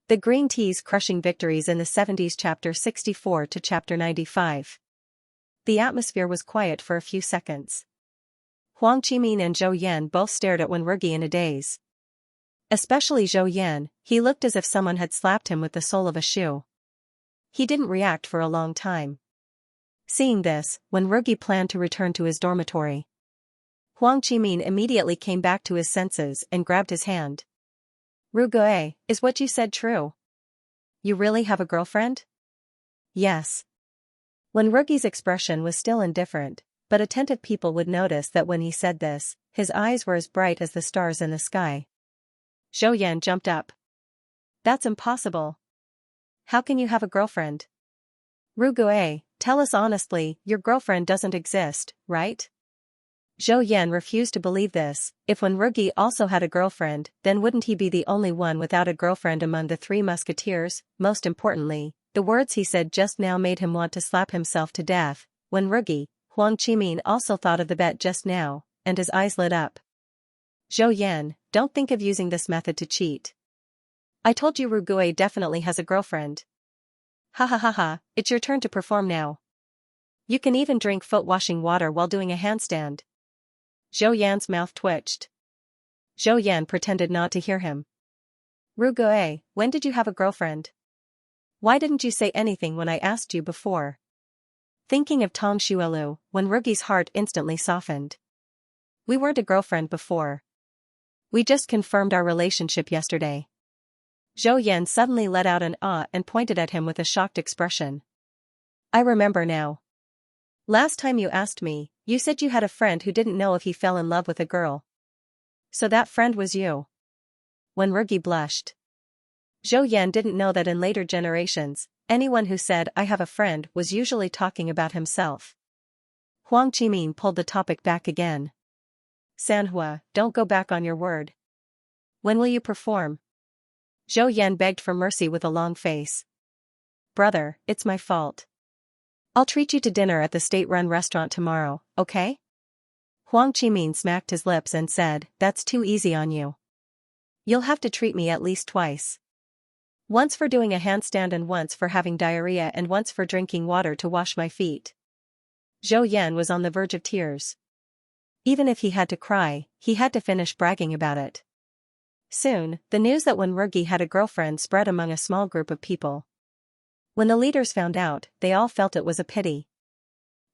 The Green Tea's Crushing Victories in the 70s. Chapter 64 to Chapter 95. The atmosphere was quiet for a few seconds. Huang Qimin and Zhou Yan both stared at Wenrugi in a daze. Especially Zhou Yan, he looked as if someone had slapped him with the sole of a shoe. He didn't react for a long time. Seeing this, Wenrugi planned to return to his dormitory. Huang Qimin immediately came back to his senses and grabbed his hand. Rugue, is what you said true? You really have a girlfriend? Yes. Wenrugi's expression was still indifferent, but attentive people would notice that when he said this, his eyes were as bright as the stars in the sky. Zhou Yan jumped up. That's impossible. How can you have a girlfriend? Rugue, tell us honestly, your girlfriend doesn't exist, right? Zhou Yan refused to believe this. If Wenrugi also had a girlfriend, then wouldn't he be the only one without a girlfriend among the three musketeers? Most importantly, the words he said just now made him want to slap himself to death. Wenrugi, Huang Qimin also thought of the bet just now, and his eyes lit up. Zhou Yan, don't think of using this method to cheat. I told you Rugue definitely has a girlfriend. Ha ha ha ha, it's your turn to perform now. You can even drink foot-washing water while doing a handstand. Zhou Yan's mouth twitched. Zhou Yan pretended not to hear him. Rugue, when did you have a girlfriend? Why didn't you say anything when I asked you before? Thinking of Tong Xuelu, Wenrugi's heart instantly softened. We weren't a girlfriend before. We just confirmed our relationship yesterday. Zhou Yan suddenly let out an ah and pointed at him with a shocked expression. I remember now. Last time you asked me, you said you had a friend who didn't know if he fell in love with a girl. So that friend was you. Wenrugi blushed. Zhou Yan didn't know that in later generations, anyone who said I have a friend was usually talking about himself. Huang Qimin pulled the topic back again. Sanhua, don't go back on your word. When will you perform? Zhou Yan begged for mercy with a long face. Brother, it's my fault. I'll treat you to dinner at the state-run restaurant tomorrow, okay? Huang Qimin smacked his lips and said, that's too easy on you. You'll have to treat me at least twice. Once for doing a handstand and once for having diarrhea and once for drinking water to wash my feet. Zhou Yan was on the verge of tears. Even if he had to cry, he had to finish bragging about it. Soon, the news that Wenrugi had a girlfriend spread among a small group of people. When the leaders found out, they all felt it was a pity.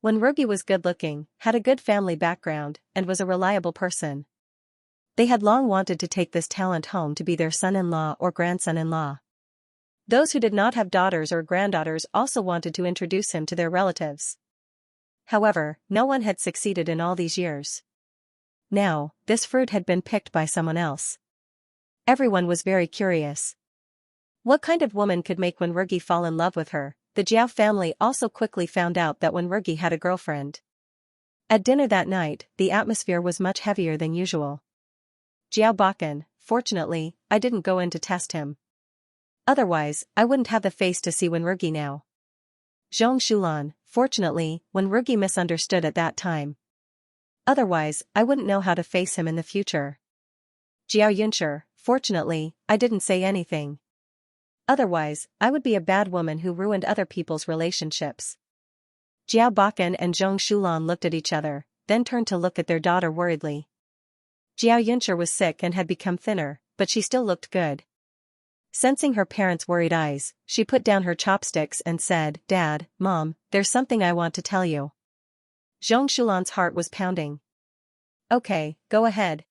Wenrugi was good-looking, had a good family background, and was a reliable person. They had long wanted to take this talent home to be their son-in-law or grandson-in-law. Those who did not have daughters or granddaughters also wanted to introduce him to their relatives. However, no one had succeeded in all these years. Now, this fruit had been picked by someone else. Everyone was very curious. What kind of woman could make Wenrugi fall in love with her? The Jiao family also quickly found out that Wenrugi had a girlfriend. At dinner that night, the atmosphere was much heavier than usual. Jiao Bakan, fortunately, I didn't go in to test him. Otherwise, I wouldn't have the face to see Wenrugi now. Zhong Shulan, fortunately, Wenrugi misunderstood at that time. Otherwise, I wouldn't know how to face him in the future. Jiao Yunshi, fortunately, I didn't say anything. Otherwise, I would be a bad woman who ruined other people's relationships. Jiao Bakan and Zhong Shulan looked at each other, then turned to look at their daughter worriedly. Jiao Yunshi was sick and had become thinner, but she still looked good. Sensing her parents' worried eyes, she put down her chopsticks and said, Dad, Mom, there's something I want to tell you. Zhong Shulan's heart was pounding. Okay, go ahead.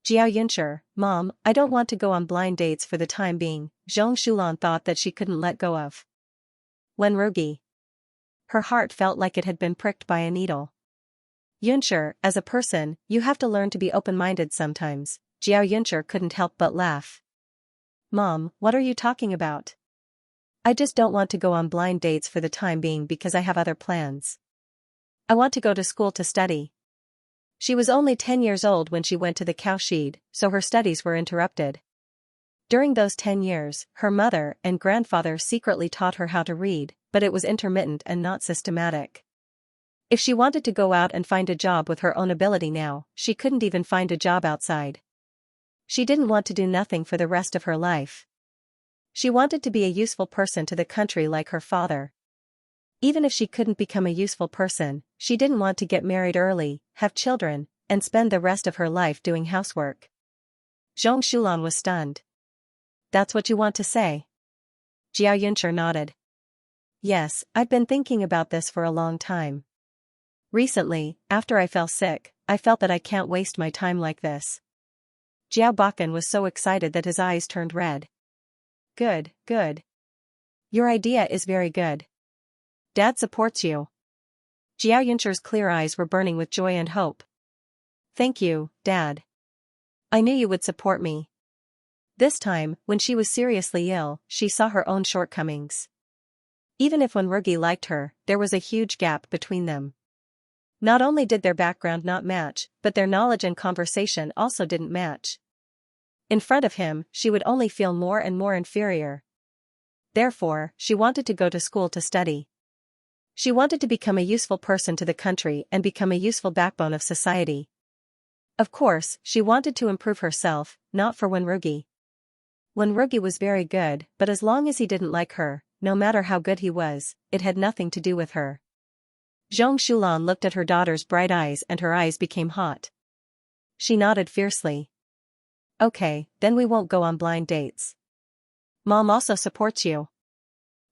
Jiao Yunshi, Mom, I don't want to go on blind dates for the time being. Zhong Shulan thought that she couldn't let go of Wenrugi. Her heart felt like it had been pricked by a needle. Yunshi, as a person, you have to learn to be open-minded sometimes. Jiao Yunshi couldn't help but laugh. Mom, what are you talking about? I just don't want to go on blind dates for the time being because I have other plans. I want to go to school to study. She was only 10 years old when she went to the cowshed, so her studies were interrupted. During those 10 years, her mother and grandfather secretly taught her how to read, but it was intermittent and not systematic. If she wanted to go out and find a job with her own ability now, she couldn't even find a job outside. She didn't want to do nothing for the rest of her life. She wanted to be a useful person to the country like her father. Even if she couldn't become a useful person, she didn't want to get married early, have children, and spend the rest of her life doing housework. Zhong Shulan was stunned. That's what you want to say? Xianxia nodded. Yes, I've been thinking about this for a long time. Recently, after I fell sick, I felt that I can't waste my time like this. Jiao Bakan was so excited that his eyes turned red. Good, good. Your idea is very good. Dad supports you. Xiaoyuncher's clear eyes were burning with joy and hope. Thank you, Dad. I knew you would support me. This time, when she was seriously ill, she saw her own shortcomings. Even if Wenrugi liked her, there was a huge gap between them. Not only did their background not match, but their knowledge and conversation also didn't match. In front of him, she would only feel more and more inferior. Therefore, she wanted to go to school to study. She wanted to become a useful person to the country and become a useful backbone of society. Of course, she wanted to improve herself, not for Wenrugi. Wenrugi was very good, but as long as he didn't like her, no matter how good he was, it had nothing to do with her. Zhong Shulan looked at her daughter's bright eyes and her eyes became hot. She nodded fiercely. Okay, then we won't go on blind dates. Mom also supports you.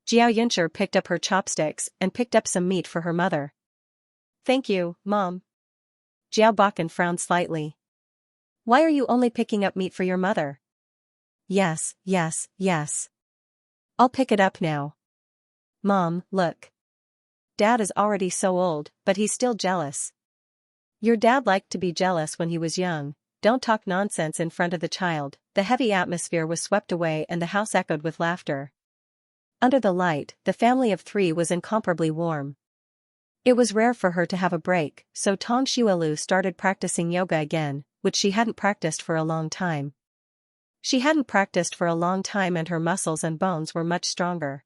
Xiaoyuncher picked up her chopsticks and picked up some meat for her mother. Thank you, Mom. Jiao Bakan frowned slightly. Why are you only picking up meat for your mother? Yes, yes, yes. I'll pick it up now. Mom, look. Dad is already so old, but he's still jealous. Your dad liked to be jealous when he was young. Don't talk nonsense in front of the child. The heavy atmosphere was swept away and the house echoed with laughter. Under the light, the family of three was incomparably warm. It was rare for her to have a break, so Tong Xuelu started practicing yoga again, which she hadn't practiced for a long time. She hadn't practiced for a long time and her muscles and bones were much stronger.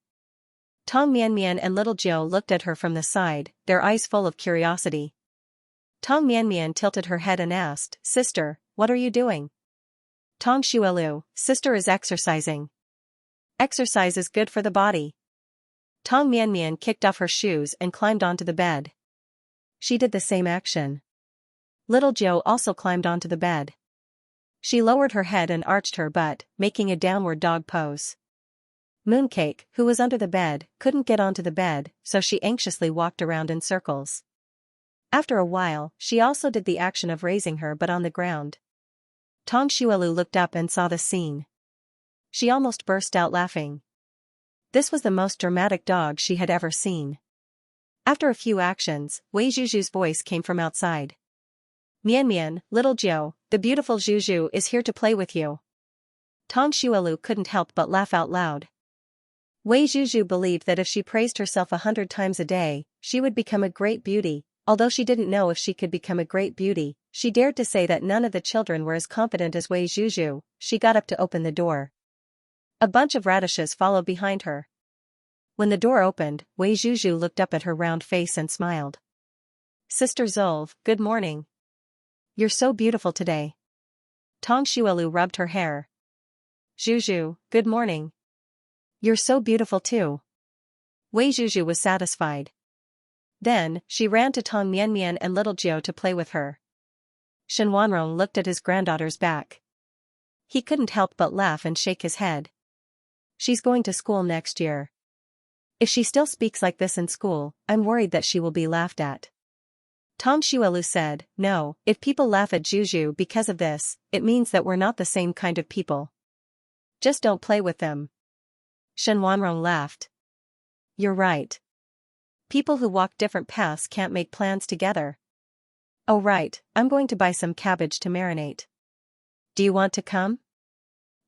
Tong Mianmian and little Jiao looked at her from the side, their eyes full of curiosity. Tong Mianmian tilted her head and asked, Sister, what are you doing? Tong Xuelu, Sister is exercising. Exercise is good for the body. Tong Mianmian kicked off her shoes and climbed onto the bed. She did the same action. Little Jiao also climbed onto the bed. She lowered her head and arched her butt, making a downward dog pose. Mooncake, who was under the bed, couldn't get onto the bed, so she anxiously walked around in circles. After a while, she also did the action of raising her but on the ground. Tong Xuelu looked up and saw the scene. She almost burst out laughing. This was the most dramatic dog she had ever seen. After a few actions, Wei Zhuzhu's voice came from outside. Mian Mian, little Jiao, the beautiful Zhuzhu is here to play with you. Tong Xuelu couldn't help but laugh out loud. Wei Zhuzhu believed that if she praised herself 100 times a day, she would become a great beauty. Although she didn't know if she could become a great beauty, she dared to say that none of the children were as confident as Wei Zhuzhu. She got up to open the door. A bunch of radishes followed behind her. When the door opened, Wei Zhuzhu looked up at her round face and smiled. Sister Zolve, good morning. You're so beautiful today. Tong Xuelu rubbed her hair. Zhuzhu, good morning. You're so beautiful too. Wei Zhuzhu was satisfied. Then, she ran to Tong Mianmian and little Jiao to play with her. Shen Wanrong looked at his granddaughter's back. He couldn't help but laugh and shake his head. She's going to school next year. If she still speaks like this in school, I'm worried that she will be laughed at. Tong Xuelu said, no, if people laugh at Zhuzhu because of this, it means that we're not the same kind of people. Just don't play with them. Shen Wanrong laughed. You're right. People who walk different paths can't make plans together. Oh right, I'm going to buy some cabbage to marinate. Do you want to come?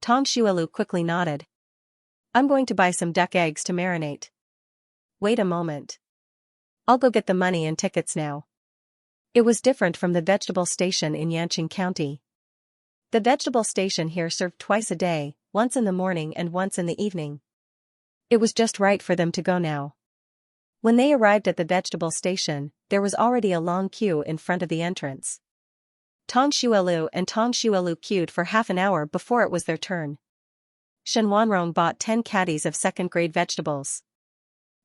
Tong Xuelu quickly nodded. I'm going to buy some duck eggs to marinate. Wait a moment. I'll go get the money and tickets now. It was different from the vegetable station in Yanqing County. The vegetable station here served twice a day, once in the morning and once in the evening. It was just right for them to go now. When they arrived at the vegetable station, there was already a long queue in front of the entrance. Tong Xuelu and Tong Xuelu queued for half an hour before it was their turn. Shen Wanrong bought 10 caddies of second-grade vegetables.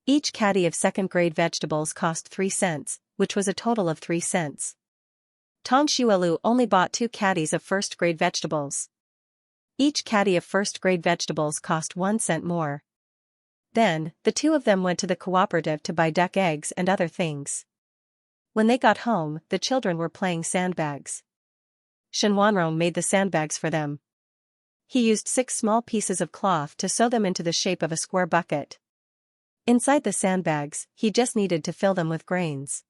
Each caddy of second-grade vegetables cost 3 cents, which was a total of 3 cents. Tong Xuelu only bought 2 caddies of first-grade vegetables. Each caddy of first-grade vegetables cost 1 cent more. Then, the two of them went to the cooperative to buy duck eggs and other things. When they got home, the children were playing sandbags. Shen Wanrong made the sandbags for them. He used 6 small pieces of cloth to sew them into the shape of a square bucket. Inside the sandbags, he just needed to fill them with grains.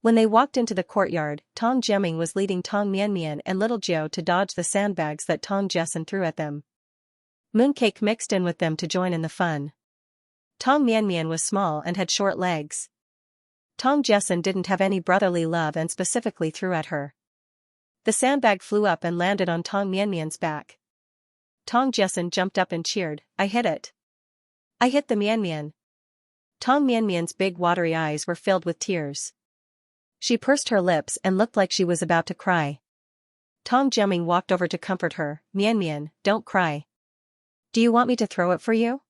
When they walked into the courtyard, Tong Jiaming was leading Tong Mianmian and Little Jiu to dodge the sandbags that Tong Jessen threw at them. Mooncake mixed in with them to join in the fun. Tong Mianmian was small and had short legs. Tong Jessen didn't have any brotherly love and specifically threw at her. The sandbag flew up and landed on Tong Mianmian's back. Tong Jessen jumped up and cheered, "I hit it. I hit the Mianmian." Tong Mianmian's big watery eyes were filled with tears. She pursed her lips and looked like she was about to cry. Tong Jiaming walked over to comfort her, "Mianmian, don't cry. Do you want me to throw it for you?"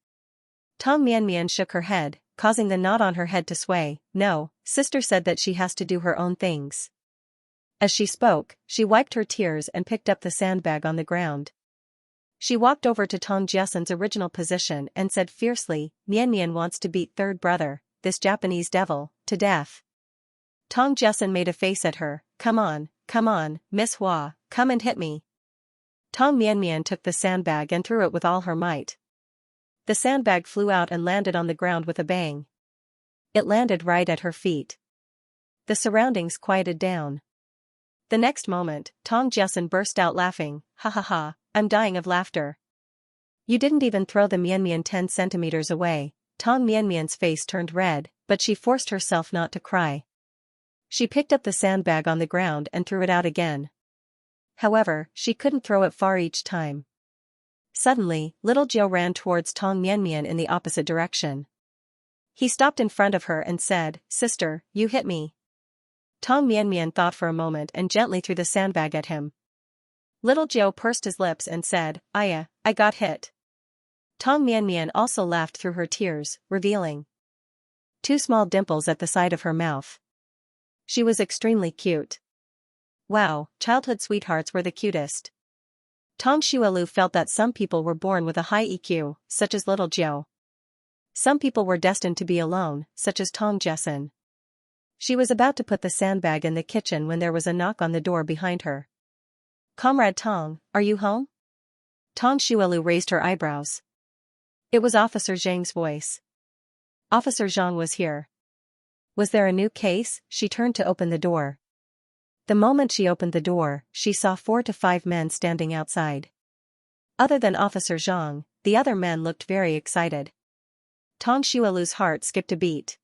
Tong Mianmian shook her head, causing the knot on her head to sway. "No, sister said that she has to do her own things." As she spoke, she wiped her tears and picked up the sandbag on the ground. She walked over to Tong Jessen's original position and said fiercely, "Mianmian wants to beat third brother, this Japanese devil, to death." Tong Jessen made a face at her, come on, Miss Hua, come and hit me." Tong Mianmian took the sandbag and threw it with all her might. The sandbag flew out and landed on the ground with a bang. It landed right at her feet. The surroundings quieted down. The next moment, Tong Jessen burst out laughing, "Ha ha ha, I'm dying of laughter. You didn't even throw the Mianmian 10 centimeters away." Tong Mianmian's face turned red, but she forced herself not to cry. She picked up the sandbag on the ground and threw it out again. However, she couldn't throw it far each time. Suddenly, Little Jiu ran towards Tong Mianmian in the opposite direction. He stopped in front of her and said, "Sister, you hit me." Tong Mianmian thought for a moment and gently threw the sandbag at him. Little Jiu pursed his lips and said, I got hit." Tong Mianmian also laughed through her tears, revealing 2 small dimples at the side of her mouth. She was extremely cute. Wow, childhood sweethearts were the cutest. Tong Xuelu felt that some people were born with a high EQ, such as Little Jiu. Some people were destined to be alone, such as Tong Jessen. She was about to put the sandbag in the kitchen when there was a knock on the door behind her. "Comrade Tong, are you home?" Tong Xuelu raised her eyebrows. It was Officer Zhang's voice. Officer Zhang was here. Was there a new case? She turned to open the door. The moment she opened the door, she saw 4 to 5 men standing outside. Other than Officer Zhang, the other men looked very excited. Tong Xuelu's heart skipped a beat.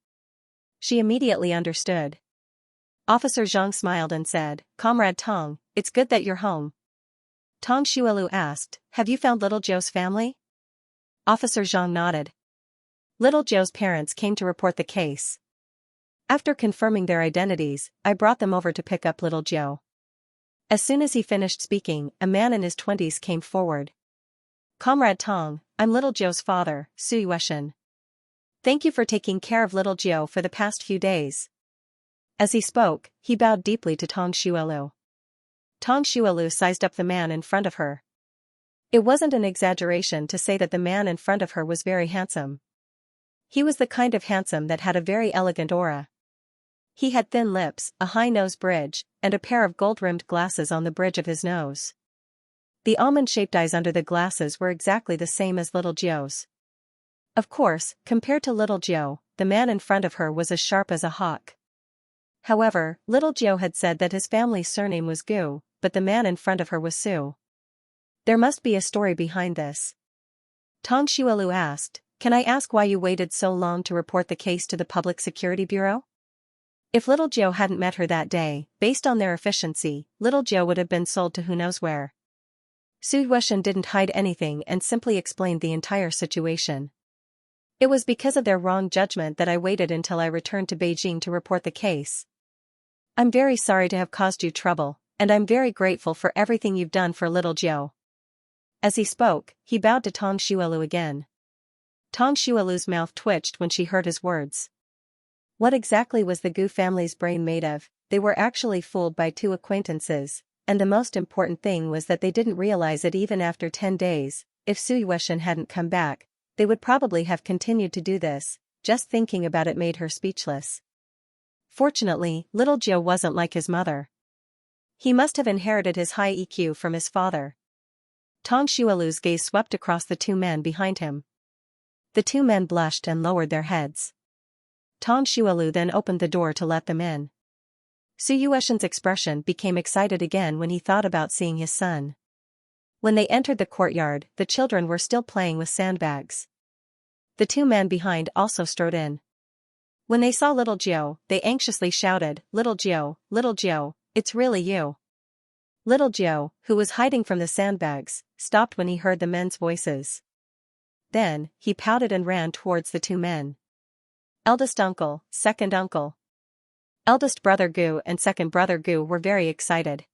She immediately understood. Officer Zhang smiled and said, "Comrade Tong, it's good that you're home." Tong Xuelu asked, "Have you found Little Jiu's family?" Officer Zhang nodded. Little Jiu's parents came to report the case. After confirming their identities, I brought them over to pick up Little Jiu. As soon as he finished speaking, a man in his 20s came forward. "Comrade Tong, I'm Little Jiu's father, Su Yueshan. Thank you for taking care of Little Jiu for the past few days." As he spoke, he bowed deeply to Tong Xuelu. Tong Xuelu sized up the man in front of her. It wasn't an exaggeration to say that the man in front of her was very handsome. He was the kind of handsome that had a very elegant aura. He had thin lips, a high nose bridge, and a pair of gold-rimmed glasses on the bridge of his nose. The almond-shaped eyes under the glasses were exactly the same as Little Jiu's. Of course, compared to Little Jiu, the man in front of her was as sharp as a hawk. However, Little Jiu had said that his family's surname was Gu, but the man in front of her was Su. There must be a story behind this. Tong Xuelu asked, "Can I ask why you waited so long to report the case to the Public Security Bureau?" If Little Jiu hadn't met her that day, based on their efficiency, Little Jiu would have been sold to who knows where. Su Yueshan didn't hide anything and simply explained the entire situation. "It was because of their wrong judgment that I waited until I returned to Beijing to report the case. I'm very sorry to have caused you trouble, and I'm very grateful for everything you've done for Little Jiu." As he spoke, he bowed to Tong Xuelu again. Tong Xuelu's mouth twitched when she heard his words. What exactly was the Gu family's brain made of? They were actually fooled by two acquaintances, and the most important thing was that they didn't realize it even after 10 days. If Su Yueshan hadn't come back, they would probably have continued to do this. Just thinking about it made her speechless. Fortunately, little Jiu wasn't like his mother. He must have inherited his high EQ from his father. Tong Xuelu's gaze swept across the two men behind him. The two men blushed and lowered their heads. Tong Xuelu then opened the door to let them in. Su Yueshan's expression became excited again when he thought about seeing his son. When they entered the courtyard, the children were still playing with sandbags. The two men behind also strode in. When they saw little Jiu, they anxiously shouted, Little Jiu, it's really you." Little Jiu, who was hiding from the sandbags, stopped when he heard the men's voices. Then, he pouted and ran towards the two men. Eldest uncle, second uncle. Eldest brother Gu and second brother Gu were very excited.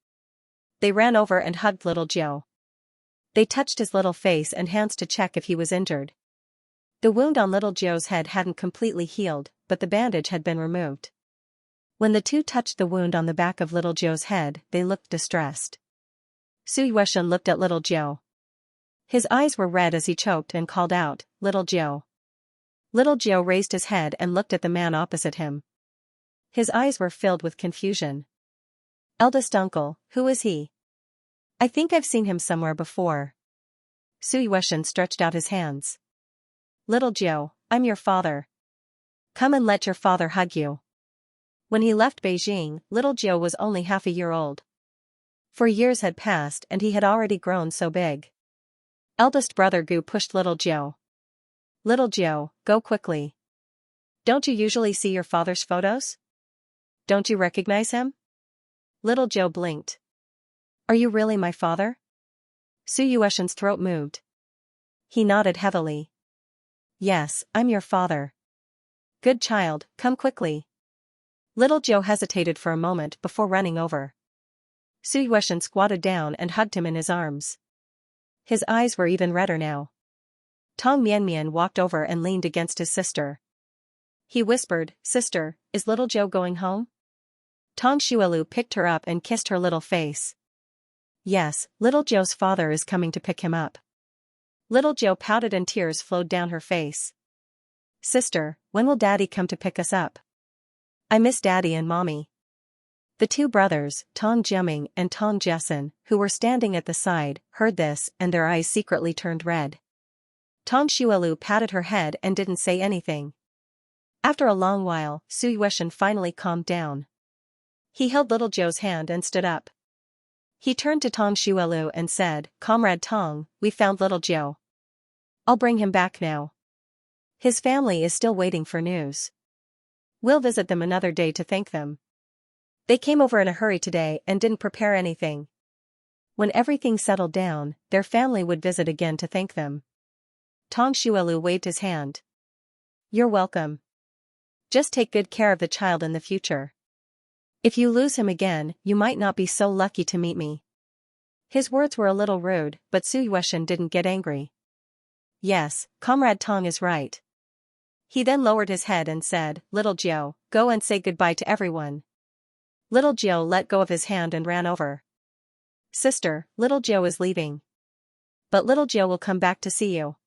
They ran over and hugged little Jiu. They touched his little face and hands to check if he was injured. The wound on little Jiu's head hadn't completely healed, but the bandage had been removed. When the two touched the wound on the back of little Jiu's head, they looked distressed. Su Yueshan looked at little Jiu. His eyes were red as he choked and called out, "Little Jiu." Little Jiu raised his head and looked at the man opposite him. His eyes were filled with confusion. "Eldest uncle, who is he? I think I've seen him somewhere before." Su Yueshan stretched out his hands. "Little Jiu, I'm your father. Come and let your father hug you." When he left Beijing, little Jiu was only half a year old. 4 years had passed and he had already grown so big. Eldest brother Gu pushed little Jiu. "Little Jiu, go quickly. Don't you usually see your father's photos? Don't you recognize him?" Little Jiu blinked. "Are you really my father?" Su Yueshan's throat moved. He nodded heavily. "Yes, I'm your father." "Good child, come quickly." Little Jiu hesitated for a moment before running over. Su Yueshan squatted down and hugged him in his arms. His eyes were even redder now. Tong Mianmian walked over and leaned against his sister. He whispered, "Sister, is little Jiu going home?" Tong Xuelu picked her up and kissed her little face. "Yes, little Jiu's father is coming to pick him up." Little Jiu pouted and tears flowed down her face. "Sister, when will Daddy come to pick us up? I miss Daddy and Mommy." The two brothers, Tong Jiaming and Tong Jessen, who were standing at the side, heard this and their eyes secretly turned red. Tong Xuelu patted her head and didn't say anything. After a long while, Su Yueshan finally calmed down. He held little Jiu's hand and stood up. He turned to Tong Xuelu and said, "Comrade Tong, we found little Jiu. I'll bring him back now. His family is still waiting for news. We'll visit them another day to thank them. They came over in a hurry today and didn't prepare anything. When everything settled down, their family would visit again to thank them." Tong Xuelu waved his hand. "You're welcome. Just take good care of the child in the future. If you lose him again, you might not be so lucky to meet me." His words were a little rude, but Su Yueshan didn't get angry. "Yes, Comrade Tong is right." He then lowered his head and said, "Little Jiu, go and say goodbye to everyone." Little Jiu let go of his hand and ran over. "Sister, little Jiu is leaving. But little Jiu will come back to see you."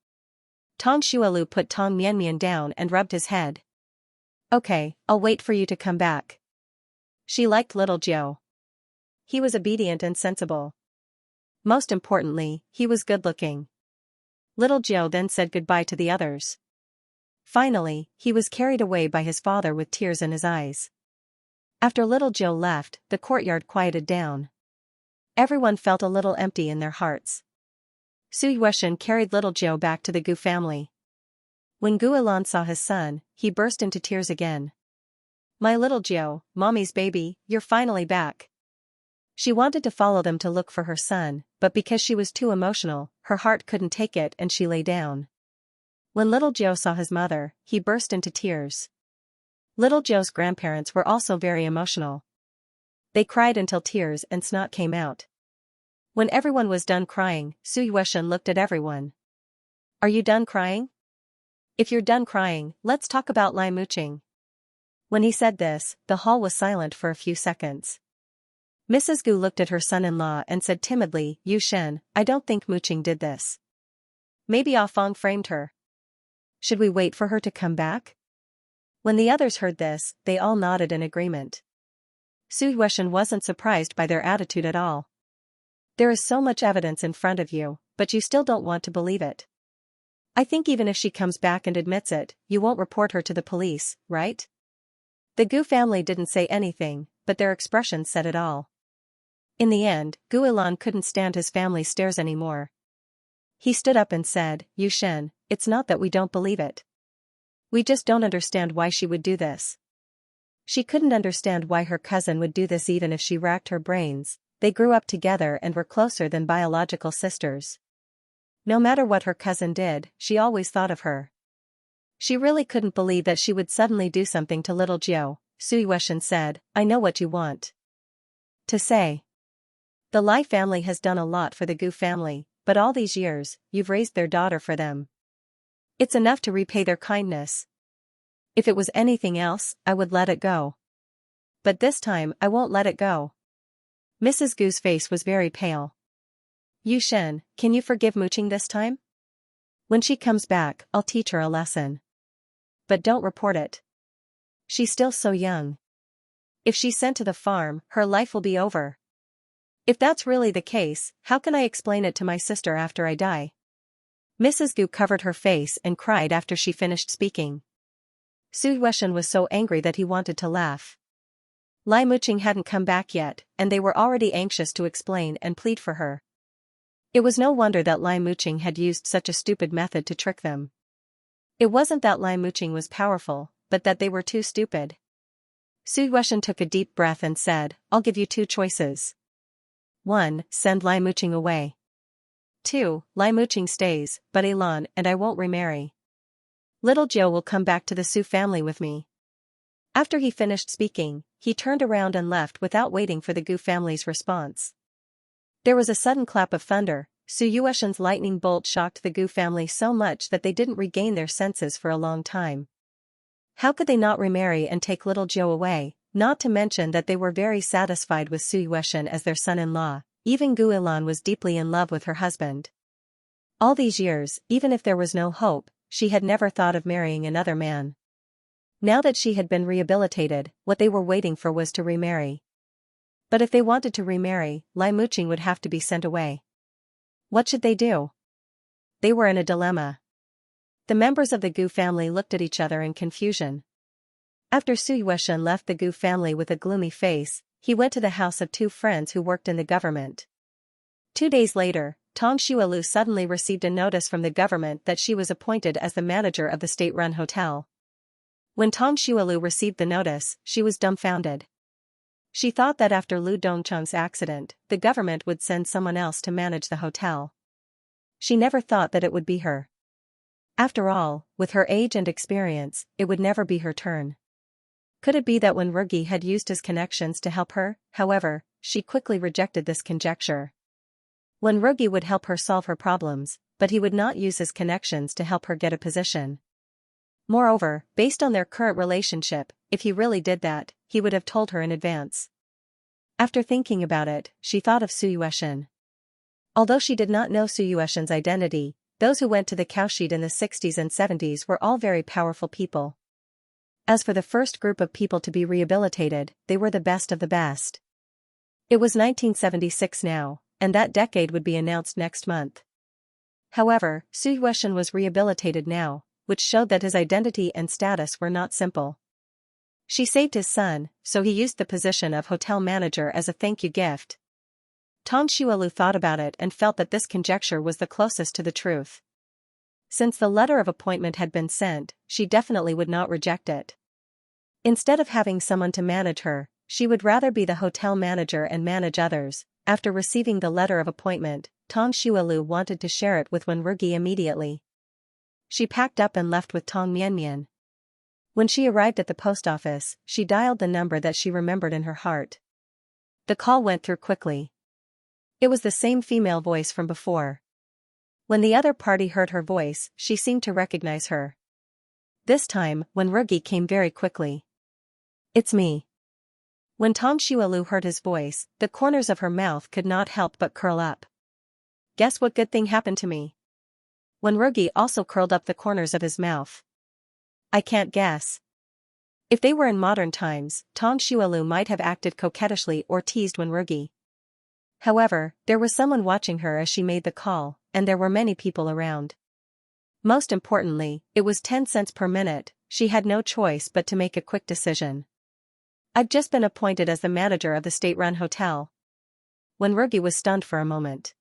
Tong Xuelu put Tong Mianmian down and rubbed his head. "Okay, I'll wait for you to come back." She liked little Jiu. He was obedient and sensible. Most importantly, he was good-looking. Little Jiu then said goodbye to the others. Finally, he was carried away by his father with tears in his eyes. After little Jiu left, the courtyard quieted down. Everyone felt a little empty in their hearts. Su Yueshan carried little Jiu back to the Gu family. When Gu Ilan saw his son, he burst into tears again. "My little Jiu, Mommy's baby, you're finally back." She wanted to follow them to look for her son, but because she was too emotional, her heart couldn't take it and she lay down. When little Jiu saw his mother, he burst into tears. Little Jiu's grandparents were also very emotional. They cried until tears and snot came out. When everyone was done crying, Su Yueshan looked at everyone. Are you done crying? If you're done crying, let's talk about Lai Muqing. When he said this, the hall was silent for a few seconds. Mrs. Gu looked at her son-in-law and said timidly, Yu Shen, I don't think Muqing did this. Maybe Ah Fong framed her. Should we wait for her to come back? When the others heard this, they all nodded in agreement. Su Yueshan wasn't surprised by their attitude at all. There is so much evidence in front of you, but you still don't want to believe it. I think even if she comes back and admits it, you won't report her to the police, right? The Gu family didn't say anything, but their expressions said it all. In the end, Gu Ilan couldn't stand his family's stares anymore. He stood up and said, Yu Shen, it's not that we don't believe it. We just don't understand why she would do this. She couldn't understand why her cousin would do this even if she racked her brains. They grew up together and were closer than biological sisters. No matter what her cousin did, she always thought of her. She really couldn't believe that she would suddenly do something to little Jiu. Su Yueshan said, I know what you want to say. The Lai family has done a lot for the Gu family, but all these years, you've raised their daughter for them. It's enough to repay their kindness. If it was anything else, I would let it go. But this time, I won't let it go. Mrs. Gu's face was very pale. Yu Shen, can you forgive Muqing this time? When she comes back, I'll teach her a lesson. But don't report it. She's still so young. If she's sent to the farm, her life will be over. If that's really the case, how can I explain it to my sister after I die? Mrs. Gu covered her face and cried after she finished speaking. Su Yueshan was so angry that he wanted to laugh. Lai Muqing hadn't come back yet, and they were already anxious to explain and plead for her. It was no wonder that Lai Muqing had used such a stupid method to trick them. It wasn't that Lai Muqing was powerful, but that they were too stupid. Su Yueshan took a deep breath and said, I'll give you two choices. 1. Send Lai Muqing away. 2. Lai Muqing stays, but Ilan and I won't remarry. Little Jiu will come back to the Su family with me. After he finished speaking, he turned around and left without waiting for the Gu family's response. There was a sudden clap of thunder. Su Yueshan's lightning bolt shocked the Gu family so much that they didn't regain their senses for a long time. How could they not remarry and take little Jiu away, not to mention that they were very satisfied with Su Yueshan as their son-in-law. Even Gu Ilan was deeply in love with her husband. All these years, even if there was no hope, she had never thought of marrying another man. Now that she had been rehabilitated, what they were waiting for was to remarry. But if they wanted to remarry, Lai Muqing would have to be sent away. What should they do? They were in a dilemma. The members of the Gu family looked at each other in confusion. After Su Yueshan left the Gu family with a gloomy face, he went to the house of two friends who worked in the government. 2 days later, Tong Xuelu suddenly received a notice from the government that she was appointed as the manager of the state-run hotel. When Tong Xuelu received the notice, she was dumbfounded. She thought that after Lu Dongcheng's accident, the government would send someone else to manage the hotel. She never thought that it would be her. After all, with her age and experience, it would never be her turn. Could it be that when Rugi had used his connections to help her? However, she quickly rejected this conjecture. When Rugi would help her solve her problems, but he would not use his connections to help her get a position. Moreover, based on their current relationship, if he really did that, he would have told her in advance. After thinking about it, she thought of Su Yueshan. Although she did not know Su Yueshan's identity, those who went to the cowshed in the 60s and 70s were all very powerful people. As for the first group of people to be rehabilitated, they were the best of the best. It was 1976 now, and that decade would be announced next month. However, Su Yueshan was rehabilitated now, which showed that his identity and status were not simple. She saved his son, so he used the position of hotel manager as a thank you gift. Tong Xuelu thought about it and felt that this conjecture was the closest to the truth. Since the letter of appointment had been sent, she definitely would not reject it. Instead of having someone to manage her, she would rather be the hotel manager and manage others. After receiving the letter of appointment, Tong Xuelu wanted to share it with Wenrugi immediately. She packed up and left with Tong Mianmian. When she arrived at the post office, she dialed the number that she remembered in her heart. The call went through quickly. It was the same female voice from before. When the other party heard her voice, she seemed to recognize her. This time, Wenrugi came very quickly. "It's me." When Tong Xiaolu heard his voice, the corners of her mouth could not help but curl up. "Guess what good thing happened to me?" Wenrugi also curled up the corners of his mouth. "I can't guess." If they were in modern times, Tong Xiaolu might have acted coquettishly or teased Wenrugi. However, there was someone watching her as she made the call, and there were many people around. Most importantly, it was 10 cents per minute. She had no choice but to make a quick decision. "I've just been appointed as the manager of the state-run hotel." Wenrugi was stunned for a moment.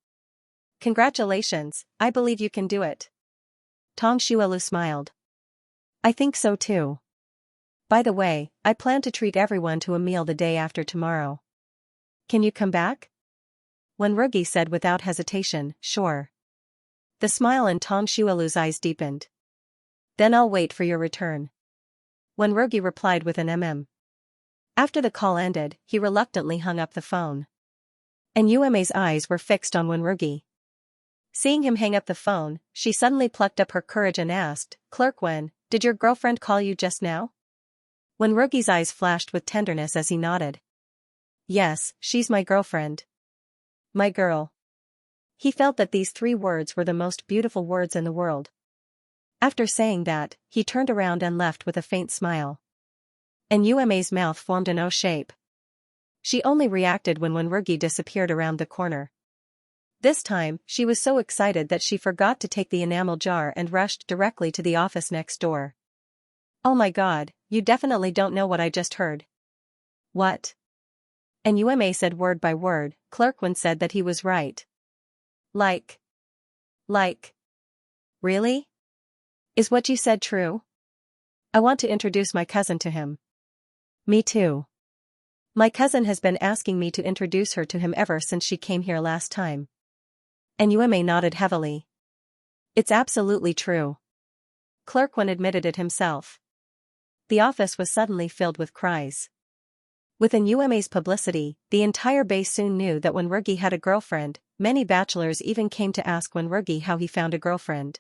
"Congratulations, I believe you can do it." Tong Xiaolu smiled. "I think so too. By the way, I plan to treat everyone to a meal the day after tomorrow. Can you come back?" Wenrugi said without hesitation, "Sure." The smile in Tong Xiaolu's eyes deepened. "Then I'll wait for your return." Wenrugi replied with an After the call ended, he reluctantly hung up the phone. And Yume's eyes were fixed on Wenrugi. Seeing him hang up the phone, she suddenly plucked up her courage and asked, "Clerk Wen, did your girlfriend call you just now?" Wenrugi's eyes flashed with tenderness as he nodded. "Yes, she's my girlfriend. My girl." He felt that these 3 words were the most beautiful words in the world. After saying that, he turned around and left with a faint smile. And Yume's mouth formed an O shape. She only reacted when Wenrugi disappeared around the corner. This time, she was so excited that she forgot to take the enamel jar and rushed directly to the office next door. "Oh my god, you definitely don't know what I just heard." "What?" And Yume said word by word. Clerk Wen said that he was right. Like. Really? Is what you said true? I want to introduce my cousin to him." "Me too. My cousin has been asking me to introduce her to him ever since she came here last time." And Yume nodded heavily. "It's absolutely true." Clerk Wen admitted it himself. The office was suddenly filled with cries. Within Yume's publicity, the entire base soon knew that Wenrugi had a girlfriend. Many bachelors even came to ask Wenrugi how he found a girlfriend.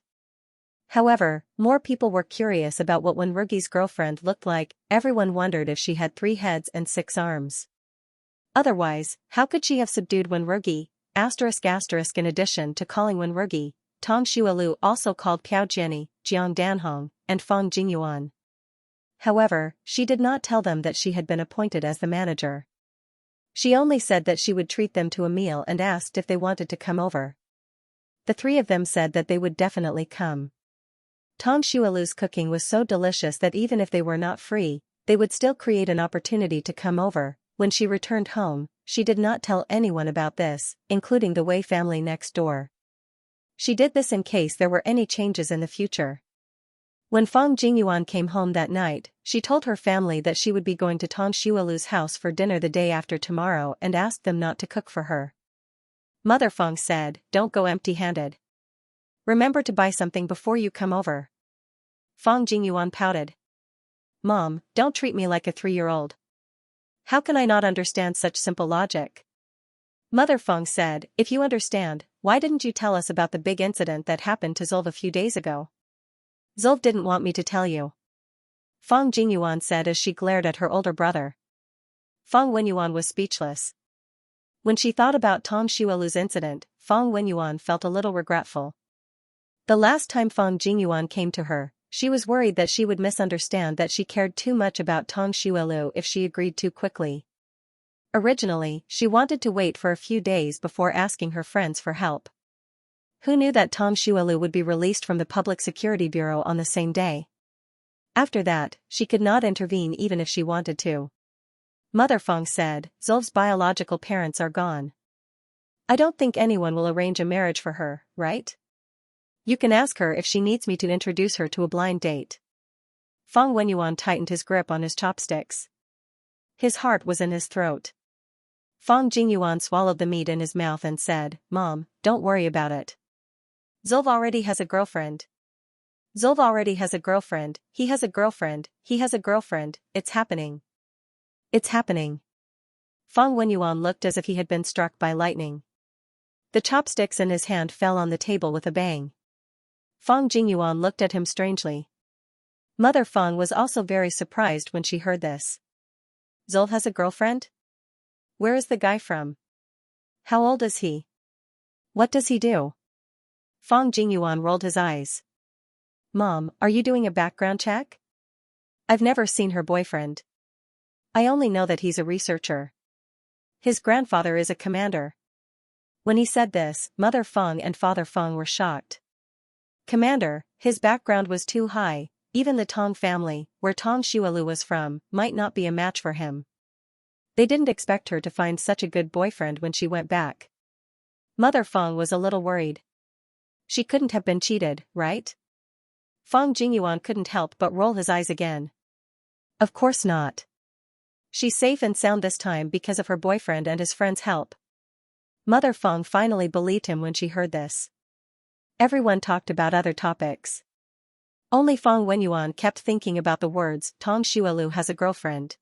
However, more people were curious about what Wenrugi's girlfriend looked like. Everyone wondered if she had 3 heads and 6 arms. Otherwise, how could she have subdued Wenrugi? In addition to calling Wenrugi, Tong Xiaolu also called Piao Jiani, Jiang Danhong, and Fang Jingyuan. However, she did not tell them that she had been appointed as the manager. She only said that she would treat them to a meal and asked if they wanted to come over. The 3 of them said that they would definitely come. Tong Xiaolu's cooking was so delicious that even if they were not free, they would still create an opportunity to come over. When she returned home, she did not tell anyone about this, including the Wei family next door. She did this in case there were any changes in the future. When Fang Jingyuan came home that night, she told her family that she would be going to Tong Xiaolu's house for dinner the day after tomorrow and asked them not to cook for her. Mother Fang said, "Don't go empty-handed. Remember to buy something before you come over." Fang Jingyuan pouted. "Mom, don't treat me like a 3-year-old. How can I not understand such simple logic?" Mother Fang said, "If you understand, why didn't you tell us about the big incident that happened to Zolv a few days ago?" "Zolv didn't want me to tell you," Fang Jingyuan said as she glared at her older brother. Fang Wenyuan was speechless. When she thought about Tong Xiaolu's incident, Fang Wenyuan felt a little regretful. The last time Fang Jingyuan came to her, she was worried that she would misunderstand that she cared too much about Tong Xiaolu if she agreed too quickly. Originally, she wanted to wait for a few days before asking her friends for help. Who knew that Tong Xiaolu would be released from the Public Security Bureau on the same day? After that, she could not intervene even if she wanted to. Mother Fang said, "Zolv's biological parents are gone. I don't think anyone will arrange a marriage for her, right? You can ask her if she needs me to introduce her to a blind date." Fang Wenyuan tightened his grip on his chopsticks. His heart was in his throat. Fang Jingyuan swallowed the meat in his mouth and said, "Mom, don't worry about it. Zolv already has a girlfriend. Zolv already has a girlfriend, he has a girlfriend, he has a girlfriend, it's happening. It's happening." Fang Wenyuan looked as if he had been struck by lightning. The chopsticks in his hand fell on the table with a bang. Fang Jingyuan looked at him strangely. Mother Fang was also very surprised when she heard this. Zul has a girlfriend? Where is the guy from? How old is he? What does he do? Fang Jingyuan rolled his eyes. Mom, are you doing a background check? I've never seen her boyfriend. I only know that he's a researcher. His grandfather is a commander. When he said this, Mother Fang and Father Fang were shocked. Commander, his background was too high, even the Tong family, where Tong Xuelu was from, might not be a match for him. They didn't expect her to find such a good boyfriend when she went back. Mother Fang was a little worried. She couldn't have been cheated, right? Fang Jingyuan couldn't help but roll his eyes again. Of course not. She's safe and sound this time because of her boyfriend and his friend's help. Mother Fang finally believed him when she heard this. Everyone talked about other topics. Only Fang Wenyuan kept thinking about the words, Tong Xuelu has a girlfriend.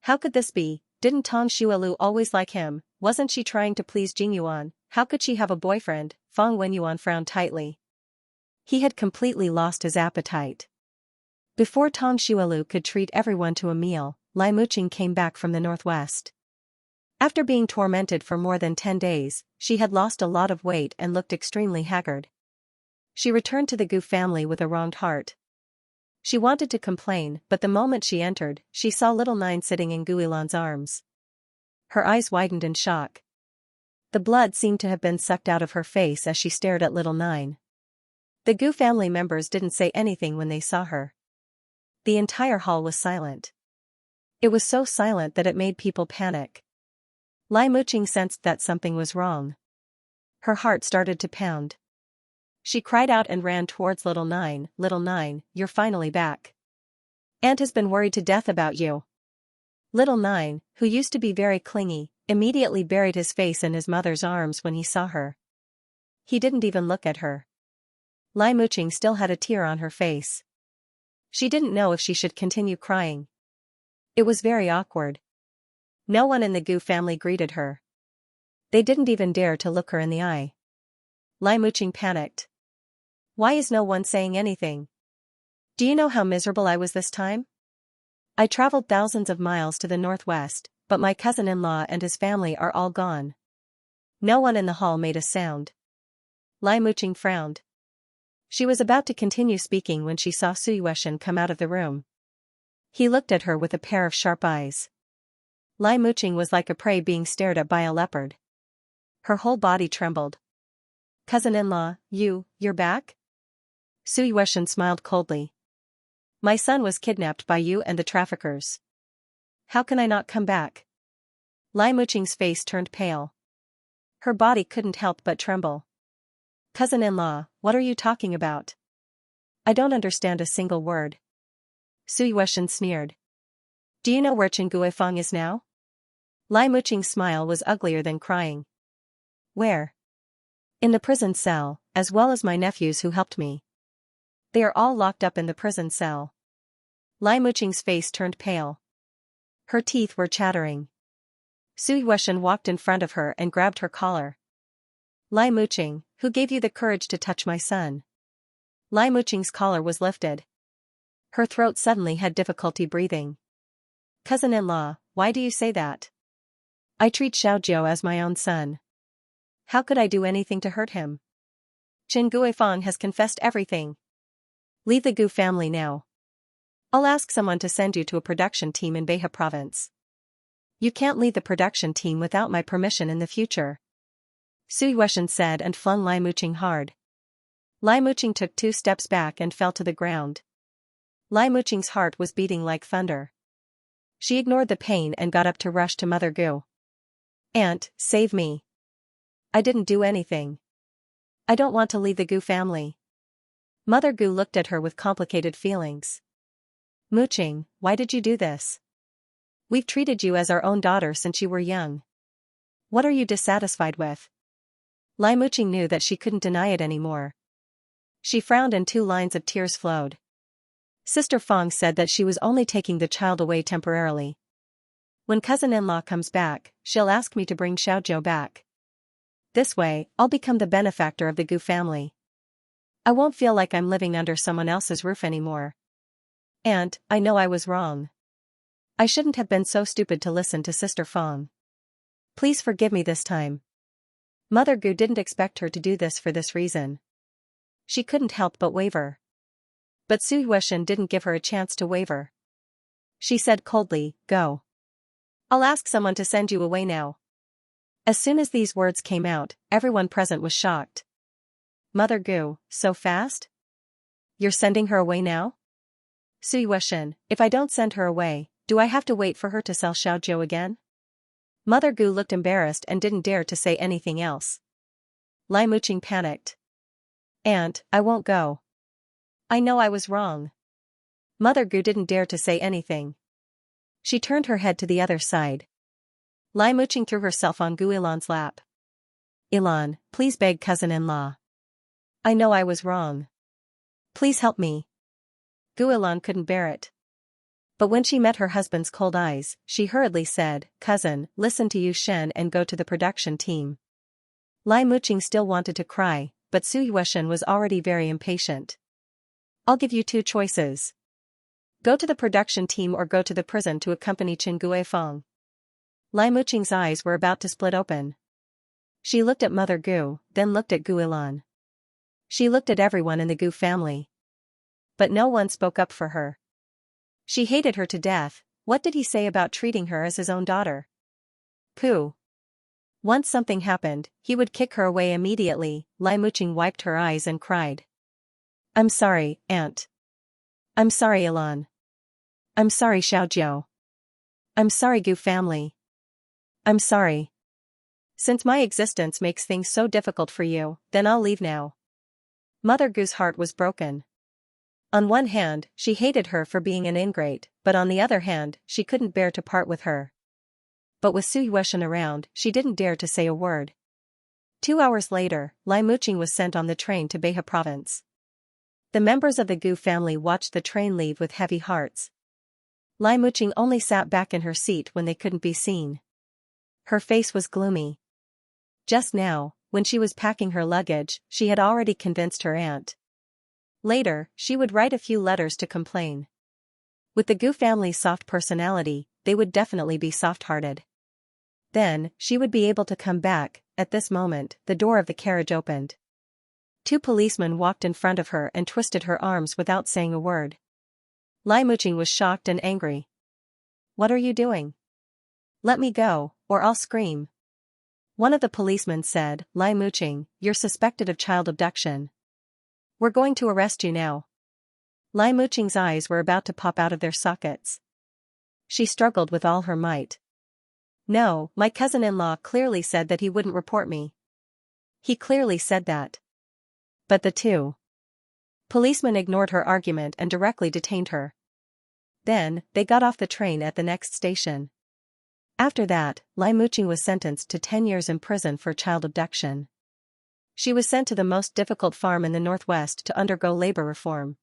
How could this be? Didn't Tong Xuelu always like him? Wasn't she trying to please Jingyuan? How could she have a boyfriend? Fang Wenyuan frowned tightly. He had completely lost his appetite. Before Tong Xuelu could treat everyone to a meal, Lai Muqing came back from the northwest. After being tormented for more than 10 days, she had lost a lot of weight and looked extremely haggard. She returned to the Gu family with a wronged heart. She wanted to complain, but the moment she entered, she saw little Nine sitting in Guilan's arms. Her eyes widened in shock. The blood seemed to have been sucked out of her face as she stared at little Nine. The Gu family members didn't say anything when they saw her. The entire hall was silent. It was so silent that it made people panic. Lai Muqing sensed that something was wrong. Her heart started to pound. She cried out and ran towards little Nine. Little Nine, you're finally back. Aunt has been worried to death about you. Little Nine, who used to be very clingy, immediately buried his face in his mother's arms when he saw her. He didn't even look at her. Lai Muqing still had a tear on her face. She didn't know if she should continue crying. It was very awkward. No one in the Gu family greeted her. They didn't even dare to look her in the eye. Lai Muqing panicked. Why is no one saying anything? Do you know how miserable I was this time? I traveled thousands of miles to the northwest, but my cousin-in-law and his family are all gone. No one in the hall made a sound. Lai Muqing frowned. She was about to continue speaking when she saw Suyueshan come out of the room. He looked at her with a pair of sharp eyes. Lai Muqing was like a prey being stared at by a leopard. Her whole body trembled. Cousin-in-law, you're back? Suyueshan smiled coldly. My son was kidnapped by you and the traffickers. How can I not come back? Lai Muqing's face turned pale. Her body couldn't help but tremble. Cousin-in-law, what are you talking about? I don't understand a single word. Suyueshan sneered. Do you know where Chen Guifang is now? Lai Muqing's smile was uglier than crying. Where? In the prison cell, as well as my nephews who helped me. They are all locked up in the prison cell. Lai Muqing's face turned pale. Her teeth were chattering. Suyueshan walked in front of her and grabbed her collar. Lai Muqing, who gave you the courage to touch my son? Lai Muqing's collar was lifted. Her throat suddenly had difficulty breathing. Cousin-in-law, why do you say that? I treat Xiaojiu as my own son. How could I do anything to hurt him? Chen Guifang has confessed everything. Leave the Gu family now. I'll ask someone to send you to a production team in Beha province. You can't leave the production team without my permission in the future. Suyueshan said and flung Lai Muqing hard. Lai Muqing took 2 steps back and fell to the ground. Lai Muqing's heart was beating like thunder. She ignored the pain and got up to rush to Mother Gu. Aunt, save me. I didn't do anything. I don't want to leave the Gu family. Mother Gu looked at her with complicated feelings. Muqing, why did you do this? We've treated you as our own daughter since you were young. What are you dissatisfied with? Lai Muqing knew that she couldn't deny it anymore. She frowned and 2 lines of tears flowed. Sister Fang said that she was only taking the child away temporarily. When cousin-in-law comes back, she'll ask me to bring Xiaojiu back. This way, I'll become the benefactor of the Gu family. I won't feel like I'm living under someone else's roof anymore. And, I know I was wrong. I shouldn't have been so stupid to listen to Sister Fong. Please forgive me this time. Mother Gu didn't expect her to do this for this reason. She couldn't help but waver. But Su Yueshan didn't give her a chance to waver. She said coldly, "Go. I'll ask someone to send you away now." As soon as these words came out, everyone present was shocked. Mother Gu, so fast? You're sending her away now? Su Yueshan, if I don't send her away, do I have to wait for her to sell Xiaojiu again? Mother Gu looked embarrassed and didn't dare to say anything else. Lai Muqing panicked. "Aunt, I won't go. I know I was wrong." Mother Gu didn't dare to say anything. She turned her head to the other side. Lai Muqing threw herself on Gu Ilan's lap. "Ilan, please beg cousin-in-law. I know I was wrong. Please help me." Gu Ilan couldn't bear it. But when she met her husband's cold eyes, she hurriedly said, "Cousin, listen to Yu Shen and go to the production team." Lai Muqing still wanted to cry, but Su Yueshan was already very impatient. "I'll give you two choices. Go to the production team or go to the prison to accompany Qin Guifeng." Lai Muqing's eyes were about to split open. She looked at Mother Gu, then looked at Gu Ilan. She looked at everyone in the Gu family. But no one spoke up for her. She hated her to death. What did he say about treating her as his own daughter? Pooh. Once something happened, he would kick her away immediately. Lai Muqing wiped her eyes and cried. "I'm sorry, Aunt. I'm sorry, Ilan. I'm sorry, Xiaojiu. I'm sorry, Gu family. I'm sorry. Since my existence makes things so difficult for you, then I'll leave now." Mother Gu's heart was broken. On one hand, she hated her for being an ingrate, but on the other hand, she couldn't bear to part with her. But with Su Yueshan around, she didn't dare to say a word. 2 hours later, Lai Muqing was sent on the train to Behe province. The members of the Gu family watched the train leave with heavy hearts. Lai Muqing only sat back in her seat when they couldn't be seen. Her face was gloomy. Just now, when she was packing her luggage, she had already convinced her aunt. Later, she would write a few letters to complain. With the Gu family's soft personality, they would definitely be soft-hearted. Then, she would be able to come back. At this moment, the door of the carriage opened. 2 policemen walked in front of her and twisted her arms without saying a word. Lai Muqing was shocked and angry. "What are you doing? Let me go, or I'll scream." One of the policemen said, "Lai Muqing, you're suspected of child abduction. We're going to arrest you now." Lai Muqing's eyes were about to pop out of their sockets. She struggled with all her might. "No, my cousin-in-law clearly said that he wouldn't report me. He clearly said that." But the 2 policemen ignored her argument and directly detained her. Then, they got off the train at the next station. After that, Lai Muqing was sentenced to 10 years in prison for child abduction. She was sent to the most difficult farm in the northwest to undergo labor reform.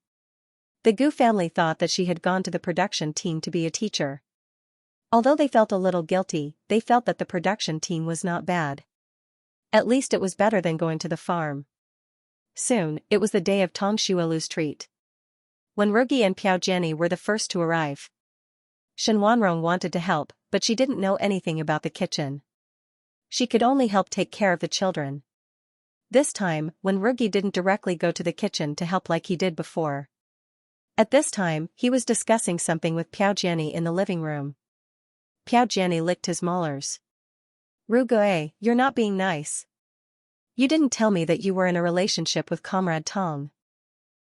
The Gu family thought that she had gone to the production team to be a teacher. Although they felt a little guilty, they felt that the production team was not bad. At least it was better than going to the farm. Soon, it was the day of Tong Shualu's treat. When Rugi and Piao Jenny were the first to arrive. Shen Wanrong wanted to help, but she didn't know anything about the kitchen. She could only help take care of the children. This time, when Rugi didn't directly go to the kitchen to help like he did before. At this time, he was discussing something with Piao Jenny in the living room. Piao Jenny licked his molars. "Rugue, you're not being nice. You didn't tell me that you were in a relationship with Comrade Tong.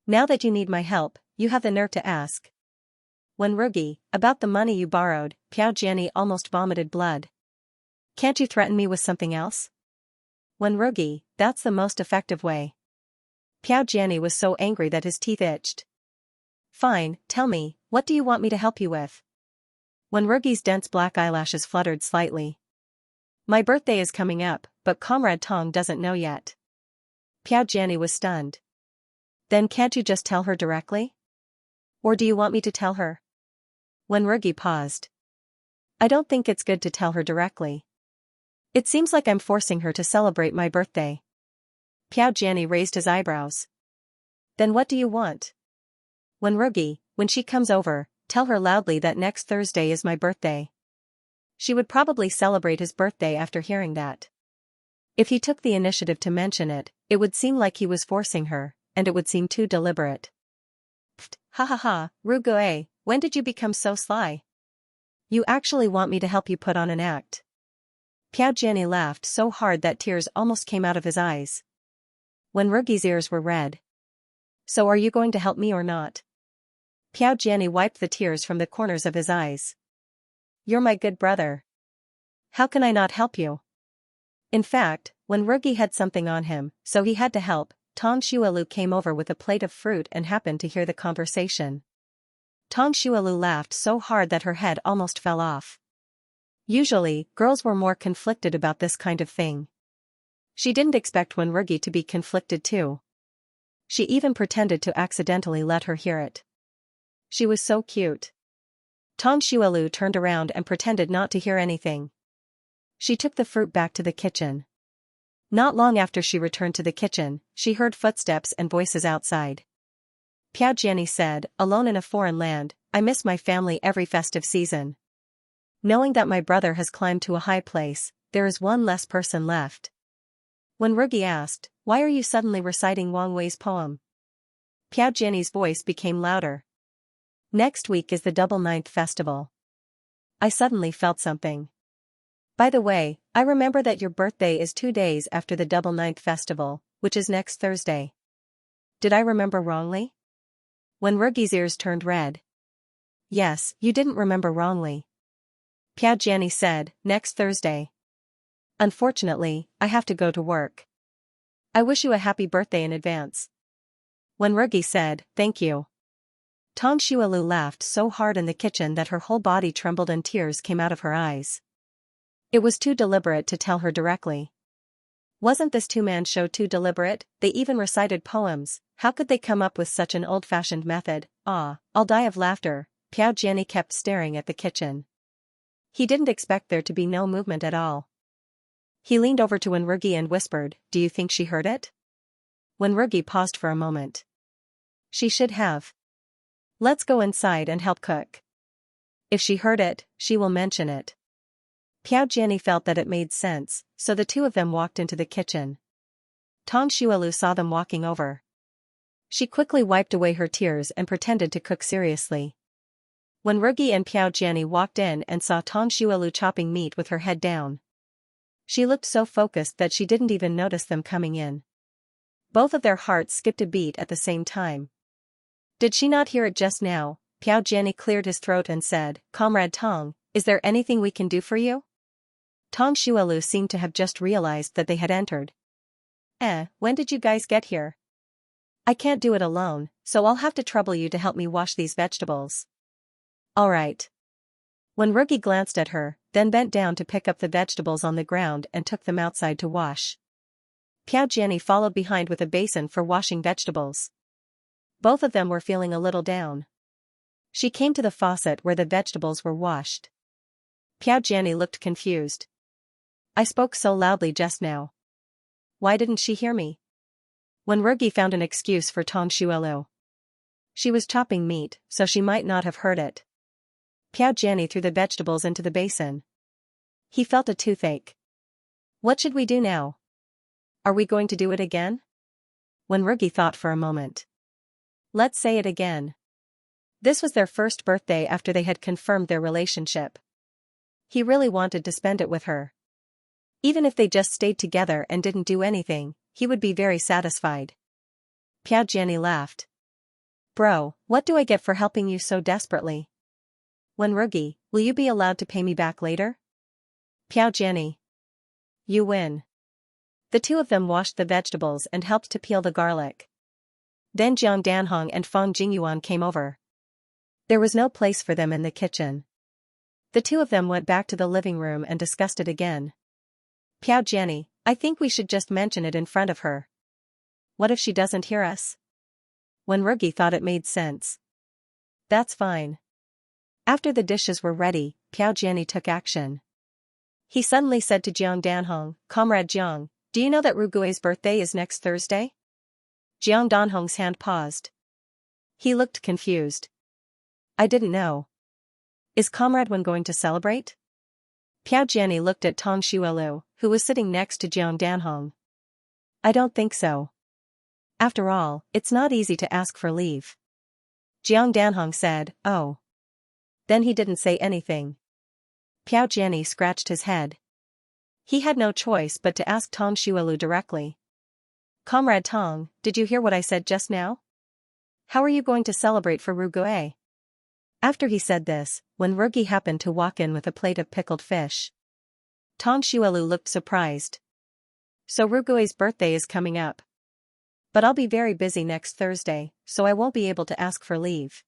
Now that you need my help, you have the nerve to ask." When Rugi, about the money you borrowed, Piao Jenny almost vomited blood. "Can't you threaten me with something else?" When Rugi, that's the most effective way. Piao Jenny was so angry that his teeth itched. "Fine, tell me, what do you want me to help you with?" When Rugi's dense black eyelashes fluttered slightly. "My birthday is coming up, but Comrade Tong doesn't know yet." Piao Jenny was stunned. "Then can't you just tell her directly? Or do you want me to tell her?" When Rugi paused. "I don't think it's good to tell her directly. It seems like I'm forcing her to celebrate my birthday. Piao Jiani raised his eyebrows. Then what do you want? When she comes over, tell her loudly that next Thursday is my birthday. She would probably celebrate his birthday after hearing that. If he took the initiative to mention it, it would seem like he was forcing her, and it would seem too deliberate. Pfft, ha ha ha, Rugue, when did you become so sly? You actually want me to help you put on an act? Piao Jiani laughed so hard that tears almost came out of his eyes. Wenrugi's ears were red. So are you going to help me or not? Piao Jiani wiped the tears from the corners of his eyes. You're my good brother. How can I not help you? In fact, Wenrugi had something on him, so he had to help. Tong Xuelu came over with a plate of fruit and happened to hear the conversation. Tong Xuelu laughed so hard that her head almost fell off. Usually, girls were more conflicted about this kind of thing. She didn't expect Wenrugi to be conflicted too. She even pretended to accidentally let her hear it. She was so cute. Tong Xuelu turned around and pretended not to hear anything. She took the fruit back to the kitchen. Not long after she returned to the kitchen, she heard footsteps and voices outside. Piao Jiani said, alone in a foreign land, I miss my family every festive season. Knowing that my brother has climbed to a high place, there is one less person left. When Rugi asked, why are you suddenly reciting Wang Wei's poem? Piao Jiani's voice became louder. Next week is the Double Ninth Festival. I suddenly felt something. By the way, I remember that your birthday is 2 days after the Double Ninth Festival, which is next Thursday. Did I remember wrongly? When Rugi's ears turned red. Yes, you didn't remember wrongly. Piao Jiani said, next Thursday. Unfortunately, I have to go to work. I wish you a happy birthday in advance. When Rugi said, thank you. Tong Xuelu laughed so hard in the kitchen that her whole body trembled and tears came out of her eyes. It was too deliberate to tell her directly. Wasn't this two-man show too deliberate? They even recited poems. How could they come up with such an old-fashioned method? Ah, I'll die of laughter. Piao Jiani kept staring at the kitchen. He didn't expect there to be no movement at all. He leaned over to Wenrugi and whispered, do you think she heard it? Wenrugi paused for a moment. She should have. Let's go inside and help cook. If she heard it, she will mention it. Piao Jiani felt that it made sense, so the two of them walked into the kitchen. Tong Xuelu saw them walking over. She quickly wiped away her tears and pretended to cook seriously. When Rugi and Piao Jiani walked in and saw Tong Xuelu chopping meat with her head down, she looked so focused that she didn't even notice them coming in. Both of their hearts skipped a beat at the same time. Did she not hear it just now? Piao Jiani cleared his throat and said, Comrade Tong, is there anything we can do for you? Tong Xuelu seemed to have just realized that they had entered. When did you guys get here? I can't do it alone, so I'll have to trouble you to help me wash these vegetables. Alright. When Rugi glanced at her, then bent down to pick up the vegetables on the ground and took them outside to wash. Piao Jiani followed behind with a basin for washing vegetables. Both of them were feeling a little down. She came to the faucet where the vegetables were washed. Piao Jiani looked confused. I spoke so loudly just now. Why didn't she hear me? When Rugi found an excuse for Tong Xuelu. She was chopping meat, so she might not have heard it. Piao Jiani threw the vegetables into the basin. He felt a toothache. What should we do now? Are we going to do it again? When Rugi thought for a moment. Let's say it again. This was their first birthday after they had confirmed their relationship. He really wanted to spend it with her. Even if they just stayed together and didn't do anything, he would be very satisfied. Piao Jiani laughed. Bro, what do I get for helping you so desperately? When Rugi, will you be allowed to pay me back later? Piao Jiani. You win. The two of them washed the vegetables and helped to peel the garlic. Then Jiang Danhong and Feng Jingyuan came over. There was no place for them in the kitchen. The two of them went back to the living room and discussed it again. Piao Jiani, I think we should just mention it in front of her. What if she doesn't hear us? When Rugi thought it made sense. That's fine. After the dishes were ready, Piao Jiani took action. He suddenly said to Jiang Danhong, Comrade Jiang, do you know that Ruguay's birthday is next Thursday? Jiang Danhong's hand paused. He looked confused. I didn't know. Is Comrade Wen going to celebrate? Piao Jianni looked at Tong Xuelu, who was sitting next to Jiang Danhong. I don't think so. After all, it's not easy to ask for leave. Jiang Danhong said, oh. Then he didn't say anything. Piao Jianni scratched his head. He had no choice but to ask Tong Xuelu directly. Comrade Tong, did you hear what I said just now? How are you going to celebrate for Ruguay? After he said this, when Rugi happened to walk in with a plate of pickled fish, Tong Xuelu looked surprised. So Ruguay's birthday is coming up. But I'll be very busy next Thursday, so I won't be able to ask for leave.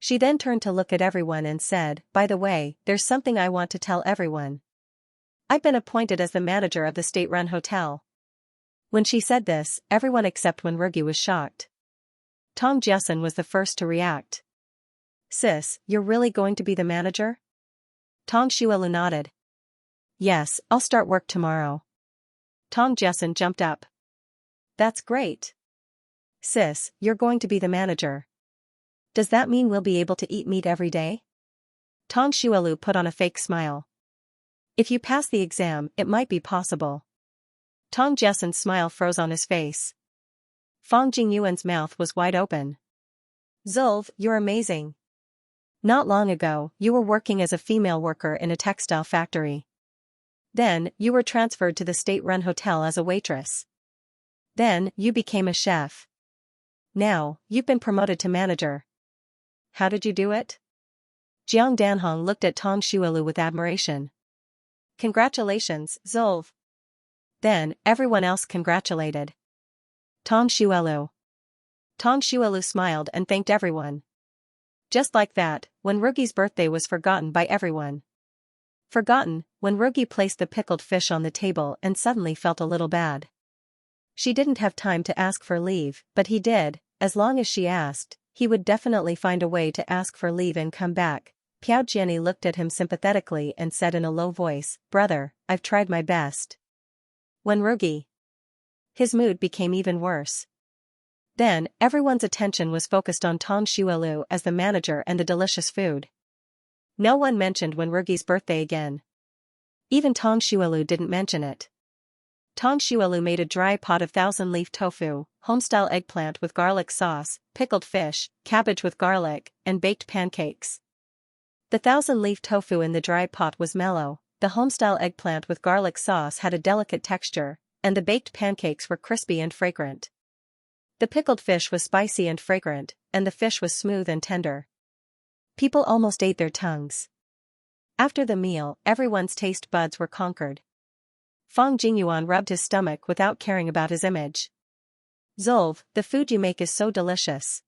She then turned to look at everyone and said, by the way, there's something I want to tell everyone. I've been appointed as the manager of the state-run hotel. When she said this, everyone except Wen Rugi was shocked. Tong Jiasun was the first to react. Sis, you're really going to be the manager? Tong Xuelu nodded. Yes, I'll start work tomorrow. Tong Jiasun jumped up. That's great. Sis, you're going to be the manager. Does that mean we'll be able to eat meat every day? Tong Xuelu put on a fake smile. If you pass the exam, it might be possible. Tong Jiasun's smile froze on his face. Fang Jingyuan's mouth was wide open. Zulv, you're amazing. Not long ago, you were working as a female worker in a textile factory. Then, you were transferred to the state-run hotel as a waitress. Then, you became a chef. Now, you've been promoted to manager. How did you do it? Jiang Danhong looked at Tong Xuelu with admiration. Congratulations, Zulv. Then, everyone else congratulated Tong Xuelu. Tong Xuelu smiled and thanked everyone. Just like that, Wen Rugi's birthday was forgotten by everyone. Forgotten, when Rugi placed the pickled fish on the table and suddenly felt a little bad. She didn't have time to ask for leave, but he did. As long as she asked, he would definitely find a way to ask for leave and come back. Piao Jianni looked at him sympathetically and said in a low voice, Brother, I've tried my best. Wen Rugi. His mood became even worse. Then, everyone's attention was focused on Tong Xuelu as the manager and the delicious food. No one mentioned Wen Rugi's birthday again. Even Tong Xuelu didn't mention it. Tong Xuelu made a dry pot of 1,000-leaf tofu, homestyle eggplant with garlic sauce, pickled fish, cabbage with garlic, and baked pancakes. The 1,000-leaf tofu in the dry pot was mellow, the homestyle eggplant with garlic sauce had a delicate texture, and the baked pancakes were crispy and fragrant. The pickled fish was spicy and fragrant, and the fish was smooth and tender. People almost ate their tongues. After the meal, everyone's taste buds were conquered. Fang Jingyuan rubbed his stomach without caring about his image. Zulv, the food you make is so delicious.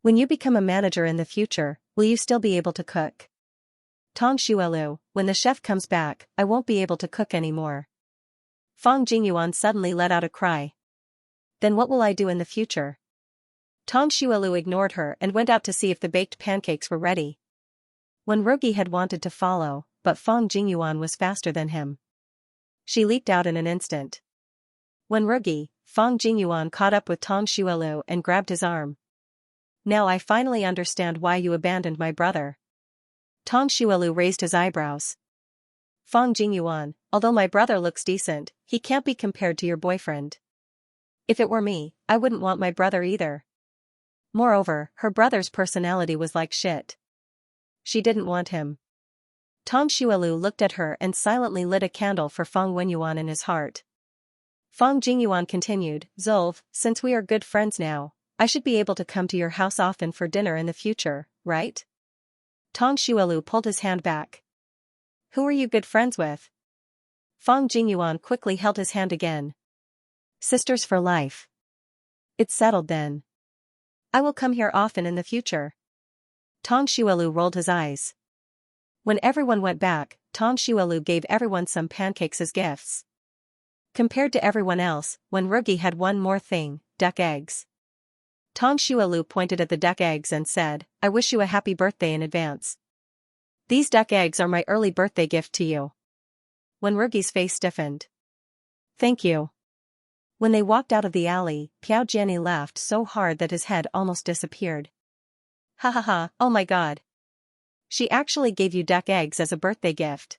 When you become a manager in the future, will you still be able to cook? Tong Xuelu, when the chef comes back, I won't be able to cook anymore. Fang Jingyuan suddenly let out a cry. Then what will I do in the future? Tong Xuelu ignored her and went out to see if the baked pancakes were ready. Wen Rugi had wanted to follow, but Fang Jingyuan was faster than him. She leaped out in an instant. Wen Rugi, Fang Jingyuan caught up with Tong Xuelu and grabbed his arm. Now I finally understand why you abandoned my brother. Tong Xuelu raised his eyebrows. Fang Jingyuan, although my brother looks decent, he can't be compared to your boyfriend. If it were me, I wouldn't want my brother either. Moreover, her brother's personality was like shit. She didn't want him. Tong Xuelu looked at her and silently lit a candle for Fang Wenyuan in his heart. Fang Jingyuan continued, Zulv, since we are good friends now, I should be able to come to your house often for dinner in the future, right? Tong Xuelu pulled his hand back. Who are you good friends with? Fang Jingyuan quickly held his hand again. Sisters for life. It's settled then. I will come here often in the future. Tong Xuelu rolled his eyes. When everyone went back, Tong Xuelu gave everyone some pancakes as gifts. Compared to everyone else, Wen Rugi had one more thing, duck eggs. Tong Xuelu pointed at the duck eggs and said, I wish you a happy birthday in advance. These duck eggs are my early birthday gift to you. Wenrugi's face stiffened. Thank you. When they walked out of the alley, Piao Jianni laughed so hard that his head almost disappeared. Ha ha ha, oh my god. She actually gave you duck eggs as a birthday gift.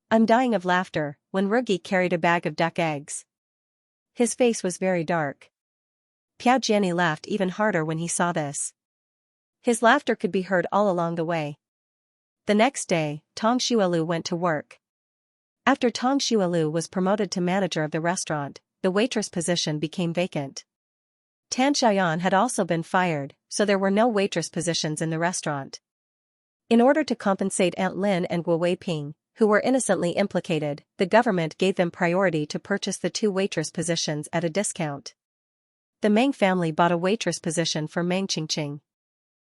I'm dying of laughter. Wenrugi carried a bag of duck eggs. His face was very dark. Piao Jianni laughed even harder when he saw this. His laughter could be heard all along the way. The next day, Tong Xuelu went to work. After Tong Xuelu was promoted to manager of the restaurant, the waitress position became vacant. Tan Xiaoyan had also been fired, so there were no waitress positions in the restaurant. In order to compensate Aunt Lin and Guo Weiping, who were innocently implicated, the government gave them priority to purchase the 2 waitress positions at a discount. The Meng family bought a waitress position for Meng Qingqing.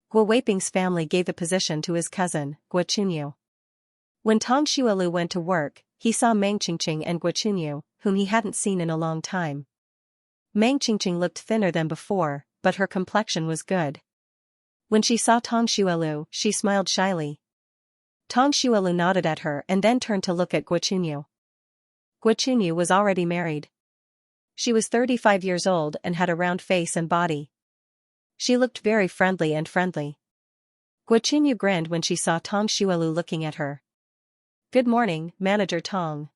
Guo Weiping's family gave the position to his cousin, Guo Chunyu. When Tong Xuelu went to work, he saw Meng Qingqing and Guo Chunyu, whom he hadn't seen in a long time. Meng Qingqing looked thinner than before, but her complexion was good. When she saw Tong Xuelu, she smiled shyly. Tong Xuelu nodded at her and then turned to look at Guo Chunyu. Guo Chunyu was already married. She was 35 years old and had a round face and body. She looked very friendly. Guo Chunyu grinned when she saw Tong Xuelu looking at her. Good morning, Manager Tong.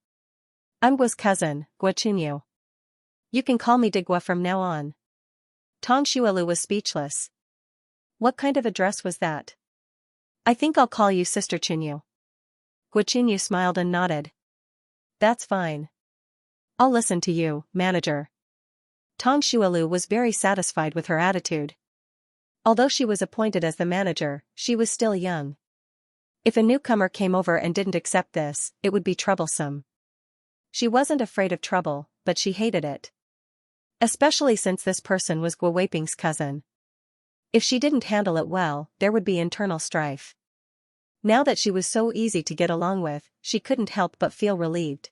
I'm Guo's cousin, Guo Chunyu. You can call me de Guo from now on. Tong Xuelu was speechless. What kind of address was that? I think I'll call you Sister Chunyu. Guo Chunyu smiled and nodded. That's fine. I'll listen to you, manager. Tong Xuelu was very satisfied with her attitude. Although she was appointed as the manager, she was still young. If a newcomer came over and didn't accept this, it would be troublesome. She wasn't afraid of trouble, but she hated it. Especially since this person was Guo Weiping's cousin. If she didn't handle it well, there would be internal strife. Now that she was so easy to get along with, she couldn't help but feel relieved.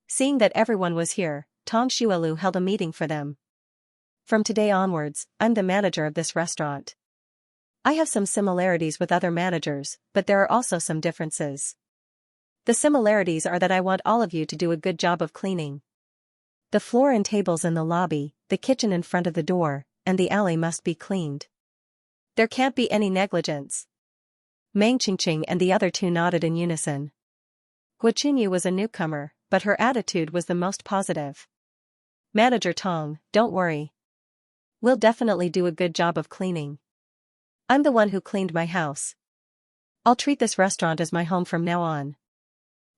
Seeing that everyone was here, Tong Xuelu held a meeting for them. From today onwards, I'm the manager of this restaurant. I have some similarities with other managers, but there are also some differences. The similarities are that I want all of you to do a good job of cleaning. The floor and tables in the lobby, the kitchen in front of the door, and the alley must be cleaned. There can't be any negligence. Meng Qingqing and the other 2 nodded in unison. Guo Chunyu was a newcomer, but her attitude was the most positive. Manager Tong, don't worry. We'll definitely do a good job of cleaning. I'm the one who cleaned my house. I'll treat this restaurant as my home from now on.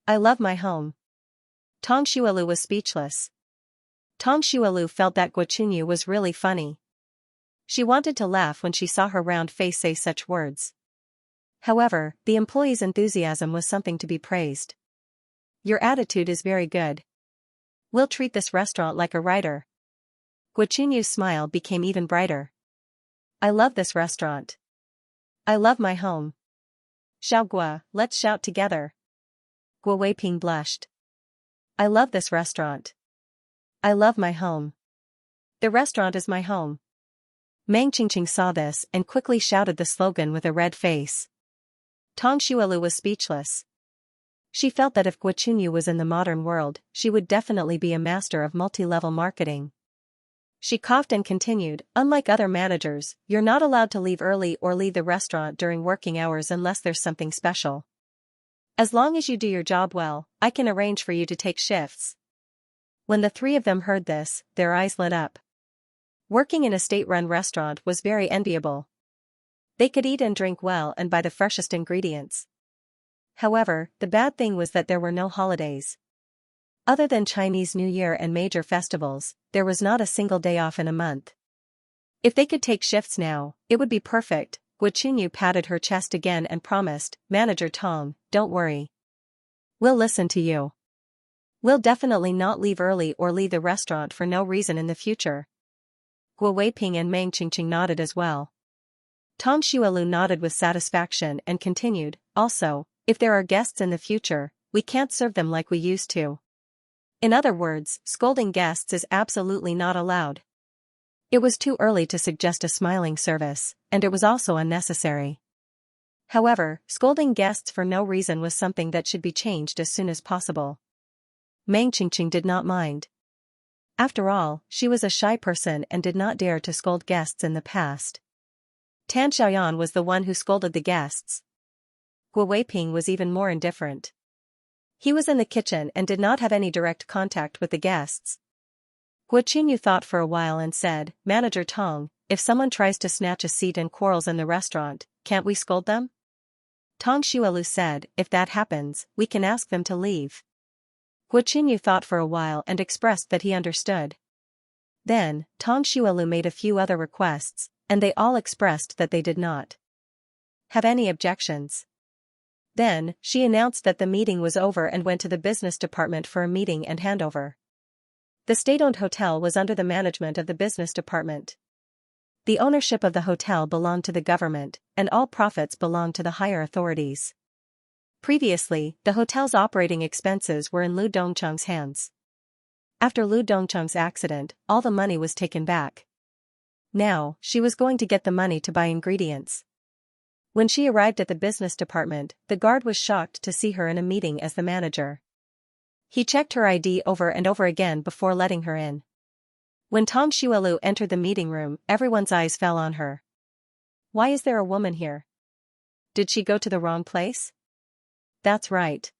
I love my home. Tong Xuelu was speechless. Tong Xuelu felt that Guo Chunyu was really funny. She wanted to laugh when she saw her round face say such words. However, the employee's enthusiasm was something to be praised. Your attitude is very good. We'll treat this restaurant like a writer. Guo Chunyu's smile became even brighter. I love this restaurant. I love my home. Xiao Guo, let's shout together. Guo Weiping blushed. I love this restaurant. I love my home. The restaurant is my home. Meng Qingqing saw this and quickly shouted the slogan with a red face. Tong Xuelu was speechless. She felt that if Guo Chunyu was in the modern world, she would definitely be a master of multi-level marketing. She coughed and continued, unlike other managers, you're not allowed to leave early or leave the restaurant during working hours unless there's something special. As long as you do your job well, I can arrange for you to take shifts. When the 3 of them heard this, their eyes lit up. Working in a state-run restaurant was very enviable. They could eat and drink well and buy the freshest ingredients. However, the bad thing was that there were no holidays. Other than Chinese New Year and major festivals, there was not a single day off in a month. If they could take shifts now, it would be perfect. Guo Chunyu patted her chest again and promised, Manager Tong, don't worry. We'll listen to you. We'll definitely not leave early or leave the restaurant for no reason in the future. Guo Weiping and Meng Qingqing nodded as well. Tong Xuelu nodded with satisfaction and continued, also, if there are guests in the future, we can't serve them like we used to. In other words, scolding guests is absolutely not allowed. It was too early to suggest a smiling service, and it was also unnecessary. However, scolding guests for no reason was something that should be changed as soon as possible. Meng Qingqing did not mind. After all, she was a shy person and did not dare to scold guests in the past. Tan Xiaoyan was the one who scolded the guests. Guo Weiping was even more indifferent. He was in the kitchen and did not have any direct contact with the guests. Guo Qinyu thought for a while and said, "Manager Tong, if someone tries to snatch a seat and quarrels in the restaurant, can't we scold them?" Tong Xuelu said, "If that happens, we can ask them to leave." Guo Qinyu thought for a while and expressed that he understood. Then, Tong Xuelu made a few other requests, and they all expressed that they did not have any objections. Then, she announced that the meeting was over and went to the business department for a meeting and handover. The state-owned hotel was under the management of the business department. The ownership of the hotel belonged to the government, and all profits belonged to the higher authorities. Previously, the hotel's operating expenses were in Lu Dongcheng's hands. After Lu Dongcheng's accident, all the money was taken back. Now, she was going to get the money to buy ingredients. When she arrived at the business department, the guard was shocked to see her in a meeting as the manager. He checked her ID over and over again before letting her in. When Tong Xuelu entered the meeting room, everyone's eyes fell on her. Why is there a woman here? Did she go to the wrong place? That's right.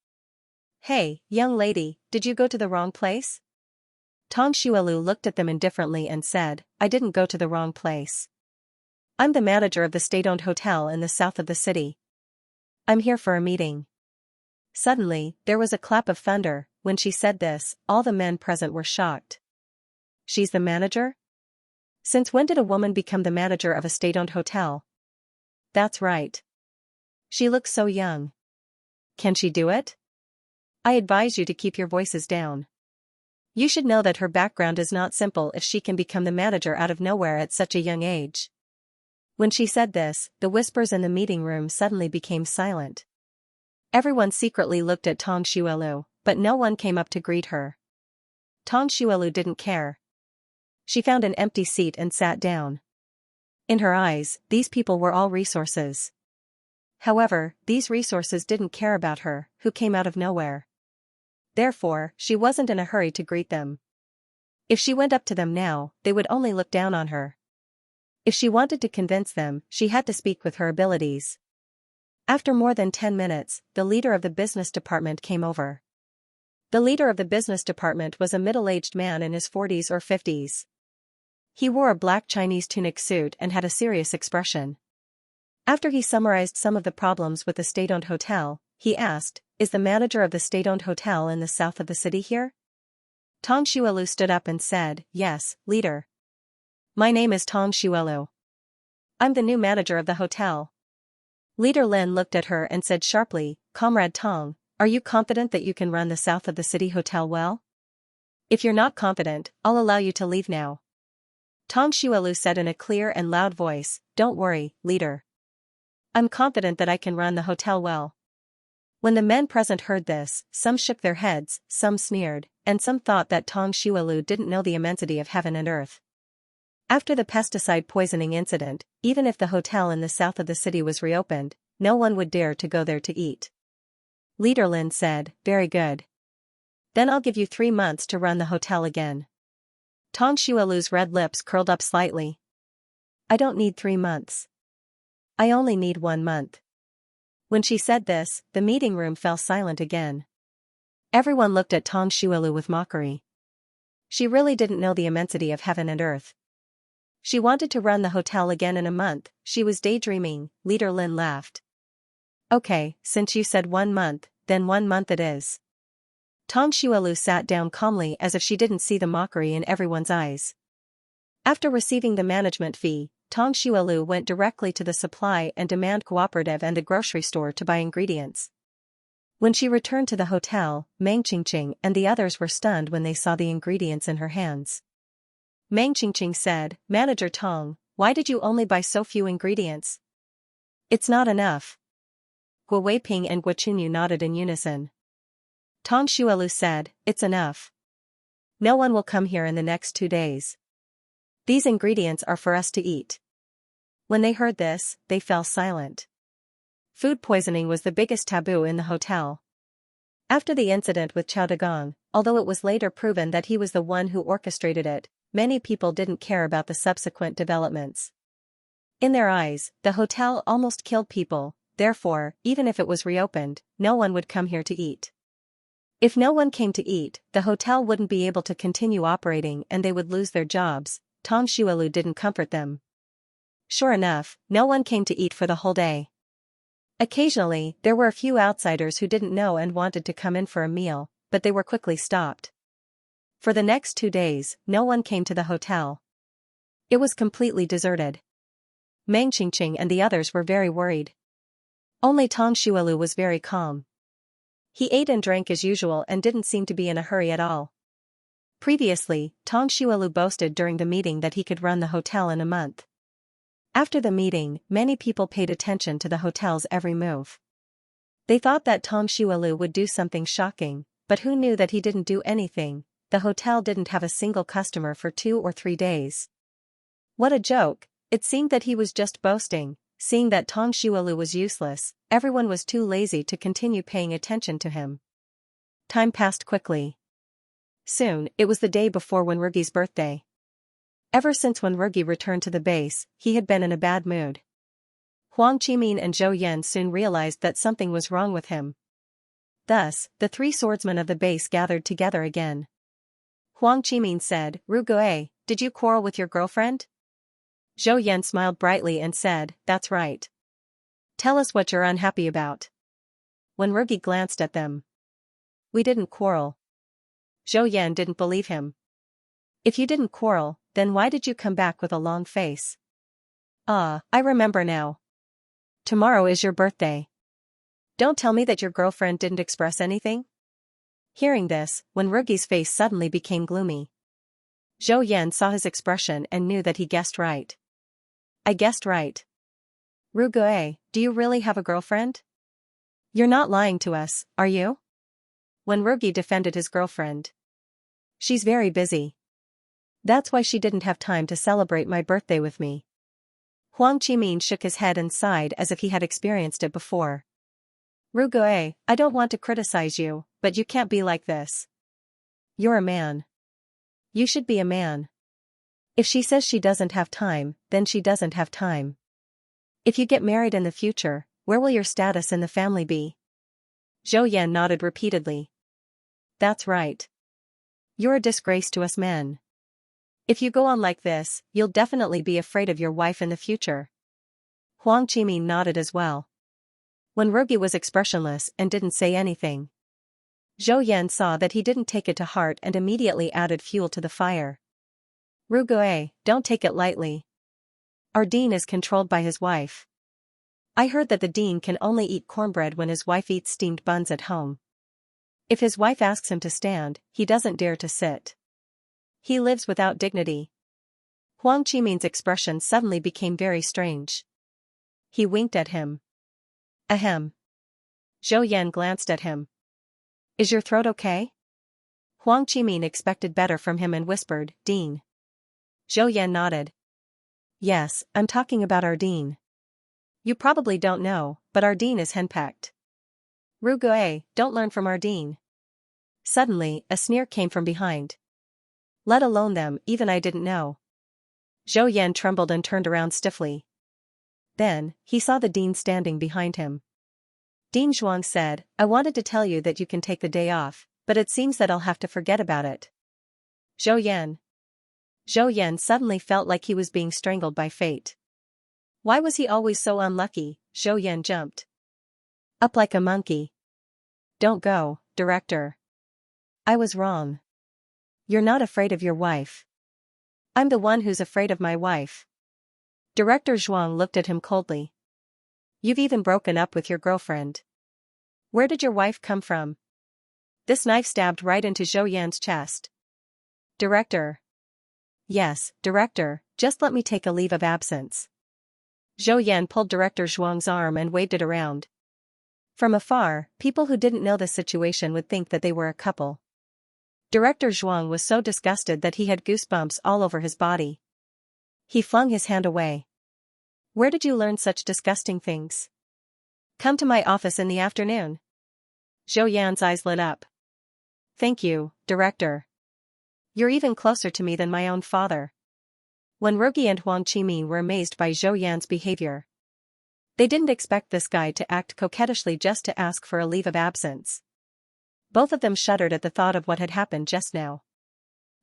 Hey, young lady, did you go to the wrong place? Tong Xuelu looked at them indifferently and said, I didn't go to the wrong place. I'm the manager of the state-owned hotel in the south of the city. I'm here for a meeting. Suddenly, there was a clap of thunder. When she said this, all the men present were shocked. She's the manager? Since when did a woman become the manager of a state-owned hotel? That's right. She looks so young. Can she do it? I advise you to keep your voices down. You should know that her background is not simple if she can become the manager out of nowhere at such a young age. When she said this, the whispers in the meeting room suddenly became silent. Everyone secretly looked at Tong Xuelu, but no one came up to greet her. Tong Xuelu didn't care. She found an empty seat and sat down. In her eyes, these people were all resources. However, these resources didn't care about her, who came out of nowhere. Therefore, she wasn't in a hurry to greet them. If she went up to them now, they would only look down on her. If she wanted to convince them, she had to speak with her abilities. After more than 10 minutes, the leader of the business department came over. The leader of the business department was a middle-aged man in his 40s or 50s. He wore a black Chinese tunic suit and had a serious expression. After he summarized some of the problems with the state-owned hotel, he asked, Is the manager of the state-owned hotel in the south of the city here? Tong Xuelu stood up and said, Yes, leader. My name is Tong Xuelu. I'm the new manager of the hotel. Leader Lin looked at her and said sharply, Comrade Tong, are you confident that you can run the south of the city hotel well? If you're not confident, I'll allow you to leave now. Tong Xuelu said in a clear and loud voice, Don't worry, leader. I'm confident that I can run the hotel well. When the men present heard this, some shook their heads, some sneered, and some thought that Tong Xuelu didn't know the immensity of heaven and earth. After the pesticide poisoning incident, even if the hotel in the south of the city was reopened, no one would dare to go there to eat. Leader Lin said, Very good. Then I'll give you 3 months to run the hotel again. Tong Xuelu's red lips curled up slightly. I don't need 3 months. I only need 1 month. When she said this, the meeting room fell silent again. Everyone looked at Tong Xuelu with mockery. She really didn't know the immensity of heaven and earth. She wanted to run the hotel again in a month, she was daydreaming. Leader Lin laughed. Okay, since you said 1 month, then 1 month it is. Tong Xuelu sat down calmly as if she didn't see the mockery in everyone's eyes. After receiving the management fee, Tong Xuelu went directly to the supply and demand cooperative and the grocery store to buy ingredients. When she returned to the hotel, Meng Qingqing and the others were stunned when they saw the ingredients in her hands. Meng Qingqing said, Manager Tong, why did you only buy so few ingredients? It's not enough. Guo Weiping and Guo Qinyu nodded in unison. Tong Xuelu said, It's enough. No one will come here in the next 2 days. These ingredients are for us to eat. When they heard this, they fell silent. Food poisoning was the biggest taboo in the hotel. After the incident with Chao Dagong, although it was later proven that he was the one who orchestrated it, many people didn't care about the subsequent developments. In their eyes, the hotel almost killed people, therefore, even if it was reopened, no one would come here to eat. If no one came to eat, the hotel wouldn't be able to continue operating and they would lose their jobs. Tong Shualu didn't comfort them. Sure enough, no one came to eat for the whole day. Occasionally, there were a few outsiders who didn't know and wanted to come in for a meal, but they were quickly stopped. For the next 2 days, no one came to the hotel. It was completely deserted. Meng Qingqing and the others were very worried. Only Tong Shualu was very calm. He ate and drank as usual and didn't seem to be in a hurry at all. Previously, Tong Shualu boasted during the meeting that he could run the hotel in a month. After the meeting, many people paid attention to the hotel's every move. They thought that Tong Shualu would do something shocking, but who knew that he didn't do anything? The hotel didn't have a single customer for 2 or 3 days. What a joke! It seemed that he was just boasting. Seeing that Tong Shualu was useless, everyone was too lazy to continue paying attention to him. Time passed quickly. Soon, it was the day before Wenrugi's birthday. Ever since Wenrugi returned to the base, he had been in a bad mood. Huang Qimin and Zhou Yan soon realized that something was wrong with him. Thus, the 3 swordsmen of the base gathered together again. Huang Qimin said, "Ru Guo, did you quarrel with your girlfriend?" Zhou Yan smiled brightly and said, "That's right. Tell us what you're unhappy about." Wenrugi glanced at them. "We didn't quarrel." Zhou Yan didn't believe him. "If you didn't quarrel, then why did you come back with a long face?" "Ah, I remember now. Tomorrow is your birthday. Don't tell me that your girlfriend didn't express anything?" Hearing this, Wenrugi's face suddenly became gloomy. Zhou Yan saw his expression and knew that he guessed right. "I guessed right. Ru Guo, do you really have a girlfriend? You're not lying to us, are you?" Wenrugi defended his girlfriend. "She's very busy. That's why she didn't have time to celebrate my birthday with me." Huang Qimin shook his head and sighed as if he had experienced it before. "Ru Guo, I don't want to criticize you, but you can't be like this. You're a man. You should be a man. If she says she doesn't have time, then she doesn't have time. If you get married in the future, where will your status in the family be?" Zhou Yan nodded repeatedly. "That's right. You're a disgrace to us men. If you go on like this, you'll definitely be afraid of your wife in the future." Huang Qimin nodded as well. Wenrugi was expressionless and didn't say anything. Zhou Yan saw that he didn't take it to heart and immediately added fuel to the fire. "Ru Guo, don't take it lightly. Our dean is controlled by his wife. I heard that the dean can only eat cornbread when his wife eats steamed buns at home. If his wife asks him to stand, he doesn't dare to sit. He lives without dignity." Huang Qimin's expression suddenly became very strange. He winked at him. "Ahem." Zhou Yan glanced at him. "Is your throat okay?" Huang Qimin expected better from him and whispered, "Dean." Zhou Yan nodded. "Yes, I'm talking about our dean. You probably don't know, but our dean is henpecked. Ru Guo, don't learn from our dean." Suddenly, a sneer came from behind. "Let alone them, even I didn't know." Zhou Yan trembled and turned around stiffly. Then, he saw the dean standing behind him. Dean Zhuang said, "I wanted to tell you that you can take the day off, but it seems that I'll have to forget about it." Zhou Yan. Zhou Yan suddenly felt like he was being strangled by fate. Why was he always so unlucky? Zhou Yan jumped up like a monkey. "Don't go, director. I was wrong. You're not afraid of your wife. I'm the one who's afraid of my wife." Director Zhuang looked at him coldly. "You've even broken up with your girlfriend. Where did your wife come from?" This knife stabbed right into Zhou Yan's chest. "Director." "Yes, director, just let me take a leave of absence." Zhou Yan pulled Director Zhuang's arm and waved it around. From afar, people who didn't know the situation would think that they were a couple. Director Zhuang was so disgusted that he had goosebumps all over his body. He flung his hand away. "Where did you learn such disgusting things? Come to my office in the afternoon. Zhou Yan's eyes lit up. Thank you, Director. You're even closer to me than my own father. Wen Rugi and Huang Qimin were amazed by Zhou Yan's behavior. They didn't expect this guy to act coquettishly just to ask for a leave of absence. Both of them shuddered at the thought of what had happened just now.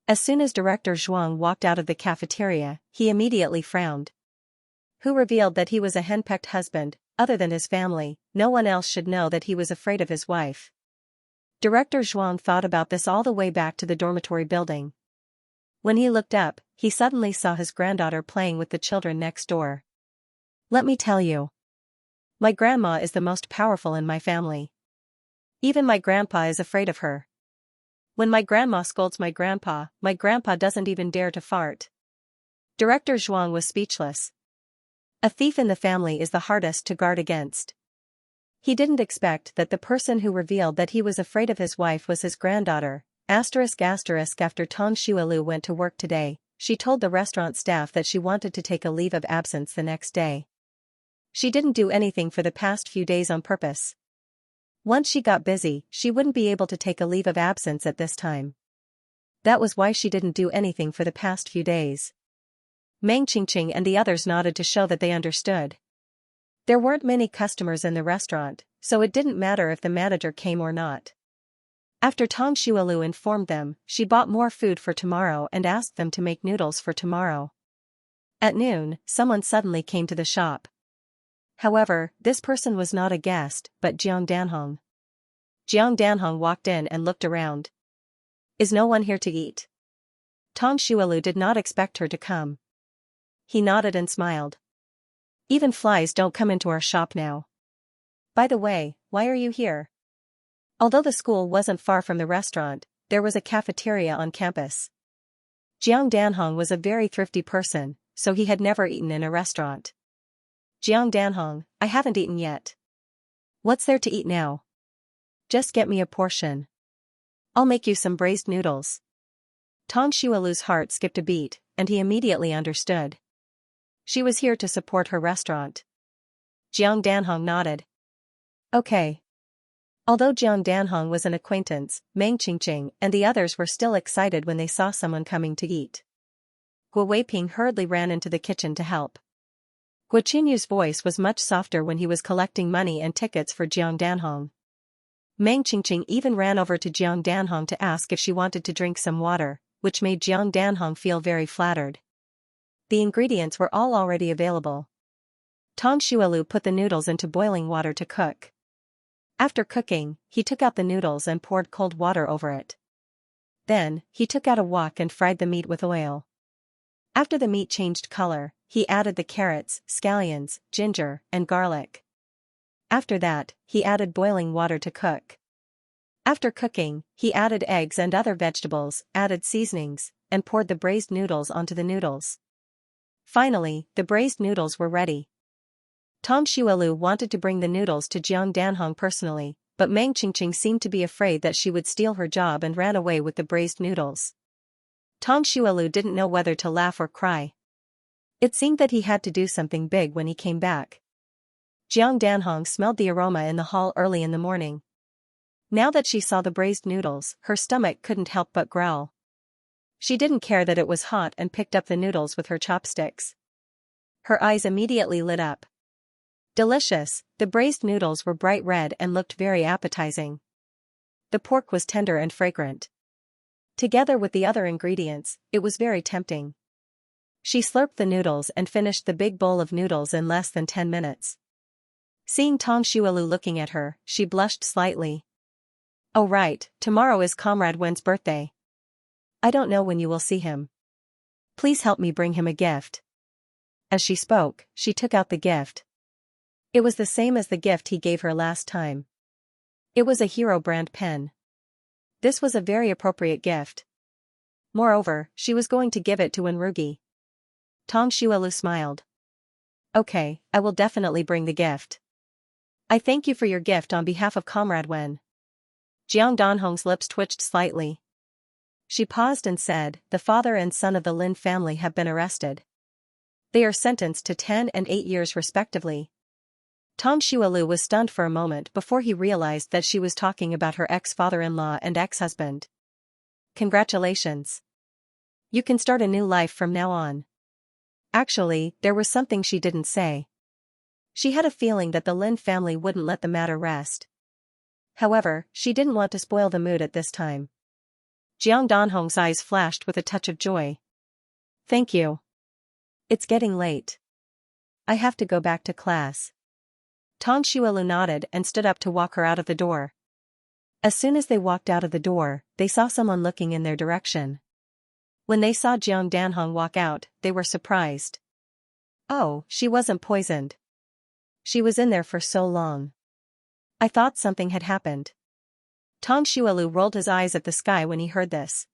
As soon as Director Zhuang walked out of the cafeteria, he immediately frowned. Who revealed that he was a henpecked husband? Other than his family, no one else should know that he was afraid of his wife. Director Zhuang thought about this all the way back to the dormitory building. When he looked up, he suddenly saw his granddaughter playing with the children next door. Let me tell you. My grandma is the most powerful in my family. Even my grandpa is afraid of her. When my grandma scolds my grandpa doesn't even dare to fart. Director Zhuang was speechless. A thief in the family is the hardest to guard against. He didn't expect that the person who revealed that he was afraid of his wife was his granddaughter. After Tong Xuelu went to work today, she told the restaurant staff that she wanted to take a leave of absence the next day. She didn't do anything for the past few days on purpose. Once she got busy, she wouldn't be able to take a leave of absence at this time. That was why she didn't do anything for the past few days. Meng Qingqing and the others nodded to show that they understood. There weren't many customers in the restaurant, so it didn't matter if the manager came or not. After Tong Xuelu informed them, she bought more food for tomorrow and asked them to make noodles for tomorrow. At noon, someone suddenly came to the shop. However, this person was not a guest, but Jiang Danhong. Jiang Danhong walked in and looked around. Is no one here to eat? Tong Xuelu did not expect her to come. He nodded and smiled. Even flies don't come into our shop now. By the way, why are you here? Although the school wasn't far from the restaurant, there was a cafeteria on campus. Jiang Danhong was a very thrifty person, so he had never eaten in a restaurant. Jiang Danhong, I haven't eaten yet. What's there to eat now? Just get me a portion. I'll make you some braised noodles. Tong Xuelu's heart skipped a beat, and he immediately understood. She was here to support her restaurant. Jiang Danhong nodded. Okay. Although Jiang Danhong was an acquaintance, Meng Qingqing and the others were still excited when they saw someone coming to eat. Guo Weiping hurriedly ran into the kitchen to help. Guo Qinyu's voice was much softer when he was collecting money and tickets for Jiang Danhong. Meng Qingqing even ran over to Jiang Danhong to ask if she wanted to drink some water, which made Jiang Danhong feel very flattered. The ingredients were all already available. Tong Xuelu put the noodles into boiling water to cook. After cooking, he took out the noodles and poured cold water over it. Then, he took out a wok and fried the meat with oil. After the meat changed color, he added the carrots, scallions, ginger, and garlic. After that, he added boiling water to cook. After cooking, he added eggs and other vegetables, added seasonings, and poured the braised noodles onto the noodles. Finally, the braised noodles were ready. Tong Xuelu wanted to bring the noodles to Jiang Danhong personally, but Meng Qingqing seemed to be afraid that she would steal her job and ran away with the braised noodles. Tong Xuelu didn't know whether to laugh or cry. It seemed that he had to do something big when he came back. Jiang Danhong smelled the aroma in the hall early in the morning. Now that she saw the braised noodles, her stomach couldn't help but growl. She didn't care that it was hot and picked up the noodles with her chopsticks. Her eyes immediately lit up. Delicious, the braised noodles were bright red and looked very appetizing. The pork was tender and fragrant. Together with the other ingredients, it was very tempting. She slurped the noodles and finished the big bowl of noodles in less than 10 minutes. Seeing Tong Xuelu looking at her, she blushed slightly. Oh right, tomorrow is Comrade Wen's birthday. I don't know when you will see him. Please help me bring him a gift. As she spoke, she took out the gift. It was the same as the gift he gave her last time. It was a Hero brand pen. This was a very appropriate gift. Moreover, she was going to give it to Wenrugi. Tong Xuelu smiled. Okay, I will definitely bring the gift. I thank you for your gift on behalf of Comrade Wen. Jiang Danhong's lips twitched slightly. She paused and said, the father and son of the Lin family have been arrested. They are sentenced to 10 and 8 years respectively. Tang Xuelu was stunned for a moment before he realized that she was talking about her ex-father-in-law and ex-husband. Congratulations. You can start a new life from now on. Actually, there was something she didn't say. She had a feeling that the Lin family wouldn't let the matter rest. However, she didn't want to spoil the mood at this time. Jiang Danhong's eyes flashed with a touch of joy. Thank you. It's getting late. I have to go back to class. Tang Xuelu nodded and stood up to walk her out of the door. As soon as they walked out of the door, they saw someone looking in their direction. When they saw Jiang Danhong walk out, they were surprised. Oh, she wasn't poisoned. She was in there for so long. I thought something had happened. Tang Xuelu rolled his eyes at the sky when he heard this.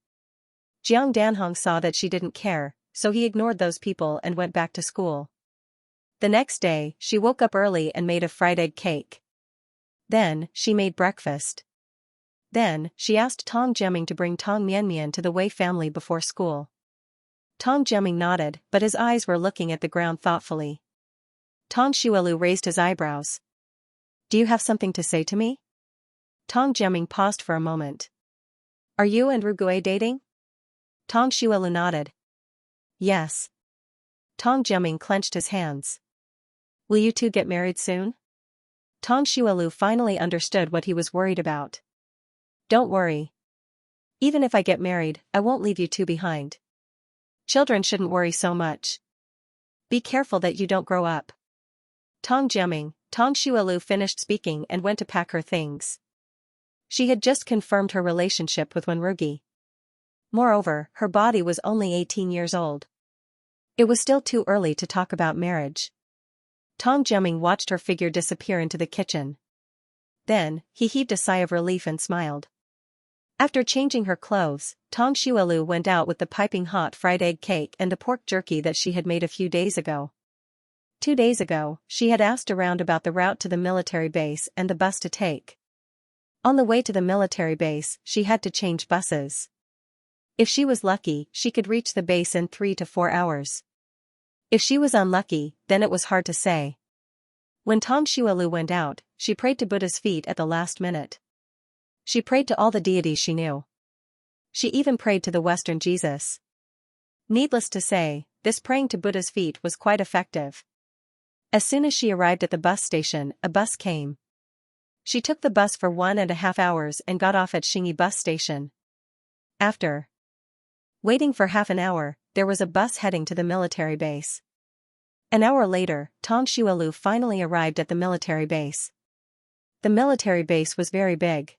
Jiang Danhong saw that she didn't care, so he ignored those people and went back to school. The next day, she woke up early and made a fried egg cake. Then, she made breakfast. Then, she asked Tang Jiaming to bring Tang Mianmian to the Wei family before school. Tang Jiaming nodded, but his eyes were looking at the ground thoughtfully. Tang Xuelu raised his eyebrows. Do you have something to say to me? Tang Jiaming paused for a moment. Are you and Rugui dating? Tang Xuelu nodded. Yes. Tang Jiaming clenched his hands. Will you two get married soon? Tang Xuelu finally understood what he was worried about. Don't worry. Even if I get married, I won't leave you two behind. Children shouldn't worry so much. Be careful that you don't grow up. Tang Xuelu finished speaking and went to pack her things. She had just confirmed her relationship with Wenrugi. Moreover, her body was only 18 years old. It was still too early to talk about marriage. Tang Jiaming watched her figure disappear into the kitchen. Then, he heaved a sigh of relief and smiled. After changing her clothes, Tang Xuelu went out with the piping hot fried egg cake and the pork jerky that she had made a few days ago. 2 days ago, she had asked around about the route to the military base and the bus to take. On the way to the military base, she had to change buses. If she was lucky, she could reach the base in 3 to 4 hours. If she was unlucky, then it was hard to say. When Tang Xuelu went out, she prayed to Buddha's feet at the last minute. She prayed to all the deities she knew. She even prayed to the Western Jesus. Needless to say, this praying to Buddha's feet was quite effective. As soon as she arrived at the bus station, a bus came. She took the bus for 1.5 hours and got off at Xingyi bus station. After waiting for half an hour, there was a bus heading to the military base. An hour later, Tang Xuelu finally arrived at the military base. The military base was very big.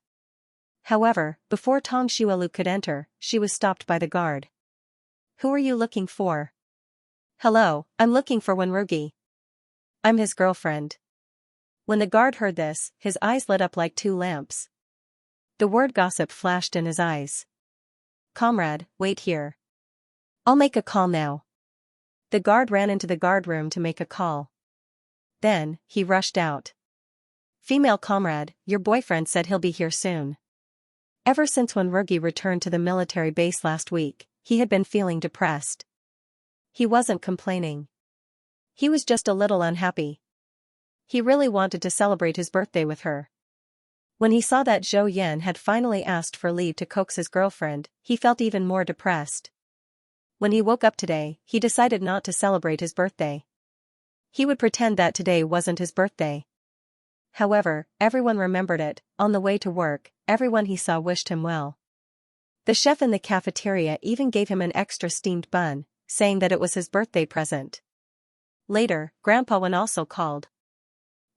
However, before Tang Xuelu could enter, she was stopped by the guard. Who are you looking for? Hello, I'm looking for Wenrugi. I'm his girlfriend. When the guard heard this, his eyes lit up like 2 lamps. The word gossip flashed in his eyes. Comrade, wait here. I'll make a call now. The guard ran into the guard room to make a call. Then, he rushed out. Female comrade, your boyfriend said he'll be here soon. Ever since Wenrugi returned to the military base last week, he had been feeling depressed. He wasn't complaining. He was just a little unhappy. He really wanted to celebrate his birthday with her. When he saw that Zhou Yan had finally asked for leave to coax his girlfriend, he felt even more depressed. When he woke up today, he decided not to celebrate his birthday. He would pretend that today wasn't his birthday. However, everyone remembered it. On the way to work, everyone he saw wished him well. The chef in the cafeteria even gave him an extra steamed bun, saying that it was his birthday present. Later, Grandpa Wen also called.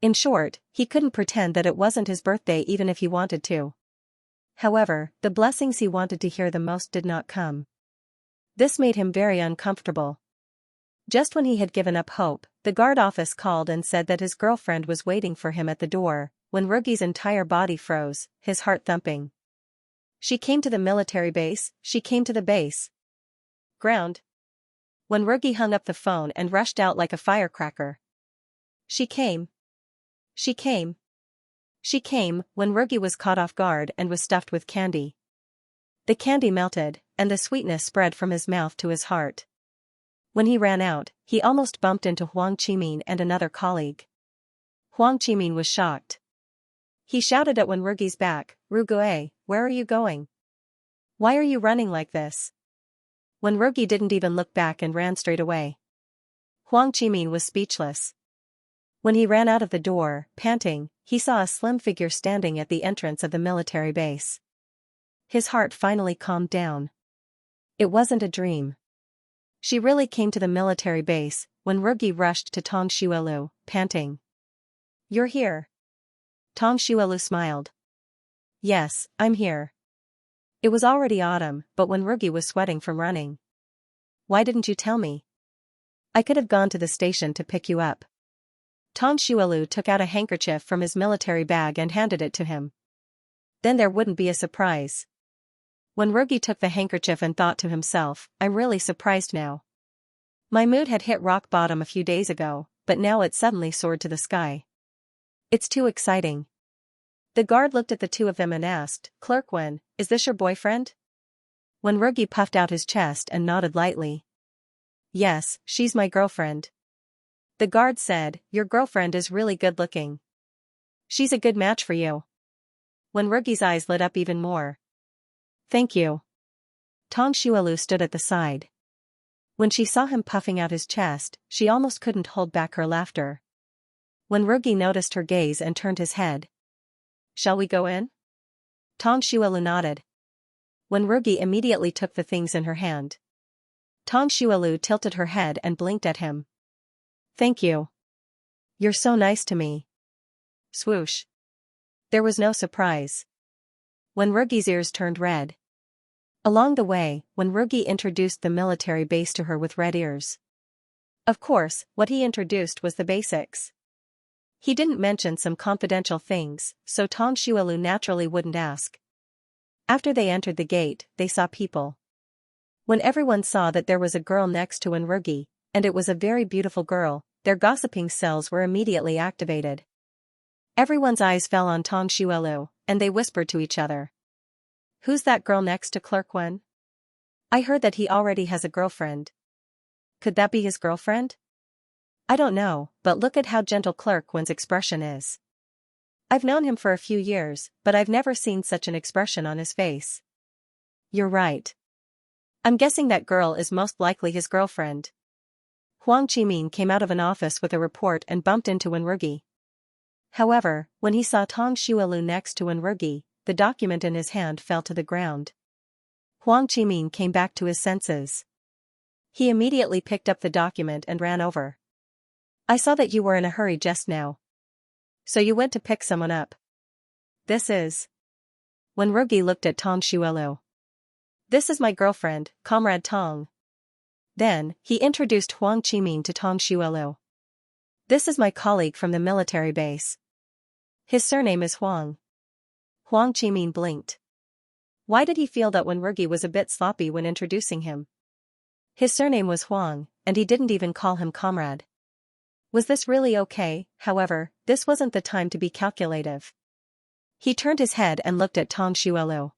In short, he couldn't pretend that it wasn't his birthday even if he wanted to. However, the blessings he wanted to hear the most did not come. This made him very uncomfortable. Just when he had given up hope, the guard office called and said that his girlfriend was waiting for him at the door. When Rugi's entire body froze, his heart thumping. She came to the military base, she came to the base. Ground. When Rugi hung up the phone and rushed out like a firecracker. She came. She came. She came. When Rugi was caught off guard and was stuffed with candy. The candy melted, and the sweetness spread from his mouth to his heart. When he ran out, he almost bumped into Huang Qimin and another colleague. Huang Qimin was shocked. He shouted at Wenrugi's back, "Rugue, where are you going? Why are you running like this?" Wenrugi didn't even look back and ran straight away. Huang Qimin was speechless. When he ran out of the door, panting, he saw a slim figure standing at the entrance of the military base. His heart finally calmed down. It wasn't a dream. She really came to the military base. Wenrugi rushed to Tong Xuelu, panting. "You're here." Tong Xuelu smiled. "Yes, I'm here." It was already autumn, but Wenrugi was sweating from running. "Why didn't you tell me? I could have gone to the station to pick you up." Tong Xuelu took out a handkerchief from his military bag and handed it to him. Then there wouldn't be a surprise. Wenrugi took the handkerchief and thought to himself, "I'm really surprised now. My mood had hit rock bottom a few days ago, but now it suddenly soared to the sky. It's too exciting." The guard looked at the two of them and asked, "Clerk Wen, is this your boyfriend?" Wenrugi puffed out his chest and nodded lightly. "Yes, she's my girlfriend." The guard said, "Your girlfriend is really good looking. She's a good match for you." Wenrugi's eyes lit up even more. "Thank you." Tong Xuelu stood at the side. When she saw him puffing out his chest, she almost couldn't hold back her laughter. Wenrugi noticed her gaze and turned his head. "Shall we go in?" Tong Xuelu nodded. Wenrugi immediately took the things in her hand. Tong Xuelu tilted her head and blinked at him. "Thank you. You're so nice to me." Swoosh. There was no surprise. Wenrugi's ears turned red. Along the way, Wenrugi introduced the military base to her with red ears. Of course, what he introduced was the basics. He didn't mention some confidential things, so Tong Xuelu naturally wouldn't ask. After they entered the gate, they saw people. When everyone saw that there was a girl next to Wenrugi, and it was a very beautiful girl, their gossiping cells were immediately activated. Everyone's eyes fell on Tong Xuelu, and they whispered to each other. "Who's that girl next to Clerk Wen? I heard that he already has a girlfriend. Could that be his girlfriend? I don't know, but look at how gentle Clerk Wen's expression is. I've known him for a few years, but I've never seen such an expression on his face." "You're right. I'm guessing that girl is most likely his girlfriend." Huang Qimin came out of an office with a report and bumped into Wenrugi. However, when he saw Tong Xuelu next to Wenrugi, the document in his hand fell to the ground. Huang Qimin came back to his senses. He immediately picked up the document and ran over. "I saw that you were in a hurry just now. So you went to pick someone up. This is..." Wenrugi looked at Tong Xuelu. "This is my girlfriend, Comrade Tong." Then, he introduced Huang Qimin to Tong Xuelu. "This is my colleague from the military base. His surname is Huang." Huang Qimin blinked. Why did he feel that Wenrugi was a bit sloppy when introducing him? His surname was Huang, and he didn't even call him comrade. Was this really okay? However, this wasn't the time to be calculative. He turned his head and looked at Tong Xuelu.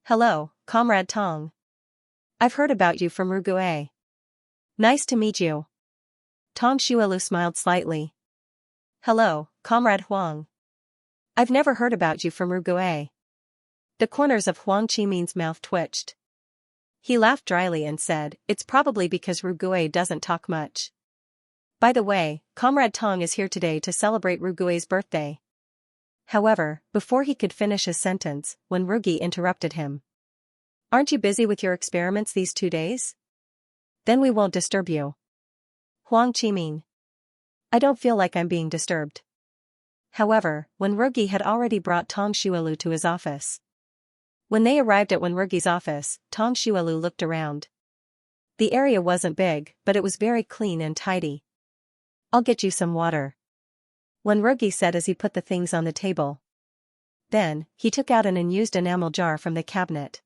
"Hello, Comrade Tong. I've heard about you from Rugue. Nice to meet you." Tong Xuelu smiled slightly. "Hello, Comrade Huang. I've never heard about you from Rugue." The corners of Huang Qimin's mouth twitched. He laughed dryly and said, "It's probably because Rugue doesn't talk much. By the way, Comrade Tong is here today to celebrate Rugue's birthday." However, before he could finish his sentence, Wenrugi interrupted him. "Aren't you busy with your experiments these 2 days? Then we won't disturb you." Huang Qimin. "I don't feel like I'm being disturbed." However, Wenrugi had already brought Tong Xuelu to his office. When they arrived at Wenrugi's office, Tong Xuelu looked around. The area wasn't big, but it was very clean and tidy. "I'll get you some water," Wenrugi said as he put the things on the table. Then, he took out an unused enamel jar from the cabinet.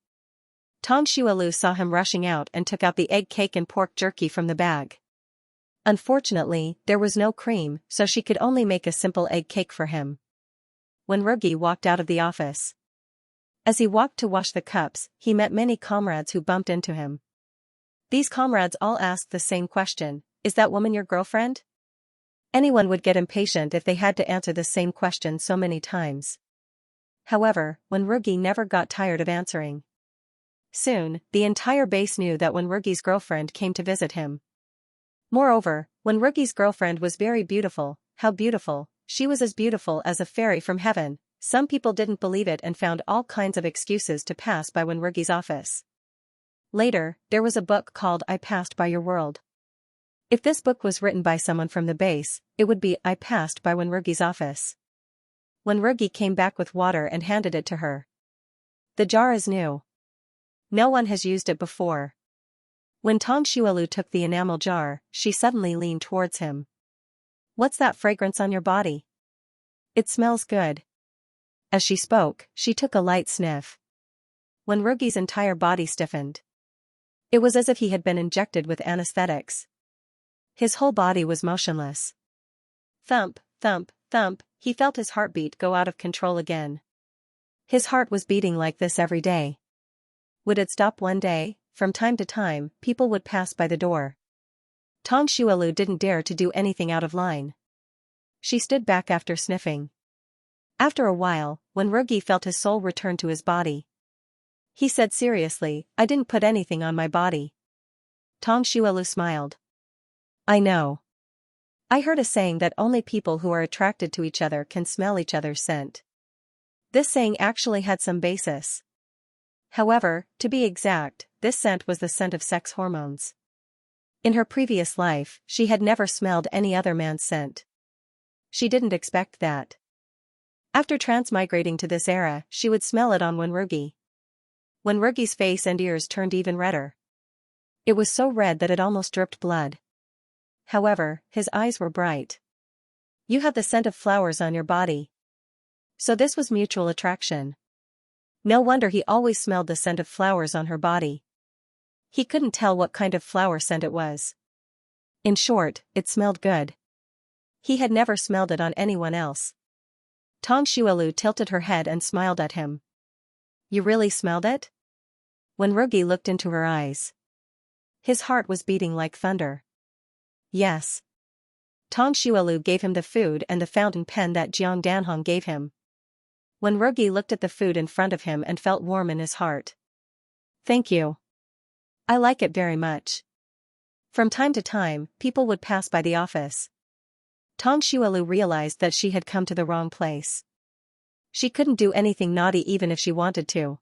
Tong Xuelu saw him rushing out and took out the egg cake and pork jerky from the bag. Unfortunately, there was no cream, so she could only make a simple egg cake for him. Wenrugi walked out of the office. As he walked to wash the cups, he met many comrades who bumped into him. These comrades all asked the same question, "Is that woman your girlfriend?" Anyone would get impatient if they had to answer the same question so many times. However, Wenrugi never got tired of answering. Soon, the entire base knew that Wenrugi's girlfriend came to visit him. Moreover, Wenrugi's girlfriend was very beautiful. How beautiful! She was as beautiful as a fairy from heaven. Some people didn't believe it and found all kinds of excuses to pass by Wenrugi's office. Later, there was a book called I Passed by Your World. If this book was written by someone from the base, it would be I Passed by Wenrugi's office. Wenrugi came back with water and handed it to her. The jar is new. No one has used it before. When Tong Xuelu took the enamel jar, she suddenly leaned towards him. What's that fragrance on your body? It smells good. As she spoke, she took a light sniff. Wenrugi's entire body stiffened. It was as if he had been injected with anesthetics. His whole body was motionless. Thump, thump, thump, he felt his heartbeat go out of control again. His heart was beating like this every day. Would it stop one day? From time to time, people would pass by the door. Tong Xuelu didn't dare to do anything out of line. She stood back after sniffing. After a while, Wenrugi felt his soul return to his body. He said seriously, I didn't put anything on my body. Tong Xuelu smiled. I know. I heard a saying that only people who are attracted to each other can smell each other's scent. This saying actually had some basis. However, to be exact, this scent was the scent of sex hormones. In her previous life, she had never smelled any other man's scent. She didn't expect that. After transmigrating to this era, she would smell it on Wenrugi. Wenrugi's face and ears turned even redder. It was so red that it almost dripped blood. However, his eyes were bright. You have the scent of flowers on your body. So this was mutual attraction. No wonder he always smelled the scent of flowers on her body. He couldn't tell what kind of flower scent it was. In short, it smelled good. He had never smelled it on anyone else. Tong Xuelu tilted her head and smiled at him. You really smelled it? Wenrugi looked into her eyes. His heart was beating like thunder. Yes. Tong Xuelu gave him the food and the fountain pen that Jiang Danhong gave him. Wenrugi looked at the food in front of him and felt warm in his heart. Thank you. I like it very much. From time to time, people would pass by the office. Tong Xuelu realized that she had come to the wrong place. She couldn't do anything naughty even if she wanted to.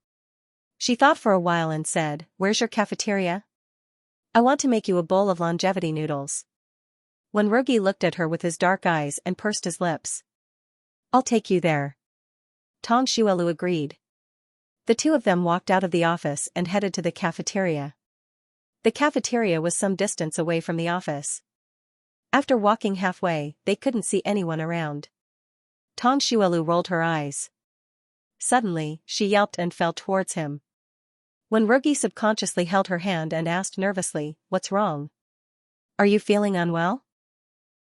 She thought for a while and said, Where's your cafeteria? I want to make you a bowl of longevity noodles. Wenrugi looked at her with his dark eyes and pursed his lips. I'll take you there. Tong Xuelu agreed. The two of them walked out of the office and headed to the cafeteria. The cafeteria was some distance away from the office. After walking halfway, they couldn't see anyone around. Tong Xuelu rolled her eyes. Suddenly, she yelped and fell towards him. Wenrugi subconsciously held her hand and asked nervously, What's wrong? Are you feeling unwell?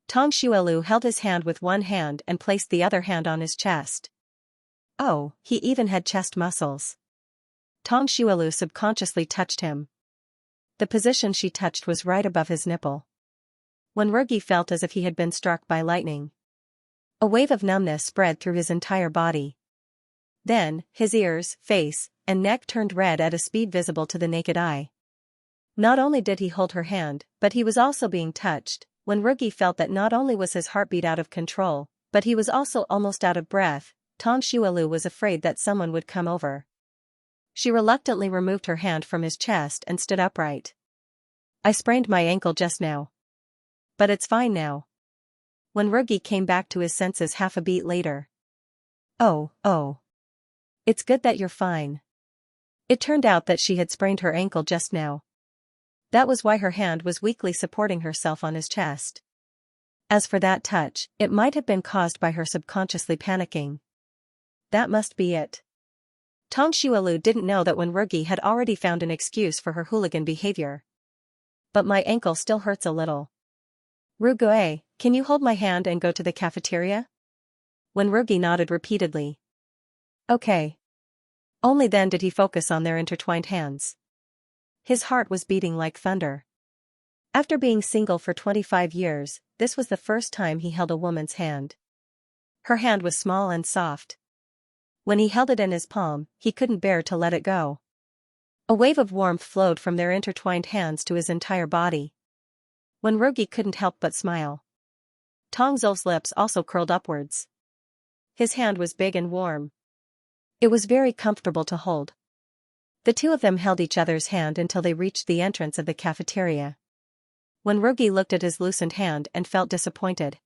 Tong Xuelu held his hand with one hand and placed the other hand on his chest. Oh, he even had chest muscles. Tong Xuelu subconsciously touched him. The position she touched was right above his nipple. Wenrugi felt as if he had been struck by lightning. A wave of numbness spread through his entire body. Then, his ears, face, and neck turned red at a speed visible to the naked eye. Not only did he hold her hand, but he was also being touched. Wenrugi felt that not only was his heartbeat out of control, but he was also almost out of breath. Tong Xuelu was afraid that someone would come over. She reluctantly removed her hand from his chest and stood upright. I sprained my ankle just now. But it's fine now. Wenrugi came back to his senses half a beat later. Oh. It's good that you're fine. It turned out that she had sprained her ankle just now. That was why her hand was weakly supporting herself on his chest. As for that touch, it might have been caused by her subconsciously panicking. That must be it. Tong Xuelu didn't know that Wenrugi had already found an excuse for her hooligan behavior. But my ankle still hurts a little. Rugue, can you hold my hand and go to the cafeteria? Wenrugi nodded repeatedly. Okay. Only then did he focus on their intertwined hands. His heart was beating like thunder. After being single for 25 years, this was the first time he held a woman's hand. Her hand was small and soft. When he held it in his palm, he couldn't bear to let it go. A wave of warmth flowed from their intertwined hands to his entire body. Wenrugi couldn't help but smile. Tong Zol's lips also curled upwards. His hand was big and warm. It was very comfortable to hold. The two of them held each other's hand until they reached the entrance of the cafeteria. Wenrugi looked at his loosened hand and felt disappointed.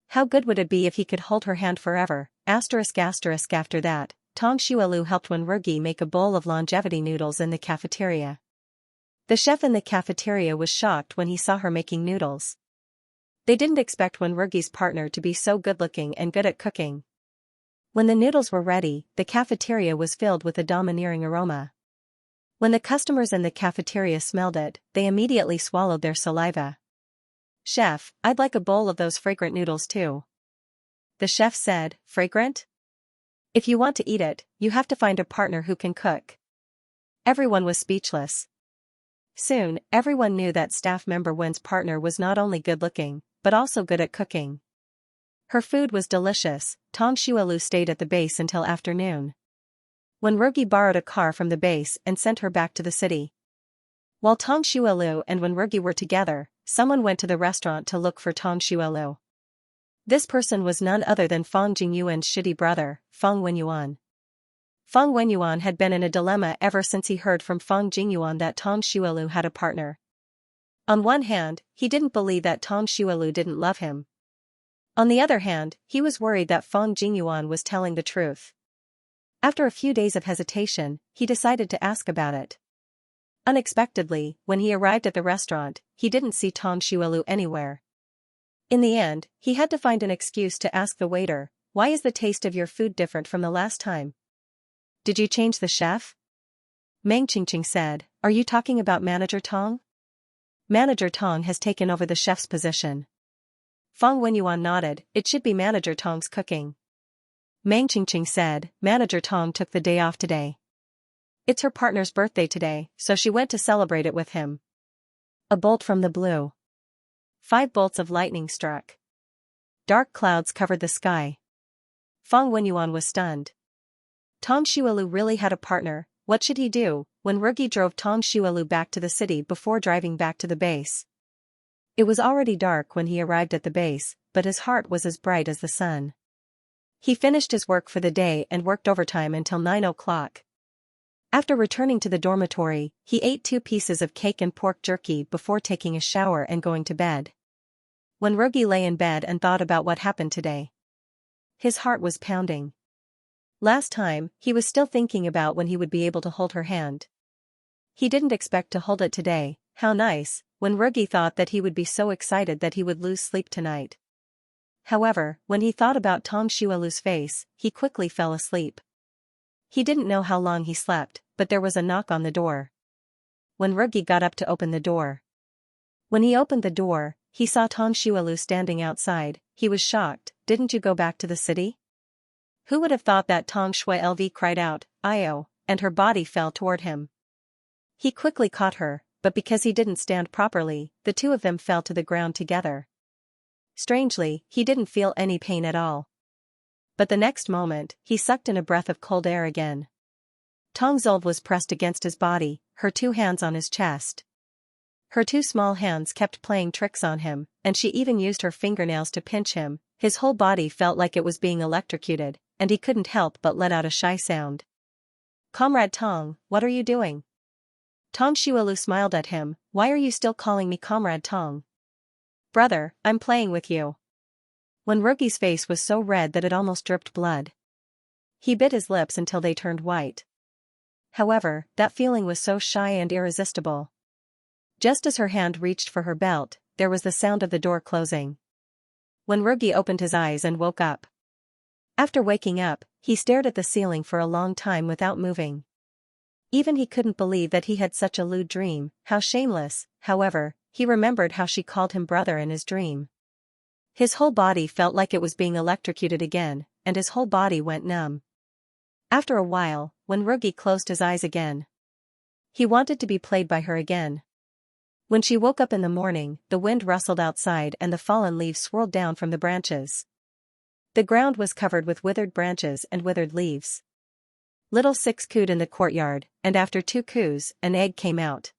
How good would it be if he could hold her hand forever? After that, Tong Xuelu helped Wenrugi make a bowl of longevity noodles in the cafeteria. The chef in the cafeteria was shocked when he saw her making noodles. They didn't expect Wenrugi's partner to be so good-looking and good at cooking. When the noodles were ready, the cafeteria was filled with a domineering aroma. When the customers in the cafeteria smelled it, they immediately swallowed their saliva. "Chef, I'd like a bowl of those fragrant noodles too." The chef said, "Fragrant? If you want to eat it, you have to find a partner who can cook." Everyone was speechless. Soon, everyone knew that staff member Wen's partner was not only good-looking, but also good at cooking. Her food was delicious. Tong Xuelu stayed at the base until afternoon. Wenrugi borrowed a car from the base and sent her back to the city. While Tong Xuelu and Wenrugi were together, someone went to the restaurant to look for Tong Xuelu. This person was none other than Feng Jingyuan's shitty brother, Feng Wenyuan. Feng Wenyuan had been in a dilemma ever since he heard from Feng Jingyuan that Tong Xuelu had a partner. On one hand, he didn't believe that Tong Xuelu didn't love him. On the other hand, he was worried that Feng Jingyuan was telling the truth. After a few days of hesitation, he decided to ask about it. Unexpectedly, when he arrived at the restaurant, he didn't see Tong Xuelu anywhere. In the end, he had to find an excuse to ask the waiter, "Why is the taste of your food different from the last time? Did you change the chef?" Meng Qingqing said, "Are you talking about Manager Tong? Manager Tong has taken over the chef's position." Feng Wenyuan nodded, "It should be Manager Tong's cooking." Meng Qingqing said, "Manager Tong took the day off today. It's her partner's birthday today, so she went to celebrate it with him." A bolt from the blue. 5 bolts of lightning struck. Dark clouds covered the sky. Feng Wenyuan was stunned. Tong Xuelu really had a partner. What should he do? Wenrugi drove Tong Xuelu back to the city before driving back to the base. It was already dark when he arrived at the base, but his heart was as bright as the sun. He finished his work for the day and worked overtime until 9 o'clock. After returning to the dormitory, he ate 2 pieces of cake and pork jerky before taking a shower and going to bed. Wenrugi lay in bed and thought about what happened today. His heart was pounding. Last time, he was still thinking about when he would be able to hold her hand. He didn't expect to hold it today. How nice. Wenrugi thought that he would be so excited that he would lose sleep tonight. However, when he thought about Tong Xuelu's face, he quickly fell asleep. He didn't know how long he slept, but there was a knock on the door. Wenrugi got up to open the door. When he opened the door, he saw Tong Xuelu standing outside. He was shocked. "Didn't you go back to the city?" Who would have thought that? Tong Xuelu cried out, "Io," and her body fell toward him. He quickly caught her, but because he didn't stand properly, the two of them fell to the ground together. Strangely, he didn't feel any pain at all. But the next moment, he sucked in a breath of cold air again. Tong Zol was pressed against his body, her 2 hands on his chest. Her 2 small hands kept playing tricks on him, and she even used her fingernails to pinch him. His whole body felt like it was being electrocuted, and he couldn't help but let out a shy sound. "Comrade Tong, what are you doing?" Tong Xuelu smiled at him. "Why are you still calling me Comrade Tong?" "Brother, I'm playing with you." Wenrugi's face was so red that it almost dripped blood. He bit his lips until they turned white. However, that feeling was so shy and irresistible. Just as her hand reached for her belt, there was the sound of the door closing. Wenrugi opened his eyes and woke up. After waking up, he stared at the ceiling for a long time without moving. Even he couldn't believe that he had such a lewd dream. How shameless. However, he remembered how she called him brother in his dream. His whole body felt like it was being electrocuted again, and his whole body went numb. After a while, Wenrugi closed his eyes again. He wanted to be played by her again. When she woke up in the morning, the wind rustled outside and the fallen leaves swirled down from the branches. The ground was covered with withered branches and withered leaves. Little Six cooed in the courtyard, and after 2 coos, an egg came out.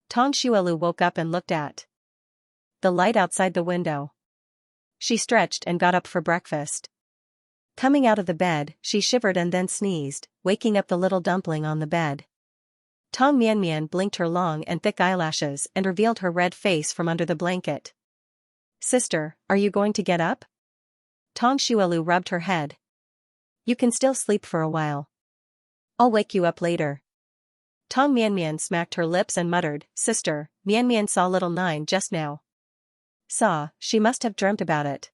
Tong Xuelu woke up and looked at the light outside the window. She stretched and got up for breakfast. Coming out of the bed, she shivered and then sneezed, waking up the little dumpling on the bed. Tong Mianmian blinked her long and thick eyelashes and revealed her red face from under the blanket. "Sister, are you going to get up?" Tong Xuelu rubbed her head. "You can still sleep for a while. I'll wake you up later." Tong Mianmian smacked her lips and muttered, "Sister, Mianmian saw little Nine just now." "Saw, she must have dreamt about it."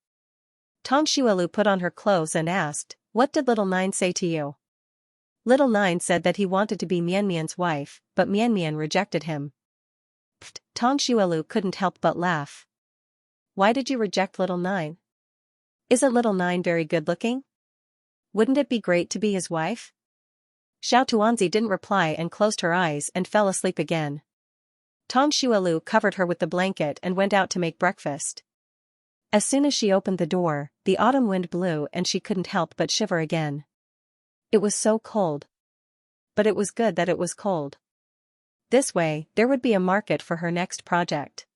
Tong Xuelu put on her clothes and asked, "What did little Nine say to you?" Little Nine said that he wanted to be Mianmian's wife, but Mianmian rejected him. Pfft, Tong Xuelu couldn't help but laugh. "Why did you reject little Nine? Isn't little Nine very good-looking? Wouldn't it be great to be his wife?" Xiao Tuanzi didn't reply and closed her eyes and fell asleep again. Tong Xuelu covered her with the blanket and went out to make breakfast. As soon as she opened the door, the autumn wind blew and she couldn't help but shiver again. It was so cold. But it was good that it was cold. This way, there would be a market for her next project.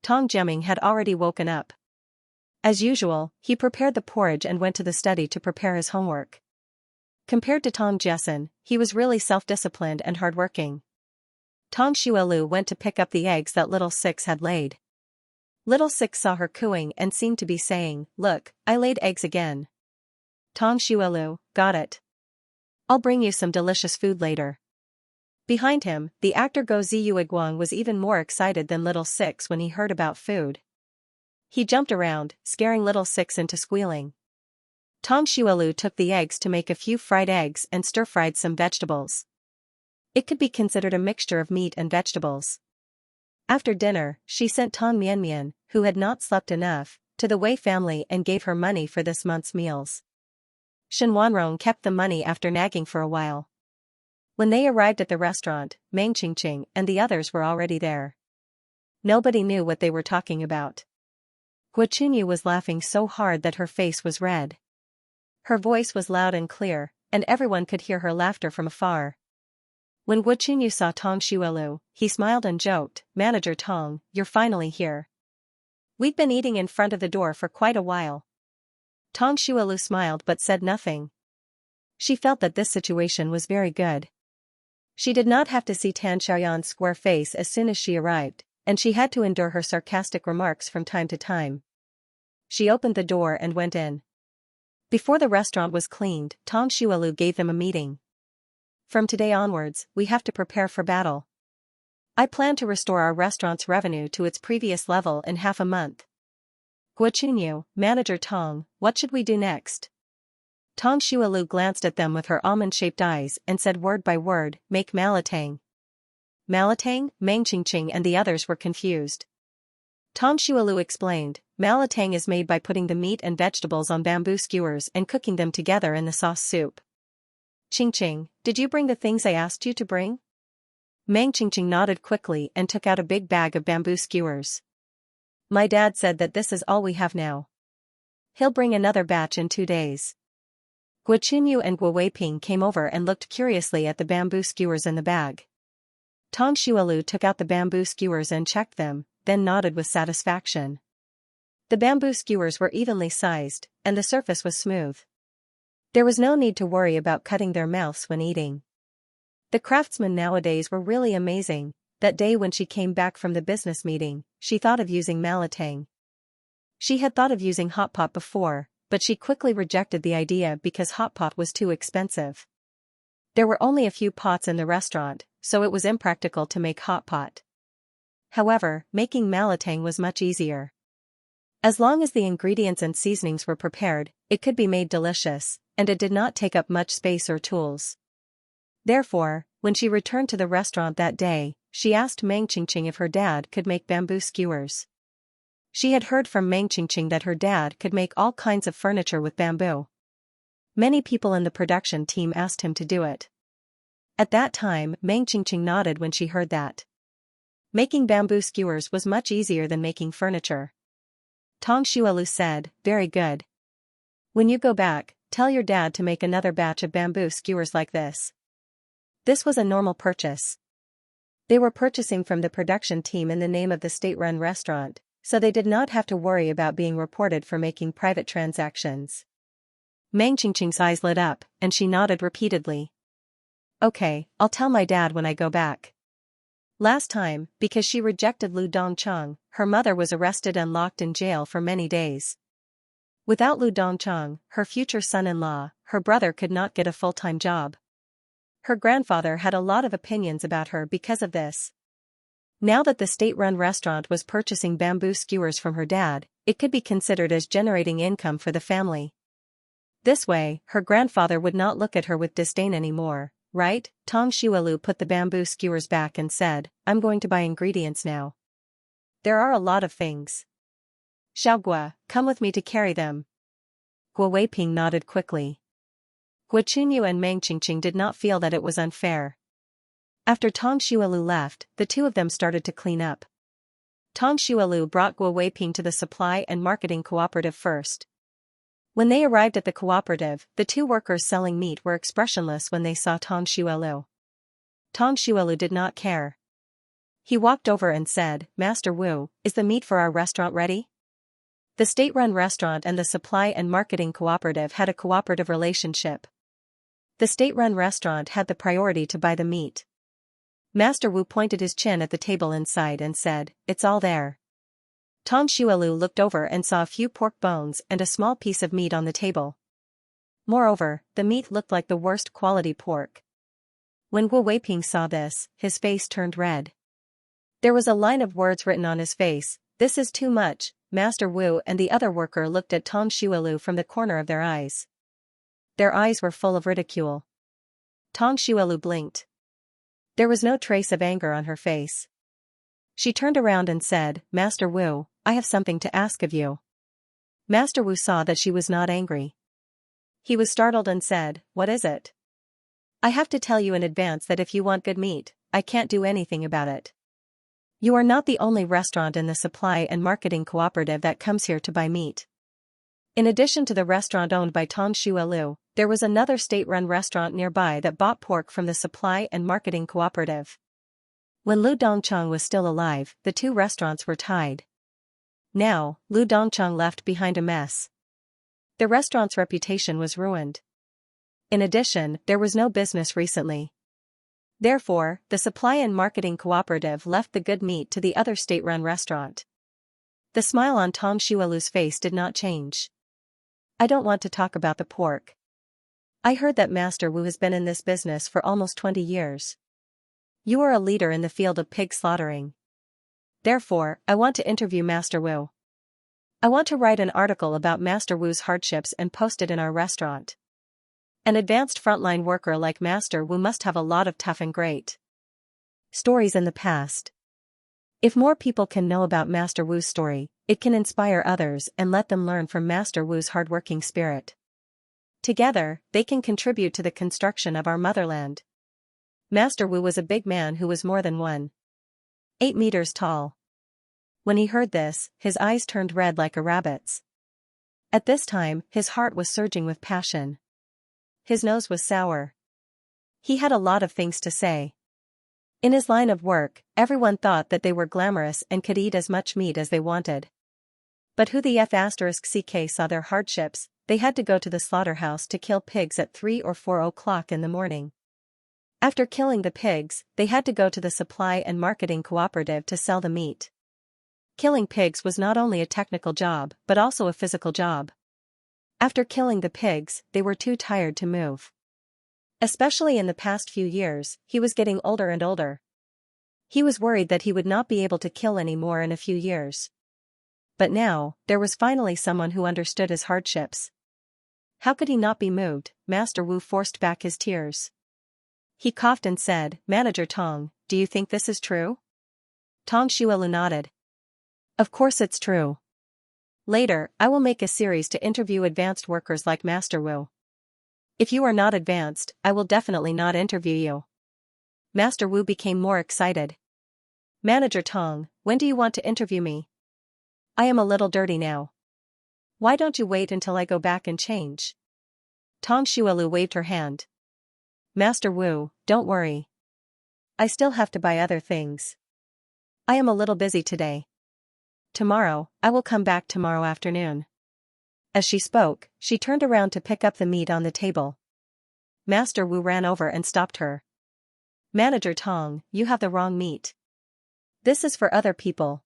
Tong Jiaming had already woken up. As usual, he prepared the porridge and went to the study to prepare his homework. Compared to Tong Jessen, he was really self-disciplined and hardworking. Tong Xuelu went to pick up the eggs that Little Six had laid. Little Six saw her cooing and seemed to be saying, "Look, I laid eggs again." Tong Xuelu, "Got it. I'll bring you some delicious food later." Behind him, the actor Go Ziyuiguang was even more excited than Little Six when he heard about food. He jumped around, scaring Little Six into squealing. Tong Xuelu took the eggs to make a few fried eggs and stir-fried some vegetables. It could be considered a mixture of meat and vegetables. After dinner, she sent Tong Mianmian, who had not slept enough, to the Wei family and gave her money for this month's meals. Shen Wanrong kept the money after nagging for a while. When they arrived at the restaurant, Meng Qingqing and the others were already there. Nobody knew what they were talking about. Guo Chunyu was laughing so hard that her face was red. Her voice was loud and clear, and everyone could hear her laughter from afar. When Guo Chunyu saw Tong Xuelu, he smiled and joked, "Manager Tong, you're finally here. We've been eating in front of the door for quite a while." Tong Xuelu smiled but said nothing. She felt that this situation was very good. She did not have to see Tan Xiaoyan's square face as soon as she arrived, and she had to endure her sarcastic remarks from time to time. She opened the door and went in. Before the restaurant was cleaned, Tong Xuelu gave them a meeting. "From today onwards, we have to prepare for battle. I plan to restore our restaurant's revenue to its previous level in half a month. Guo Chunyu, Manager Tong, what should we do next?" Tong Xuelu glanced at them with her almond-shaped eyes and said word by word, "Make malatang." Malatang, Meng Qingqing and the others were confused. Tong Xuelu explained, "Malatang is made by putting the meat and vegetables on bamboo skewers and cooking them together in the sauce soup." "Qingqing, did you bring the things I asked you to bring?" Meng Qingqing nodded quickly and took out a big bag of bamboo skewers. "My dad said that this is all we have now. He'll bring another batch in 2 days." Guo Chunyu and Guo Weiping came over and looked curiously at the bamboo skewers in the bag. Tong Xuelu took out the bamboo skewers and checked them, then nodded with satisfaction. The bamboo skewers were evenly sized, and the surface was smooth. There was no need to worry about cutting their mouths when eating. The craftsmen nowadays were really amazing. That day when she came back from the business meeting, she thought of using malatang. She had thought of using hot pot before, but she quickly rejected the idea because hot pot was too expensive. There were only a few pots in the restaurant, so it was impractical to make hot pot. However, making malatang was much easier. As long as the ingredients and seasonings were prepared, it could be made delicious, and it did not take up much space or tools. Therefore, when she returned to the restaurant that day, she asked Meng Qingqing if her dad could make bamboo skewers. She had heard from Meng Qingqing that her dad could make all kinds of furniture with bamboo. Many people in the production team asked him to do it. At that time, Meng Qingqing nodded when she heard that. Making bamboo skewers was much easier than making furniture. Tang Xuelu said, very good. When you go back, tell your dad to make another batch of bamboo skewers like this. This was a normal purchase. They were purchasing from the production team in the name of the state-run restaurant, so they did not have to worry about being reported for making private transactions. Meng Qingqing's eyes lit up, and she nodded repeatedly. Okay, I'll tell my dad when I go back. Last time, because she rejected Lu Dongcheng, her mother was arrested and locked in jail for many days. Without Lu Dongcheng, her future son-in-law, her brother could not get a full-time job. Her grandfather had a lot of opinions about her because of this. Now that the state-run restaurant was purchasing bamboo skewers from her dad, it could be considered as generating income for the family. This way, her grandfather would not look at her with disdain anymore, right? Tang Xuelu put the bamboo skewers back and said, I'm going to buy ingredients now. There are a lot of things. Xiaogua, come with me to carry them. Guo Weiping nodded quickly. Guo Chunyu and Meng Qingqing did not feel that it was unfair. After Tang Xuelu left, the two of them started to clean up. Tang Xuelu brought Guo Weiping to the supply and marketing cooperative first. When they arrived at the cooperative, the two workers selling meat were expressionless when they saw Tang Xuelu. Tang Xuelu did not care. He walked over and said, Master Wu, is the meat for our restaurant ready? The state-run restaurant and the supply and marketing cooperative had a cooperative relationship. The state-run restaurant had the priority to buy the meat. Master Wu pointed his chin at the table inside and said, it's all there. Tang Xuelu looked over and saw a few pork bones and a small piece of meat on the table. Moreover, the meat looked like the worst quality pork. When Guo Weiping saw this, his face turned red. There was a line of words written on his face, this is too much. Master Wu and the other worker looked at Tang Xuelu from the corner of their eyes. Their eyes were full of ridicule. Tang Xuelu blinked. There was no trace of anger on her face. She turned around and said, Master Wu, I have something to ask of you. Master Wu saw that she was not angry. He was startled and said, what is it? I have to tell you in advance that if you want good meat, I can't do anything about it. You are not the only restaurant in the supply and marketing cooperative that comes here to buy meat. In addition to the restaurant owned by Tang Xuelu, there was another state-run restaurant nearby that bought pork from the supply and marketing cooperative. When Lu Dongcheng was still alive, the two restaurants were tied. Now, Lu Dongcheng left behind a mess. The restaurant's reputation was ruined. In addition, there was no business recently. Therefore, the supply and marketing cooperative left the good meat to the other state-run restaurant. The smile on Tang Xuelu's face did not change. I don't want to talk about the pork. I heard that Master Wu has been in this business for almost 20 years. You are a leader in the field of pig slaughtering. Therefore, I want to interview Master Wu. I want to write an article about Master Wu's hardships and post it in our restaurant. An advanced frontline worker like Master Wu must have a lot of tough and great stories in the past. If more people can know about Master Wu's story, it can inspire others and let them learn from Master Wu's hardworking spirit. Together, they can contribute to the construction of our motherland. Master Wu was a big man who was more than 1.8 meters tall. When he heard this, his eyes turned red like a rabbit's. At this time, his heart was surging with passion. His nose was sour. He had a lot of things to say. In his line of work, everyone thought that they were glamorous and could eat as much meat as they wanted. But who the F***ck saw their hardships, they had to go to the slaughterhouse to kill pigs at 3 or 4 o'clock in the morning. After killing the pigs, they had to go to the supply and marketing cooperative to sell the meat. Killing pigs was not only a technical job but also a physical job. After killing the pigs, they were too tired to move. Especially in the past few years, he was getting older and older. He was worried that he would not be able to kill any more in a few years. But now, there was finally someone who understood his hardships. How could he not be moved? Master Wu forced back his tears. He coughed and said, Manager Tong, do you think this is true? Tang Xuelu nodded. Of course it's true. Later, I will make a series to interview advanced workers like Master Wu. If you are not advanced, I will definitely not interview you. Master Wu became more excited. Manager Tong, when do you want to interview me? I am a little dirty now. Why don't you wait until I go back and change? Tong Xuelu waved her hand. Master Wu, don't worry. I still have to buy other things. I am a little busy today. Tomorrow, I will come back tomorrow afternoon. As she spoke, she turned around to pick up the meat on the table. Master Wu ran over and stopped her. Manager Tong, you have the wrong meat. This is for other people.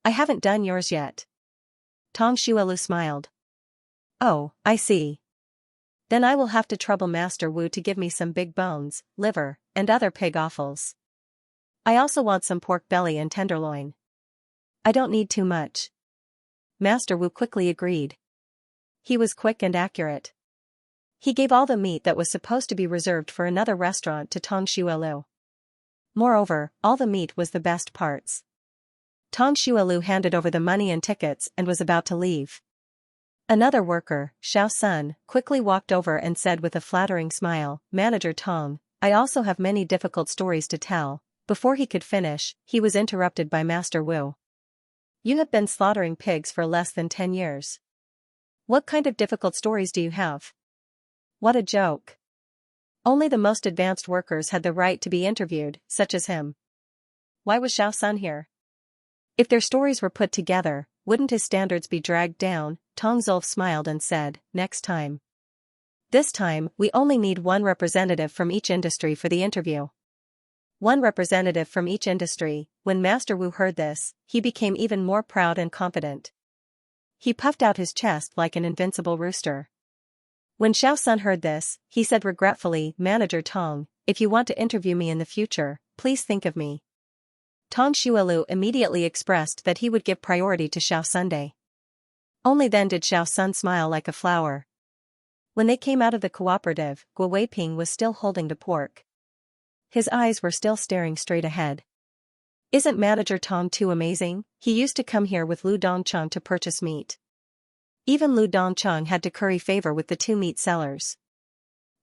I haven't done yours yet. Tong Xuelu smiled. Oh, I see. Then I will have to trouble Master Wu to give me some big bones, liver, and other pig offals. I also want some pork belly and tenderloin. I don't need too much. Master Wu quickly agreed. He was quick and accurate. He gave all the meat that was supposed to be reserved for another restaurant to Tong Xuelu. Moreover, all the meat was the best parts. Tong Xuelu handed over the money and tickets and was about to leave. Another worker, Xiao Sun, quickly walked over and said with a flattering smile, Manager Tong, I also have many difficult stories to tell. Before he could finish, he was interrupted by Master Wu. You have been slaughtering pigs for less than 10 years. What kind of difficult stories do you have? What a joke. Only the most advanced workers had the right to be interviewed, such as him. Why was Xiao Sun here? If their stories were put together, wouldn't his standards be dragged down? Tong Zulf smiled and said, next time. This time, we only need one representative from each industry for the interview. One representative from each industry. When Master Wu heard this, he became even more proud and confident. He puffed out his chest like an invincible rooster. When Xiao Sun heard this, he said regretfully, Manager Tong, if you want to interview me in the future, please think of me. Tong Xuelu immediately expressed that he would give priority to Xiao Sunday. Only then did Xiao Sun smile like a flower. When they came out of the cooperative, Guo Weiping was still holding the pork. His eyes were still staring straight ahead. Isn't Manager Tong too amazing? He used to come here with Lu Dongcheng to purchase meat. Even Lu Dongcheng had to curry favor with the two meat sellers.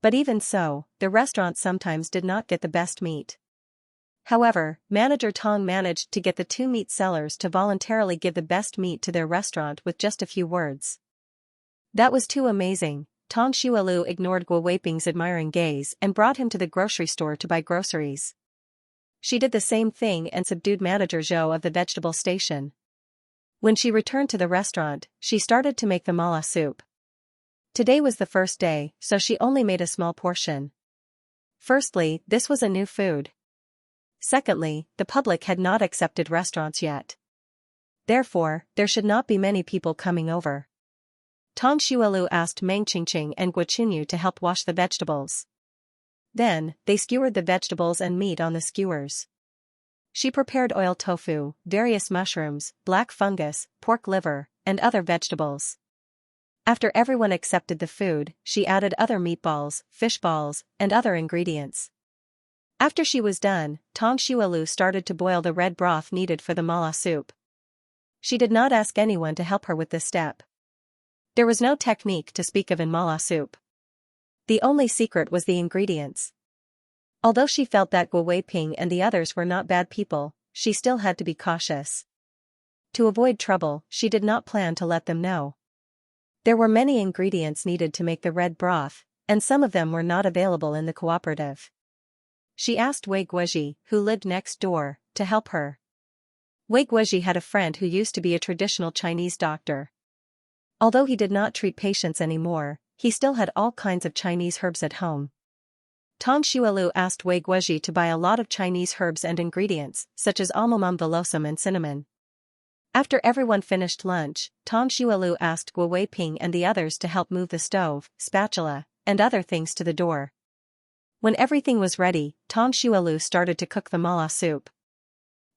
But even so, the restaurant sometimes did not get the best meat. However, Manager Tong managed to get the two meat sellers to voluntarily give the best meat to their restaurant with just a few words. That was too amazing. Tong Xuelu ignored Guo Weiping's admiring gaze and brought him to the grocery store to buy groceries. She did the same thing and subdued Manager Zhou of the vegetable station. When she returned to the restaurant, she started to make the mala soup. Today was the first day, so she only made a small portion. Firstly, this was a new food. Secondly, the public had not accepted restaurants yet. Therefore, there should not be many people coming over. Tong Xuelu asked Meng Qingqing and Guo Qinyu to help wash the vegetables. Then, they skewered the vegetables and meat on the skewers. She prepared oil tofu, various mushrooms, black fungus, pork liver, and other vegetables. After everyone accepted the food, she added other meatballs, fish balls, and other ingredients. After she was done, Tong Xuelu started to boil the red broth needed for the mala soup. She did not ask anyone to help her with this step. There was no technique to speak of in mala soup. The only secret was the ingredients. Although she felt that Guo Weiping and the others were not bad people, she still had to be cautious. To avoid trouble, she did not plan to let them know. There were many ingredients needed to make the red broth, and some of them were not available in the cooperative. She asked Wei Guozhi, who lived next door, to help her. Wei Guozhi had a friend who used to be a traditional Chinese doctor. Although he did not treat patients anymore, he still had all kinds of Chinese herbs at home. Tong Xuelu asked Wei Guozhi to buy a lot of Chinese herbs and ingredients, such as almamum villosum and cinnamon. After everyone finished lunch, Tong Xuelu asked Guo Weiping and the others to help move the stove, spatula, and other things to the door. When everything was ready, Tong Xuelu started to cook the mala soup.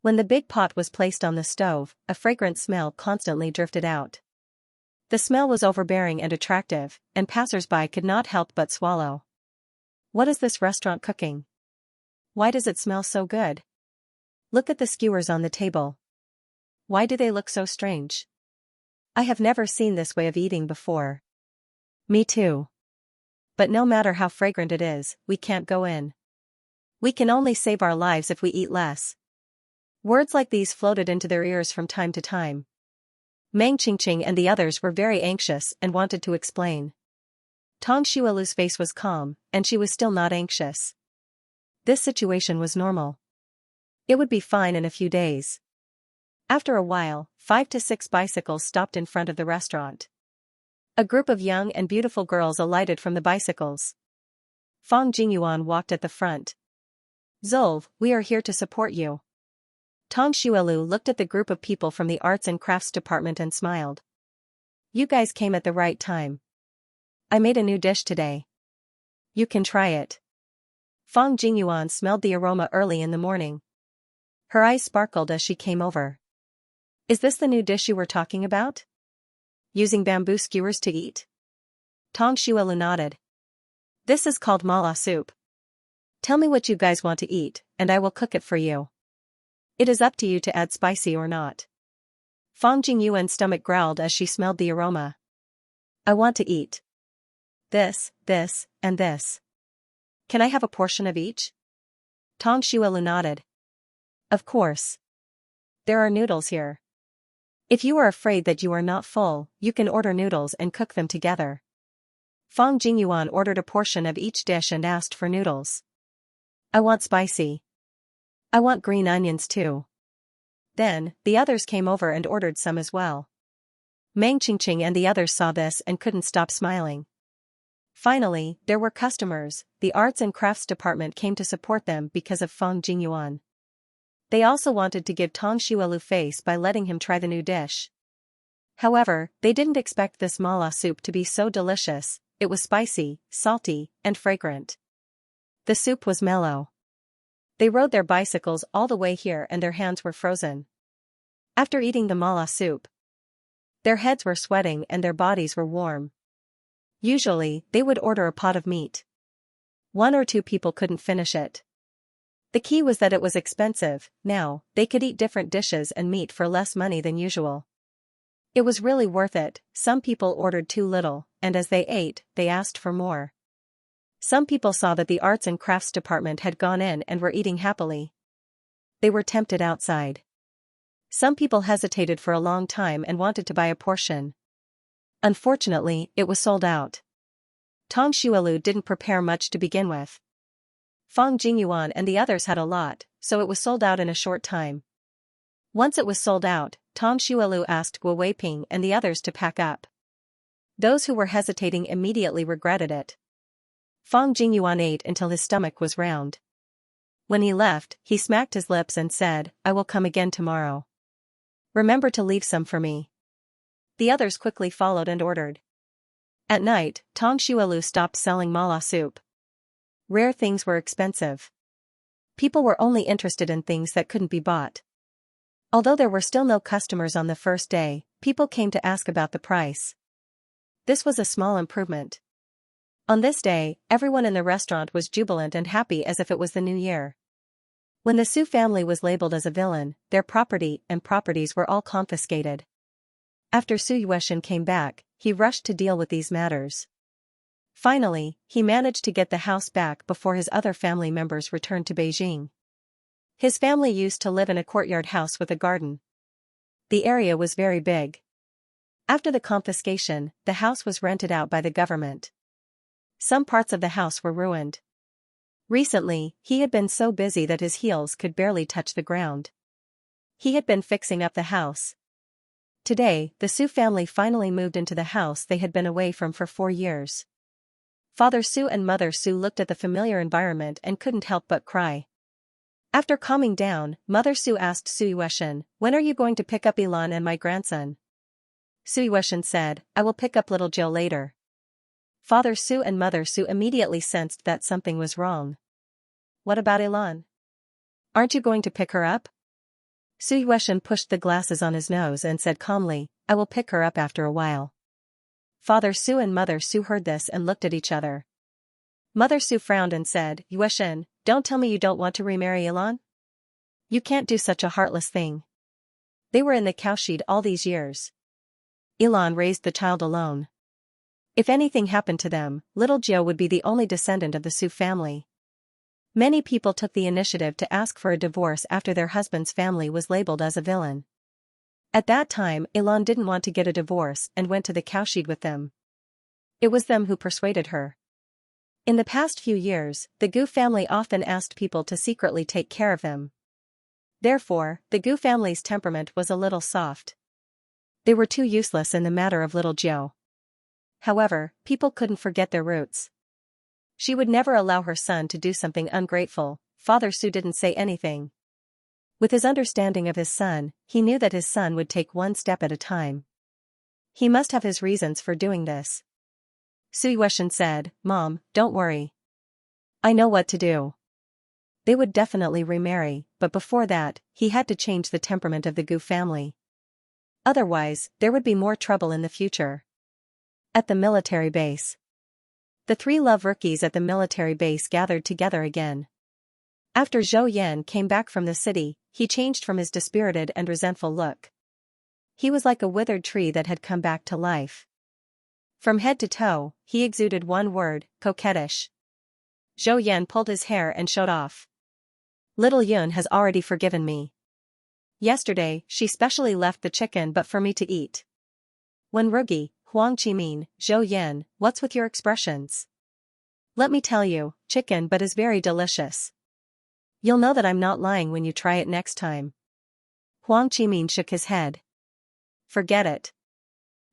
When the big pot was placed on the stove, a fragrant smell constantly drifted out. The smell was overbearing and attractive, and passers-by could not help but swallow. What is this restaurant cooking? Why does it smell so good? Look at the skewers on the table. Why do they look so strange? I have never seen this way of eating before. Me too. But no matter how fragrant it is, we can't go in. We can only save our lives if we eat less. Words like these floated into their ears from time to time. Meng Qingqing and the others were very anxious and wanted to explain. Tang Xuelu's face was calm, and she was still not anxious. This situation was normal. It would be fine in a few days. After a while, 5 to 6 bicycles stopped in front of the restaurant. A group of young and beautiful girls alighted from the bicycles. Fang Jingyuan walked at the front. "Zolve, we are here to support you." Tang Xuelu looked at the group of people from the arts and crafts department and smiled. "You guys came at the right time. I made a new dish today. You can try it." Fang Jingyuan smelled the aroma early in the morning. Her eyes sparkled as she came over. "Is this the new dish you were talking about? Using bamboo skewers to eat?" Tang Xuelu nodded. "This is called mala soup. Tell me what you guys want to eat, and I will cook it for you. It is up to you to add spicy or not." Fang Jingyuan's stomach growled as she smelled the aroma. "I want to eat this, and this. Can I have a portion of each?" Tang Xuelu nodded. "Of course. There are noodles here. If you are afraid that you are not full, you can order noodles and cook them together." Fang Jingyuan ordered a portion of each dish and asked for noodles. "I want spicy. I want green onions too." Then, the others came over and ordered some as well. Meng Qingqing and the others saw this and couldn't stop smiling. Finally, there were customers. The arts and crafts department came to support them because of Fang Jingyuan. They also wanted to give Tang Xuelu face by letting him try the new dish. However, they didn't expect this mala soup to be so delicious. It was spicy, salty, and fragrant. The soup was mellow. They rode their bicycles all the way here and their hands were frozen. After eating the mala soup, their heads were sweating and their bodies were warm. Usually, they would order a pot of meat. 1 or 2 people couldn't finish it. The key was that it was expensive. Now, they could eat different dishes and meat for less money than usual. It was really worth it. Some people ordered too little, and as they ate, they asked for more. Some people saw that the arts and crafts department had gone in and were eating happily. They were tempted outside. Some people hesitated for a long time and wanted to buy a portion. Unfortunately, it was sold out. Tang Xuelu didn't prepare much to begin with. Fang Jingyuan and the others had a lot, so it was sold out in a short time. Once it was sold out, Tang Xuelu asked Guo Weiping and the others to pack up. Those who were hesitating immediately regretted it. Fang Jingyuan ate until his stomach was round. When he left, he smacked his lips and said, "I will come again tomorrow. Remember to leave some for me." The others quickly followed and ordered. At night, Tang Xuelu stopped selling mala soup. Rare things were expensive. People were only interested in things that couldn't be bought. Although there were still no customers on the first day, people came to ask about the price. This was a small improvement. On this day, everyone in the restaurant was jubilant and happy as if it was the new year. When the Su family was labeled as a villain, their property and properties were all confiscated. After Su Yueshan came back, he rushed to deal with these matters. Finally, he managed to get the house back before his other family members returned to Beijing. His family used to live in a courtyard house with a garden. The area was very big. After the confiscation, the house was rented out by the government. Some parts of the house were ruined. Recently, he had been so busy that his heels could barely touch the ground. He had been fixing up the house. Today, the Su family finally moved into the house they had been away from for 4 years. Father Su and Mother Su looked at the familiar environment and couldn't help but cry. After calming down, Mother Su asked Su Yueshan, "When are you going to pick up Ilan and my grandson?" Su Yueshan said, "I will pick up little Jill later." Father Su and Mother Su immediately sensed that something was wrong. "What about Ilan? Aren't you going to pick her up?" Su Yueshan pushed the glasses on his nose and said calmly, "I will pick her up after a while." Father Su and Mother Su heard this and looked at each other. Mother Su frowned and said, "Yueshan, don't tell me you don't want to remarry Ilan? You can't do such a heartless thing. They were in the cowshed all these years. Ilan raised the child alone. If anything happened to them, little Jiao would be the only descendant of the Su family. Many people took the initiative to ask for a divorce after their husband's family was labeled as a villain. At that time, Elan didn't want to get a divorce and went to the cowshed with them. It was them who persuaded her. In the past few years, the Gu family often asked people to secretly take care of them. Therefore, the Gu family's temperament was a little soft. They were too useless in the matter of little Jiu. However, people couldn't forget their roots. She would never allow her son to do something ungrateful. Father Su didn't say anything. With his understanding of his son, he knew that his son would take one step at a time. He must have his reasons for doing this. Su Yueshan said, "Mom, don't worry. I know what to do." They would definitely remarry, but before that, he had to change the temperament of the Gu family. Otherwise, there would be more trouble in the future. At the military base. The three love rookies at the military base gathered together again. After Zhou Yan came back from the city, he changed from his dispirited and resentful look. He was like a withered tree that had come back to life. From head to toe, he exuded one word, coquettish. Zhou Yan pulled his hair and showed off. Little Yun has already forgiven me. Yesterday, she specially left the chicken but for me to eat. When Rugi, Huang Qimin, Zhou Yan, what's with your expressions? Let me tell you, chicken but is very delicious. You'll know that I'm not lying when you try it next time. Huang Qimin shook his head. Forget it.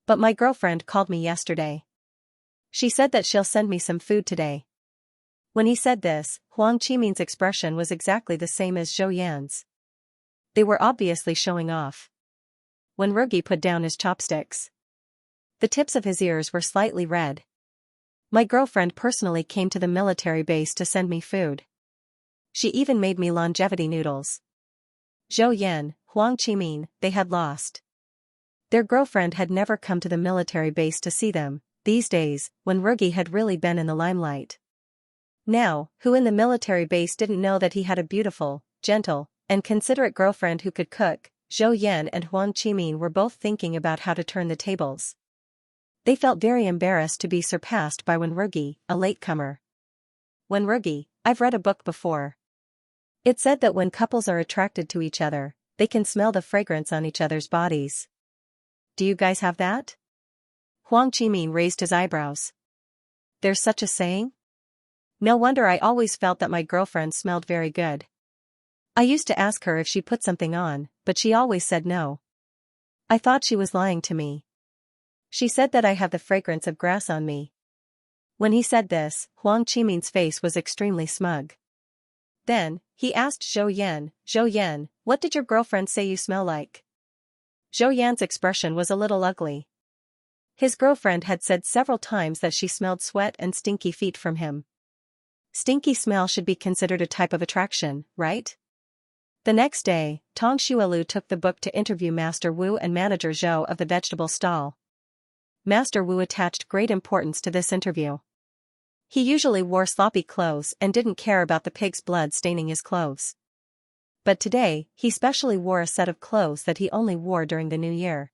But my girlfriend called me yesterday. She said that she'll send me some food today. When he said this, Huang Qimin's expression was exactly the same as Zhou Yan's. They were obviously showing off. When Rugi put down his chopsticks, the tips of his ears were slightly red. My girlfriend personally came to the military base to send me food. She even made me longevity noodles. Zhou Yan, Huang Qimin, they had lost. Their girlfriend had never come to the military base to see them, these days, when Rugi had really been in the limelight. Now, who in the military base didn't know that he had a beautiful, gentle, and considerate girlfriend who could cook? Zhou Yan and Huang Qimin were both thinking about how to turn the tables. They felt very embarrassed to be surpassed by Wenrugi, a latecomer. Wenrugi, I've read a book before. It said that when couples are attracted to each other, they can smell the fragrance on each other's bodies. Do you guys have that? Huang Qimin raised his eyebrows. There's such a saying? No wonder I always felt that my girlfriend smelled very good. I used to ask her if she put something on, but she always said no. I thought she was lying to me. She said that I have the fragrance of grass on me. When he said this, Huang Qimin's face was extremely smug. Then, he asked Zhou Yan, what did your girlfriend say you smell like? Zhou Yan's expression was a little ugly. His girlfriend had said several times that she smelled sweat and stinky feet from him. Stinky smell should be considered a type of attraction, right? The next day, Tong Xuelu took the book to interview Master Wu and Manager Zhou of the vegetable stall. Master Wu attached great importance to this interview. He usually wore sloppy clothes and didn't care about the pig's blood staining his clothes. But today, he specially wore a set of clothes that he only wore during the new year.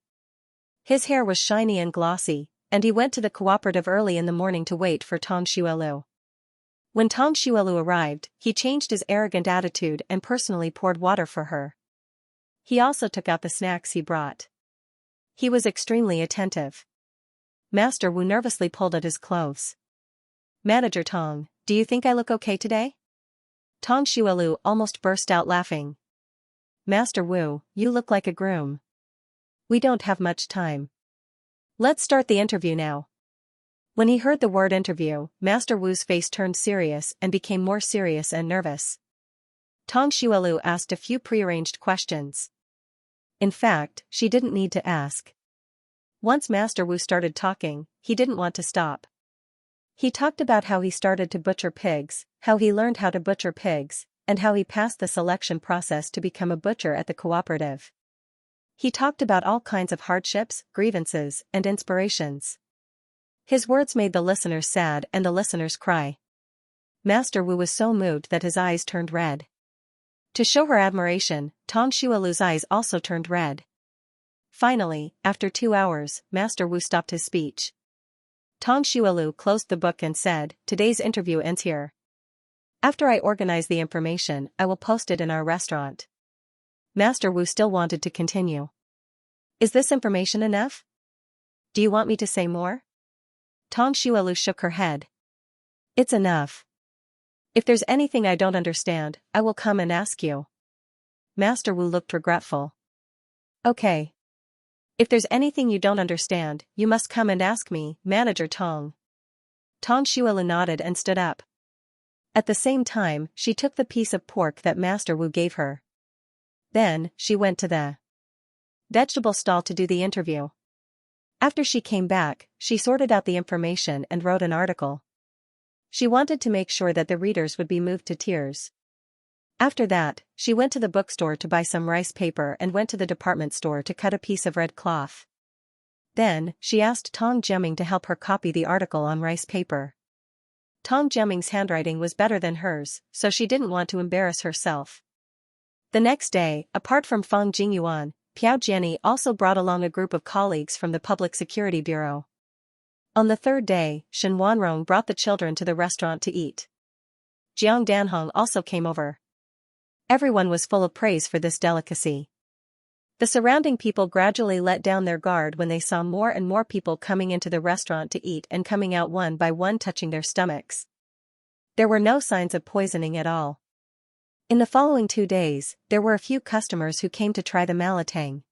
His hair was shiny and glossy, and he went to the cooperative early in the morning to wait for Tong Xuelu. When Tong Xuelu arrived, he changed his arrogant attitude and personally poured water for her. He also took out the snacks he brought. He was extremely attentive. Master Wu nervously pulled at his clothes. Manager Tong, do you think I look okay today? Tong Xuelu almost burst out laughing. Master Wu, you look like a groom. We don't have much time. Let's start the interview now. When he heard the word interview, Master Wu's face turned serious and became more serious and nervous. Tong Xuelu asked a few prearranged questions. In fact, she didn't need to ask. Once Master Wu started talking, he didn't want to stop. He talked about how he started to butcher pigs, how he learned how to butcher pigs, and how he passed the selection process to become a butcher at the cooperative. He talked about all kinds of hardships, grievances, and inspirations. His words made the listeners sad and the listeners cry. Master Wu was so moved that his eyes turned red. To show her admiration, Tong Xuelu's eyes also turned red. Finally, after 2 hours, Master Wu stopped his speech. Tong Xuelu closed the book and said, "Today's interview ends here. After I organize the information, I will post it in our restaurant. Master Wu still wanted to continue. Is this information enough? Do you want me to say more? Tong Xuelu shook her head. It's enough. If there's anything I don't understand, I will come and ask you. Master Wu looked regretful. Okay. If there's anything you don't understand, you must come and ask me, Manager Tong. Tong Xuelu nodded and stood up. At the same time, she took the piece of pork that Master Wu gave her. Then, she went to the vegetable stall to do the interview. After she came back, she sorted out the information and wrote an article. She wanted to make sure that the readers would be moved to tears. After that, she went to the bookstore to buy some rice paper and went to the department store to cut a piece of red cloth. Then, she asked Tong Jiaming to help her copy the article on rice paper. Tong Jiaming's handwriting was better than hers, so she didn't want to embarrass herself. The next day, apart from Feng Jingyuan, Piao Jianni also brought along a group of colleagues from the Public Security Bureau. On the third day, Shen Wanrong brought the children to the restaurant to eat. Jiang Danhong also came over. Everyone was full of praise for this delicacy. The surrounding people gradually let down their guard when they saw more and more people coming into the restaurant to eat and coming out one by one touching their stomachs. There were no signs of poisoning at all. In the following 2 days, there were a few customers who came to try the malatang.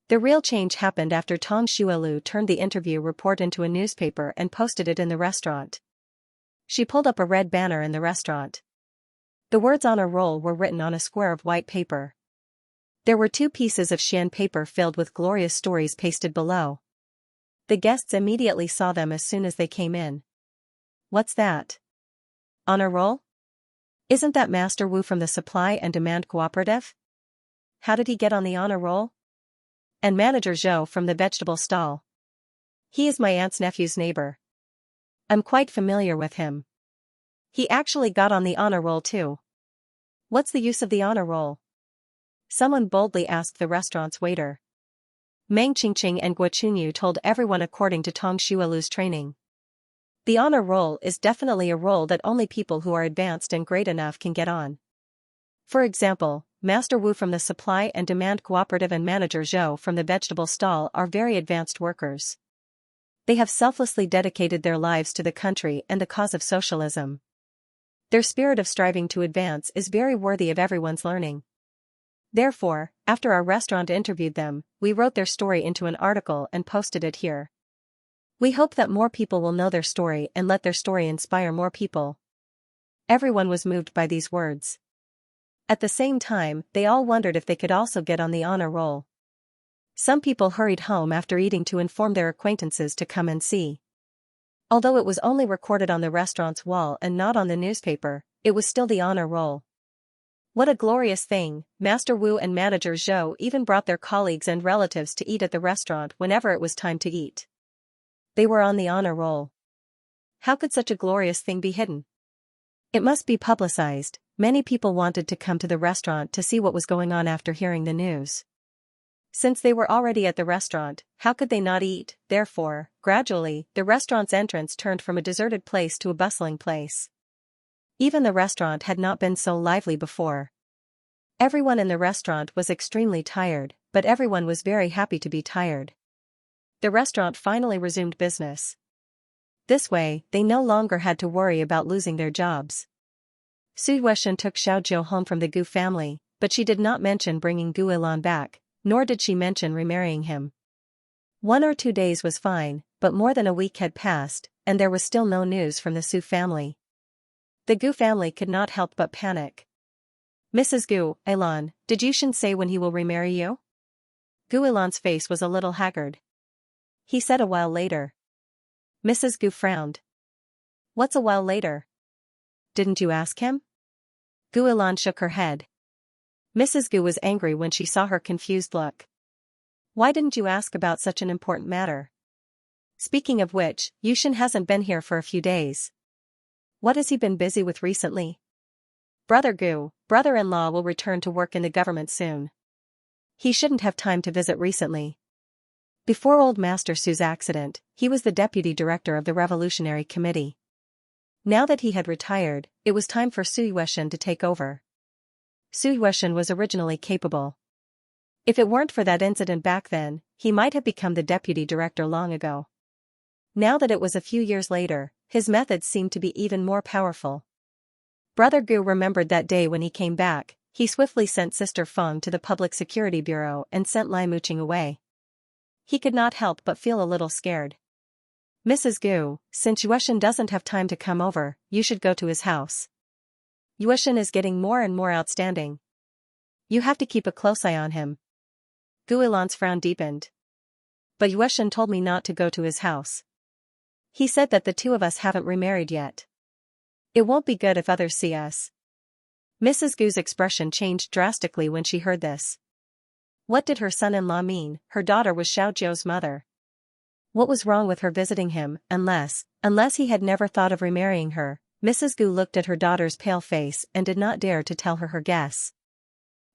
The real change happened after Tong Xuelu turned the interview report into a newspaper and posted it in the restaurant. She pulled up a red banner in the restaurant. The words on a roll were written on a square of white paper. There were 2 pieces of Xian paper filled with glorious stories pasted below. The guests immediately saw them as soon as they came in. What's that? Honor roll? Isn't that Master Wu from the Supply and Demand Cooperative? How did he get on the honor roll? And Manager Zhou from the vegetable stall. He is my aunt's nephew's neighbor. I'm quite familiar with him. He actually got on the honor roll too. What's the use of the honor roll? Someone boldly asked the restaurant's waiter. Meng Qingqing and Guo Chunyu told everyone according to Tong Xuelu's training. The honor roll is definitely a roll that only people who are advanced and great enough can get on. For example, Master Wu from the Supply and Demand Cooperative and Manager Zhou from the vegetable stall are very advanced workers. They have selflessly dedicated their lives to the country and the cause of socialism. Their spirit of striving to advance is very worthy of everyone's learning. Therefore, after our restaurant interviewed them, we wrote their story into an article and posted it here. We hope that more people will know their story and let their story inspire more people. Everyone was moved by these words. At the same time, they all wondered if they could also get on the honor roll. Some people hurried home after eating to inform their acquaintances to come and see. Although it was only recorded on the restaurant's wall and not on the newspaper, it was still the honor roll. What a glorious thing! Master Wu and Manager Zhou even brought their colleagues and relatives to eat at the restaurant whenever it was time to eat. They were on the honor roll. How could such a glorious thing be hidden? It must be publicized. Many people wanted to come to the restaurant to see what was going on after hearing the news. Since they were already at the restaurant, how could they not eat? Therefore, gradually, the restaurant's entrance turned from a deserted place to a bustling place. Even the restaurant had not been so lively before. Everyone in the restaurant was extremely tired, but everyone was very happy to be tired. The restaurant finally resumed business. This way, they no longer had to worry about losing their jobs. Su Weishan took Xiaojiu home from the Gu family, but she did not mention bringing Gu Ilan back, nor did she mention remarrying him. 1 or 2 days was fine, but more than a week had passed, and there was still no news from the Su family. The Gu family could not help but panic. Mrs. Gu, Ilan, did Yushin say when he will remarry you? Gu Ilan's face was a little haggard. He said a while later. Mrs. Gu frowned. What's a while later? Didn't you ask him? Gu Ilan shook her head. Mrs. Gu was angry when she saw her confused look. Why didn't you ask about such an important matter? Speaking of which, Yushin hasn't been here for a few days. What has he been busy with recently? Brother Gu, brother-in-law will return to work in the government soon. He shouldn't have time to visit recently. Before old Master Su's accident, he was the deputy director of the Revolutionary Committee. Now that he had retired, it was time for Su Yueshan to take over. Su Yueshan was originally capable. If it weren't for that incident back then, he might have become the deputy director long ago. Now that it was a few years later, his methods seemed to be even more powerful. Brother Gu remembered that day when he came back. He swiftly sent Sister Feng to the Public Security Bureau and sent Lai Muqing away. He could not help but feel a little scared. Mrs. Gu, since Yueshan doesn't have time to come over, you should go to his house. Yueshan is getting more and more outstanding. You have to keep a close eye on him. Gu Ilan's frown deepened. But Yueshan told me not to go to his house. He said that the two of us haven't remarried yet. It won't be good if others see us. Mrs. Gu's expression changed drastically when she heard this. What did her son-in-law mean? Her daughter was Xiao Jiu's mother. What was wrong with her visiting him, unless he had never thought of remarrying her? Mrs. Gu looked at her daughter's pale face and did not dare to tell her guess.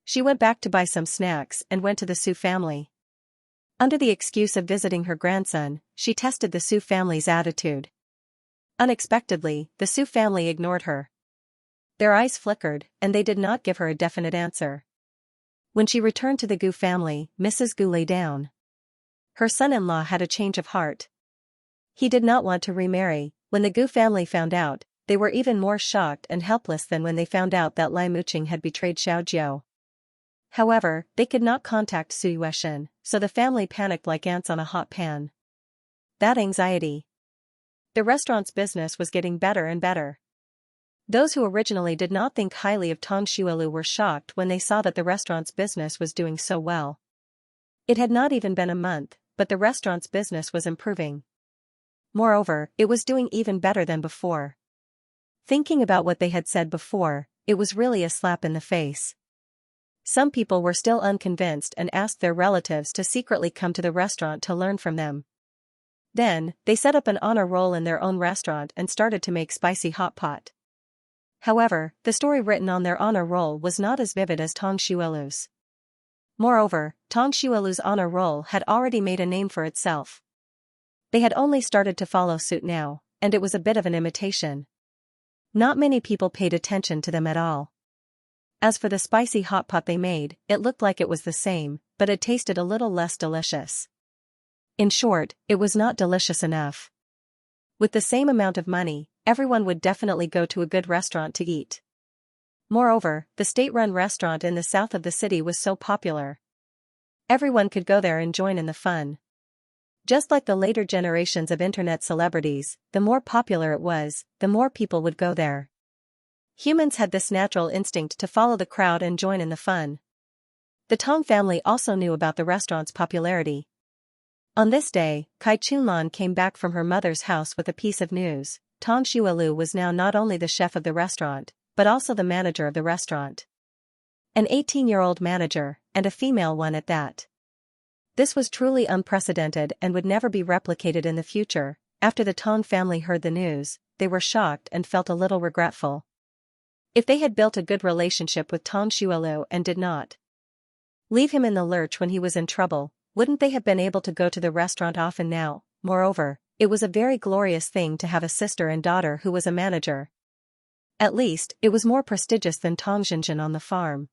She went back to buy some snacks and went to the Su family. Under the excuse of visiting her grandson, she tested the Su family's attitude. Unexpectedly, the Su family ignored her. Their eyes flickered, and they did not give her a definite answer. When she returned to the Gu family, Mrs. Gu lay down. Her son-in-law had a change of heart. He did not want to remarry. When the Gu family found out, they were even more shocked and helpless than when they found out that Lai Muqing had betrayed Xiao Jiu. However, they could not contact Su Yueshan, so the family panicked like ants on a hot pan. That anxiety. The restaurant's business was getting better and better. Those who originally did not think highly of Tong Xuelu were shocked when they saw that the restaurant's business was doing so well. It had not even been a month, but the restaurant's business was improving. Moreover, it was doing even better than before. Thinking about what they had said before, it was really a slap in the face. Some people were still unconvinced and asked their relatives to secretly come to the restaurant to learn from them. Then, they set up an honor roll in their own restaurant and started to make spicy hot pot. However, the story written on their honor roll was not as vivid as Tong Xuelu's. Moreover, Tong Xuelu's honor roll had already made a name for itself. They had only started to follow suit now, and it was a bit of an imitation. Not many people paid attention to them at all. As for the spicy hot pot they made, it looked like it was the same, but it tasted a little less delicious. In short, it was not delicious enough. With the same amount of money, everyone would definitely go to a good restaurant to eat. Moreover, the state-run restaurant in the south of the city was so popular. Everyone could go there and join in the fun. Just like the later generations of internet celebrities, the more popular it was, the more people would go there. Humans had this natural instinct to follow the crowd and join in the fun. The Tong family also knew about the restaurant's popularity. On this day, Kai Chunlan came back from her mother's house with a piece of news. Tong Xuelu was now not only the chef of the restaurant, but also the manager of the restaurant. An 18-year-old manager, and a female one at that. This was truly unprecedented and would never be replicated in the future. After the Tong family heard the news, they were shocked and felt a little regretful. If they had built a good relationship with Tong Xuelu and did not leave him in the lurch when he was in trouble, wouldn't they have been able to go to the restaurant often now? Moreover, it was a very glorious thing to have a sister and daughter who was a manager. At least, it was more prestigious than Tong Xinjin on the farm.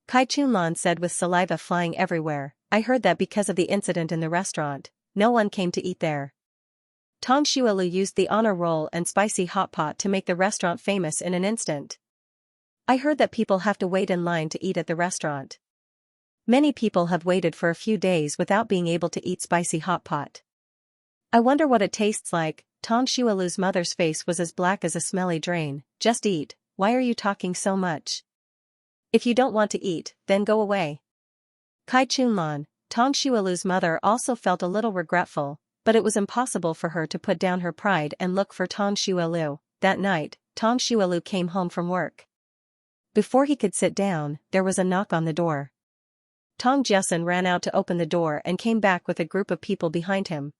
Kai Chunlan said with saliva flying everywhere, I heard that because of the incident in the restaurant, no one came to eat there. Tong Xuelu used the honor roll and spicy hot pot to make the restaurant famous in an instant. I heard that people have to wait in line to eat at the restaurant. Many people have waited for a few days without being able to eat spicy hot pot. I wonder what it tastes like. Tong Xuelu's mother's face was as black as a smelly drain. Just eat, why are you talking so much? If you don't want to eat, then go away. Kai Chunlan, Tong Xuelu's mother, also felt a little regretful, but it was impossible for her to put down her pride and look for Tong Xuelu. That night, Tong Xuelu came home from work. Before he could sit down, there was a knock on the door. Tong Jiasen ran out to open the door and came back with a group of people behind him.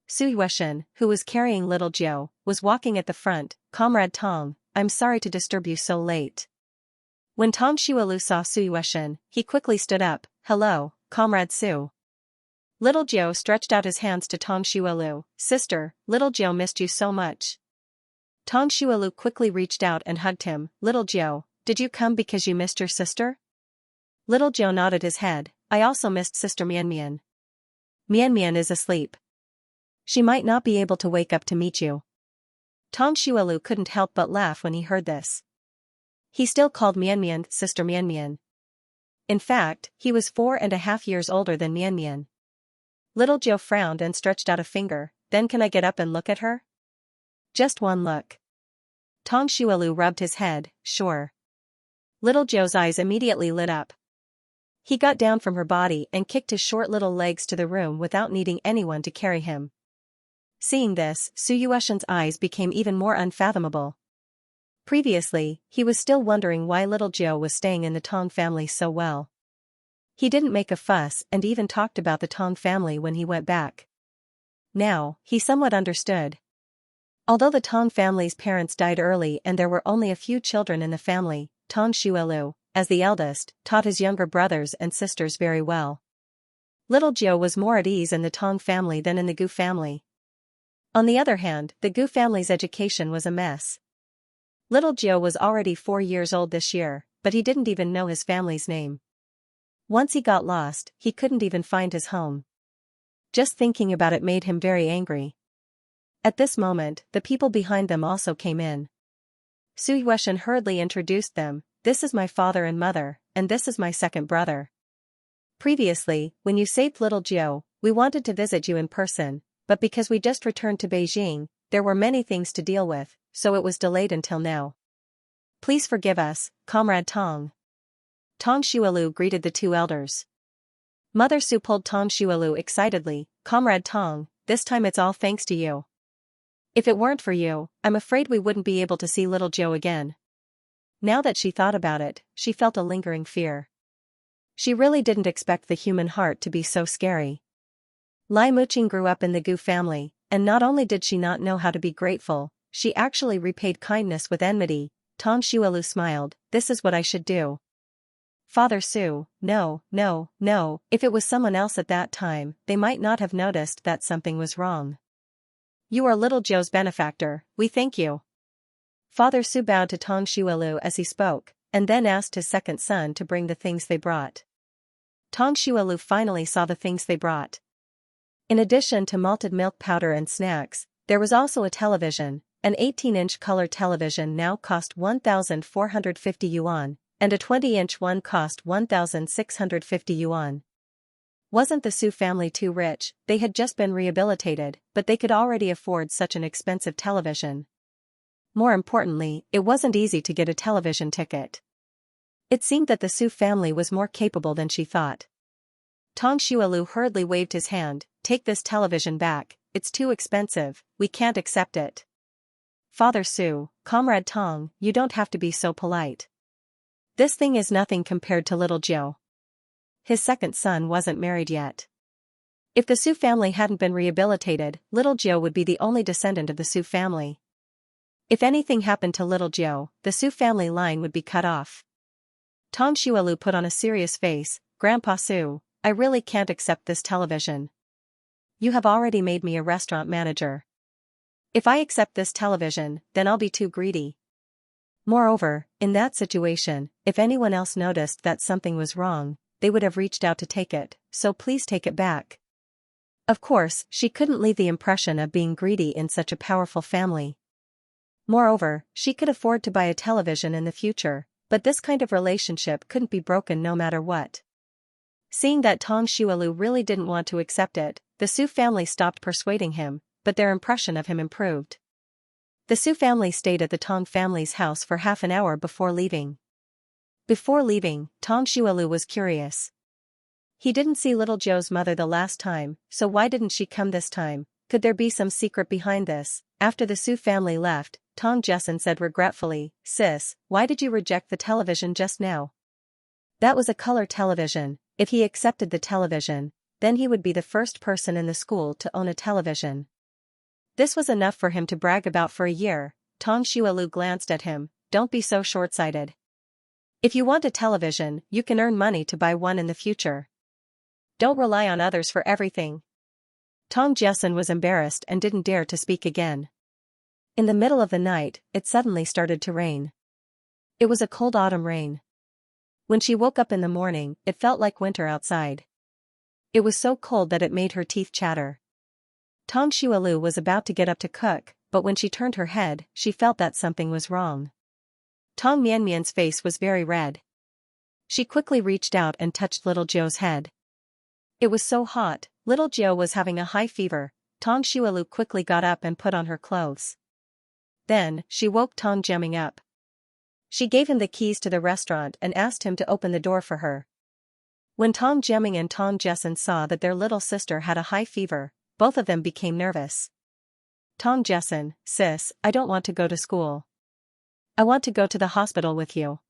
Su Yueshan, who was carrying little Jiu, was walking at the front. Comrade Tong, I'm sorry to disturb you so late. When Tong Xuelu saw Su Yueshan, he quickly stood up. Hello, Comrade Su. Little Jiu stretched out his hands to Tong Xuelu. Sister, little Jiu missed you so much. Tong Xuelu quickly reached out and hugged him. Little Jiu, did you come because you missed your sister? Little Jiu nodded his head. I also missed Sister Mian Mian. Mian Mian is asleep. She might not be able to wake up to meet you. Tong Xuelu couldn't help but laugh when he heard this. He still called Mian Mian Sister Mian Mian. In fact, he was 4.5 years older than Mian Mian. Little Jiu frowned and stretched out a finger. Then can I get up and look at her? Just one look. Tong Xuelu rubbed his head. Sure. Little Jiu's eyes immediately lit up. He got down from her body and kicked his short little legs to the room without needing anyone to carry him. Seeing this, Su Yueshan's eyes became even more unfathomable. Previously, he was still wondering why little Jiu was staying in the Tong family so well. He didn't make a fuss and even talked about the Tong family when he went back. Now, he somewhat understood. Although the Tong family's parents died early and there were only a few children in the family, Tong Xuelu, as the eldest, taught his younger brothers and sisters very well. Little Jiu was more at ease in the Tong family than in the Gu family. On the other hand, the Gu family's education was a mess. Little Jiu was already 4 years old this year, but he didn't even know his family's name. Once he got lost, he couldn't even find his home. Just thinking about it made him very angry. At this moment, the people behind them also came in. Su Yueshan hurriedly introduced them. This is my father and mother, and this is my second brother. Previously, when you saved little Jiu, we wanted to visit you in person, but because we just returned to Beijing, there were many things to deal with, so it was delayed until now. Please forgive us, Comrade Tong. Tong Xuelu greeted the two elders. Mother Su pulled Tong Xuelu excitedly. Comrade Tong, this time it's all thanks to you. If it weren't for you, I'm afraid we wouldn't be able to see little Jiu again. Now that she thought about it, she felt a lingering fear. She really didn't expect the human heart to be so scary. Lai Muqing grew up in the Gu family, and not only did she not know how to be grateful, she actually repaid kindness with enmity. Tong Xuelu smiled. This is what I should do. Father Su, no, no, no, if it was someone else at that time, they might not have noticed that something was wrong. You are little Jiu's benefactor, we thank you. Father Su bowed to Tong Xuelu as he spoke, and then asked his second son to bring the things they brought. Tong Xuelu finally saw the things they brought. In addition to malted milk powder and snacks, there was also a television. An 18-inch color television now cost 1,450 yuan, and a 20-inch one cost 1,650 yuan. Wasn't the Su family too rich? They had just been rehabilitated, but they could already afford such an expensive television. More importantly, it wasn't easy to get a television ticket. It seemed that the Su family was more capable than she thought. Tong Xuelu hurriedly waved his hand. Take this television back, it's too expensive, we can't accept it. Father Su, Comrade Tong, you don't have to be so polite. This thing is nothing compared to little Jiu. His second son wasn't married yet. If the Su family hadn't been rehabilitated, little Jiu would be the only descendant of the Su family. If anything happened to little Jiu, the Su family line would be cut off. Tong Xuelu put on a serious face. Grandpa Su, I really can't accept this television. You have already made me a restaurant manager. If I accept this television, then I'll be too greedy. Moreover, in that situation, if anyone else noticed that something was wrong, they would have reached out to take it, so please take it back. Of course, she couldn't leave the impression of being greedy in such a powerful family. Moreover, she could afford to buy a television in the future, but this kind of relationship couldn't be broken no matter what. Seeing that Tong Xuelu really didn't want to accept it, the Su family stopped persuading him, but their impression of him improved. The Su family stayed at the Tong family's house for half an hour before leaving. Before leaving, Tong Xuelu was curious. He didn't see little Jiu's mother the last time, so why didn't she come this time? Could there be some secret behind this? After the Su family left, Tong Jessen said regretfully, Sis, why did you reject the television just now? That was a color television. If he accepted the television, then he would be the first person in the school to own a television. This was enough for him to brag about for a year. Tong Xuelu glanced at him. Don't be so short-sighted. If you want a television, you can earn money to buy one in the future. Don't rely on others for everything. Tong Jessen was embarrassed and didn't dare to speak again. In the middle of the night, it suddenly started to rain. It was a cold autumn rain. When she woke up in the morning, it felt like winter outside. It was so cold that it made her teeth chatter. Tong Xuelu was about to get up to cook, but when she turned her head, she felt that something was wrong. Tong Mianmian's face was very red. She quickly reached out and touched little Jiu's head. It was so hot, little Jiu was having a high fever. Tong Xuelu quickly got up and put on her clothes. Then, she woke Tong Jiaming up. She gave him the keys to the restaurant and asked him to open the door for her. When Tong Jiaming and Tong Jessen saw that their little sister had a high fever, both of them became nervous. Tong Jessen, sis, I don't want to go to school. I want to go to the hospital with you.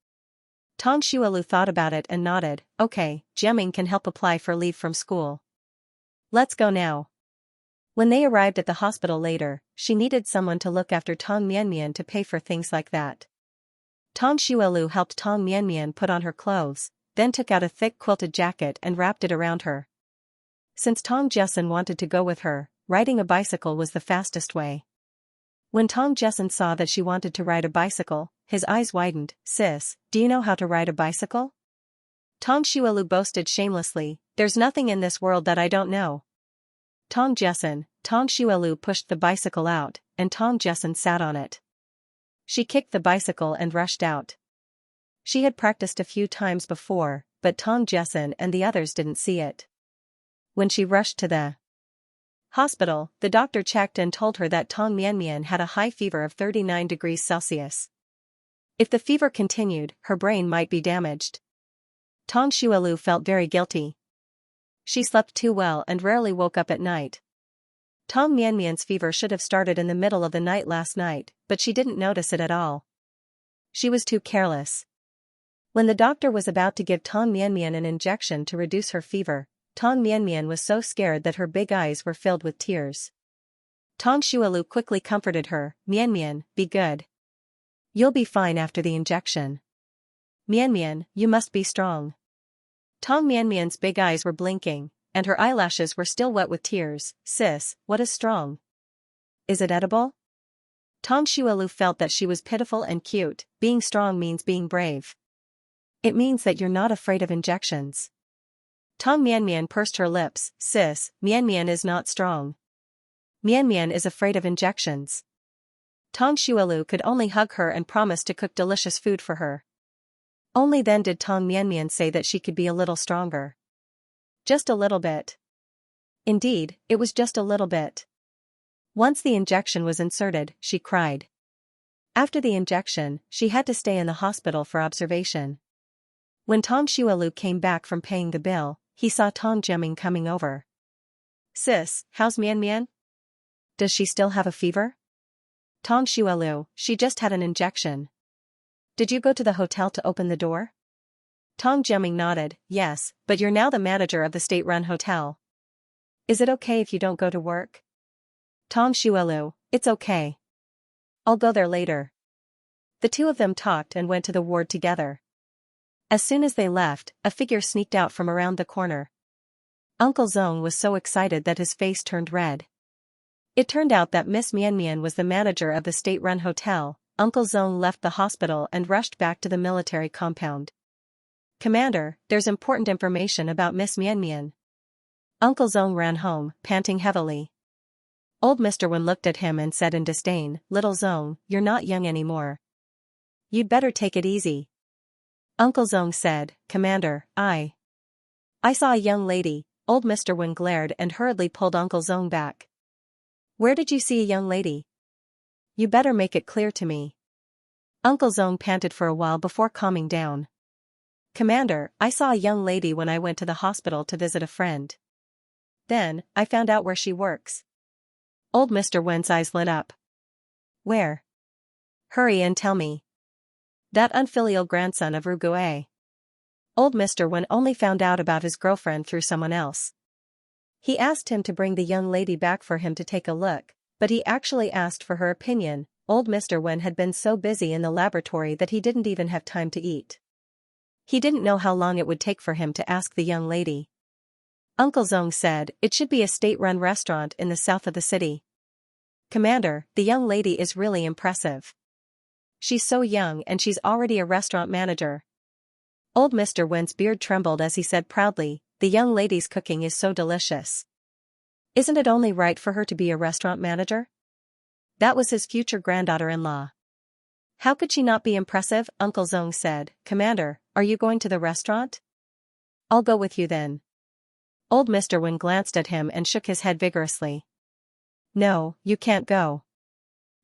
Tong Xuelu thought about it and nodded. Okay, Jiaming can help apply for leave from school. Let's go now. When they arrived at the hospital later, she needed someone to look after Tong Mianmian to pay for things like that. Tong Xuelu helped Tong Mianmian put on her clothes, then took out a thick quilted jacket and wrapped it around her. Since Tong Jessen wanted to go with her, riding a bicycle was the fastest way. When Tong Jessen saw that she wanted to ride a bicycle, his eyes widened. Sis, do you know how to ride a bicycle? Tong Xuelu boasted shamelessly, there's nothing in this world that I don't know. Tong Xuelu pushed the bicycle out, and Tong Jessen sat on it. She kicked the bicycle and rushed out. She had practiced a few times before, but Tong Jessen and the others didn't see it. When she rushed to the hospital, the doctor checked and told her that Tong Mianmian had a high fever of 39 degrees Celsius. If the fever continued, her brain might be damaged. Tong Xuelu felt very guilty. She slept too well and rarely woke up at night. Tong Mianmian's fever should have started in the middle of the night last night, but she didn't notice it at all. She was too careless. When the doctor was about to give Tong Mianmian an injection to reduce her fever, Tong Mianmian was so scared that her big eyes were filled with tears. Tong Xuelu quickly comforted her, Mianmian, be good. You'll be fine after the injection. Mianmian, you must be strong. Tong Mianmian's big eyes were blinking, and her eyelashes were still wet with tears. Sis, what is strong? Is it edible? Tong Xuelu felt that she was pitiful and cute. Being strong means being brave. It means that you're not afraid of injections. Tong Mianmian pursed her lips. Sis, Mianmian is not strong. Mianmian is afraid of injections. Tong Xuelu could only hug her and promise to cook delicious food for her. Only then did Tong Mianmian say that she could be a little stronger. Just a little bit. Indeed, it was just a little bit. Once the injection was inserted, she cried. After the injection, she had to stay in the hospital for observation. When Tong Xuelu came back from paying the bill, he saw Tong Jiaming coming over. Sis, how's Mianmian? Does she still have a fever? Tong Xuelu, she just had an injection. Did you go to the hotel to open the door? Tong Jiaming nodded, yes, but you're now the manager of the state-run hotel. Is it okay if you don't go to work? Tong Xuelu, it's okay. I'll go there later. The two of them talked and went to the ward together. As soon as they left, a figure sneaked out from around the corner. Uncle Zong was so excited that his face turned red. It turned out that Miss Mianmian was the manager of the state-run hotel. Uncle Zong left the hospital and rushed back to the military compound. Commander, there's important information about Miss Mianmian. Uncle Zong ran home, panting heavily. Old Mr. Wen looked at him and said in disdain, Little Zong, you're not young anymore. You'd better take it easy. Uncle Zong said, Commander, I saw a young lady. Old Mr. Wen glared and hurriedly pulled Uncle Zong back. Where did you see a young lady? You better make it clear to me. Uncle Zong panted for a while before calming down. Commander, I saw a young lady when I went to the hospital to visit a friend. Then, I found out where she works. Old Mr. Wen's eyes lit up. Where? Hurry and tell me. That unfilial grandson of Rugue. Old Mr. Wen only found out about his girlfriend through someone else. He asked him to bring the young lady back for him to take a look, but he actually asked for her opinion. Old Mr. Wen had been so busy in the laboratory that he didn't even have time to eat. He didn't know how long it would take for him to ask the young lady. Uncle Zong said, it should be a state-run restaurant in the south of the city. "Commander, the young lady is really impressive. She's so young and she's already a restaurant manager." Old Mr. Wen's beard trembled as he said proudly, "The young lady's cooking is so delicious. Isn't it only right for her to be a restaurant manager?" That was his future granddaughter-in-law. "How could she not be impressive?" Uncle Zong said. "Commander, are you going to the restaurant?" "I'll go with you then." Old Mr. Wen glanced at him and shook his head vigorously. "No, you can't go.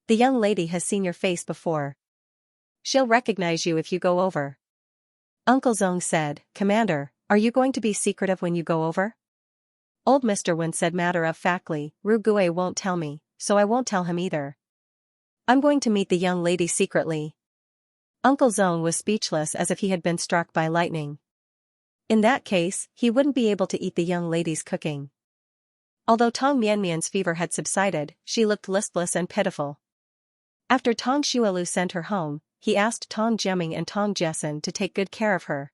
The young lady has seen your face before. She'll recognize you if you go over." Uncle Zong said, "Commander, are you going to be secretive when you go over?" Old Mr. Wen said matter-of-factly, "Ru Gui won't tell me, so I won't tell him either. I'm going to meet the young lady secretly." Uncle Zong was speechless as if he had been struck by lightning. In that case, he wouldn't be able to eat the young lady's cooking. Although Tong Mianmian's fever had subsided, she looked listless and pitiful. After Tong Xuelu sent her home, he asked Tong Jiaming and Tong Jessen to take good care of her.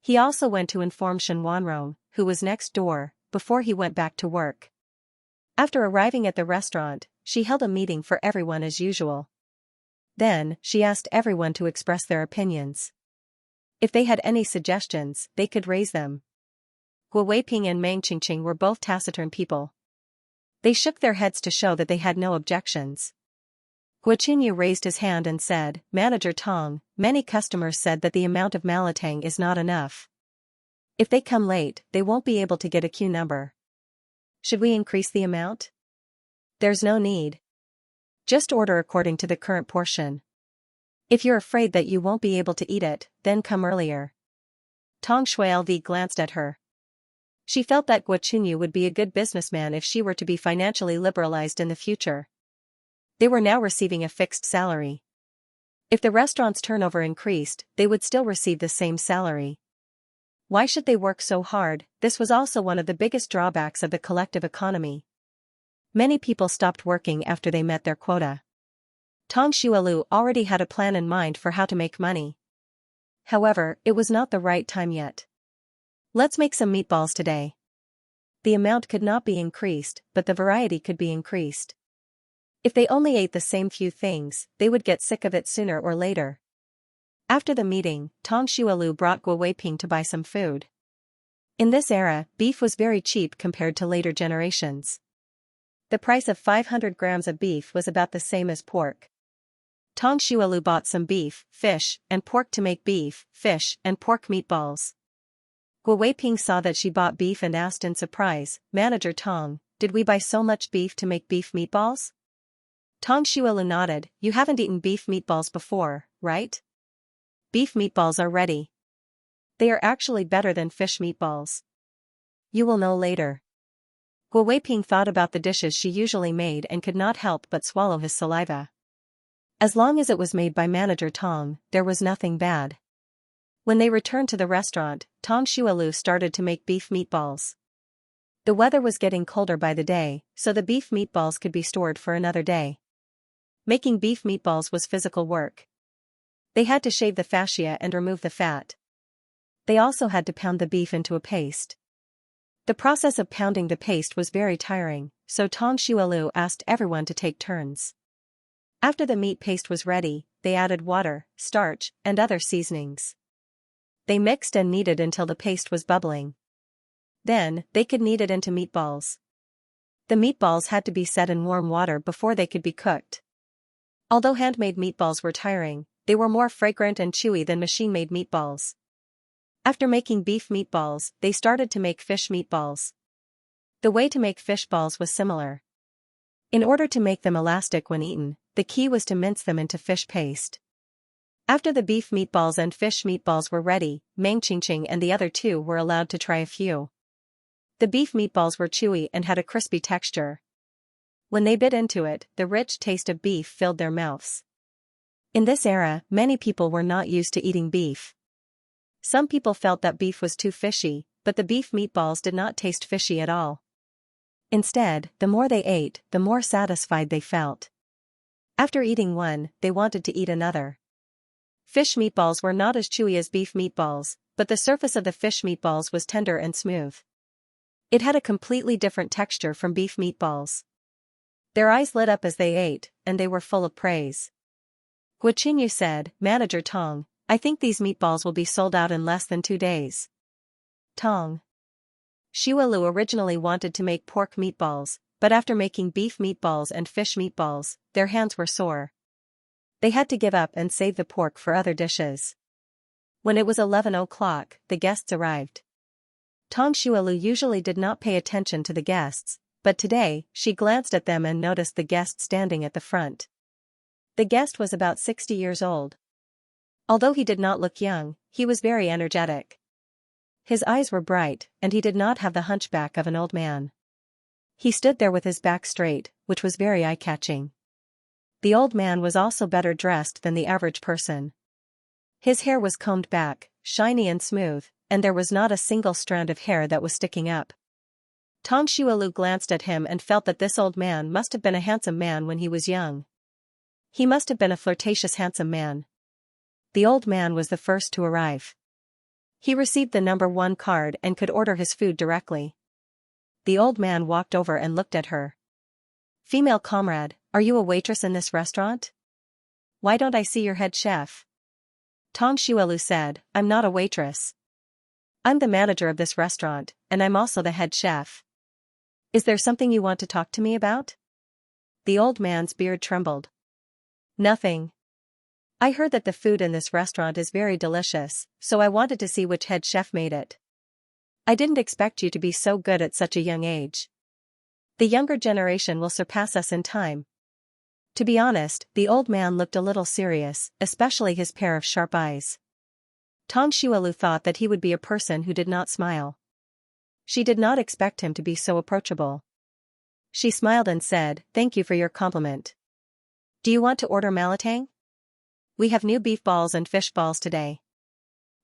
He also went to inform Shen Wanrong, who was next door, before he went back to work. After arriving at the restaurant, she held a meeting for everyone as usual. Then, she asked everyone to express their opinions. If they had any suggestions, they could raise them. Guo Weiping and Meng Qingqing were both taciturn people. They shook their heads to show that they had no objections. Guo Qinyu raised his hand and said, "Manager Tong, many customers said that the amount of malatang is not enough. If they come late, they won't be able to get a queue number. Should we increase the amount?" "There's no need. Just order according to the current portion. If you're afraid that you won't be able to eat it, then come earlier." Tong Shuilv glanced at her. She felt that Guo Qinyu would be a good businessman if she were to be financially liberalized in the future. They were now receiving a fixed salary. If the restaurant's turnover increased, they would still receive the same salary. Why should they work so hard? This was also one of the biggest drawbacks of the collective economy. Many people stopped working after they met their quota. Tong Xuelu already had a plan in mind for how to make money. However, it was not the right time yet. "Let's make some meatballs today." The amount could not be increased, but the variety could be increased. If they only ate the same few things, they would get sick of it sooner or later. After the meeting, Tong Xuelu brought Guo Weiping to buy some food. In this era, beef was very cheap compared to later generations. The price of 500 grams of beef was about the same as pork. Tong Xuelu bought some beef, fish, and pork to make beef, fish, and pork meatballs. Guo Weiping saw that she bought beef and asked in surprise, "Manager Tong, did we buy so much beef to make beef meatballs?" Tong Xuelu nodded. "You haven't eaten beef meatballs before, right?" "Beef meatballs are ready. They are actually better than fish meatballs. You will know later." Guo Weiping thought about the dishes she usually made and could not help but swallow his saliva. As long as it was made by Manager Tong, there was nothing bad. When they returned to the restaurant, Tong Xuelu started to make beef meatballs. The weather was getting colder by the day, so the beef meatballs could be stored for another day. Making beef meatballs was physical work. They had to shave the fascia and remove the fat. They also had to pound the beef into a paste. The process of pounding the paste was very tiring, so Tong Xuelu asked everyone to take turns. After the meat paste was ready, they added water, starch, and other seasonings. They mixed and kneaded until the paste was bubbling. Then, they could knead it into meatballs. The meatballs had to be set in warm water before they could be cooked. Although handmade meatballs were tiring, they were more fragrant and chewy than machine-made meatballs. After making beef meatballs, they started to make fish meatballs. The way to make fish balls was similar. In order to make them elastic when eaten, the key was to mince them into fish paste. After the beef meatballs and fish meatballs were ready, Meng Qingqing and the other two were allowed to try a few. The beef meatballs were chewy and had a crispy texture. When they bit into it, the rich taste of beef filled their mouths. In this era, many people were not used to eating beef. Some people felt that beef was too fishy, but the beef meatballs did not taste fishy at all. Instead, the more they ate, the more satisfied they felt. After eating one, they wanted to eat another. Fish meatballs were not as chewy as beef meatballs, but the surface of the fish meatballs was tender and smooth. It had a completely different texture from beef meatballs. Their eyes lit up as they ate, and they were full of praise. Guo said, "Manager Tong, I think these meatballs will be sold out in less than 2 days." Tong. Xiaolu originally wanted to make pork meatballs, but after making beef meatballs and fish meatballs, their hands were sore. They had to give up and save the pork for other dishes. When it was 11 o'clock, the guests arrived. Tong Xiaolu usually did not pay attention to the guests, but today, she glanced at them and noticed the guest standing at the front. The guest was about 60 years old. Although he did not look young, he was very energetic. His eyes were bright, and he did not have the hunchback of an old man. He stood there with his back straight, which was very eye-catching. The old man was also better dressed than the average person. His hair was combed back, shiny and smooth, and there was not a single strand of hair that was sticking up. Tong Xiaolu glanced at him and felt that this old man must have been a handsome man when he was young. He must have been a flirtatious handsome man. The old man was the first to arrive. He received the number 1 card and could order his food directly. The old man walked over and looked at her. "Female comrade, are you a waitress in this restaurant? Why don't I see your head chef?" Tong Xiaolu said, "I'm not a waitress. I'm the manager of this restaurant, and I'm also the head chef. Is there something you want to talk to me about?" The old man's beard trembled. "Nothing. I heard that the food in this restaurant is very delicious, so I wanted to see which head chef made it. I didn't expect you to be so good at such a young age. The younger generation will surpass us in time." To be honest, the old man looked a little serious, especially his pair of sharp eyes. Tong Xiaolu thought that he would be a person who did not smile. She did not expect him to be so approachable. She smiled and said, "Thank you for your compliment. Do you want to order malatang? We have new beef balls and fish balls today.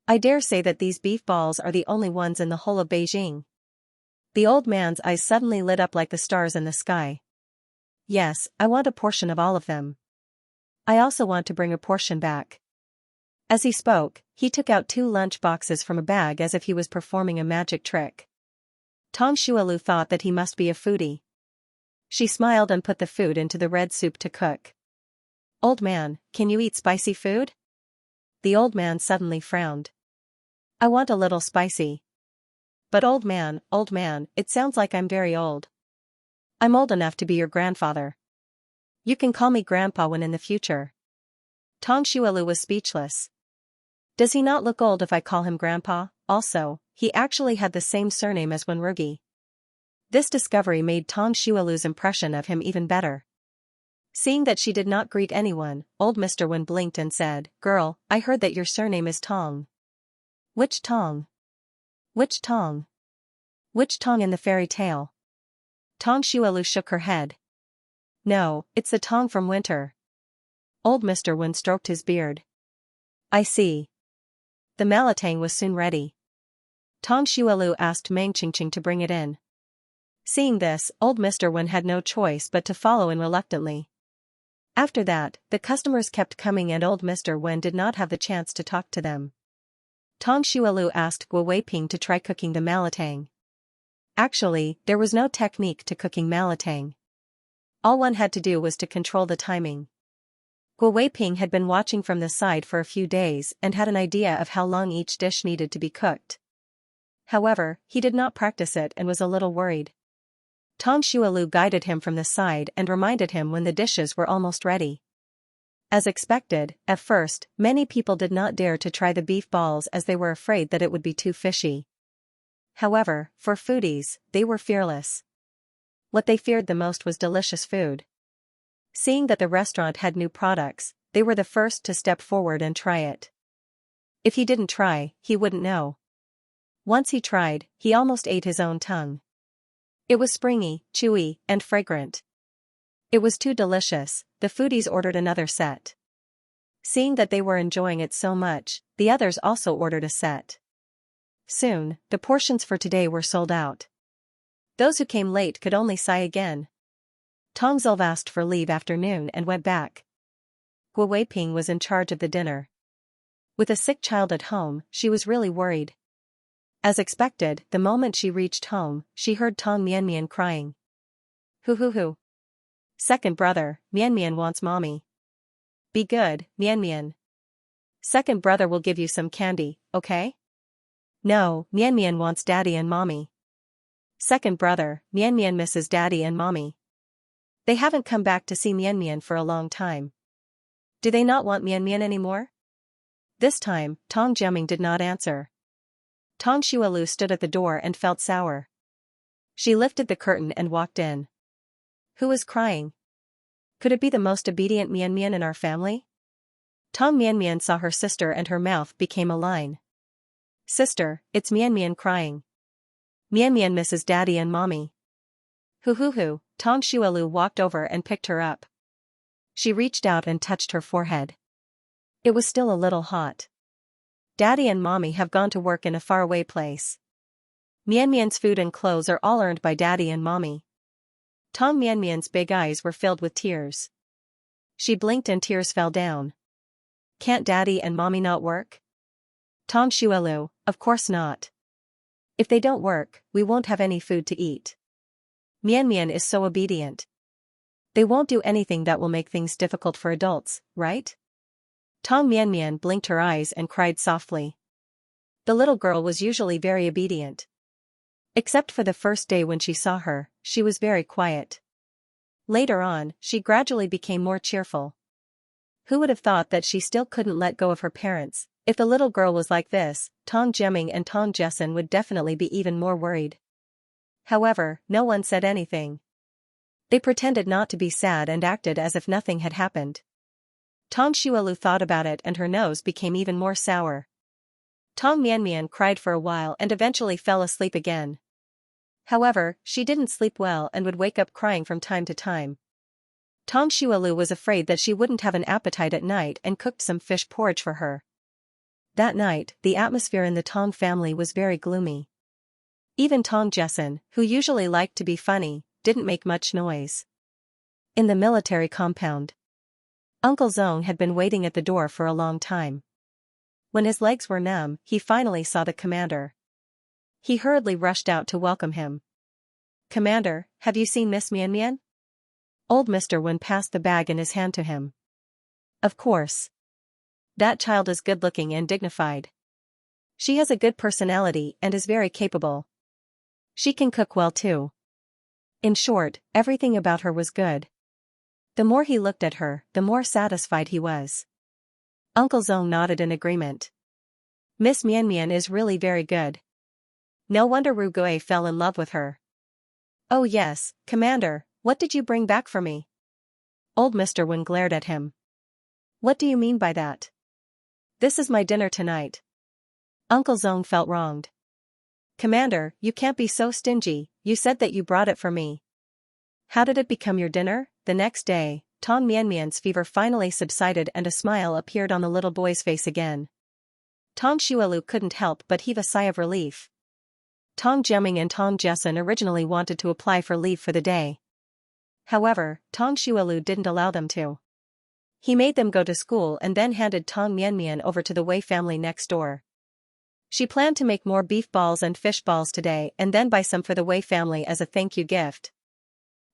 I dare say that these beef balls are the only ones in the whole of Beijing." The old man's eyes suddenly lit up like the stars in the sky. "Yes, I want a portion of all of them. I also want to bring a portion back." As he spoke, he took out 2 lunch boxes from a bag as if he was performing a magic trick. Tong Xiaolu thought that he must be a foodie. She smiled and put the food into the red soup to cook. "Old man, can you eat spicy food?" The old man suddenly frowned. "I want a little spicy." "But old man, it sounds like I'm very old." "I'm old enough to be your grandfather. You can call me grandpa when in the future." Tong Xiaolu was speechless. Does he not look old if I call him grandpa? Also, he actually had the same surname as Wenrugi. This discovery made Tong Xiaolu's impression of him even better. Seeing that she did not greet anyone, old Mr. Wen blinked and said, "Girl, I heard that your surname is Tong." "Which Tong? Which Tong? Which Tong in the fairy tale?" Tong Xiaolu shook her head. "No, it's the Tong from Winter." Old Mr. Wen stroked his beard. "I see." The malatang was soon ready. Tong Xiaolu asked Mang Qingqing to bring it in. Seeing this, old Mr. Wen had no choice but to follow in reluctantly. After that, the customers kept coming and old Mr. Wen did not have the chance to talk to them. Tong Xiaolu asked Guo Weiping to try cooking the malatang. Actually, there was no technique to cooking malatang. All one had to do was to control the timing. Guo Weiping had been watching from the side for a few days and had an idea of how long each dish needed to be cooked. However, he did not practice it and was a little worried. Tong Xiaolu guided him from the side and reminded him when the dishes were almost ready. As expected, at first, many people did not dare to try the beef balls as they were afraid that it would be too fishy. However, for foodies, they were fearless. What they feared the most was delicious food. Seeing that the restaurant had new products, they were the first to step forward and try it. If he didn't try, he wouldn't know. Once he tried, he almost ate his own tongue. It was springy, chewy, and fragrant. It was too delicious, the foodies ordered another set. Seeing that they were enjoying it so much, the others also ordered a set. Soon, the portions for today were sold out. Those who came late could only sigh again. Tong Zilv asked for leave after noon and went back. Guo Weiping was in charge of the dinner. With a sick child at home, she was really worried. As expected, the moment she reached home, she heard Tong Mianmian crying. "Hoo hoo hoo. Second brother, Mian Mian wants mommy. Be good, Mian Mian. Second brother will give you some candy, okay? No, Mian Mian wants daddy and mommy. Second brother, Mian Mian misses daddy and mommy. They haven't come back to see Mian Mian for a long time. Do they not want Mian Mian anymore? This time, Tong Jiaming did not answer. Tong Xuelu stood at the door and felt sour. She lifted the curtain and walked in. Who was crying? Could it be the most obedient Mian Mian in our family? Tong Mian Mian saw her sister and her mouth became a line. Sister, it's Mian Mian crying. Mian Mian misses daddy and mommy. Hoo. Tong Xuelu walked over and picked her up. She reached out and touched her forehead. It was still a little hot. Daddy and mommy have gone to work in a faraway place. Mian Mian's food and clothes are all earned by daddy and mommy. Tong Mian Mian's big eyes were filled with tears. She blinked and tears fell down. Can't daddy and mommy not work? Tong Xuelu, of course not. If they don't work, we won't have any food to eat. Mian Mian is so obedient. They won't do anything that will make things difficult for adults, right? Tong Mian Mian blinked her eyes and cried softly. The little girl was usually very obedient. Except for the first day when she saw her, she was very quiet. Later on, she gradually became more cheerful. Who would have thought that she still couldn't let go of her parents? If the little girl was like this, Tong Jiaming and Tong Jessen would definitely be even more worried. However, no one said anything. They pretended not to be sad and acted as if nothing had happened. Tong Xuelu thought about it and her nose became even more sour. Tong Mian Mian cried for a while and eventually fell asleep again. However, she didn't sleep well and would wake up crying from time to time. Tong Xuelu was afraid that she wouldn't have an appetite at night and cooked some fish porridge for her. That night, the atmosphere in the Tong family was very gloomy. Even Tong Jessen, who usually liked to be funny, didn't make much noise. In the military compound, Uncle Zong had been waiting at the door for a long time. When his legs were numb, he finally saw the commander. He hurriedly rushed out to welcome him. Commander, have you seen Miss Mian Mian? Old Mr. Wen passed the bag in his hand to him. Of course. That child is good-looking and dignified. She has a good personality and is very capable. She can cook well too. In short, everything about her was good. The more he looked at her, the more satisfied he was. Uncle Zong nodded in agreement. Miss Mian Mian is really very good. No wonder Ru Gui fell in love with her. Oh yes, Commander, what did you bring back for me? Old Mr. Wen glared at him. What do you mean by that? This is my dinner tonight. Uncle Zong felt wronged. Commander, you can't be so stingy, you said that you brought it for me. How did it become your dinner? The next day, Tong Mian Mian's fever finally subsided and a smile appeared on the little boy's face again. Tong Xuelu couldn't help but heave a sigh of relief. Tong Jiaming and Tong Jessen originally wanted to apply for leave for the day. However, Tong Xuelu didn't allow them to. He made them go to school and then handed Tong Mian Mian over to the Wei family next door. She planned to make more beef balls and fish balls today and then buy some for the Wei family as a thank you gift.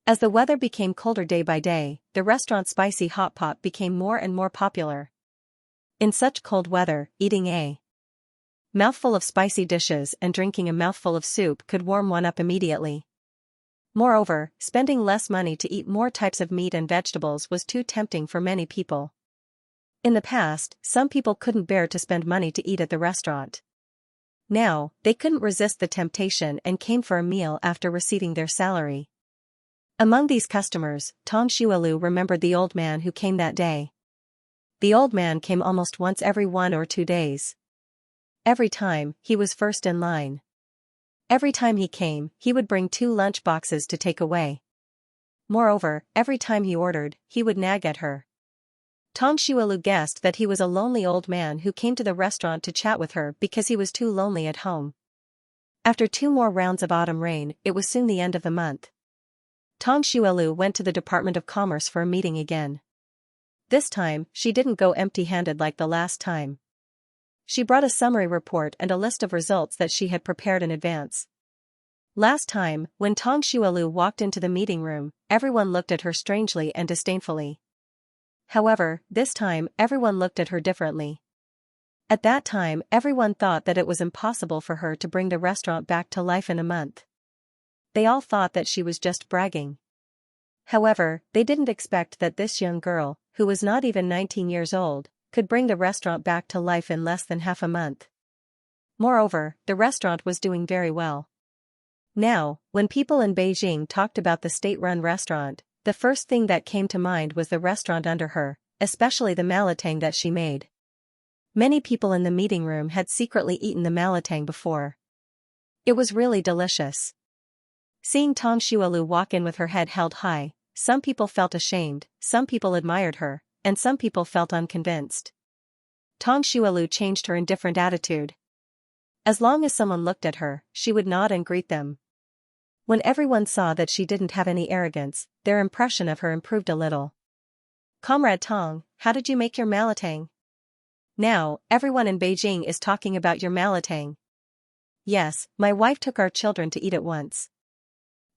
As the weather became colder day by day, the restaurant's spicy hot pot became more and more popular. In such cold weather, eating a mouthful of spicy dishes and drinking a mouthful of soup could warm one up immediately. Moreover, spending less money to eat more types of meat and vegetables was too tempting for many people. In the past, some people couldn't bear to spend money to eat at the restaurant. Now, they couldn't resist the temptation and came for a meal after receiving their salary. Among these customers, Tong Xuelu remembered the old man who came that day. The old man came almost once every 1 or 2 days. Every time, he was first in line. Every time he came, he would bring 2 lunch boxes to take away. Moreover, every time he ordered, he would nag at her. Tong Xuelu guessed that he was a lonely old man who came to the restaurant to chat with her because he was too lonely at home. After 2 more rounds of autumn rain, it was soon the end of the month. Tong Xuelu went to the Department of Commerce for a meeting again. This time, she didn't go empty-handed like the last time. She brought a summary report and a list of results that she had prepared in advance. Last time, when Tang Xuelu walked into the meeting room, everyone looked at her strangely and disdainfully. However, this time, everyone looked at her differently. At that time, everyone thought that it was impossible for her to bring the restaurant back to life in a month. They all thought that she was just bragging. However, they didn't expect that this young girl, who was not even 19 years old, could bring the restaurant back to life in less than half a month. Moreover, the restaurant was doing very well. Now, when people in Beijing talked about the state-run restaurant, the first thing that came to mind was the restaurant under her, especially the malatang that she made. Many people in the meeting room had secretly eaten the malatang before. It was really delicious. Seeing Tang Xuelu walk in with her head held high, some people felt ashamed, some people admired her, and some people felt unconvinced. Tang Xuelu changed her indifferent attitude. As long as someone looked at her, she would nod and greet them. When everyone saw that she didn't have any arrogance, their impression of her improved a little. "Comrade Tang, how did you make your malatang? Now, everyone in Beijing is talking about your malatang." "Yes, my wife took our children to eat it once.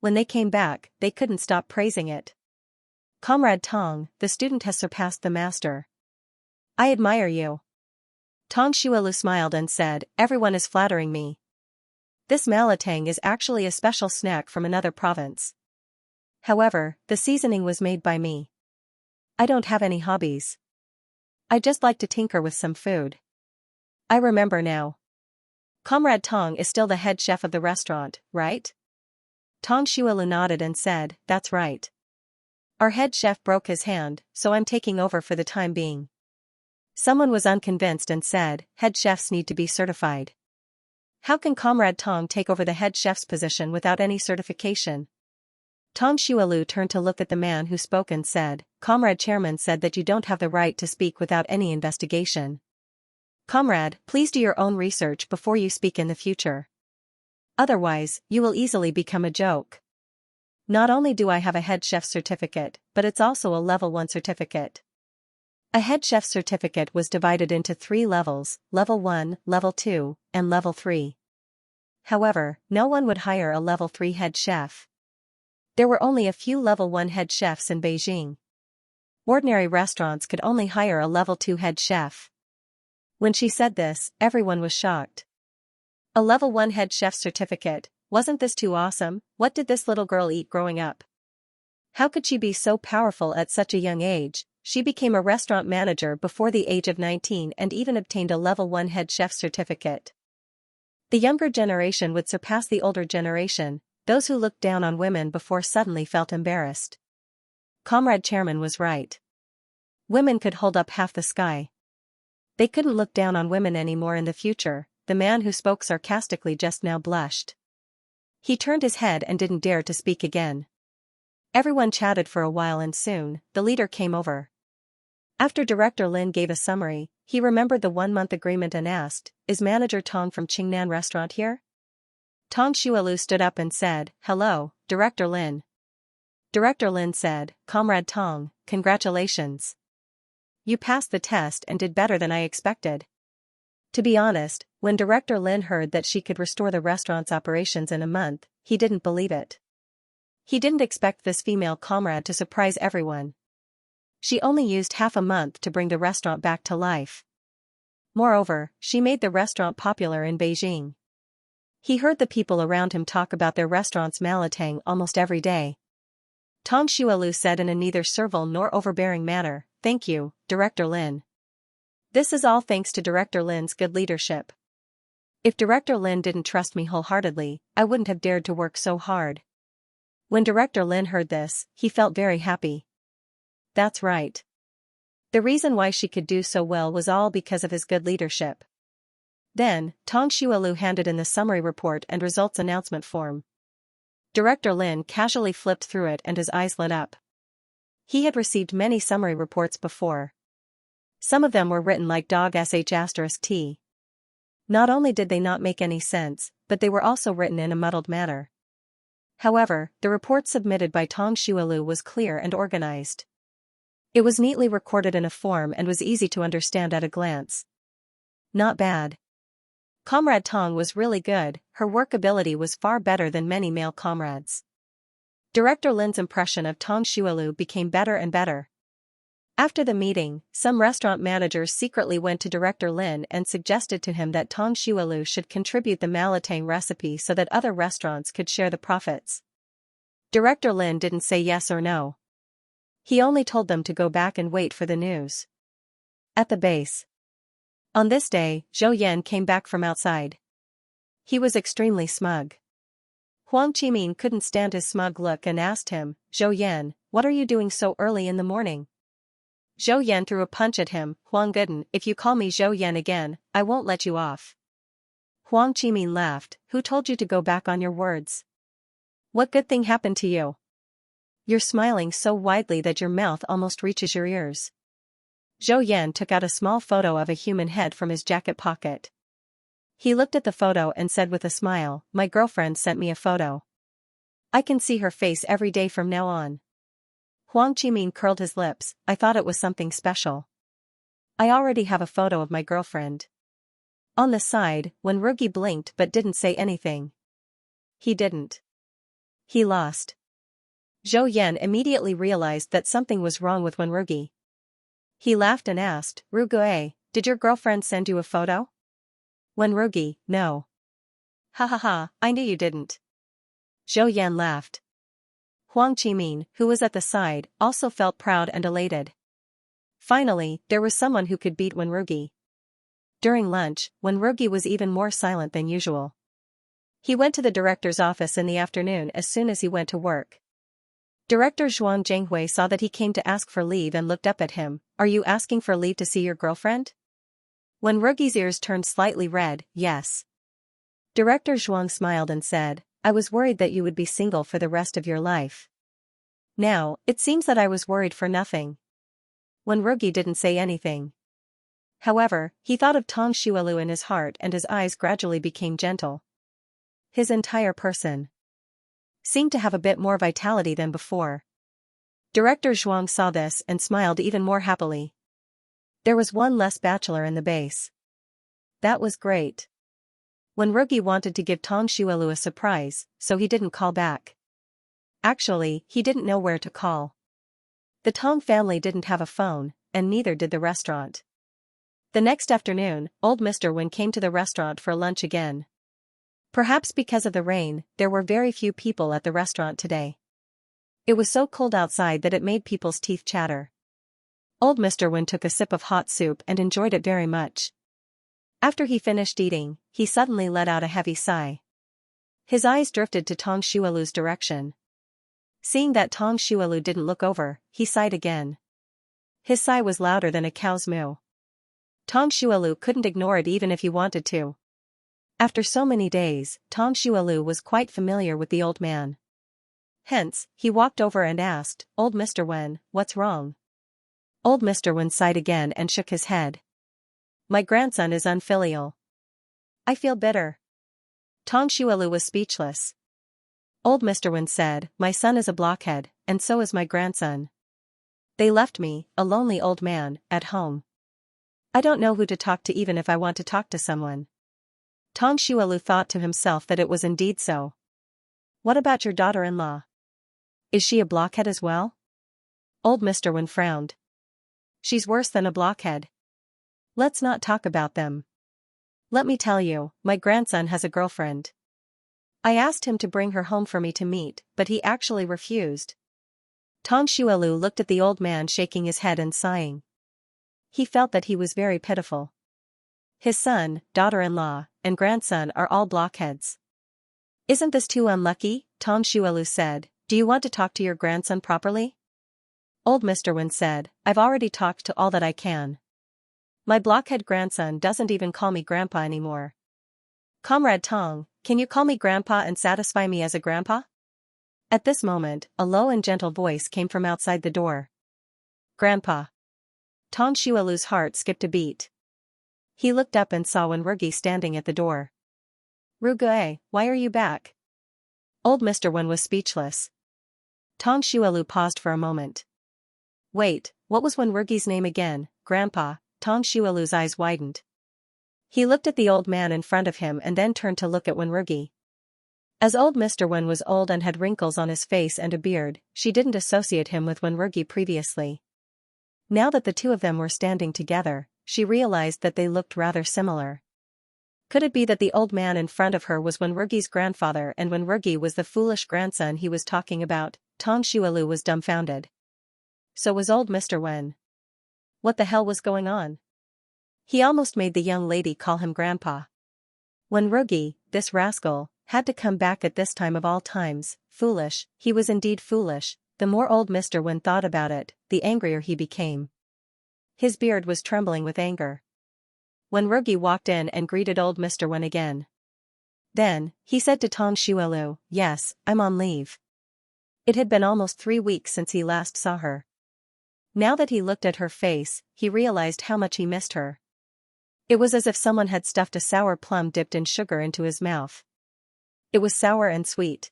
When they came back, they couldn't stop praising it. Comrade Tang, the student has surpassed the master. I admire you." Tang Xuelu smiled and said, "Everyone is flattering me. This malatang is actually a special snack from another province. However, the seasoning was made by me. I don't have any hobbies. I just like to tinker with some food. I remember now. Comrade Tang is still the head chef of the restaurant, right?" Tang Xuelu nodded and said, "That's right. Our head chef broke his hand, so I'm taking over for the time being." Someone was unconvinced and said, "Head chefs need to be certified. How can Comrade Tang take over the head chef's position without any certification?" Tang Xuelu turned to look at the man who spoke and said, "Comrade Chairman said that you don't have the right to speak without any investigation. Comrade, please do your own research before you speak in the future. Otherwise, you will easily become a joke. Not only do I have a head chef certificate, but it's also a level 1 certificate." A head chef certificate was divided into 3 levels, level 1, level 2, and level 3. However, no one would hire a level 3 head chef. There were only a few level 1 head chefs in Beijing. Ordinary restaurants could only hire a level 2 head chef. When she said this, everyone was shocked. A level 1 head chef certificate, wasn't this too awesome? What did this little girl eat growing up? How could she be so powerful at such a young age? She became a restaurant manager before the age of 19 and even obtained a level 1 head chef certificate. The younger generation would surpass the older generation. Those who looked down on women before suddenly felt embarrassed. Comrade Chairman was right. Women could hold up half the sky. They couldn't look down on women anymore in the future. The man who spoke sarcastically just now blushed. He turned his head and didn't dare to speak again. Everyone chatted for a while and soon, the leader came over. After Director Lin gave a summary, he remembered the 1-month agreement and asked, "Is Manager Tong from Qingnan Restaurant here?" Tang Xuelu stood up and said, "Hello, Director Lin." Director Lin said, "Comrade Tong, congratulations. You passed the test and did better than I expected." To be honest, when Director Lin heard that she could restore the restaurant's operations in a month, he didn't believe it. He didn't expect this female comrade to surprise everyone. She only used half a month to bring the restaurant back to life. Moreover, she made the restaurant popular in Beijing. He heard the people around him talk about their restaurant's malatang almost every day. Tang Xuelu said in a neither servile nor overbearing manner, "Thank you, Director Lin. This is all thanks to Director Lin's good leadership. If Director Lin didn't trust me wholeheartedly, I wouldn't have dared to work so hard." When Director Lin heard this, he felt very happy. That's right. The reason why she could do so well was all because of his good leadership. Then, Tang Xuelu handed in the summary report and results announcement form. Director Lin casually flipped through it and his eyes lit up. He had received many summary reports before. Some of them were written like dog sh*t. Not only did they not make any sense, but they were also written in a muddled manner. However, the report submitted by Tang Xuelu was clear and organized. It was neatly recorded in a form and was easy to understand at a glance. Not bad. Comrade Tong was really good. her work ability was far better than many male comrades. Director Lin's impression of Tang Xuelu became better and better. After the meeting, some restaurant managers secretly went to Director Lin and suggested to him that Tang Xuelu should contribute the malatang recipe so that other restaurants could share the profits. Director Lin didn't say yes or no. He only told them to go back and wait for the news. At the base. On this day, Zhou Yan came back from outside. He was extremely smug. Huang Qimin couldn't stand his smug look and asked him, "Zhou Yan, what are you doing so early in the morning?" Zhou Yan threw a punch at him. "Huang Guden, if you call me Zhou Yan again, I won't let you off." Huang Qimin laughed. "Who told you to go back on your words? What good thing happened to you? You're smiling so widely that your mouth almost reaches your ears." Zhou Yan took out a small photo of a human head from his jacket pocket. He looked at the photo and said with a smile, "My girlfriend sent me a photo. I can see her face every day from now on." Huang Qimin curled his lips. "I thought it was something special. I already have a photo of my girlfriend." On the side, Wenrugi blinked but didn't say anything. He didn't. He lost. Zhou Yan immediately realized that something was wrong with Wenrugi. He laughed and asked, "Rugue, did your girlfriend send you a photo?" Wenrugi, "No." "Ha ha ha, I knew you didn't." Zhou Yan laughed. Huang Qimin, who was at the side, also felt proud and elated. Finally, there was someone who could beat Wenrugi. During lunch, Wenrugi was even more silent than usual. He went to the director's office in the afternoon as soon as he went to work. Director Zhuang Zhenghui saw that he came to ask for leave and looked up at him. "Are you asking for leave to see your girlfriend?" Wenrugi's ears turned slightly red. "Yes." Director Zhuang smiled and said, "I was worried that you would be single for the rest of your life. Now, it seems that I was worried for nothing." Wenrugi didn't say anything. However, he thought of Tang Xuelu in his heart and his eyes gradually became gentle. His entire person seemed to have a bit more vitality than before. Director Zhuang saw this and smiled even more happily. There was one less bachelor in the base. That was great. Wenrugi wanted to give Tang Xuelu a surprise, so he didn't call back. Actually, he didn't know where to call. The Tang family didn't have a phone, and neither did the restaurant. The next afternoon, old Mr. Wen came to the restaurant for lunch again. Perhaps because of the rain, there were very few people at the restaurant today. It was so cold outside that it made people's teeth chatter. Old Mr. Wen took a sip of hot soup and enjoyed it very much. After he finished eating, he suddenly let out a heavy sigh. His eyes drifted to Tang Xuelu's direction. Seeing that Tang Xuelu didn't look over, he sighed again. His sigh was louder than a cow's moo. Tang Xuelu couldn't ignore it even if he wanted to. After so many days, Tang Xuelu was quite familiar with the old man. Hence, he walked over and asked, "Old Mr. Wen, what's wrong?" Old Mr. Wen sighed again and shook his head. "My grandson is unfilial. I feel bitter." Tang Xuelu was speechless. Old Mr. Wen said, "My son is a blockhead, and so is my grandson. They left me, a lonely old man, at home. I don't know who to talk to even if I want to talk to someone." Tang Xuelu thought to himself that it was indeed so. "What about your daughter-in-law? Is she a blockhead as well?" Old Mr. Wen frowned. "She's worse than a blockhead. Let's not talk about them. Let me tell you, my grandson has a girlfriend. I asked him to bring her home for me to meet, but he actually refused." Tang Xuelu looked at the old man shaking his head and sighing. He felt that he was very pitiful. His son, daughter-in-law, and grandson are all blockheads. "Isn't this too unlucky?" Tang Xuelu said. "Do you want to talk to your grandson properly?" Old Mr. Wen said, "I've already talked to all that I can. My blockhead grandson doesn't even call me grandpa anymore. Comrade Tang, can you call me grandpa and satisfy me as a grandpa?" At this moment, a low and gentle voice came from outside the door. "Grandpa." Tang Xuelu's heart skipped a beat. He looked up and saw Wenrugi standing at the door. "Rugue, why are you back?" Old Mr. Wen was speechless. Tang Xuelu paused for a moment. "Wait, what was Wenrugi's name again, Grandpa?" Tang Xuelu's eyes widened. He looked at the old man in front of him and then turned to look at Wenrugi. As old Mr. Wen was old and had wrinkles on his face and a beard, she didn't associate him with Wenrugi previously. Now that the two of them were standing together, she realized that they looked rather similar. Could it be that the old man in front of her was Wenrugi's grandfather and Wenrugi was the foolish grandson he was talking about? Tong Xuelu was dumbfounded. So was old Mr. Wen. What the hell was going on? He almost made the young lady call him grandpa. Wenrugi, this rascal, had to come back at this time of all times. Foolish, he was indeed foolish. The more old Mr. Wen thought about it, the angrier he became. His beard was trembling with anger. Wenrugi walked in and greeted old Mr. Wen again. Then, he said to Tong Xuelu, "Yes, I'm on leave." It had been almost 3 weeks since he last saw her. Now that he looked at her face, he realized how much he missed her. It was as if someone had stuffed a sour plum dipped in sugar into his mouth. It was sour and sweet.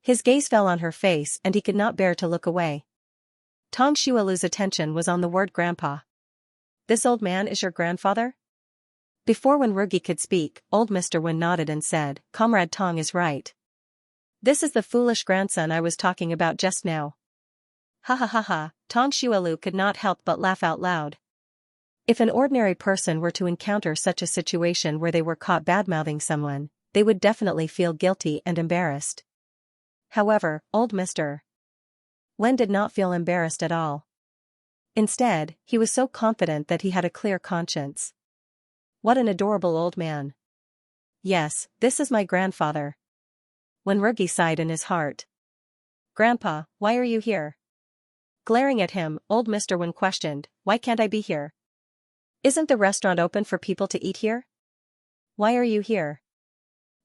His gaze fell on her face and he could not bear to look away. Tong Xuelu's attention was on the word grandpa. "This old man is your grandfather?" Before Wenrugi could speak, old Mr. Wen nodded and said, "Comrade Tong is right. This is the foolish grandson I was talking about just now." Ha ha ha ha, Tong Xuelu could not help but laugh out loud. If an ordinary person were to encounter such a situation where they were caught badmouthing someone, they would definitely feel guilty and embarrassed. However, old Mr. Wen did not feel embarrassed at all. Instead, he was so confident that he had a clear conscience. What an adorable old man. "Yes, this is my grandfather." Wenrugi sighed in his heart. "Grandpa, why are you here?" Glaring at him, old Mr. Wen questioned, "Why can't I be here? Isn't the restaurant open for people to eat here? Why are you here?"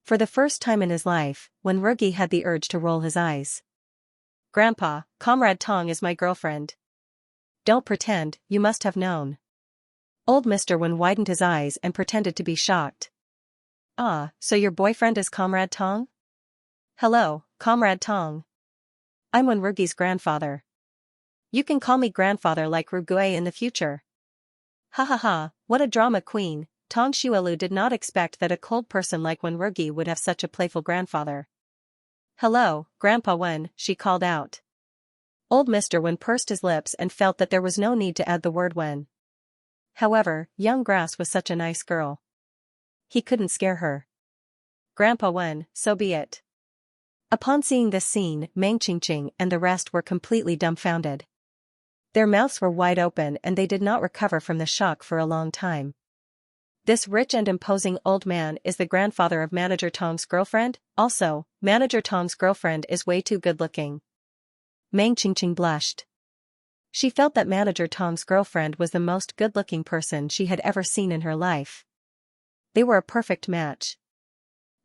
For the first time in his life, Wenrugi had the urge to roll his eyes. "Grandpa, Comrade Tong is my girlfriend." "Don't pretend, you must have known." Old Mr. Wen widened his eyes and pretended to be shocked. "Ah, so your boyfriend is Comrade Tong?" "Hello, Comrade Tong. I'm Wenrugi's grandfather. You can call me grandfather like Rugue in the future." Ha ha ha, what a drama queen. Tong Xuelu did not expect that a cold person like Wenrugi would have such a playful grandfather. "Hello, Grandpa Wen," she called out. Old Mr. Wen pursed his lips and felt that there was no need to add the word Wen. However, young grass was such a nice girl. He couldn't scare her. "Grandpa Wen, so be it." Upon seeing this scene, Meng Qingqing and the rest were completely dumbfounded. Their mouths were wide open and they did not recover from the shock for a long time. This rich and imposing old man is the grandfather of Manager Tong's girlfriend? Also, Manager Tong's girlfriend is way too good-looking. Meng Qingqing blushed. She felt that Manager Tong's girlfriend was the most good-looking person she had ever seen in her life. They were a perfect match.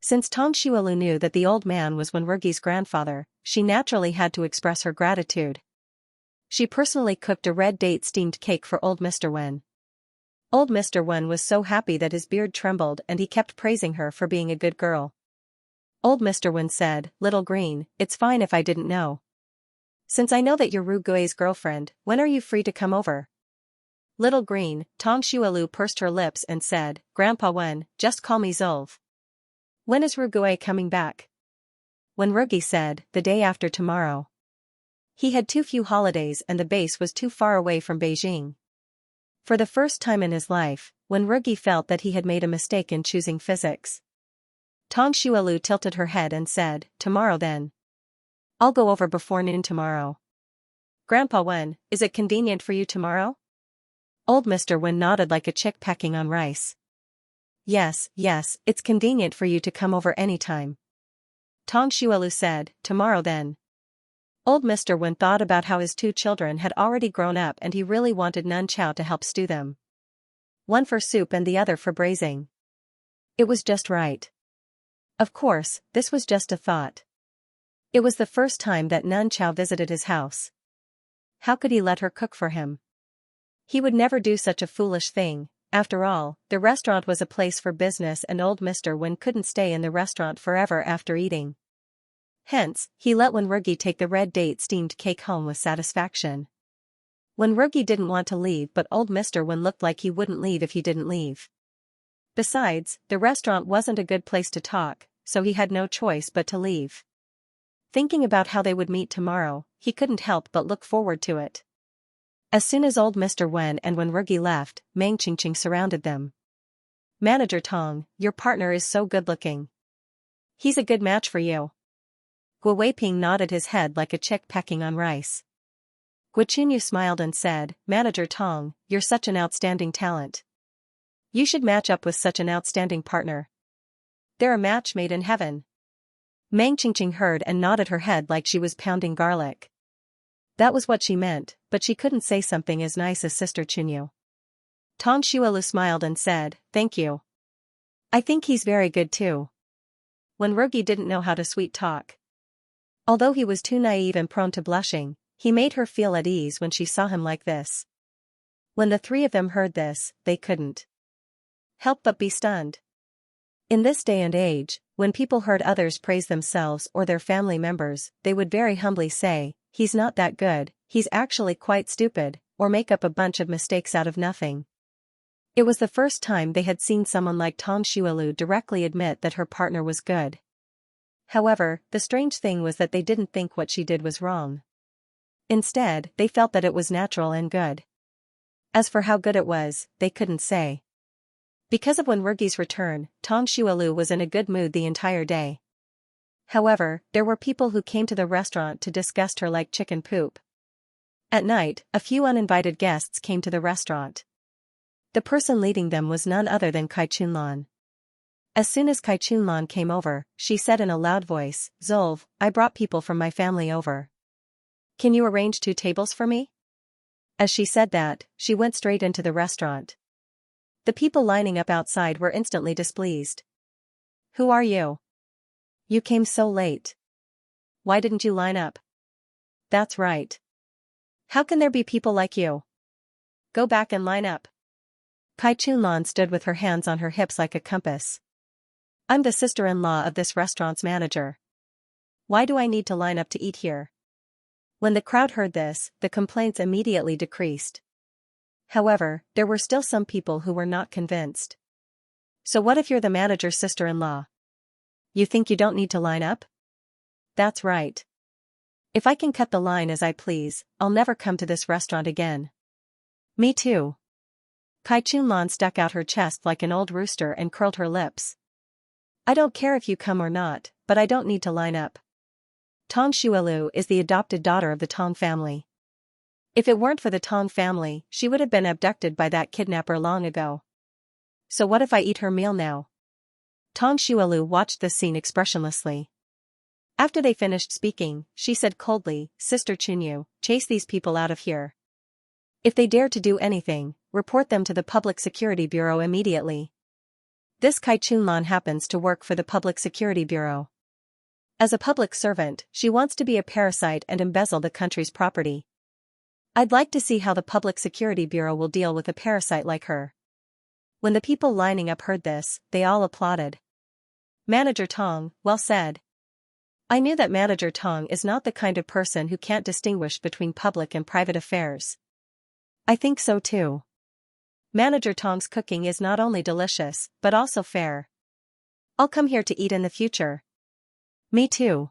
Since Tong Xuelu knew that the old man was Wenrugi's grandfather, she naturally had to express her gratitude. She personally cooked a red date steamed cake for old Mr. Wen. Old Mr. Wen was so happy that his beard trembled and he kept praising her for being a good girl. Old Mr. Wen said, "Little Green, it's fine if I didn't know. Since I know that you're Ru Gui's girlfriend, when are you free to come over?" Little Green, Tong Xuelu pursed her lips and said, "Grandpa Wen, just call me Zolv." "When is Ru Gui coming back?" Wenrugi said, "The day after tomorrow." He had too few holidays and the base was too far away from Beijing. For the first time in his life, Wenrugi felt that he had made a mistake in choosing physics. Tong Xuelu tilted her head and said, "Tomorrow then. I'll go over before noon tomorrow." "Grandpa Wen, is it convenient for you tomorrow?" Old Mr. Wen nodded like a chick pecking on rice. Yes, it's convenient for you to come over anytime." Tong Xuelu said, "Tomorrow then." Old Mr. Wen thought about how his 2 children had already grown up and he really wanted Nun Chao to help stew them. One for soup and the other for braising. It was just right. Of course, this was just a thought. It was the first time that Nun Chao visited his house. How could he let her cook for him? He would never do such a foolish thing. After all, the restaurant was a place for business and old Mr. Wen couldn't stay in the restaurant forever after eating. Hence, he let Wenrugi take the red date steamed cake home with satisfaction. Wenrugi didn't want to leave but old Mr. Wen looked like he wouldn't leave if he didn't leave. Besides, the restaurant wasn't a good place to talk, so he had no choice but to leave. Thinking about how they would meet tomorrow, he couldn't help but look forward to it. As soon as old Mr. Wen and Wenrugi left, Meng Qingqing surrounded them. Manager Tong, your partner is so good-looking. He's a good match for you. Guo Weiping nodded his head like a chick pecking on rice. Guo Chunyu smiled and said, Manager Tong, you're such an outstanding talent. You should match up with such an outstanding partner. They're a match made in heaven. Meng Qingqing heard and nodded her head like she was pounding garlic. That was what she meant, but she couldn't say something as nice as Sister Chunyu. Tong Xuelu smiled and said, thank you. I think he's very good too. Wenrugi didn't know how to sweet talk. Although he was too naive and prone to blushing, he made her feel at ease when she saw him like this. When the three of them heard this, they couldn't help but be stunned. In this day and age, when people heard others praise themselves or their family members, they would very humbly say, he's not that good, he's actually quite stupid, or make up a bunch of mistakes out of nothing. It was the first time they had seen someone like Tong Xuelu directly admit that her partner was good. However, the strange thing was that they didn't think what she did was wrong. Instead, they felt that it was natural and good. As for how good it was, they couldn't say. Because of Wenrugi's return, Tong Xuelu was in a good mood the entire day. However, there were people who came to the restaurant to disgust her like chicken poop. At night, a few uninvited guests came to the restaurant. The person leading them was none other than Kai Chunlan. As soon as Kai Chunlan came over, she said in a loud voice, Zolv, I brought people from my family over. Can you arrange 2 tables for me? As she said that, she went straight into the restaurant. The people lining up outside were instantly displeased. Who are you? You came so late. Why didn't you line up? That's right. How can there be people like you? Go back and line up. Kai Chunlan stood with her hands on her hips like a compass. I'm the sister-in-law of this restaurant's manager. Why do I need to line up to eat here? When the crowd heard this, the complaints immediately decreased. However, there were still some people who were not convinced. So what if you're the manager's sister-in-law? You think you don't need to line up? That's right. If I can cut the line as I please, I'll never come to this restaurant again. Me too. Kai Chunlan stuck out her chest like an old rooster and curled her lips. I don't care if you come or not, but I don't need to line up. Tong Xuelu is the adopted daughter of the Tong family. If it weren't for the Tong family, she would have been abducted by that kidnapper long ago. So what if I eat her meal now? Tong Xuelu watched this scene expressionlessly. After they finished speaking, she said coldly, Sister Chunyu, chase these people out of here. If they dare to do anything, report them to the Public Security Bureau immediately. This Kai Chunlan happens to work for the Public Security Bureau. As a public servant, she wants to be a parasite and embezzle the country's property. I'd like to see how the Public Security Bureau will deal with a parasite like her. When the people lining up heard this, they all applauded. Manager Tong, well said. I knew that Manager Tong is not the kind of person who can't distinguish between public and private affairs. I think so too. Manager Tong's cooking is not only delicious, but also fair. I'll come here to eat in the future. Me too.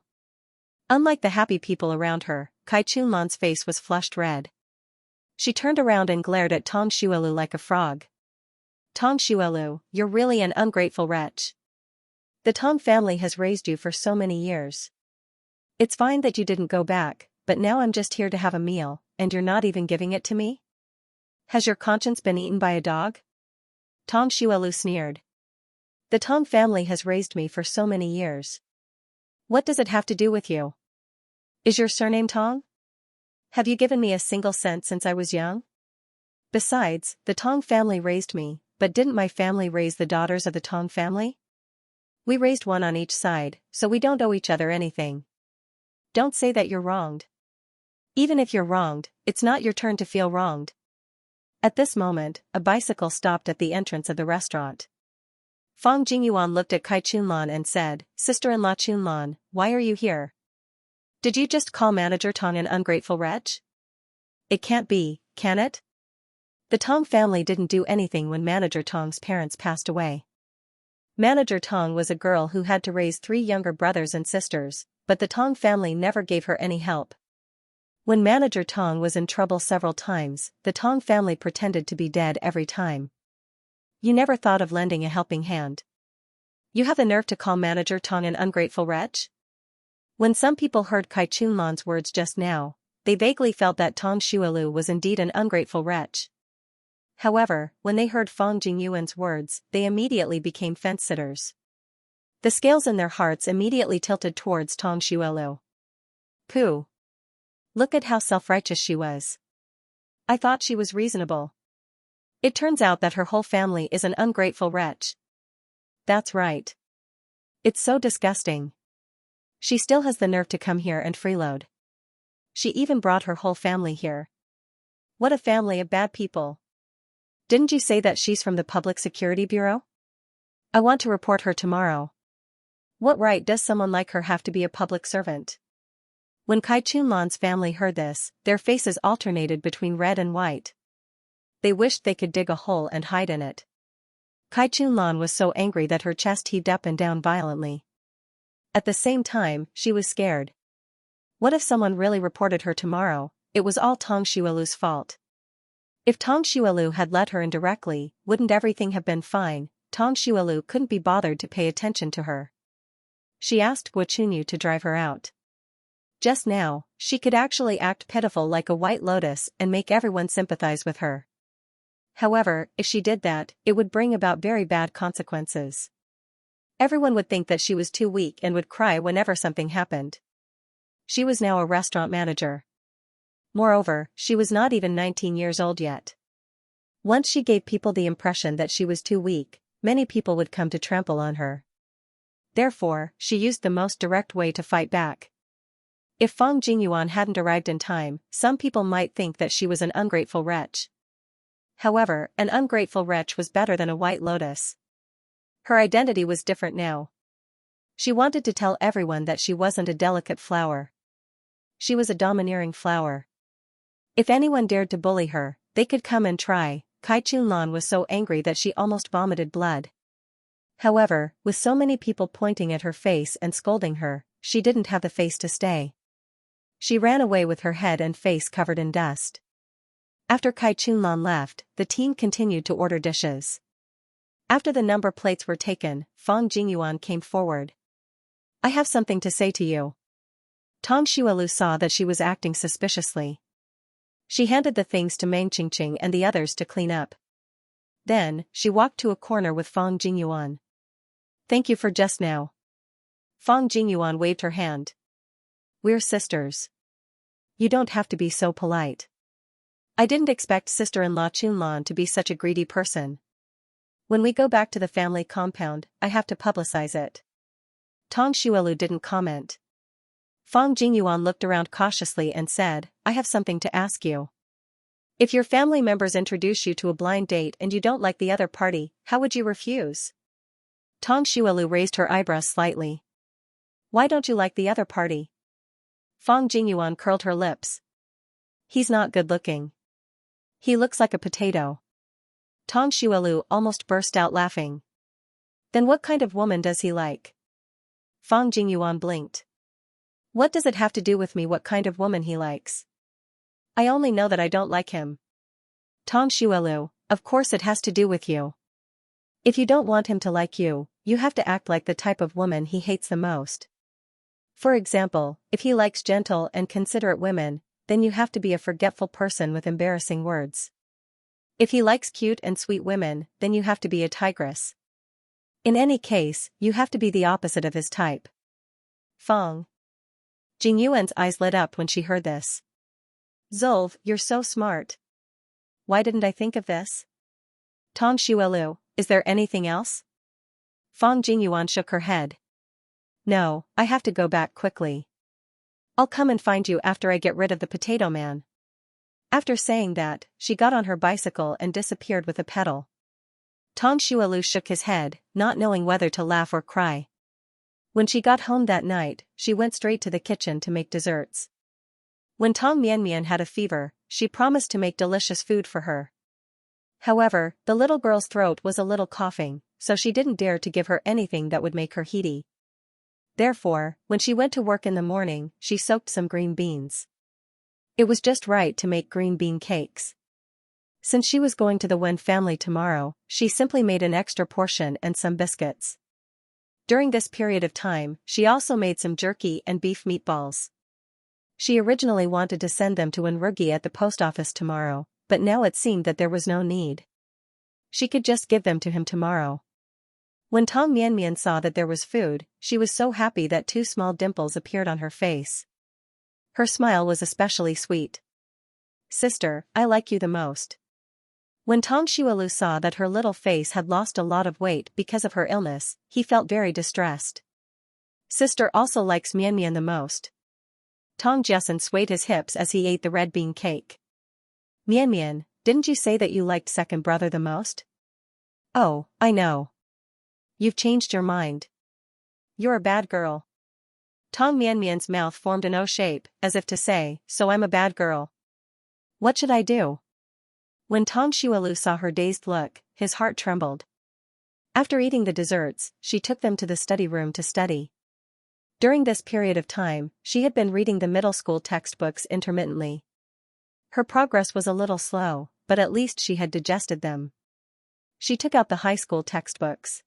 Unlike the happy people around her, Kai Chunlan's face was flushed red. She turned around and glared at Tong Xuelu like a frog. Tong Xuelu, you're really an ungrateful wretch. The Tong family has raised you for so many years. It's fine that you didn't go back, but now I'm just here to have a meal, and you're not even giving it to me? Has your conscience been eaten by a dog? Tong Xuelu sneered. The Tong family has raised me for so many years. What does it have to do with you? Is your surname Tong? Have you given me a single cent since I was young? Besides, the Tong family raised me, but didn't my family raise the daughters of the Tong family? We raised one on each side, so we don't owe each other anything. Don't say that you're wronged. Even if you're wronged, it's not your turn to feel wronged. At this moment, a bicycle stopped at the entrance of the restaurant. Fang Jingyuan looked at Kai Chunlan and said, Sister-in-law Chunlan, why are you here? Did you just call Manager Tong an ungrateful wretch? It can't be, can it? The Tong family didn't do anything when Manager Tong's parents passed away. Manager Tong was a girl who had to raise 3 younger brothers and sisters, but the Tong family never gave her any help. When Manager Tong was in trouble several times, the Tong family pretended to be dead every time. You never thought of lending a helping hand. You have the nerve to call Manager Tong an ungrateful wretch? When some people heard Kai Chunlan's words just now, they vaguely felt that Tong Xuelu was indeed an ungrateful wretch. However, when they heard Fang Jingyuan's words, they immediately became fence-sitters. The scales in their hearts immediately tilted towards Tong Xuelu. Pooh! Look at how self-righteous she was. I thought she was reasonable. It turns out that her whole family is an ungrateful wretch. That's right. It's so disgusting. She still has the nerve to come here and freeload. She even brought her whole family here. What a family of bad people. Didn't you say that she's from the Public Security Bureau? I want to report her tomorrow. What right does someone like her have to be a public servant? When Kai Chunlan's family heard this, their faces alternated between red and white. They wished they could dig a hole and hide in it. Kai Chunlan was so angry that her chest heaved up and down violently. At the same time, she was scared. What if someone really reported her tomorrow? It was all Tong Xuelu's fault. If Tong Xuelu had let her in directly, wouldn't everything have been fine? Tong Xuelu couldn't be bothered to pay attention to her. She asked Guo Chunyu to drive her out. Just now, she could actually act pitiful like a white lotus and make everyone sympathize with her. However, if she did that, it would bring about very bad consequences. Everyone would think that she was too weak and would cry whenever something happened. She was now a restaurant manager. Moreover, she was not even 19 years old yet. Once she gave people the impression that she was too weak, many people would come to trample on her. Therefore, she used the most direct way to fight back. If Fang Jingyuan hadn't arrived in time, some people might think that she was an ungrateful wretch. However, an ungrateful wretch was better than a white lotus. Her identity was different now. She wanted to tell everyone that she wasn't a delicate flower. She was a domineering flower. If anyone dared to bully her, they could come and try. Kai Chunlan was so angry that she almost vomited blood. However, with so many people pointing at her face and scolding her, she didn't have the face to stay. She ran away with her head and face covered in dust. After Kai Chunlan left, the team continued to order dishes. After the number plates were taken, Fang Jingyuan came forward. I have something to say to you. Tong Xuelu saw that she was acting suspiciously. She handed the things to Meng Qingqing and the others to clean up. Then, she walked to a corner with Fang Jingyuan. Thank you for just now. Fang Jingyuan waved her hand. We're sisters. You don't have to be so polite. I didn't expect sister-in-law Chunlan to be such a greedy person. When we go back to the family compound, I have to publicize it. Tong Xuelu didn't comment. Fang Jingyuan looked around cautiously and said, I have something to ask you. If your family members introduce you to a blind date and you don't like the other party, how would you refuse? Tong Xuelu raised her eyebrows slightly. Why don't you like the other party? Fang Jingyuan curled her lips. He's not good-looking. He looks like a potato. Tong Xuelu almost burst out laughing. Then what kind of woman does he like? Fang Jingyuan blinked. What does it have to do with me what kind of woman he likes? I only know that I don't like him. Tong Xuelu, of course it has to do with you. If you don't want him to like you, you have to act like the type of woman he hates the most. For example, if he likes gentle and considerate women, then you have to be a forgetful person with embarrassing words. If he likes cute and sweet women, then you have to be a tigress. In any case, you have to be the opposite of his type. Fang Jingyuan's eyes lit up when she heard this. Zulv, you're so smart. Why didn't I think of this? Tong Xuelu, is there anything else? Fang Jingyuan shook her head. No, I have to go back quickly. I'll come and find you after I get rid of the potato man. After saying that, she got on her bicycle and disappeared with a pedal. Tong Xuelu shook his head, not knowing whether to laugh or cry. When she got home that night, she went straight to the kitchen to make desserts. When Tong Mianmian had a fever, she promised to make delicious food for her. However, the little girl's throat was a little coughing, so she didn't dare to give her anything that would make her heaty. Therefore, when she went to work in the morning, she soaked some green beans. It was just right to make green bean cakes. Since she was going to the Wen family tomorrow, she simply made an extra portion and some biscuits. During this period of time, she also made some jerky and beef meatballs. She originally wanted to send them to Wenrugi at the post office tomorrow, but now it seemed that there was no need. She could just give them to him tomorrow. When Tang Mianmian saw that there was food, she was so happy that two small dimples appeared on her face. Her smile was especially sweet. "Sister, I like you the most." When Tang Xuelu saw that her little face had lost a lot of weight because of her illness, he felt very distressed. Sister also likes Mianmian the most. Tang Jiasen swayed his hips as he ate the red bean cake. "Mianmian, didn't you say that you liked second brother the most?" "Oh, I know. You've changed your mind. You're a bad girl." Tang Mianmian's mouth formed an O shape, as if to say, "So I'm a bad girl. What should I do?" When Tang Xuelu saw her dazed look, his heart trembled. After eating the desserts, she took them to the study room to study. During this period of time, she had been reading the middle school textbooks intermittently. Her progress was a little slow, but at least she had digested them. She took out the high school textbooks.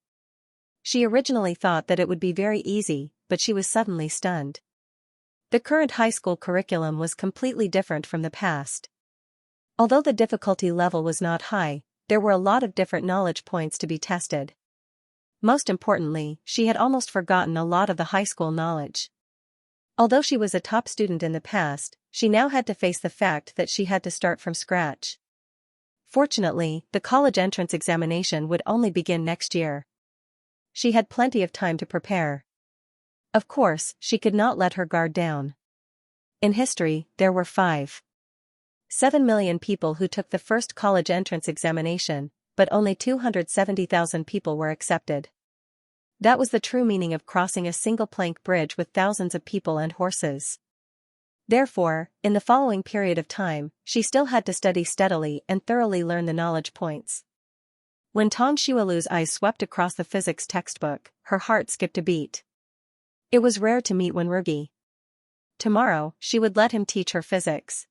She originally thought that it would be very easy, but she was suddenly stunned. The current high school curriculum was completely different from the past. Although the difficulty level was not high, there were a lot of different knowledge points to be tested. Most importantly, she had almost forgotten a lot of the high school knowledge. Although she was a top student in the past, she now had to face the fact that she had to start from scratch. Fortunately, the college entrance examination would only begin next year. She had plenty of time to prepare. Of course, she could not let her guard down. In history, there were 5.7 million people who took the first college entrance examination, but only 270,000 people were accepted. That was the true meaning of crossing a single plank bridge with thousands of people and horses. Therefore, in the following period of time, she still had to study steadily and thoroughly learn the knowledge points. When Tang Xuelu's eyes swept across the physics textbook, her heart skipped a beat. It was rare to meet Wenrugi. Tomorrow, she would let him teach her physics.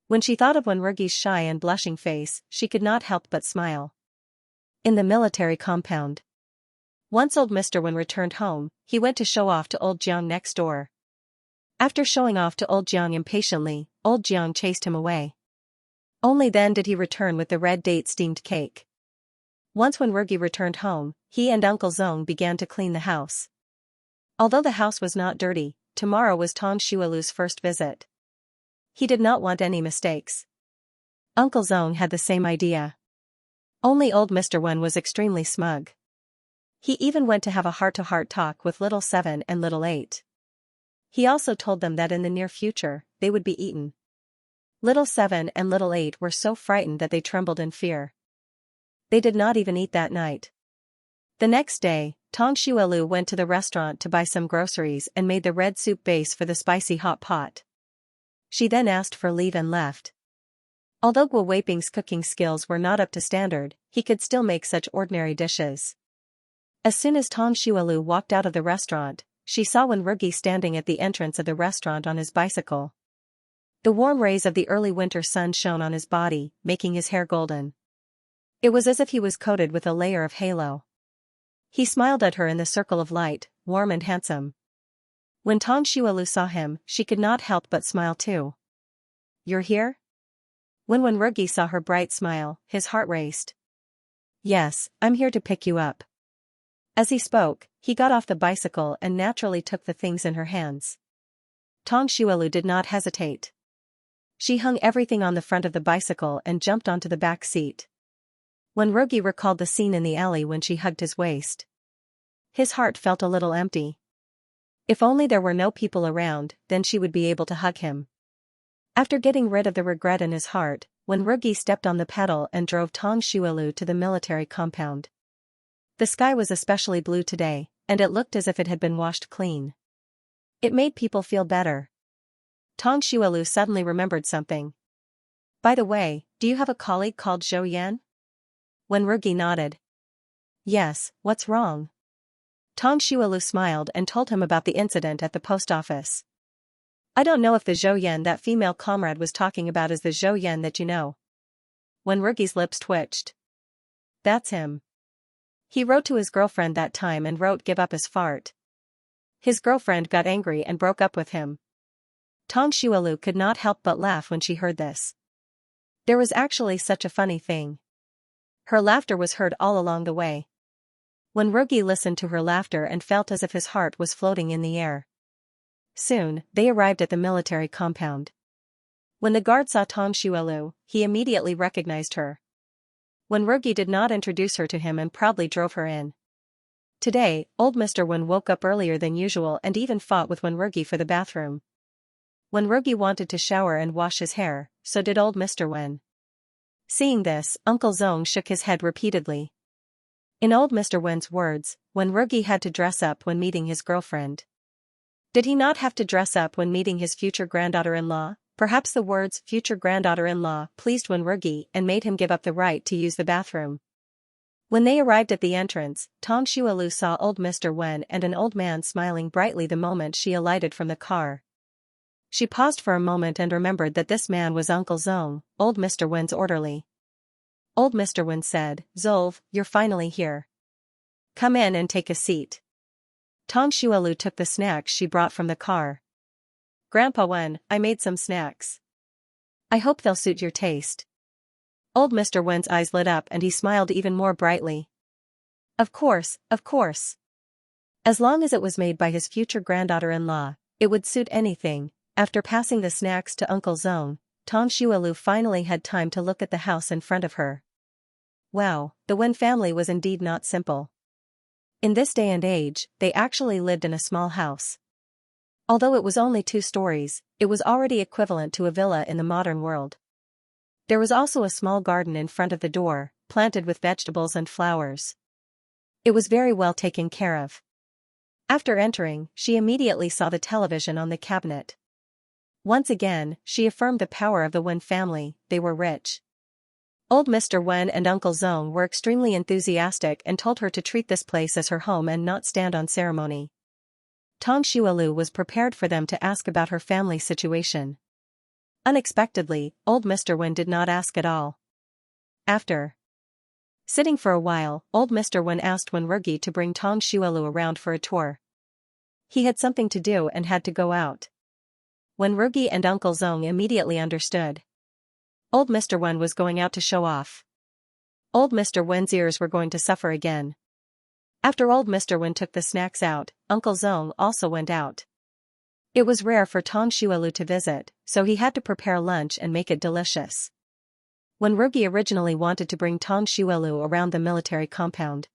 When she thought of Wenrugi's shy and blushing face, she could not help but smile. In the military compound. Once old Mr. Wen returned home, he went to show off to old Jiang next door. After showing off to old Jiang impatiently, old Jiang chased him away. Only then did he return with the red date steamed cake. Once when Wenrugi returned home, he and Uncle Zong began to clean the house. Although the house was not dirty, tomorrow was Tang Xuelu's first visit. He did not want any mistakes. Uncle Zong had the same idea. Only old Mr. Wen was extremely smug. He even went to have a heart-to-heart talk with little 7 and little 8. He also told them that in the near future, they would be eaten. Little 7 and little 8 were so frightened that they trembled in fear. They did not even eat that night. The next day, Tang Xuelu went to the restaurant to buy some groceries and made the red soup base for the spicy hot pot. She then asked for leave and left. Although Guo Weiping's cooking skills were not up to standard, he could still make such ordinary dishes. As soon as Tang Xuelu walked out of the restaurant, she saw Wenrugi standing at the entrance of the restaurant on his bicycle. The warm rays of the early winter sun shone on his body, making his hair golden. It was as if he was coated with a layer of halo. He smiled at her in the circle of light, warm and handsome. When Tang Xuelu saw him, she could not help but smile too. "You're here?" When Wenrugi saw her bright smile, his heart raced. "Yes, I'm here to pick you up." As he spoke, he got off the bicycle and naturally took the things in her hands. Tang Xuelu did not hesitate. She hung everything on the front of the bicycle and jumped onto the back seat. Wenrugi recalled the scene in the alley when she hugged his waist. His heart felt a little empty. If only there were no people around, then she would be able to hug him. After getting rid of the regret in his heart, Wenrugi stepped on the pedal and drove Tang Xuelu to the military compound. The sky was especially blue today, and it looked as if it had been washed clean. It made people feel better. Tang Xuelu suddenly remembered something. "By the way, do you have a colleague called Zhou Yan?" Wenrugi nodded. Yes, what's wrong? Tang Xuelu smiled and told him about the incident at the post office. I don't know if the Zhou Yan that female comrade was talking about is the Zhou Yan that you know. Wenrugi's lips twitched. That's him. He wrote to his girlfriend that time and wrote give up his fart. His girlfriend got angry and broke up with him. Tang Xuelu could not help but laugh when she heard this. There was actually such a funny thing. Her laughter was heard all along the way. Wenrugi listened to her laughter and felt as if his heart was floating in the air. Soon, they arrived at the military compound. When the guard saw Tang Xuelu, he immediately recognized her. Wenrugi did not introduce her to him and proudly drove her in. Today, old Mr. Wen woke up earlier than usual and even fought with Wenrugi for the bathroom. Wenrugi wanted to shower and wash his hair, so did old Mr. Wen. Seeing this, Uncle Zong shook his head repeatedly. In old Mr. Wen's words, Wenrugi had to dress up when meeting his girlfriend. Did he not have to dress up when meeting his future granddaughter-in-law? Perhaps the words future granddaughter-in-law pleased Wenrugi and made him give up the right to use the bathroom. When they arrived at the entrance, Tang Xuelu saw old Mr. Wen and an old man smiling brightly the moment she alighted from the car. She paused for a moment and remembered that this man was Uncle Zong, old Mr. Wen's orderly. Old Mr. Wen said, Zolv, you're finally here. Come in and take a seat. Tang Xuelu took the snacks she brought from the car. Grandpa Wen, I made some snacks. I hope they'll suit your taste. Old Mr. Wen's eyes lit up and he smiled even more brightly. Of course, of course. As long as it was made by his future granddaughter-in-law, it would suit anything. After passing the snacks to Uncle Zong, Tang Xuelu finally had time to look at the house in front of her. Wow, the Wen family was indeed not simple. In this day and age, they actually lived in a small house. Although it was only 2 stories, it was already equivalent to a villa in the modern world. There was also a small garden in front of the door, planted with vegetables and flowers. It was very well taken care of. After entering, she immediately saw the television on the cabinet. Once again, she affirmed the power of the Wen family. They were rich. Old Mr. Wen and Uncle Zong were extremely enthusiastic and told her to treat this place as her home and not stand on ceremony. Tang Xuelu was prepared for them to ask about her family situation. Unexpectedly, old Mr. Wen did not ask at all. After sitting for a while, old Mr. Wen asked Wenrugi to bring Tang Xuelu around for a tour. He had something to do and had to go out. Wenrugi and Uncle Zong immediately understood. Old Mr. Wen was going out to show off. Old Mr. Wen's ears were going to suffer again. After old Mr. Wen took the snacks out, Uncle Zong also went out. It was rare for Tang Xuelu to visit, so he had to prepare lunch and make it delicious. Wenrugi originally wanted to bring Tang Xuelu around the military compound.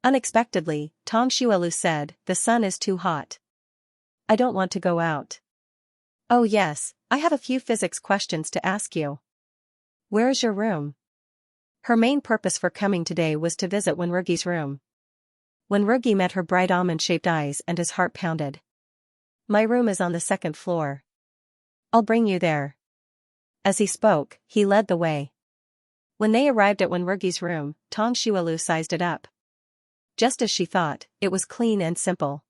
Unexpectedly, Tang Xuelu said, the sun is too hot. I don't want to go out. Oh yes, I have a few physics questions to ask you. Where is your room? Her main purpose for coming today was to visit Wenrugi's room. Wenrugi met her bright almond-shaped eyes and his heart pounded. My room is on the 2nd floor. I'll bring you there. As he spoke, he led the way. When they arrived at Wenrugi's room, Tang Xuelu sized it up. Just as she thought, it was clean and simple.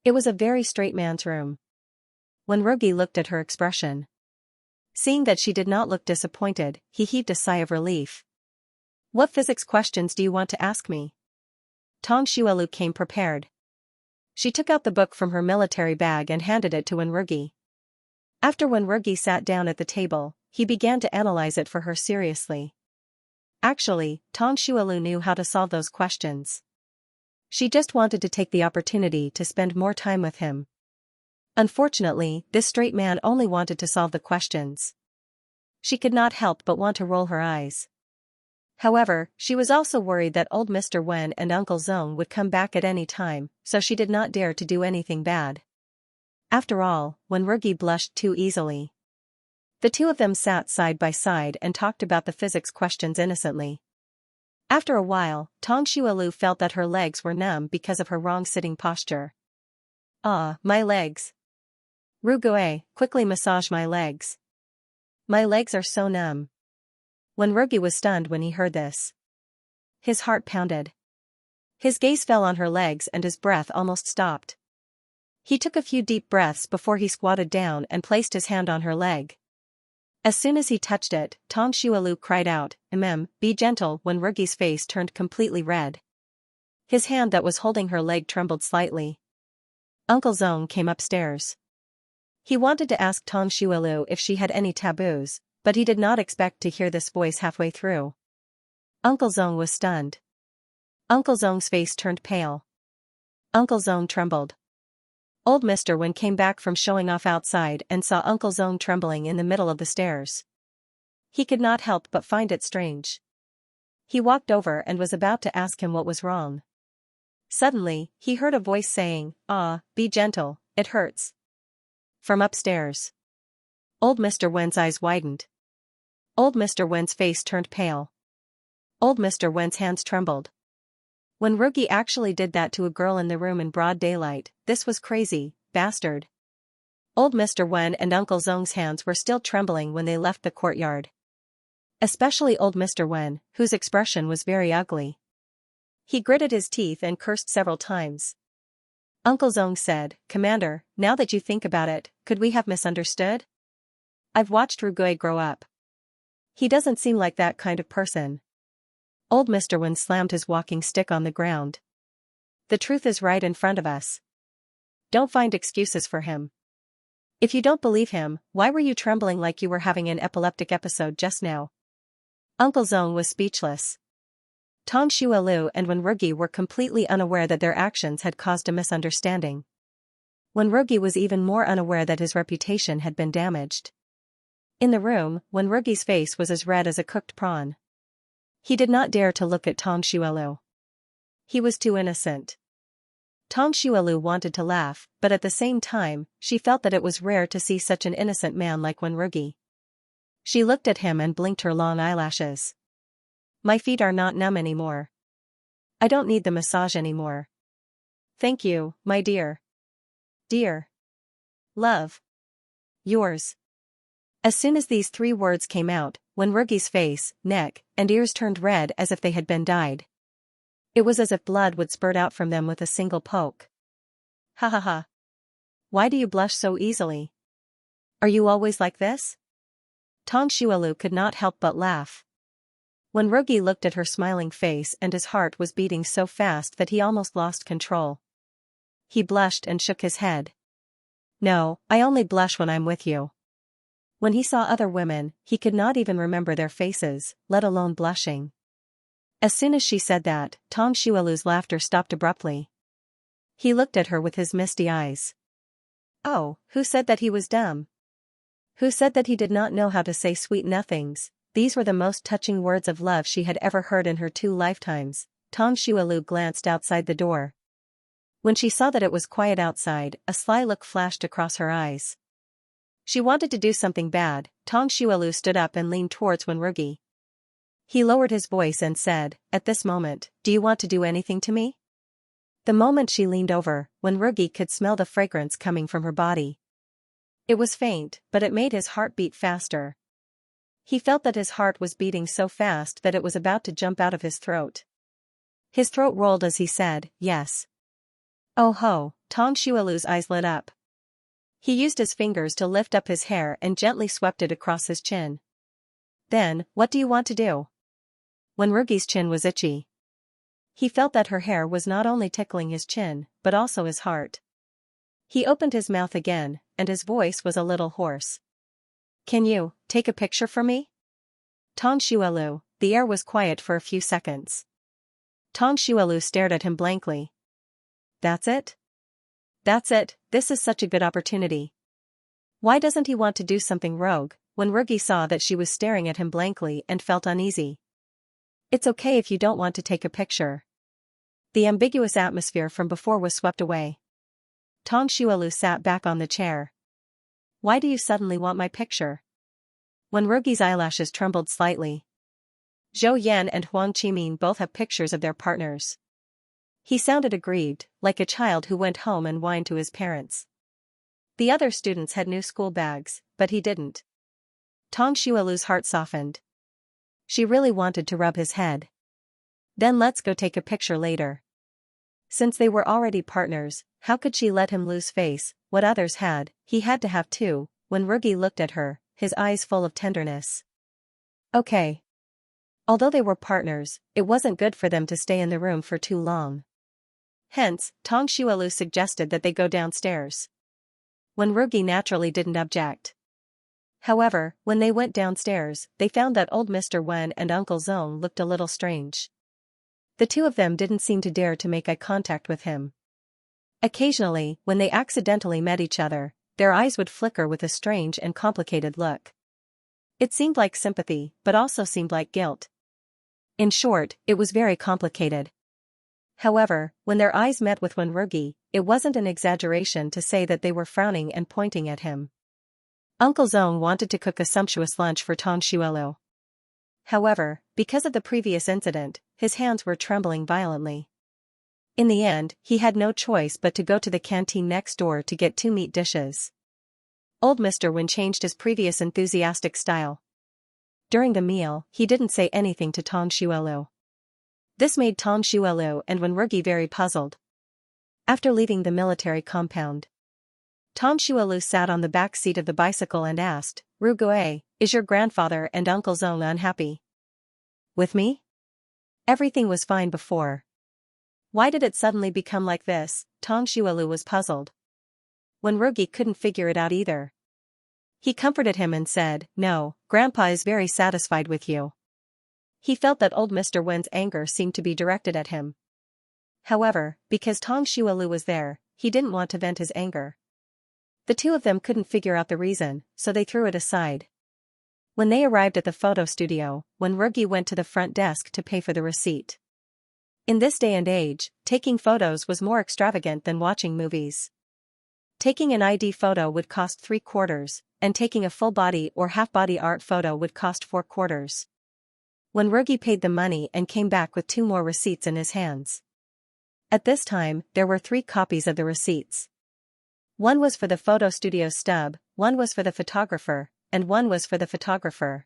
It was a very straight man's room. Wenrugi looked at her expression. Seeing that she did not look disappointed, he heaved a sigh of relief. What physics questions do you want to ask me? Tang Xuelu came prepared. She took out the book from her military bag and handed it to Wenrugi. After Wenrugi sat down at the table, he began to analyze it for her seriously. Actually, Tang Xuelu knew how to solve those questions. She just wanted to take the opportunity to spend more time with him. Unfortunately, this straight man only wanted to solve the questions. She could not help but want to roll her eyes. However, she was also worried that old Mr. Wen and Uncle Zong would come back at any time, so she did not dare to do anything bad. After all, Wenrugi blushed too easily. The two of them sat side by side and talked about the physics questions innocently. After a while, Tang Xuelu felt that her legs were numb because of her wrong sitting posture. Ah, my legs. Rugue, quickly massage my legs. My legs are so numb. Wenrugi was stunned when he heard this. His heart pounded. His gaze fell on her legs and his breath almost stopped. He took a few deep breaths before he squatted down and placed his hand on her leg. As soon as he touched it, Tong Xuelu cried out, be gentle," when Rugi's face turned completely red. His hand that was holding her leg trembled slightly. Uncle Zong came upstairs. He wanted to ask Tong Xuelu if she had any taboos, but he did not expect to hear this voice halfway through. Uncle Zong was stunned. Uncle Zong's face turned pale. Uncle Zong trembled. Old Mr. Wen came back from showing off outside and saw Uncle Zong trembling in the middle of the stairs. He could not help but find it strange. He walked over and was about to ask him what was wrong. Suddenly, he heard a voice saying, "Be gentle, it hurts." From upstairs. Old Mr. Wen's eyes widened. Old Mr. Wen's face turned pale. Old Mr. Wen's hands trembled. When Rugi actually did that to a girl in the room in broad daylight, this was crazy, bastard. Old Mr. Wen and Uncle Zong's hands were still trembling when they left the courtyard. Especially old Mr. Wen, whose expression was very ugly. He gritted his teeth and cursed several times. Uncle Zong said, "Commander, now that you think about it, could we have misunderstood? I've watched Rugui grow up. He doesn't seem like that kind of person." Old Mr. Wen slammed his walking stick on the ground. "The truth is right in front of us. Don't find excuses for him. If you don't believe him, why were you trembling like you were having an epileptic episode just now?" Uncle Zong was speechless. Tong Xuelu and Wen Rugi were completely unaware that their actions had caused a misunderstanding. Wen Rugi was even more unaware that his reputation had been damaged. In the room, Wen Rugi's face was as red as a cooked prawn. He did not dare to look at Tong Xuelu. He was too innocent. Tong Xuelu wanted to laugh, but at the same time, she felt that it was rare to see such an innocent man like Wen Rugi. She looked at him and blinked her long eyelashes. "My feet are not numb anymore. I don't need the massage anymore. Thank you, my dear. Dear. Love. Yours." As soon as these 3 words came out, Wen Rugi's face, neck, and ears turned red as if they had been dyed. It was as if blood would spurt out from them with a single poke. "Ha ha ha. Why do you blush so easily? Are you always like this?" Tong Xuelu could not help but laugh. Wen Rugi looked at her smiling face and his heart was beating so fast that he almost lost control. He blushed and shook his head. "No, I only blush when I'm with you." When he saw other women, he could not even remember their faces, let alone blushing. As soon as she said that, Tong Xuelu's laughter stopped abruptly. He looked at her with his misty eyes. "Oh, who said that he was dumb? Who said that he did not know how to say sweet nothings?" These were the most touching words of love she had ever heard in her 2 lifetimes. Tong Xuelu glanced outside the door. When she saw that it was quiet outside, a sly look flashed across her eyes. She wanted to do something bad. Tong Xuelu stood up and leaned towards Wen Rugi. He lowered his voice and said, "At this moment, do you want to do anything to me?" The moment she leaned over, Wen Rugi could smell the fragrance coming from her body. It was faint, but it made his heart beat faster. He felt that his heart was beating so fast that it was about to jump out of his throat. His throat rolled as he said, "Yes." "Oh ho," Tong Xuelu's eyes lit up. He used his fingers to lift up his hair and gently swept it across his chin. "Then, what do you want to do?" Wen Rugi's chin was itchy. He felt that her hair was not only tickling his chin, but also his heart. He opened his mouth again, and his voice was a little hoarse. "Can you take a picture for me?" Tong Xuelu. The air was quiet for a few seconds. Tong Xuelu stared at him blankly. "That's it? That's it, this is such a good opportunity. Why doesn't he want to do something rogue?" When Rugi saw that she was staring at him blankly and felt uneasy. "It's okay if you don't want to take a picture." The ambiguous atmosphere from before was swept away. Tong Xuelu sat back on the chair. "Why do you suddenly want my picture?" When Rugi's eyelashes trembled slightly. Zhou Yan and Huang Qimin both have pictures of their partners. He sounded aggrieved, like a child who went home and whined to his parents. The other students had new school bags, but he didn't. Tong Xuelu's heart softened. She really wanted to rub his head. "Then let's go take a picture later." Since they were already partners, how could she let him lose face? What others had, he had to have too. When Rugi looked at her, his eyes full of tenderness. Okay. Although they were partners, it wasn't good for them to stay in the room for too long. Hence, Tong Xuelu suggested that they go downstairs. When Rugi naturally didn't object. However, when they went downstairs, they found that old Mr. Wen and Uncle Zong looked a little strange. The two of them didn't seem to dare to make eye contact with him. Occasionally, when they accidentally met each other, their eyes would flicker with a strange and complicated look. It seemed like sympathy, but also seemed like guilt. In short, it was very complicated. However, when their eyes met with Wenrugi, it wasn't an exaggeration to say that they were frowning and pointing at him. Uncle Zong wanted to cook a sumptuous lunch for Tong Xuelu. However, because of the previous incident, his hands were trembling violently. In the end, he had no choice but to go to the canteen next door to get 2 meat dishes. Old Mr. Wen changed his previous enthusiastic style. During the meal, he didn't say anything to Tong Xuelu. This made Tong Xuelu and Wenrugi very puzzled. After leaving the military compound, Tong Xuelu sat on the back seat of the bicycle and asked, "Rugue, is your grandfather and Uncle Zong unhappy with me? Everything was fine before. Why did it suddenly become like this?" Tong Xuelu was puzzled. Wenrugi couldn't figure it out either. He comforted him and said, "No, Grandpa is very satisfied with you." He felt that old Mr. Wen's anger seemed to be directed at him. However, because Tong Xuelu was there, he didn't want to vent his anger. The two of them couldn't figure out the reason, so they threw it aside. When they arrived at the photo studio, Wenrugi went to the front desk to pay for the receipt. In this day and age, taking photos was more extravagant than watching movies. Taking an ID photo would cost 3/4, and taking a full-body or half-body art photo would cost 4/4. Wenrugi paid the money and came back with 2 more receipts in his hands. At this time, there were 3 copies of the receipts. One was for the photo studio stub, one was for the photographer, and one was for the photographer.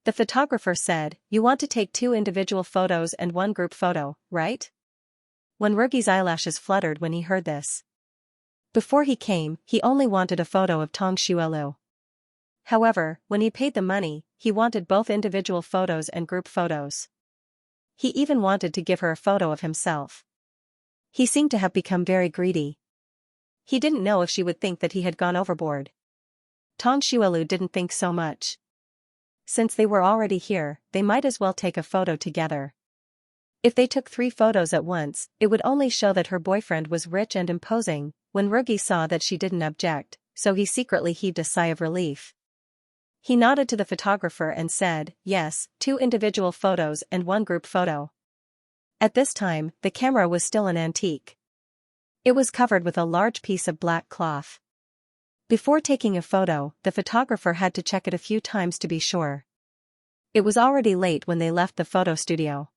The photographer said, "You want to take 2 individual photos and 1 group photo, right?" Wenrugi's eyelashes fluttered when he heard this. Before he came, he only wanted a photo of Tong Xuelu. However, when he paid the money, he wanted both individual photos and group photos. He even wanted to give her a photo of himself. He seemed to have become very greedy. He didn't know if she would think that he had gone overboard. Tong Xuelu didn't think so much. Since they were already here, they might as well take a photo together. If they took 3 photos at once, it would only show that her boyfriend was rich and imposing. Wenrugi saw that she didn't object, so he secretly heaved a sigh of relief. He nodded to the photographer and said, "Yes, 2 individual photos and 1 group photo." At this time, the camera was still an antique. It was covered with a large piece of black cloth. Before taking a photo, the photographer had to check it a few times to be sure. It was already late when they left the photo studio.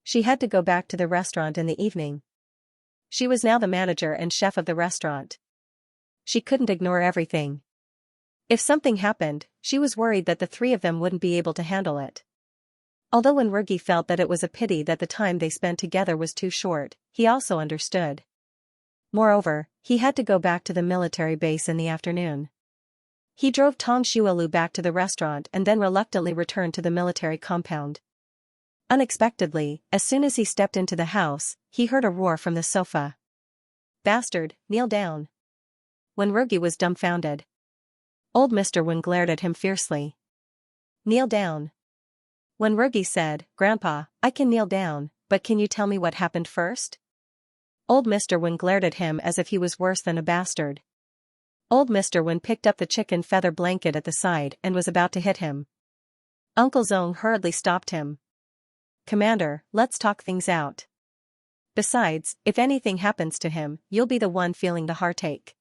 She had to go back to the restaurant in the evening. She was now the manager and chef of the restaurant. She couldn't ignore everything. If something happened, she was worried that the 3 of them wouldn't be able to handle it. Although Wenrugi felt that it was a pity that the time they spent together was too short, he also understood. Moreover, he had to go back to the military base in the afternoon. He drove Tong Xuelu back to the restaurant and then reluctantly returned to the military compound. Unexpectedly, as soon as he stepped into the house, he heard a roar from the sofa. "Bastard, kneel down." Wenrugi was dumbfounded. Old Mr. Wen glared at him fiercely. "Kneel down." Wenrugi said, "Grandpa, I can kneel down, but can you tell me what happened first?" Old Mr. Wen glared at him as if he was worse than a bastard. Old Mr. Wen picked up the chicken feather blanket at the side and was about to hit him. Uncle Zong hurriedly stopped him. "Commander, let's talk things out. Besides, if anything happens to him, you'll be the one feeling the heartache."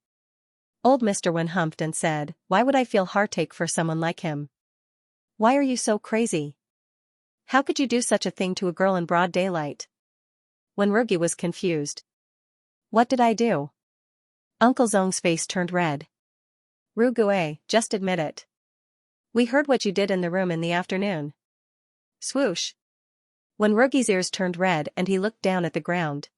Old Mr. Wen humphed and said, "Why would I feel heartache for someone like him? Why are you so crazy? How could you do such a thing to a girl in broad daylight?" Wenrugi was confused. "What did I do?" Uncle Zong's face turned red. "Rugue, just admit it. We heard what you did in the room in the afternoon." Swoosh. Wenrugi's ears turned red and he looked down at the ground.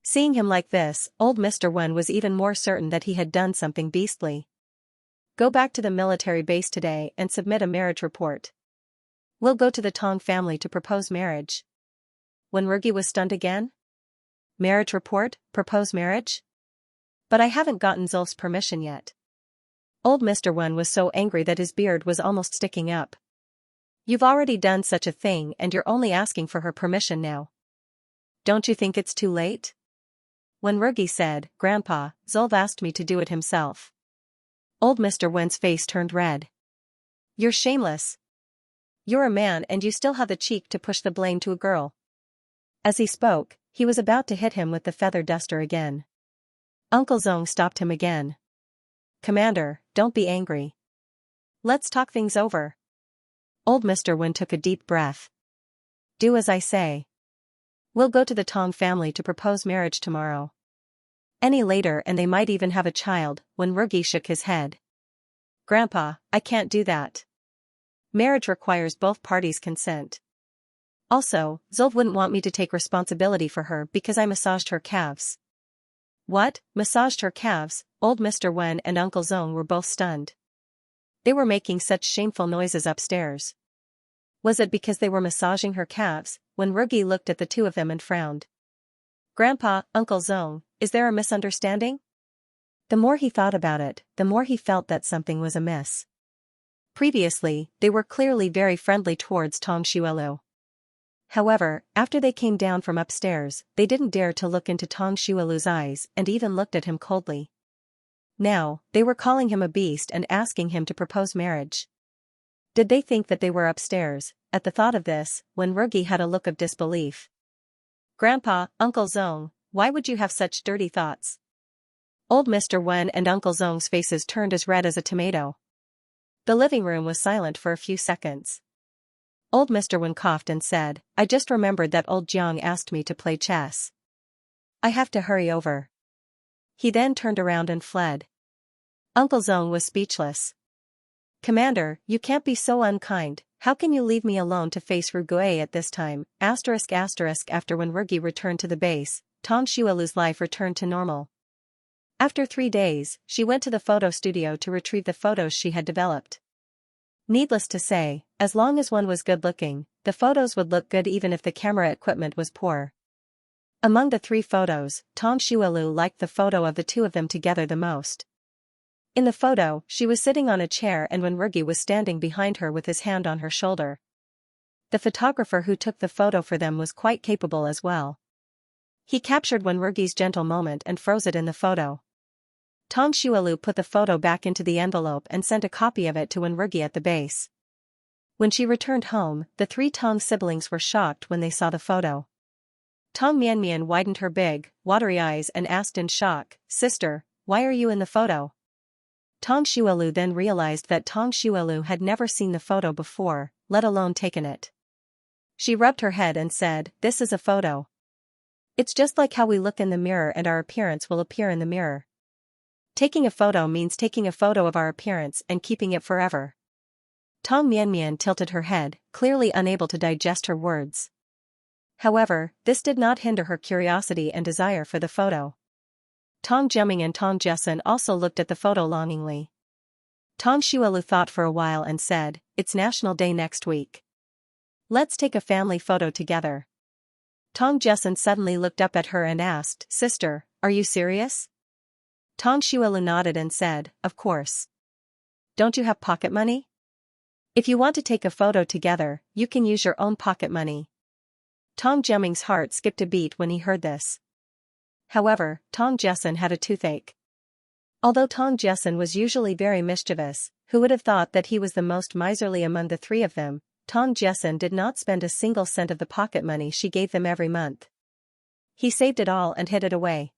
Seeing him like this, old Mr. Wen was even more certain that he had done something beastly. Go back to the military base today and submit a marriage report. We'll go to the Tong family to propose marriage. Wenrugi was stunned again. Marriage report, propose marriage? But I haven't gotten Zulf's permission yet. Old Mr. Wen was so angry that his beard was almost sticking up. You've already done such a thing and you're only asking for her permission now. Don't you think it's too late? Wenrugi said, Grandpa, Zulf asked me to do it himself. Old Mr. Wen's face turned red. You're shameless. You're a man and you still have the cheek to push the blame to a girl. As he spoke, he was about to hit him with the feather duster again. Uncle Zong stopped him again. Commander, don't be angry. Let's talk things over. Old Mr. Wen took a deep breath. Do as I say. We'll go to the Tong family to propose marriage tomorrow. Any later and they might even have a child. Wenrugi shook his head. Grandpa, I can't do that. Marriage requires both parties' consent. Also, Zulf wouldn't want me to take responsibility for her because I massaged her calves. What? Massaged her calves? Old Mr. Wen and Uncle Zong were both stunned. They were making such shameful noises upstairs. Was it because they were massaging her calves? Wenrugi looked at the two of them and frowned. Grandpa, Uncle Zong, is there a misunderstanding? The more he thought about it, the more he felt that something was amiss. Previously, they were clearly very friendly towards Tong Xuelu. However, after they came down from upstairs, they didn't dare to look into Tong Xuelu's eyes and even looked at him coldly. Now, they were calling him a beast and asking him to propose marriage. Did they think that they were upstairs? At the thought of this, Wenrugi had a look of disbelief. Grandpa, Uncle Zong, why would you have such dirty thoughts? Old Mr. Wen and Uncle Zong's faces turned as red as a tomato. The living room was silent for a few seconds. Old Mr. Wen coughed and said, I just remembered that old Jiang asked me to play chess. I have to hurry over. He then turned around and fled. Uncle Zong was speechless. Commander, you can't be so unkind. How can you leave me alone to face Ruguay at this time? **** After Wenrugi returned to the base, Tong Xuelu's life returned to normal. After 3 days, she went to the photo studio to retrieve the photos she had developed. Needless to say, as long as one was good-looking, the photos would look good even if the camera equipment was poor. Among the 3 photos, Tong Xuelu liked the photo of the two of them together the most. In the photo, she was sitting on a chair and Wenrugi was standing behind her with his hand on her shoulder. The photographer who took the photo for them was quite capable as well. He captured Wenrugi's gentle moment and froze it in the photo. Tong Xuelu put the photo back into the envelope and sent a copy of it to Wenrugi at the base. When she returned home, the 3 Tong siblings were shocked when they saw the photo. Tong Mianmian widened her big, watery eyes and asked in shock, Sister, why are you in the photo? Tong Xuelu then realized that Tong Xuelu had never seen the photo before, let alone taken it. She rubbed her head and said, This is a photo. It's just like how we look in the mirror and our appearance will appear in the mirror. Taking a photo means taking a photo of our appearance and keeping it forever. Tong Mianmian tilted her head, clearly unable to digest her words. However, this did not hinder her curiosity and desire for the photo. Tong Jiaming and Tong Jessen also looked at the photo longingly. Tong Xuelu thought for a while and said, It's National Day next week. Let's take a family photo together. Tong Jessen suddenly looked up at her and asked, Sister, are you serious? Tong Xuelu nodded and said, Of course. Don't you have pocket money? If you want to take a photo together, you can use your own pocket money. Tong Jiaming's heart skipped a beat when he heard this. However, Tong Jessen had a toothache. Although Tong Jessen was usually very mischievous, who would have thought that he was the most miserly among the 3 of them, Tong Jessen did not spend a single cent of the pocket money she gave them every month. He saved it all and hid it away.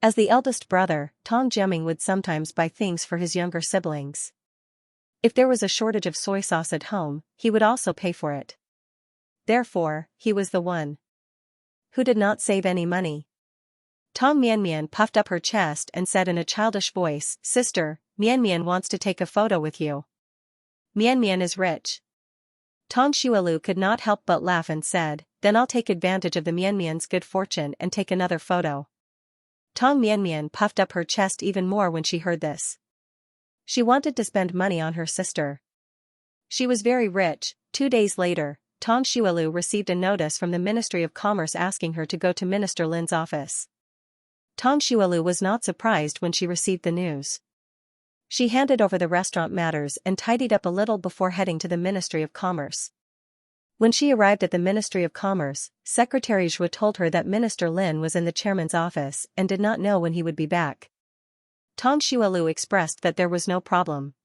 As the eldest brother, Tong Jiaming would sometimes buy things for his younger siblings. If there was a shortage of soy sauce at home, he would also pay for it. Therefore, he was the one who did not save any money. Tong Mianmian puffed up her chest and said in a childish voice, Sister, Mianmian wants to take a photo with you. Mianmian is rich. Tong Xuelu could not help but laugh and said, then I'll take advantage of the Mianmian's good fortune and take another photo. Tong Mianmian puffed up her chest even more when she heard this. She wanted to spend money on her sister. She was very rich. 2 days later, Tong Xuelu received a notice from the Ministry of Commerce asking her to go to Minister Lin's office. Tong Xuelu was not surprised when she received the news. She handed over the restaurant matters and tidied up a little before heading to the Ministry of Commerce. When she arrived at the Ministry of Commerce, Secretary Zhua told her that Minister Lin was in the chairman's office and did not know when he would be back. Tong Xuelu expressed that there was no problem.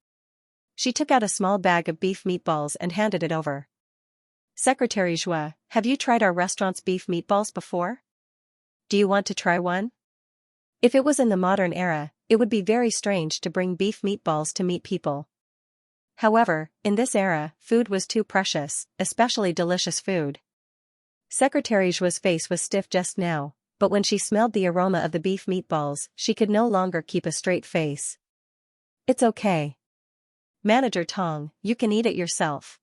She took out a small bag of beef meatballs and handed it over. Secretary Zhua, have you tried our restaurant's beef meatballs before? Do you want to try one? If it was in the modern era, it would be very strange to bring beef meatballs to meet people. However, in this era, food was too precious, especially delicious food. Secretary Zhua's face was stiff just now, but when she smelled the aroma of the beef meatballs, she could no longer keep a straight face. It's okay. Manager Tong, you can eat it yourself.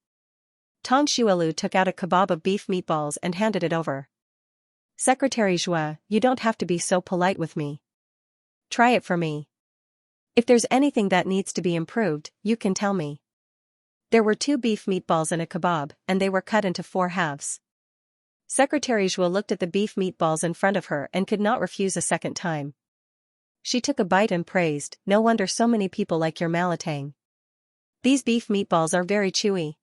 Tong Xuelu took out a kebab of beef meatballs and handed it over. Secretary Zhua, you don't have to be so polite with me. Try it for me. If there's anything that needs to be improved, you can tell me. There were 2 beef meatballs and a kebab, and they were cut into 4 halves. Secretary Zhua looked at the beef meatballs in front of her and could not refuse a second time. She took a bite and praised, no wonder so many people like your malatang. These beef meatballs are very chewy.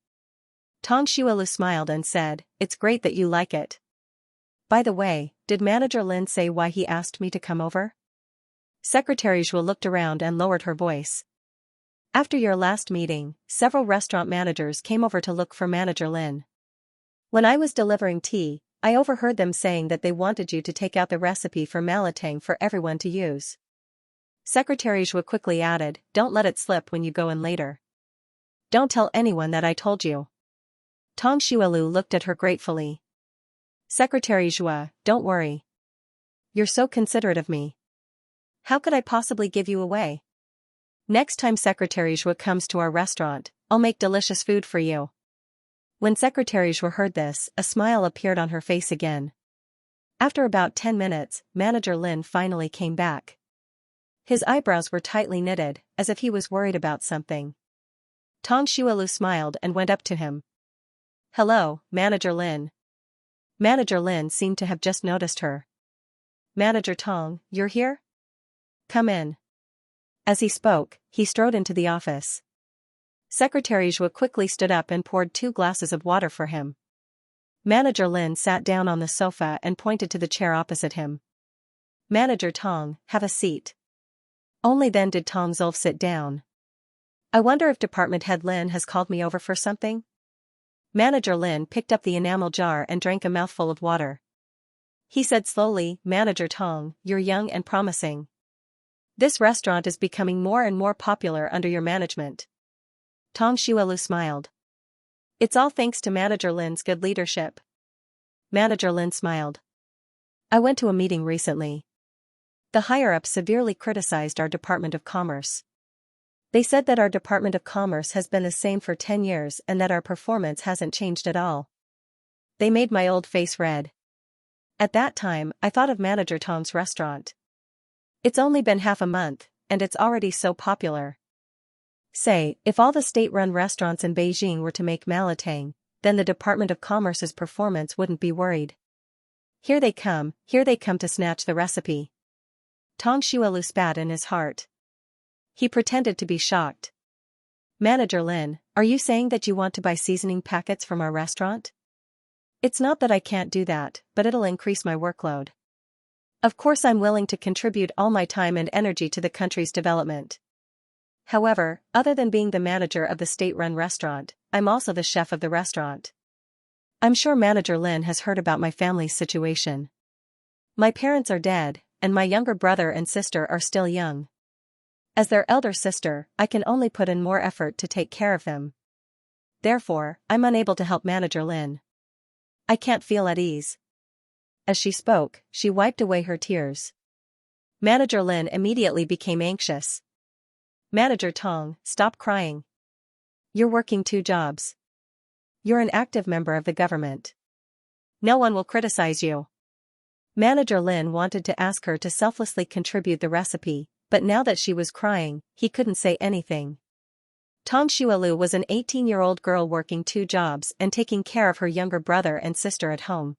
Tong Xuelu smiled and said, it's great that you like it. By the way, did Manager Lin say why he asked me to come over? Secretary Zhua looked around and lowered her voice. After your last meeting, several restaurant managers came over to look for Manager Lin. When I was delivering tea, I overheard them saying that they wanted you to take out the recipe for malatang for everyone to use. Secretary Zhua quickly added, don't let it slip when you go in later. Don't tell anyone that I told you. Tong Xuelu looked at her gratefully. Secretary Zhua, don't worry. You're so considerate of me. How could I possibly give you away? Next time Secretary Zhua comes to our restaurant, I'll make delicious food for you. When Secretary Zhua heard this, a smile appeared on her face again. After about 10 minutes, Manager Lin finally came back. His eyebrows were tightly knitted, as if he was worried about something. Tong Xuelu smiled and went up to him. Hello, Manager Lin. Manager Lin seemed to have just noticed her. Manager Tong, you're here? Come in. As he spoke, he strode into the office. Secretary Zhua quickly stood up and poured 2 glasses of water for him. Manager Lin sat down on the sofa and pointed to the chair opposite him. Manager Tong, have a seat. Only then did Tong Zulf sit down. I wonder if Department Head Lin has called me over for something? Manager Lin picked up the enamel jar and drank a mouthful of water. He said slowly, Manager Tong, you're young and promising. This restaurant is becoming more and more popular under your management. Tong Xuelu smiled. It's all thanks to Manager Lin's good leadership. Manager Lin smiled. I went to a meeting recently. The higher-ups severely criticized our Department of Commerce. They said that our Department of Commerce has been the same for 10 years and that our performance hasn't changed at all. They made my old face red. At that time, I thought of Manager Tong's restaurant. It's only been half a month, and it's already so popular. Say, if all the state-run restaurants in Beijing were to make malatang, then the Department of Commerce's performance wouldn't be worried. Here they come to snatch the recipe. Tong Xuelu spat in his heart. He pretended to be shocked. Manager Lin, are you saying that you want to buy seasoning packets from our restaurant? It's not that I can't do that, but it'll increase my workload. Of course I'm willing to contribute all my time and energy to the country's development. However, other than being the manager of the state-run restaurant, I'm also the chef of the restaurant. I'm sure Manager Lin has heard about my family's situation. My parents are dead, and my younger brother and sister are still young. As their elder sister, I can only put in more effort to take care of them. Therefore, I'm unable to help Manager Lin. I can't feel at ease. As she spoke, she wiped away her tears. Manager Lin immediately became anxious. Manager Tong, stop crying. You're working 2 jobs. You're an active member of the government. No one will criticize you. Manager Lin wanted to ask her to selflessly contribute the recipe, but now that she was crying, he couldn't say anything. Tang Xuelu was an 18-year-old girl working 2 jobs and taking care of her younger brother and sister at home.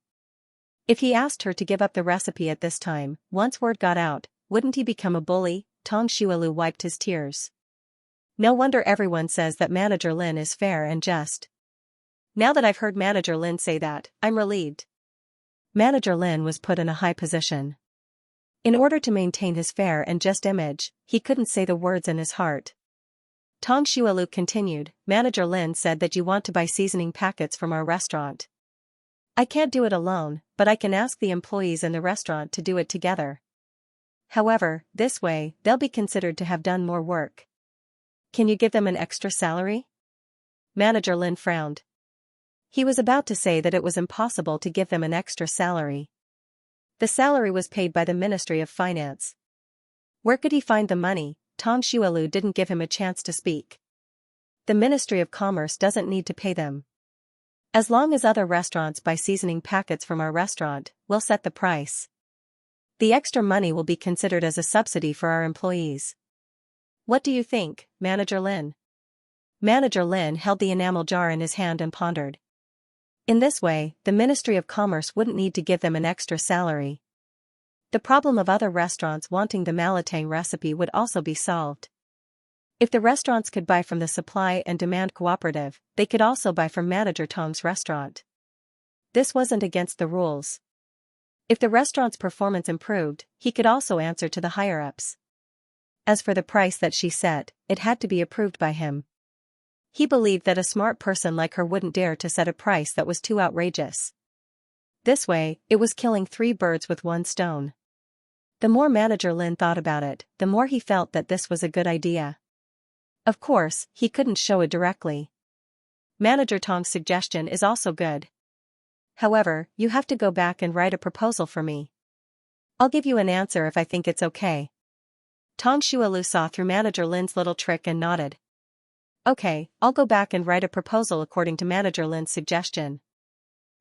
If he asked her to give up the recipe at this time, once word got out, wouldn't he become a bully? Tang Xuelu wiped his tears. No wonder everyone says that Manager Lin is fair and just. Now that I've heard Manager Lin say that, I'm relieved. Manager Lin was put in a high position. In order to maintain his fair and just image, he couldn't say the words in his heart. Tang Xuelu continued, Manager Lin said that you want to buy seasoning packets from our restaurant. I can't do it alone, but I can ask the employees in the restaurant to do it together. However, this way, they'll be considered to have done more work. Can you give them an extra salary? Manager Lin frowned. He was about to say that it was impossible to give them an extra salary. The salary was paid by the Ministry of Finance. Where could he find the money? Tang Xuelu didn't give him a chance to speak. The Ministry of Commerce doesn't need to pay them. As long as other restaurants buy seasoning packets from our restaurant, we'll set the price. The extra money will be considered as a subsidy for our employees. What do you think, Manager Lin? Manager Lin held the enamel jar in his hand and pondered. In this way, the Ministry of Commerce wouldn't need to give them an extra salary. The problem of other restaurants wanting the Malatang recipe would also be solved. If the restaurants could buy from the supply and demand cooperative, they could also buy from Manager Tong's restaurant. This wasn't against the rules. If the restaurant's performance improved, he could also answer to the higher-ups. As for the price that she set, it had to be approved by him. He believed that a smart person like her wouldn't dare to set a price that was too outrageous. This way, it was killing 3 birds with 1 stone. The more Manager Lin thought about it, the more he felt that this was a good idea. Of course, he couldn't show it directly. Manager Tong's suggestion is also good. However, you have to go back and write a proposal for me. I'll give you an answer if I think it's okay. Tang Xuelu saw through Manager Lin's little trick and nodded. Okay, I'll go back and write a proposal according to Manager Lin's suggestion.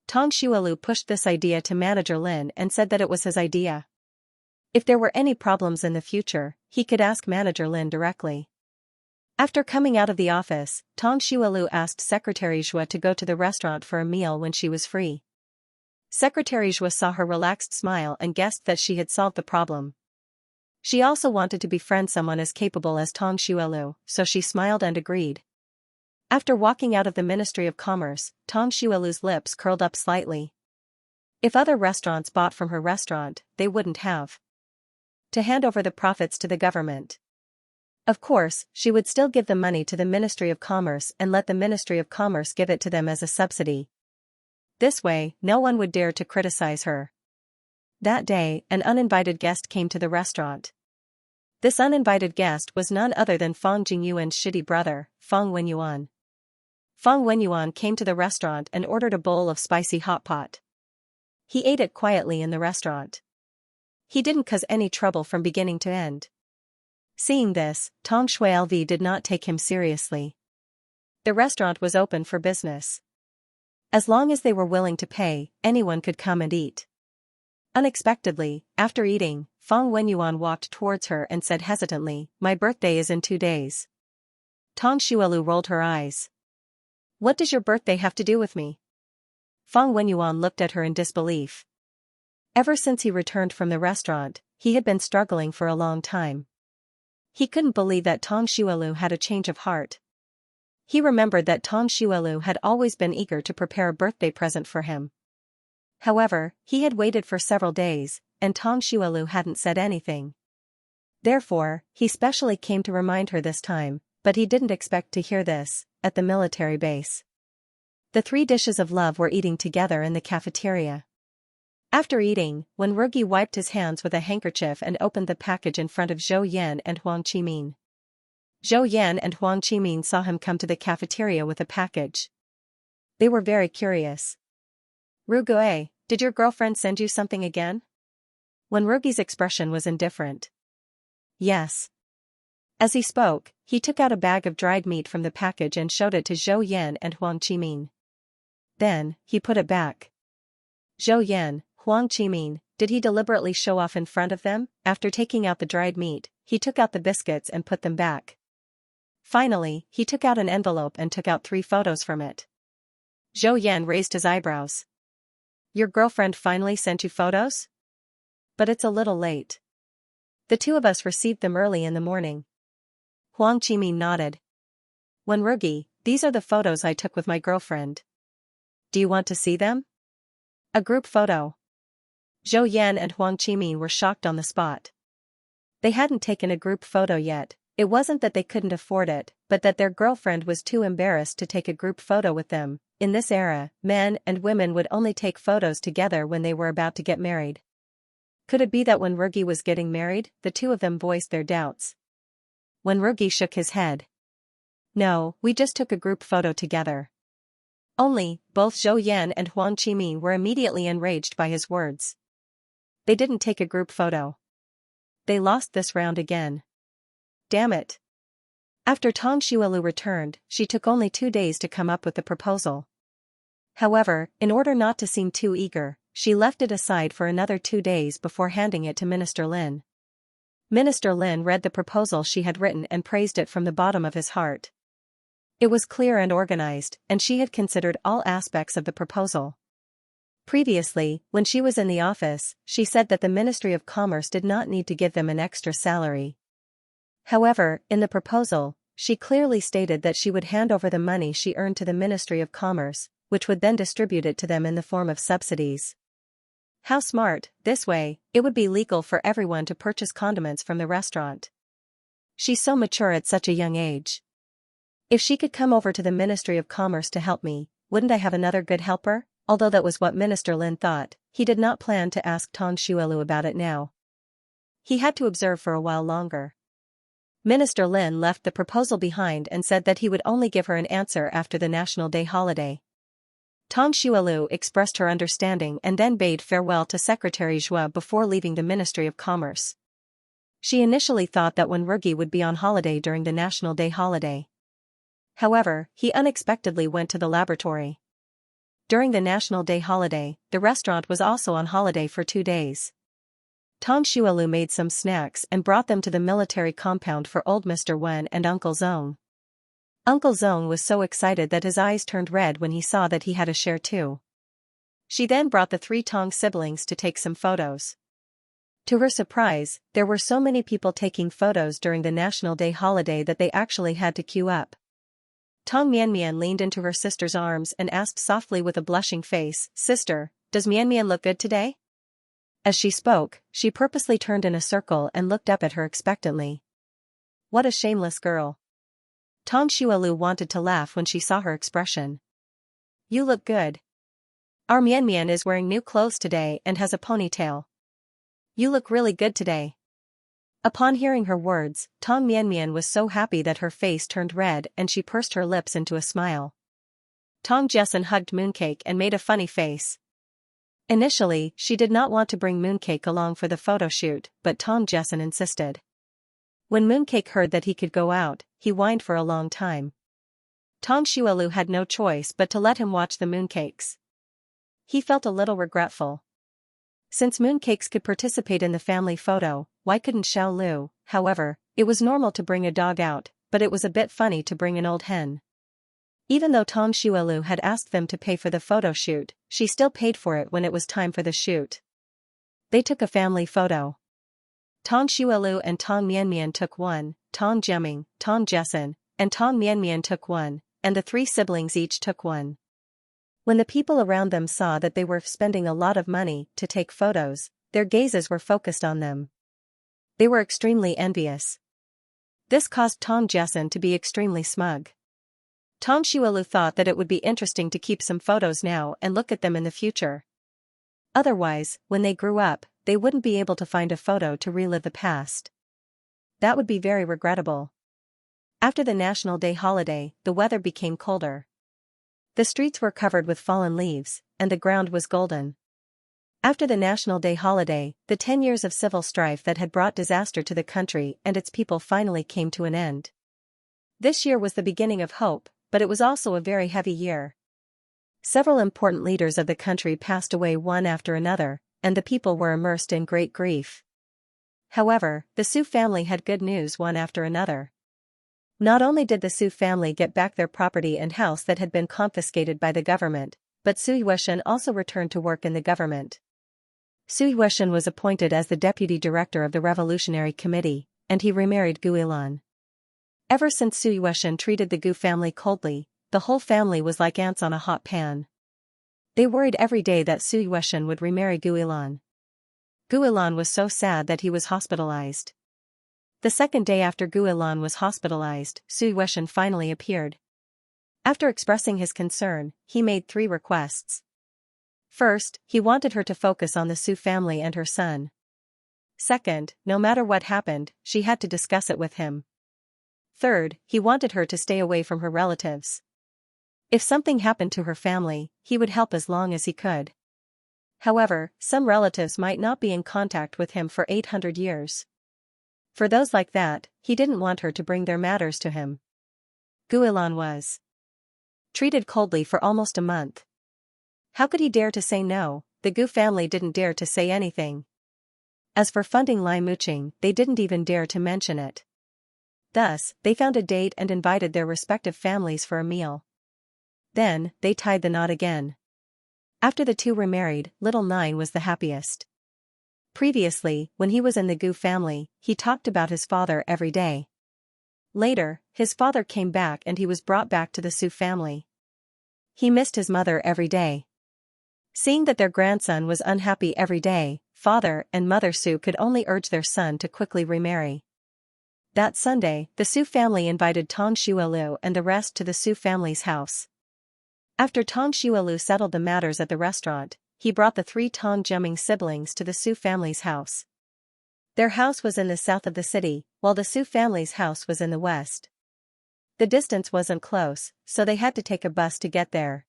Tang Xuelu pushed this idea to Manager Lin and said that it was his idea. If there were any problems in the future, he could ask Manager Lin directly. After coming out of the office, Tang Xuelu asked Secretary Zhua to go to the restaurant for a meal when she was free. Secretary Zhua saw her relaxed smile and guessed that she had solved the problem. She also wanted to befriend someone as capable as Tang Xuelu, so she smiled and agreed. After walking out of the Ministry of Commerce, Tang Xuelu's lips curled up slightly. If other restaurants bought from her restaurant, they wouldn't have to hand over the profits to the government. Of course, she would still give the money to the Ministry of Commerce and let the Ministry of Commerce give it to them as a subsidy. This way, no one would dare to criticize her. That day, an uninvited guest came to the restaurant. This uninvited guest was none other than Fang Jingyuan's shitty brother, Fang Wenyuan. Fang Wenyuan came to the restaurant and ordered a bowl of spicy hot pot. He ate it quietly in the restaurant. He didn't cause any trouble from beginning to end. Seeing this, Tong ShuiLV did not take him seriously. The restaurant was open for business. As long as they were willing to pay, anyone could come and eat. Unexpectedly, after eating, Fang Wenyuan walked towards her and said hesitantly, "My birthday is in 2 days." Tang Xuelu rolled her eyes. "What does your birthday have to do with me?" Fang Wenyuan looked at her in disbelief. Ever since he returned from the restaurant, he had been struggling for a long time. He couldn't believe that Tang Xuelu had a change of heart. He remembered that Tang Xuelu had always been eager to prepare a birthday present for him. However, he had waited for several days, and Tang Xuelu hadn't said anything. Therefore, he specially came to remind her this time, but he didn't expect to hear this, at the military base. The 3 dishes of love were eating together in the cafeteria. After eating, when Rugi wiped his hands with a handkerchief and opened the package in front of Zhou Yan and Huang Qimin. Zhou Yan and Huang Qimin saw him come to the cafeteria with a package. They were very curious. "Rugue, did your girlfriend send you something again?" When Rugi's expression was indifferent. "Yes." As he spoke, he took out a bag of dried meat from the package and showed it to Zhou Yan and Huang Qimin. Then, he put it back. Zhou Yan, Huang Qiming, did he deliberately show off in front of them? After taking out the dried meat, he took out the biscuits and put them back. Finally, he took out an envelope and took out 3 photos from it. Zhou Yan raised his eyebrows. Your girlfriend finally sent you photos? But it's a little late. The 2 of us received them early in the morning. Huang Qiming nodded. Wenrugi, these are the photos I took with my girlfriend. Do you want to see them? A group photo. Zhou Yan and Huang Qiming were shocked on the spot. They hadn't taken a group photo yet. It wasn't that they couldn't afford it, but that their girlfriend was too embarrassed to take a group photo with them. In this era, men and women would only take photos together when they were about to get married. Could it be that when Wenrugi was getting married, the 2 of them voiced their doubts? Wenrugi shook his head. No, we just took a group photo together. Only, both Zhou Yan and Huang Qiming were immediately enraged by his words. They didn't take a group photo. They lost this round again. Damn it. After Tang Xuelu returned, she took only 2 days to come up with the proposal. However, in order not to seem too eager, she left it aside for another 2 days before handing it to Minister Lin. Minister Lin read the proposal she had written and praised it from the bottom of his heart. It was clear and organized, and she had considered all aspects of the proposal. Previously, when she was in the office, she said that the Ministry of Commerce did not need to give them an extra salary. However, in the proposal, she clearly stated that she would hand over the money she earned to the Ministry of Commerce, which would then distribute it to them in the form of subsidies. How smart, this way, it would be legal for everyone to purchase condiments from the restaurant. She's so mature at such a young age. If she could come over to the Ministry of Commerce to help me, wouldn't I have another good helper? Although that was what Minister Lin thought, he did not plan to ask Tang Xuelu about it now. He had to observe for a while longer. Minister Lin left the proposal behind and said that he would only give her an answer after the National Day holiday. Tang Xuelu expressed her understanding and then bade farewell to Secretary Zhua before leaving the Ministry of Commerce. She initially thought that Wenrugi would be on holiday during the National Day holiday. However, he unexpectedly went to the laboratory. During the National Day holiday, the restaurant was also on holiday for 2 days. Tang Xuelu made some snacks and brought them to the military compound for old Mr. Wen and Uncle Zong. Uncle Zong was so excited that his eyes turned red when he saw that he had a share too. She then brought the 3 Tong siblings to take some photos. To her surprise, there were so many people taking photos during the National Day holiday that they actually had to queue up. Tang Mianmian leaned into her sister's arms and asked softly with a blushing face, "Sister, does Mianmian look good today?" As she spoke, she purposely turned in a circle and looked up at her expectantly. What a shameless girl. Tang Xuelu wanted to laugh when she saw her expression. You look good. Our Mianmian is wearing new clothes today and has a ponytail. You look really good today. Upon hearing her words, Tang Mianmian was so happy that her face turned red and she pursed her lips into a smile. Tang Jessen hugged Mooncake and made a funny face. Initially, she did not want to bring Mooncake along for the photo shoot, but Tang Jessen insisted. When Mooncake heard that he could go out, he whined for a long time. Tang Xuelu had no choice but to let him watch the mooncakes. He felt a little regretful. Since mooncakes could participate in the family photo, why couldn't Xiao Lu? However, it was normal to bring a dog out, but it was a bit funny to bring an old hen. Even though Tang Xuelu had asked them to pay for the photo shoot, she still paid for it when it was time for the shoot. They took a family photo. Tang Xuelu and Tang Mianmian took one, Tang Jiaming, Tang Jessen, and Tang Mianmian took one, and the 3 siblings each took one. When the people around them saw that they were spending a lot of money to take photos, their gazes were focused on them. They were extremely envious. This caused Tang Jessen to be extremely smug. Tang Xuelu thought that it would be interesting to keep some photos now and look at them in the future. Otherwise, when they grew up, they wouldn't be able to find a photo to relive the past. That would be very regrettable. After the National Day holiday, the weather became colder. The streets were covered with fallen leaves, and the ground was golden. After the National Day holiday, the 10 years of civil strife that had brought disaster to the country and its people finally came to an end. This year was the beginning of hope, but it was also a very heavy year. Several important leaders of the country passed away one after another, and the people were immersed in great grief. However, the Su family had good news one after another. Not only did the Su family get back their property and house that had been confiscated by the government, but Su Yueshan also returned to work in the government. Su Yueshan was appointed as the deputy director of the Revolutionary Committee, and he remarried Gu Ilan. Ever since Su Yueshan treated the Gu family coldly, the whole family was like ants on a hot pan. They worried every day that Su Yueshan would remarry Gu Ilan. Gu Ilan was so sad that he was hospitalized. The second day after Gu Ilan was hospitalized, Su Yueshan finally appeared. After expressing his concern, he made 3 requests. First, he wanted her to focus on the Su family and her son. Second, no matter what happened, she had to discuss it with him. Third, he wanted her to stay away from her relatives. If something happened to her family, he would help as long as he could. However, some relatives might not be in contact with him for 800 years. For those like that, he didn't want her to bring their matters to him. Gu Ilan was treated coldly for almost a month. How could he dare to say no? The Gu family didn't dare to say anything. As for funding Lai Muqing, they didn't even dare to mention it. Thus, they found a date and invited their respective families for a meal. Then, they tied the knot again. After the two remarried, little Nine was the happiest. Previously, when he was in the Gu family, he talked about his father every day. Later, his father came back and he was brought back to the Su family. He missed his mother every day. Seeing that their grandson was unhappy every day, father and mother Su could only urge their son to quickly remarry. That Sunday, the Su family invited Tong Xuelu and the rest to the Su family's house. After Tong Xuelu settled the matters at the restaurant, he brought the 3 Tong Juming siblings to the Su family's house. Their house was in the south of the city, while the Su family's house was in the west. The distance wasn't close, so they had to take a bus to get there.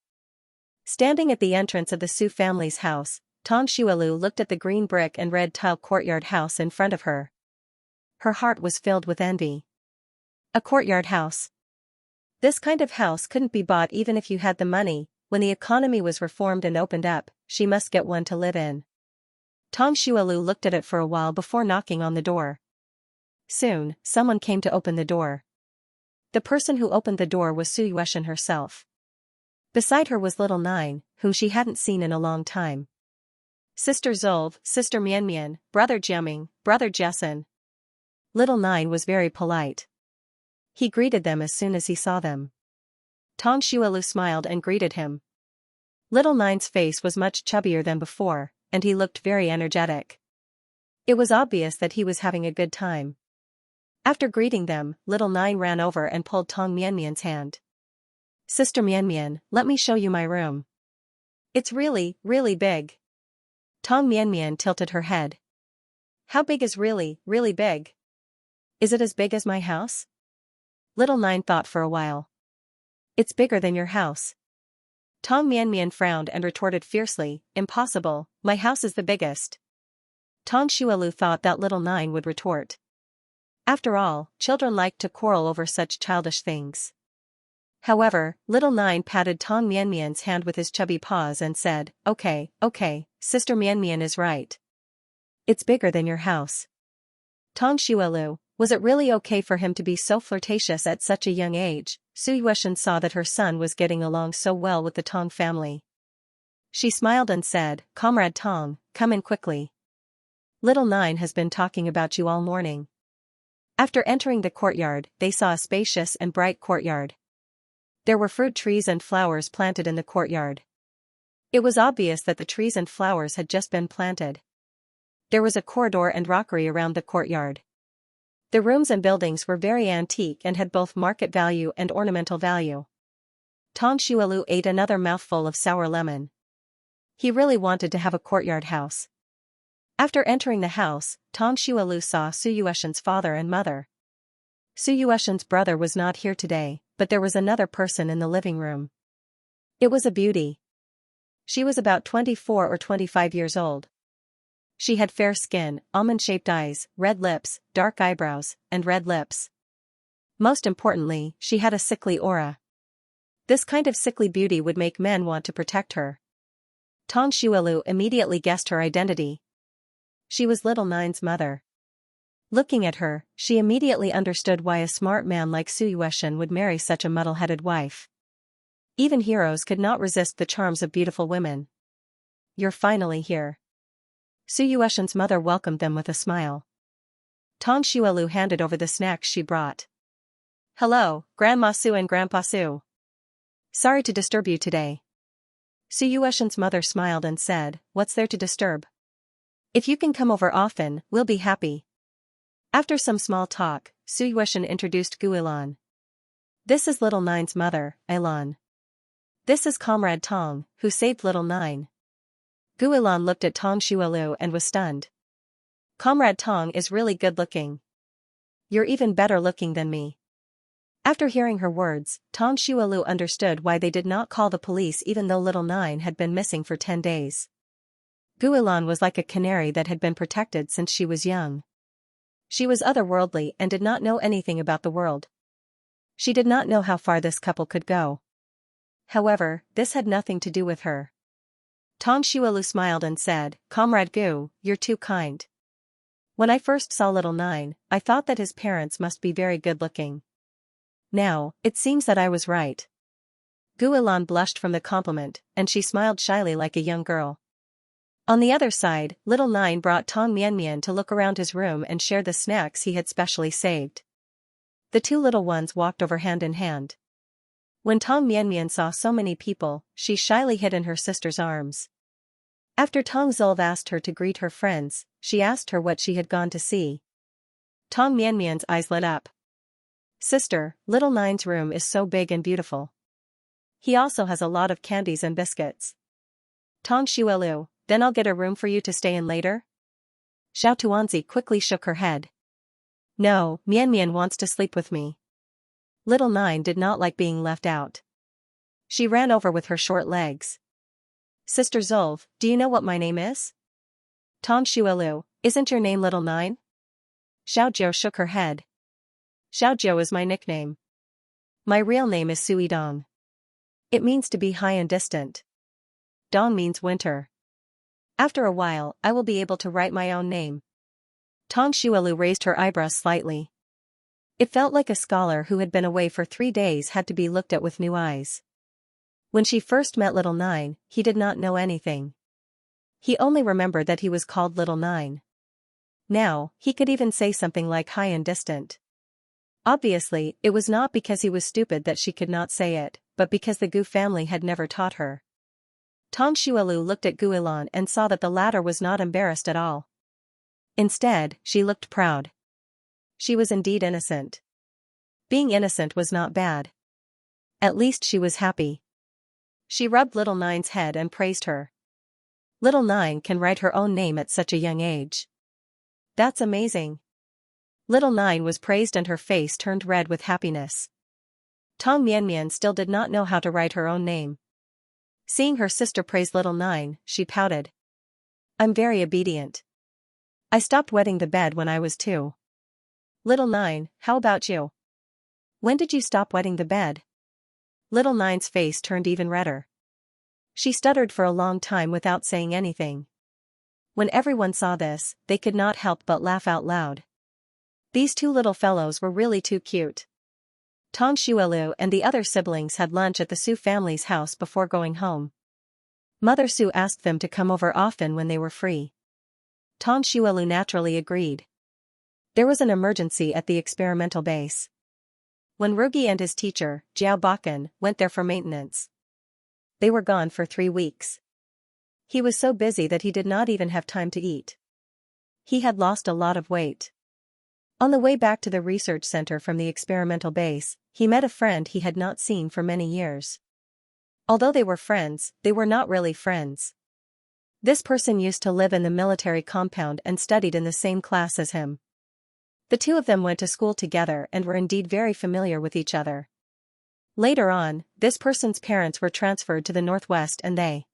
Standing at the entrance of the Su family's house, Tong Xuelu looked at the green brick and red tile courtyard house in front of her. Her heart was filled with envy. A courtyard house. This kind of house couldn't be bought even if you had the money. When the economy was reformed and opened up, she must get one to live in. Tong Xuelu looked at it for a while before knocking on the door. Soon, someone came to open the door. The person who opened the door was Su Yueshan herself. Beside her was little Nine, whom she hadn't seen in a long time. Sister Zulv, Sister Mianmian, Brother Jiaming, Brother Jessen. Little Nine was very polite. He greeted them as soon as he saw them. Tong Xuelu smiled and greeted him. Little Nine's face was much chubbier than before, and he looked very energetic. It was obvious that he was having a good time. After greeting them, little Nine ran over and pulled Tong Mianmian's hand. Sister Mianmian, let me show you my room. It's really, really big. Tong Mianmian tilted her head. How big is really, really big? Is it as big as my house? Little Nine thought for a while. It's bigger than your house. Tong Mianmian frowned and retorted fiercely, impossible, my house is the biggest. Tong Xuelu thought that little Nine would retort. After all, children like to quarrel over such childish things. However, little Nine patted Tong Mianmian's hand with his chubby paws and said, okay, Sister Mianmian is right. It's bigger than your house. Tong Xuelu, was it really okay for him to be so flirtatious at such a young age? Su Yueshan saw that her son was getting along so well with the Tong family. She smiled and said, Comrade Tong, come in quickly. Little Nine has been talking about you all morning. After entering the courtyard, they saw a spacious and bright courtyard. There were fruit trees and flowers planted in the courtyard. It was obvious that the trees and flowers had just been planted. There was a corridor and rockery around the courtyard. The rooms and buildings were very antique and had both market value and ornamental value. Tong Xuelu ate another mouthful of sour lemon. He really wanted to have a courtyard house. After entering the house, Tong Xuelu saw Su Yueshan's father and mother. Su Yueshan's brother was not here today, but there was another person in the living room. It was a beauty. She was about 24 or 25 years old. She had fair skin, almond-shaped eyes, red lips, dark eyebrows, and red lips. Most importantly, she had a sickly aura. This kind of sickly beauty would make men want to protect her. Tang Xuelu immediately guessed her identity. She was little Nine's mother. Looking at her, she immediately understood why a smart man like Su Yueshan would marry such a muddle-headed wife. Even heroes could not resist the charms of beautiful women. You're finally here. Su Yueshan's mother welcomed them with a smile. Tang Xuelu handed over the snacks she brought. Hello, Grandma Su and Grandpa Su. Sorry to disturb you today. Su Yueshan's mother smiled and said, what's there to disturb? If you can come over often, we'll be happy. After some small talk, Su Yueshan introduced Gu Ilan. This is little Nine's mother, Ilan. This is Comrade Tong, who saved little Nine. Gu Ilan looked at Tang Xuelu and was stunned. Comrade Tong is really good looking. You're even better looking than me. After hearing her words, Tang Xuelu understood why they did not call the police even though little Nine had been missing for 10 days. Gu Ilan was like a canary that had been protected since she was young. She was otherworldly and did not know anything about the world. She did not know how far this couple could go. However, this had nothing to do with her. Tang Xuelu smiled and said, Comrade Gu, you're too kind. When I first saw little Nine, I thought that his parents must be very good looking. Now, it seems that I was right. Gu Ilan blushed from the compliment, and she smiled shyly like a young girl. On the other side, little Nine brought Tong Mianmian to look around his room and share the snacks he had specially saved. The two little ones walked over hand in hand. When Tong Mianmian saw so many people, she shyly hid in her sister's arms. After Tong Zulv asked her to greet her friends, she asked her what she had gone to see. Tong Mianmian's eyes lit up. Sister, little Nine's room is so big and beautiful. He also has a lot of candies and biscuits. Tang Xuelu, then I'll get a room for you to stay in later? Xiao Tuanzi quickly shook her head. No, Mianmian wants to sleep with me. Little Nine did not like being left out. She ran over with her short legs. Sister Zulv, do you know what my name is? Tang Xuelu, isn't your name Little Nine? Xiao Jiao shook her head. Xiao Jiao is my nickname. My real name is Sui Dong. It means to be high and distant. Dong means winter. After a while, I will be able to write my own name. Tang Xuelu raised her eyebrows slightly. It felt like a scholar who had been away for 3 days had to be looked at with new eyes. When she first met Little Nine, he did not know anything. He only remembered that he was called Little Nine. Now, he could even say something like high and distant. Obviously, it was not because he was stupid that she could not say it, but because the Gu family had never taught her. Tang Xuelu looked at Gu Ilan and saw that the latter was not embarrassed at all. Instead, she looked proud. She was indeed innocent. Being innocent was not bad. At least she was happy. She rubbed Little Nine's head and praised her. Little Nine can write her own name at such a young age. That's amazing. Little Nine was praised and her face turned red with happiness. Tong Mianmian still did not know how to write her own name. Seeing her sister praise Little Nine, she pouted. I'm very obedient. I stopped wetting the bed when I was 2. Little Nine, how about you? When did you stop wetting the bed? Little Nine's face turned even redder. She stuttered for a long time without saying anything. When everyone saw this, they could not help but laugh out loud. These two little fellows were really too cute. Tang Xuelu and the other siblings had lunch at the Su family's house before going home. Mother Su asked them to come over often when they were free. Tang Xuelu naturally agreed. There was an emergency at the experimental base. When Rugi and his teacher, Jiao Bakan, went there for maintenance. They were gone for 3 weeks. He was so busy that he did not even have time to eat. He had lost a lot of weight. On the way back to the research center from the experimental base, he met a friend he had not seen for many years. Although they were friends, they were not really friends. This person used to live in the military compound and studied in the same class as him. The two of them went to school together and were indeed very familiar with each other. Later on, this person's parents were transferred to the Northwest and they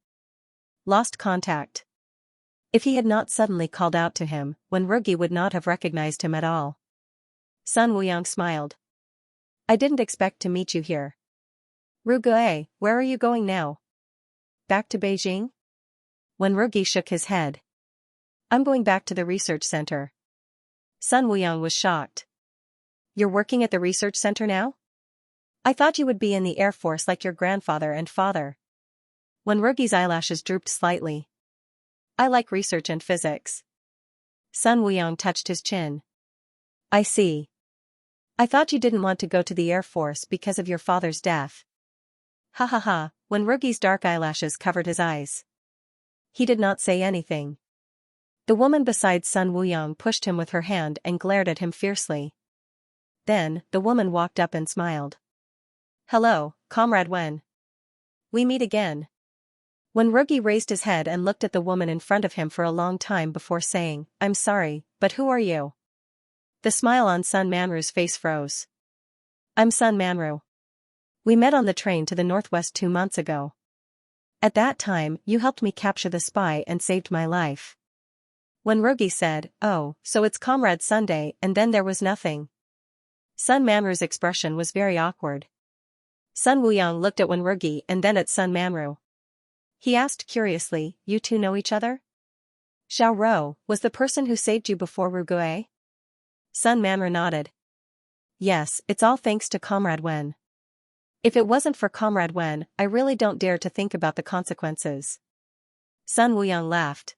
lost contact. If he had not suddenly called out to him, when Rugi would not have recognized him at all. Sun Wuyang smiled. I didn't expect to meet you here. Rugue, where are you going now? Back to Beijing? Wenrugi shook his head. I'm going back to the research center. Sun Wuyang was shocked. You're working at the research center now? I thought you would be in the Air Force like your grandfather and father. Wenrugi's eyelashes drooped slightly. I like research and physics. Sun Wuyang touched his chin. I see. I thought you didn't want to go to the Air Force because of your father's death. Ha ha ha, Wenrugi's dark eyelashes covered his eyes. He did not say anything. The woman beside Sun Wuyang pushed him with her hand and glared at him fiercely. Then, the woman walked up and smiled. Hello, Comrade Wen. We meet again. Wenrugi raised his head and looked at the woman in front of him for a long time before saying, I'm sorry, but who are you? The smile on Sun Manru's face froze. I'm Sun Manru. We met on the train to the northwest 2 months ago. At that time, you helped me capture the spy and saved my life. Wenrugi said, oh, so it's Comrade Sunday, and then there was nothing. Sun Manru's expression was very awkward. Sun Wuyang looked at Wenrugi and then at Sun Manru. He asked curiously, you two know each other? Xiao Rou was the person who saved you before Rugue? Sun Manru nodded. Yes, it's all thanks to Comrade Wen. If it wasn't for Comrade Wen, I really don't dare to think about the consequences. Sun Wuyang laughed.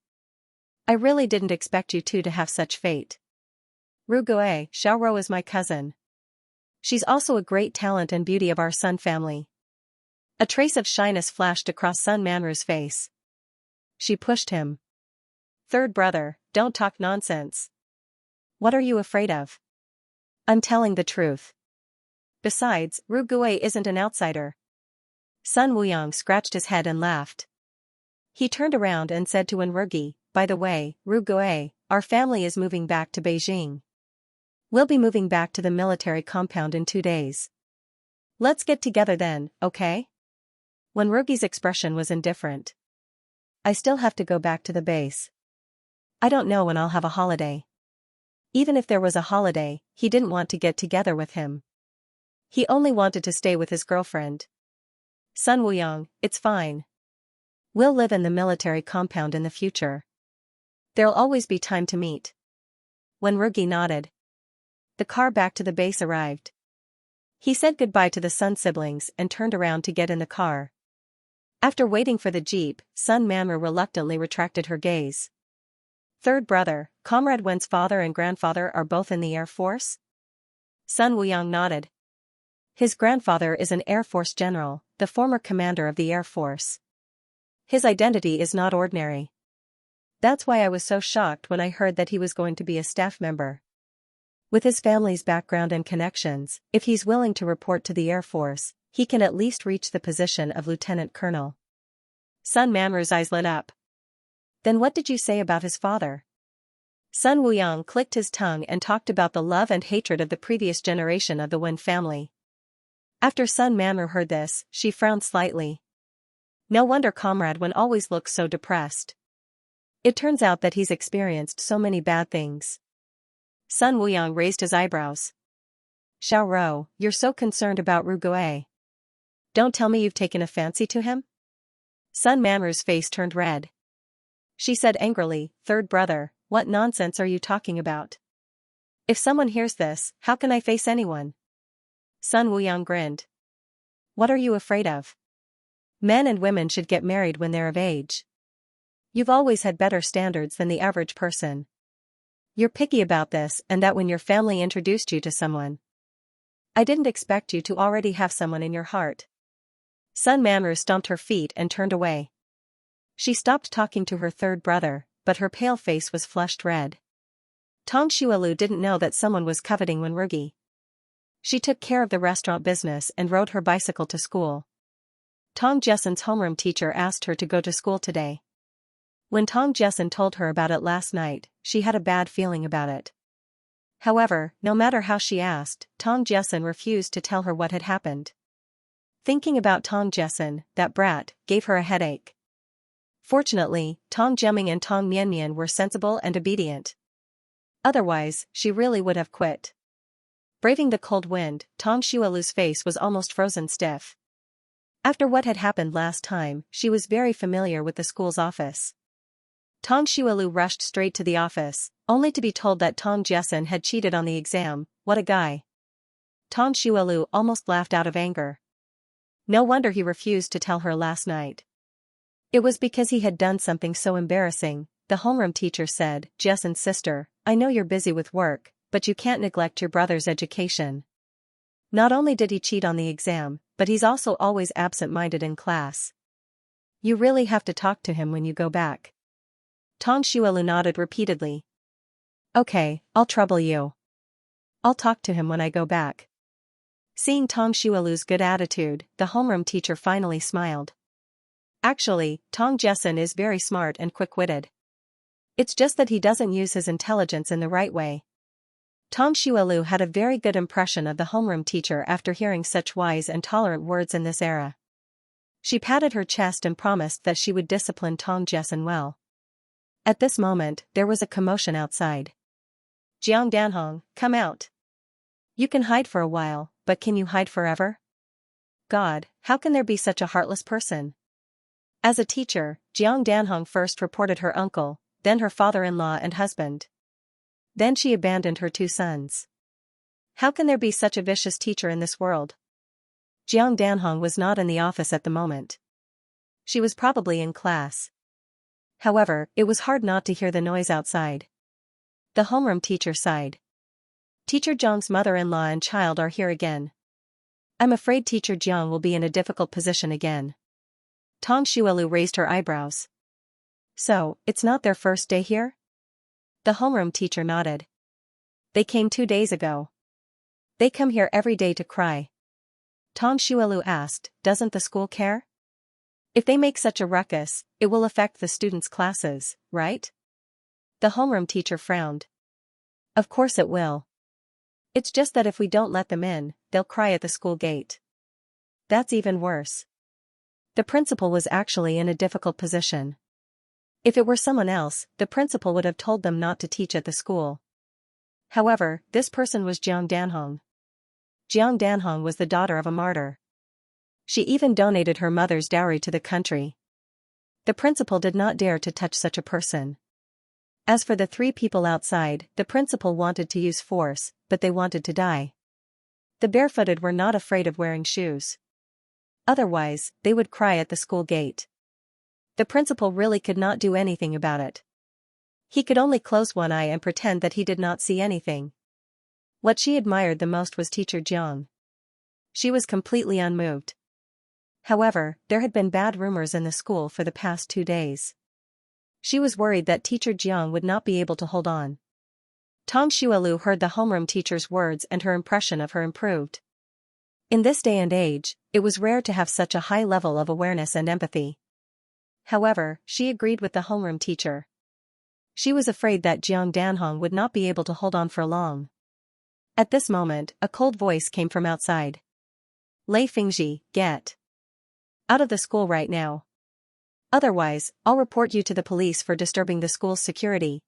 I really didn't expect you two to have such fate. Rugue, Xiao Rou is my cousin. She's also a great talent and beauty of our Sun family. A trace of shyness flashed across Sun Manru's face. She pushed him. Third brother, don't talk nonsense. What are you afraid of? I'm telling the truth. Besides, Rugue isn't an outsider. Sun Wuyang scratched his head and laughed. He turned around and said to Wenrugi, by the way, Rugue, our family is moving back to Beijing. We'll be moving back to the military compound in 2 days. Let's get together then, okay? Wenrugi's expression was indifferent. I still have to go back to the base. I don't know when I'll have a holiday. Even if there was a holiday, he didn't want to get together with him. He only wanted to stay with his girlfriend. Sun Wuyang, it's fine. We'll live in the military compound in the future. There'll always be time to meet. Wenrugi nodded. The car back to the base arrived. He said goodbye to the Sun siblings and turned around to get in the car. After waiting for the jeep, Sun Manru reluctantly retracted her gaze. Third brother, Comrade Wen's father and grandfather are both in the Air Force? Sun Wuyang nodded. His grandfather is an Air Force general, the former commander of the Air Force. His identity is not ordinary. That's why I was so shocked when I heard that he was going to be a staff member. With his family's background and connections, if he's willing to report to the Air Force, he can at least reach the position of lieutenant colonel. Sun Manru's eyes lit up. Then what did you say about his father? Sun Wuyang clicked his tongue and talked about the love and hatred of the previous generation of the Wen family. After Sun Manru heard this, she frowned slightly. No wonder Comrade Wen always looks so depressed. It turns out that he's experienced so many bad things. Sun Wuyang raised his eyebrows. Xiao Rou, you're so concerned about Rugue. Don't tell me you've taken a fancy to him? Sun Manru's face turned red. She said angrily, Third brother, what nonsense are you talking about? If someone hears this, how can I face anyone? Sun Wuyang grinned. What are you afraid of? Men and women should get married when they're of age. You've always had better standards than the average person. You're picky about this and that when your family introduced you to someone. I didn't expect you to already have someone in your heart. Sun Manru stomped her feet and turned away. She stopped talking to her third brother, but her pale face was flushed red. Tong Xuelu didn't know that someone was coveting Wenrugi. She took care of the restaurant business and rode her bicycle to school. Tong Jessen's homeroom teacher asked her to go to school today. When Tong Jessen told her about it last night, she had a bad feeling about it. However, no matter how she asked, Tong Jessen refused to tell her what had happened. Thinking about Tong Jessen, that brat, gave her a headache. Fortunately, Tong Jemming and Tong Mianmian were sensible and obedient. Otherwise, she really would have quit. Braving the cold wind, Tong Xuelu's face was almost frozen stiff. After what had happened last time, she was very familiar with the school's office. Tong Xuelu rushed straight to the office, only to be told that Tong Jessen had cheated on the exam. What a guy. Tong Xuelu almost laughed out of anger. No wonder he refused to tell her last night. It was because he had done something so embarrassing. The homeroom teacher said, Jessen's sister, I know you're busy with work, but you can't neglect your brother's education. Not only did he cheat on the exam, but he's also always absent-minded in class. You really have to talk to him when you go back. Tong Xuelu nodded repeatedly. Okay, I'll trouble you. I'll talk to him when I go back. Seeing Tong Xuelu's good attitude, the homeroom teacher finally smiled. Actually, Tong Jessen is very smart and quick-witted. It's just that he doesn't use his intelligence in the right way. Tong Xuelu had a very good impression of the homeroom teacher after hearing such wise and tolerant words in this era. She patted her chest and promised that she would discipline Tong Jessen well. At this moment, there was a commotion outside. Jiang Danhong, come out. You can hide for a while, but can you hide forever? God, how can there be such a heartless person? As a teacher, Jiang Danhong first reported her uncle, then her father-in-law and husband. Then she abandoned her 2 sons. How can there be such a vicious teacher in this world? Jiang Danhong was not in the office at the moment. She was probably in class. However, it was hard not to hear the noise outside. The homeroom teacher sighed. Teacher Jiang's mother-in-law and child are here again. I'm afraid Teacher Jiang will be in a difficult position again. Tong Xuelu raised her eyebrows. So, it's not their first day here? The homeroom teacher nodded. They came 2 days ago. They come here every day to cry. Tong Xuelu asked, doesn't the school care? If they make such a ruckus, it will affect the students' classes, right? The homeroom teacher frowned. Of course it will. It's just that if we don't let them in, they'll cry at the school gate. That's even worse. The principal was actually in a difficult position. If it were someone else, the principal would have told them not to teach at the school. However, this person was Jiang Danhong. Jiang Danhong was the daughter of a martyr. She even donated her mother's dowry to the country. The principal did not dare to touch such a person. As for the 3 people outside, the principal wanted to use force, but they wanted to die. The barefooted were not afraid of wearing shoes. Otherwise, they would cry at the school gate. The principal really could not do anything about it. He could only close one eye and pretend that he did not see anything. What she admired the most was Teacher Jiang. She was completely unmoved. However, there had been bad rumors in the school for the past 2 days. She was worried that Teacher Jiang would not be able to hold on. Tong Xuelu heard the homeroom teacher's words and her impression of her improved. In this day and age, it was rare to have such a high level of awareness and empathy. However, she agreed with the homeroom teacher. She was afraid that Jiang Danhong would not be able to hold on for long. At this moment, a cold voice came from outside. Lei Fingji, get out of the school right now. Otherwise, I'll report you to the police for disturbing the school's security.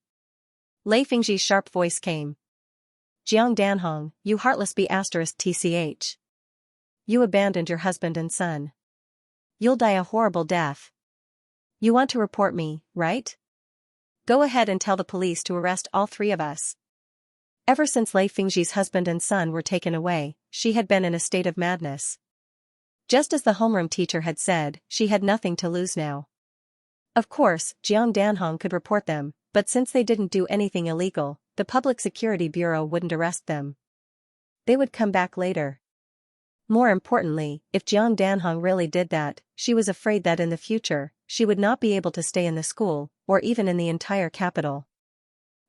Lei Fingji's sharp voice came. Jiang Danhong, you heartless B***tch. You abandoned your husband and son. You'll die a horrible death. You want to report me, right? Go ahead and tell the police to arrest all 3 of us. Ever since Lei Fingji's husband and son were taken away, she had been in a state of madness. Just as the homeroom teacher had said, she had nothing to lose now. Of course, Jiang Danhong could report them, but since they didn't do anything illegal, the Public Security Bureau wouldn't arrest them. They would come back later. More importantly, if Jiang Danhong really did that, she was afraid that in the future, she would not be able to stay in the school, or even in the entire capital.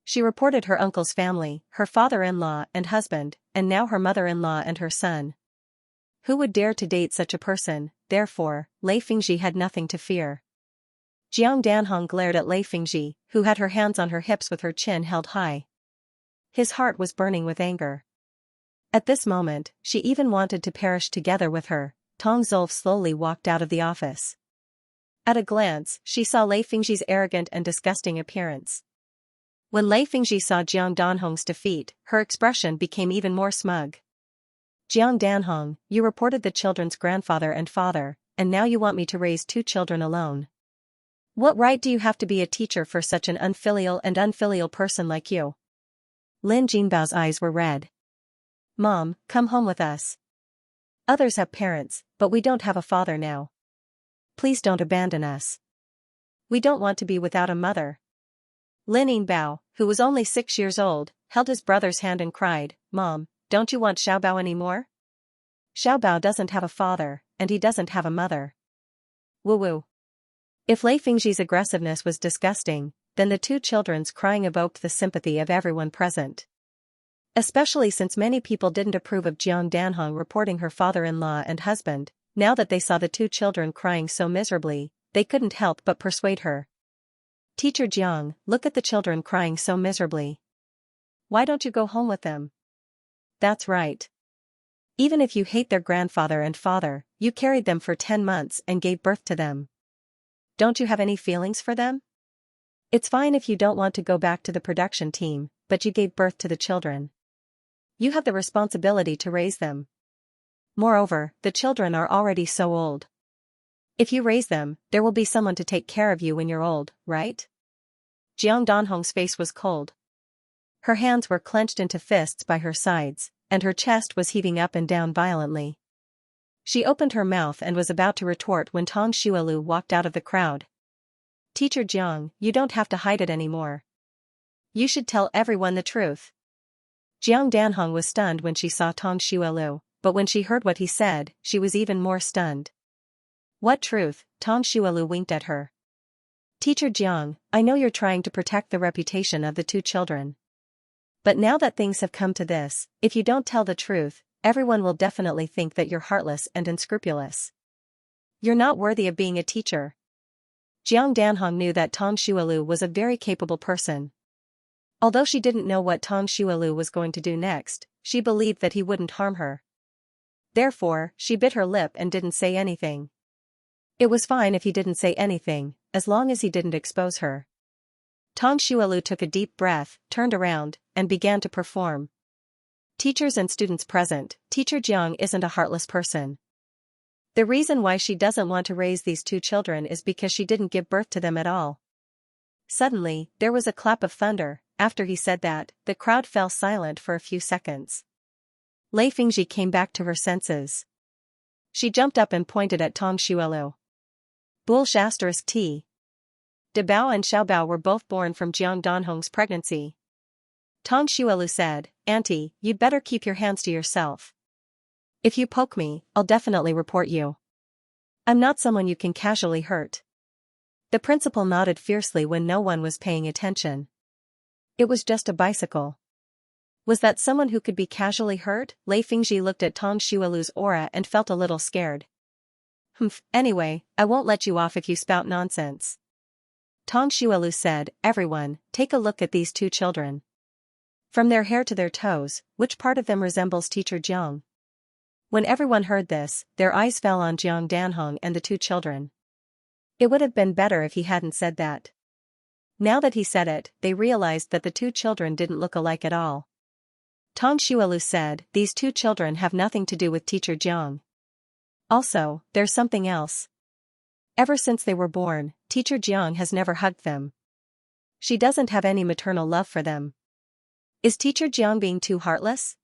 She reported her uncle's family, her father-in-law and husband, and now her mother-in-law and her son. Who would dare to date such a person? Therefore, Lei Fingji had nothing to fear. Jiang Danhong glared at Lei Fingji, who had her hands on her hips with her chin held high. His heart was burning with anger. At this moment, she even wanted to perish together with her. Tong Zolf slowly walked out of the office. At a glance, she saw Lei Fingji's arrogant and disgusting appearance. When Lei Fingji saw Jiang Danhong's defeat, her expression became even more smug. Jiang Danhong, you reported the children's grandfather and father, and now you want me to raise 2 children alone. What right do you have to be a teacher for such an unfilial person like you? Lin Jinbao's eyes were red. Mom, come home with us. Others have parents, but we don't have a father now. Please don't abandon us. We don't want to be without a mother. Lin Yinbao, who was only 6 years old, held his brother's hand and cried, Mom, don't you want Xiaobao anymore? Xiaobao doesn't have a father, and he doesn't have a mother. Woo-woo. If Lei Fingji's aggressiveness was disgusting, then the 2 children's crying evoked the sympathy of everyone present. Especially since many people didn't approve of Jiang Danhong reporting her father-in-law and husband. Now that they saw the 2 children crying so miserably, they couldn't help but persuade her. Teacher Jiang, look at the children crying so miserably. Why don't you go home with them? That's right. Even if you hate their grandfather and father, you carried them for 10 months and gave birth to them. Don't you have any feelings for them? It's fine if you don't want to go back to the production team, but you gave birth to the children. You have the responsibility to raise them. Moreover, the children are already so old. If you raise them, there will be someone to take care of you when you're old, right? Jiang Danhong's face was cold. Her hands were clenched into fists by her sides, and her chest was heaving up and down violently. She opened her mouth and was about to retort when Tong Xuelu walked out of the crowd. Teacher Jiang, you don't have to hide it anymore. You should tell everyone the truth. Jiang Danhong was stunned when she saw Tong Xuelu, but when she heard what he said, she was even more stunned. What truth? Tong Xuelu winked at her. Teacher Jiang, I know you're trying to protect the reputation of the 2 children. But now that things have come to this, if you don't tell the truth, everyone will definitely think that you're heartless and unscrupulous. You're not worthy of being a teacher. Jiang Danhong knew that Tong Xuelu was a very capable person. Although she didn't know what Tong Xuelu was going to do next, she believed that he wouldn't harm her. Therefore, she bit her lip and didn't say anything. It was fine if he didn't say anything, as long as he didn't expose her. Tong Xuelu took a deep breath, turned around, and began to perform. Teachers and students present, Teacher Jiang isn't a heartless person. The reason why she doesn't want to raise these 2 children is because she didn't give birth to them at all. Suddenly, there was a clap of thunder. After he said that, the crowd fell silent for a few seconds. Lei Fingji came back to her senses. She jumped up and pointed at Tong Xuelu. Bullsh *T. De Bao and Xiaobao were both born from Jiang Danhong's pregnancy. Tong Xuelu said, Auntie, you'd better keep your hands to yourself. If you poke me, I'll definitely report you. I'm not someone you can casually hurt. The principal nodded fiercely when no one was paying attention. It was just a bicycle. Was that someone who could be casually hurt? Lei Fingji looked at Tong Xuelu's aura and felt a little scared. Anyway, I won't let you off if you spout nonsense. Tong Xuelu said, Everyone, take a look at these 2 children. From their hair to their toes, which part of them resembles Teacher Jiang? When everyone heard this, their eyes fell on Jiang Danhong and the 2 children. It would have been better if he hadn't said that. Now that he said it, they realized that the 2 children didn't look alike at all. Tong Xuelu said, These 2 children have nothing to do with Teacher Jiang. Also, there's something else. Ever since they were born, Teacher Jiang has never hugged them. She doesn't have any maternal love for them. Is Teacher Jiang being too heartless?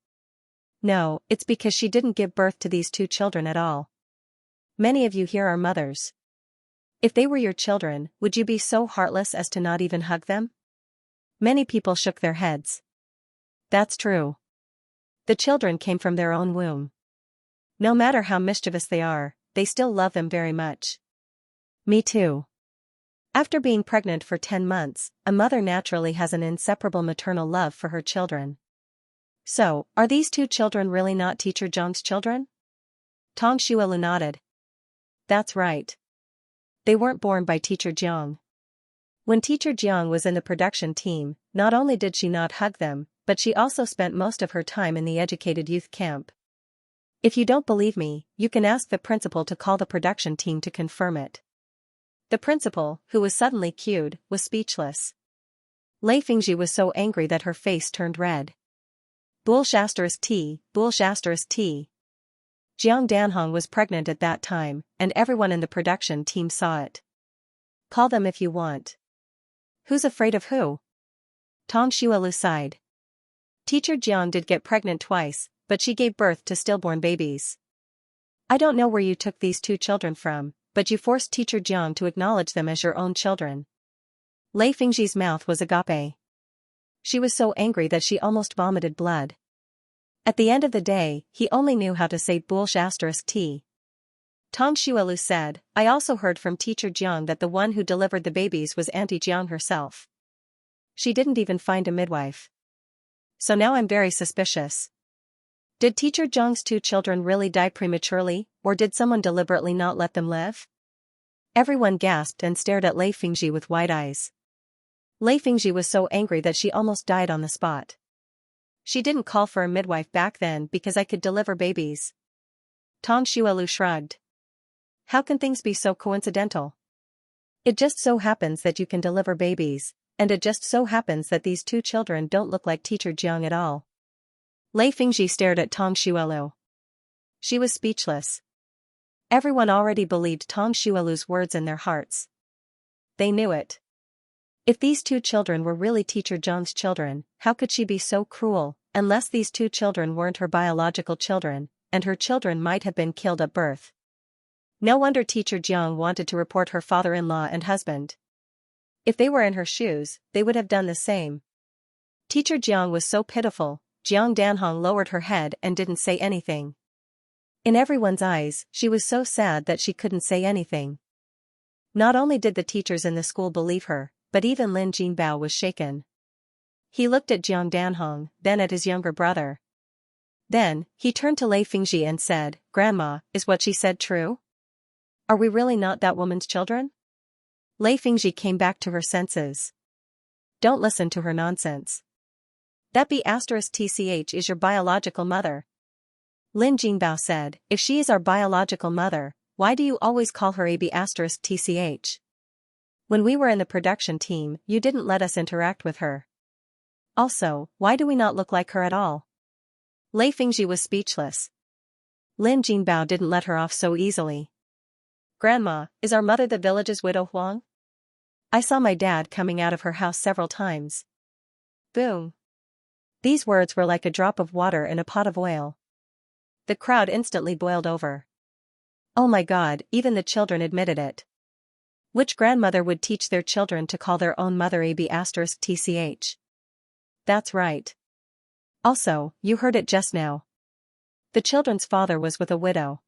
No, it's because she didn't give birth to these 2 children at all. Many of you here are mothers. If they were your children, would you be so heartless as to not even hug them? Many people shook their heads. That's true. The children came from their own womb. No matter how mischievous they are, they still love them very much. Me too. After being pregnant for 10 months, a mother naturally has an inseparable maternal love for her children. So, are these 2 children really not Teacher Jiang's children? Tong Xuelu nodded. That's right. They weren't born by Teacher Jiang. When Teacher Jiang was in the production team, not only did she not hug them, but she also spent most of her time in the educated youth camp. If you don't believe me, you can ask the principal to call the production team to confirm it. The principal, who was suddenly cued, was speechless. Lei Fingji was so angry that her face turned red. Bullsh *T. Jiang Danhong was pregnant at that time, and everyone in the production team saw it. Call them if you want. Who's afraid of who? Tong Xuelu sighed. Teacher Jiang did get pregnant twice, but she gave birth to stillborn babies. I don't know where you took these two children from, but you forced Teacher Jiang to acknowledge them as your own children. Lei Fingji's mouth was agape. She was so angry that she almost vomited blood. At the end of the day, he only knew how to say **t. Tong Xuelu said, I also heard from Teacher Jiang that the one who delivered the babies was Auntie Jiang herself. She didn't even find a midwife. So now I'm very suspicious. Did Teacher Jiang's two children really die prematurely, or did someone deliberately not let them live? Everyone gasped and stared at Lei Fingji with wide eyes. Lei Fingji was so angry that she almost died on the spot. She didn't call for a midwife back then because I could deliver babies. Tong Xuelu shrugged. How can things be so coincidental? It just so happens that you can deliver babies, and it just so happens that these two children don't look like Teacher Jiang at all. Lei Fingji stared at Tong Xuelu. She was speechless. Everyone already believed Tong Xuelu's words in their hearts. They knew it. If these two children were really Teacher Jiang's children, how could she be so cruel, unless these two children weren't her biological children, and her children might have been killed at birth. No wonder Teacher Jiang wanted to report her father-in-law and husband. If they were in her shoes, they would have done the same. Teacher Jiang was so pitiful. Jiang Danhong lowered her head and didn't say anything. In everyone's eyes, she was so sad that she couldn't say anything. Not only did the teachers in the school believe her, but even Lin Jinbao was shaken. He looked at Jiang Danhong, then at his younger brother. Then, he turned to Lei Fingji and said, Grandma, is what she said true? Are we really not that woman's children? Lei Fingji came back to her senses. Don't listen to her nonsense. That B***TCH is your biological mother. Lin Jinbao said, if she is our biological mother, why do you always call her a B***TCH? When we were in the production team, you didn't let us interact with her. Also, why do we not look like her at all? Lei Fingji was speechless. Lin Jinbao didn't let her off so easily. Grandma, is our mother the village's widow Huang? I saw my dad coming out of her house several times. Boom. These words were like a drop of water in a pot of oil. The crowd instantly boiled over. Oh my God, even the children admitted it. Which grandmother would teach their children to call their own mother a B***TCH? That's right. Also, you heard it just now. The children's father was with a widow.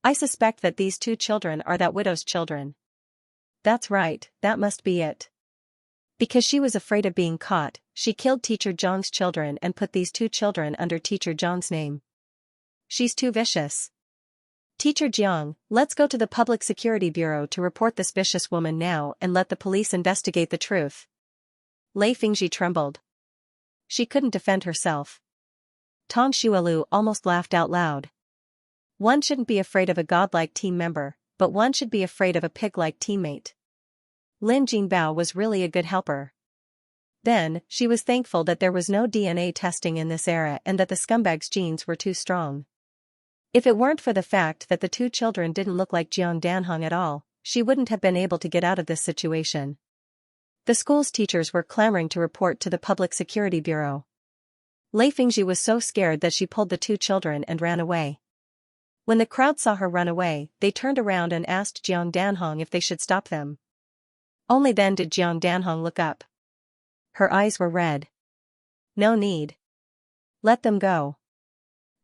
I suspect that these two children are that widow's children. That's right, that must be it. Because she was afraid of being caught, she killed Teacher Jiang's children and put these two children under Teacher Jiang's name. She's too vicious. Teacher Jiang, let's go to the Public Security Bureau to report this vicious woman now and let the police investigate the truth. Lei Fingji trembled. She couldn't defend herself. Tong Xuelu almost laughed out loud. One shouldn't be afraid of a godlike team member, but one should be afraid of a pig-like teammate. Lin Jinbao was really a good helper. Then, she was thankful that there was no DNA testing in this era and that the scumbag's genes were too strong. If it weren't for the fact that the two children didn't look like Jiang Danhong at all, she wouldn't have been able to get out of this situation. The school's teachers were clamoring to report to the Public Security Bureau. Lei Fingji was so scared that she pulled the two children and ran away. When the crowd saw her run away, they turned around and asked Jiang Danhong if they should stop them. Only then did Jiang Danhong look up. Her eyes were red. No need. Let them go.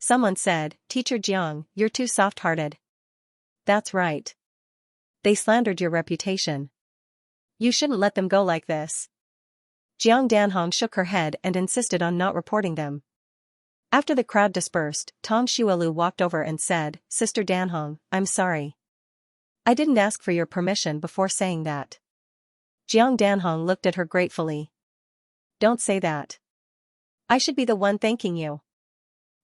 Someone said, Teacher Jiang, you're too soft-hearted. That's right. They slandered your reputation. You shouldn't let them go like this. Jiang Danhong shook her head and insisted on not reporting them. After the crowd dispersed, Tong Xuelu walked over and said, Sister Danhong, I'm sorry. I didn't ask for your permission before saying that. Jiang Danhong looked at her gratefully. Don't say that. I should be the one thanking you.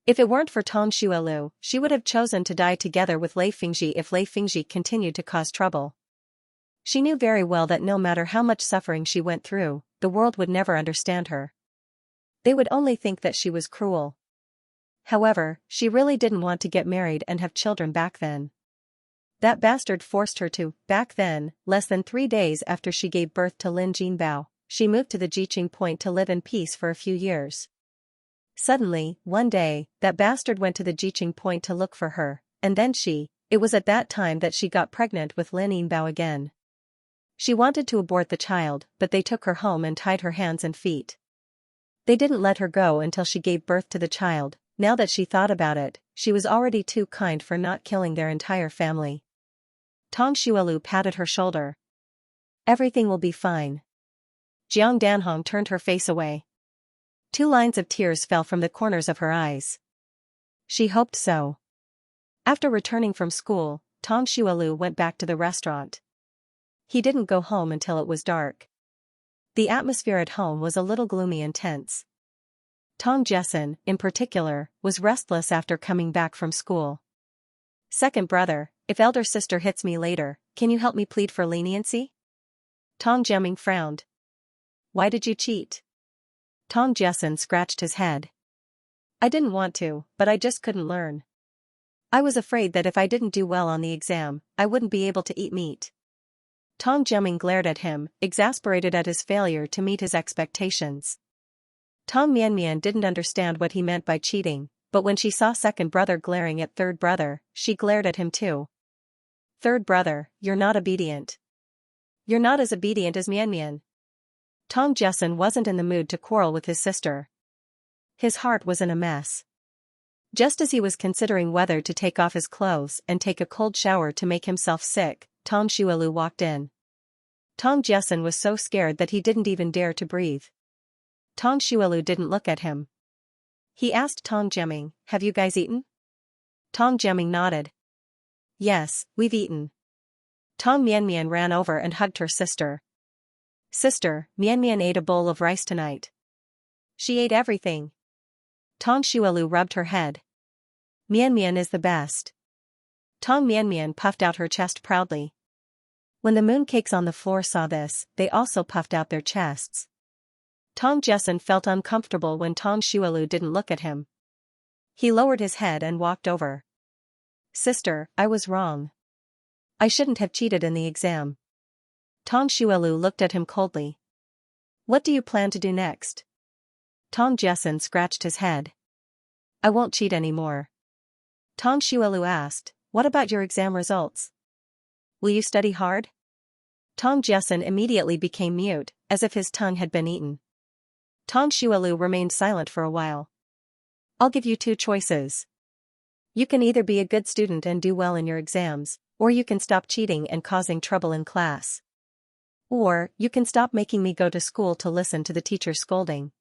If it weren't for Tong Xuelu, she would have chosen to die together with Lei Fingji if Lei Fingji continued to cause trouble. She knew very well that no matter how much suffering she went through, the world would never understand her. They would only think that she was cruel. However, she really didn't want to get married and have children back then. That bastard forced her to. Back then, less than 3 days after she gave birth to Lin Jinbao, she moved to the Jiqing Point to live in peace for a few years. Suddenly, one day, that bastard went to the Jiqing Point to look for her, and then it was at that time that she got pregnant with Lin Yinbao again. She wanted to abort the child, but they took her home and tied her hands and feet. They didn't let her go until she gave birth to the child. Now that she thought about it, she was already too kind for not killing their entire family. Tang Xuelu patted her shoulder. Everything will be fine. Jiang Danhong turned her face away. 2 lines of tears fell from the corners of her eyes. She hoped so. After returning from school, Tang Xuelu went back to the restaurant. He didn't go home until it was dark. The atmosphere at home was a little gloomy and tense. Tang Jessen, in particular, was restless after coming back from school. Second brother, if elder sister hits me later, can you help me plead for leniency? Tang Jiaming frowned. Why did you cheat? Tang Jessen scratched his head. I didn't want to, but I just couldn't learn. I was afraid that if I didn't do well on the exam, I wouldn't be able to eat meat. Tang Jiaming glared at him, exasperated at his failure to meet his expectations. Tang Mianmian didn't understand what he meant by cheating, but when she saw second brother glaring at third brother, she glared at him too. Third brother, you're not obedient. You're not as obedient as Mianmian. Tang Jessen wasn't in the mood to quarrel with his sister. His heart was in a mess. Just as he was considering whether to take off his clothes and take a cold shower to make himself sick, Tang Xuelu walked in. Tang Jessen was so scared that he didn't even dare to breathe. Tang Xuelu didn't look at him. He asked Tang Jiaming, have you guys eaten? Tang Jiaming nodded. Yes, we've eaten. Tang Mianmian ran over and hugged her sister. Sister, Mianmian ate a bowl of rice tonight. She ate everything. Tang Xuelu rubbed her head. Mianmian is the best. Tang Mianmian puffed out her chest proudly. When the mooncakes on the floor saw this, they also puffed out their chests. Tang Jessen felt uncomfortable when Tang Xuelu didn't look at him. He lowered his head and walked over. Sister, I was wrong. I shouldn't have cheated in the exam. Tang Xuelu looked at him coldly. What do you plan to do next? Tang Jessen scratched his head. I won't cheat anymore. Tang Xuelu asked, what about your exam results? Will you study hard? Tang Jessen immediately became mute, as if his tongue had been eaten. Tang Xuelu remained silent for a while. I'll give you 2 choices. You can either be a good student and do well in your exams, or you can stop cheating and causing trouble in class. Or, you can stop making me go to school to listen to the teacher's scolding.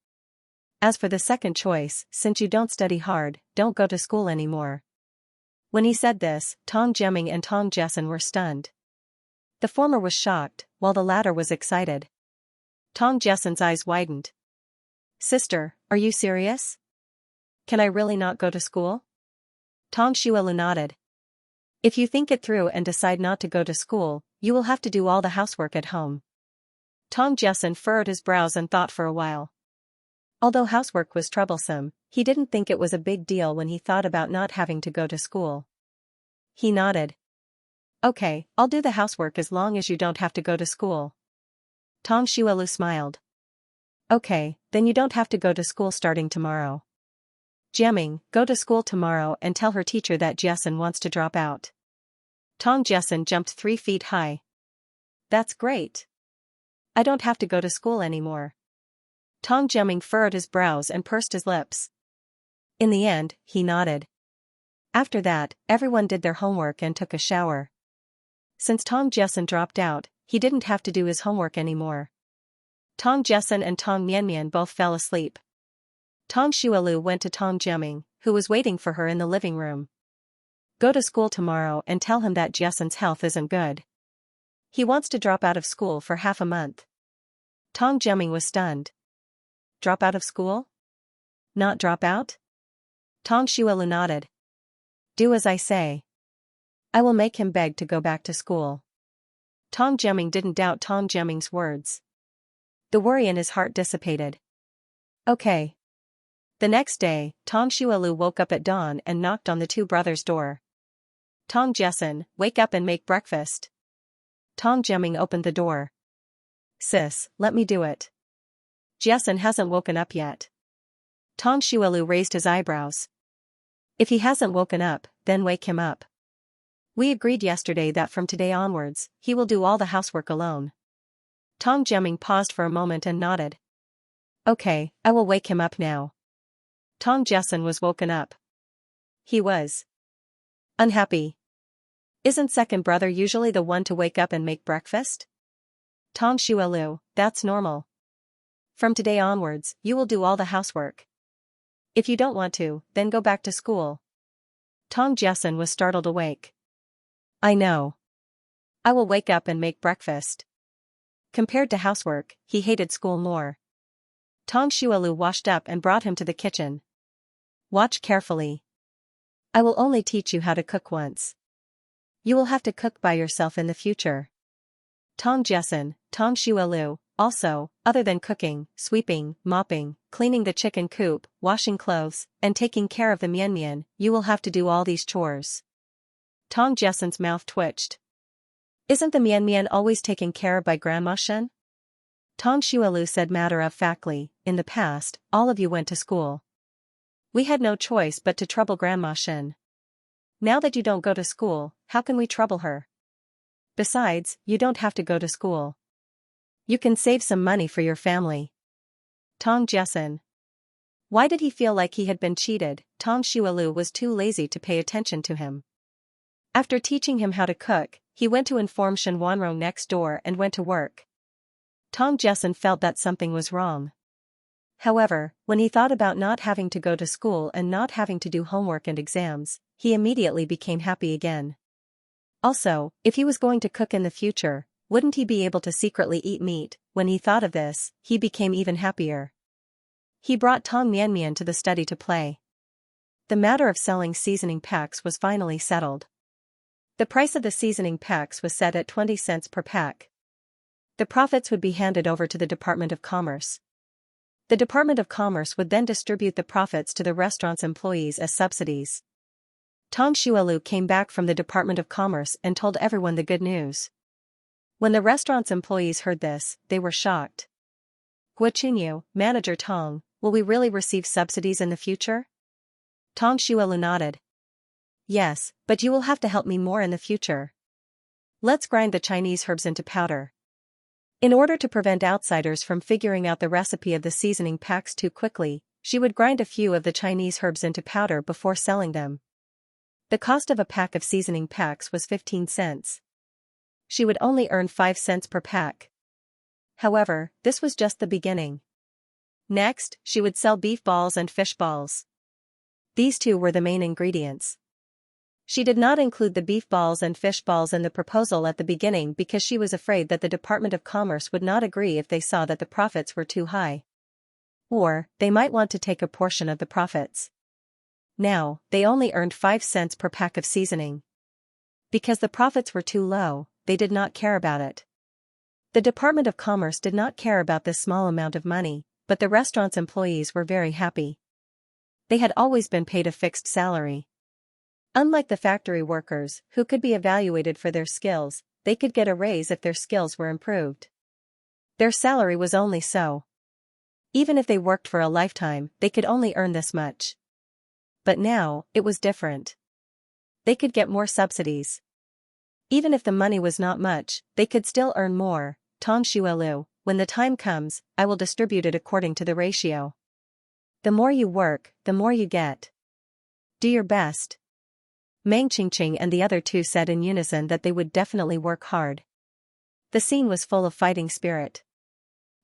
As for the second choice, since you don't study hard, don't go to school anymore. When he said this, Tang Jiaming and Tang Jessen were stunned. The former was shocked, while the latter was excited. Tang Jessen's eyes widened. Sister, are you serious? Can I really not go to school? Tang Xuelu nodded. If you think it through and decide not to go to school, you will have to do all the housework at home. Tang Jessen furrowed his brows and thought for a while. Although housework was troublesome, he didn't think it was a big deal when he thought about not having to go to school. He nodded. Okay, I'll do the housework as long as you don't have to go to school. Tang Xuelu smiled. Okay, then you don't have to go to school starting tomorrow. Jiaming, go to school tomorrow and tell her teacher that Jessen wants to drop out. Tang Jessen jumped 3 feet high. That's great. I don't have to go to school anymore. Tang Jiaming furrowed his brows and pursed his lips. In the end, he nodded. After that, everyone did their homework and took a shower. Since Tang Jessen dropped out, he didn't have to do his homework anymore. Tang Jessen and Tang Mianmian both fell asleep. Tang Xuelu went to Tang Jiaming, who was waiting for her in the living room. Go to school tomorrow and tell him that Jessen's health isn't good. He wants to drop out of school for half a month. Tang Jiaming was stunned. Drop out of school? Not drop out? Tang Xuelu nodded. Do as I say. I will make him beg to go back to school. Tang Jiaming didn't doubt Tang Jiaming's words. The worry in his heart dissipated. Okay. The next day, Tong Xuelu woke up at dawn and knocked on the two brothers' door. Tong Jessen, wake up and make breakfast. Tong Jiaming opened the door. Sis, let me do it. Jessen hasn't woken up yet. Tong Xuelu raised his eyebrows. If he hasn't woken up, then wake him up. We agreed yesterday that from today onwards, he will do all the housework alone. Tong Jiaming paused for a moment and nodded. Okay, I will wake him up now. Tong Jessen was woken up. He was unhappy. Isn't second brother usually the one to wake up and make breakfast? Tong Xuelu, that's normal. From today onwards, you will do all the housework. If you don't want to, then go back to school. Tong Jessen was startled awake. I know. I will wake up and make breakfast. Compared to housework, he hated school more. Tong Xuelu washed up and brought him to the kitchen. Watch carefully. I will only teach you how to cook once. You will have to cook by yourself in the future. Tong Jessen, Tong Xuelu, also, other than cooking, sweeping, mopping, cleaning the chicken coop, washing clothes, and taking care of the mian, you will have to do all these chores. Tong Jessen's mouth twitched. Isn't the mian always taken care of by Grandma Shen? Tong Xuelu said matter-of-factly, in the past, all of you went to school. We had no choice but to trouble Grandma Shen. Now that you don't go to school, how can we trouble her? Besides, you don't have to go to school. You can save some money for your family. Tong Jessen. Why did he feel like he had been cheated? Tong Xuelu was too lazy to pay attention to him. After teaching him how to cook, he went to inform Shen Wanrong next door and went to work. Tong Jessen felt that something was wrong. However, when he thought about not having to go to school and not having to do homework and exams, he immediately became happy again. Also, if he was going to cook in the future, wouldn't he be able to secretly eat meat? When he thought of this, he became even happier. He brought Tong Mian to the study to play. The matter of selling seasoning packs was finally settled. The price of the seasoning packs was set at 20 cents per pack. The profits would be handed over to the Department of Commerce. The Department of Commerce would then distribute the profits to the restaurant's employees as subsidies. Tong Xuelu came back from the Department of Commerce and told everyone the good news. When the restaurant's employees heard this, they were shocked. Hua Qinyu, Manager Tong, will we really receive subsidies in the future? Tong Xuelu nodded. Yes, but you will have to help me more in the future. Let's grind the Chinese herbs into powder. In order to prevent outsiders from figuring out the recipe of the seasoning packs too quickly, she would grind a few of the Chinese herbs into powder before selling them. The cost of a pack of seasoning packs was 15 cents. She would only earn 5 cents per pack. However, this was just the beginning. Next, she would sell beef balls and fish balls. These two were the main ingredients. She did not include the beef balls and fish balls in the proposal at the beginning because she was afraid that the Department of Commerce would not agree if they saw that the profits were too high. Or, they might want to take a portion of the profits. Now, they only earned 5 cents per pack of seasoning. Because the profits were too low, they did not care about it. The Department of Commerce did not care about this small amount of money, but the restaurant's employees were very happy. They had always been paid a fixed salary. Unlike the factory workers, who could be evaluated for their skills, they could get a raise if their skills were improved. Their salary was only so. Even if they worked for a lifetime, they could only earn this much. But now, it was different. They could get more subsidies. Even if the money was not much, they could still earn more. Tong Xuelu, when the time comes, I will distribute it according to the ratio. The more you work, the more you get. Do your best. Meng Qingqing and the other two said in unison that they would definitely work hard. The scene was full of fighting spirit.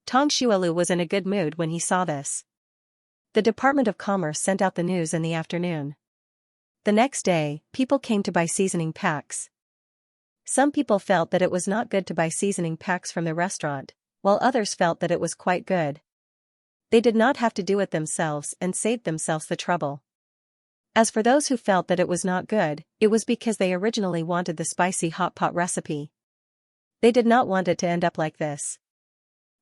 Tong Xuelu was in a good mood when he saw this. The Department of Commerce sent out the news in the afternoon. The next day, people came to buy seasoning packs. Some people felt that it was not good to buy seasoning packs from the restaurant, while others felt that it was quite good. They did not have to do it themselves and saved themselves the trouble. As for those who felt that it was not good, it was because they originally wanted the spicy hot pot recipe. They did not want it to end up like this.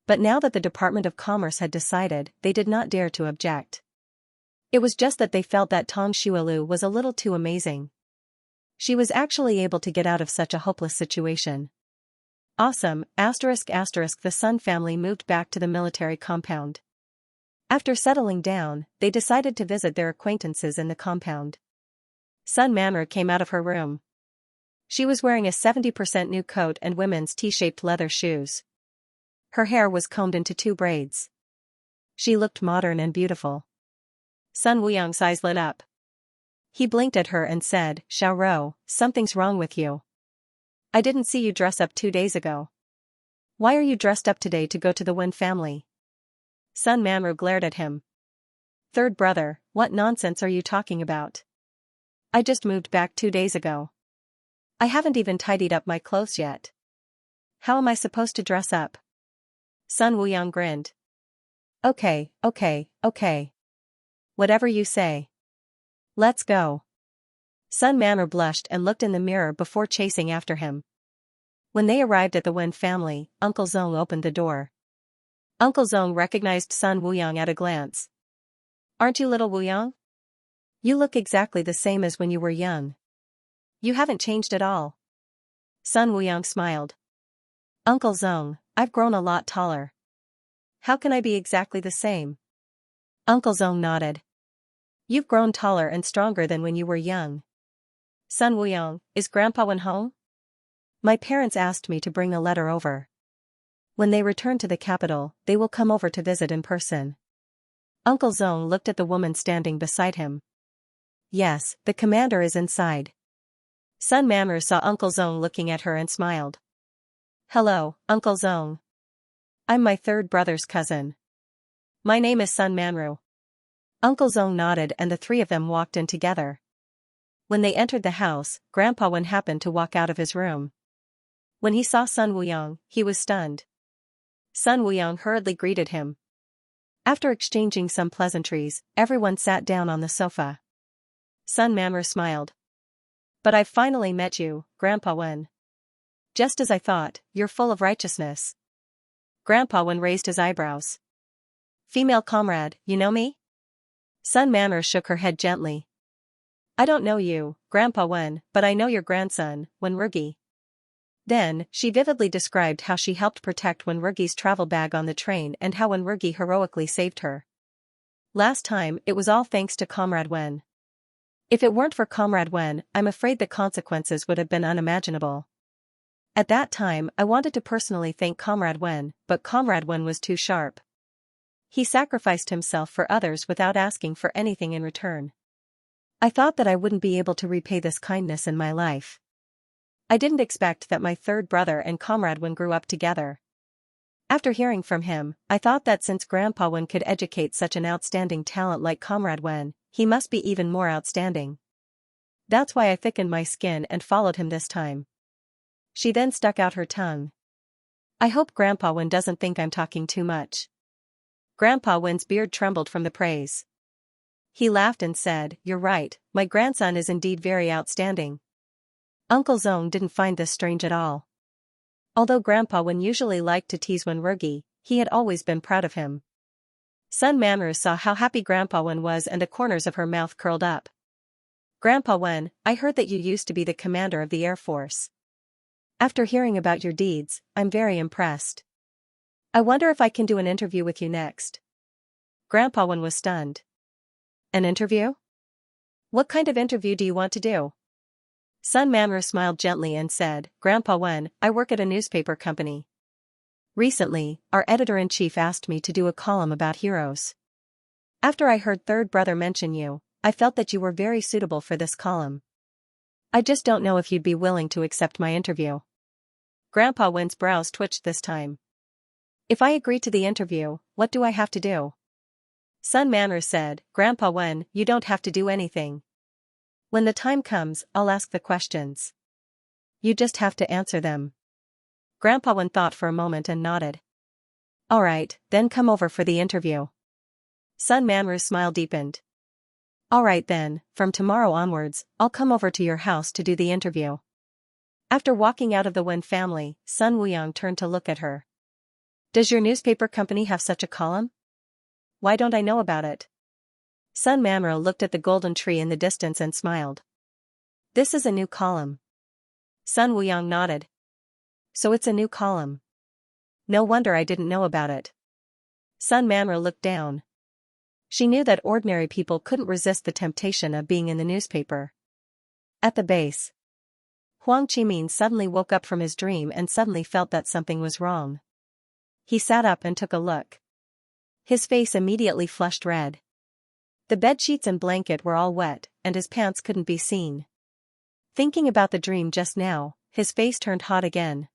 But now that the Department of Commerce had decided, they did not dare to object. It was just that they felt that Tang Xuelu was a little too amazing. She was actually able to get out of such a hopeless situation. Awesome, ***. The Sun family moved back to the military compound. After settling down, they decided to visit their acquaintances in the compound. Sun Manru came out of her room. She was wearing a 70% new coat and women's T-shaped leather shoes. Her hair was combed into 2 braids. She looked modern and beautiful. Sun Wuyong's eyes lit up. He blinked at her and said, "Xiao Rou, something's wrong with you. I didn't see you dress up 2 days ago. Why are you dressed up today to go to the Wen family?" Sun Manru glared at him. "Third brother, what nonsense are you talking about? I just moved back 2 days ago. I haven't even tidied up my clothes yet. How am I supposed to dress up?" Sun Wuyong grinned. Okay. Whatever you say. Let's go." Sun Manru blushed and looked in the mirror before chasing after him. When they arrived at the Wen family, Uncle Zong opened the door. Uncle Zong recognized Sun Wuyong at a glance. "Aren't you little Wuyong? You look exactly the same as when you were young. You haven't changed at all." Sun Wuyong smiled. "Uncle Zong, I've grown a lot taller. How can I be exactly the same?" Uncle Zong nodded. "You've grown taller and stronger than when you were young." "Sun Wuyong, is Grandpa Wen home?" "My parents asked me to bring a letter over. When they return to the capital, they will come over to visit in person." Uncle Zong looked at the woman standing beside him. "Yes, the commander is inside." Sun Manru saw Uncle Zong looking at her and smiled. "Hello, Uncle Zong. I'm my third brother's cousin. My name is Sun Manru." Uncle Zong nodded and the 3 of them walked in together. When they entered the house, Grandpa Wen happened to walk out of his room. When he saw Sun Wuyong, he was stunned. Sun Wuyong hurriedly greeted him. After exchanging some pleasantries, everyone sat down on the sofa. Sun Manru smiled. "But I've finally met you, Grandpa Wen. Just as I thought, you're full of righteousness." Grandpa Wen raised his eyebrows. "Female comrade, you know me?" Sun Manru shook her head gently. "I don't know you, Grandpa Wen, but I know your grandson, Wen Rugi." Then, she vividly described how she helped protect Wen Rugi's travel bag on the train and how Wen Rugi heroically saved her. "Last time, it was all thanks to Comrade Wen. If it weren't for Comrade Wen, I'm afraid the consequences would have been unimaginable. At that time, I wanted to personally thank Comrade Wen, but Comrade Wen was too sharp. He sacrificed himself for others without asking for anything in return. I thought that I wouldn't be able to repay this kindness in my life. I didn't expect that my third brother and Comrade Wen grew up together. After hearing from him, I thought that since Grandpa Wen could educate such an outstanding talent like Comrade Wen, he must be even more outstanding. That's why I thickened my skin and followed him this time." She then stuck out her tongue. "I hope Grandpa Wen doesn't think I'm talking too much." Grandpa Wen's beard trembled from the praise. He laughed and said, "You're right, my grandson is indeed very outstanding." Uncle Zong didn't find this strange at all. Although Grandpa Wen usually liked to tease Wen Rugi, he had always been proud of him. Sun Manru saw how happy Grandpa Wen was and the corners of her mouth curled up. "Grandpa Wen, I heard that you used to be the commander of the Air Force. After hearing about your deeds, I'm very impressed. I wonder if I can do an interview with you next." Grandpa Wen was stunned. "An interview? What kind of interview do you want to do?" Sun Manru smiled gently and said, "Grandpa Wen, I work at a newspaper company. Recently, our editor-in-chief asked me to do a column about heroes. After I heard third brother mention you, I felt that you were very suitable for this column. I just don't know if you'd be willing to accept my interview." Grandpa Wen's brows twitched this time. "If I agree to the interview, what do I have to do?" Sun Manru said, "Grandpa Wen, you don't have to do anything. When the time comes, I'll ask the questions. You just have to answer them." Grandpa Wen thought for a moment and nodded. "All right, then come over for the interview." Sun Manru's smile deepened. "All right then, from tomorrow onwards, I'll come over to your house to do the interview." After walking out of the Wen family, Sun Wuyong turned to look at her. "Does your newspaper company have such a column? Why don't I know about it?" Sun Manro looked at the golden tree in the distance and smiled. This is a new column. Sun Wuyang nodded. So it's a new column. No wonder I didn't know about it. Sun Manro looked down. She knew that ordinary people couldn't resist the temptation of being in the newspaper. At the base, Huang Qimin suddenly woke up from his dream and suddenly felt that something was wrong. He sat up and took a look. His face immediately flushed red. The bedsheets and blanket were all wet, and his pants couldn't be seen. Thinking about the dream just now, his face turned hot again.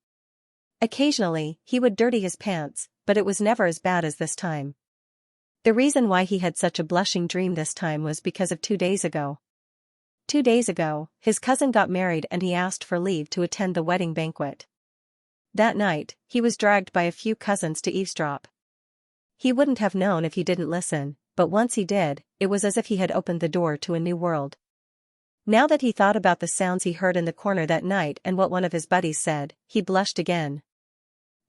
Occasionally, he would dirty his pants, but it was never as bad as this time. The reason why he had such a blushing dream this time was because of 2 days ago. 2 days ago, his cousin got married and he asked for leave to attend the wedding banquet. That night, he was dragged by a few cousins to eavesdrop. He wouldn't have known if he didn't listen, but once he did, it was as if he had opened the door to a new world. Now that he thought about the sounds he heard in the corner that night and what one of his buddies said, he blushed again.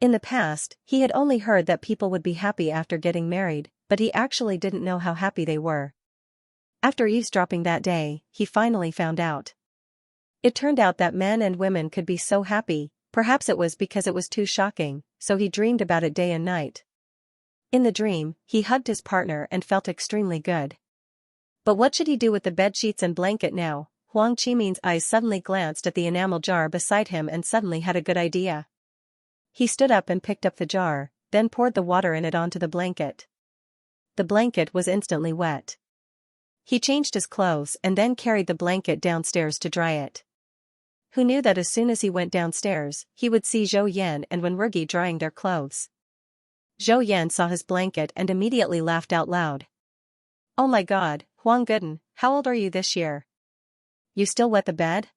In the past, he had only heard that people would be happy after getting married, but he actually didn't know how happy they were. After eavesdropping that day, he finally found out. It turned out that men and women could be so happy, perhaps it was because it was too shocking, so he dreamed about it day and night. In the dream, he hugged his partner and felt extremely good. But what should he do with the bedsheets and blanket now? Huang Qimin's eyes suddenly glanced at the enamel jar beside him and suddenly had a good idea. He stood up and picked up the jar, then poured the water in it onto the blanket. The blanket was instantly wet. He changed his clothes and then carried the blanket downstairs to dry it. Who knew that as soon as he went downstairs, he would see Zhou Yan and Wenrugi drying their clothes. Zhou Yan saw his blanket and immediately laughed out loud. Oh my god, Huang Guden, how old are you this year? You still wet the bed?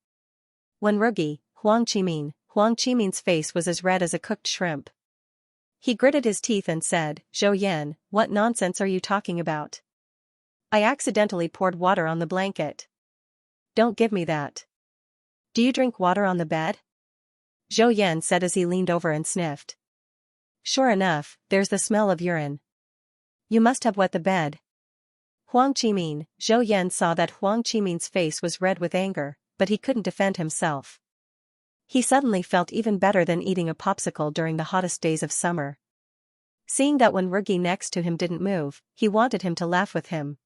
Wenrugi, Huang Qimin's face was as red as a cooked shrimp. He gritted his teeth and said, Zhou Yan, what nonsense are you talking about? I accidentally poured water on the blanket. Don't give me that. Do you drink water on the bed? Zhou Yan said as he leaned over and sniffed. Sure enough, there's the smell of urine. You must have wet the bed. Zhou Yan saw that Huang Qimin's face was red with anger, but he couldn't defend himself. He suddenly felt even better than eating a popsicle during the hottest days of summer. Seeing that Wenrugi next to him didn't move, he wanted him to laugh with him.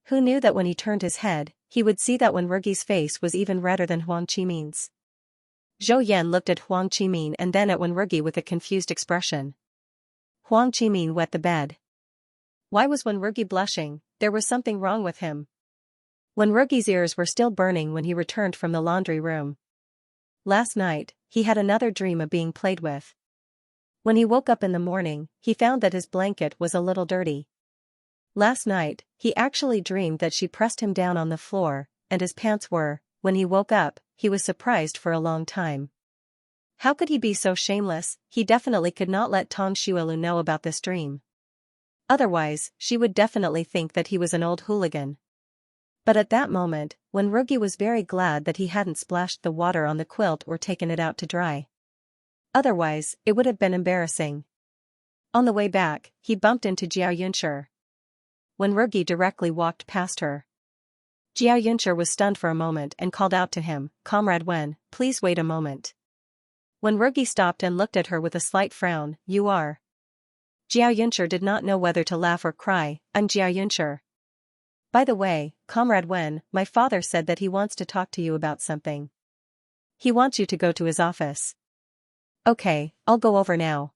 Who knew that when he turned his head, he would see that Wenrugi's face was even redder than Huang Qimin's. Zhou Yan looked at Huang Qimin and then at Wenrugi with a confused expression. Huang Qimin wet the bed. Why was Wenrugi blushing? There was something wrong with him. Wenrugi's ears were still burning when he returned from the laundry room. Last night, he had another dream of being played with. When he woke up in the morning, he found that his blanket was a little dirty. Last night, he actually dreamed that she pressed him down on the floor, and his pants were. When he woke up, he was surprised for a long time. How could he be so shameless? He definitely could not let Tong Xuelu know about this dream. Otherwise, she would definitely think that he was an old hooligan. But at that moment, Wenrugi was very glad that he hadn't splashed the water on the quilt or taken it out to dry. Otherwise, it would have been embarrassing. On the way back, he bumped into Jiao Yunshi. Wenrugi directly walked past her. Jiao Yunshi was stunned for a moment and called out to him, Comrade Wen, please wait a moment. Wenrugi stopped and looked at her with a slight frown, you are. Jiao Yunshi did not know whether to laugh or cry, I'm Jiao Yunshi. By the way, Comrade Wen, my father said that he wants to talk to you about something. He wants you to go to his office. Okay, I'll go over now.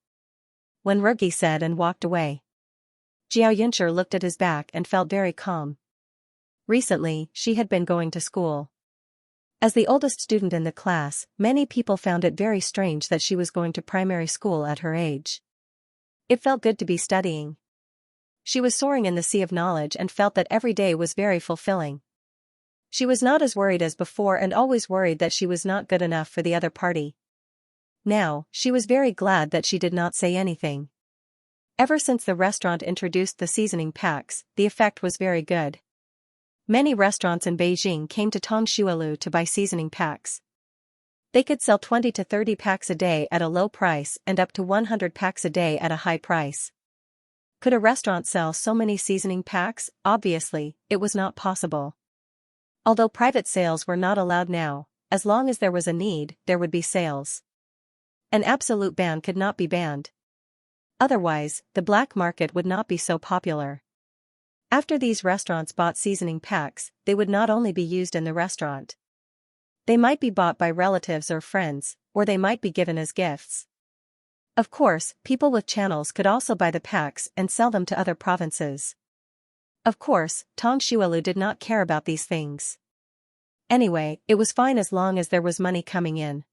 Wenrugi said and walked away. Jiao Yunshi looked at his back and felt very calm. Recently, she had been going to school. As the oldest student in the class, many people found it very strange that she was going to primary school at her age. It felt good to be studying. She was soaring in the sea of knowledge and felt that every day was very fulfilling. She was not as worried as before and always worried that she was not good enough for the other party. Now, she was very glad that she did not say anything. Ever since the restaurant introduced the seasoning packs, the effect was very good. Many restaurants in Beijing came to Tong Xuelu to buy seasoning packs. They could sell 20 to 30 packs a day at a low price and up to 100 packs a day at a high price. Could a restaurant sell so many seasoning packs? Obviously, it was not possible. Although private sales were not allowed now, as long as there was a need, there would be sales. An absolute ban could not be banned. Otherwise, the black market would not be so popular. After these restaurants bought seasoning packs, they would not only be used in the restaurant. They might be bought by relatives or friends, or they might be given as gifts. Of course, people with channels could also buy the packs and sell them to other provinces. Of course, Tong Xuelu did not care about these things. Anyway, it was fine as long as there was money coming in.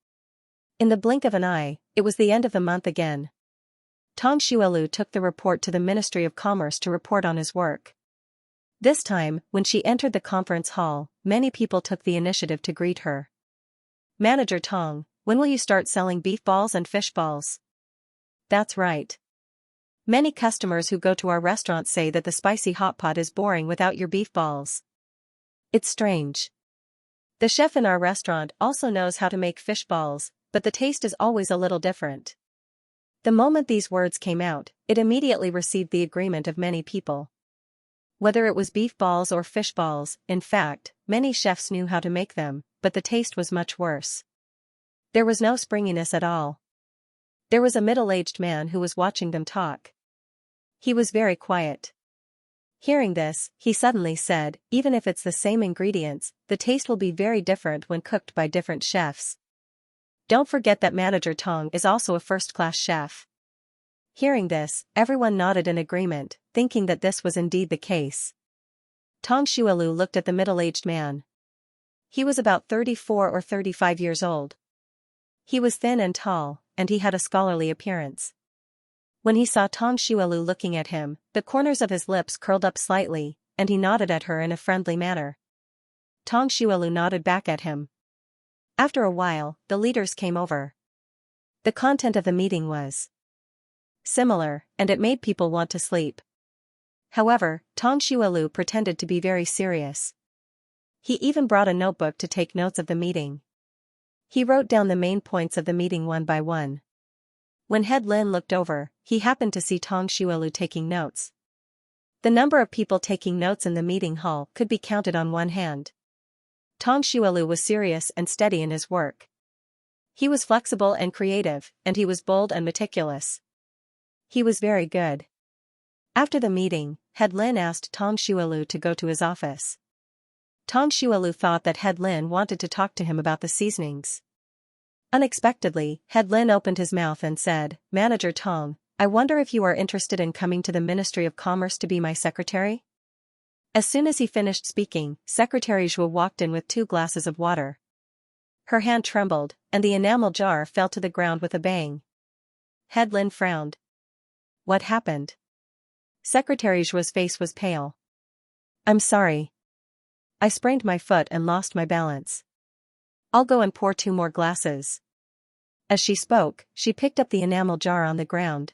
In the blink of an eye, it was the end of the month again. Tong Xuelu took the report to the Ministry of Commerce to report on his work. This time, when she entered the conference hall, many people took the initiative to greet her. "Manager Tong, when will you start selling beef balls and fish balls?" "That's right. Many customers who go to our restaurant say that the spicy hot pot is boring without your beef balls. It's strange. The chef in our restaurant also knows how to make fish balls, but the taste is always a little different." The moment these words came out, it immediately received the agreement of many people. Whether it was beef balls or fish balls, in fact, many chefs knew how to make them, but the taste was much worse. There was no springiness at all. There was a middle-aged man who was watching them talk. He was very quiet. Hearing this, he suddenly said, "Even if it's the same ingredients, the taste will be very different when cooked by different chefs. Don't forget that Manager Tong is also a first-class chef." Hearing this, everyone nodded in agreement, thinking that this was indeed the case. Tong Xuelu looked at the middle-aged man. He was about 34 or 35 years old. He was thin and tall, and he had a scholarly appearance. When he saw Tong Xuelu looking at him, the corners of his lips curled up slightly, and he nodded at her in a friendly manner. Tong Xuelu nodded back at him. After a while, the leaders came over. The content of the meeting was similar, and it made people want to sleep. However, Tong Xuelu pretended to be very serious. He even brought a notebook to take notes of the meeting. He wrote down the main points of the meeting one by one. When Head Lin looked over, he happened to see Tong Xuelu taking notes. The number of people taking notes in the meeting hall could be counted on one hand. Tong Xuelu was serious and steady in his work. He was flexible and creative, and he was bold and meticulous. He was very good. After the meeting, Head Lin asked Tong Xuelu to go to his office. Tong Xuelu thought that Head Lin wanted to talk to him about the seasonings. Unexpectedly, Head Lin opened his mouth and said, "Manager Tong, I wonder if you are interested in coming to the Ministry of Commerce to be my secretary?" As soon as he finished speaking, Secretary Zhuo walked in with 2 glasses of water. Her hand trembled, and the enamel jar fell to the ground with a bang. Head Lin frowned. What happened? Secretary Zhuo's face was pale. "I'm sorry. I sprained my foot and lost my balance. I'll go and pour 2 more glasses." As she spoke, she picked up the enamel jar on the ground.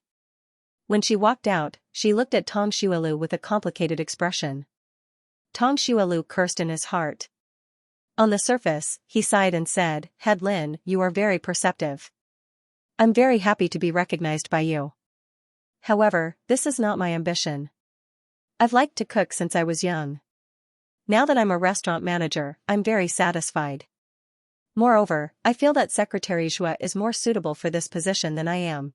When she walked out, she looked at Tong Xuelu with a complicated expression. Tong Xuelu cursed in his heart. On the surface, he sighed and said, "Head Lin, you are very perceptive. I'm very happy to be recognized by you. However, this is not my ambition. I've liked to cook since I was young. Now that I'm a restaurant manager, I'm very satisfied. Moreover, I feel that Secretary Zhuo is more suitable for this position than I am.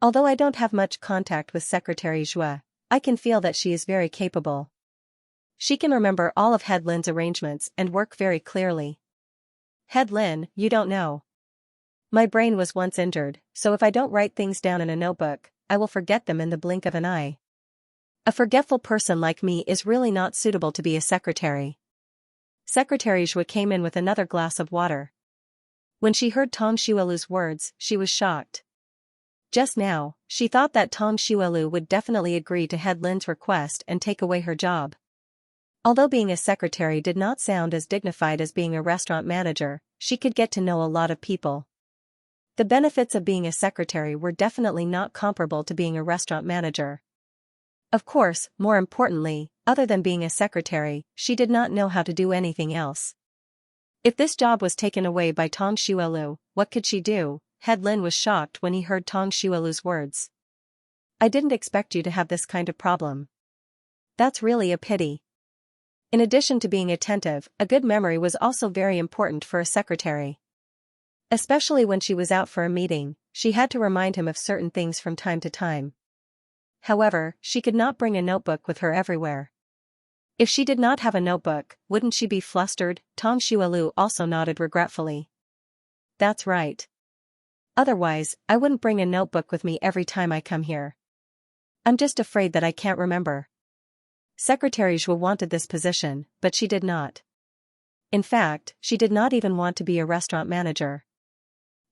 Although I don't have much contact with Secretary Zhuo, I can feel that she is very capable. She can remember all of Head Lin's arrangements and work very clearly. Head Lin, you don't know. My brain was once injured, so if I don't write things down in a notebook, I will forget them in the blink of an eye. A forgetful person like me is really not suitable to be a secretary." Secretary Zhuo came in with another glass of water. When she heard Tong Xuelu's words, she was shocked. Just now, she thought that Tong Xuelu would definitely agree to Head Lin's request and take away her job. Although being a secretary did not sound as dignified as being a restaurant manager, she could get to know a lot of people. The benefits of being a secretary were definitely not comparable to being a restaurant manager. Of course, more importantly, other than being a secretary, she did not know how to do anything else. If this job was taken away by Tong Xuelu, what could she do? Head Lin was shocked when he heard Tong Xuelu's words. I didn't expect you to have this kind of problem. That's really a pity. In addition to being attentive, a good memory was also very important for a secretary. Especially when she was out for a meeting, she had to remind him of certain things from time to time. However, she could not bring a notebook with her everywhere. If she did not have a notebook, wouldn't she be flustered? Tong Xuelu also nodded regretfully. That's right. Otherwise, I wouldn't bring a notebook with me every time I come here. I'm just afraid that I can't remember. Secretary Zhou wanted this position, but she did not. In fact, she did not even want to be a restaurant manager.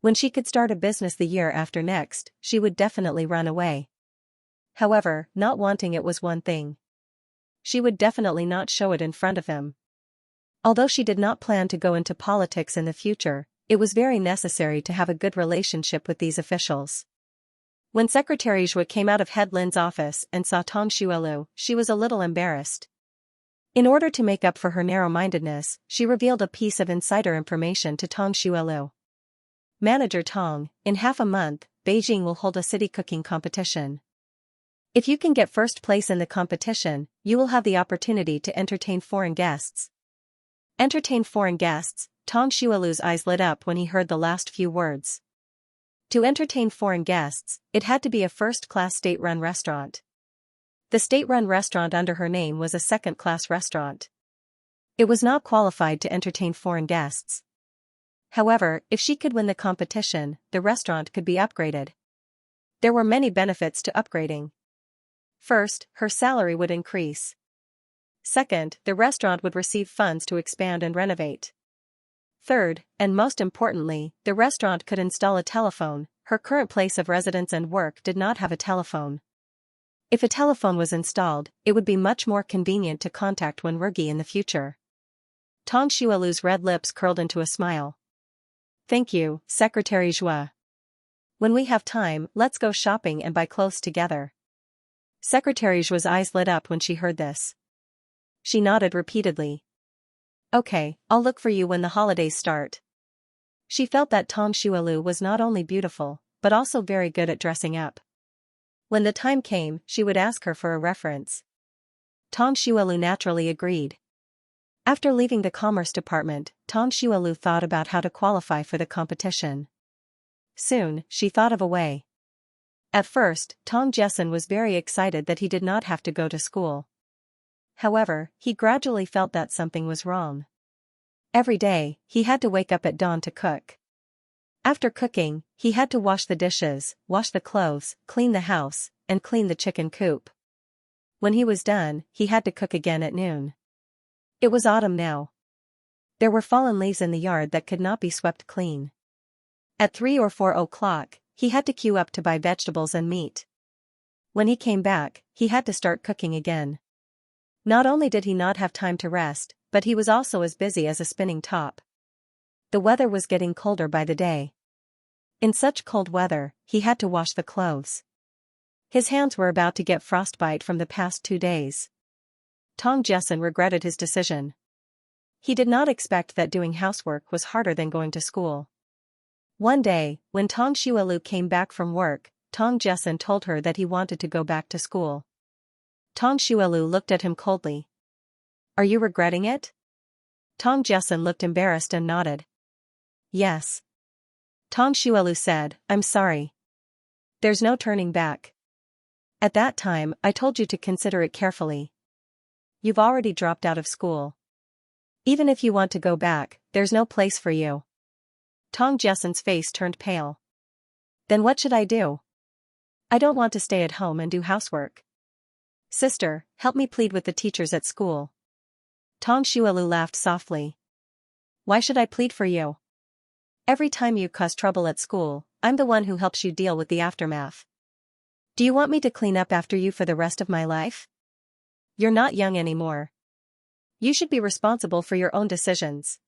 When she could start a business the year after next, she would definitely run away. However, not wanting it was one thing. She would definitely not show it in front of him. Although she did not plan to go into politics in the future, it was very necessary to have a good relationship with these officials. When Secretary Zhou came out of Head Lin's office and saw Tong Xuelu, she was a little embarrassed. In order to make up for her narrow-mindedness, she revealed a piece of insider information to Tong Xuelu. Manager Tong, in half a month, Beijing will hold a city cooking competition. If you can get first place in the competition, you will have the opportunity to entertain foreign guests. Entertain foreign guests, Tong Xuelu's eyes lit up when he heard the last few words. To entertain foreign guests, it had to be a first-class state-run restaurant. The state-run restaurant under her name was a second-class restaurant. It was not qualified to entertain foreign guests. However, if she could win the competition, the restaurant could be upgraded. There were many benefits to upgrading. First, her salary would increase. Second, the restaurant would receive funds to expand and renovate. Third, and most importantly, the restaurant could install a telephone. Her current place of residence and work did not have a telephone. If a telephone was installed, it would be much more convenient to contact Wenwurgi in the future. Tong Xuelu's red lips curled into a smile. Thank you, Secretary Zhou. When we have time, let's go shopping and buy clothes together. Secretary Zhu's eyes lit up when she heard this. She nodded repeatedly. Okay, I'll look for you when the holidays start. She felt that Tong Xuelu was not only beautiful, but also very good at dressing up. When the time came, she would ask her for a reference. Tong Xuelu naturally agreed. After leaving the Commerce Department, Tong Xuelu thought about how to qualify for the competition. Soon, she thought of a way. At first, Tong Jessen was very excited that he did not have to go to school. However, he gradually felt that something was wrong. Every day, he had to wake up at dawn to cook. After cooking, he had to wash the dishes, wash the clothes, clean the house, and clean the chicken coop. When he was done, he had to cook again at noon. It was autumn now. There were fallen leaves in the yard that could not be swept clean. At 3 or 4 o'clock, he had to queue up to buy vegetables and meat. When he came back, he had to start cooking again. Not only did he not have time to rest, but he was also as busy as a spinning top. The weather was getting colder by the day. In such cold weather, he had to wash the clothes. His hands were about to get frostbite from the past 2 days. Tong Jessen regretted his decision. He did not expect that doing housework was harder than going to school. One day, when Tong Xuelu came back from work, Tong Jessen told her that he wanted to go back to school. Tong Xuelu looked at him coldly. Are you regretting it? Tong Jessen looked embarrassed and nodded. Yes. Tong Xuelu said, I'm sorry. There's no turning back. At that time, I told you to consider it carefully. You've already dropped out of school. Even if you want to go back, there's no place for you. Tong Jessen's face turned pale. Then what should I do? I don't want to stay at home and do housework. Sister, help me plead with the teachers at school. Tong Xuelu laughed softly. Why should I plead for you? Every time you cause trouble at school, I'm the one who helps you deal with the aftermath. Do you want me to clean up after you for the rest of my life? You're not young anymore. You should be responsible for your own decisions.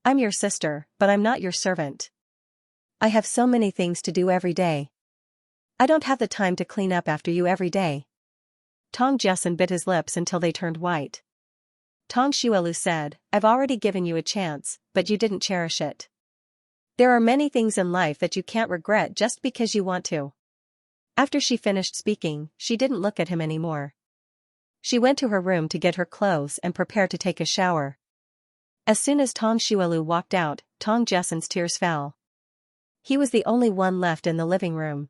I'm your sister, but I'm not your servant. I have so many things to do every day. I don't have the time to clean up after you every day. Tong Jessen bit his lips until they turned white. Tong Xuelu said, I've already given you a chance, but you didn't cherish it. There are many things in life that you can't regret just because you want to. After she finished speaking, she didn't look at him anymore. She went to her room to get her clothes and prepare to take a shower. As soon as Tong Xuelu walked out, Tong Jessen's tears fell. He was the only one left in the living room.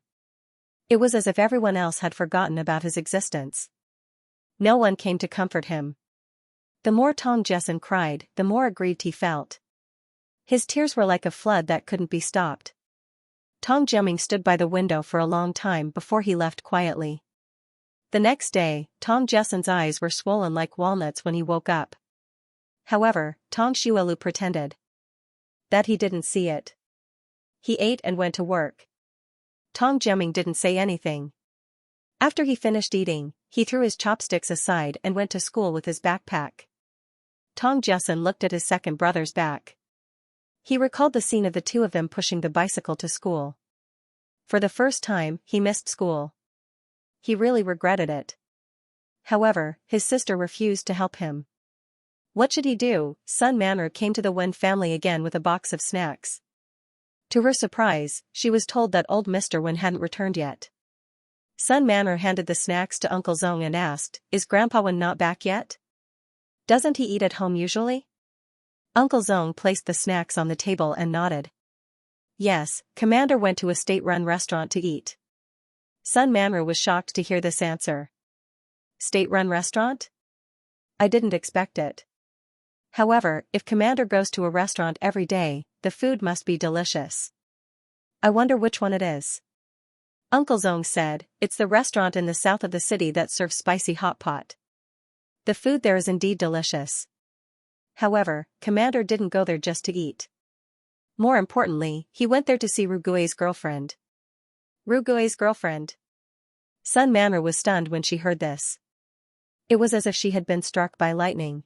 It was as if everyone else had forgotten about his existence. No one came to comfort him. The more Tong Jessen cried, the more aggrieved he felt. His tears were like a flood that couldn't be stopped. Tong Jiaming stood by the window for a long time before he left quietly. The next day, Tong Jessen's eyes were swollen like walnuts when he woke up. However, Tong Xuelu pretended that he didn't see it. He ate and went to work. Tong Jiaming didn't say anything. After he finished eating, he threw his chopsticks aside and went to school with his backpack. Tong Jessen looked at his second brother's back. He recalled the scene of the two of them pushing the bicycle to school. For the first time, he missed school. He really regretted it. However, his sister refused to help him. What should he do? Sun Manor came to the Wen family again with a box of snacks. To her surprise, she was told that old Mr. Wen hadn't returned yet. Sun Manor handed the snacks to Uncle Zong and asked, "Is Grandpa Wen not back yet? Doesn't he eat at home usually?" Uncle Zong placed the snacks on the table and nodded. Yes, Commander went to a state-run restaurant to eat. Sun Manor was shocked to hear this answer. State-run restaurant? I didn't expect it. However, if Commander goes to a restaurant every day, the food must be delicious. I wonder which one it is. Uncle Zong said, "It's the restaurant in the south of the city that serves spicy hot pot. The food there is indeed delicious." However, Commander didn't go there just to eat. More importantly, he went there to see Rugui's girlfriend. Rugui's girlfriend? Sun Manor was stunned when she heard this. It was as if she had been struck by lightning.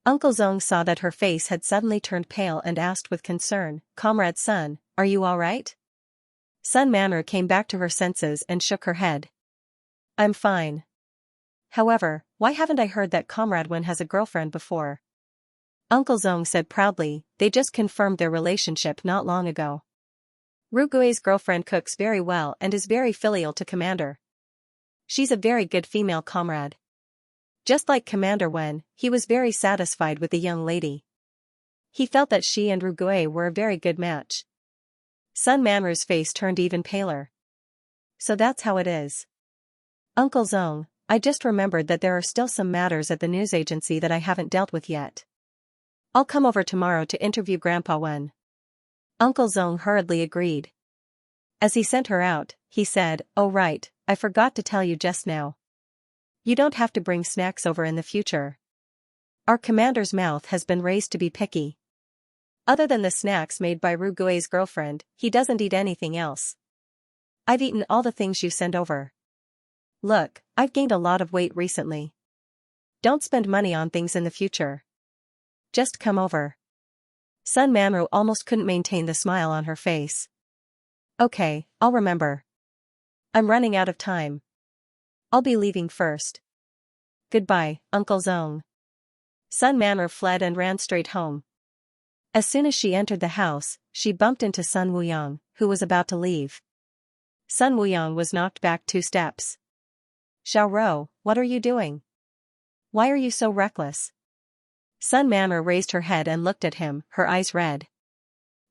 Uncle Zong saw that her face had suddenly turned pale and asked with concern, "Comrade Sun, are you all right?" Sun Manor came back to her senses and shook her head. "I'm fine. However, why haven't I heard that Comrade Wen has a girlfriend before?" Uncle Zong said proudly, "They just confirmed their relationship not long ago. Rugui's girlfriend cooks very well and is very filial to Commander. She's a very good female comrade." Just like Commander Wen, he was very satisfied with the young lady. He felt that she and Rugui were a very good match. Sun Manor's face turned even paler. "So that's how it is. Uncle Zong, I just remembered that there are still some matters at the news agency that I haven't dealt with yet. I'll come over tomorrow to interview Grandpa Wen." Uncle Zong hurriedly agreed. As he sent her out, he said, "Oh right, I forgot to tell you just now. You don't have to bring snacks over in the future. Our commander's mouth has been raised to be picky. Other than the snacks made by Rugui's girlfriend, he doesn't eat anything else. I've eaten all the things you sent over. Look, I've gained a lot of weight recently. Don't spend money on things in the future. Just come over." Sun Manro almost couldn't maintain the smile on her face. "Okay, I'll remember. I'm running out of time. I'll be leaving first. Goodbye, Uncle Zong." Sun Manor fled and ran straight home. As soon as she entered the house, she bumped into Sun Wuyang, who was about to leave. Sun Wuyang was knocked back 2 steps. "Xiao Rou, what are you doing? Why are you so reckless?" Sun Manor raised her head and looked at him, her eyes red.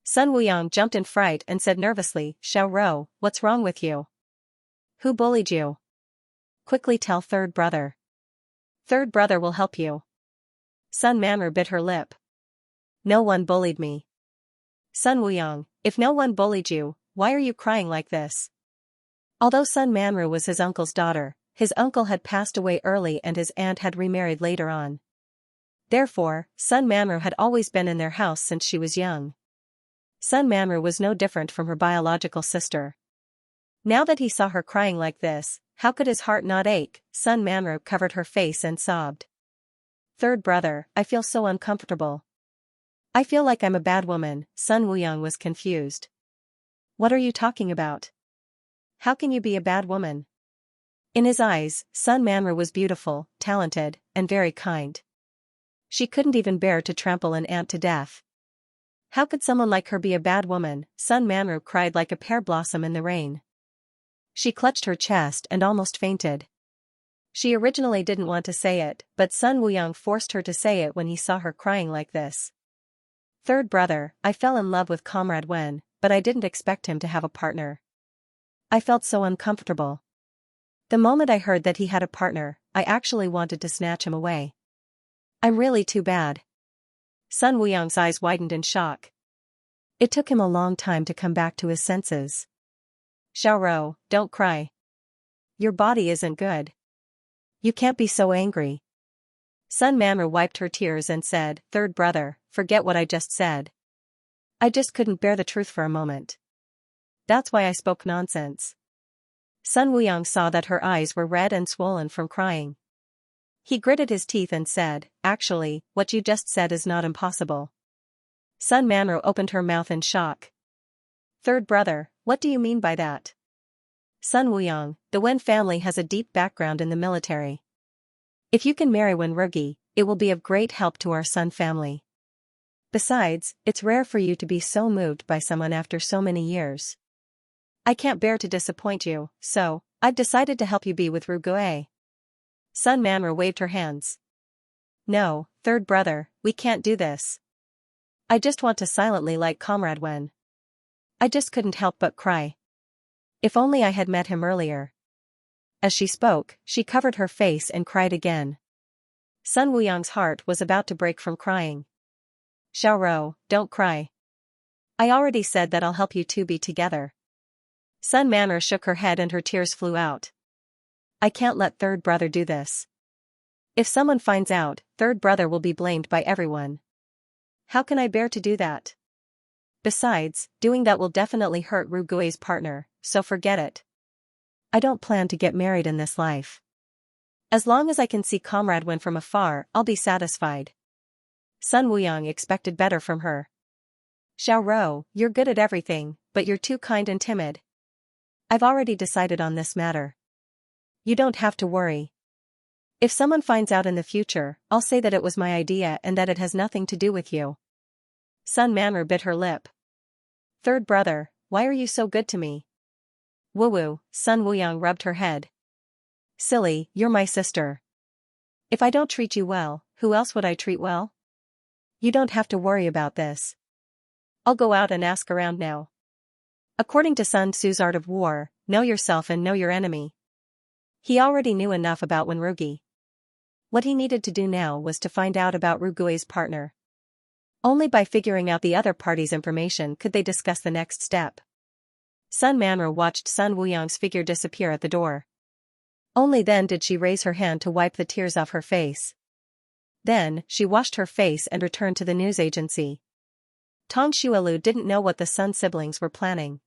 Sun Wuyang jumped in fright and said nervously, "Xiao Rou, what's wrong with you? Who bullied you? Quickly tell third brother. Third brother will help you." Sun Manor bit her lip. "No one bullied me." "Sun Wuyang, if no one bullied you, why are you crying like this?" Although Sun Manru was his uncle's daughter, his uncle had passed away early and his aunt had remarried later on. Therefore, Sun Manru had always been in their house since she was young. Sun Manru was no different from her biological sister. Now that he saw her crying like this, how could his heart not ache? Sun Manru covered her face and sobbed. "Third brother, I feel so uncomfortable. I feel like I'm a bad woman." Sun Wuyang was confused. "What are you talking about? How can you be a bad woman?" In his eyes, Sun Manru was beautiful, talented, and very kind. She couldn't even bear to trample an ant to death. How could someone like her be a bad woman? Sun Manru cried like a pear blossom in the rain. She clutched her chest and almost fainted. She originally didn't want to say it, but Sun Wuyang forced her to say it when he saw her crying like this. Third brother, I fell in love with Comrade Wen, but I didn't expect him to have a partner. I felt so uncomfortable. The moment I heard that he had a partner, I actually wanted to snatch him away. I'm really too bad. Sun Wuyang's eyes widened in shock. It took him a long time to come back to his senses. Xiaoro, don't cry. Your body isn't good. You can't be so angry. Sun Manru wiped her tears and said, Third brother, forget what I just said. I just couldn't bear the truth for a moment. That's why I spoke nonsense. Sun Wuyang saw that her eyes were red and swollen from crying. He gritted his teeth and said, Actually, what you just said is not impossible. Sun Manru opened her mouth in shock. Third brother, what do you mean by that? Sun Wuyang, the Wen family has a deep background in the military. If you can marry Wen Rugi, it will be of great help to our Sun family. Besides, it's rare for you to be so moved by someone after so many years. I can't bear to disappoint you, so I've decided to help you be with Rugue. Sun Manru waved her hands. No, third brother, we can't do this. I just want to silently like Comrade Wen. I just couldn't help but cry. If only I had met him earlier. As she spoke, she covered her face and cried again. Sun Wuyang's heart was about to break from crying. Xiaoro, don't cry. I already said that I'll help you two be together. Sun Manru shook her head and her tears flew out. I can't let third brother do this. If someone finds out, third brother will be blamed by everyone. How can I bear to do that? Besides, doing that will definitely hurt Rugue's partner, so forget it. I don't plan to get married in this life. As long as I can see Comrade Wen from afar, I'll be satisfied. Sun Wuyang expected better from her. Xiaoro, you're good at everything, but you're too kind and timid. I've already decided on this matter. You don't have to worry. If someone finds out in the future, I'll say that it was my idea and that it has nothing to do with you. Sun Manru bit her lip. Third brother, why are you so good to me? Woo-woo, Sun Wuyang rubbed her head. Silly, you're my sister. If I don't treat you well, who else would I treat well? You don't have to worry about this. I'll go out and ask around now. According to Sun Tzu's Art of War, know yourself and know your enemy. He already knew enough about Wenrugi. What he needed to do now was to find out about Rugue's partner. Only by figuring out the other party's information could they discuss the next step. Sun Manru watched Sun Wuyang's figure disappear at the door. Only then did she raise her hand to wipe the tears off her face. Then, she washed her face and returned to the news agency. Tong Xuelu didn't know what the Sun siblings were planning.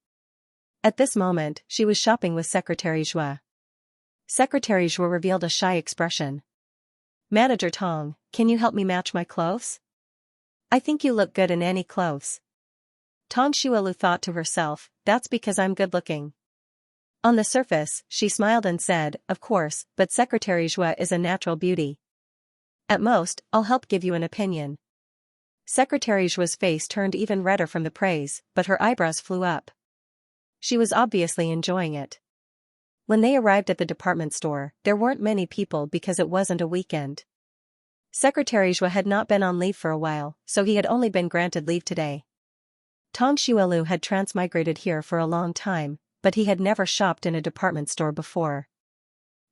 At this moment, she was shopping with Secretary Zhua. Secretary Zhua revealed a shy expression. Manager Tong, can you help me match my clothes? I think you look good in any clothes. Tong Xuelu thought to herself, that's because I'm good looking. On the surface, she smiled and said, of course, but Secretary Zhua is a natural beauty. At most, I'll help give you an opinion. Secretary Zhua's face turned even redder from the praise, but her eyebrows flew up. She was obviously enjoying it. When they arrived at the department store, there weren't many people because it wasn't a weekend. Secretary Zhua had not been on leave for a while, so he had only been granted leave today. Tong Xuelu had transmigrated here for a long time, but he had never shopped in a department store before.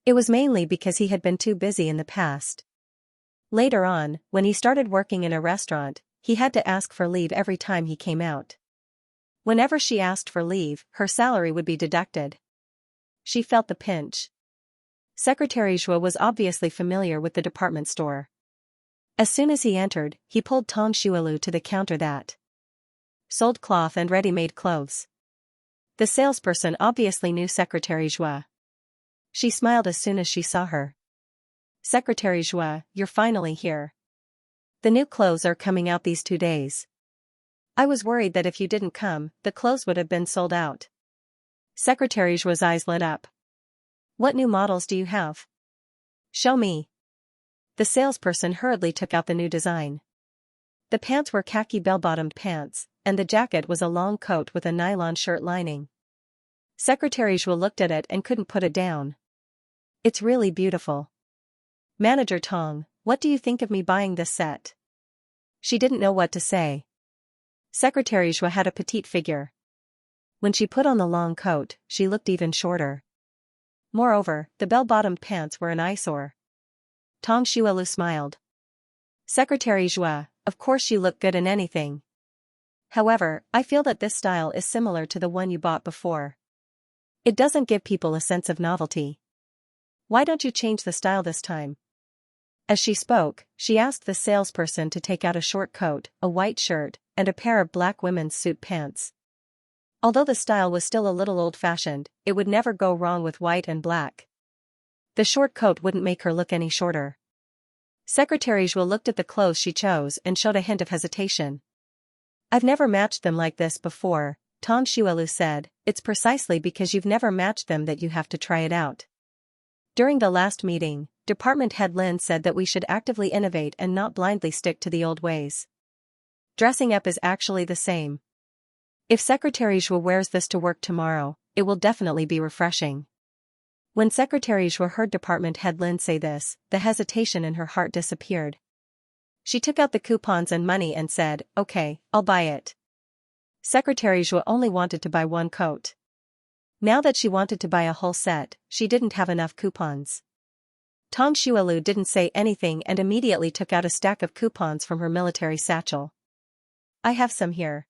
It was mainly because he had been too busy in the past. Later on, when he started working in a restaurant, he had to ask for leave every time he came out. Whenever she asked for leave, her salary would be deducted. She felt the pinch. Secretary Zhua was obviously familiar with the department store. As soon as he entered, he pulled Tong Xuelu to the counter that sold cloth and ready-made clothes. The salesperson obviously knew Secretary Zhua. She smiled as soon as she saw her. Secretary Zhua, you're finally here. The new clothes are coming out these 2 days. I was worried that if you didn't come, the clothes would have been sold out. Secretary Zhua's eyes lit up. What new models do you have? Show me. The salesperson hurriedly took out the new design. The pants were khaki bell-bottomed pants, and the jacket was a long coat with a nylon shirt lining. Secretary Zhua looked at it and couldn't put it down. It's really beautiful. Manager Tong, what do you think of me buying this set? She didn't know what to say. Secretary Zhua had a petite figure. When she put on the long coat, she looked even shorter. Moreover, the bell-bottomed pants were an eyesore. Tong Xuelu smiled. Secretary Zhua, of course you look good in anything. However, I feel that this style is similar to the one you bought before. It doesn't give people a sense of novelty. Why don't you change the style this time? As she spoke, she asked the salesperson to take out a short coat, a white shirt, and a pair of black women's suit pants. Although the style was still a little old-fashioned, it would never go wrong with white and black. The short coat wouldn't make her look any shorter. Secretary Zhua looked at the clothes she chose and showed a hint of hesitation. I've never matched them like this before, Tong Xuelu said. It's precisely because you've never matched them that you have to try it out. During the last meeting, Department Head Lin said that we should actively innovate and not blindly stick to the old ways. Dressing up is actually the same. If Secretary Zhua wears this to work tomorrow, it will definitely be refreshing. When Secretary Zhua heard Department Head Lin say this, the hesitation in her heart disappeared. She took out the coupons and money and said, okay, I'll buy it. Secretary Zhua only wanted to buy one coat. Now that she wanted to buy a whole set, she didn't have enough coupons. Tong Xuelu didn't say anything and immediately took out a stack of coupons from her military satchel. I have some here.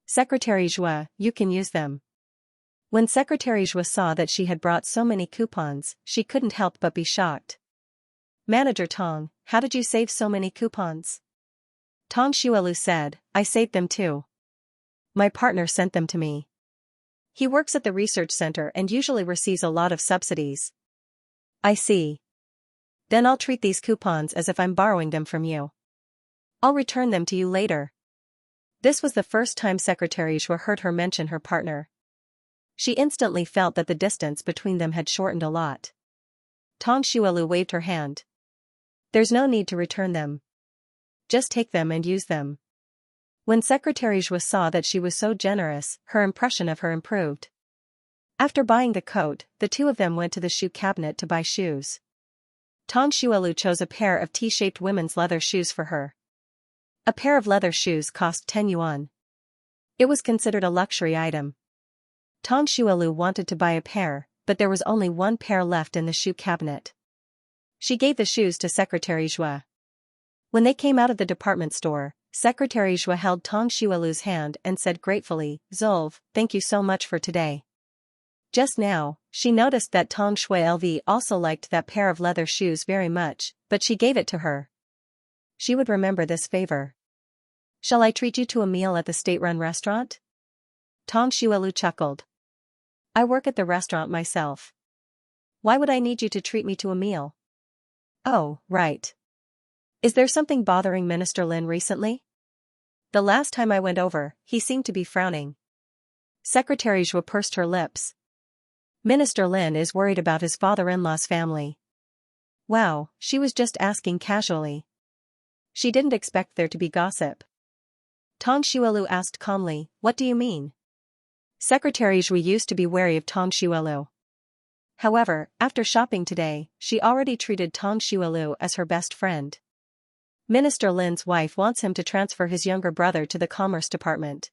Secretary Zhua, you can use them. When Secretary Zhua saw that she had brought so many coupons, she couldn't help but be shocked. Manager Tong, how did you save so many coupons? Tong Xuelu said, I saved them too. My partner sent them to me. He works at the research center and usually receives a lot of subsidies. I see. Then I'll treat these coupons as if I'm borrowing them from you. I'll return them to you later. This was the first time Secretary Zhua heard her mention her partner. She instantly felt that the distance between them had shortened a lot. Tong Xuelu waved her hand. There's no need to return them. Just take them and use them. When Secretary Zhua saw that she was so generous, her impression of her improved. After buying the coat, the two of them went to the shoe cabinet to buy shoes. Tong Xuelu chose a pair of T-shaped women's leather shoes for her. A pair of leather shoes cost 10 yuan. It was considered a luxury item. Tong Xuelu wanted to buy a pair, but there was only one pair left in the shoe cabinet. She gave the shoes to Secretary Zhua. When they came out of the department store, Secretary Zhua held Tong Xuelu's hand and said gratefully, Zolv, thank you so much for today. Just now, she noticed that Tong Xuelv also liked that pair of leather shoes very much, but she gave it to her. She would remember this favor. Shall I treat you to a meal at the state-run restaurant? Tong Xuelu chuckled. I work at the restaurant myself. Why would I need you to treat me to a meal? Oh, right. Is there something bothering Minister Lin recently? The last time I went over, he seemed to be frowning. Secretary Zhua pursed her lips. Minister Lin is worried about his father-in-law's family. Wow, she was just asking casually. She didn't expect there to be gossip. Tong Xuelu asked calmly, what do you mean? Secretary Zhua used to be wary of Tong Xuelu. However, after shopping today, she already treated Tong Xuelu as her best friend. Minister Lin's wife wants him to transfer his younger brother to the Commerce Department.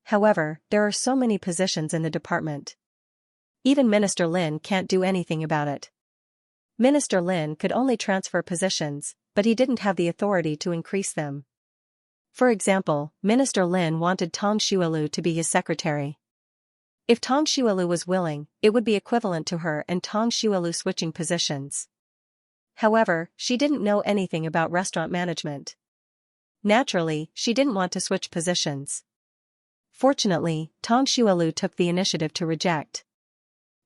However, there are so many positions in the department. Even Minister Lin can't do anything about it. Minister Lin could only transfer positions, but he didn't have the authority to increase them. For example, Minister Lin wanted Tong Xuelu to be his secretary. If Tong Xuelu was willing, it would be equivalent to her and Tong Xuelu switching positions. However, she didn't know anything about restaurant management. Naturally, she didn't want to switch positions. Fortunately, Tong Xuelu took the initiative to reject.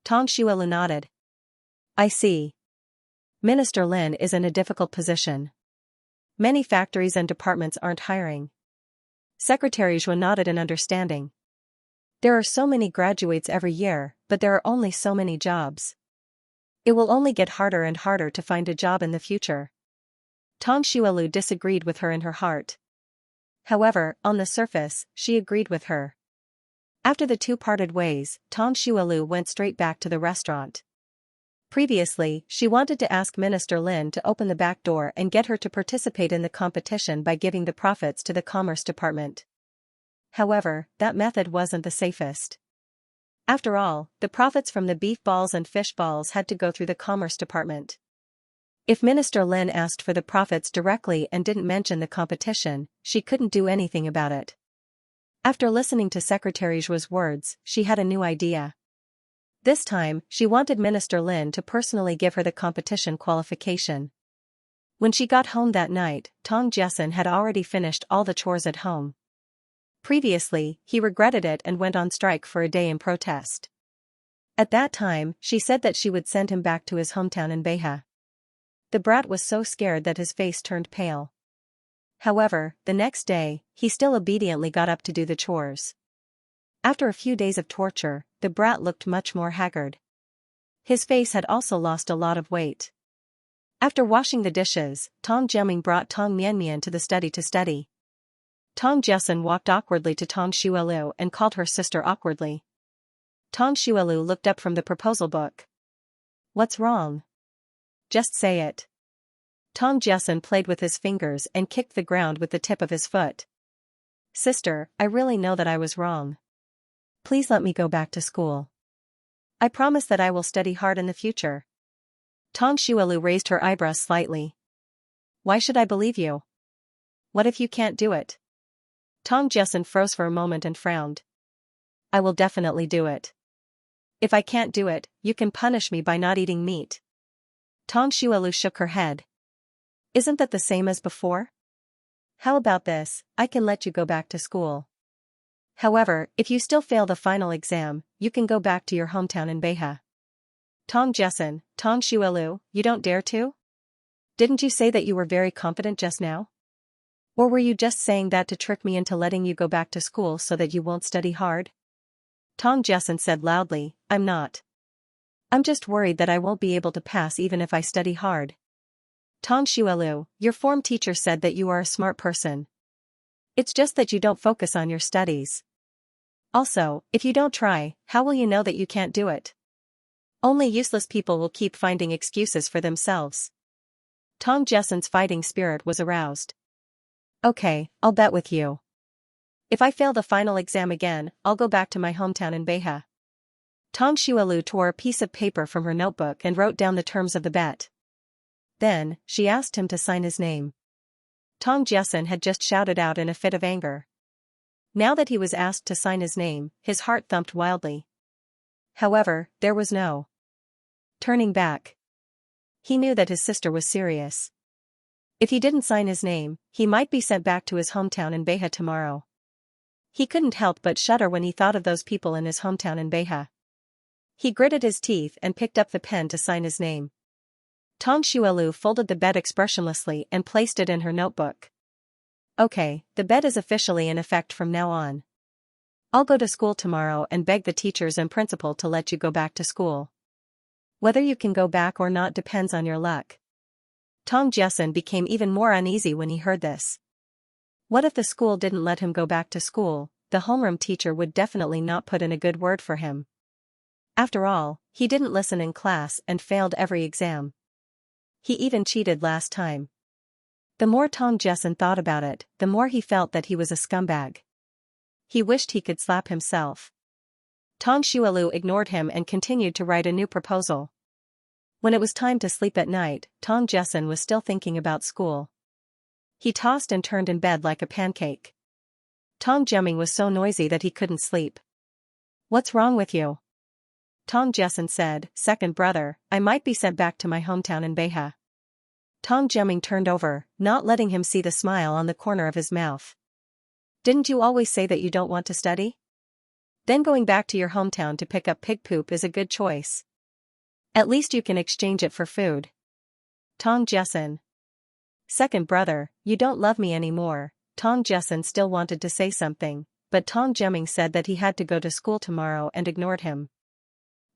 Tong Xuelu nodded. I see. Minister Lin is in a difficult position. Many factories and departments aren't hiring. Secretary Zhua nodded in understanding. There are so many graduates every year, but there are only so many jobs. It will only get harder and harder to find a job in the future. Tong Xuelu disagreed with her in her heart. However, on the surface, she agreed with her. After the two parted ways, Tong Shualu went straight back to the restaurant. Previously, she wanted to ask Minister Lin to open the back door and get her to participate in the competition by giving the profits to the Commerce Department. However, that method wasn't the safest. After all, the profits from the beef balls and fish balls had to go through the Commerce Department. If Minister Lin asked for the profits directly and didn't mention the competition, she couldn't do anything about it. After listening to Secretary Zhu's words, she had a new idea. This time, she wanted Minister Lin to personally give her the competition qualification. When she got home that night, Tong Jessen had already finished all the chores at home. Previously, he regretted it and went on strike for a day in protest. At that time, she said that she would send him back to his hometown in Beha. The brat was so scared that his face turned pale. However, the next day, he still obediently got up to do the chores. After a few days of torture, the brat looked much more haggard. His face had also lost a lot of weight. After washing the dishes, Tong Jiaming brought Tong Mianmian to the study to study. Tong Jessen walked awkwardly to Tong Shualu and called her sister awkwardly. Tong Shualu looked up from the proposal book. "What's wrong? Just say it." Tong Jessen played with his fingers and kicked the ground with the tip of his foot. "Sister, I really know that I was wrong. Please let me go back to school. I promise that I will study hard in the future." Tong Shualu raised her eyebrows slightly. "Why should I believe you? What if you can't do it?" Tong Jessen froze for a moment and frowned. "I will definitely do it. If I can't do it, you can punish me by not eating meat." Tong Shualu shook her head. "Isn't that the same as before? How about this, I can let you go back to school. However, if you still fail the final exam, you can go back to your hometown in Beha." "Tong Jessen, Tong Shualu, you don't dare to? Didn't you say that you were very confident just now? Or were you just saying that to trick me into letting you go back to school so that you won't study hard?" Tong Jessen said loudly, "I'm not. I'm just worried that I won't be able to pass even if I study hard." "Tong Shualu, your form teacher said that you are a smart person. It's just that you don't focus on your studies. Also, if you don't try, how will you know that you can't do it? Only useless people will keep finding excuses for themselves." Tong Jessen's fighting spirit was aroused. "Okay, I'll bet with you. If I fail the final exam again, I'll go back to my hometown in Beha." Tong Shualu tore a piece of paper from her notebook and wrote down the terms of the bet. Then, she asked him to sign his name. Tong Jessen had just shouted out in a fit of anger. Now that he was asked to sign his name, his heart thumped wildly. However, there was no turning back. He knew that his sister was serious. If he didn't sign his name, he might be sent back to his hometown in Beha tomorrow. He couldn't help but shudder when he thought of those people in his hometown in Beha. He gritted his teeth and picked up the pen to sign his name. Tong Shualu folded the bet expressionlessly and placed it in her notebook. "Okay, the bet is officially in effect from now on. I'll go to school tomorrow and beg the teachers and principal to let you go back to school. Whether you can go back or not depends on your luck." Tong Jessen became even more uneasy when he heard this. What if the school didn't let him go back to school? The homeroom teacher would definitely not put in a good word for him. After all, he didn't listen in class and failed every exam. He even cheated last time. The more Tong Jessen thought about it, the more he felt that he was a scumbag. He wished he could slap himself. Tong Shualu ignored him and continued to write a new proposal. When it was time to sleep at night, Tong Jessen was still thinking about school. He tossed and turned in bed like a pancake. Tong Jiaming was so noisy that he couldn't sleep. "What's wrong with you?" Tong Jessen said, "Second brother, I might be sent back to my hometown in Beha." Tong Jiaming turned over, not letting him see the smile on the corner of his mouth. "Didn't you always say that you don't want to study? Then going back to your hometown to pick up pig poop is a good choice. At least you can exchange it for food." Tong Jessen. "Second brother, you don't love me anymore." Tong Jessen still wanted to say something, but Tong Jiaming said that he had to go to school tomorrow and ignored him.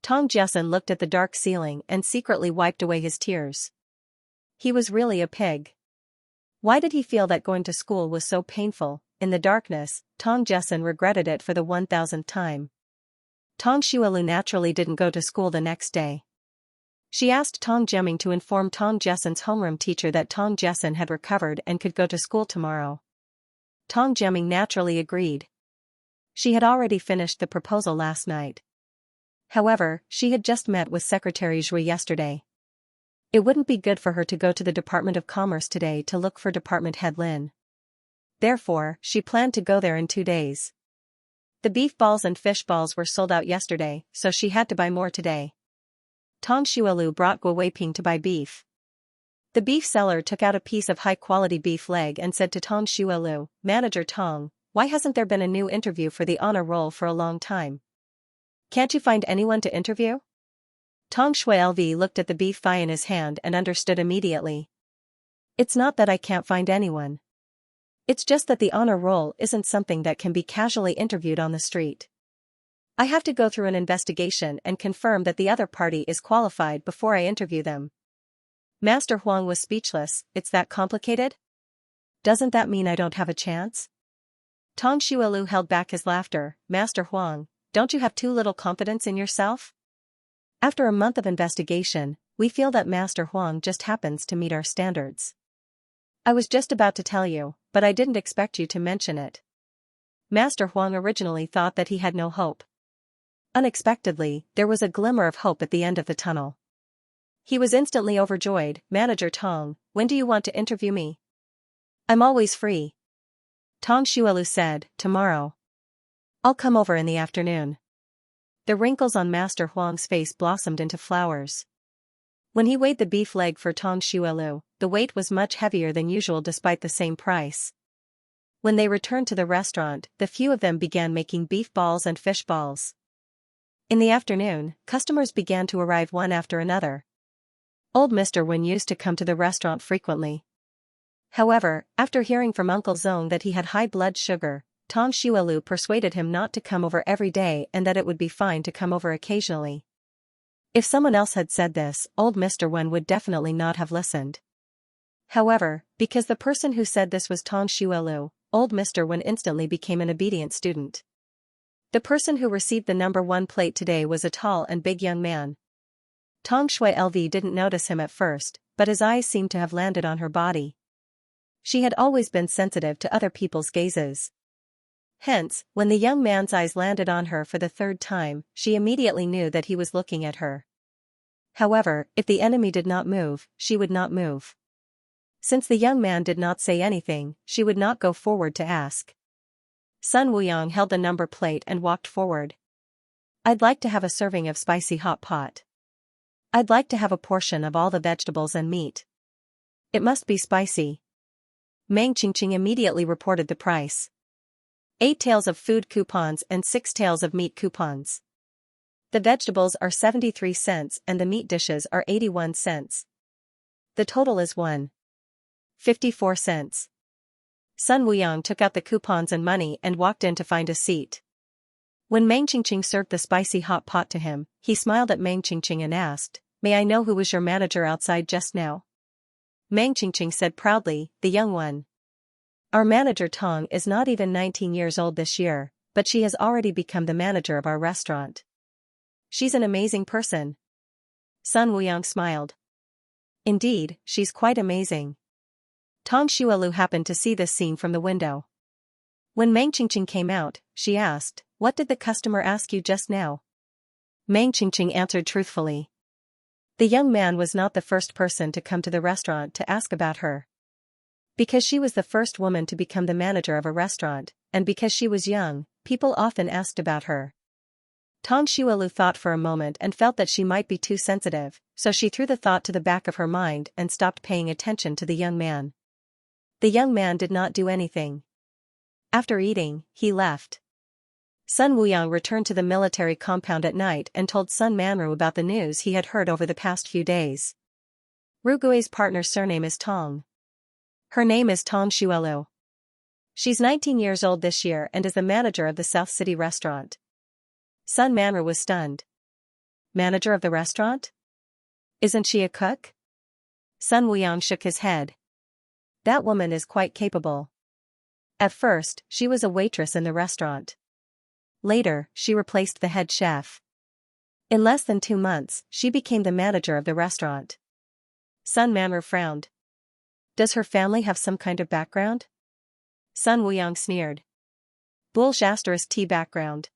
Tong Jessen looked at the dark ceiling and secretly wiped away his tears. He was really a pig. Why did he feel that going to school was so painful? in the darkness, Tong Jessen regretted it for the 1000th time. Tong Xuelu naturally didn't go to school the next day. She asked Tong Jemming to inform Tong Jessen's homeroom teacher that Tong Jessen had recovered and could go to school tomorrow. Tong Jemming naturally agreed. She had already finished the proposal last night. However, she had just met with Secretary Zhui yesterday. It wouldn't be good for her to go to the Department of Commerce today to look for Department Head Lin. Therefore, she planned to go there in 2 days. The beef balls and fish balls were sold out yesterday, so she had to buy more today. Tong Xuelu brought Guo Weiping to buy beef. The beef seller took out a piece of high-quality beef leg and said to Tong Xuelu, "Manager Tong, why hasn't there been a new interview for the honor roll for a long time? Can't you find anyone to interview?" Tong Xuelv looked at the beef thigh in his hand and understood immediately. "It's not that I can't find anyone. It's just that the honor roll isn't something that can be casually interviewed on the street. I have to go through an investigation and confirm that the other party is qualified before I interview them." Master Huang was speechless. "It's that complicated? Doesn't that mean I don't have a chance?" Tong Xuelu held back his laughter. "Master Huang, don't you have too little confidence in yourself? After a month of investigation, we feel that Master Huang just happens to meet our standards. I was just about to tell you, but I didn't expect you to mention it." Master Huang originally thought that he had no hope. Unexpectedly, there was a glimmer of hope at the end of the tunnel. He was instantly overjoyed. "Manager Tong, when do you want to interview me?" "I'm always free." Tong Xuelu said, "Tomorrow. I'll come over in the afternoon." The wrinkles on Master Huang's face blossomed into flowers. When he weighed the beef leg for Tong Xuelu, the weight was much heavier than usual despite the same price. When they returned to the restaurant, the few of them began making beef balls and fish balls. In the afternoon, customers began to arrive one after another. Old Mr. Wen used to come to the restaurant frequently. However, after hearing from Uncle Zong that he had high blood sugar, Tong Xuelu persuaded him not to come over every day and that it would be fine to come over occasionally. If someone else had said this, old Mr. Wen would definitely not have listened. However, because the person who said this was Tong Xuelu, old Mr. Wen instantly became an obedient student. The person who received the number 1 plate today was a tall and big young man. Tong Xuelv didn't notice him at first, but his eyes seemed to have landed on her body. She had always been sensitive to other people's gazes. Hence, when the young man's eyes landed on her for the 3rd time, she immediately knew that he was looking at her. However, if the enemy did not move, she would not move. Since the young man did not say anything, she would not go forward to ask. Sun Wuyong held the number plate and walked forward. "I'd like to have a serving of spicy hot pot. I'd like to have a portion of all the vegetables and meat. It must be spicy." Meng Qingqing immediately reported the price. 8 taels of food coupons and 6 taels of meat coupons. The vegetables are 73 cents and the meat dishes are 81 cents. The total is 1.54 cents. Sun Wuyong took out the coupons and money and walked in to find a seat. When Meng Qingqing served the spicy hot pot to him, he smiled at Meng Qingqing and asked, "May I know who was your manager outside just now?" Meng Qingqing said proudly, "The young one. Our manager Tong is not even 19 years old this year, but she has already become the manager of our restaurant. She's an amazing person." Sun Wuyong smiled. "Indeed, she's quite amazing." Tong Xuelu happened to see this scene from the window. When Meng Qingqing came out, she asked, "What did the customer ask you just now?" Meng Qingqing answered truthfully. The young man was not the first person to come to the restaurant to ask about her. Because she was the first woman to become the manager of a restaurant, and because she was young, people often asked about her. Tong Xuelu thought for a moment and felt that she might be too sensitive, so she threw the thought to the back of her mind and stopped paying attention to the young man. The young man did not do anything. After eating, he left. Sun Wuyong returned to the military compound at night and told Sun Manru about the news he had heard over the past few days. Rugui's partner's surname is Tong. Her name is Tong Xuelu. She's 19 years old this year and is the manager of the South City restaurant. Sun Manru was stunned. Manager of the restaurant? Isn't she a cook? Sun Wuyong shook his head. That woman is quite capable. At first, she was a waitress in the restaurant. Later, she replaced the head chef. In less than 2 months, she became the manager of the restaurant. Sun Manru frowned. Does her family have some kind of background? Sun Wuyang sneered. Bull**T background.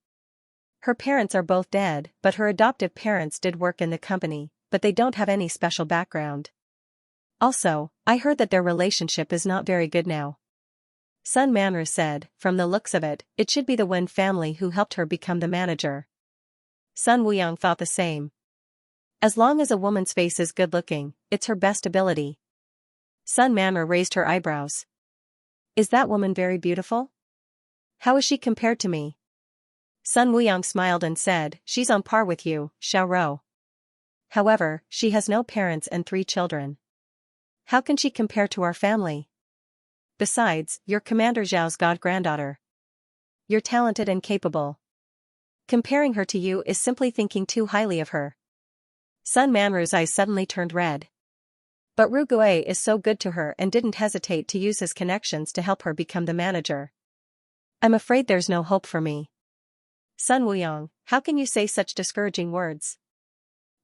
Her parents are both dead, but her adoptive parents did work in the company, but they don't have any special background. Also, I heard that their relationship is not very good now. Sun Manru said, from the looks of it, it should be the Wen family who helped her become the manager. Sun Wuyang thought the same. As long as a woman's face is good-looking, it's her best ability. Sun Manru raised her eyebrows. Is that woman very beautiful? How is she compared to me? Sun Wuyang smiled and said, she's on par with you, Xiao Rou. However, she has no parents and 3 children. How can she compare to our family? Besides, you're Commander Zhao's god-granddaughter. You're talented and capable. Comparing her to you is simply thinking too highly of her. Sun Manru's eyes suddenly turned red. But Ru Gui is so good to her and didn't hesitate to use his connections to help her become the manager. I'm afraid there's no hope for me. Sun Wuyang, how can you say such discouraging words?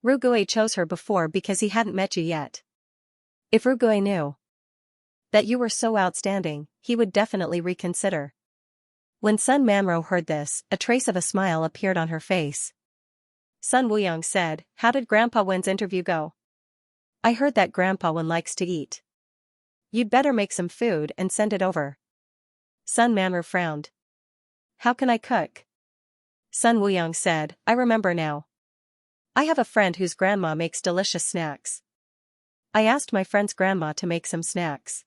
Ru Gui chose her before because he hadn't met you yet. If Ru Gui knew that you were so outstanding, he would definitely reconsider. When Sun Manru heard this, a trace of a smile appeared on her face. Sun Wuyang said, how did Grandpa Wen's interview go? I heard that Grandpa Wen likes to eat. You'd better make some food and send it over. Sun Manru frowned. How can I cook? Sun Wuyang said, I remember now. I have a friend whose grandma makes delicious snacks. I asked my friend's grandma to make some snacks.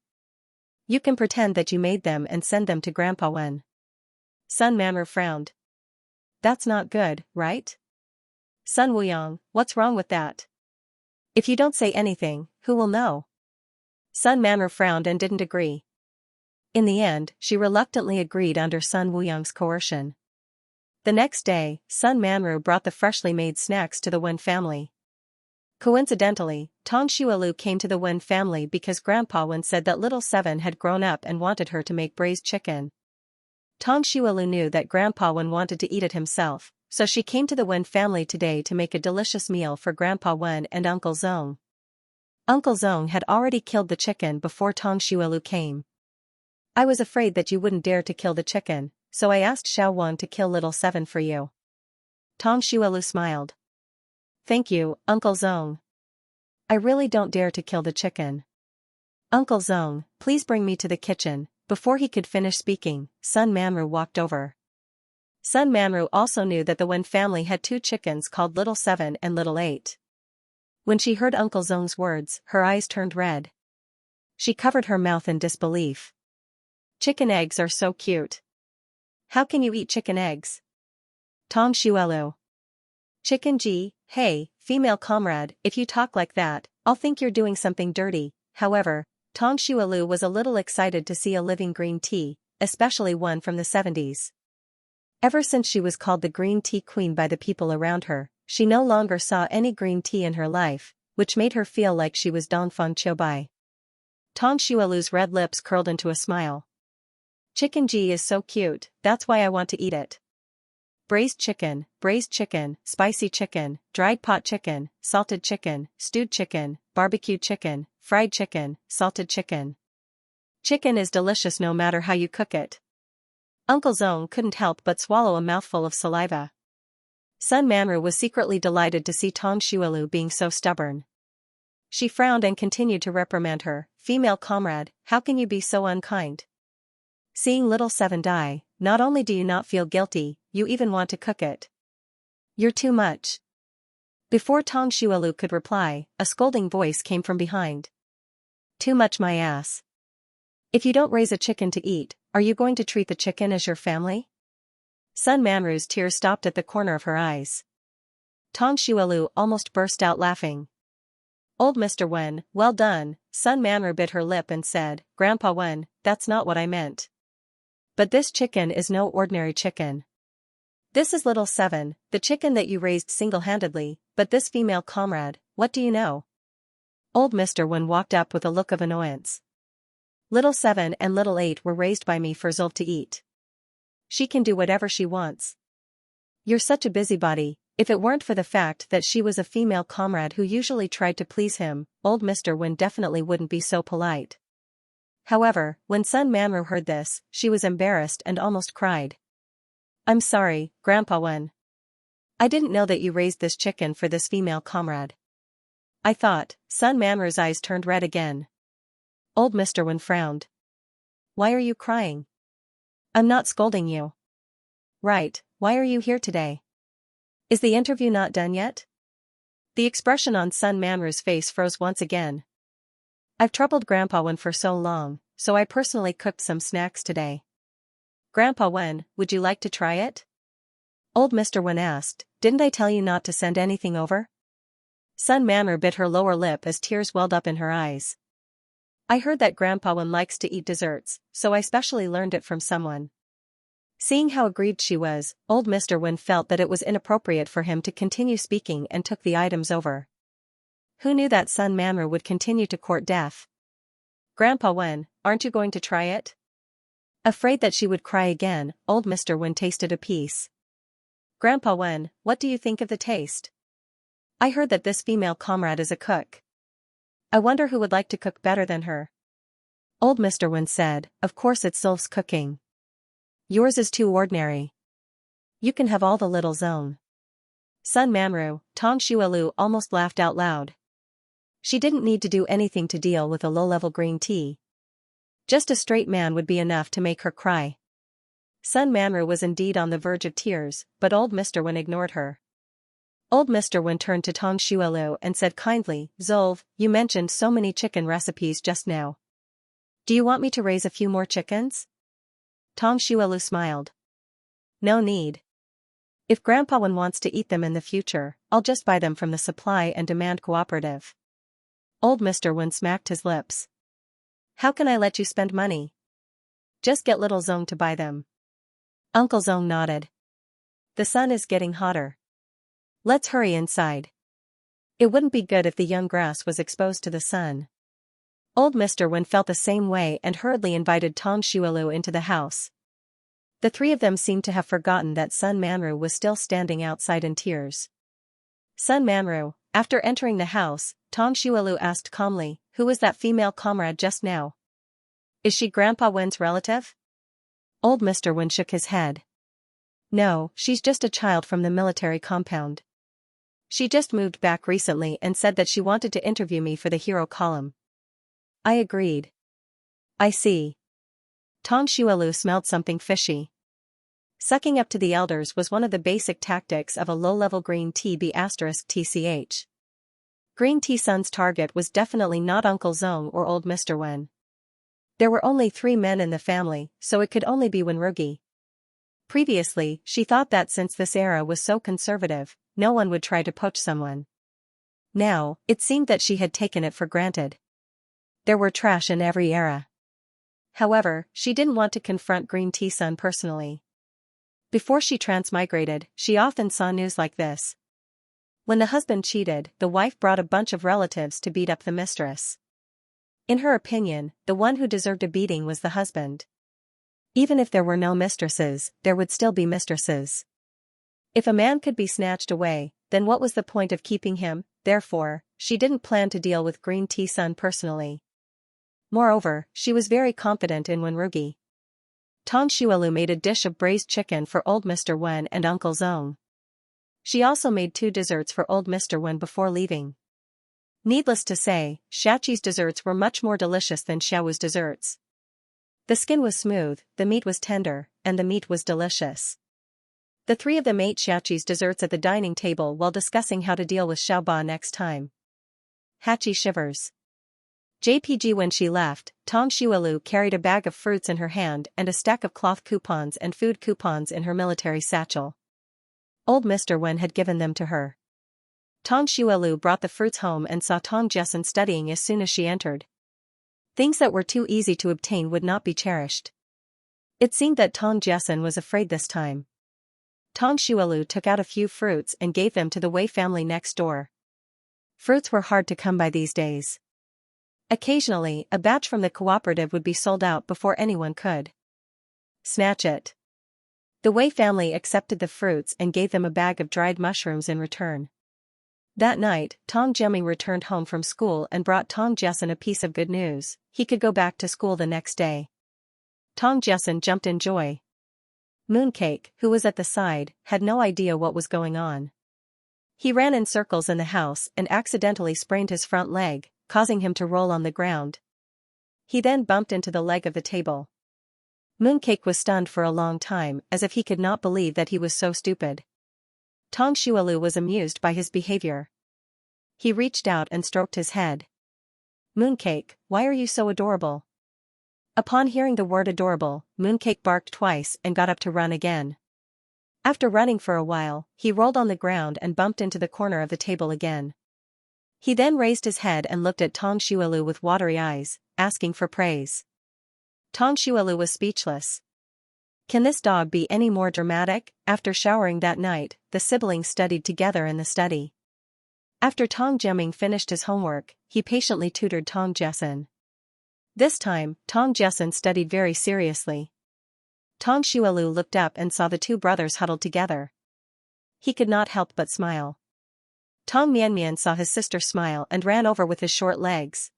You can pretend that you made them and send them to Grandpa Wen. Sun Manru frowned. That's not good, right? Sun Wuyang, what's wrong with that? If you don't say anything, who will know? Sun Manru frowned and didn't agree. In the end, she reluctantly agreed under Sun Wuyang's coercion. The next day, Sun Manru brought the freshly made snacks to the Wen family. Coincidentally, Tong Xuelu came to the Wen family because Grandpa Wen said that little Seven had grown up and wanted her to make braised chicken. Tong Xuelu knew that Grandpa Wen wanted to eat it himself, so she came to the Wen family today to make a delicious meal for Grandpa Wen and Uncle Zong. Uncle Zong had already killed the chicken before Tong Xuelu came. I was afraid that you wouldn't dare to kill the chicken, so I asked Xiao Wang to kill little Seven for you. Tong Xuelu smiled. Thank you, Uncle Zong. I really don't dare to kill the chicken. Uncle Zong, please bring me to the kitchen. Before he could finish speaking, Sun Manru walked over. Sun Manru also knew that the Wen family had 2 chickens called Little 7 and Little 8. When she heard Uncle Zong's words, her eyes turned red. She covered her mouth in disbelief. Chicken eggs are so cute. How can you eat chicken eggs? Tong Xuelu. Chicken Ji, hey, female comrade, if you talk like that, I'll think you're doing something dirty. However, Tong Xuelu was a little excited to see a living green tea, especially one from the 70s. Ever since she was called the green tea queen by the people around her, she no longer saw any green tea in her life, which made her feel like she was Dongfeng Choubai. Tong Xuelu's red lips curled into a smile. Chicken Ji is so cute, that's why I want to eat it. Braised chicken, spicy chicken, dried pot chicken, salted chicken, stewed chicken, barbecued chicken, fried chicken, salted chicken. Chicken is delicious no matter how you cook it. Uncle Zong couldn't help but swallow a mouthful of saliva. Sun Manru was secretly delighted to see Tong Xuelu being so stubborn. She frowned and continued to reprimand her, female comrade, how can you be so unkind? Seeing little Seven die, not only do you not feel guilty, you even want to cook it. You're too much. Before Tong Xuelu could reply, a scolding voice came from behind. Too much my ass. If you don't raise a chicken to eat, are you going to treat the chicken as your family? Sun Manru's tears stopped at the corner of her eyes. Tong Xuelu almost burst out laughing. Old Mr. Wen, well done, Sun Manru bit her lip and said, Grandpa Wen, that's not what I meant. But this chicken is no ordinary chicken. This is Little Seven, the chicken that you raised single-handedly, but this female comrade, what do you know? Old Mr. Wen walked up with a look of annoyance. Little 7 and little 8 were raised by me for Zulf to eat. She can do whatever she wants. You're such a busybody. If it weren't for the fact that she was a female comrade who usually tried to please him, old Mr. Wen definitely wouldn't be so polite. However, when Sun Manru heard this, she was embarrassed and almost cried. I'm sorry, Grandpa Wen. I didn't know that you raised this chicken for this female comrade. I thought. Sun Manru's eyes turned red again. Old Mr. Wen frowned. Why are you crying? I'm not scolding you. Right, why are you here today? Is the interview not done yet? The expression on Sun Manru's face froze once again. I've troubled Grandpa Wen for so long, so I personally cooked some snacks today. Grandpa Wen, would you like to try it? Old Mr. Wen asked, didn't I tell you not to send anything over? Sun Manru bit her lower lip as tears welled up in her eyes. I heard that Grandpa Wen likes to eat desserts, so I specially learned it from someone. Seeing how aggrieved she was, old Mr. Wen felt that it was inappropriate for him to continue speaking and took the items over. Who knew that Sun Manru would continue to court death? Grandpa Wen, aren't you going to try it? Afraid that she would cry again, old Mr. Wen tasted a piece. Grandpa Wen, what do you think of the taste? I heard that this female comrade is a cook. I wonder who would like to cook better than her. Old Mr. Wen said, of course it's Zulf's cooking. Yours is too ordinary. You can have all the little zone. Sun Manru, Tong Shuelu almost laughed out loud. She didn't need to do anything to deal with a low-level green tea. Just a straight man would be enough to make her cry. Sun Manru was indeed on the verge of tears, but old Mr. Wen ignored her. Old Mr. Wen turned to Tong Shuelu and said kindly, Zulf, you mentioned so many chicken recipes just now. Do you want me to raise a few more chickens? Tong Shuelu smiled. No need. If Grandpa Wen wants to eat them in the future, I'll just buy them from the supply and demand cooperative. Old Mr. Wen smacked his lips. How can I let you spend money? Just get little Zong to buy them. Uncle Zong nodded. The sun is getting hotter. Let's hurry inside. It wouldn't be good if the young grass was exposed to the sun. Old Mr. Wen felt the same way and hurriedly invited Tong Shuelu into the house. The three of them seemed to have forgotten that Sun Manru was still standing outside in tears. Sun Manru, after entering the house, Tong Shuelu asked calmly, who was that female comrade just now? Is she Grandpa Wen's relative? Old Mr. Wen shook his head. No, she's just a child from the military compound. She just moved back recently and said that she wanted to interview me for the hero column. I agreed. I see. Tong Shuelu smelled something fishy. Sucking up to the elders was one of the basic tactics of a low-level green tea B*TCH. Green Tea Sun's target was definitely not Uncle Zong or old Mr. Wen. There were only 3 men in the family, so it could only be Wenrugi. Previously, she thought that since this era was so conservative, no one would try to poach someone. Now, it seemed that she had taken it for granted. There were trash in every era. However, she didn't want to confront Green Tea Sun personally. Before she transmigrated, she often saw news like this. When the husband cheated, the wife brought a bunch of relatives to beat up the mistress. In her opinion, the one who deserved a beating was the husband. Even if there were no mistresses, there would still be mistresses. If a man could be snatched away, then what was the point of keeping him? Therefore, she didn't plan to deal with Green Tea Sun personally. Moreover, she was very confident in Wenrugi. Tong Shuelu made a dish of braised chicken for old Mr. Wen and Uncle Zong. She also made 2 desserts for old Mr. Wen before leaving. Needless to say, Xiaqi's desserts were much more delicious than Xiaowu's desserts. The skin was smooth, the meat was tender, and the meat was delicious. The 3 of them ate Xiaqi's desserts at the dining table while discussing how to deal with Xiaoba next time. Hachi shivers. JPG. When she left, Tong Shuelu carried a bag of fruits in her hand and a stack of cloth coupons and food coupons in her military satchel. Old Mr. Wen had given them to her. Tong Shuelu brought the fruits home and saw Tong Jessen studying as soon as she entered. Things that were too easy to obtain would not be cherished. It seemed that Tong Jessen was afraid this time. Tong Shuelu took out a few fruits and gave them to the Wei family next door. Fruits were hard to come by these days. Occasionally, a batch from the cooperative would be sold out before anyone could snatch it. The Wei family accepted the fruits and gave them a bag of dried mushrooms in return. That night, Tong Jiaming returned home from school and brought Tong Jessen a piece of good news: he could go back to school the next day. Tong Jessen jumped in joy. Mooncake, who was at the side, had no idea what was going on. He ran in circles in the house and accidentally sprained his front leg, causing him to roll on the ground. He then bumped into the leg of the table. Mooncake was stunned for a long time, as if he could not believe that he was so stupid. Tong Xuelu was amused by his behavior. He reached out and stroked his head. "Mooncake, why are you so adorable?" Upon hearing the word adorable, Mooncake barked twice and got up to run again. After running for a while, he rolled on the ground and bumped into the corner of the table again. He then raised his head and looked at Tong Xuelu with watery eyes, asking for praise. Tong Xuelu was speechless. Can this dog be any more dramatic? After showering that night, the siblings studied together in the study. After Tong Jiaming finished his homework, he patiently tutored Tong Jessen. This time, Tong Jessen studied very seriously. Tong Xuelu looked up and saw the two brothers huddled together. He could not help but smile. Tong Mianmian saw his sister smile and ran over with his short legs.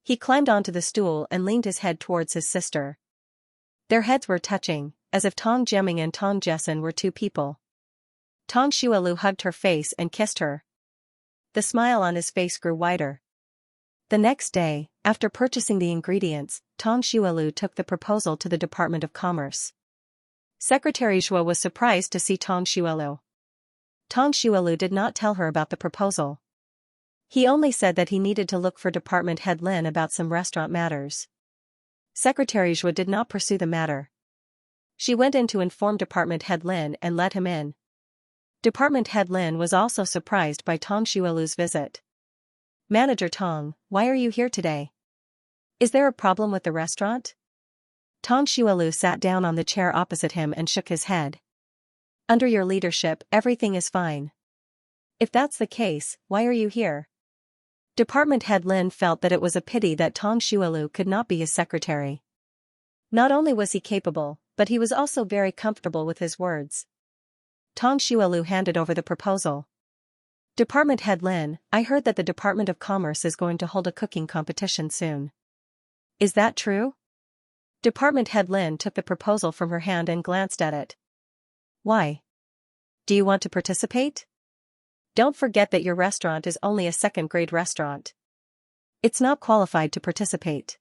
He climbed onto the stool and leaned his head towards his sister. Their heads were touching, as if Tong Jiaming and Tong Jessen were two people. Tong Xuelu hugged her face and kissed her. The smile on his face grew wider. The next day, after purchasing the ingredients, Tong Xuelu took the proposal to the Department of Commerce. Secretary Zhuo was surprised to see Tong Xuelu. Tong Xuelu did not tell her about the proposal. He only said that he needed to look for Department Head Lin about some restaurant matters. Secretary Zhuo did not pursue the matter. She went in to inform Department Head Lin and let him in. Department Head Lin was also surprised by Tong Xuelu's visit. "Manager Tong, why are you here today? Is there a problem with the restaurant?" Tong Xuelu sat down on the chair opposite him and shook his head. "Under your leadership, everything is fine. If that's the case, why are you here?" Department Head Lin felt that it was a pity that Tong Xuelu could not be his secretary. Not only was he capable, but he was also very comfortable with his words. Tong Xuelu handed over the proposal. "Department Head Lin, I heard that the Department of Commerce is going to hold a cooking competition soon. Is that true?" Department Head Lin took the proposal from her hand and glanced at it. "Why? Do you want to participate? Don't forget that your restaurant is only a second-grade restaurant. It's not qualified to participate.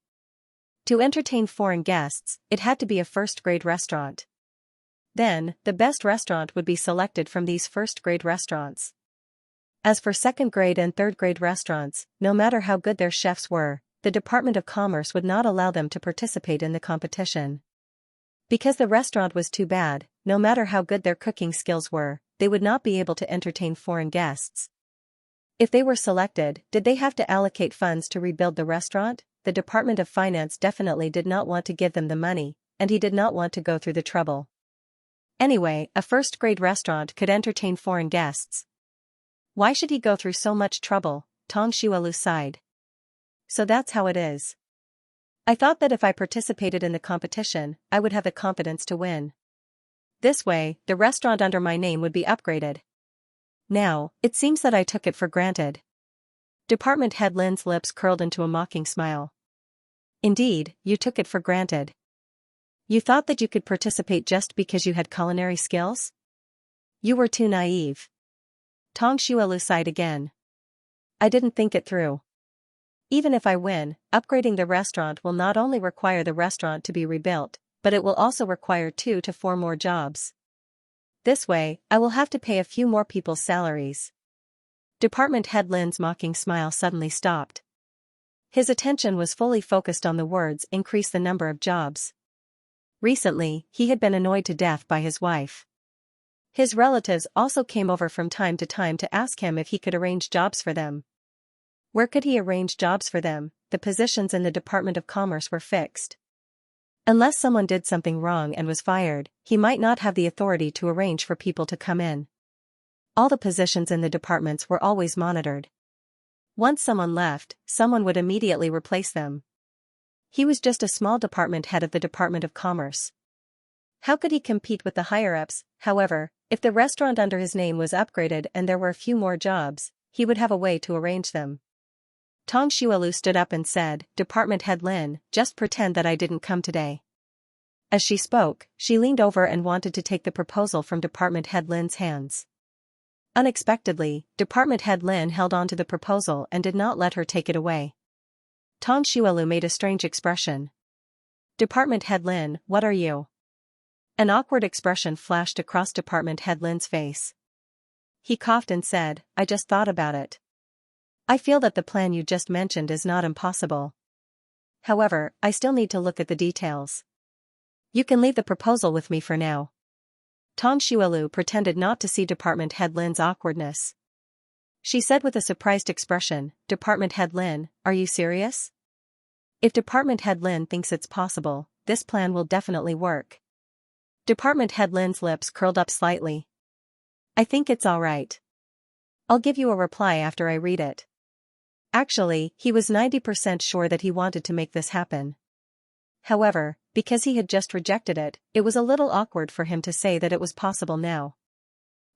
To entertain foreign guests, it had to be a first-grade restaurant. Then, the best restaurant would be selected from these first-grade restaurants. As for second-grade and third-grade restaurants, no matter how good their chefs were, the Department of Commerce would not allow them to participate in the competition. Because the restaurant was too bad, no matter how good their cooking skills were, they would not be able to entertain foreign guests. If they were selected, did they have to allocate funds to rebuild the restaurant? The Department of Finance definitely did not want to give them the money, and he did not want to go through the trouble. Anyway, a first-grade restaurant could entertain foreign guests. Why should he go through so much trouble? Tong Xuelu sighed. So that's how it is. I thought that if I participated in the competition, I would have the confidence to win. This way, the restaurant under my name would be upgraded. Now, it seems that I took it for granted." Department Head Lin's lips curled into a mocking smile. "Indeed, you took it for granted. You thought that you could participate just because you had culinary skills? You were too naive." Tong Xuelu sighed again. "I didn't think it through. Even if I win, upgrading the restaurant will not only require the restaurant to be rebuilt, but it will also require 2 to 4 more jobs. This way, I will have to pay a few more people's salaries." Department Head Lin's mocking smile suddenly stopped. His attention was fully focused on the words "increase the number of jobs." Recently, he had been annoyed to death by his wife. His relatives also came over from time to ask him if he could arrange jobs for them. Where could he arrange jobs for them? The positions in the Department of Commerce were fixed. Unless someone did something wrong and was fired, he might not have the authority to arrange for people to come in. All the positions in the departments were always monitored. Once someone left, someone would immediately replace them. He was just a small department head of the Department of Commerce. How could he compete with the higher-ups? However, if the restaurant under his name was upgraded and there were a few more jobs, he would have a way to arrange them. Tong Xuelu stood up and said, "Department Head Lin, just pretend that I didn't come today." As she spoke, she leaned over and wanted to take the proposal from Department Head Lin's hands. Unexpectedly, Department Head Lin held on to the proposal and did not let her take it away. Tong Xuelu made a strange expression. "Department Head Lin, what are you?" An awkward expression flashed across Department Head Lin's face. He coughed and said, "I just thought about it. I feel that the plan you just mentioned is not impossible. However, I still need to look at the details. You can leave the proposal with me for now." Tong Xuelu pretended not to see Department Head Lin's awkwardness. She said with a surprised expression, "Department Head Lin, are you serious? If Department Head Lin thinks it's possible, this plan will definitely work." Department Head Lin's lips curled up slightly. "I think it's alright. I'll give you a reply after I read it." Actually, he was 90% sure that he wanted to make this happen. However, because he had just rejected it, it was a little awkward for him to say that it was possible now.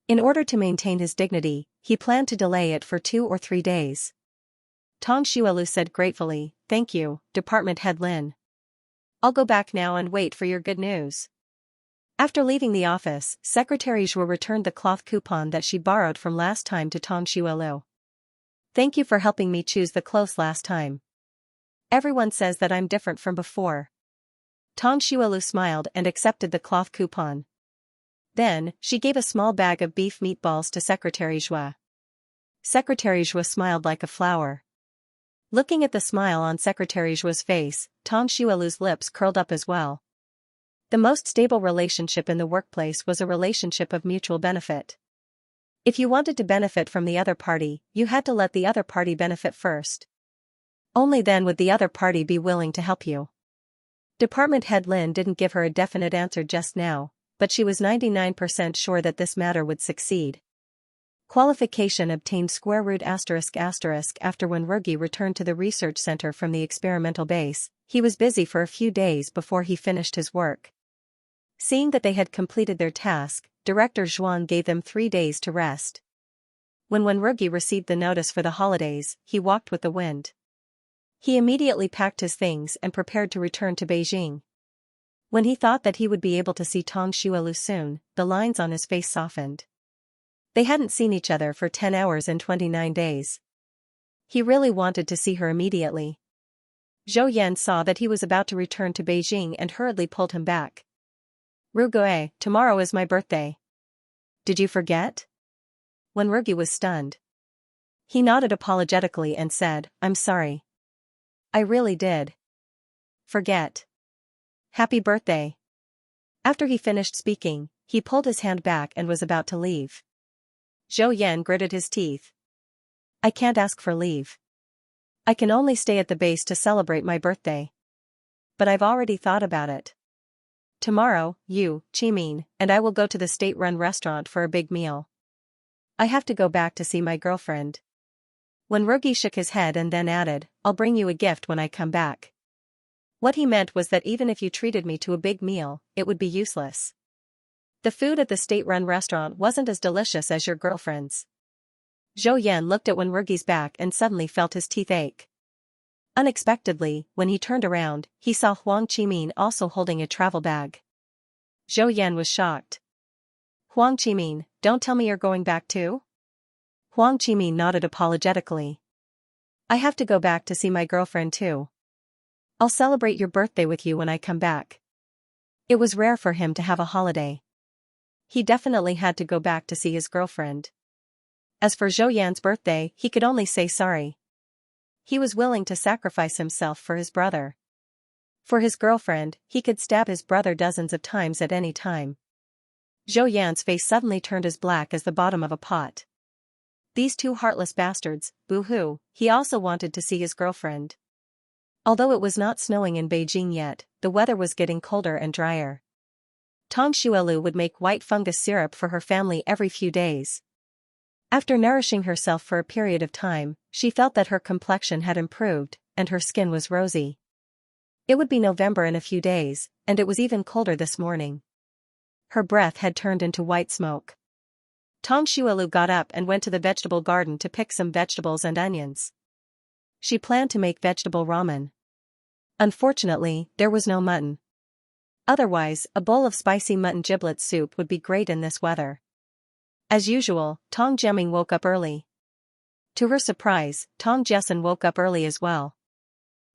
In order to maintain his dignity, he planned to delay it for 2 or 3 days. Tong Xuelu said gratefully, "Thank you, Department Head Lin. I'll go back now and wait for your good news." After leaving the office, Secretary Zhuo returned the cloth coupon that she borrowed from last time to Tong Xuelu. "Thank you for helping me choose the clothes last time. Everyone says that I'm different from before." Tong Xuelu smiled and accepted the cloth coupon. Then, she gave a small bag of beef meatballs to Secretary Zhuo. Secretary Zhuo smiled like a flower. Looking at the smile on Secretary Zhuo's face, Tong Xuelu's lips curled up as well. The most stable relationship in the workplace was a relationship of mutual benefit. If you wanted to benefit from the other party, you had to let the other party benefit first. Only then would the other party be willing to help you. Department Head Lin didn't give her a definite answer just now, but she was 99% sure that this matter would succeed. Qualification obtained square root asterisk asterisk. After when Wenrgi returned to the research center from the experimental base, he was busy for a few days before he finished his work. Seeing that they had completed their task, Director Zhuang gave them 3 days to rest. When Wenrgi received the notice for the holidays, he walked with the wind. He immediately packed his things and prepared to return to Beijing. When he thought that he would be able to see Tong Xuelu soon, the lines on his face softened. They hadn't seen each other for 10 hours and 29 days. He really wanted to see her immediately. Zhou Yan saw that he was about to return to Beijing and hurriedly pulled him back. "Rugoe, tomorrow is my birthday. Did you forget?" Wenrgi was stunned. He nodded apologetically and said, "I'm sorry. I really did forget. Happy birthday." After he finished speaking, he pulled his hand back and was about to leave. Zhou Yan gritted his teeth. "I can't ask for leave. I can only stay at the base to celebrate my birthday. But I've already thought about it. Tomorrow, you, Qimin, and I will go to the state-run restaurant for a big meal. I have to go back to see my girlfriend." Wenrgi shook his head and then added, "I'll bring you a gift when I come back." What he meant was that even if you treated me to a big meal, it would be useless. The food at the state-run restaurant wasn't as delicious as your girlfriend's. Zhou Yan looked at Wenrgi's back and suddenly felt his teeth ache. Unexpectedly, when he turned around, he saw Huang Qimin also holding a travel bag. Zhou Yan was shocked. "Huang Qimin, don't tell me you're going back too?" Huang Qimin nodded apologetically. "I have to go back to see my girlfriend too. I'll celebrate your birthday with you when I come back." It was rare for him to have a holiday. He definitely had to go back to see his girlfriend. As for Zhou Yan's birthday, he could only say sorry. He was willing to sacrifice himself for his brother. For his girlfriend, he could stab his brother dozens of times at any time. Zhou Yan's face suddenly turned as black as the bottom of a pot. These two heartless bastards, boo-hoo, he also wanted to see his girlfriend. Although it was not snowing in Beijing yet, the weather was getting colder and drier. Tong Xuelu would make white fungus syrup for her family every few days. After nourishing herself for a period of time, she felt that her complexion had improved, and her skin was rosy. It would be November in a few days, and it was even colder this morning. Her breath had turned into white smoke. Tong Xiaolu got up and went to the vegetable garden to pick some vegetables and onions. She planned to make vegetable ramen. Unfortunately, there was no mutton. Otherwise, a bowl of spicy mutton giblet soup would be great in this weather. As usual, Tong Jiaming woke up early. To her surprise, Tong Jessen woke up early as well.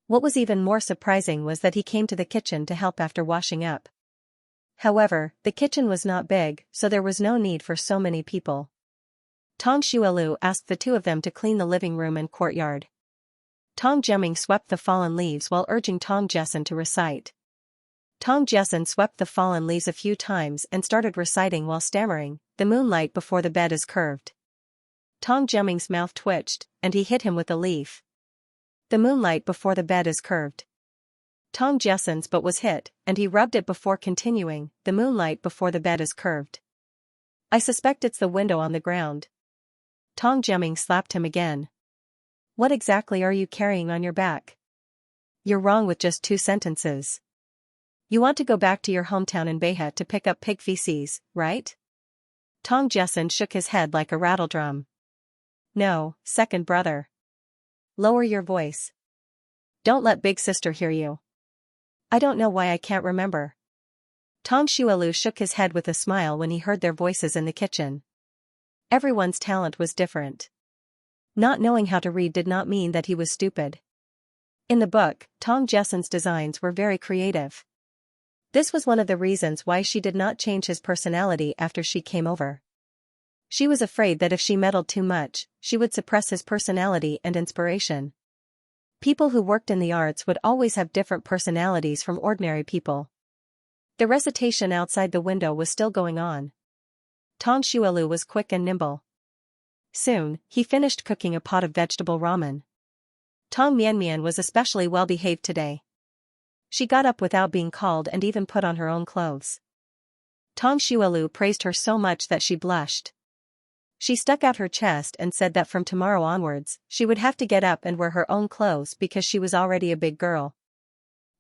What was even more surprising was that he came to the kitchen to help after washing up. However, the kitchen was not big, so there was no need for so many people. Tong Xiaolu asked the two of them to clean the living room and courtyard. Tong Jiaming swept the fallen leaves while urging Tong Jessen to recite. Tong Jessen swept the fallen leaves a few times and started reciting while stammering, "The moonlight before the bed is curved." Tong Jiaming's mouth twitched, and he hit him with a leaf. "The moonlight before the bed is curved." Tong Jessen's butt was hit, and he rubbed it before continuing, "The moonlight before the bed is curved." "I suspect it's the window on the ground." Tong Jiaming slapped him again. "What exactly are you carrying on your back? You're wrong with just 2 sentences. You want to go back to your hometown in Beihai to pick up pig feces, right?" Tong Jessen shook his head like a rattledrum. "No, second brother. Lower your voice. Don't let big sister hear you." "I don't know why I can't remember." Tong Xiaolu shook his head with a smile when he heard their voices in the kitchen. Everyone's talent was different. Not knowing how to read did not mean that he was stupid. In the book, Tong Jessen's designs were very creative. This was one of the reasons why she did not change his personality after she came over. She was afraid that if she meddled too much, she would suppress his personality and inspiration. People who worked in the arts would always have different personalities from ordinary people. The recitation outside the window was still going on. Tong Xiaolu was quick and nimble. Soon, he finished cooking a pot of vegetable ramen. Tong Mianmian was especially well behaved today. She got up without being called and even put on her own clothes. Tong Xiaolu praised her so much that she blushed. She stuck out her chest and said that from tomorrow onwards, she would have to get up and wear her own clothes because she was already a big girl.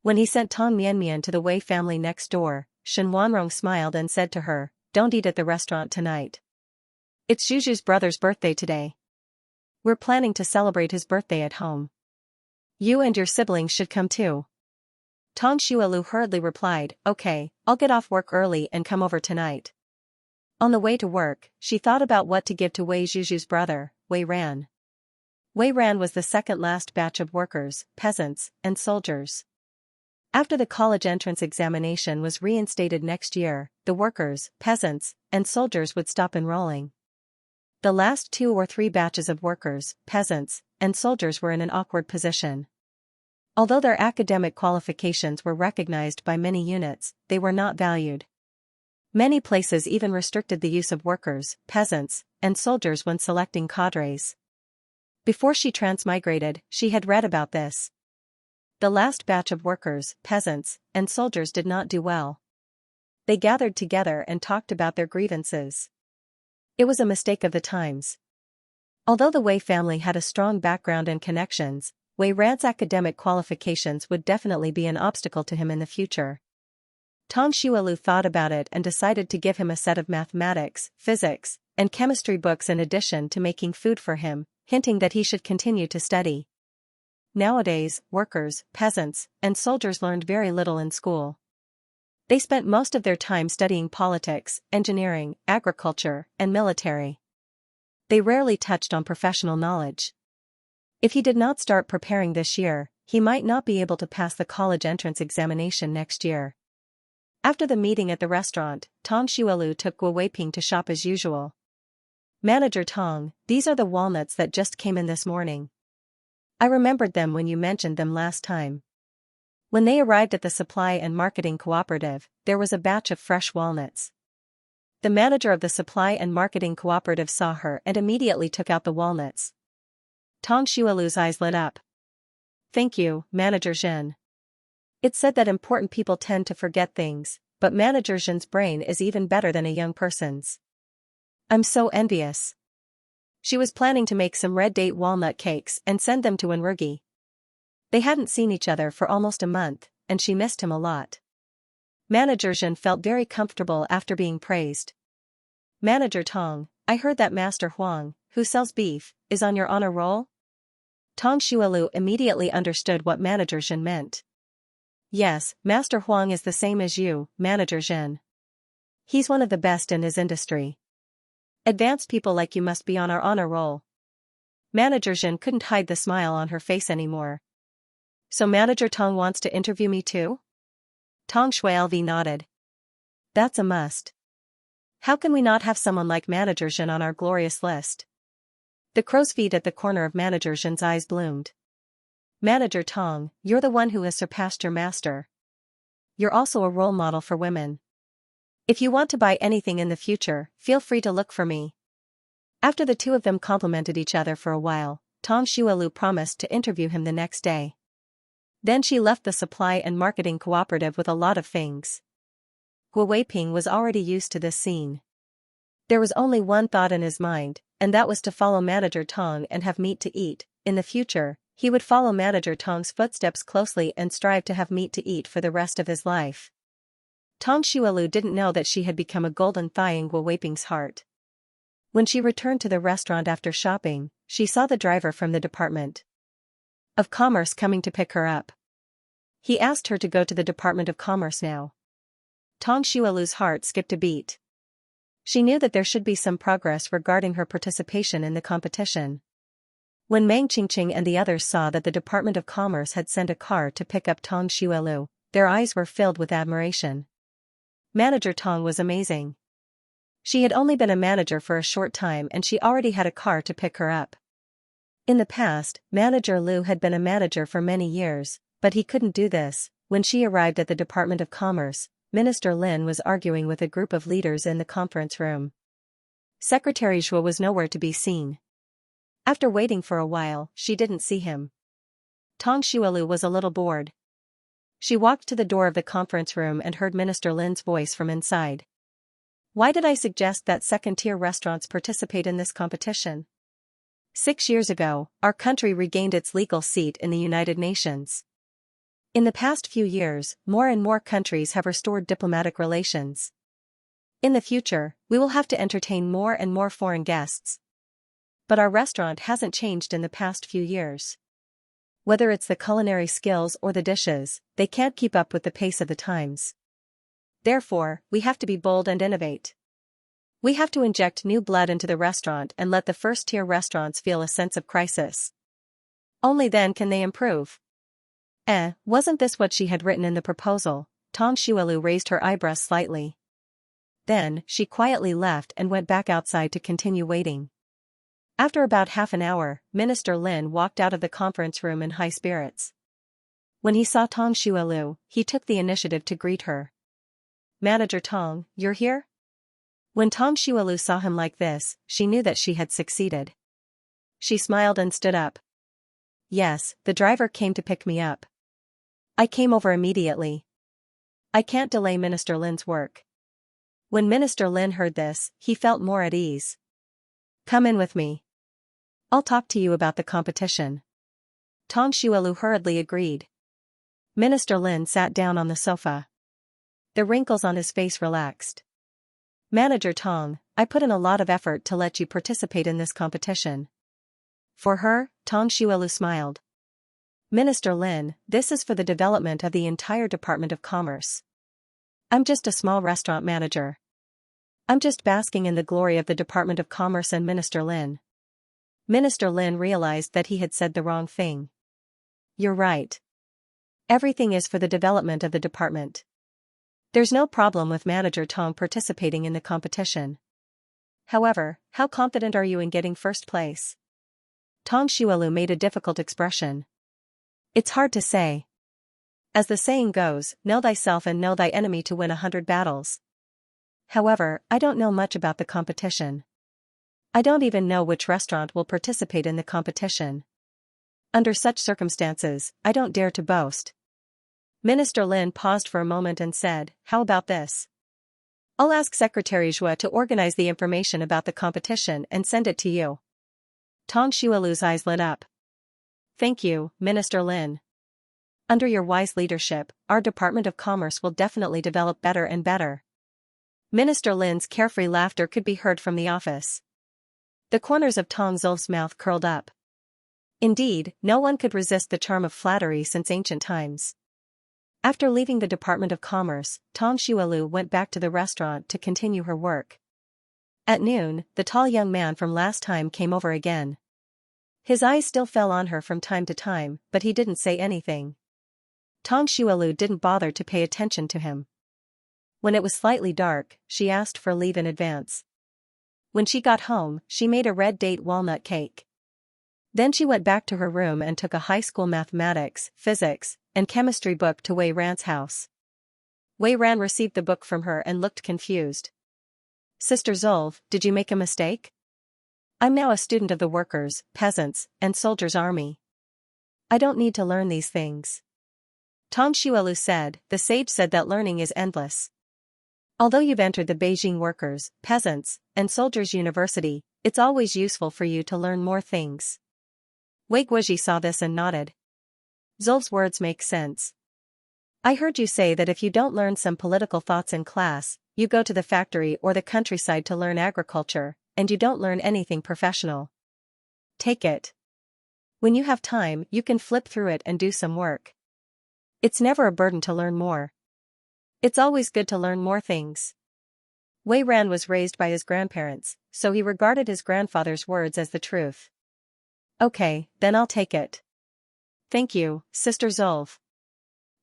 When he sent Tong Mianmian to the Wei family next door, Shen Wanrong smiled and said to her, "Don't eat at the restaurant tonight. It's Zhuzhu's brother's birthday today. We're planning to celebrate his birthday at home. You and your siblings should come too." Tong Xiaolu hurriedly replied, "Okay, I'll get off work early and come over tonight." On the way to work, she thought about what to give to Wei Zhuzhu's brother, Wei Ran. Wei Ran was the second last batch of workers, peasants, and soldiers. After the college entrance examination was reinstated next year, the workers, peasants, and soldiers would stop enrolling. The last 2 or 3 batches of workers, peasants, and soldiers were in an awkward position. Although their academic qualifications were recognized by many units, they were not valued. Many places even restricted the use of workers, peasants, and soldiers when selecting cadres. Before she transmigrated, she had read about this. The last batch of workers, peasants, and soldiers did not do well. They gathered together and talked about their grievances. It was a mistake of the times. Although the Wei family had a strong background and connections, Wei Ran's academic qualifications would definitely be an obstacle to him in the future. Tong Xiaolu thought about it and decided to give him a set of mathematics, physics, and chemistry books in addition to making food for him, hinting that he should continue to study. Nowadays, workers, peasants, and soldiers learned very little in school. They spent most of their time studying politics, engineering, agriculture, and military. They rarely touched on professional knowledge. If he did not start preparing this year, he might not be able to pass the college entrance examination next year. After the meeting at the restaurant, Tong Xiaolu took Guo Weiping to shop as usual. "Manager Tong, these are the walnuts that just came in this morning. I remembered them when you mentioned them last time." When they arrived at the supply and marketing cooperative, there was a batch of fresh walnuts. The manager of the supply and marketing cooperative saw her and immediately took out the walnuts. Tong Xiaolu's eyes lit up. "Thank you, Manager Zhen. It's said that important people tend to forget things, but Manager Zhen's brain is even better than a young person's. I'm so envious." She was planning to make some red date walnut cakes and send them to Wenwurgi. They hadn't seen each other for almost a month, and she missed him a lot. Manager Zhen felt very comfortable after being praised. Manager Tong, I heard that Master Huang, who sells beef, is on your honor roll? Tong Xuelu immediately understood what Manager Zhen meant. Yes, Master Huang is the same as you, Manager Zhen. He's one of the best in his industry. Advanced people like you must be on our honor roll. Manager Zhen couldn't hide the smile on her face anymore. So Manager Tong wants to interview me too? Tong Xuelv nodded. That's a must. How can we not have someone like Manager Zhen on our glorious list? The crow's feet at the corner of Manager Zhen's eyes bloomed. Manager Tong, you're the one who has surpassed your master. You're also a role model for women. If you want to buy anything in the future, feel free to look for me. After the two of them complimented each other for a while, Tong Xuelu promised to interview him the next day. Then she left the supply and marketing cooperative with a lot of things. Guo Weiping was already used to this scene. There was only one thought in his mind, and that was to follow Manager Tong and have meat to eat. In the future, he would follow Manager Tong's footsteps closely and strive to have meat to eat for the rest of his life. Tong Xuelu didn't know that she had become a golden thigh in Guo Weiping's heart. When she returned to the restaurant after shopping, she saw the driver from the Department of Commerce coming to pick her up. He asked her to go to the Department of Commerce now. Tong Xuelu's heart skipped a beat. She knew that there should be some progress regarding her participation in the competition. When Meng Qingqing and the others saw that the Department of Commerce had sent a car to pick up Tong Xuelu, their eyes were filled with admiration. Manager Tong was amazing. She had only been a manager for a short time and she already had a car to pick her up. In the past, Manager Liu had been a manager for many years, but he couldn't do this. When she arrived at the Department of Commerce, Minister Lin was arguing with a group of leaders in the conference room. Secretary Zhuo was nowhere to be seen. After waiting for a while, she didn't see him. Tong Xuelu was a little bored. She walked to the door of the conference room and heard Minister Lin's voice from inside. Why did I suggest that second-tier restaurants participate in this competition? 6 years ago, our country regained its legal seat in the United Nations. In the past few years, more and more countries have restored diplomatic relations. In the future, we will have to entertain more and more foreign guests. But our restaurant hasn't changed in the past few years. Whether it's the culinary skills or the dishes, they can't keep up with the pace of the times. Therefore, we have to be bold and innovate. We have to inject new blood into the restaurant and let the first-tier restaurants feel a sense of crisis. Only then can they improve. Wasn't this what she had written in the proposal? Tong Xuelu raised her eyebrows slightly. Then, she quietly left and went back outside to continue waiting. After about half an hour, Minister Lin walked out of the conference room in high spirits. When he saw Tong Xuelu, he took the initiative to greet her. Manager Tong, you're here? When Tong Xuelu saw him like this, she knew that she had succeeded. She smiled and stood up. Yes, the driver came to pick me up. I came over immediately. I can't delay Minister Lin's work. When Minister Lin heard this, he felt more at ease. Come in with me. I'll talk to you about the competition. Tong Xuelu hurriedly agreed. Minister Lin sat down on the sofa. The wrinkles on his face relaxed. Manager Tong, I put in a lot of effort to let you participate in this competition. For her, Tong Xuelu smiled. Minister Lin, this is for the development of the entire Department of Commerce. I'm just a small restaurant manager. I'm just basking in the glory of the Department of Commerce and Minister Lin. Minister Lin realized that he had said the wrong thing. You're right. Everything is for the development of the department. There's no problem with Manager Tong participating in the competition. However, how confident are you in getting first place? Tong Xuelu made a difficult expression. It's hard to say. As the saying goes, know thyself and know thy enemy to win 100 battles. However, I don't know much about the competition. I don't even know which restaurant will participate in the competition. Under such circumstances, I don't dare to boast. Minister Lin paused for a moment and said, how about this? I'll ask Secretary Zhuo to organize the information about the competition and send it to you. Tong Xuelu's eyes lit up. Thank you, Minister Lin. Under your wise leadership, our Department of Commerce will definitely develop better and better. Minister Lin's carefree laughter could be heard from the office. The corners of Tong Zulf's mouth curled up. Indeed, no one could resist the charm of flattery since ancient times. After leaving the Department of Commerce, Tong Xuelu went back to the restaurant to continue her work. At noon, the tall young man from last time came over again. His eyes still fell on her from time to time, but he didn't say anything. Tong Xuelu didn't bother to pay attention to him. When it was slightly dark, she asked for leave in advance. When she got home, she made a red date walnut cake. Then she went back to her room and took a high school mathematics, physics, and chemistry book to Wei Ran's house. Wei Ran received the book from her and looked confused. Sister Zulf, did you make a mistake? I'm now a student of the workers, peasants, and soldiers' army. I don't need to learn these things. Tong Xuelu said, the sage said that learning is endless. Although you've entered the Beijing Workers, Peasants, and Soldiers University, it's always useful for you to learn more things. Wei Guozhi saw this and nodded. Zulf's words make sense. I heard you say that if you don't learn some political thoughts in class, you go to the factory or the countryside to learn agriculture, and you don't learn anything professional. Take it. When you have time, you can flip through it and do some work. It's never a burden to learn more. It's always good to learn more things. Wei Ran was raised by his grandparents, so he regarded his grandfather's words as the truth. Okay, then I'll take it. Thank you, Sister Zulf.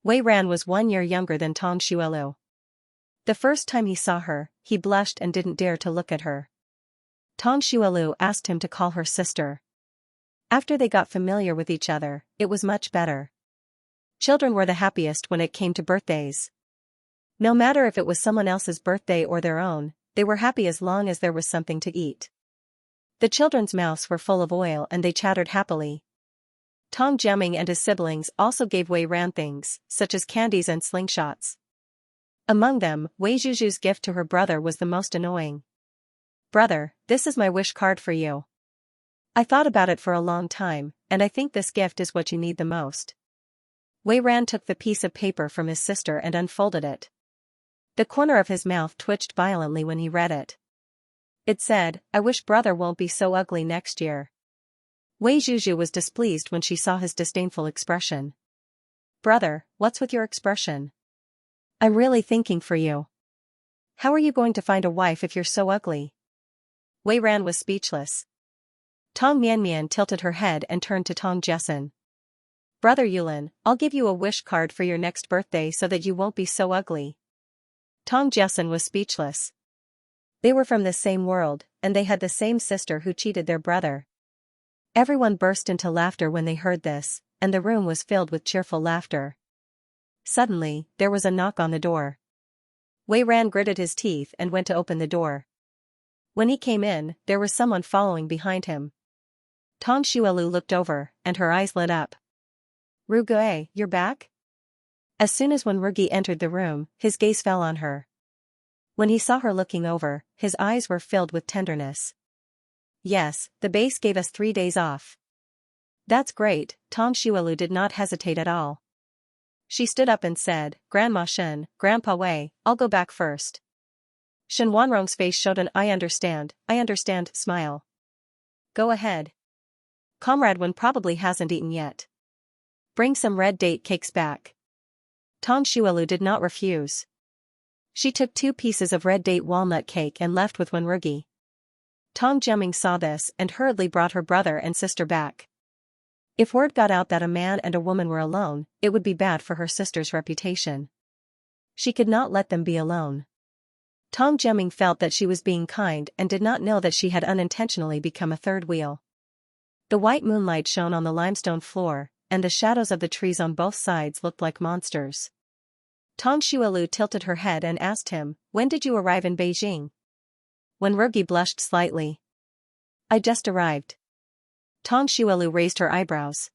Wei Ran was 1 year younger than Tong Xuelu. The first time he saw her, he blushed and didn't dare to look at her. Tong Xuelu asked him to call her sister. After they got familiar with each other, it was much better. Children were the happiest when it came to birthdays. No matter if it was someone else's birthday or their own, they were happy as long as there was something to eat. The children's mouths were full of oil and they chattered happily. Tong Jiaming and his siblings also gave Wei Ran things, such as candies and slingshots. Among them, Wei Zhuzhu's gift to her brother was the most annoying. Brother, this is my wish card for you. I thought about it for a long time, and I think this gift is what you need the most. Wei Ran took the piece of paper from his sister and unfolded it. The corner of his mouth twitched violently when he read it. It said, I wish brother won't be so ugly next year. Wei Zhuzhu was displeased when she saw his disdainful expression. Brother, what's with your expression? I'm really thinking for you. How are you going to find a wife if you're so ugly? Wei Ran was speechless. Tong Mianmian tilted her head and turned to Tong Jessen. Brother Yulin, I'll give you a wish card for your next birthday so that you won't be so ugly. Tong Jessen was speechless. They were from the same world, and they had the same sister who cheated their brother. Everyone burst into laughter when they heard this, and the room was filled with cheerful laughter. Suddenly, there was a knock on the door. Wei Ran gritted his teeth and went to open the door. When he came in, there was someone following behind him. Tong Xuelu looked over, and her eyes lit up. Ru Gue, you're back? As soon as Wen Rugi entered the room, his gaze fell on her. When he saw her looking over, his eyes were filled with tenderness. Yes, the base gave us 3 days off. That's great, Tong Xuelu did not hesitate at all. She stood up and said, Grandma Shen, Grandpa Wei, I'll go back first. Shen Wanrong's face showed an I understand, smile. Go ahead. Comrade Wen probably hasn't eaten yet. Bring some red date cakes back. Tong Xuelu did not refuse. She took 2 pieces of red date walnut cake and left with Wenrugi. Tong Jiaming saw this and hurriedly brought her brother and sister back. If word got out that a man and a woman were alone, it would be bad for her sister's reputation. She could not let them be alone. Tong Jiaming felt that she was being kind and did not know that she had unintentionally become a third wheel. The white moonlight shone on the limestone floor, and the shadows of the trees on both sides looked like monsters. Tong Xuelu tilted her head and asked him, when did you arrive in Beijing? Wenrugi blushed slightly. I just arrived. Tong Xuelu raised her eyebrows.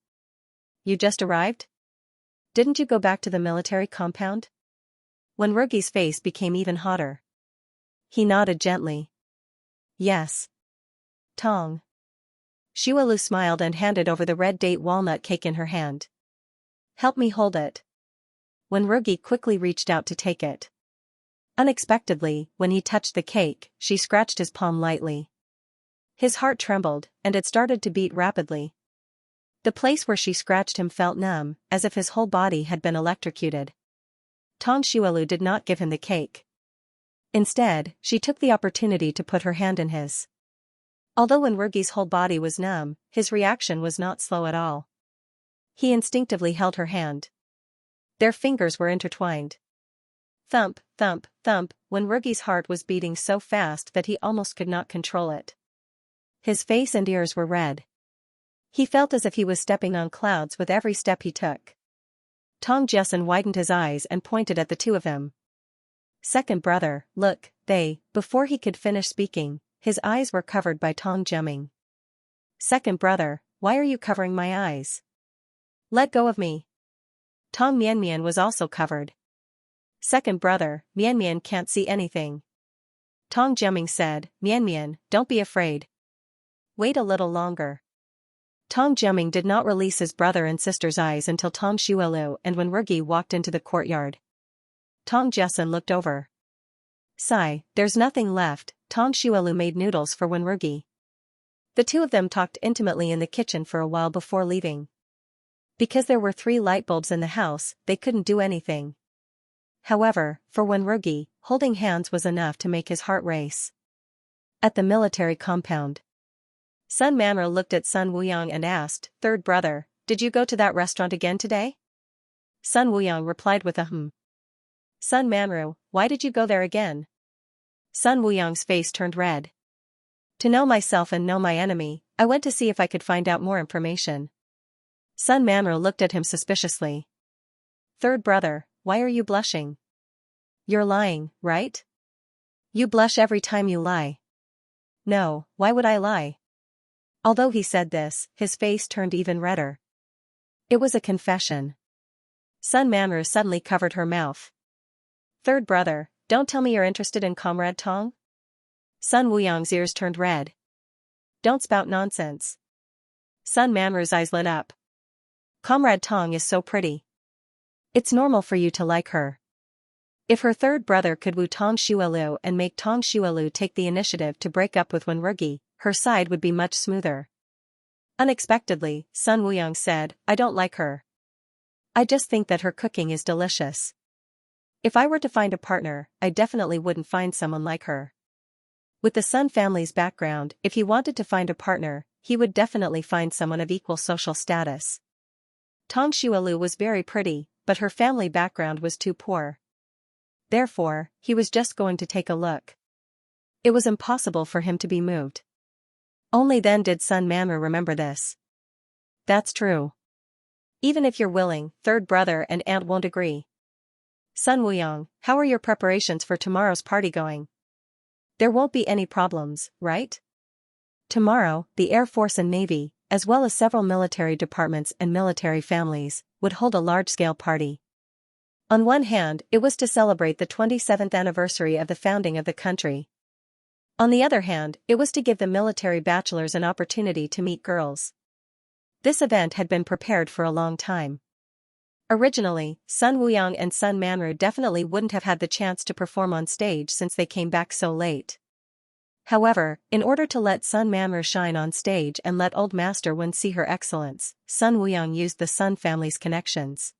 You just arrived? Didn't you go back to the military compound? Wenrugi's face became even hotter. He nodded gently. Yes. Tong. Xiaolu smiled and handed over the red date walnut cake in her hand. Help me hold it. Wenrugi quickly reached out to take it. Unexpectedly, when he touched the cake, she scratched his palm lightly. His heart trembled, and it started to beat rapidly. The place where she scratched him felt numb, as if his whole body had been electrocuted. Tong Xiaolu did not give him the cake. Instead, she took the opportunity to put her hand in his. Although Wenrugi's whole body was numb, his reaction was not slow at all. He instinctively held her hand. Their fingers were intertwined. Thump, thump, thump, Wenrugi's heart was beating so fast that he almost could not control it. His face and ears were red. He felt as if he was stepping on clouds with every step he took. Tong Jessen widened his eyes and pointed at the two of them. Second brother, look, before he could finish speaking, his eyes were covered by Tong Jemming. Second brother, why are you covering my eyes? Let go of me. Tong Mianmian was also covered. Second brother, Mianmian can't see anything. Tong Jemming said, Mianmian, don't be afraid. Wait a little longer. Tong Jemming did not release his brother and sister's eyes until Tong Xiaolu and Wenrugi walked into the courtyard. Tong Jessen looked over. Sigh, there's nothing left. Tong Xiaolu made noodles for Wenrugi. The two of them talked intimately in the kitchen for a while before leaving. Because there were 3 light bulbs in the house, they couldn't do anything. However, for Wenrugi, holding hands was enough to make his heart race. At the military compound, Sun Manru looked at Sun Wuyang and asked, Third brother, did you go to that restaurant again today? Sun Wuyang replied with a Sun Manru, why did you go there again? Sun Wuyang's face turned red. To know myself and know my enemy, I went to see if I could find out more information. Sun Manru looked at him suspiciously. Third brother, why are you blushing? You're lying, right? You blush every time you lie. No, why would I lie? Although he said this, his face turned even redder. It was a confession. Sun Manru suddenly covered her mouth. Third brother, don't tell me you're interested in Comrade Tong? Sun Wuyang's ears turned red. Don't spout nonsense. Sun Manru's eyes lit up. Comrade Tong is so pretty. It's normal for you to like her. If her third brother could woo Tong Xiaolu and make Tong Xiaolu take the initiative to break up with Wenrugi, her side would be much smoother. Unexpectedly, Sun Wuyang said, I don't like her. I just think that her cooking is delicious. If I were to find a partner, I definitely wouldn't find someone like her. With the Sun family's background, if he wanted to find a partner, he would definitely find someone of equal social status. Tong Xiaolu was very pretty, but her family background was too poor. Therefore, he was just going to take a look. It was impossible for him to be moved. Only then did Sun Manru remember this. That's true. Even if you're willing, third brother and aunt won't agree. Sun Wuyang, how are your preparations for tomorrow's party going? There won't be any problems, right? Tomorrow, the Air Force and Navy, as well as several military departments and military families, would hold a large-scale party. On one hand, it was to celebrate the 27th anniversary of the founding of the country. On the other hand, it was to give the military bachelors an opportunity to meet girls. This event had been prepared for a long time. Originally, Sun Wuyang and Sun Manru definitely wouldn't have had the chance to perform on stage since they came back so late. However, in order to let Sun Manru shine on stage and let Old Master Wen see her excellence, Sun Wuyang used the Sun family's connections.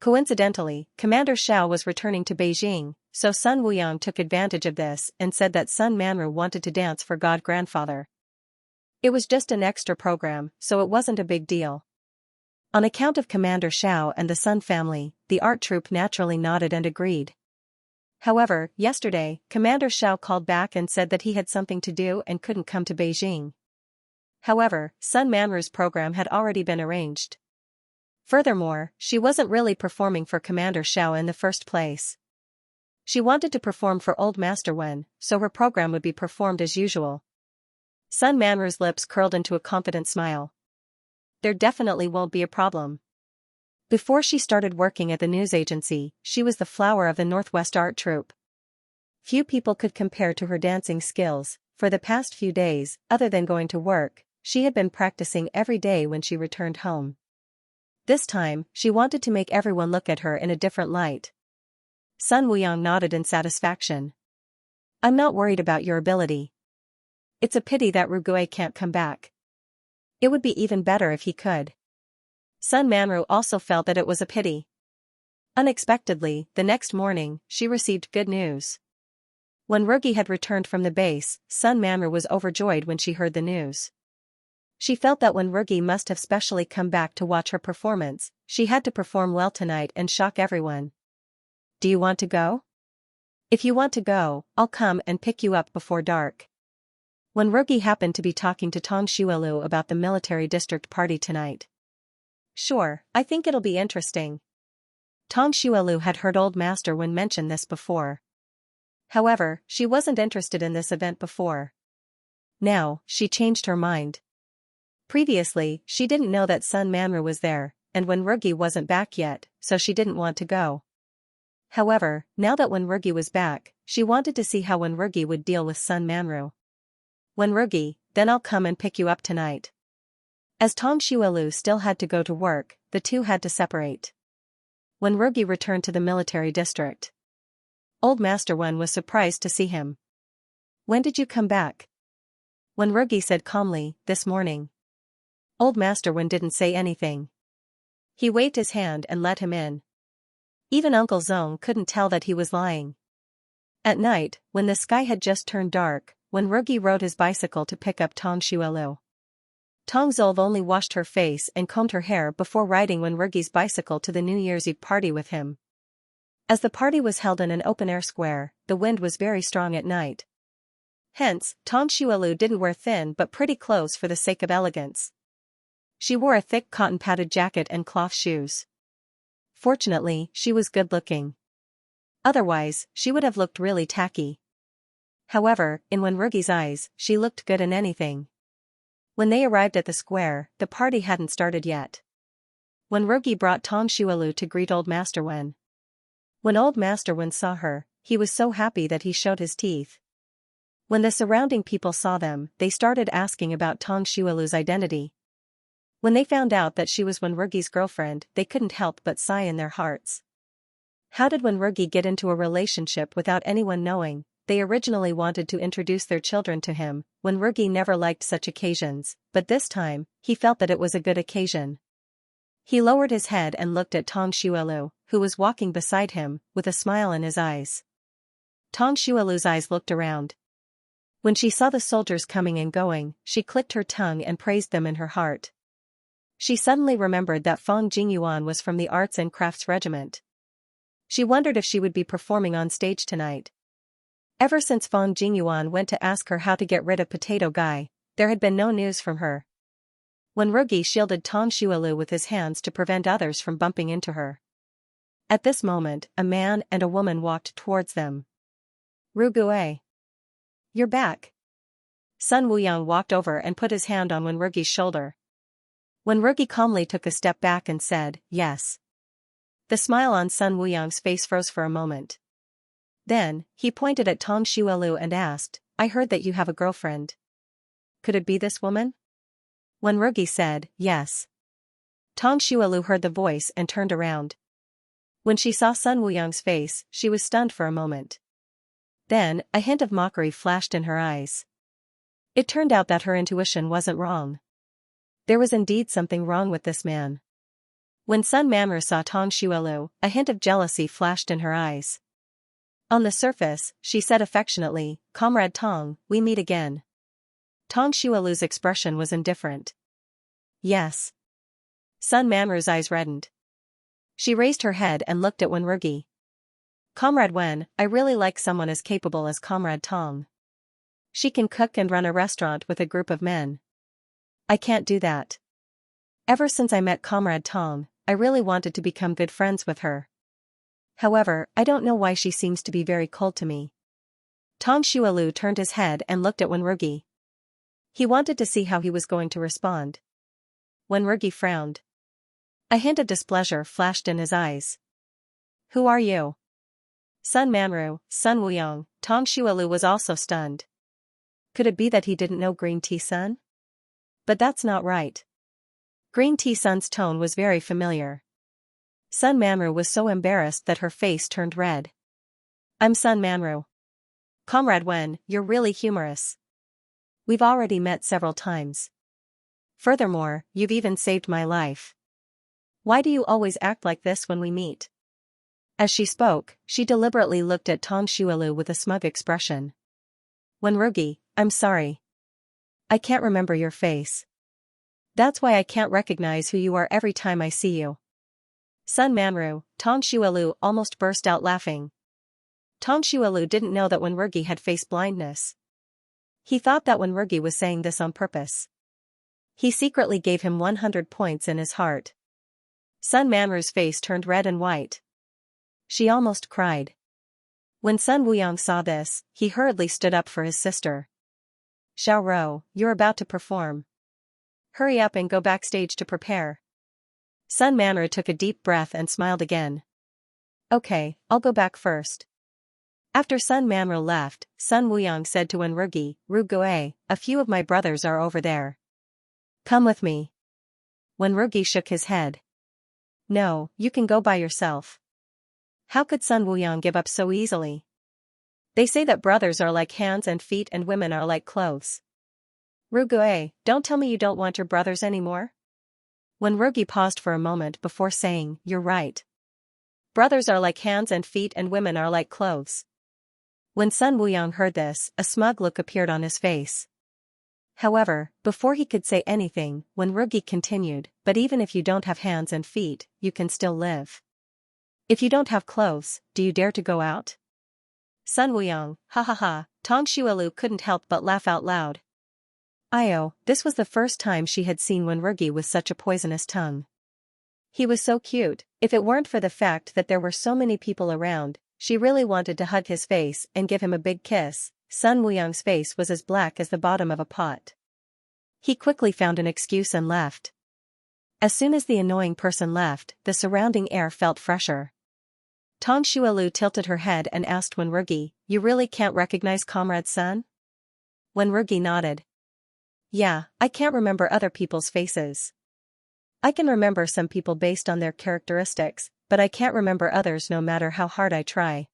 Coincidentally, Commander Xiao was returning to Beijing, so Sun Wuyang took advantage of this and said that Sun Manru wanted to dance for God-Grandfather. It was just an extra program, so it wasn't a big deal. On account of Commander Xiao and the Sun family, the art troupe naturally nodded and agreed. However, yesterday, Commander Xiao called back and said that he had something to do and couldn't come to Beijing. However, Sun Manru's program had already been arranged. Furthermore, she wasn't really performing for Commander Xiao in the first place. She wanted to perform for Old Master Wen, so her program would be performed as usual. Sun Manru's lips curled into a confident smile. There definitely won't be a problem. Before she started working at the news agency, she was the flower of the Northwest Art Troupe. Few people could compare to her dancing skills. For the past few days, other than going to work, she had been practicing every day when she returned home. This time, she wanted to make everyone look at her in a different light. Sun Wuyang nodded in satisfaction. I'm not worried about your ability. It's a pity that Rugui can't come back. It would be even better if he could. Sun Manru also felt that it was a pity. Unexpectedly, the next morning, she received good news. When Rugi had returned from the base, Sun Manru was overjoyed when she heard the news. She felt that when Rugi must have specially come back to watch her performance, she had to perform well tonight and shock everyone. Do you want to go? If you want to go, I'll come and pick you up before dark. When Rugi happened to be talking to Tong Xuelu about the military district party tonight. Sure, I think it'll be interesting. Tong Xuelu had heard Old Master Wen mention this before. However, she wasn't interested in this event before. Now, she changed her mind. Previously, she didn't know that Sun Manru was there, and when Rugi wasn't back yet, so she didn't want to go. However, now that when Rugi was back, she wanted to see how when Rugi would deal with Sun Manru. When Rugi, then I'll come and pick you up tonight. As Tong Xuelu still had to go to work, the two had to separate. When Rugi returned to the military district, Old Master Wen was surprised to see him. When did you come back? When Rugi said calmly, this morning. Old Master Wen didn't say anything. He waved his hand and let him in. Even Uncle Zong couldn't tell that he was lying. At night, when the sky had just turned dark, when Rugi rode his bicycle to pick up Tong Xuelu. Tong Zolv only washed her face and combed her hair before riding when Rugi's bicycle to the New Year's Eve party with him. As the party was held in an open-air square, the wind was very strong at night. Hence, Tong Xuelu didn't wear thin but pretty clothes for the sake of elegance. She wore a thick cotton-padded jacket and cloth shoes. Fortunately, she was good-looking. Otherwise, she would have looked really tacky. However, in Wen Rugi's eyes, she looked good in anything. When they arrived at the square, the party hadn't started yet. When Rugi brought Tong Xuelu to greet Old Master Wen. When Old Master Wen saw her, he was so happy that he showed his teeth. When the surrounding people saw them, they started asking about Tong Xuelu's identity. When they found out that she was Wen Rugi's girlfriend, they couldn't help but sigh in their hearts. How did Wen Rugi get into a relationship without anyone knowing? They originally wanted to introduce their children to him, Wen Rugi never liked such occasions, but this time, he felt that it was a good occasion. He lowered his head and looked at Tong Xuelu, who was walking beside him, with a smile in his eyes. Tong Xuelu's eyes looked around. When she saw the soldiers coming and going, she clicked her tongue and praised them in her heart. She suddenly remembered that Feng Jingyuan was from the Arts and Crafts Regiment. She wondered if she would be performing on stage tonight. Ever since Feng Jingyuan went to ask her how to get rid of Potato Guy, there had been no news from her. When Rugi shielded Tong Xuelu with his hands to prevent others from bumping into her. At this moment, a man and a woman walked towards them. Rugue. You're back. Sun Wuyang walked over and put his hand on Wen Rugi's shoulder. Wen Rugi calmly took a step back and said, yes. The smile on Sun Wuyang's face froze for a moment. Then, he pointed at Tong Xuelu and asked, I heard that you have a girlfriend. Could it be this woman? Wen Rugi said, yes. Tong Xuelu heard the voice and turned around. When she saw Sun Wuyang's face, she was stunned for a moment. Then, a hint of mockery flashed in her eyes. It turned out that her intuition wasn't wrong. There was indeed something wrong with this man. When Sun Manru saw Tong Xuelu, a hint of jealousy flashed in her eyes. On the surface, she said affectionately, Comrade Tong, we meet again. Tong Xuelu's expression was indifferent. Yes. Sun Manru's eyes reddened. She raised her head and looked at Wen Rugi. Comrade Wen, I really like someone as capable as Comrade Tong. She can cook and run a restaurant with a group of men. I can't do that. Ever since I met Comrade Tong, I really wanted to become good friends with her. However, I don't know why she seems to be very cold to me. Tong Xuelu turned his head and looked at Wen Rugi. He wanted to see how he was going to respond. Wen Rugi frowned. A hint of displeasure flashed in his eyes. Who are you? Sun Manru, Sun Wuyang. Tong Xuelu was also stunned. Could it be that he didn't know Green Tea Sun? But that's not right. Green Tea Sun's tone was very familiar. Sun Manru was so embarrassed that her face turned red. I'm Sun Manru. Comrade Wen, you're really humorous. We've already met several times. Furthermore, you've even saved my life. Why do you always act like this when we meet? As she spoke, she deliberately looked at Tong Xuelu with a smug expression. Wenrugi, I'm sorry. I can't remember your face. That's why I can't recognize who you are every time I see you. Sun Manru, Tong Xuelu almost burst out laughing. Tong Xuelu didn't know that Wenrugi had face blindness. He thought that Wenrugi was saying this on purpose. He secretly gave him 100 points in his heart. Sun Manru's face turned red and white. She almost cried. When Sun Wuyong saw this, he hurriedly stood up for his sister. Xiao Rou, you're about to perform. Hurry up and go backstage to prepare. Sun Manru took a deep breath and smiled again. Okay, I'll go back first. After Sun Manru left, Sun Wuyong said to Wenrugi, Rugue, a few of my brothers are over there. Come with me. Wenrugi shook his head. No, you can go by yourself. How could Sun Wuyong give up so easily? They say that brothers are like hands and feet and women are like clothes. Rugue, don't tell me you don't want your brothers anymore? Wenrugi paused for a moment before saying, You're right. Brothers are like hands and feet and women are like clothes. When Sun Wuyong heard this, a smug look appeared on his face. However, before he could say anything, Wenrugi continued, but even if you don't have hands and feet, you can still live. If you don't have clothes, do you dare to go out? Sun Wuyong, ha ha ha, Tong Xuelu couldn't help but laugh out loud. This was the first time she had seen Wenrugi with such a poisonous tongue. He was so cute. If it weren't for the fact that there were so many people around, she really wanted to hug his face and give him a big kiss. Sun Wuyong's face was as black as the bottom of a pot. He quickly found an excuse and left. As soon as the annoying person left, the surrounding air felt fresher. Tong Xuelu tilted her head and asked Wenrugi, You really can't recognize Comrade Sun? Wenrugi nodded. Yeah, I can't remember other people's faces. I can remember some people based on their characteristics, but I can't remember others no matter how hard I try.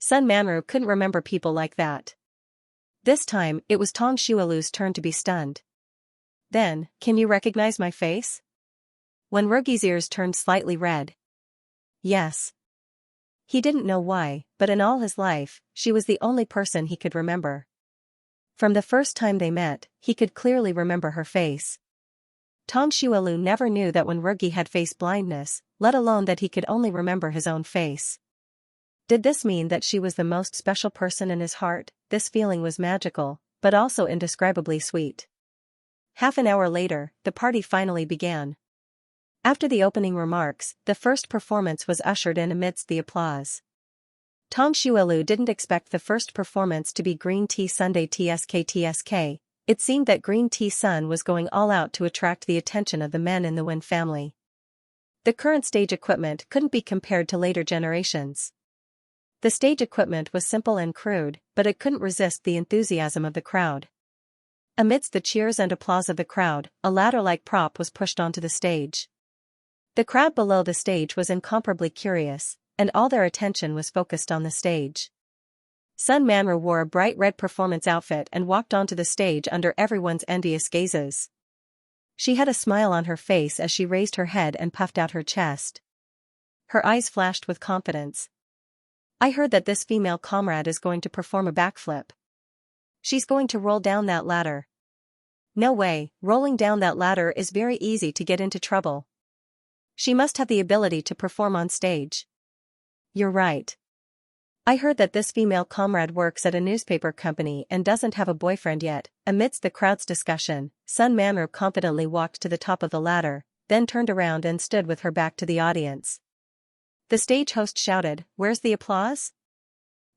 Sun Manru couldn't remember people like that. This time, it was Tong Xuelu's turn to be stunned. Then, can you recognize my face? Wenrugi's ears turned slightly red. Yes. He didn't know why, but in all his life, she was the only person he could remember. From the first time they met, he could clearly remember her face. Tong Xuelu never knew that Wenrugi had face blindness, let alone that he could only remember his own face. Did this mean that she was the most special person in his heart? This feeling was magical, but also indescribably sweet. Half an hour later, the party finally began. After the opening remarks, the first performance was ushered in amidst the applause. Tong Xuelu didn't expect the first performance to be Green Tea Sunday TSK. It seemed that Green Tea Sun was going all out to attract the attention of the men in the Wen family. The current stage equipment couldn't be compared to later generations. The stage equipment was simple and crude, but it couldn't resist the enthusiasm of the crowd. Amidst the cheers and applause of the crowd, a ladder-like prop was pushed onto the stage. The crowd below the stage was incomparably curious, and all their attention was focused on the stage. Sun Manru wore a bright red performance outfit and walked onto the stage under everyone's envious gazes. She had a smile on her face as she raised her head and puffed out her chest. Her eyes flashed with confidence. I heard that this female comrade is going to perform a backflip. She's going to roll down that ladder. No way, rolling down that ladder is very easy to get into trouble. She must have the ability to perform on stage. You're right. I heard that this female comrade works at a newspaper company and doesn't have a boyfriend yet. Amidst the crowd's discussion, Sun Manru confidently walked to the top of the ladder, then turned around and stood with her back to the audience. The stage host shouted, Where's the applause?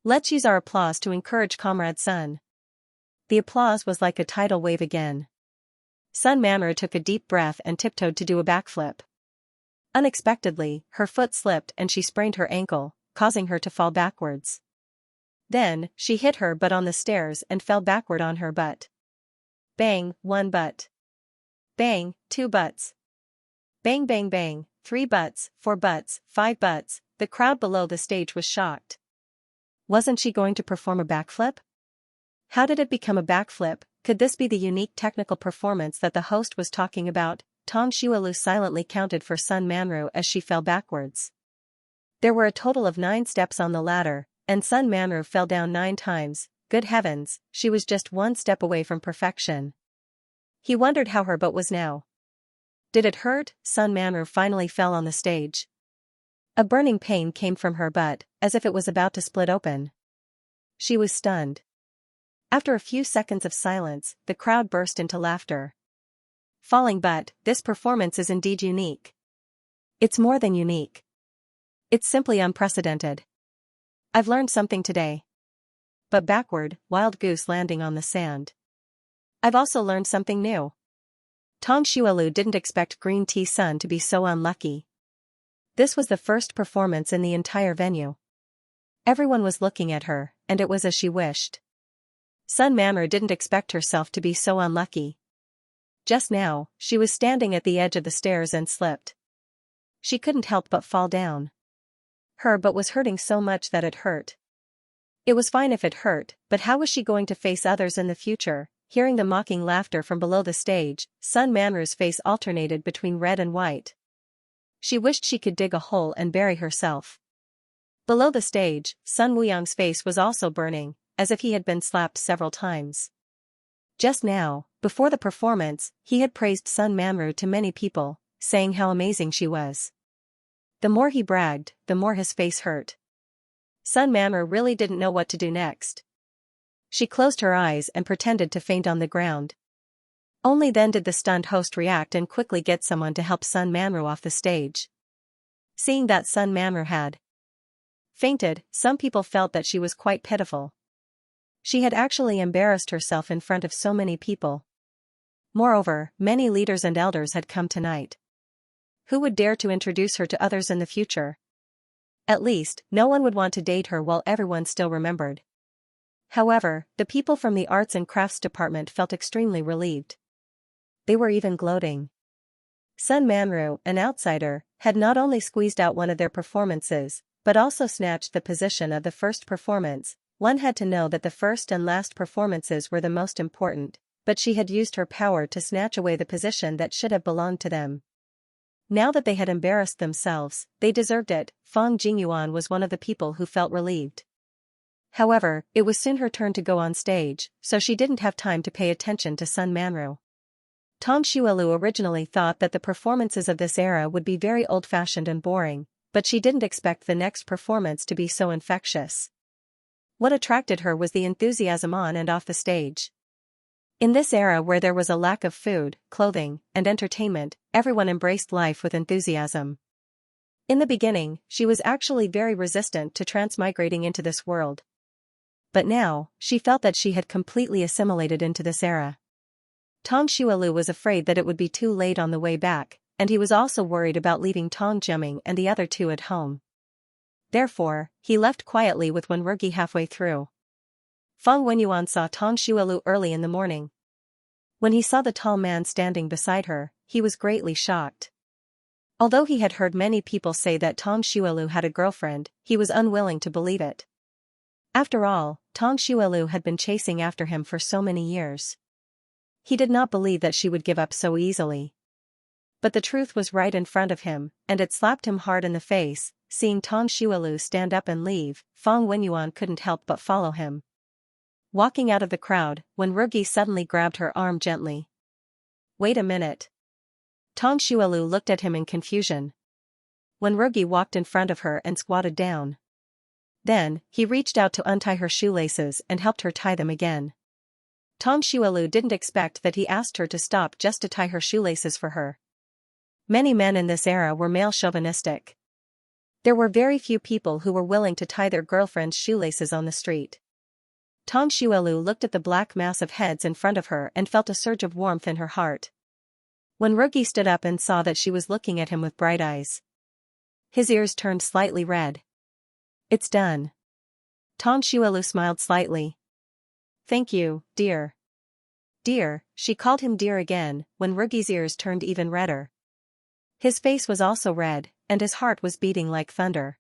Let's use our applause to encourage Comrade Sun. The applause was like a tidal wave again. Sun Manru took a deep breath and tiptoed to do a backflip. Unexpectedly, her foot slipped and she sprained her ankle, causing her to fall backwards. Then, she hit her butt on the stairs and fell backward on her butt. Bang, one butt. Bang, 2 butts. Bang bang bang, 3 butts, 4 butts, 5 butts. The crowd below the stage was shocked. Wasn't she going to perform a backflip? How did it become a backflip? Could this be the unique technical performance that the host was talking about? Tong Xiaolu silently counted for Sun Manru as she fell backwards. There were a total of 9 steps on the ladder, and Sun Manru fell down 9 times. Good heavens, she was just 1 step away from perfection. He wondered how her butt was now. Did it hurt? Sun Manru finally fell on the stage. A burning pain came from her butt, as if it was about to split open. She was stunned. After a few seconds of silence, the crowd burst into laughter. Falling butt, this performance is indeed unique. It's more than unique. It's simply unprecedented. I've learned something today. But backward, wild goose landing on the sand. I've also learned something new. Tong Xiaolu didn't expect Green Tea Sun to be so unlucky. This was the first performance in the entire venue. Everyone was looking at her, and it was as she wished. Sun Manru didn't expect herself to be so unlucky. Just now, she was standing at the edge of the stairs and slipped. She couldn't help but fall down. Her butt was hurting so much that it hurt. It was fine if it hurt, but how was she going to face others in the future? Hearing the mocking laughter from below the stage, Sun Manru's face alternated between red and white. She wished she could dig a hole and bury herself. Below the stage, Sun Wuyang's face was also burning, as if he had been slapped several times. Just now, before the performance, he had praised Sun Manru to many people, saying how amazing she was. The more he bragged, the more his face hurt. Sun Manru really didn't know what to do next. She closed her eyes and pretended to faint on the ground. Only then did the stunned host react and quickly get someone to help Sun Manru off the stage. Seeing that Sun Manru had fainted, some people felt that she was quite pitiful. She had actually embarrassed herself in front of so many people. Moreover, many leaders and elders had come tonight. Who would dare to introduce her to others in the future? At least, no one would want to date her while everyone still remembered. However, the people from the Arts and Crafts department felt extremely relieved. They were even gloating. Sun Manru, an outsider, had not only squeezed out one of their performances, but also snatched the position of the first performance. One had to know that the first and last performances were the most important, but she had used her power to snatch away the position that should have belonged to them. Now that they had embarrassed themselves, they deserved it. Fang Jingyuan was one of the people who felt relieved. However, it was soon her turn to go on stage, so she didn't have time to pay attention to Sun Manru. Tong Xiaolu originally thought that the performances of this era would be very old-fashioned and boring, but she didn't expect the next performance to be so infectious. What attracted her was the enthusiasm on and off the stage. In this era where there was a lack of food, clothing, and entertainment, everyone embraced life with enthusiasm. In the beginning, she was actually very resistant to transmigrating into this world. But now, she felt that she had completely assimilated into this era. Tong Xiaolu was afraid that it would be too late on the way back, and he was also worried about leaving Tong Jiaming and the other two at home. Therefore, he left quietly with Wenrugi halfway through. Fang Wenyuan saw Tong Xiaolu early in the morning. When he saw the tall man standing beside her, he was greatly shocked. Although he had heard many people say that Tong Xiaolu had a girlfriend, he was unwilling to believe it. After all, Tong Xiaolu had been chasing after him for so many years. He did not believe that she would give up so easily. But the truth was right in front of him, and it slapped him hard in the face. Seeing Tong Xiaolu stand up and leave, Fang Wenyuan couldn't help but follow him. Walking out of the crowd, Wenrugi suddenly grabbed her arm gently. Wait a minute. Tong Xiaolu looked at him in confusion. Wenrugi walked in front of her and squatted down. Then, he reached out to untie her shoelaces and helped her tie them again. Tong Xiaolu didn't expect that he asked her to stop just to tie her shoelaces for her. Many men in this era were male chauvinistic. There were very few people who were willing to tie their girlfriend's shoelaces on the street. Tong Xiaolu looked at the black mass of heads in front of her and felt a surge of warmth in her heart. Wenrugi stood up and saw that she was looking at him with bright eyes. His ears turned slightly red. It's done. Tong Xiaolu smiled slightly. Thank you, dear. Dear, she called him dear again, when Rugi's ears turned even redder. His face was also red, and his heart was beating like thunder.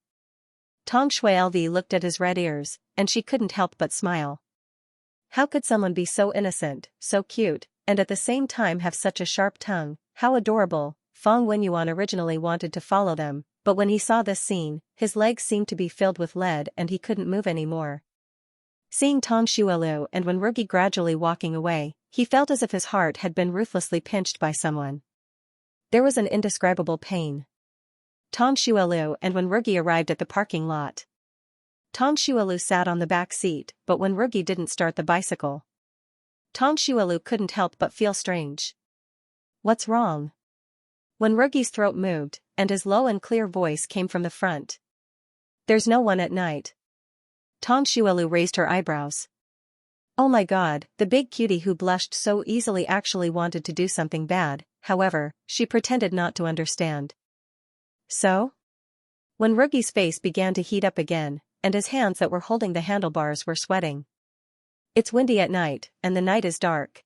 Tong Shuielvi looked at his red ears, and she couldn't help but smile. How could someone be so innocent, so cute, and at the same time have such a sharp tongue? How adorable. Feng Wenyuan originally wanted to follow them, but when he saw this scene, his legs seemed to be filled with lead and he couldn't move anymore. Seeing Tong Shuielu and Wenrugi gradually walking away, he felt as if his heart had been ruthlessly pinched by someone. There was an indescribable pain. Tong Shuielu and Wenrugi arrived at the parking lot. Tong Shuielu sat on the back seat, but Wenrugi didn't start the bicycle. Tong Shuielu couldn't help but feel strange. What's wrong? Wenrugi's throat moved, and his low and clear voice came from the front. There's no one at night. Tong Shuielu raised her eyebrows. Oh my god, the big cutie who blushed so easily actually wanted to do something bad, however, she pretended not to understand. So? Wenrugi's face began to heat up again, and his hands that were holding the handlebars were sweating. It's windy at night, and the night is dark.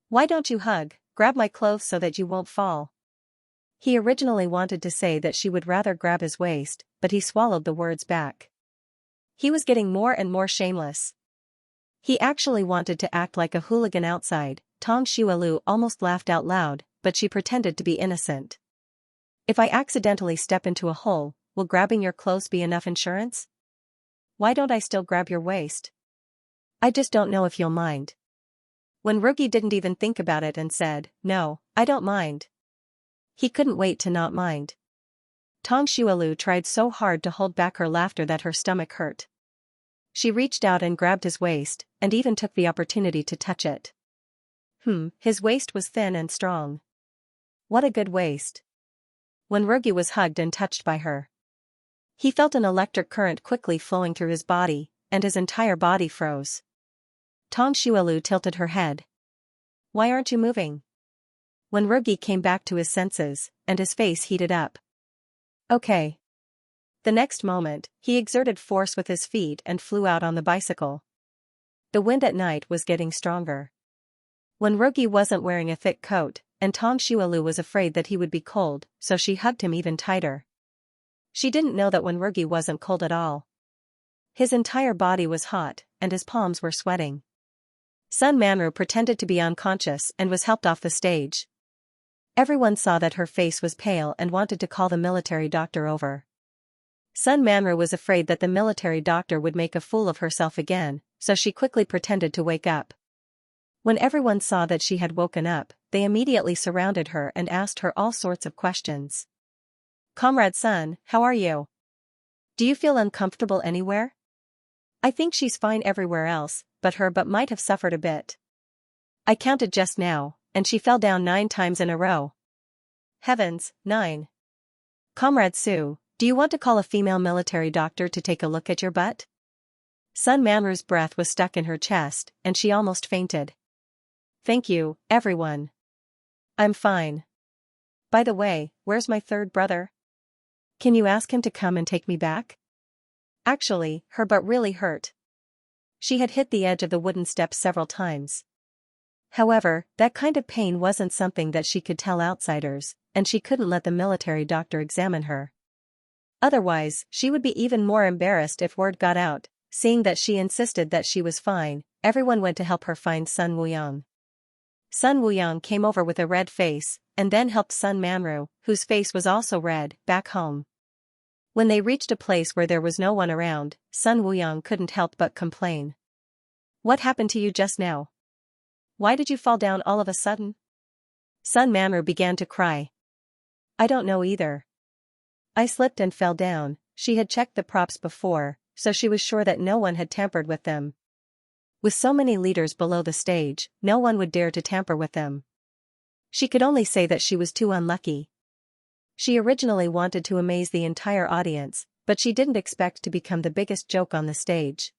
Why don't you hug? Grab my clothes so that you won't fall. He originally wanted to say that she would rather grab his waist, but he swallowed the words back. He was getting more and more shameless. He actually wanted to act like a hooligan outside. Tong Shuielu almost laughed out loud, but she pretended to be innocent. If I accidentally step into a hole, will grabbing your clothes be enough insurance? Why don't I still grab your waist? I just don't know if you'll mind. Wenrugi didn't even think about it and said, no, I don't mind. He couldn't wait to not mind. Tong Shuielu tried so hard to hold back her laughter that her stomach hurt. She reached out and grabbed his waist, and even took the opportunity to touch it. His waist was thin and strong. What a good waist. Wenrugi was hugged and touched by her. He felt an electric current quickly flowing through his body, and his entire body froze. Tong Shuielu tilted her head. Why aren't you moving? Wenrugi came back to his senses, and his face heated up. Okay. The next moment, he exerted force with his feet and flew out on the bicycle. The wind at night was getting stronger. Wenrugi wasn't wearing a thick coat, and Tong Shuielu was afraid that he would be cold, so she hugged him even tighter. She didn't know that Wenrugi wasn't cold at all. His entire body was hot, and his palms were sweating. Sun Manru pretended to be unconscious and was helped off the stage. Everyone saw that her face was pale and wanted to call the military doctor over. Sun Manru was afraid that the military doctor would make a fool of herself again, so she quickly pretended to wake up. When everyone saw that she had woken up, they immediately surrounded her and asked her all sorts of questions. Comrade Sun, how are you? Do you feel uncomfortable anywhere? I think she's fine everywhere else, but might have suffered a bit. I counted just now, and she fell down 9 times in a row. Heavens, 9. Comrade Su, do you want to call a female military doctor to take a look at your butt? Sun Manru's breath was stuck in her chest, and she almost fainted. Thank you, everyone. I'm fine. By the way, where's my third brother? Can you ask him to come and take me back? Actually, her butt really hurt. She had hit the edge of the wooden steps several times. However, that kind of pain wasn't something that she could tell outsiders, and she couldn't let the military doctor examine her. Otherwise, she would be even more embarrassed if word got out. Seeing that she insisted that she was fine, everyone went to help her find Sun Wuyang. Sun Wuyang came over with a red face, and then helped Sun Manru, whose face was also red, back home. When they reached a place where there was no one around, Sun Wuyang couldn't help but complain. What happened to you just now? Why did you fall down all of a sudden? Sun Manru began to cry. I don't know either. I slipped and fell down. She had checked the props before, so she was sure that no one had tampered with them. With so many leaders below the stage, no one would dare to tamper with them. She could only say that she was too unlucky. She originally wanted to amaze the entire audience, but she didn't expect to become the biggest joke on the stage.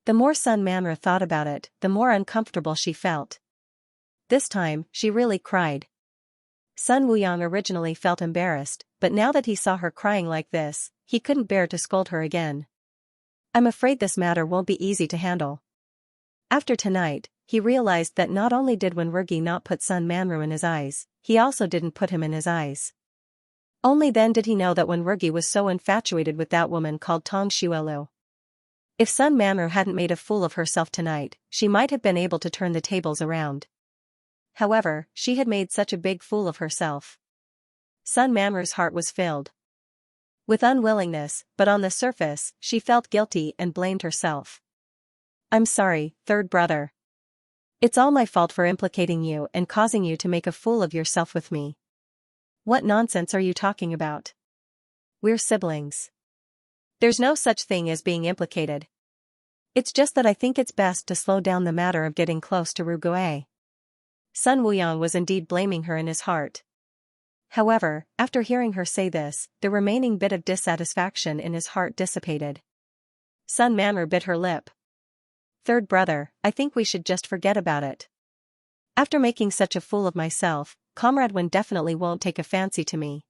The more Sun Manru thought about it, the more uncomfortable she felt. This time, she really cried. Sun Wuyang originally felt embarrassed, but now that he saw her crying like this, he couldn't bear to scold her again. I'm afraid this matter won't be easy to handle. After tonight, he realized that not only did Wenwurgi not put Sun Manru in his eyes, he also didn't put him in his eyes. Only then did he know that Wenwurgi was so infatuated with that woman called Tong Xuelu. If Sun Manru hadn't made a fool of herself tonight, she might have been able to turn the tables around. However, she had made such a big fool of herself. Sun Manru's heart was filled with unwillingness, but on the surface, she felt guilty and blamed herself. I'm sorry, third brother. It's all my fault for implicating you and causing you to make a fool of yourself with me. What nonsense are you talking about? We're siblings. There's no such thing as being implicated. It's just that I think it's best to slow down the matter of getting close to Rugue. Sun Wuyang was indeed blaming her in his heart. However, after hearing her say this, the remaining bit of dissatisfaction in his heart dissipated. Sun Manru bit her lip. Third brother, I think we should just forget about it. After making such a fool of myself, Comrade Wen definitely won't take a fancy to me.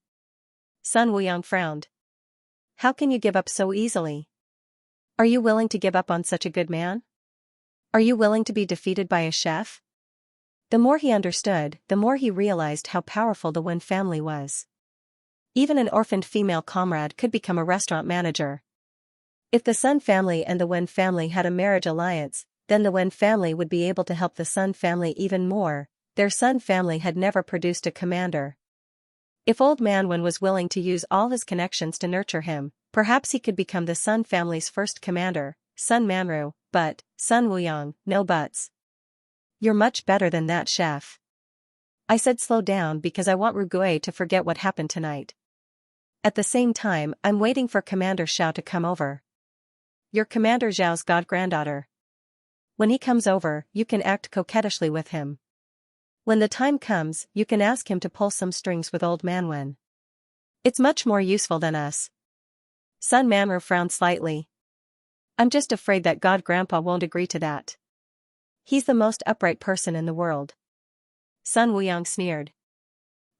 Sun Wuyang frowned. How can you give up so easily? Are you willing to give up on such a good man? Are you willing to be defeated by a chef? The more he understood, the more he realized how powerful the Wen family was. Even an orphaned female comrade could become a restaurant manager. If the Sun family and the Wen family had a marriage alliance, then the Wen family would be able to help the Sun family even more. Their Sun family had never produced a commander. If old man Wen was willing to use all his connections to nurture him, perhaps he could become the Sun family's first commander, Sun Manru, but, Sun Wuyang, no buts. You're much better than that, chef. I said slow down because I want Rugue to forget what happened tonight. At the same time, I'm waiting for Commander Xiao to come over. You're Commander Zhao's god-granddaughter. When he comes over, you can act coquettishly with him. When the time comes, you can ask him to pull some strings with old man Wen. It's much more useful than us. Sun Manru frowned slightly. I'm just afraid that God-grandpa won't agree to that. He's the most upright person in the world. Sun Wuyang sneered.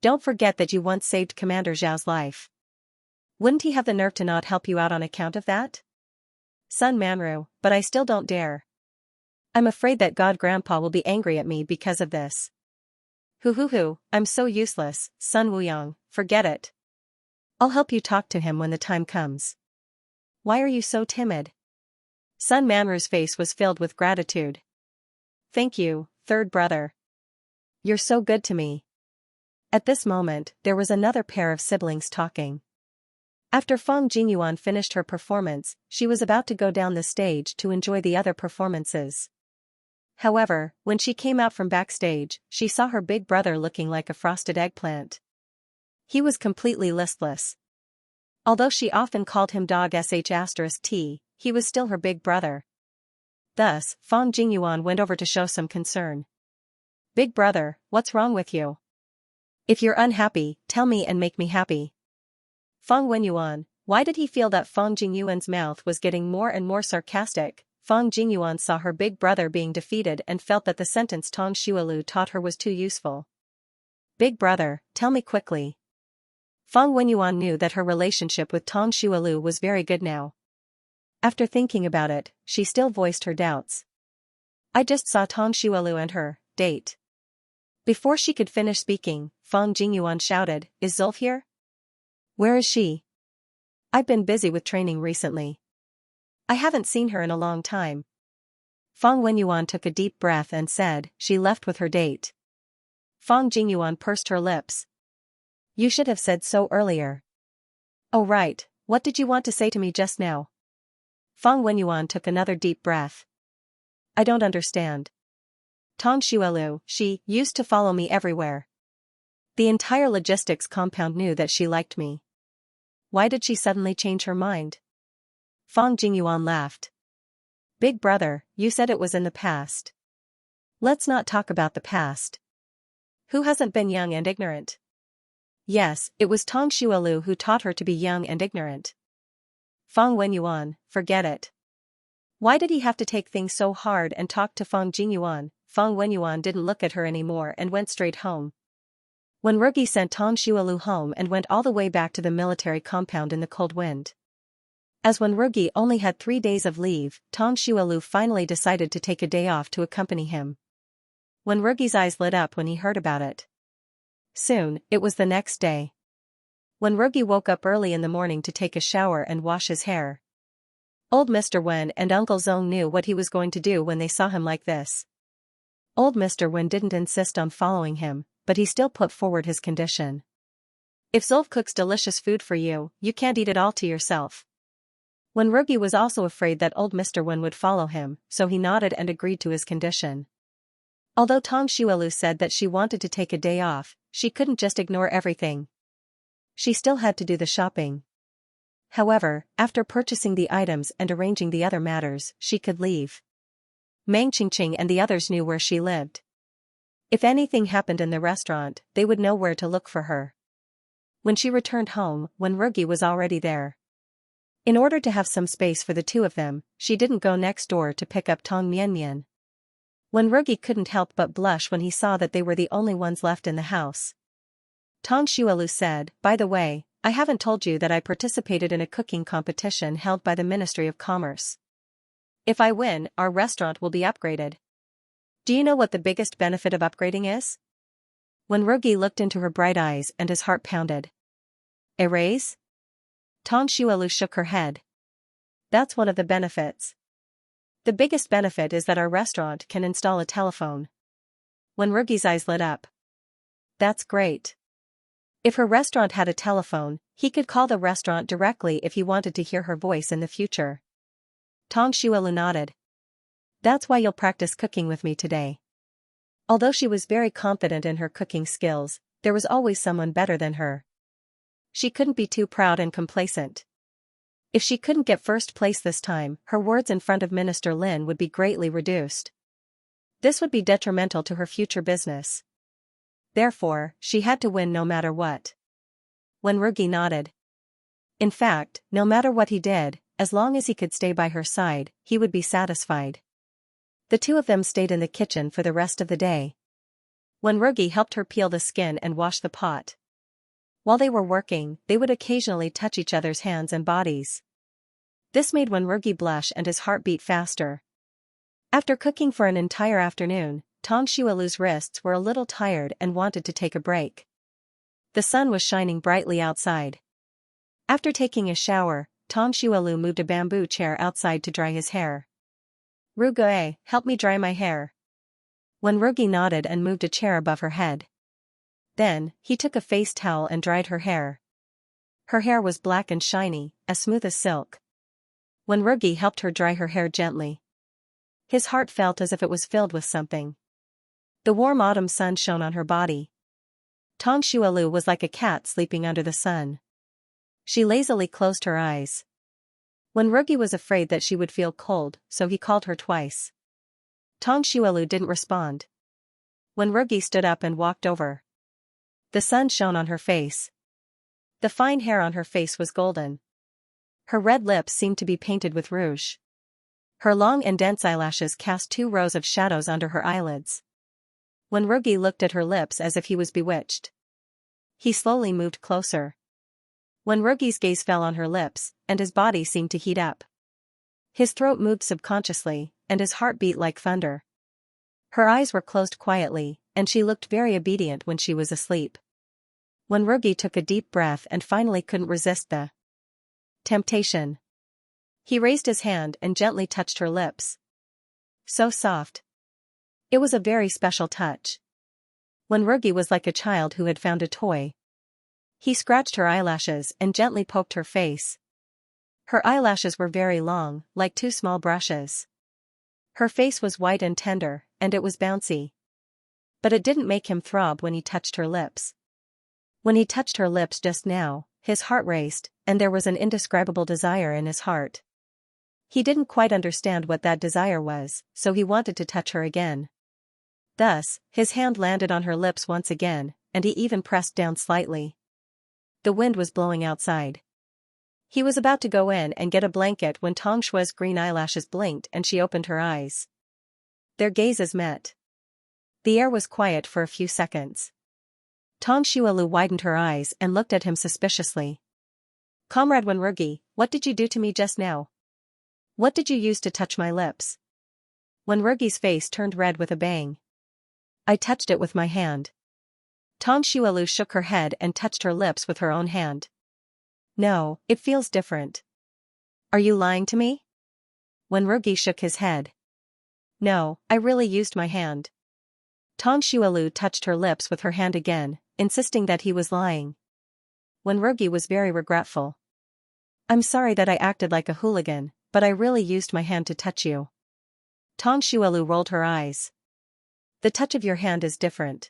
Don't forget that you once saved Commander Zhao's life. Wouldn't he have the nerve to not help you out on account of that? Sun Manru, but I still don't dare. I'm afraid that God-grandpa will be angry at me because of this. Hoo, I'm so useless, Sun Wuyang, forget it. I'll help you talk to him when the time comes. Why are you so timid? Sun Manru's face was filled with gratitude. Thank you, third brother. You're so good to me. At this moment, there was another pair of siblings talking. After Feng Jingyuan finished her performance, she was about to go down the stage to enjoy the other performances. However, when she came out from backstage, she saw her big brother looking like a frosted eggplant. He was completely listless. Although she often called him dog sh*t, he was still her big brother. Thus, Feng Jingyuan went over to show some concern. Big brother, what's wrong with you? If you're unhappy, tell me and make me happy. Feng Wenyuan, why did he feel that Feng Jingyuan's mouth was getting more and more sarcastic? Feng Jingyuan saw her big brother being defeated and felt that the sentence Tong Xuelu taught her was too useful. Big brother, tell me quickly. Feng Wenyuan knew that her relationship with Tong Xuelu was very good now. After thinking about it, she still voiced her doubts. I just saw Tong Xuelu and her date. Before she could finish speaking, Feng Jingyuan shouted, Is Zulf here? Where is she? I've been busy with training recently. I haven't seen her in a long time. Feng Wenyuan took a deep breath and said, She left with her date. Feng Jingyuan pursed her lips. You should have said so earlier. Oh right, what did you want to say to me just now? Feng Wenyuan took another deep breath. I don't understand. Tong Xuelu, she used to follow me everywhere. The entire logistics compound knew that she liked me. Why did she suddenly change her mind? Feng Jingyuan laughed. Big brother, you said it was in the past. Let's not talk about the past. Who hasn't been young and ignorant? Yes, it was Tong Xuelu who taught her to be young and ignorant. Feng Wenyuan, forget it. Why did he have to take things so hard and talk to Feng Jingyuan? Feng Wenyuan didn't look at her anymore and went straight home. When Rugi sent Tong Xuelu home and went all the way back to the military compound in the cold wind. As when Rugi only had 3 days of leave, Tong Xuelu finally decided to take a day off to accompany him. Wenwurgi's eyes lit up when he heard about it. Soon, it was the next day. Wenwurgi woke up early in the morning to take a shower and wash his hair. Old Mr. Wen and Uncle Zong knew what he was going to do when they saw him like this. Old Mr. Wen didn't insist on following him, but he still put forward his condition. If Zolf cooks delicious food for you, you can't eat it all to yourself. Wenwurgi was also afraid that old Mr. Wen would follow him, so he nodded and agreed to his condition. Although Tong Xuelu said that she wanted to take a day off, she couldn't just ignore everything. She still had to do the shopping. However, after purchasing the items and arranging the other matters, she could leave. Meng Qingqing and the others knew where she lived. If anything happened in the restaurant, they would know where to look for her. When she returned home, Wenwurgi was already there. In order to have some space for the two of them, she didn't go next door to pick up Tong Mianmian. Wenwurgi couldn't help but blush when he saw that they were the only ones left in the house. Tong Xuelu said, "By the way, I haven't told you that I participated in a cooking competition held by the Ministry of Commerce. If I win, our restaurant will be upgraded. Do you know what the biggest benefit of upgrading is?" Wenwurgi looked into her bright eyes and his heart pounded. "A raise?" Tong Xuelu shook her head. "That's one of the benefits. The biggest benefit is that our restaurant can install a telephone." Wenwurgi's eyes lit up. "That's great. If her restaurant had a telephone, he could call the restaurant directly if he wanted to hear her voice in the future." Tong Xuelu nodded. "That's why you'll practice cooking with me today." Although she was very confident in her cooking skills, there was always someone better than her. She couldn't be too proud and complacent. If she couldn't get first place this time, her words in front of Minister Lin would be greatly reduced. This would be detrimental to her future business. Therefore, she had to win no matter what. Wenwurgi nodded. In fact, no matter what he did, as long as he could stay by her side, he would be satisfied. The two of them stayed in the kitchen for the rest of the day. Wenwurgi helped her peel the skin and wash the pot. While they were working, they would occasionally touch each other's hands and bodies. This made Wenwurgi blush and his heart beat faster. After cooking for an entire afternoon, Tong Xuelu's wrists were a little tired and wanted to take a break. The sun was shining brightly outside. After taking a shower, Tong Xuelu moved a bamboo chair outside to dry his hair. "Rugue, help me dry my hair." Wenwurgi nodded and moved a chair above her head. Then, he took a face towel and dried her hair. Her hair was black and shiny, as smooth as silk. Wenwurgi helped her dry her hair gently. His heart felt as if it was filled with something. The warm autumn sun shone on her body. Tong Xuelu was like a cat sleeping under the sun. She lazily closed her eyes. Wenwurgi was afraid that she would feel cold, so he called her twice. Tong Xuelu didn't respond. Wenwurgi stood up and walked over. The sun shone on her face. The fine hair on her face was golden. Her red lips seemed to be painted with rouge. Her long and dense eyelashes cast 2 rows of shadows under her eyelids. Wenwurgi looked at her lips as if he was bewitched. He slowly moved closer. Wenwurgi's gaze fell on her lips, and his body seemed to heat up. His throat moved subconsciously, and his heart beat like thunder. Her eyes were closed quietly, and she looked very obedient when she was asleep. Wenwurgi took a deep breath and finally couldn't resist the temptation. He raised his hand and gently touched her lips. So soft. It was a very special touch. Wenwurgi was like a child who had found a toy. He scratched her eyelashes and gently poked her face. Her eyelashes were very long, like 2 small brushes. Her face was white and tender, and it was bouncy. But it didn't make him throb when he touched her lips. When he touched her lips just now, his heart raced, and there was an indescribable desire in his heart. He didn't quite understand what that desire was, so he wanted to touch her again. Thus, his hand landed on her lips once again, and he even pressed down slightly. The wind was blowing outside. He was about to go in and get a blanket when Tong Shue's green eyelashes blinked and she opened her eyes. Their gazes met. The air was quiet for a few seconds. Tong Xuelu widened her eyes and looked at him suspiciously. "Comrade Wenwurgi, what did you do to me just now? What did you use to touch my lips?" Wenwurgi's face turned red with a bang. I touched it with my hand. Tang Xuelu shook her head and touched her lips with her own hand. No, it feels different. Are you lying to me? Wenrugi shook his head. No, I really used my hand. Tang Xuelu touched her lips with her hand again, insisting that he was lying. Wenrugi was very regretful. I'm sorry that I acted like a hooligan, but I really used my hand to touch you. Tang Xuelu rolled her eyes. The touch of your hand is different.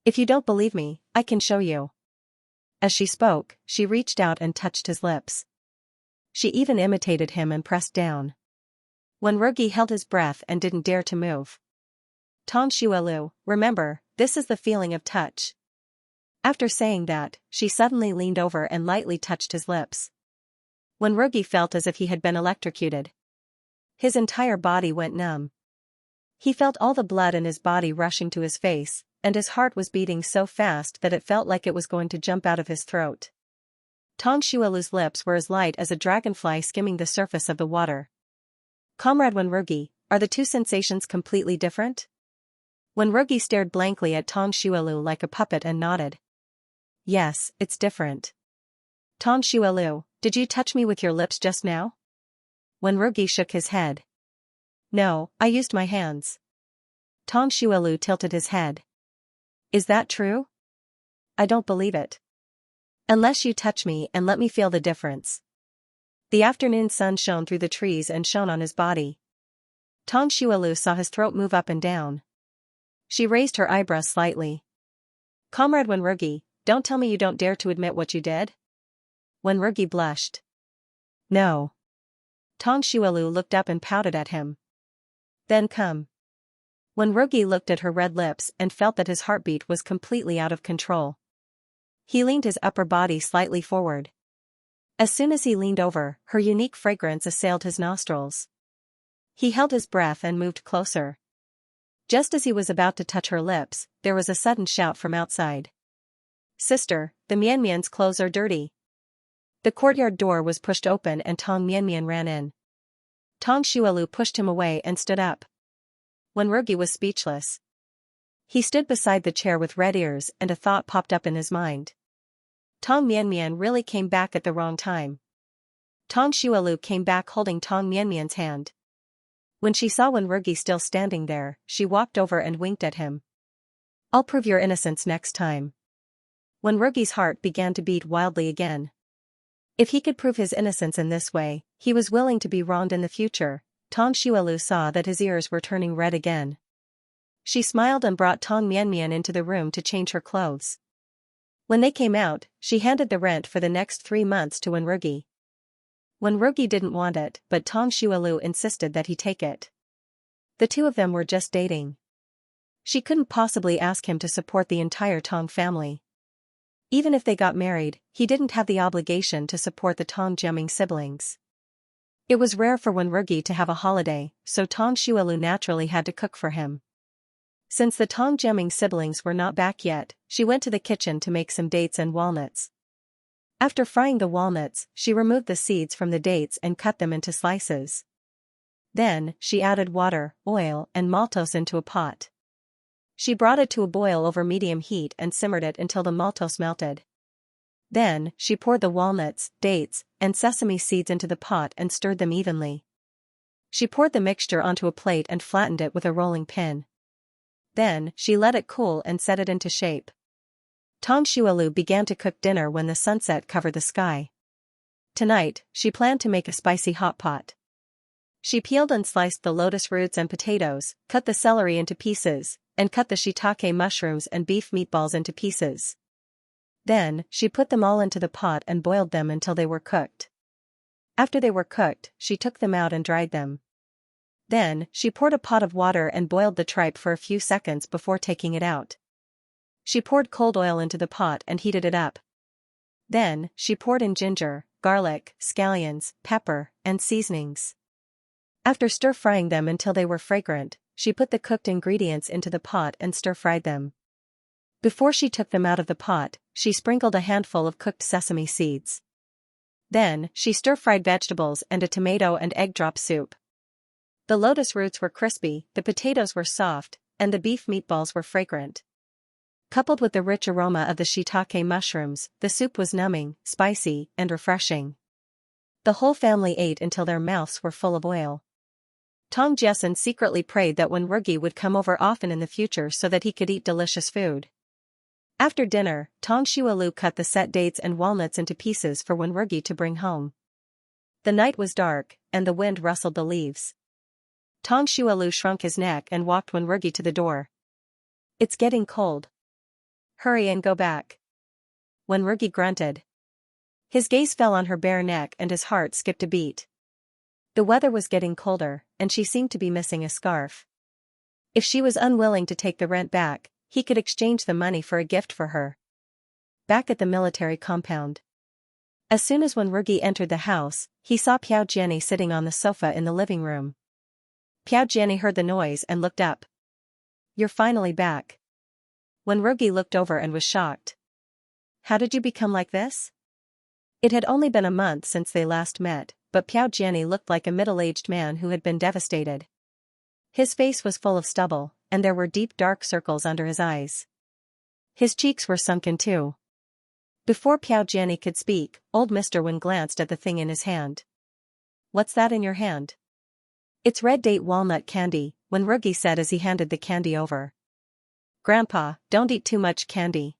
If you don't believe me, I can show you. As she spoke, she reached out and touched his lips. She even imitated him and pressed down. Wenrugi held his breath and didn't dare to move. Tang Xuelu, remember, this is the feeling of touch. After saying that, she suddenly leaned over and lightly touched his lips. Wenrugi felt as if he had been electrocuted. His entire body went numb. He felt all the blood in his body rushing to his face, and his heart was beating so fast that it felt like it was going to jump out of his throat. Tang Xuelu's lips were as light as a dragonfly skimming the surface of the water. Comrade Wenrugi, are the two sensations completely different? Wenrugi stared blankly at Tang Xuelu like a puppet and nodded. Yes, it's different. Tang Xuelu, did you touch me with your lips just now? Wenrugi shook his head. No, I used my hands. Tang Xuelu tilted his head. Is that true? I don't believe it. Unless you touch me and let me feel the difference. The afternoon sun shone through the trees and shone on his body. Tang Xuelu saw his throat move up and down. She raised her eyebrows slightly. Comrade Wenrugi, don't tell me you don't dare to admit what you did? Wenrugi blushed. No. Tang Xuelu looked up and pouted at him. Then come. Wenrugi looked at her red lips and felt that his heartbeat was completely out of control. He leaned his upper body slightly forward. As soon as he leaned over, her unique fragrance assailed his nostrils. He held his breath and moved closer. Just as he was about to touch her lips, there was a sudden shout from outside. Sister, the Mianmian's clothes are dirty. The courtyard door was pushed open and Tang Mianmian ran in. Tang Xuelu pushed him away and stood up. Wenrugi was speechless. He stood beside the chair with red ears and a thought popped up in his mind. Tang Mianmian really came back at the wrong time. Tang Xuelu came back holding Tang Mianmian's hand. When she saw Wenrugi still standing there, she walked over and winked at him. I'll prove your innocence next time. Wenrugi's heart began to beat wildly again. If he could prove his innocence in this way, he was willing to be wronged in the future. Tang Xuelu saw that his ears were turning red again. She smiled and brought Tang Mianmian into the room to change her clothes. When they came out, she handed the rent for the next 3 months to Wenrugi. Wenrugi didn't want it, but Tang Xuelu insisted that he take it. The two of them were just dating. She couldn't possibly ask him to support the entire Tang family. Even if they got married, he didn't have the obligation to support the Tang Jiaming siblings. It was rare for Wenrugi to have a holiday, so Tang Xuelu naturally had to cook for him. Since the Tang Jiaming siblings were not back yet, she went to the kitchen to make some dates and walnuts. After frying the walnuts, she removed the seeds from the dates and cut them into slices. Then, she added water, oil, and maltose into a pot. She brought it to a boil over medium heat and simmered it until the maltose melted. Then, she poured the walnuts, dates, and sesame seeds into the pot and stirred them evenly. She poured the mixture onto a plate and flattened it with a rolling pin. Then, she let it cool and set it into shape. Tang Xuelu began to cook dinner when the sunset covered the sky. Tonight, she planned to make a spicy hot pot. She peeled and sliced the lotus roots and potatoes, cut the celery into pieces, and cut the shiitake mushrooms and beef meatballs into pieces. Then, she put them all into the pot and boiled them until they were cooked. After they were cooked, she took them out and dried them. Then, she poured a pot of water and boiled the tripe for a few seconds before taking it out. She poured cold oil into the pot and heated it up. Then, she poured in ginger, garlic, scallions, pepper, and seasonings. After stir-frying them until they were fragrant, she put the cooked ingredients into the pot and stir-fried them. Before she took them out of the pot, she sprinkled a handful of cooked sesame seeds. Then, she stir-fried vegetables and a tomato and egg drop soup. The lotus roots were crispy, the potatoes were soft, and the beef meatballs were fragrant. Coupled with the rich aroma of the shiitake mushrooms, the soup was numbing, spicy, and refreshing. The whole family ate until their mouths were full of oil. Tong Jessen secretly prayed that Wenwurgi would come over often in the future so that he could eat delicious food. After dinner, Tong Shualu cut the set dates and walnuts into pieces for Wenwurgi to bring home. The night was dark, and the wind rustled the leaves. Tong Shualu shrunk his neck and walked Wenwurgi to the door. "It's getting cold. Hurry and go back." Wenwurgi grunted. His gaze fell on her bare neck and his heart skipped a beat. The weather was getting colder, and she seemed to be missing a scarf. If she was unwilling to take the rent back, he could exchange the money for a gift for her. Back at the military compound. As soon as Wenwurgi entered the house, he saw Piao Jenny sitting on the sofa in the living room. Piao Jenny heard the noise and looked up. "You're finally back." Wenwurgi looked over and was shocked. "How did you become like this?" It had only been a month since they last met, but Piao Jenny looked like a middle-aged man who had been devastated. His face was full of stubble, and there were deep dark circles under his eyes. His cheeks were sunken too. Before Piao Jenny could speak, old Mr. Wen glanced at the thing in his hand. "What's that in your hand?" "It's red date walnut candy," Wenwurgi said as he handed the candy over. "Grandpa, don't eat too much candy."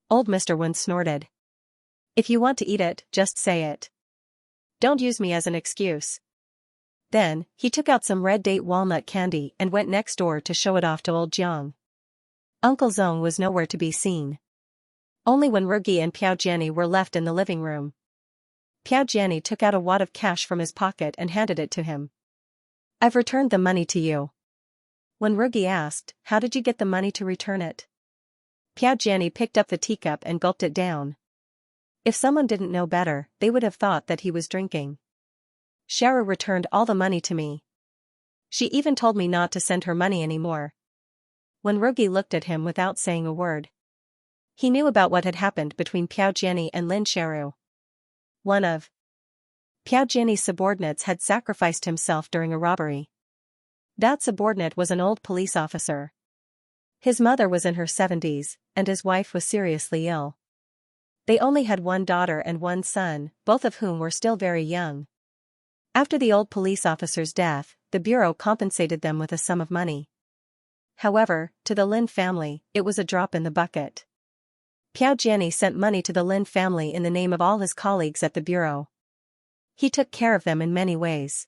Old Mr. Wen snorted. "If you want to eat it, just say it. Don't use me as an excuse." Then, he took out some red date walnut candy and went next door to show it off to old Jiang. Uncle Zong was nowhere to be seen. Only Wenwurgi and Piao Jenny were left in the living room. Piao Jenny took out a wad of cash from his pocket and handed it to him. "I've returned the money to you." Wenwurgi asked, "How did you get the money to return it?" Piao Jenny picked up the teacup and gulped it down. If someone didn't know better, they would have thought that he was drinking. "Sharu returned all the money to me. She even told me not to send her money anymore." Wenwurgi looked at him without saying a word. He knew about what had happened between Piao Jenny and Lin Sharu. One of Piao Jenny's subordinates had sacrificed himself during a robbery. That subordinate was an old police officer. His mother was in her 70s, and his wife was seriously ill. They only had one daughter and one son, both of whom were still very young. After the old police officer's death, the bureau compensated them with a sum of money. However, to the Lin family, it was a drop in the bucket. Piao Jenny sent money to the Lin family in the name of all his colleagues at the bureau. He took care of them in many ways.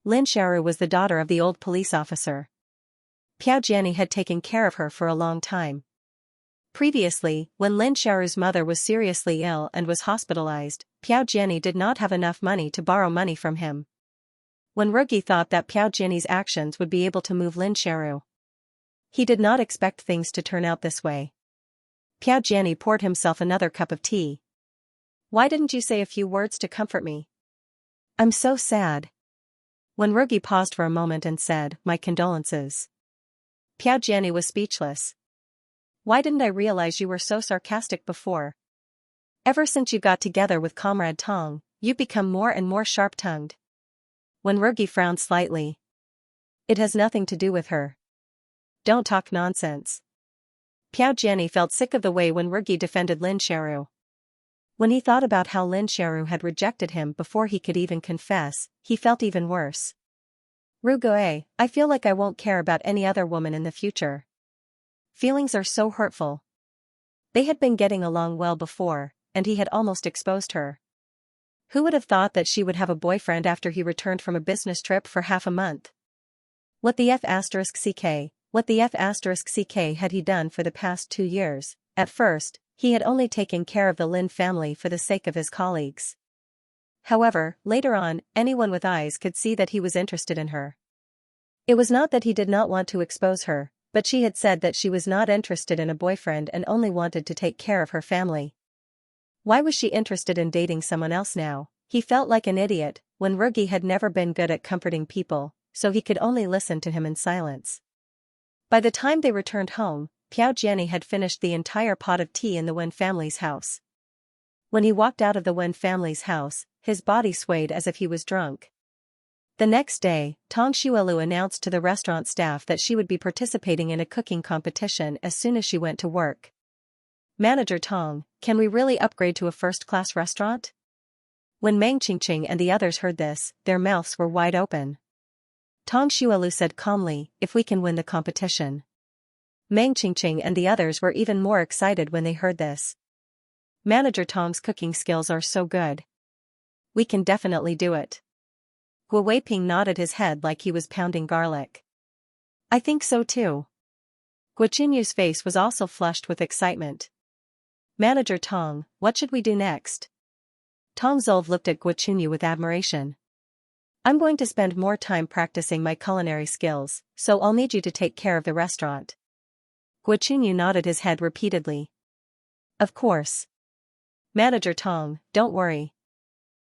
Lin Sharu was the daughter of the old police officer. Piao Jenny had taken care of her for a long time. Previously, when Lin Sharu's mother was seriously ill and was hospitalized, Piao Jenny did not have enough money to borrow money from him. Wenwurgi thought that Piao Jenny's actions would be able to move Lin Sharu. He did not expect things to turn out this way. Piao Jenny poured himself another cup of tea. "Why didn't you say a few words to comfort me?" "I'm so sad." Wenwurgi paused for a moment and said, "My condolences." Piao Jenny was speechless. "Why didn't I realize you were so sarcastic before? Ever since you got together with Comrade Tong, you've become more and more sharp-tongued." Wenwurgi frowned slightly. "It has nothing to do with her. Don't talk nonsense." Piao Jenny felt sick of the way Wenwurgi defended Lin Sharu. When he thought about how Lin Sharu had rejected him before he could even confess, he felt even worse. "Rugoe, I feel like I won't care about any other woman in the future. Feelings are so hurtful." They had been getting along well before, and he had almost exposed her. Who would have thought that she would have a boyfriend after he returned from a business trip for half a month? What the F***ck had he done for the past 2 years? At first, he had only taken care of the Lin family for the sake of his colleagues. However, later on, anyone with eyes could see that he was interested in her. It was not that he did not want to expose her, but she had said that she was not interested in a boyfriend and only wanted to take care of her family. Why was she interested in dating someone else now? He felt like an idiot. Wenwurgi had never been good at comforting people, so he could only listen to him in silence. By the time they returned home, Piao Jenny had finished the entire pot of tea in the Wen family's house. When he walked out of the Wen family's house, his body swayed as if he was drunk. The next day, Tong Xuelu announced to the restaurant staff that she would be participating in a cooking competition as soon as she went to work. "Manager Tong, can we really upgrade to a first-class restaurant?" When Meng Qingqing and the others heard this, their mouths were wide open. Tong Xuelu said calmly, "If we can win the competition." Meng Qingqing and the others were even more excited when they heard this. "Manager Tong's cooking skills are so good. We can definitely do it." Guo Weiping nodded his head like he was pounding garlic. "I think so too." Guo Qinyu's face was also flushed with excitement. "Manager Tong, what should we do next?" Tong Zolv looked at Guo Qinyu with admiration. "I'm going to spend more time practicing my culinary skills, so I'll need you to take care of the restaurant." Guo Qinyu nodded his head repeatedly. "Of course. Manager Tong, don't worry.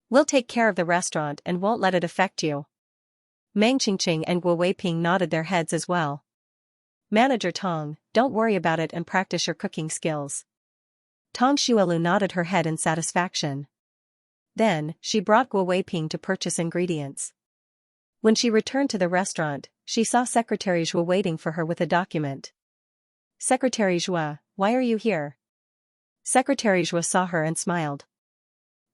We'll take care of the restaurant and won't let it affect you." Meng Qingqing and Guo Weiping nodded their heads as well. "Manager Tong, don't worry about it and practice your cooking skills." Tong Xuelu nodded her head in satisfaction. Then, she brought Guo Weiping to purchase ingredients. When she returned to the restaurant, she saw Secretary Zhuo waiting for her with a document. "Secretary Zhuo, why are you here?" Secretary Zhuo saw her and smiled.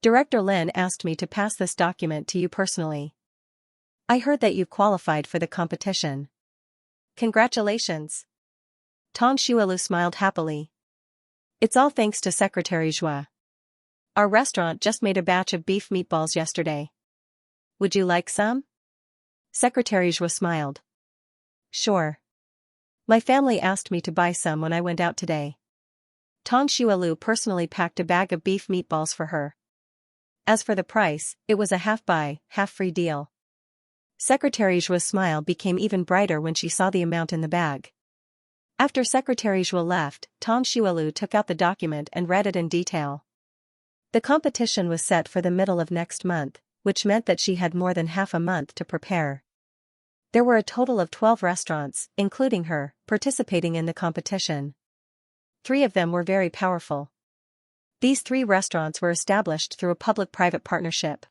"Director Lin asked me to pass this document to you personally. I heard that you qualified for the competition." "Congratulations." Tong Xuelu smiled happily. "It's all thanks to Secretary Zhuo. Our restaurant just made a batch of beef meatballs yesterday. Would you like some?" Secretary Zhuo smiled. "Sure. My family asked me to buy some when I went out today." Tong Xuelu personally packed a bag of beef meatballs for her. As for the price, it was a half-buy, half-free deal. Secretary Zhuo's smile became even brighter when she saw the amount in the bag. After Secretary Zhuo left, Tong Xuelu took out the document and read it in detail. The competition was set for the middle of next month, which meant that she had more than half a month to prepare. There were a total of 12 restaurants, including her, participating in the competition. 3 of them were very powerful. These 3 restaurants were established through a public-private partnership.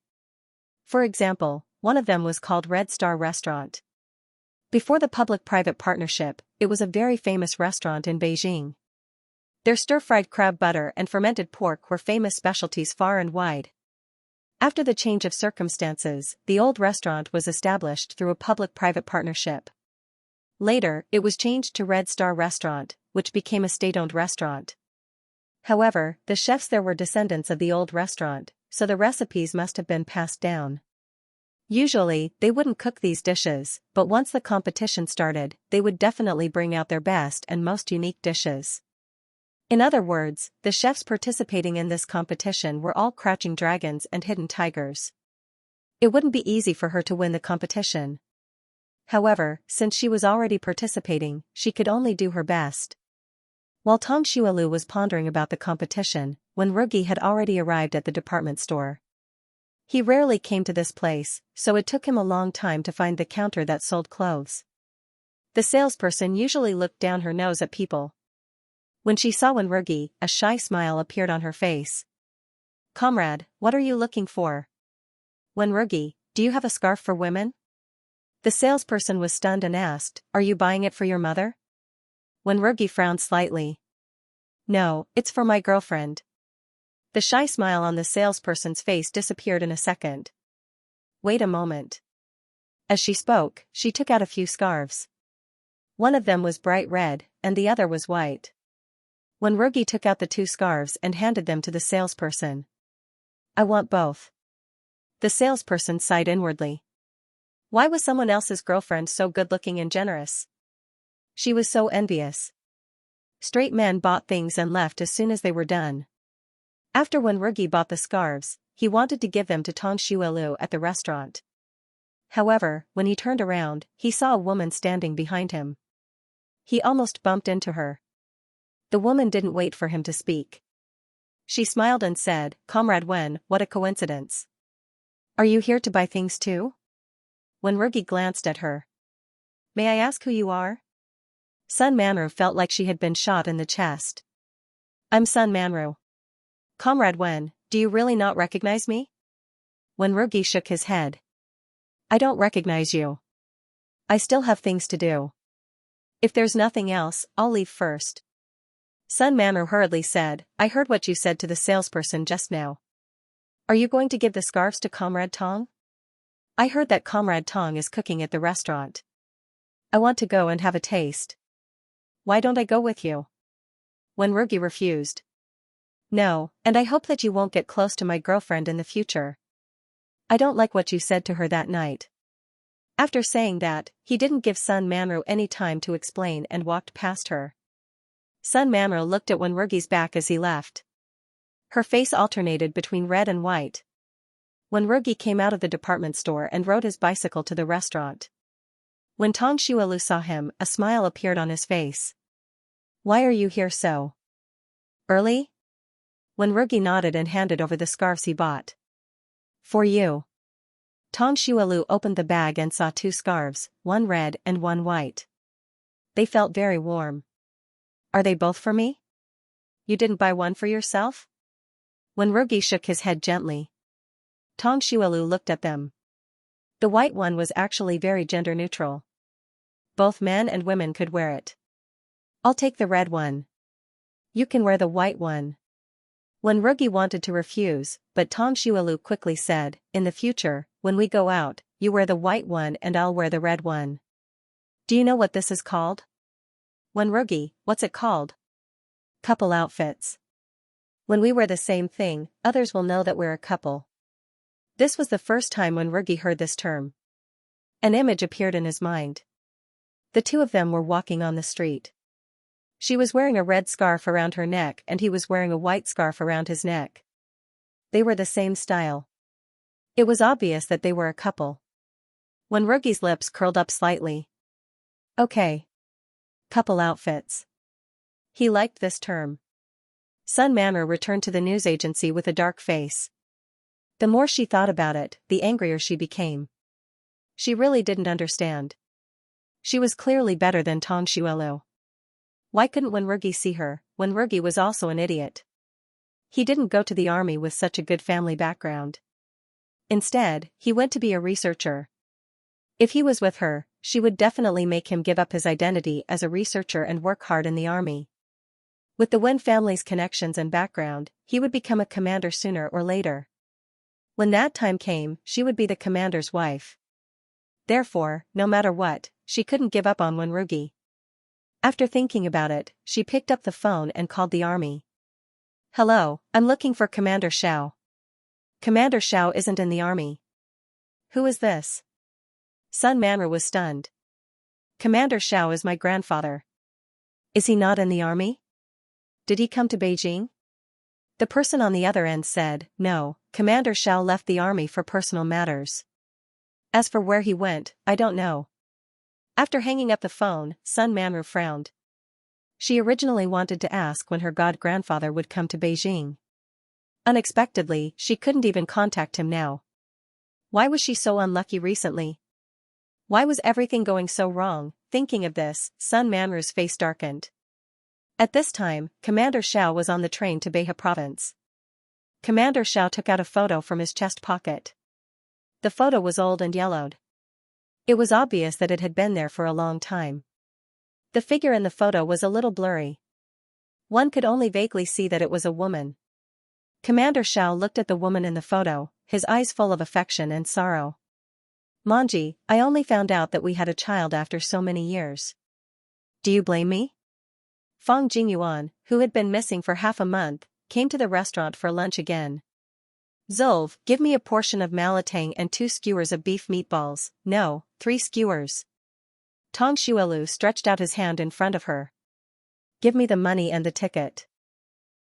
For example, one of them was called Red Star Restaurant. Before the public-private partnership, it was a very famous restaurant in Beijing. Their stir-fried crab butter and fermented pork were famous specialties far and wide. After the change of circumstances, the old restaurant was established through a public-private partnership. Later, it was changed to Red Star Restaurant, which became a state-owned restaurant. However, the chefs there were descendants of the old restaurant, so the recipes must have been passed down. Usually, they wouldn't cook these dishes, but once the competition started, they would definitely bring out their best and most unique dishes. In other words, the chefs participating in this competition were all crouching dragons and hidden tigers. It wouldn't be easy for her to win the competition. However, since she was already participating, she could only do her best. While Tong Xuelu was pondering about the competition, when Rugi had already arrived at the department store. He rarely came to this place, so it took him a long time to find the counter that sold clothes. The salesperson usually looked down her nose at people. When she saw Wenrugi, a shy smile appeared on her face. "Comrade, what are you looking for?" "Wenrugi, do you have a scarf for women?" The salesperson was stunned and asked, "Are you buying it for your mother?" Wenrugi frowned slightly. "No, it's for my girlfriend." The shy smile on the salesperson's face disappeared in a second. "Wait a moment." As she spoke, she took out a few scarves. One of them was bright red, and the other was white. When Rugi took out the 2 scarves and handed them to the salesperson. "I want both." The salesperson sighed inwardly. Why was someone else's girlfriend so good-looking and generous? She was so envious. Straight men bought things and left as soon as they were done. After when Rugi bought the scarves, he wanted to give them to Tong Xuelu at the restaurant. However, when he turned around, he saw a woman standing behind him. He almost bumped into her. The woman didn't wait for him to speak. She smiled and said, "Comrade Wen, what a coincidence. Are you here to buy things too?" When Rugi glanced at her. "May I ask who you are?" Sun Manru felt like she had been shot in the chest. "I'm Sun Manru." "Comrade Wen, do you really not recognize me?" When Rugi shook his head. I don't recognize you. I still have things to do. If there's nothing else, I'll leave first. Sun Manru hurriedly said, I heard what you said to the salesperson just now. Are you going to give the scarves to Comrade Tong? I heard that Comrade Tong is cooking at the restaurant. I want to go and have a taste. Why don't I go with you? Wenrugi refused. No, and I hope that you won't get close to my girlfriend in the future. I don't like what you said to her that night. After saying that, he didn't give Sun Manru any time to explain and walked past her. Sun Manru looked at Wenrugi's back as he left. Her face alternated between red and white. Wenrugi came out of the department store and rode his bicycle to the restaurant. When Tong Xuelu saw him, a smile appeared on his face. Why are you here so early? Wenrugi nodded and handed over the scarves he bought. For you. Tong Xuelu opened the bag and saw 2 scarves, one red and one white. They felt very warm. Are they both for me? You didn't buy one for yourself? Wenrugi shook his head gently. Tong Xuelu looked at them. The white one was actually very gender neutral. Both men and women could wear it. I'll take the red one. You can wear the white one. Wenrugi wanted to refuse, but Tong Xuelu quickly said, in the future, when we go out, you wear the white one and I'll wear the red one. Do you know what this is called? Wenrugi, what's it called? Couple outfits. When we wear the same thing, others will know that we're a couple. This was the first time Wenrugi heard this term. An image appeared in his mind. The two of them were walking on the street. She was wearing a red scarf around her neck and he was wearing a white scarf around his neck. They were the same style. It was obvious that they were a couple. Wenrugi's lips curled up slightly. Okay. Couple outfits. He liked this term. Sun Manru returned to the news agency with a dark face. The more she thought about it, the angrier she became. She really didn't understand. She was clearly better than Tong Xuelu. Why couldn't Wenrugi see her? Wenrugi was also an idiot. He didn't go to the army with such a good family background. Instead, he went to be a researcher. If he was with her, she would definitely make him give up his identity as a researcher and work hard in the army. With the Wen family's connections and background, he would become a commander sooner or later. When that time came, she would be the commander's wife. Therefore, no matter what, she couldn't give up on Wenrugi. After thinking about it, she picked up the phone and called the army. Hello, I'm looking for Commander Xiao. Commander Xiao isn't in the army. Who is this? Sun Manru was stunned. Commander Xiao is my grandfather. Is he not in the army? Did he come to Beijing? The person on the other end said, no, Commander Xiao left the army for personal matters. As for where he went, I don't know. After hanging up the phone, Sun Manru frowned. She originally wanted to ask when her god-grandfather would come to Beijing. Unexpectedly, she couldn't even contact him now. Why was she so unlucky recently? Why was everything going so wrong? Thinking of this, Sun Manru's face darkened. At this time, Commander Xiao was on the train to Behe province. Commander Xiao took out a photo from his chest pocket. The photo was old and yellowed. It was obvious that it had been there for a long time. The figure in the photo was a little blurry. One could only vaguely see that it was a woman. Commander Xiao looked at the woman in the photo, his eyes full of affection and sorrow. Manji, I only found out that we had a child after so many years. Do you blame me? Fang Jingyuan, who had been missing for half a month, came to the restaurant for lunch again. Zolv, give me a portion of malatang and 2 skewers of beef meatballs. No, 3 skewers. Tong Xuelu stretched out his hand in front of her. Give me the money and the ticket.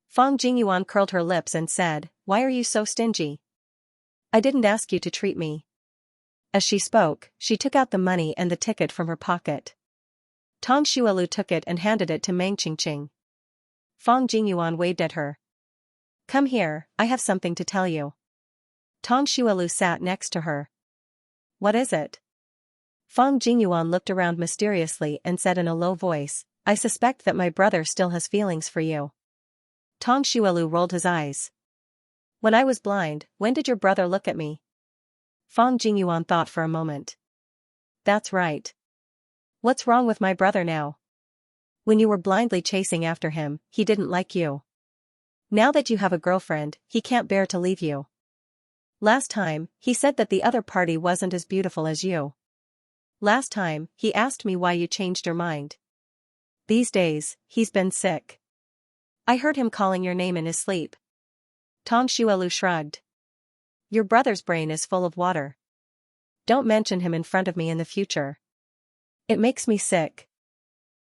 Fang Jingyuan curled her lips and said, why are you so stingy? I didn't ask you to treat me. As she spoke, she took out the money and the ticket from her pocket. Tong Xuelu took it and handed it to Meng Qingqing. Fang Jingyuan waved at her. Come here, I have something to tell you. Tong Xuelu sat next to her. What is it? Fang Jingyuan looked around mysteriously and said in a low voice, I suspect that my brother still has feelings for you. Tong Xuelu rolled his eyes. When I was blind, when did your brother look at me? Fang Jingyuan thought for a moment. That's right. What's wrong with my brother now? When you were blindly chasing after him, he didn't like you. Now that you have a girlfriend, he can't bear to leave you. Last time, he said that the other party wasn't as beautiful as you. Last time, he asked me why you changed your mind. These days, he's been sick. I heard him calling your name in his sleep. Tong Xuelu shrugged. Your brother's brain is full of water. Don't mention him in front of me in the future. It makes me sick.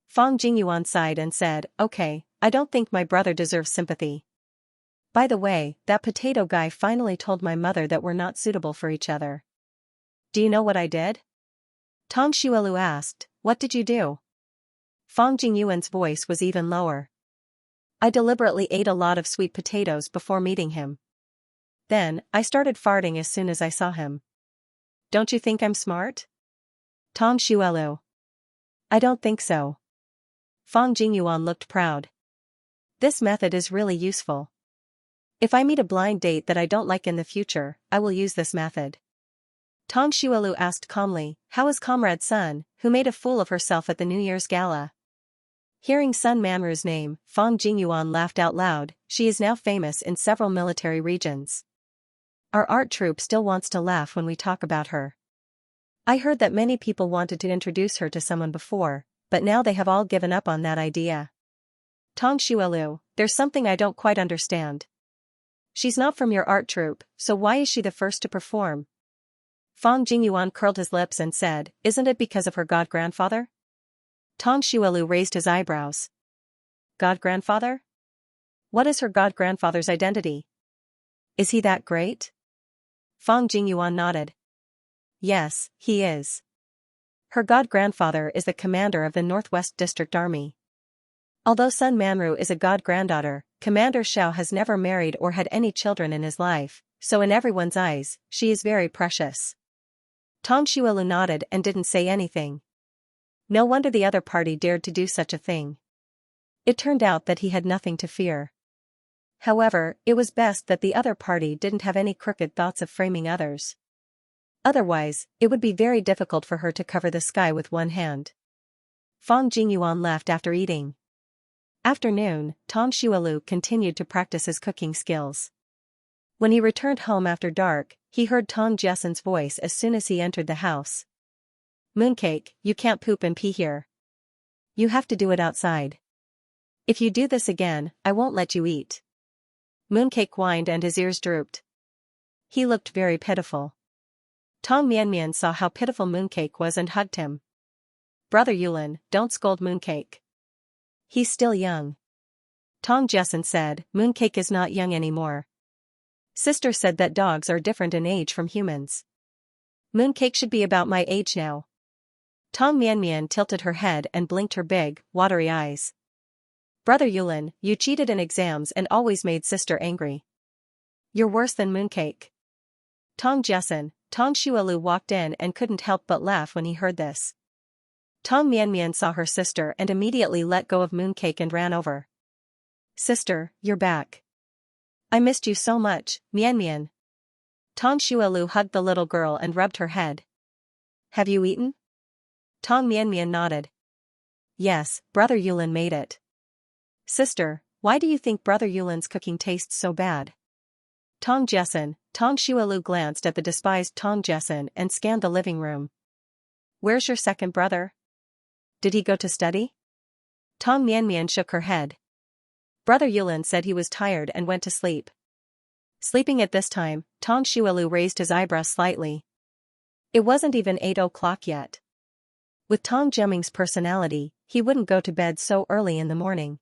Fang Jingyuan sighed and said, okay, I don't think my brother deserves sympathy. By the way, that potato guy finally told my mother that we're not suitable for each other. Do you know what I did? Tong Xuelu asked, what did you do? Fang Jingyuan's voice was even lower. I deliberately ate a lot of sweet potatoes before meeting him. Then, I started farting as soon as I saw him. Don't you think I'm smart? Tong Xuelu. I don't think so. Fang Jingyuan looked proud. This method is really useful. If I meet a blind date that I don't like in the future, I will use this method. Tong Xuelu asked calmly, how is Comrade Sun, who made a fool of herself at the New Year's gala? Hearing Sun Manru's name, Fang Jingyuan laughed out loud. She is now famous in several military regions. Our art troupe still wants to laugh when we talk about her. I heard that many people wanted to introduce her to someone before, but now they have all given up on that idea. Tong Xuelu, there's something I don't quite understand. She's not from your art troupe, so why is she the first to perform? Fang Jingyuan curled his lips and said, isn't it because of her god-grandfather? Tong Xuelu raised his eyebrows. God-grandfather? What is her god-grandfather's identity? Is he that great? Fang Jingyuan nodded. Yes, he is. Her god-grandfather is the commander of the Northwest District Army. Although Sun Manru is a god-granddaughter, Commander Xiao has never married or had any children in his life, so in everyone's eyes, she is very precious. Tong Xuelu nodded and didn't say anything. No wonder the other party dared to do such a thing. It turned out that he had nothing to fear. However, it was best that the other party didn't have any crooked thoughts of framing others. Otherwise, it would be very difficult for her to cover the sky with one hand. Fang Jingyuan left after eating. After noon, Tong Xuelu continued to practice his cooking skills. When he returned home after dark, he heard Tong Jessen's voice as soon as he entered the house. Mooncake, you can't poop and pee here. You have to do it outside. If you do this again, I won't let you eat. Mooncake whined and his ears drooped. He looked very pitiful. Tong Mianmian saw how pitiful Mooncake was and hugged him. Brother Yulin, don't scold Mooncake. He's still young. Tong Jessen said, Mooncake is not young anymore. Sister said that dogs are different in age from humans. Mooncake should be about my age now. Tong Mianmian tilted her head and blinked her big, watery eyes. Brother Yulin, you cheated in exams and always made sister angry. You're worse than Mooncake. Tong Jessen, Tong Xuelu walked in and couldn't help but laugh when he heard this. Tong Mianmian saw her sister and immediately let go of Mooncake and ran over. Sister, you're back. I missed you so much, Mianmian. Tong Xuelu hugged the little girl and rubbed her head. Have you eaten? Tong Mianmian nodded. Yes, Brother Yulin made it. Sister, why do you think Brother Yulin's cooking tastes so bad? Tong Jessen, Tong Xuelu glanced at the despised Tong Jessen and scanned the living room. Where's your second brother? Did he go to study? Tong Mianmian shook her head. Brother Yulin said he was tired and went to sleep. Sleeping at this time, Tong Xuelu raised his eyebrows slightly. It wasn't even 8 o'clock yet. With Tong Jiaming's personality, he wouldn't go to bed so early in the morning.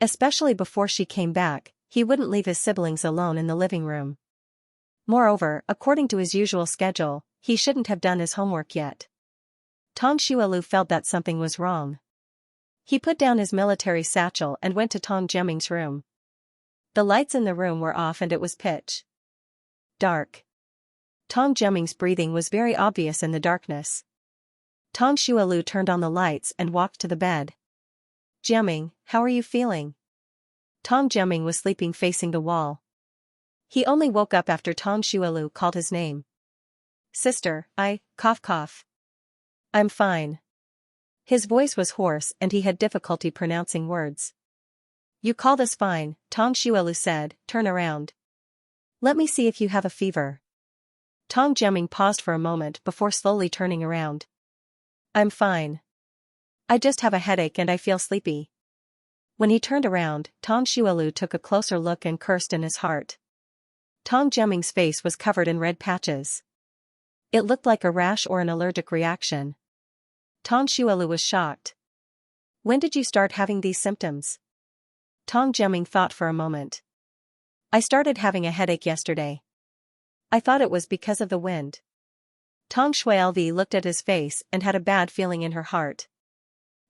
Especially before she came back, he wouldn't leave his siblings alone in the living room. Moreover, according to his usual schedule, he shouldn't have done his homework yet. Tong Xuelu felt that something was wrong. He put down his military satchel and went to Tong Jiaming's room. The lights in the room were off and it was pitch dark. Tong Jiaming's breathing was very obvious in the darkness. Tong Xuelu turned on the lights and walked to the bed. Jiaming, how are you feeling? Tong Jiaming was sleeping facing the wall. He only woke up after Tong Xuelu called his name. Sister, cough. I'm fine. His voice was hoarse and he had difficulty pronouncing words. You call this fine, Tong Xuelu said, turn around. Let me see if you have a fever. Tong Jiaming paused for a moment before slowly turning around. I'm fine. I just have a headache and I feel sleepy. When he turned around, Tong Xuelu took a closer look and cursed in his heart. Tong Jiaming's face was covered in red patches. It looked like a rash or an allergic reaction. Tong Xuelu was shocked. When did you start having these symptoms? Tong Jiaming thought for a moment. I started having a headache yesterday. I thought it was because of the wind. Tong Xuelvi looked at his face and had a bad feeling in her heart.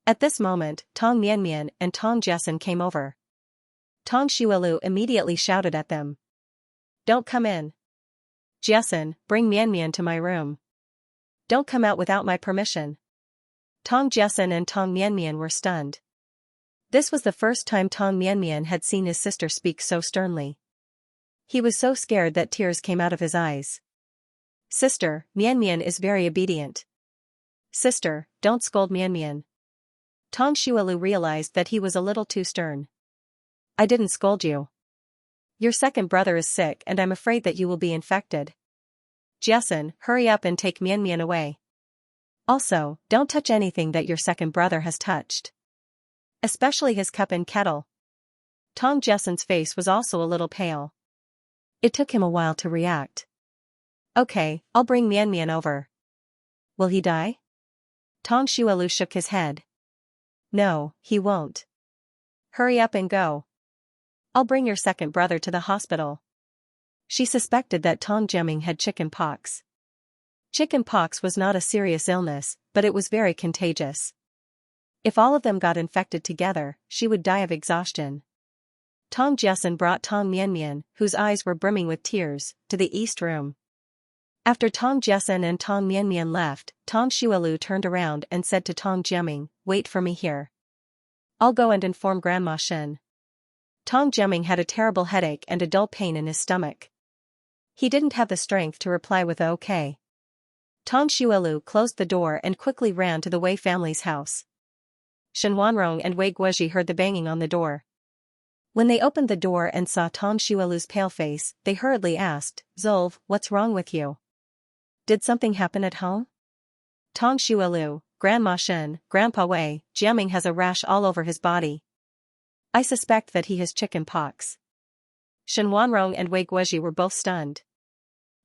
At this moment, Tong Mianmian and Tong Jessen came over. Tong Xuelu immediately shouted at them. Don't come in. Jessen, bring Mianmian to my room. Don't come out without my permission. Tong Jessen and Tong Mianmian were stunned. This was the first time Tong Mianmian had seen his sister speak so sternly. He was so scared that tears came out of his eyes. Sister, Mianmian is very obedient. Sister, don't scold Mianmian. Tong Xuelu realized that he was a little too stern. I didn't scold you. Your second brother is sick and I'm afraid that you will be infected. Jessen, hurry up and take Mianmian away. Also, don't touch anything that your second brother has touched. Especially his cup and kettle. Tong Jessen's face was also a little pale. It took him a while to react. Okay, I'll bring Mianmian over. Will he die? Tong Xuelu shook his head. No, he won't. Hurry up and go. I'll bring your second brother to the hospital. She suspected that Tong Jiaming had chicken pox. Chicken pox was not a serious illness, but it was very contagious. If all of them got infected together, she would die of exhaustion. Tong Jessen brought Tong Mianmian, whose eyes were brimming with tears, to the east room. After Tong Jessen and Tong Mianmian left, Tong Xuelu turned around and said to Tong Jiaming, wait for me here. I'll go and inform Grandma Shen. Tong Jiaming had a terrible headache and a dull pain in his stomach. He didn't have the strength to reply with okay. Tong Xuelu closed the door and quickly ran to the Wei family's house. Shen Wanrong and Wei Guozhi heard the banging on the door. When they opened the door and saw Tong Xuelu's pale face, they hurriedly asked, Zolv, what's wrong with you? Did something happen at home? Tong Xuelu, Grandma Shen, Grandpa Wei, Jiaming has a rash all over his body. I suspect that he has chicken pox. Shen Wanrong and Wei Guozhi were both stunned.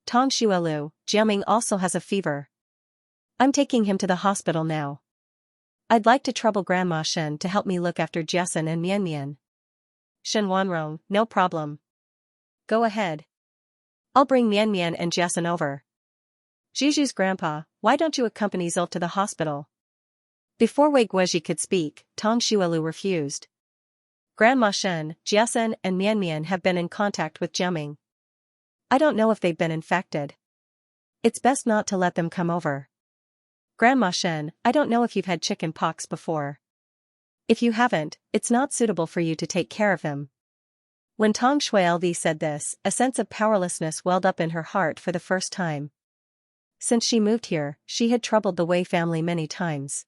Tong Xuelu, Jiaming also has a fever. I'm taking him to the hospital now. I'd like to trouble Grandma Shen to help me look after Jessen and Mianmian. Shen Wanrong, no problem. Go ahead. I'll bring Mianmian and Jessen over. Juju's grandpa, why don't you accompany Zolv to the hospital? Before Wei Guozhi could speak, Tong Xuelu refused. Grandma Shen, Jessen and Mianmian have been in contact with Jiaming. I don't know if they've been infected. It's best not to let them come over. Grandma Shen, I don't know if you've had chicken pox before. If you haven't, it's not suitable for you to take care of him. When Tong Xuelvi said this, a sense of powerlessness welled up in her heart for the first time. Since she moved here, she had troubled the Wei family many times.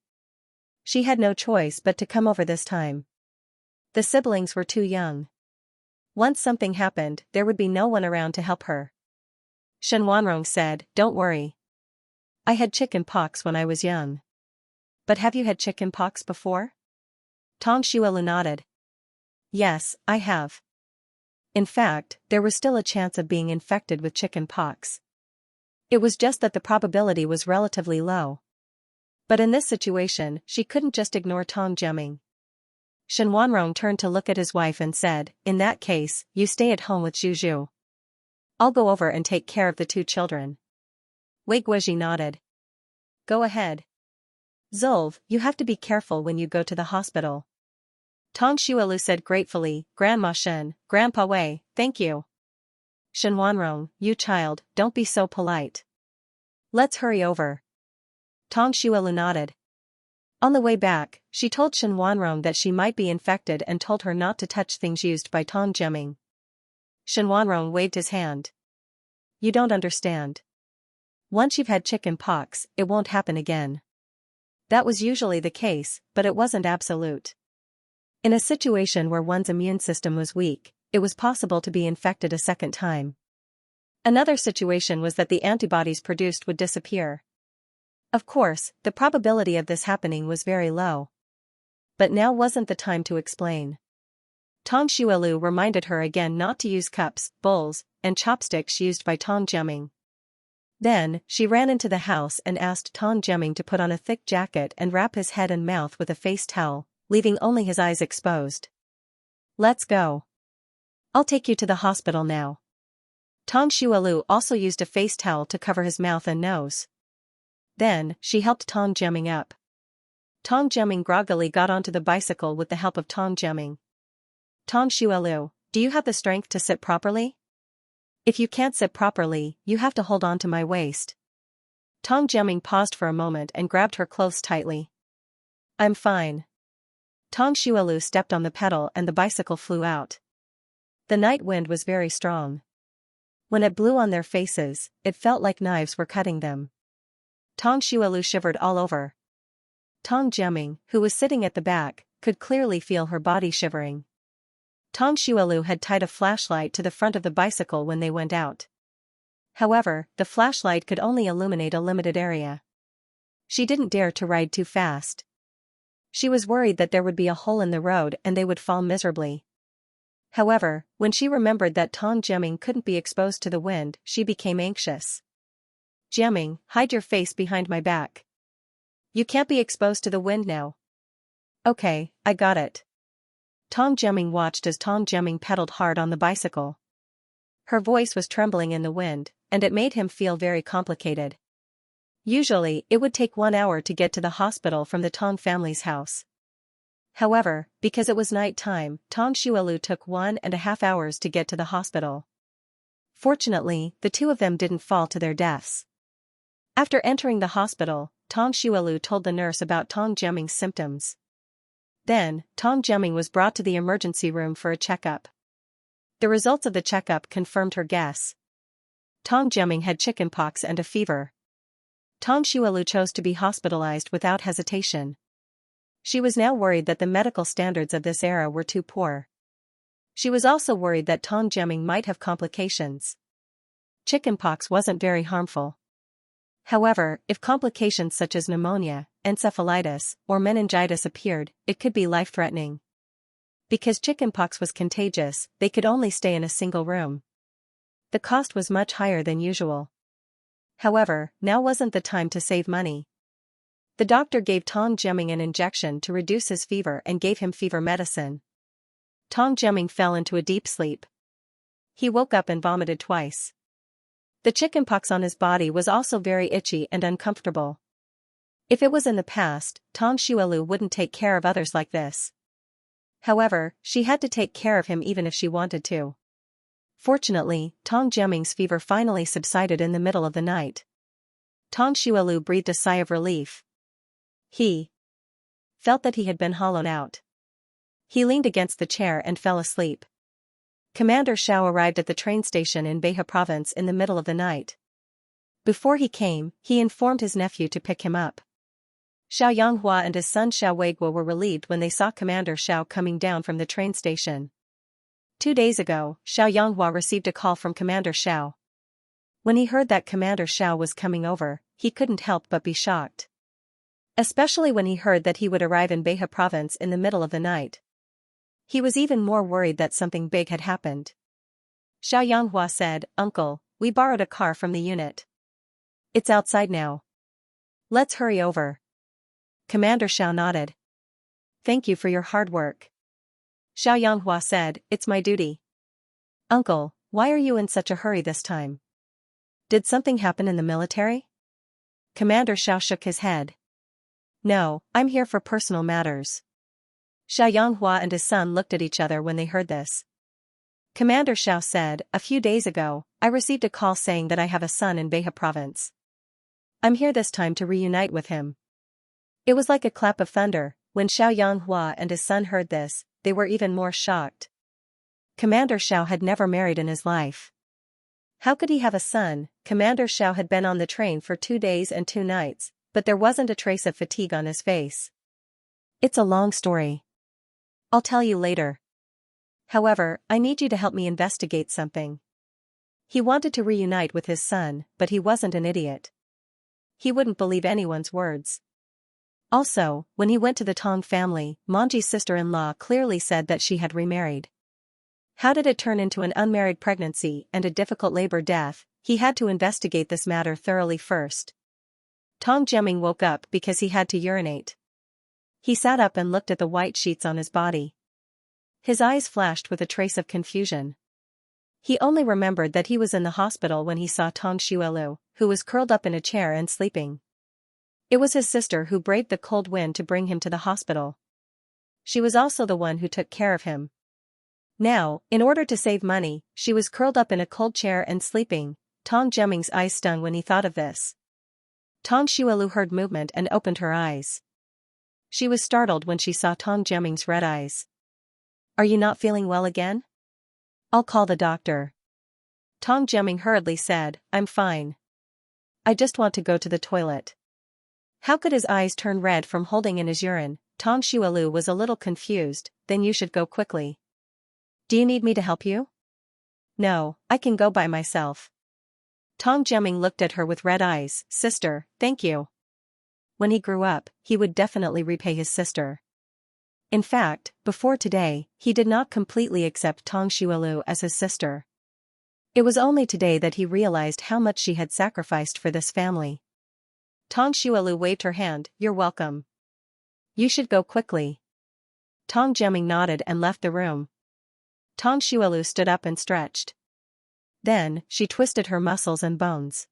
She had no choice but to come over this time. The siblings were too young. Once something happened, there would be no one around to help her. Shen Wanrong said, don't worry. I had chicken pox when I was young. But have you had chicken pox before? Tong Xuelu nodded. Yes, I have. In fact, there was still a chance of being infected with chicken pox. It was just that the probability was relatively low. But in this situation, she couldn't just ignore Tong Jiaming. Shen Wanrong turned to look at his wife and said, in that case, you stay at home with Juju. I'll go over and take care of the two children. Wei Guozhi nodded. Go ahead. Zolv, you have to be careful when you go to the hospital. Tong Xuelu said gratefully, Grandma Shen, Grandpa Wei, thank you. Shen Wanrong, you child, don't be so polite. Let's hurry over. Tong Xuelu nodded. On the way back, she told Shen Wanrong that she might be infected and told her not to touch things used by Tong Jiaming. Shen Wanrong waved his hand. You don't understand. Once you've had chicken pox, it won't happen again. That was usually the case, but it wasn't absolute. In a situation where one's immune system was weak, it was possible to be infected a second time. Another situation was that the antibodies produced would disappear. Of course, the probability of this happening was very low. But now wasn't the time to explain. Tang Xuelu reminded her again not to use cups, bowls, and chopsticks used by Tang Jiaming. Then, she ran into the house and asked Tang Jiaming to put on a thick jacket and wrap his head and mouth with a face towel, leaving only his eyes exposed. Let's go. I'll take you to the hospital now. Tang Xuelu also used a face towel to cover his mouth and nose. Then, she helped Tang Jiaming up. Tang Jiaming groggily got onto the bicycle with the help of Tang Jiaming. Tang Xuelu, do you have the strength to sit properly? If you can't sit properly, you have to hold on to my waist. Tang Jiaming paused for a moment and grabbed her clothes tightly. I'm fine. Tang Xuelu stepped on the pedal and the bicycle flew out. The night wind was very strong. When it blew on their faces, it felt like knives were cutting them. Tang Xuelu shivered all over. Tang Jiaming, who was sitting at the back, could clearly feel her body shivering. Tang Xuelu had tied a flashlight to the front of the bicycle when they went out. However, the flashlight could only illuminate a limited area. She didn't dare to ride too fast. She was worried that there would be a hole in the road and they would fall miserably. However, when she remembered that Tang Jiaming couldn't be exposed to the wind, she became anxious. Jiaming, hide your face behind my back. You can't be exposed to the wind now. Okay, I got it. Tang Jiaming watched as Tang Jiaming pedaled hard on the bicycle. Her voice was trembling in the wind, and it made him feel very complicated. Usually, it would take 1 hour to get to the hospital from the Tang family's house. However, because it was night time, Tang Xuelu took 1.5 hours to get to the hospital. Fortunately, the two of them didn't fall to their deaths. After entering the hospital, Tang Xuelu told the nurse about Tang Jiaming's symptoms. Then, Tang Jiaming was brought to the emergency room for a checkup. The results of the checkup confirmed her guess. Tang Jiaming had chickenpox and a fever. Tang Xuelu chose to be hospitalized without hesitation. She was now worried that the medical standards of this era were too poor. She was also worried that Tang Jiaming might have complications. Chickenpox wasn't very harmful. However, if complications such as pneumonia, encephalitis, or meningitis appeared, it could be life-threatening. Because chickenpox was contagious, they could only stay in a single room. The cost was much higher than usual. However, now wasn't the time to save money. The doctor gave Tang Jiaming an injection to reduce his fever and gave him fever medicine. Tang Jiaming fell into a deep sleep. He woke up and vomited twice. The chickenpox on his body was also very itchy and uncomfortable. If it was in the past, Tang Xuelu wouldn't take care of others like this. However, she had to take care of him even if she wanted to. Fortunately, Tang Jiaming's fever finally subsided in the middle of the night. Tang Xuelu breathed a sigh of relief. He felt that he had been hollowed out. He leaned against the chair and fell asleep. Commander Xiao arrived at the train station in Behe province in the middle of the night. Before he came, he informed his nephew to pick him up. Xianxia and his son Xiao Weiguo were relieved when they saw Commander Xiao coming down from the train station. 2 days ago, Xianxia received a call from Commander Xiao. When he heard that Commander Xiao was coming over, he couldn't help but be shocked. Especially when he heard that he would arrive in Behe province in the middle of the night. He was even more worried that something big had happened. Xianxia said, "Uncle, we borrowed a car from the unit. It's outside now. Let's hurry over." Commander Xiao nodded. "Thank you for your hard work." Xianxia said, "It's my duty." "Uncle, why are you in such a hurry this time? Did something happen in the military?" Commander Xiao shook his head. "No, I'm here for personal matters." Xianxia and his son looked at each other when they heard this. Commander Xiao said, "A few days ago, I received a call saying that I have a son in Behe province. I'm here this time to reunite with him." It was like a clap of thunder. When Xianxia and his son heard this, they were even more shocked. Commander Xiao had never married in his life. How could he have a son? Commander Xiao had been on the train for 2 days and 2 nights, but there wasn't a trace of fatigue on his face. It's a long story. I'll tell you later. However, I need you to help me investigate something. He wanted to reunite with his son, but he wasn't an idiot. He wouldn't believe anyone's words. Also, when he went to the Tong family, Manji's sister-in-law clearly said that she had remarried. How did it turn into an unmarried pregnancy and a difficult labor death? He had to investigate this matter thoroughly first. Tong Jiaming woke up because he had to urinate. He sat up and looked at the white sheets on his body. His eyes flashed with a trace of confusion. He only remembered that he was in the hospital when he saw Tong Xuelu, who was curled up in a chair and sleeping. It was his sister who braved the cold wind to bring him to the hospital. She was also the one who took care of him. Now, in order to save money, she was curled up in a cold chair and sleeping. Tong Jiaming's eyes stung when he thought of this. Tong Xuelu heard movement and opened her eyes. She was startled when she saw Tong Jiaming's red eyes. Are you not feeling well again? I'll call the doctor. Tong Jiaming hurriedly said, I'm fine. I just want to go to the toilet. How could his eyes turn red from holding in his urine? Tong Xuelu was a little confused. Then you should go quickly. Do you need me to help you? No, I can go by myself. Tong Jiaming looked at her with red eyes. Sister, thank you. When he grew up, he would definitely repay his sister. In fact, before today, he did not completely accept Tong Xuelu as his sister. It was only today that he realized how much she had sacrificed for this family. Tong Xuelu waved her hand. You're welcome. You should go quickly. Tong Jiaming nodded and left the room. Tong Xuelu stood up and stretched. Then, she twisted her muscles and bones.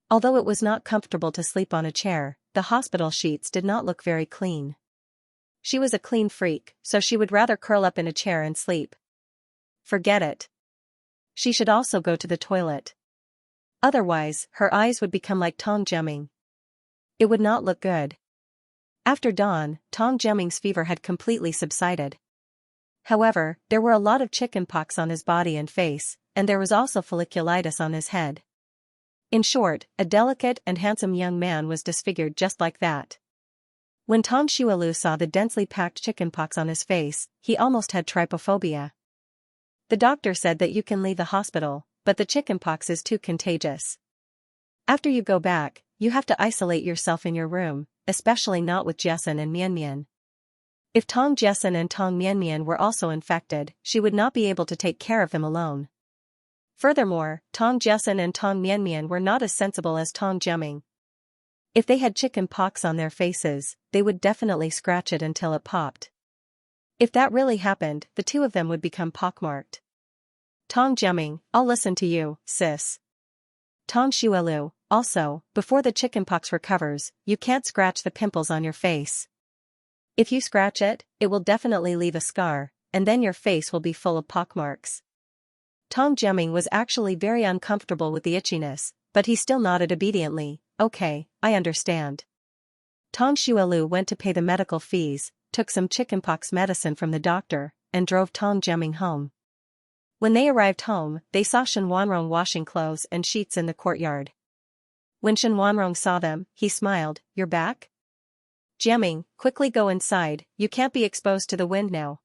Although it was not comfortable to sleep on a chair, the hospital sheets did not look very clean. She was a clean freak, so she would rather curl up in a chair and sleep. Forget it. She should also go to the toilet. Otherwise, her eyes would become like Tong Jiaming. It would not look good. After dawn, Tong Jiaming's fever had completely subsided. However, there were a lot of chickenpox on his body and face, and there was also folliculitis on his head. In short, a delicate and handsome young man was disfigured just like that. When Tong Xuelu saw the densely packed chickenpox on his face, he almost had trypophobia. The doctor said that you can leave the hospital, but the chickenpox is too contagious. After you go back, you have to isolate yourself in your room, especially not with Jessen and Mianmian. If Tong Jessen and Tong Mianmian were also infected, she would not be able to take care of them alone. Furthermore, Tong Jessen and Tong Mianmian were not as sensible as Tong Jiaming. If they had chicken pox on their faces, they would definitely scratch it until it popped. If that really happened, the two of them would become pockmarked. Tong Jiaming, I'll listen to you, sis. Tong Xuelu, also, before the chickenpox recovers, you can't scratch the pimples on your face. If you scratch it, it will definitely leave a scar, and then your face will be full of pockmarks. Tong Jiaming was actually very uncomfortable with the itchiness, but he still nodded obediently. Okay, I understand. Tong Xuelu went to pay the medical fees, took some chickenpox medicine from the doctor, and drove Tong Jiaming home. When they arrived home, they saw Shen Wanrong washing clothes and sheets in the courtyard. When Shen Wanrong saw them, he smiled. You're back? Jiaming, quickly go inside, you can't be exposed to the wind now.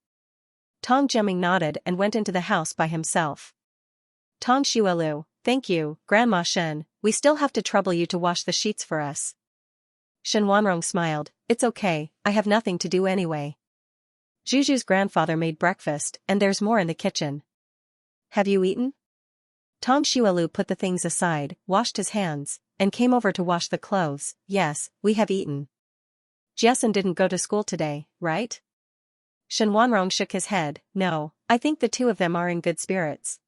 Tong Jiaming nodded and went into the house by himself. Tong Xuelu, thank you, Grandma Shen, we still have to trouble you to wash the sheets for us. Shen Wanrong smiled. It's okay, I have nothing to do anyway. Juju's grandfather made breakfast, and there's more in the kitchen. Have you eaten? Tong Xuelu put the things aside, washed his hands, and came over to wash the clothes. Yes, we have eaten. Jessen didn't go to school today, right? Shen Wanrong shook his head. No, I think the two of them are in good spirits.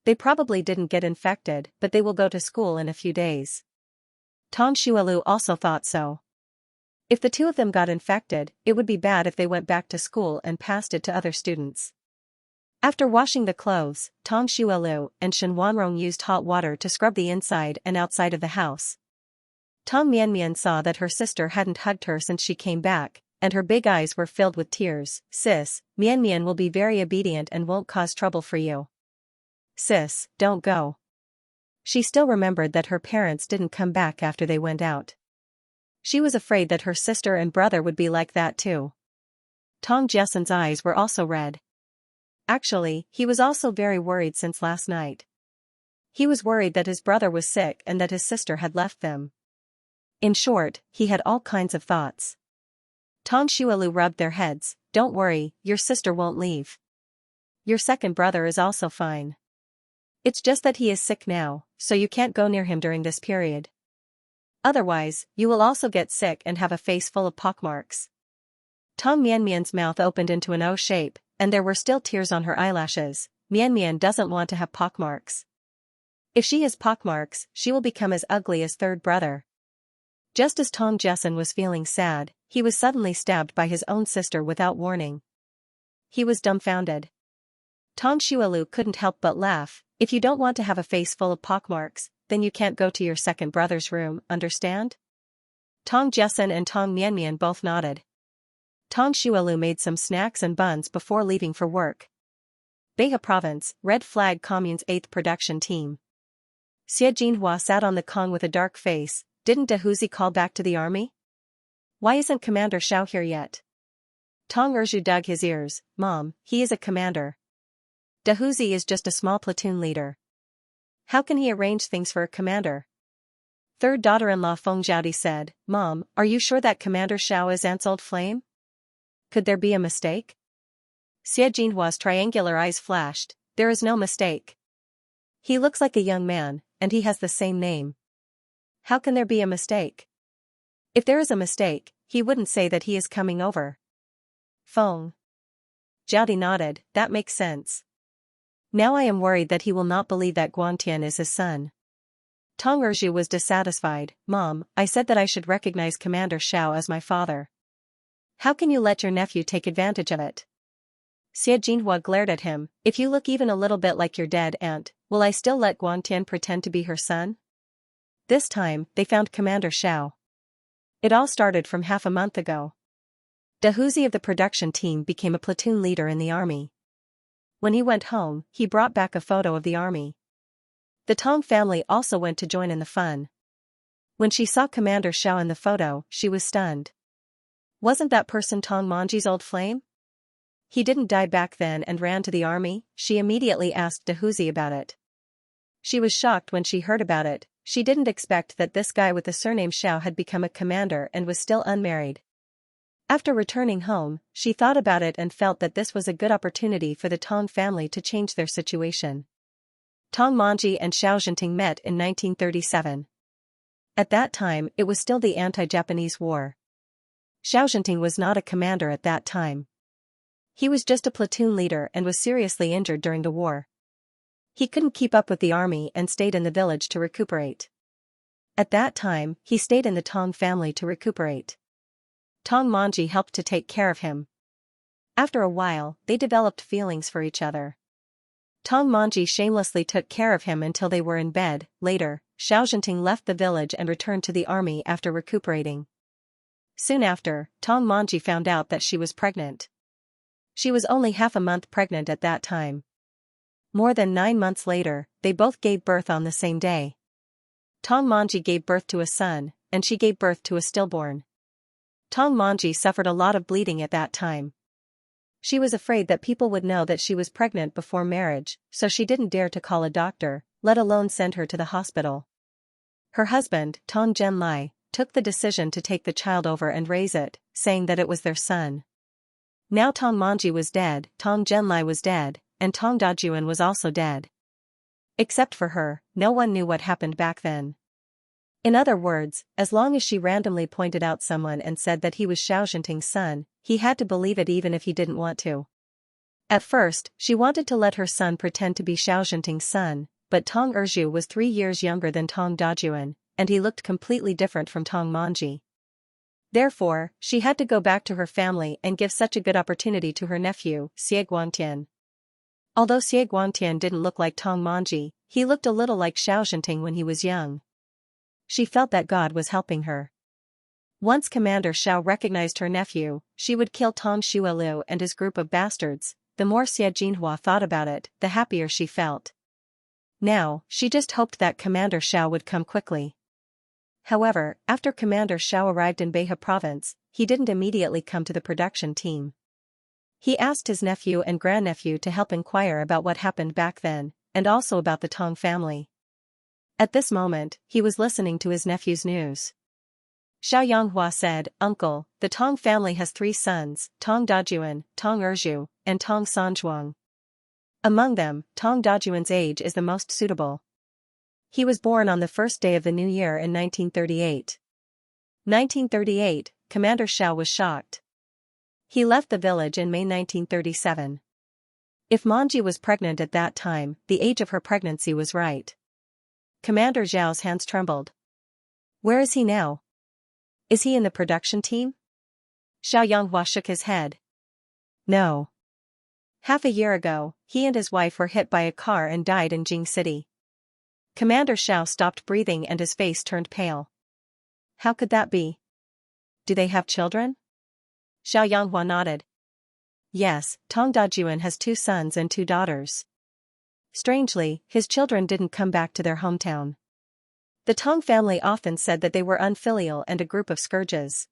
They probably didn't get infected, but they will go to school in a few days. Tong Xuelu also thought so. If the two of them got infected, it would be bad if they went back to school and passed it to other students. After washing the clothes, Tong Xuelu and Shen Wanrong used hot water to scrub the inside and outside of the house. Tong Mianmian saw that her sister hadn't hugged her since she came back, and her big eyes were filled with tears. Sis, Mianmian will be very obedient and won't cause trouble for you. Sis, don't go. She still remembered that her parents didn't come back after they went out. She was afraid that her sister and brother would be like that too. Tong Jessen's eyes were also red. Actually, he was also very worried since last night. He was worried that his brother was sick and that his sister had left them. In short, he had all kinds of thoughts. Tong Xuelu rubbed their heads. Don't worry, your sister won't leave. Your second brother is also fine. It's just that he is sick now, so you can't go near him during this period. Otherwise, you will also get sick and have a face full of pockmarks. Tong Mianmian's mouth opened into an O shape, and there were still tears on her eyelashes. Mianmian doesn't want to have pockmarks. If she has pockmarks, she will become as ugly as third brother. Just as Tong Jessen was feeling sad, he was suddenly stabbed by his own sister without warning. He was dumbfounded. Tong Xuelu couldn't help but laugh. If you don't want to have a face full of pockmarks, then you can't go to your second brother's room, understand? Tong Jessen and Tong Mianmian both nodded. Tong Xuelu made some snacks and buns before leaving for work. Beha Province, Red Flag Commune's 8th production team. Xie Jinhua sat on the Kong with a dark face. Didn't Dahuzi call back to the army? Why isn't Commander Xiao here yet? Tong Erzhu dug his ears. Mom, he is a commander. Dahuzi is just a small platoon leader. How can he arrange things for a commander? Third daughter-in-law Feng Zhaodi said, Mom, are you sure that Commander Xiao is Ant's old flame? Could there be a mistake? Xie Jinhua's triangular eyes flashed. There is no mistake. He looks like a young man, and he has the same name. How can there be a mistake? If there is a mistake, he wouldn't say that he is coming over. Feng Zhaodi nodded. That makes sense. Now I am worried that he will not believe that Guantian is his son. Tong Erzhu was dissatisfied. Mom, I said that I should recognize Commander Xiao as my father. How can you let your nephew take advantage of it? Xie Jinhua glared at him. If you look even a little bit like your dead aunt, will I still let Guantian pretend to be her son? This time, they found Commander Xiao. It all started from half a month ago. Dahuzi of the production team became a platoon leader in the army. When he went home, he brought back a photo of the army. The Tong family also went to join in the fun. When she saw Commander Xiao in the photo, she was stunned. Wasn't that person Tong Manji's old flame? He didn't die back then and ran to the army. She immediately asked Dahuzi about it. She was shocked when she heard about it. She didn't expect that this guy with the surname Xiao had become a commander and was still unmarried. After returning home, she thought about it and felt that this was a good opportunity for the Tong family to change their situation. Tong Manji and Xiao Zhenting met in 1937. At that time, it was still the anti-Japanese war. Xiao Zhenting was not a commander at that time. He was just a platoon leader and was seriously injured during the war. He couldn't keep up with the army and stayed in the village to recuperate. At that time, he stayed in the Tong family to recuperate. Tong Manji helped to take care of him. After a while, they developed feelings for each other. Tong Manji shamelessly took care of him until they were in bed. Later, Xiao Zhenting left the village and returned to the army after recuperating. Soon after, Tong Manji found out that she was pregnant. She was only half a month pregnant at that time. More than 9 months later, they both gave birth on the same day. Tong Manji gave birth to a son, and she gave birth to a stillborn. Tong Manji suffered a lot of bleeding at that time. She was afraid that people would know that she was pregnant before marriage, so she didn't dare to call a doctor, let alone send her to the hospital. Her husband, Tong Zhenlai, took the decision to take the child over and raise it, saying that it was their son. Now Tong Manji was dead, Tong Zhenlai was dead, and Tong Dajuan was also dead. Except for her, no one knew what happened back then. In other words, as long as she randomly pointed out someone and said that he was Xiao Zhenting's son, he had to believe it even if he didn't want to. At first, she wanted to let her son pretend to be Xiao Zhenting's son, but Tong Erzhu was 3 years younger than Tong Dajuan, and he looked completely different from Tong Manji. Therefore, she had to go back to her family and give such a good opportunity to her nephew, Xie Guantian. Although Xie Guantian didn't look like Tong Manji, he looked a little like Xiao Zhenting when he was young. She felt that God was helping her. Once Commander Xiao recognized her nephew, she would kill Tong Xuelu and his group of bastards. The more Xie Jinhua thought about it, the happier she felt. Now, she just hoped that Commander Xiao would come quickly. However, after Commander Xiao arrived in Behe province, he didn't immediately come to the production team. He asked his nephew and grandnephew to help inquire about what happened back then, and also about the Tong family. At this moment, he was listening to his nephew's news. Xianxia said, "Uncle, the Tong family has 3 sons, Tong Dajuan, Tong Erzhu, and Tong Sanzhuang. Among them, Tong Dajuan's age is the most suitable. He was born on the first day of the new year in 1938. 1938, Commander Xiao was shocked. He left the village in May 1937. If Manji was pregnant at that time, the age of her pregnancy was right. Commander Zhao's hands trembled. Where is he now? Is he in the production team? Xianxia shook his head. No. Half a year ago, he and his wife were hit by a car and died in Jing City. Commander Xiao stopped breathing and his face turned pale. How could that be? Do they have children? Xianxia nodded. Yes, Tong Dajuan has 2 sons and 2 daughters. Strangely, his children didn't come back to their hometown. The Tong family often said that they were unfilial and a group of scourges.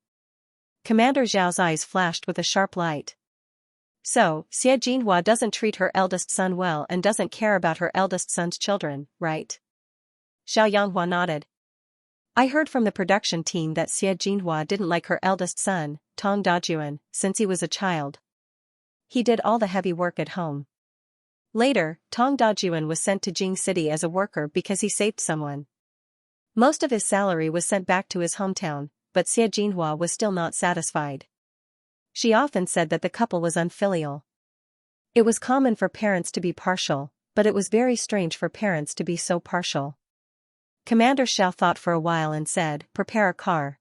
Commander Zhao's eyes flashed with a sharp light. So, Xie Jinhua doesn't treat her eldest son well and doesn't care about her eldest son's children, right? Xianxia nodded. I heard from the production team that Xie Jinhua didn't like her eldest son, Tong Dajuan, since he was a child. He did all the heavy work at home. Later, Tong Dajuan was sent to Jing City as a worker because he saved someone. Most of his salary was sent back to his hometown, but Xie Jinhua was still not satisfied. She often said that the couple was unfilial. It was common for parents to be partial, but it was very strange for parents to be so partial. Commander Xiao thought for a while and said, "Prepare a car.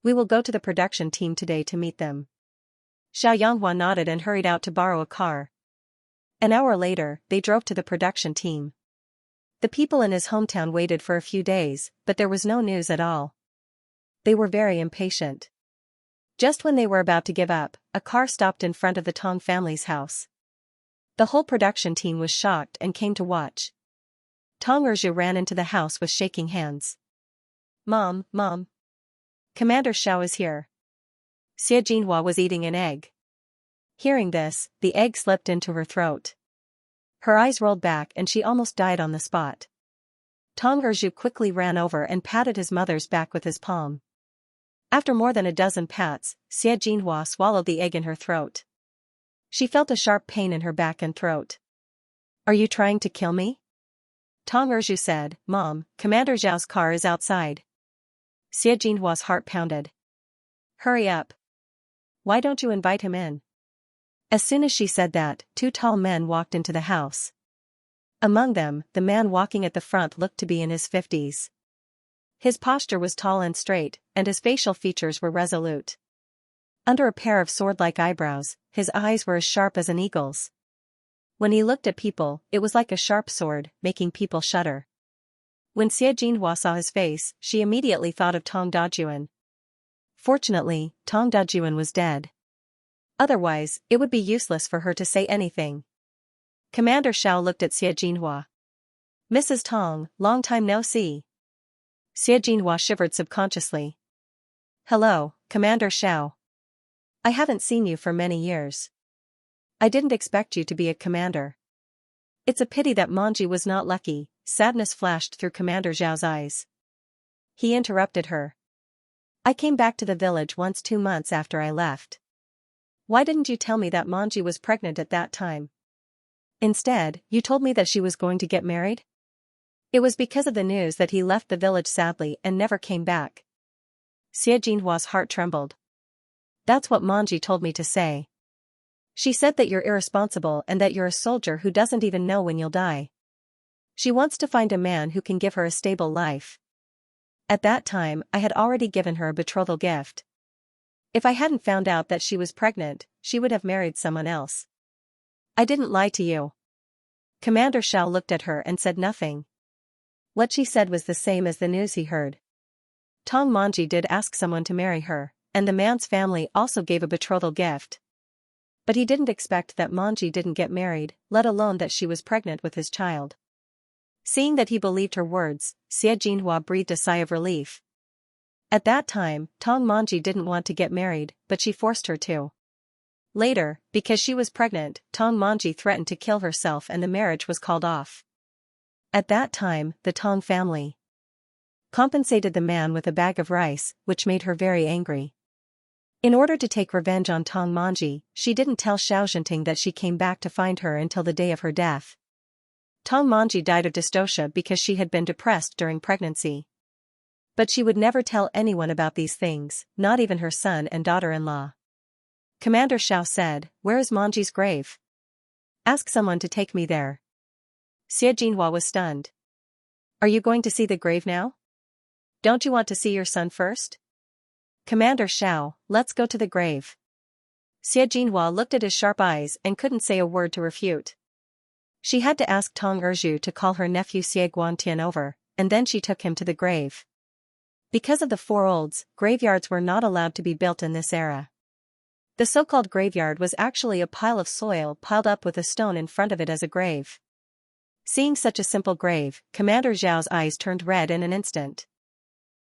We will go to the production team today to meet them." Xianxia nodded and hurried out to borrow a car. An hour later, they drove to the production team. The people in his hometown waited for a few days, but there was no news at all. They were very impatient. Just when they were about to give up, a car stopped in front of the Tong family's house. The whole production team was shocked and came to watch. Tong Erzhu ran into the house with shaking hands. Mom. Commander Xiao is here." Xie Jinhua was eating an egg. Hearing this, the egg slipped into her throat. Her eyes rolled back and she almost died on the spot. Tong Erzhu quickly ran over and patted his mother's back with his palm. After more than a dozen pats, Xie Jinhua swallowed the egg in her throat. She felt a sharp pain in her back and throat. "Are you trying to kill me?" Tong Erzhu said, "Mom, Commander Zhao's car is outside." Xie Jinhua's heart pounded. "Hurry up. Why don't you invite him in?" As soon as she said that, 2 tall men walked into the house. Among them, the man walking at the front looked to be in his 50s. His posture was tall and straight, and his facial features were resolute. Under a pair of sword-like eyebrows, his eyes were as sharp as an eagle's. When he looked at people, it was like a sharp sword, making people shudder. When Xie Jinhua saw his face, she immediately thought of Tong Dajuan. Fortunately, Tong Dajuan was dead. Otherwise, it would be useless for her to say anything. Commander Xiao looked at Xie Jinhua. "Mrs. Tong, long time no see." Xie Jinhua shivered subconsciously. "Hello, Commander Xiao. I haven't seen you for many years. I didn't expect you to be a commander." It's a pity that Manji was not lucky, sadness flashed through Commander Zhao's eyes. He interrupted her. "I came back to the village once 2 months after I left. Why didn't you tell me that Manji was pregnant at that time? Instead, you told me that she was going to get married?" It was because of the news that he left the village sadly and never came back. Xie Jinhua's heart trembled. "That's what Manji told me to say. She said that you're irresponsible and that you're a soldier who doesn't even know when you'll die. She wants to find a man who can give her a stable life. At that time, I had already given her a betrothal gift. If I hadn't found out that she was pregnant, she would have married someone else. I didn't lie to you." Commander Xiao looked at her and said nothing. What she said was the same as the news he heard. Tong Manji did ask someone to marry her, and the man's family also gave a betrothal gift. But he didn't expect that Manji didn't get married, let alone that she was pregnant with his child. Seeing that he believed her words, Xie Jinhua breathed a sigh of relief. At that time, Tong Manji didn't want to get married, but she forced her to. Later, because she was pregnant, Tong Manji threatened to kill herself and the marriage was called off. At that time, the Tong family compensated the man with a bag of rice, which made her very angry. In order to take revenge on Tong Manji, she didn't tell Xiao Zhenting that she came back to find her until the day of her death. Tong Manji died of dystocia because she had been depressed during pregnancy. But she would never tell anyone about these things, not even her son and daughter-in-law. Commander Xiao said, "Where is Manji's grave? Ask someone to take me there." Xie Jinhua was stunned. "Are you going to see the grave now? Don't you want to see your son first?" "Commander Xiao, let's go to the grave." Xie Jinhua looked at his sharp eyes and couldn't say a word to refute. She had to ask Tong Erju to call her nephew Xie Guantian over, and then she took him to the grave. Because of the four olds, graveyards were not allowed to be built in this era. The so-called graveyard was actually a pile of soil piled up with a stone in front of it as a grave. Seeing such a simple grave, Commander Zhao's eyes turned red in an instant.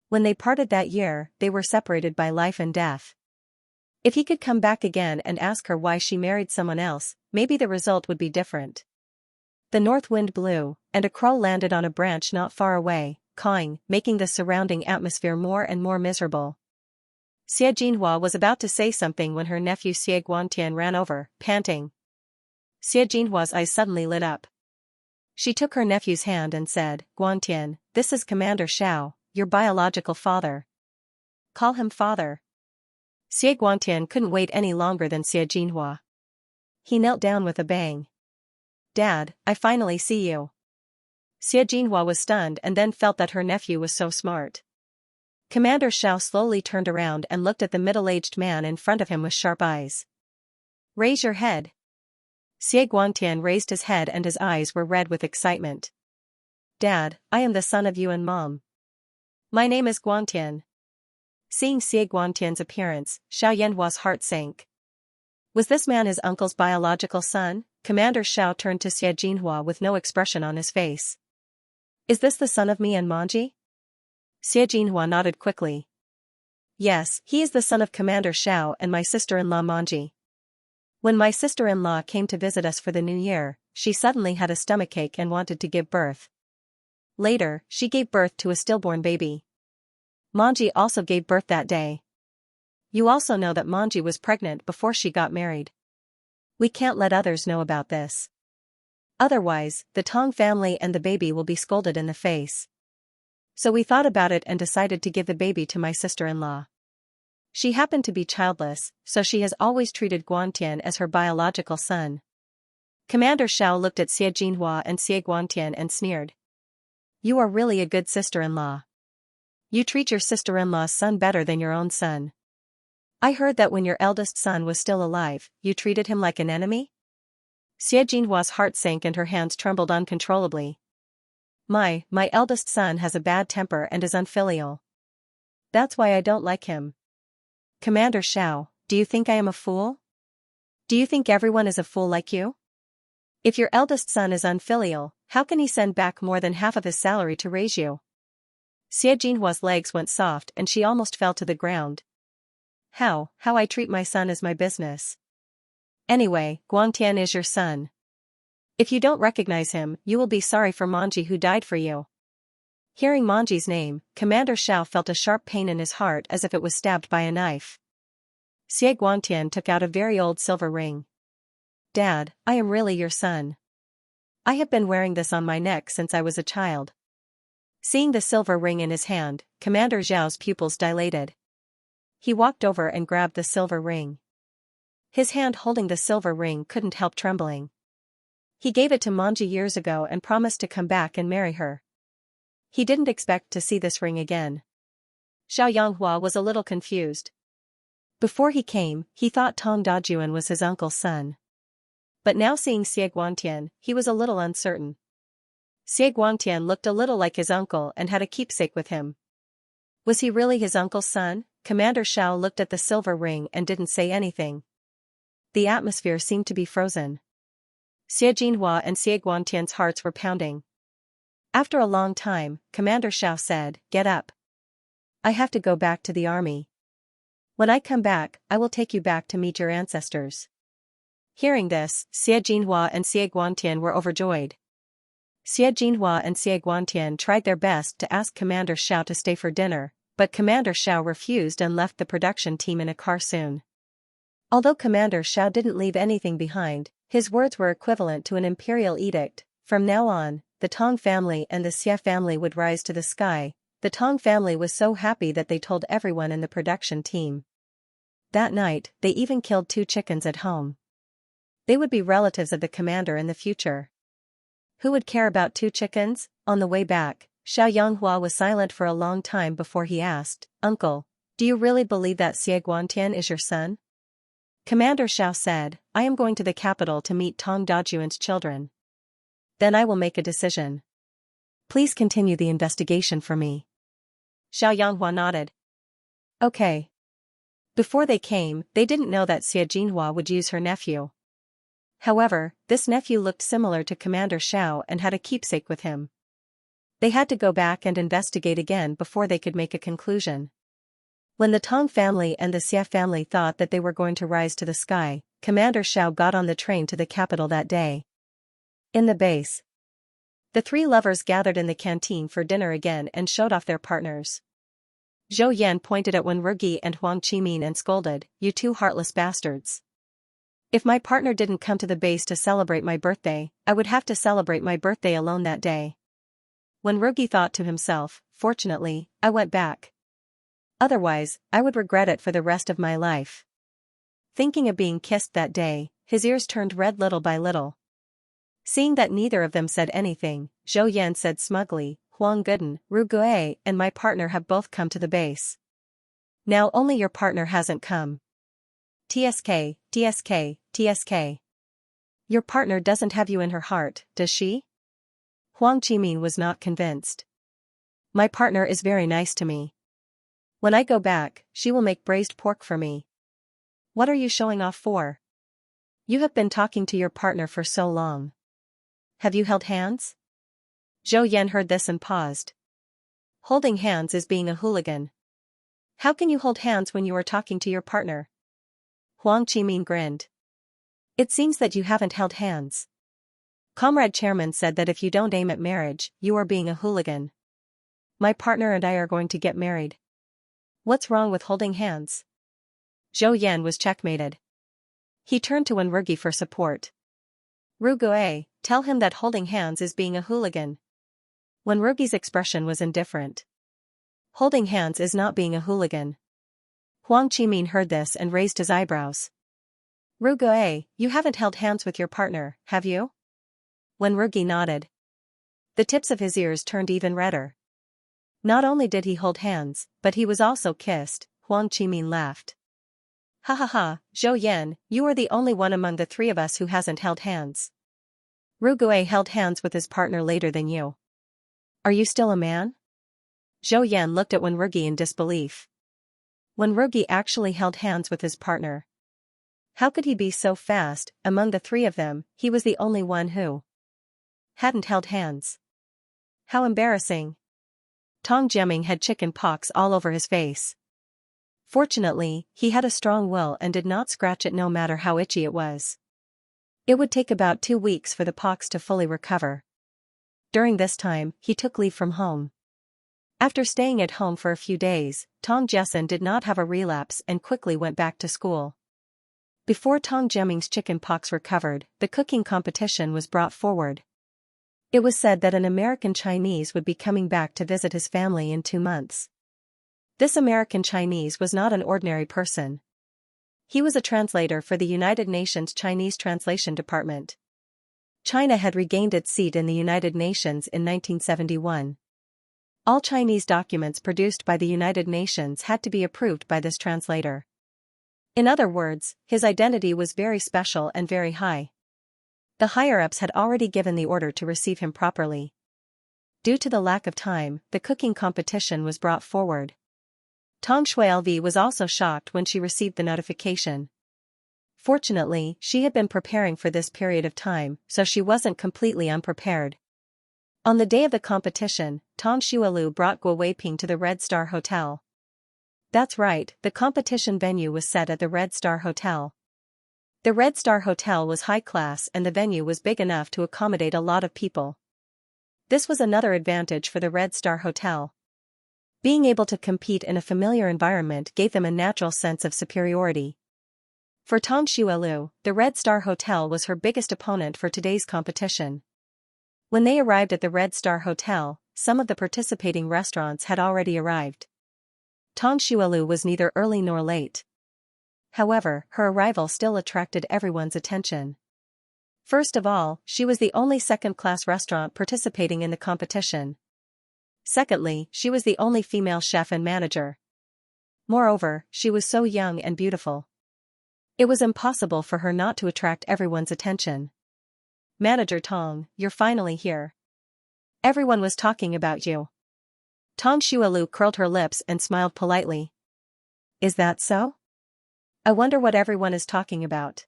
When they parted that year, they were separated by life and death. If he could come back again and ask her why she married someone else, maybe the result would be different. The north wind blew, and a crow landed on a branch not far away, cawing, making the surrounding atmosphere more and more miserable. Xie Jinhua was about to say something when her nephew Xie Guantian ran over, panting. Xie Jinhua's eyes suddenly lit up. She took her nephew's hand and said, "Guantian, this is Commander Xiao, your biological father. Call him father." Xie Guantian couldn't wait any longer than Xie Jinhua. He knelt down with a bang. "Dad, I finally see you." Xie Jinhua was stunned and then felt that her nephew was so smart. Commander Xiao slowly turned around and looked at the middle-aged man in front of him with sharp eyes. "Raise your head." Xie Guantian raised his head and his eyes were red with excitement. "Dad, I am the son of you and Mom. My name is Guantian." Seeing Xie Guantian's appearance, Xiao Yanhua's heart sank. Was this man his uncle's biological son? Commander Xiao turned to Xie Jinhua with no expression on his face. "Is this the son of me and Manji?" Xie Jinhua nodded quickly. "Yes, he is the son of Commander Xiao and my sister-in-law Manji. When my sister-in-law came to visit us for the new year, she suddenly had a stomachache and wanted to give birth. Later, she gave birth to a stillborn baby. Manji also gave birth that day. You also know that Manji was pregnant before she got married. We can't let others know about this. Otherwise, the Tong family and the baby will be scolded in the face. So we thought about it and decided to give the baby to my sister-in-law. She happened to be childless, so she has always treated Guantian as her biological son." Commander Xiao looked at Xie Jinhua and Xie Guantian and sneered. "You are really a good sister-in-law. You treat your sister-in-law's son better than your own son. I heard that when your eldest son was still alive, you treated him like an enemy?" Xie Jinhua's heart sank and her hands trembled uncontrollably. My eldest son has a bad temper and is unfilial. That's why I don't like him." "Commander Xiao, do you think I am a fool? Do you think everyone is a fool like you? If your eldest son is unfilial, how can he send back more than half of his salary to raise you?" Xie Jinhua's legs went soft and she almost fell to the ground. How I treat my son is my business. Anyway, Guantian is your son. If you don't recognize him, you will be sorry for Manji who died for you." Hearing Manji's name, Commander Xiao felt a sharp pain in his heart as if it was stabbed by a knife. Xie Guantian took out a very old silver ring. "Dad, I am really your son. I have been wearing this on my neck since I was a child." Seeing the silver ring in his hand, Commander Zhao's pupils dilated. He walked over and grabbed the silver ring. His hand holding the silver ring couldn't help trembling. He gave it to Manji years ago and promised to come back and marry her. He didn't expect to see this ring again. Xiao Yanghua was a little confused. Before he came, he thought Tong Dajuan was his uncle's son. But now seeing Xie Guantian, he was a little uncertain. Xie Guantian looked a little like his uncle and had a keepsake with him. Was he really his uncle's son? Commander Xiao looked at the silver ring and didn't say anything. The atmosphere seemed to be frozen. Xie Jinhua and Xie Guantian's hearts were pounding. After a long time, Commander Xiao said, "Get up. I have to go back to the army. When I come back, I will take you back to meet your ancestors." Hearing this, Xie Jinhua and Xie Guantian were overjoyed. Xie Jinhua and Xie Guantian tried their best to ask Commander Xiao to stay for dinner, but Commander Xiao refused and left the production team in a car soon. Although Commander Xiao didn't leave anything behind, his words were equivalent to an imperial edict. From now on, the Tong family and the Xie family would rise to the sky. The Tong family was so happy that they told everyone in the production team. That night, they even killed 2 chickens at home. They would be relatives of the commander in the future. Who would care about 2 chickens? On the way back, Xiao Yanghua was silent for a long time before he asked, "Uncle, do you really believe that Xie Guantian is your son?" Commander Xiao said, "I am going to the capital to meet Tong Dajuan's children. Then I will make a decision. Please continue the investigation for me." Xiao Yanghua nodded. "Okay." Before they came, they didn't know that Xie Jinhua would use her nephew. However, this nephew looked similar to Commander Xiao and had a keepsake with him. They had to go back and investigate again before they could make a conclusion. When the Tong family and the Xie family thought that they were going to rise to the sky, Commander Xiao got on the train to the capital that day. In the base, the 3 lovers gathered in the canteen for dinner again and showed off their partners. Zhou Yan pointed at Wenrugi and Huang Qimin and scolded, "You 2 heartless bastards. If my partner didn't come to the base to celebrate my birthday, I would have to celebrate my birthday alone that day." Wenrugi thought to himself, "Fortunately, I went back. Otherwise, I would regret it for the rest of my life." Thinking of being kissed that day, his ears turned red little by little. Seeing that neither of them said anything, Zhou Yan said smugly, "Huang Guden, Ru Gue, and my partner have both come to the base. Now only your partner hasn't come. TSK, TSK, TSK. Your partner doesn't have you in her heart, does she?" Huang Qimin was not convinced. "My partner is very nice to me. When I go back, she will make braised pork for me." "What are you showing off for? You have been talking to your partner for so long. Have you held hands?" Zhou Yan heard this and paused. Holding hands is being a hooligan. How can you hold hands when you are talking to your partner? Huang Qimin grinned. "It seems that you haven't held hands. Comrade Chairman said that if you don't aim at marriage, you are being a hooligan. My partner and I are going to get married. What's wrong with holding hands?" Zhou Yan was checkmated. He turned to Wenrugi for support. "Ru Gue, tell him that holding hands is being a hooligan." Wenrugi's expression was indifferent. "Holding hands is not being a hooligan." Huang Qimin heard this and raised his eyebrows. "Ru Gue, you haven't held hands with your partner, have you?" Wenrugi nodded. The tips of his ears turned even redder. "Not only did he hold hands, but he was also kissed." Huang Qimin laughed. "Ha ha ha, Zhou Yan, you are the only one among the 3 of us who hasn't held hands. Ru Gue held hands with his partner later than you. Are you still a man?" Zhou Yan looked at Wenrugi in disbelief. Wenrugi actually held hands with his partner. How could he be so fast? Among the 3 of them, he was the only one who hadn't held hands. How embarrassing. Tong Jiaming had chicken pox all over his face. Fortunately, he had a strong will and did not scratch it no matter how itchy it was. It would take about 2 weeks for the pox to fully recover. During this time, he took leave from home. After staying at home for a few days, Tong Jessen did not have a relapse and quickly went back to school. Before Tong Jiaming's chicken pox recovered, the cooking competition was brought forward. It was said that an American Chinese would be coming back to visit his family in 2 months. This American Chinese was not an ordinary person. He was a translator for the United Nations Chinese Translation Department. China had regained its seat in the United Nations in 1971. All Chinese documents produced by the United Nations had to be approved by this translator. In other words, his identity was very special and very high. The higher-ups had already given the order to receive him properly. Due to the lack of time, the cooking competition was brought forward. Tong Shuielvi was also shocked when she received the notification. Fortunately, she had been preparing for this period of time, so she wasn't completely unprepared. On the day of the competition, Tong Xuelu brought Guo Weiping to the Red Star Hotel. That's right, the competition venue was set at the Red Star Hotel. The Red Star Hotel was high class and the venue was big enough to accommodate a lot of people. This was another advantage for the Red Star Hotel. Being able to compete in a familiar environment gave them a natural sense of superiority. For Tong Xuelu, the Red Star Hotel was her biggest opponent for today's competition. When they arrived at the Red Star Hotel, some of the participating restaurants had already arrived. Tong Xuelu was neither early nor late. However, her arrival still attracted everyone's attention. First of all, she was the only second-class restaurant participating in the competition. Secondly, she was the only female chef and manager. Moreover, she was so young and beautiful. It was impossible for her not to attract everyone's attention. Manager Tong, you're finally here. Everyone was talking about you. Tong Xuelu curled her lips and smiled politely. Is that so? I wonder what everyone is talking about.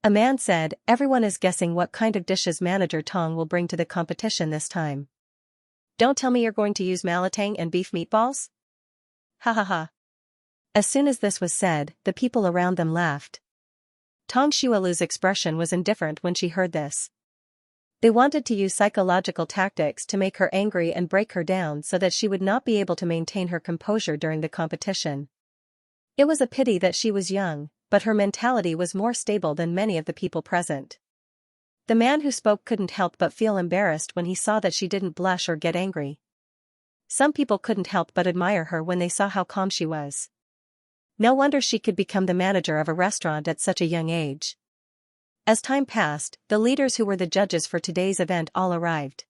A man said, everyone is guessing what kind of dishes Manager Tong will bring to the competition this time. Don't tell me you're going to use malatang and beef meatballs? Ha ha ha. As soon as this was said, the people around them laughed. Tong Xuelu's expression was indifferent when she heard this. They wanted to use psychological tactics to make her angry and break her down so that she would not be able to maintain her composure during the competition. It was a pity that she was young, but her mentality was more stable than many of the people present. The man who spoke couldn't help but feel embarrassed when he saw that she didn't blush or get angry. Some people couldn't help but admire her when they saw how calm she was. No wonder she could become the manager of a restaurant at such a young age. As time passed, the leaders who were the judges for today's event all arrived.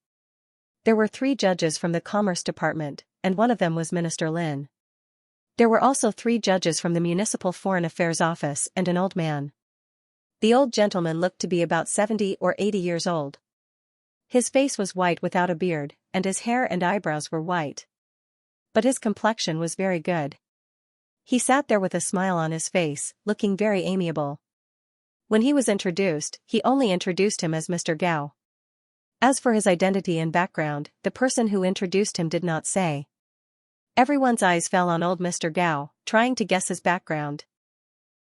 There were 3 judges from the Commerce Department, and one of them was Minister Lin. There were also 3 judges from the Municipal Foreign Affairs Office and an old man. The old gentleman looked to be about 70 or 80 years old. His face was white without a beard, and his hair and eyebrows were white. But his complexion was very good. He sat there with a smile on his face, looking very amiable. When he was introduced, he only introduced him as Mr. Gao. As for his identity and background, the person who introduced him did not say. Everyone's eyes fell on old Mr. Gao, trying to guess his background.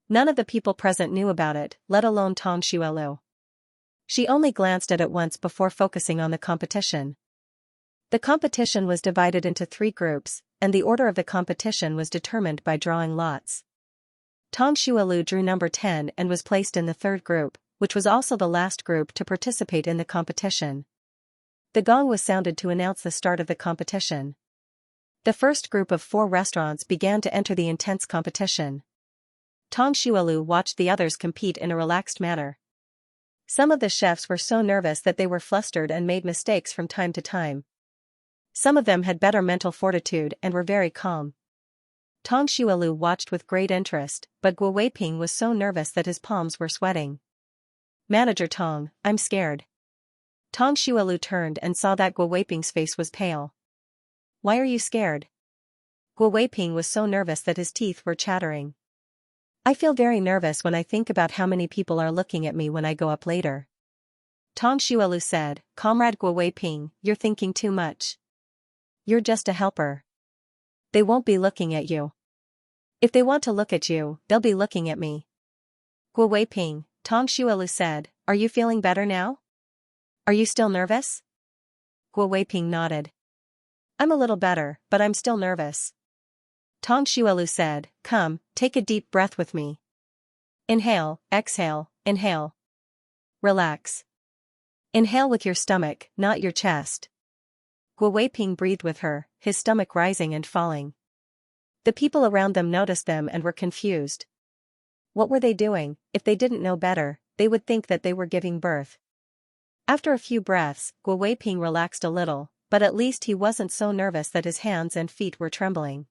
None of the people present knew about it, let alone Tong Xuelu. She only glanced at it once before focusing on the competition. The competition was divided into 3 groups, and the order of the competition was determined by drawing lots. Tong Xuelu drew number 10 and was placed in the 3rd group, which was also the last group to participate in the competition. The gong was sounded to announce the start of the competition. The first group of 4 restaurants began to enter the intense competition. Tong Xuelu watched the others compete in a relaxed manner. Some of the chefs were so nervous that they were flustered and made mistakes from time to time. Some of them had better mental fortitude and were very calm. Tong Xuelu watched with great interest, but Guo Weiping was so nervous that his palms were sweating. Manager Tong, I'm scared. Tong Xuelu turned and saw that Guo Weiping's face was pale. Why are you scared? Guo Weiping was so nervous that his teeth were chattering. I feel very nervous when I think about how many people are looking at me when I go up later. Tong Xuelu said, Comrade Guo Weiping, you're thinking too much. You're just a helper. They won't be looking at you. If they want to look at you, they'll be looking at me. Guo Weiping, Tong Xuelu said, are you feeling better now? Are you still nervous? Guo Weiping nodded. I'm a little better, but I'm still nervous. Tong Xuelu said, come, take a deep breath with me. Inhale, exhale, inhale. Relax. Inhale with your stomach, not your chest. Guo Weiping breathed with her, his stomach rising and falling. The people around them noticed them and were confused. What were they doing? If they didn't know better, they would think that they were giving birth. After a few breaths, Guo Weiping relaxed a little, but at least he wasn't so nervous that his hands and feet were trembling.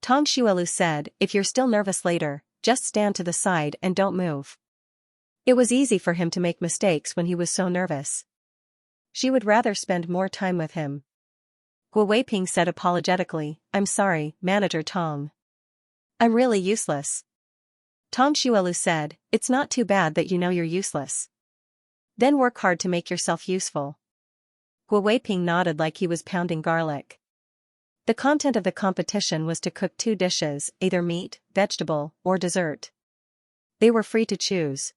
Tong Xuelu said, if you're still nervous later, just stand to the side and don't move. It was easy for him to make mistakes when he was so nervous. She would rather spend more time with him. Guo Weiping said apologetically, I'm sorry, Manager Tong. I'm really useless. Tong Xuelu said, it's not too bad that you know you're useless. Then work hard to make yourself useful. Guo Weiping nodded like he was pounding garlic. The content of the competition was to cook 2 dishes, either meat, vegetable, or dessert. They were free to choose.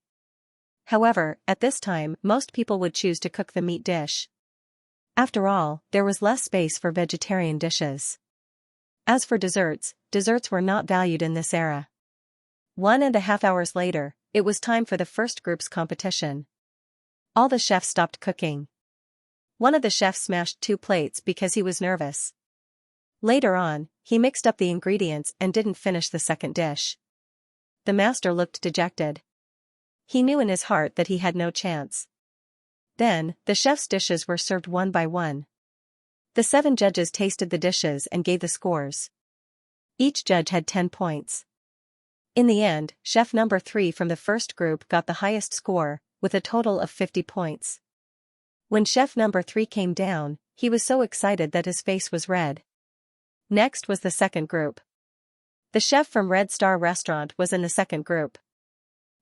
However, at this time, most people would choose to cook the meat dish. After all, there was less space for vegetarian dishes. As for desserts were not valued in this era. 1.5 hours later, it was time for the first group's competition. All the chefs stopped cooking. One of the chefs smashed 2 plates because he was nervous. Later on, he mixed up the ingredients and didn't finish the second dish. The master looked dejected. He knew in his heart that he had no chance. Then, the chef's dishes were served one by one. The 7 judges tasted the dishes and gave the scores. Each judge had 10 points. In the end, chef number 3 from the first group got the highest score, with a total of 50 points. When chef number 3 came down, he was so excited that his face was red. Next was the second group. The chef from Red Star Restaurant was in the second group.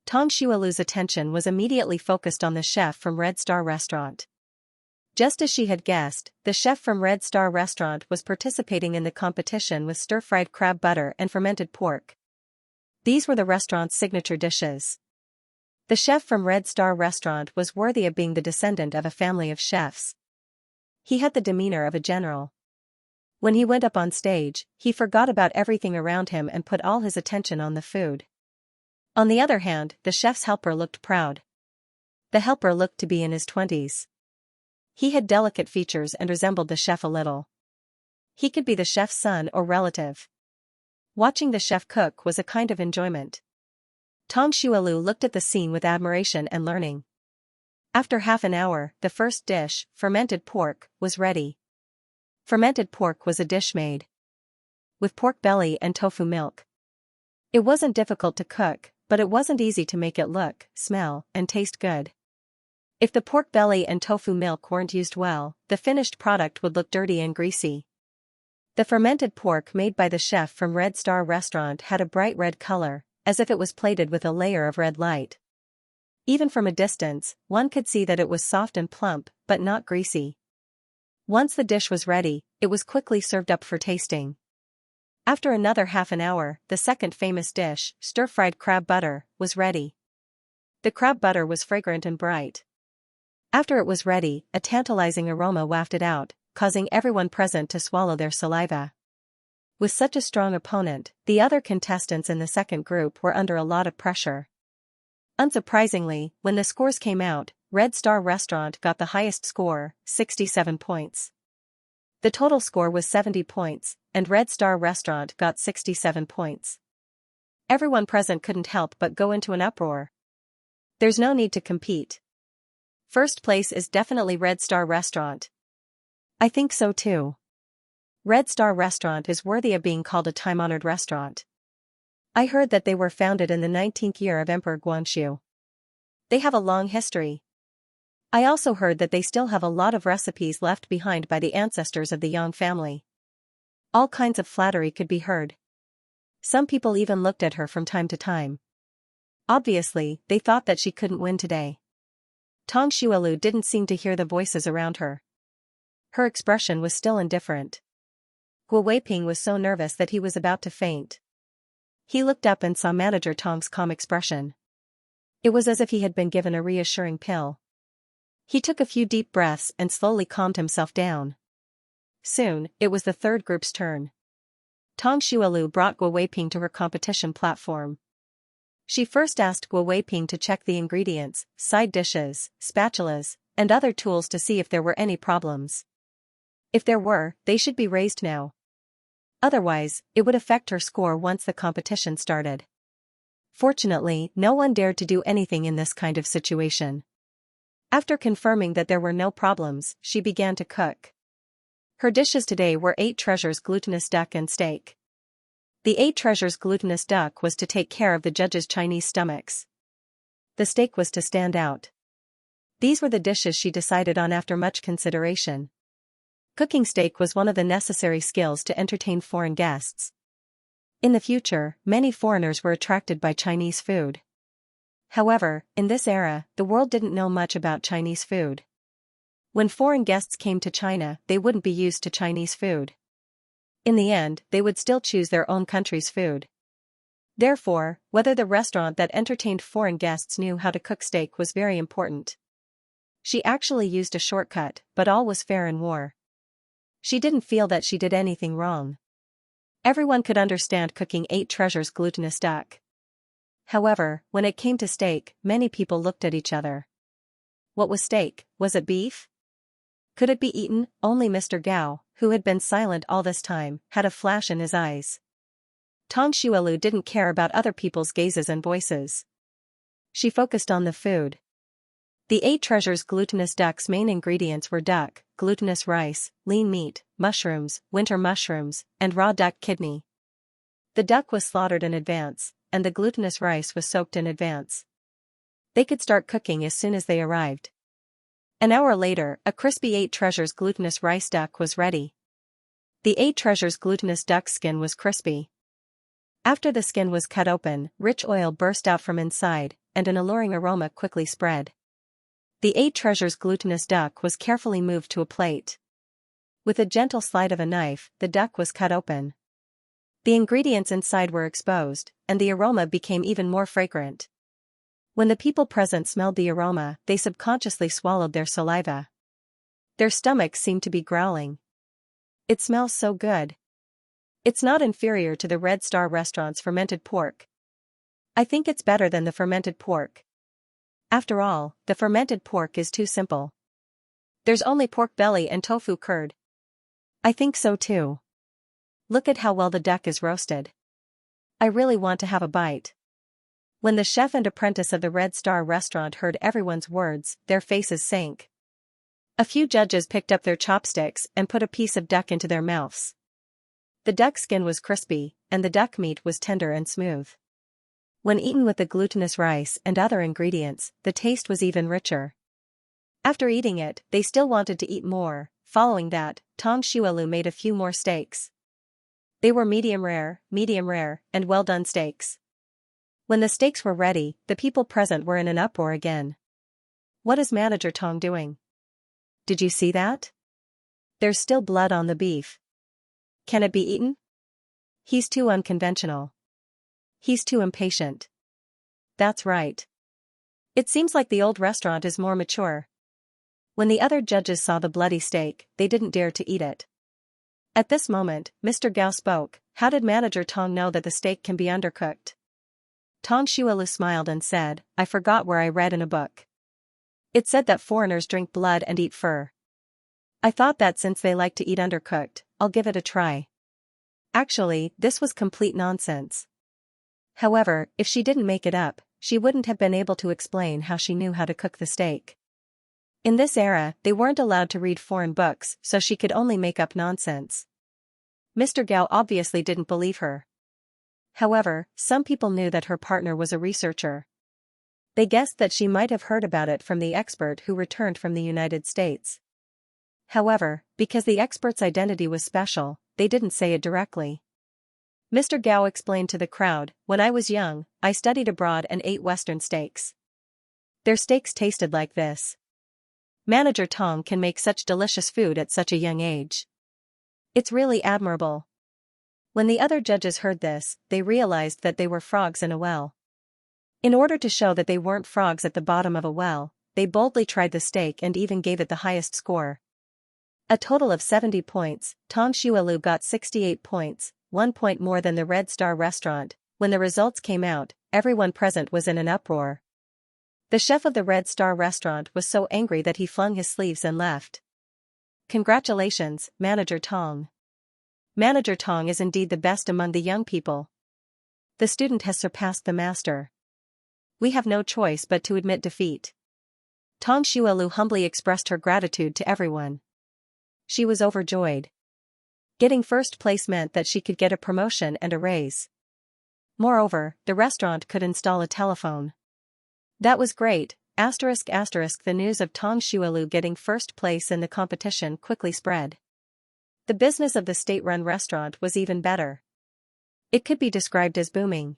Tang Xuelu's attention was immediately focused on the chef from Red Star Restaurant. Just as she had guessed, the chef from Red Star Restaurant was participating in the competition with stir-fried crab butter and fermented pork. These were the restaurant's signature dishes. The chef from Red Star Restaurant was worthy of being the descendant of a family of chefs. He had the demeanor of a general. When he went up on stage, he forgot about everything around him and put all his attention on the food. On the other hand, the chef's helper looked proud. The helper looked to be in his 20s. He had delicate features and resembled the chef a little. He could be the chef's son or relative. Watching the chef cook was a kind of enjoyment. Tang Xuelu looked at the scene with admiration and learning. After half an hour, the first dish, fermented pork, was ready. Fermented pork was a dish made with pork belly and tofu milk. It wasn't difficult to cook, but it wasn't easy to make it look, smell, and taste good. If the pork belly and tofu milk weren't used well, the finished product would look dirty and greasy. The fermented pork made by the chef from Red Star Restaurant had a bright red color, as if it was plated with a layer of red light. Even from a distance, one could see that it was soft and plump, but not greasy. Once the dish was ready, it was quickly served up for tasting. After another half an hour, the second famous dish, stir-fried crab butter, was ready. The crab butter was fragrant and bright. After it was ready, a tantalizing aroma wafted out, causing everyone present to swallow their saliva. With such a strong opponent, the other contestants in the second group were under a lot of pressure. Unsurprisingly, when the scores came out, Red Star Restaurant got the highest score, 67 points. The total score was 70 points, and Red Star Restaurant got 67 points. Everyone present couldn't help but go into an uproar. There's no need to compete. First place is definitely Red Star Restaurant. I think so too. Red Star Restaurant is worthy of being called a time-honored restaurant. I heard that they were founded in the 19th year of Emperor Guangxu. They have a long history. I also heard that they still have a lot of recipes left behind by the ancestors of the Yang family. All kinds of flattery could be heard. Some people even looked at her from time to time. Obviously, they thought that she couldn't win today. Tang Xuelu didn't seem to hear the voices around her. Her expression was still indifferent. Guo Weiping was so nervous that he was about to faint. He looked up and saw Manager Tang's calm expression. It was as if he had been given a reassuring pill. He took a few deep breaths and slowly calmed himself down. Soon, it was the third group's turn. Tang Xuelu brought Guo Weiping to her competition platform. She first asked Guo Weiping to check the ingredients, side dishes, spatulas, and other tools to see if there were any problems. If there were, they should be raised now. Otherwise, it would affect her score once the competition started. Fortunately, no one dared to do anything in this kind of situation. After confirming that there were no problems, she began to cook. Her dishes today were 8 treasures glutinous duck and steak. The 8 treasures glutinous duck was to take care of the judges' Chinese stomachs. The steak was to stand out. These were the dishes she decided on after much consideration. Cooking steak was one of the necessary skills to entertain foreign guests. In the future, many foreigners were attracted by Chinese food. However, in this era, the world didn't know much about Chinese food. When foreign guests came to China, they wouldn't be used to Chinese food. In the end, they would still choose their own country's food. Therefore, whether the restaurant that entertained foreign guests knew how to cook steak was very important. She actually used a shortcut, but all was fair in war. She didn't feel that she did anything wrong. Everyone could understand cooking 8 treasures glutinous duck. However, when it came to steak, many people looked at each other. What was steak? Was it beef? Could it be eaten? Only Mr. Gao, who had been silent all this time, had a flash in his eyes. Tang Xuelu didn't care about other people's gazes and voices. She focused on the food. The 8 treasures glutinous duck's main ingredients were duck, glutinous rice, lean meat, mushrooms, winter mushrooms, and raw duck kidney. The duck was slaughtered in advance, and the glutinous rice was soaked in advance. They could start cooking as soon as they arrived. An hour later, a crispy 8 treasures glutinous rice duck was ready. The 8 treasures glutinous duck skin was crispy. After the skin was cut open, rich oil burst out from inside, and an alluring aroma quickly spread. The 8 treasures glutinous duck was carefully moved to a plate. With a gentle slide of a knife, the duck was cut open. The ingredients inside were exposed, and the aroma became even more fragrant. When the people present smelled the aroma, they subconsciously swallowed their saliva. Their stomachs seemed to be growling. It smells so good. It's not inferior to the Red Star restaurant's fermented pork. I think it's better than the fermented pork. After all, the fermented pork is too simple. There's only pork belly and tofu curd. I think so too. Look at how well the duck is roasted. I really want to have a bite. When the chef and apprentice of the Red Star restaurant heard everyone's words, their faces sank. A few judges picked up their chopsticks and put a piece of duck into their mouths. The duck skin was crispy, and the duck meat was tender and smooth. When eaten with the glutinous rice and other ingredients, the taste was even richer. After eating it, they still wanted to eat more. Following that, Tang Xuelu made a few more steaks. They were medium rare, and well-done steaks. When the steaks were ready, the people present were in an uproar again. What is Manager Tong doing? Did you see that? There's still blood on the beef. Can it be eaten? He's too unconventional. He's too impatient. That's right. It seems like the old restaurant is more mature. When the other judges saw the bloody steak, they didn't dare to eat it. At this moment, Mr. Gao spoke. How did Manager Tong know that the steak can be undercooked? Tang Xuelu smiled and said, I forgot where I read in a book. It said that foreigners drink blood and eat fur. I thought that since they like to eat undercooked, I'll give it a try. Actually, this was complete nonsense. However, if she didn't make it up, she wouldn't have been able to explain how she knew how to cook the steak. In this era, they weren't allowed to read foreign books, so she could only make up nonsense. Mr. Gao obviously didn't believe her. However, some people knew that her partner was a researcher. They guessed that she might have heard about it from the expert who returned from the United States. However, because the expert's identity was special, they didn't say it directly. Mr. Gao explained to the crowd, when I was young, I studied abroad and ate Western steaks. Their steaks tasted like this. Manager Tong can make such delicious food at such a young age. It's really admirable. When the other judges heard this, they realized that they were frogs in a well. In order to show that they weren't frogs at the bottom of a well, they boldly tried the steak and even gave it the highest score. A total of 70 points, Tang Xuelu got 68 points, 1 point more than the Red Star restaurant. When the results came out, everyone present was in an uproar. The chef of the Red Star restaurant was so angry that he flung his sleeves and left. Congratulations, Manager Tong. Manager Tong is indeed the best among the young people. The student has surpassed the master. We have no choice but to admit defeat. Tang Xuelu humbly expressed her gratitude to everyone. She was overjoyed. Getting first place meant that she could get a promotion and a raise. Moreover, the restaurant could install a telephone. That was great. The news of Tang Xuelu getting first place in the competition quickly spread. The business of the state-run restaurant was even better. It could be described as booming.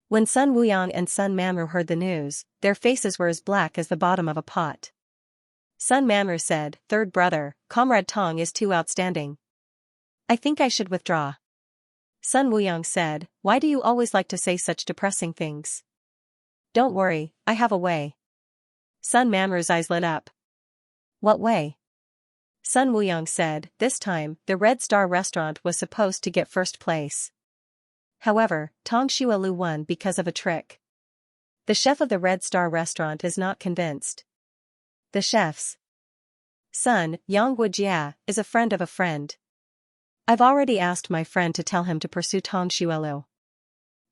When Sun Wuyang and Sun Manru heard the news, their faces were as black as the bottom of a pot. Sun Manru said, "Third brother, Comrade Tong is too outstanding. I think I should withdraw." Sun Wuyong said, "Why do you always like to say such depressing things?" "Don't worry, I have a way." Sun Manru's eyes lit up. "What way?" Sun Wuyong said, "This time, the Red Star restaurant was supposed to get first place. However, Tong Xuelu won because of a trick. The chef of the Red Star restaurant is not convinced. The chef's son, Yang Wujia, is a friend of a friend. I've already asked my friend to tell him to pursue Tong Xuelu.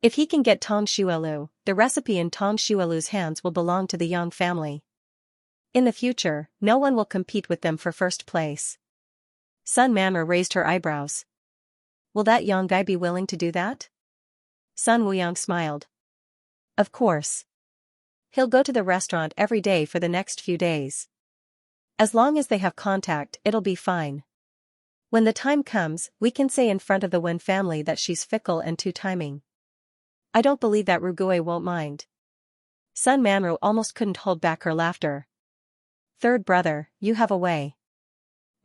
If he can get Tong Xuelu, the recipe in Tong Xuelu's hands will belong to the Yang family. In the future, no one will compete with them for first place." Sun Manru raised her eyebrows. "Will that young guy be willing to do that?" Sun Wuyang smiled. "Of course. He'll go to the restaurant every day for the next few days. As long as they have contact, it'll be fine. When the time comes, we can say in front of the Wen family that she's fickle and two-timing. I don't believe that Rugui won't mind." Sun Manru almost couldn't hold back her laughter. "Third brother, you have a way.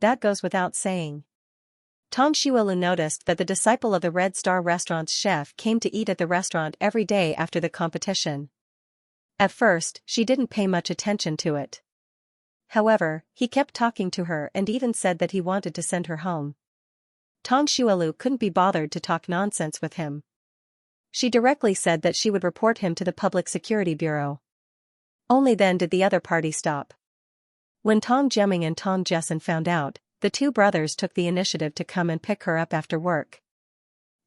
That goes without saying." Tong Xuelu noticed that the disciple of the Red Star restaurant's chef came to eat at the restaurant every day after the competition. At first, she didn't pay much attention to it. However, he kept talking to her and even said that he wanted to send her home. Tong Xuelu couldn't be bothered to talk nonsense with him. She directly said that she would report him to the Public Security Bureau. Only then did the other party stop. When Tong Jiaming and Tong Jessen found out, the two brothers took the initiative to come and pick her up after work.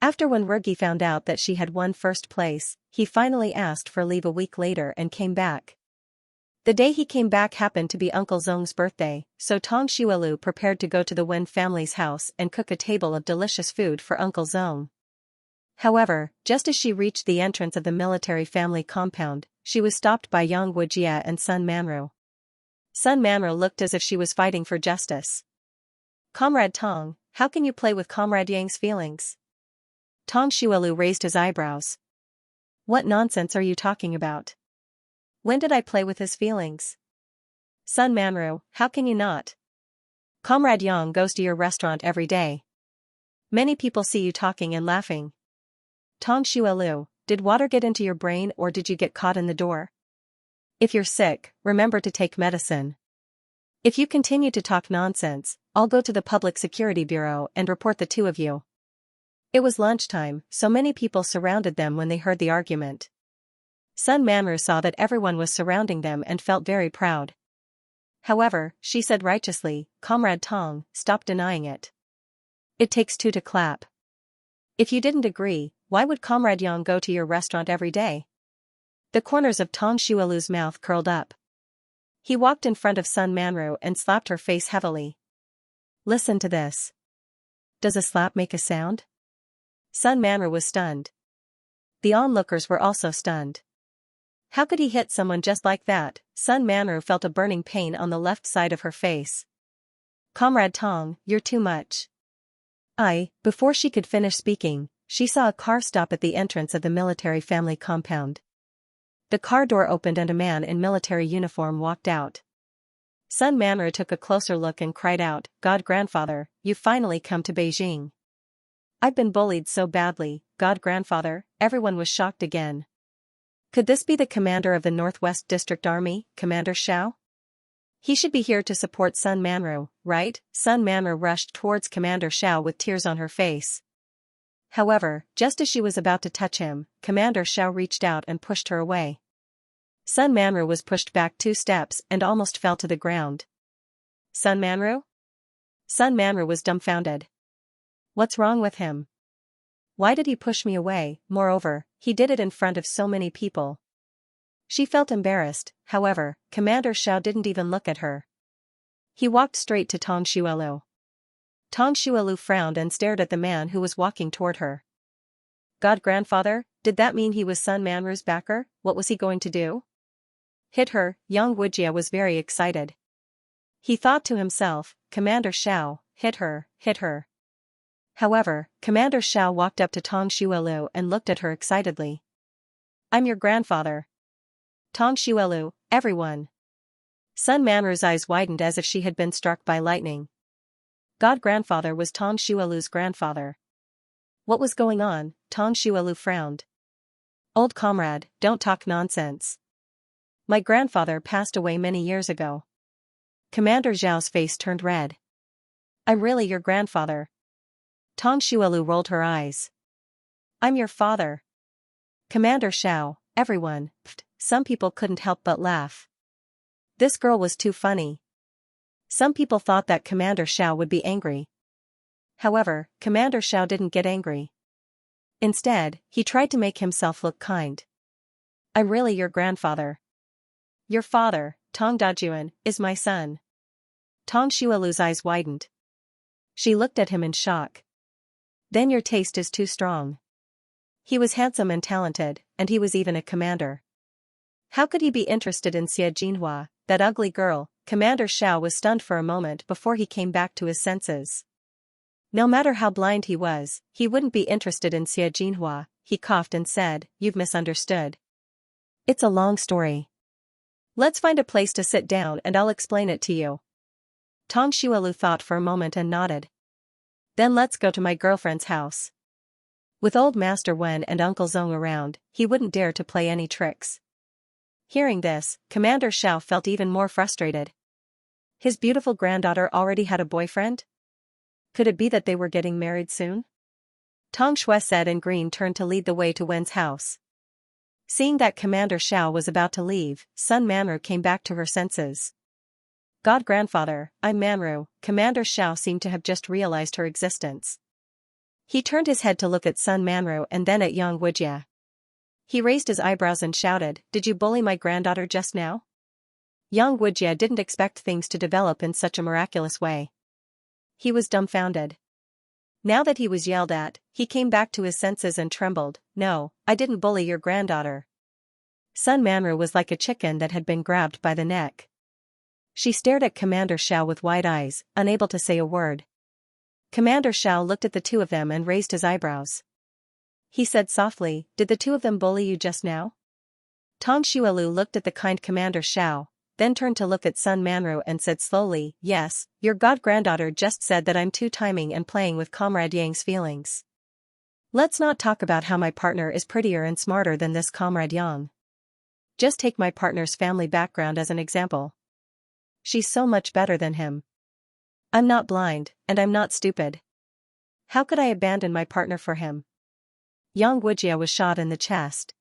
After when Rugi found out that she had won first place, he finally asked for leave a week later and came back. The day he came back happened to be Uncle Zong's birthday, so Tong Xuelu prepared to go to the Wen family's house and cook a table of delicious food for Uncle Zong. However, just as she reached the entrance of the military family compound, she was stopped by Yang Wujia and Sun Manru. Sun Manru looked as if she was fighting for justice. "Comrade Tong, how can you play with Comrade Yang's feelings?" Tong Xuelu raised his eyebrows. "What nonsense are you talking about? When did I play with his feelings?" "Sun Manru, how can you not? Comrade Yang goes to your restaurant every day. Many people see you talking and laughing. Tong Xuelu, did water get into your brain or did you get caught in the door? If you're sick, remember to take medicine. If you continue to talk nonsense, I'll go to the Public Security Bureau and report the two of you." It was lunchtime, so many people surrounded them when they heard the argument. Sun Manru saw that everyone was surrounding them and felt very proud. However, she said righteously, "Comrade Tong, stop denying it. It takes two to clap. If you didn't agree, why would Comrade Yang go to your restaurant every day?" The corners of Tong Xuelu's mouth curled up. He walked in front of Sun Manru and slapped her face heavily. "Listen to this. Does a slap make a sound?" Sun Manru was stunned. The onlookers were also stunned. How could he hit someone just like that? Sun Manru felt a burning pain on the left side of her face. "Comrade Tong, you're too much." Before she could finish speaking, she saw a car stop at the entrance of the military family compound. The car door opened and a man in military uniform walked out. Sun Manru took a closer look and cried out, "God grandfather, you've finally come to Beijing." "I've been bullied so badly, God grandfather." Everyone was shocked again. Could this be the commander of the Northwest District Army, Commander Xiao? He should be here to support Sun Manru, right? Sun Manru rushed towards Commander Xiao with tears on her face. However, just as she was about to touch him, Commander Xiao reached out and pushed her away. Sun Manru was pushed back 2 steps and almost fell to the ground. "Sun Manru?" Sun Manru was dumbfounded. What's wrong with him? Why did he push me away? Moreover, he did it in front of so many people. She felt embarrassed. However, Commander Xiao didn't even look at her. He walked straight to Tong Xuelu. Tong Xuelu frowned and stared at the man who was walking toward her. God grandfather, did that mean he was Sun Manru's backer? What was he going to do? Hit her? Yang Wujia was very excited. He thought to himself, Commander Xiao, hit her, hit her. However, Commander Xiao walked up to Tong Xuelu and looked at her excitedly. I'm your grandfather. Tong Xuelu, everyone. Sun Manru's eyes widened as if she had been struck by lightning. God-grandfather was Tong Xuelu's grandfather. What was going on? Tong Xuelu frowned. Old comrade, don't talk nonsense. My grandfather passed away many years ago. Commander Zhao's face turned red. I'm really your grandfather. Tong Xuelu rolled her eyes. I'm your father. Commander Xiao, everyone, some people couldn't help but laugh. This girl was too funny. Some people thought that Commander Xiao would be angry. However, Commander Xiao didn't get angry. Instead, he tried to make himself look kind. I'm really your grandfather. Your father, Tong Dajuan, is my son. Tong Xuelu's eyes widened. She looked at him in shock. Then your taste is too strong. He was handsome and talented, and he was even a commander. How could he be interested in Xie Jinhua, that ugly girl? Commander Xiao was stunned for a moment before he came back to his senses. No matter how blind he was, he wouldn't be interested in Xie Jinhua. He coughed and said, "You've misunderstood. It's a long story. Let's find a place to sit down and I'll explain it to you." Tong Xuelu thought for a moment and nodded. Then let's go to my girlfriend's house. With old Master Wen and Uncle Zong around, he wouldn't dare to play any tricks. Hearing this, Commander Xiao felt even more frustrated. His beautiful granddaughter already had a boyfriend? Could it be that they were getting married soon? Tong Shui said, and Green turned to lead the way to Wen's house. Seeing that Commander Xiao was about to leave, Sun Manru came back to her senses. God-grandfather, I'm Manru. Commander Xiao seemed to have just realized her existence. He turned his head to look at Sun Manru and then at Yang Wujie. He raised his eyebrows and shouted, "Did you bully my granddaughter just now?" Yang Wujie didn't expect things to develop in such a miraculous way. He was dumbfounded. Now that he was yelled at, he came back to his senses and trembled. "No, I didn't bully your granddaughter." Sun Manru was like a chicken that had been grabbed by the neck. She stared at Commander Xiao with wide eyes, unable to say a word. Commander Xiao looked at the two of them and raised his eyebrows. He said softly, "Did the two of them bully you just now?" Tong Xuelu looked at the kind Commander Xiao, then turned to look at Sun Manru and said slowly, "Yes, your god-granddaughter just said that I'm too-timing and playing with Comrade Yang's feelings. Let's not talk about how my partner is prettier and smarter than this Comrade Yang. Just take my partner's family background as an example. She's so much better than him. I'm not blind, and I'm not stupid. How could I abandon my partner for him?" Yang Wujie was shot in the chest.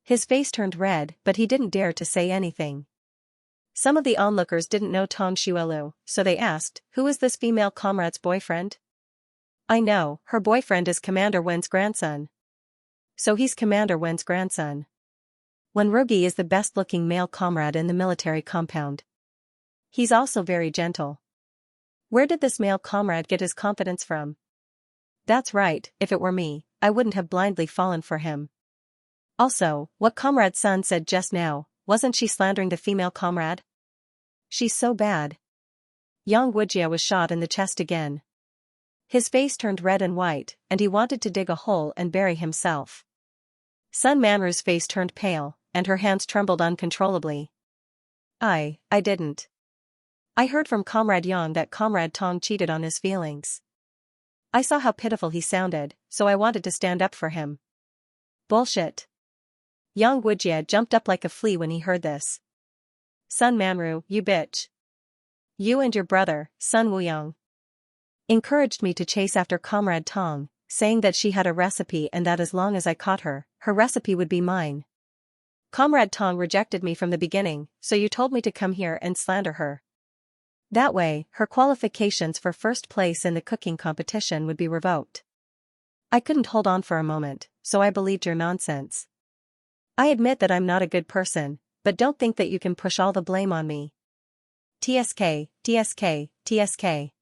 His face turned red, but he didn't dare to say anything. Some of the onlookers didn't know Tong Xuelu, so they asked, "Who is this female comrade's boyfriend?" "I know, her boyfriend is Commander Wen's grandson." "So he's Commander Wen's grandson. Wenrugi is the best-looking male comrade in the military compound. He's also very gentle. Where did this male comrade get his confidence from?" "That's right, if it were me, I wouldn't have blindly fallen for him. Also, what Comrade's son said just now, wasn't she slandering the female comrade? She's so bad." Yang Wujie was shot in the chest again. His face turned red and white, and he wanted to dig a hole and bury himself. Sun Manru's face turned pale, and her hands trembled uncontrollably. I didn't. I heard from Comrade Yang that Comrade Tong cheated on his feelings. I saw how pitiful he sounded, so I wanted to stand up for him." "Bullshit." Yang Wujie jumped up like a flea when he heard this. "Sun Manru, you bitch. You and your brother, Sun Wuyang, encouraged me to chase after Comrade Tong, saying that she had a recipe and that as long as I caught her, her recipe would be mine. Comrade Tong rejected me from the beginning, so you told me to come here and slander her. That way, her qualifications for first place in the cooking competition would be revoked. I couldn't hold on for a moment, so I believed your nonsense. I admit that I'm not a good person, but don't think that you can push all the blame on me. TSK, TSK, TSK.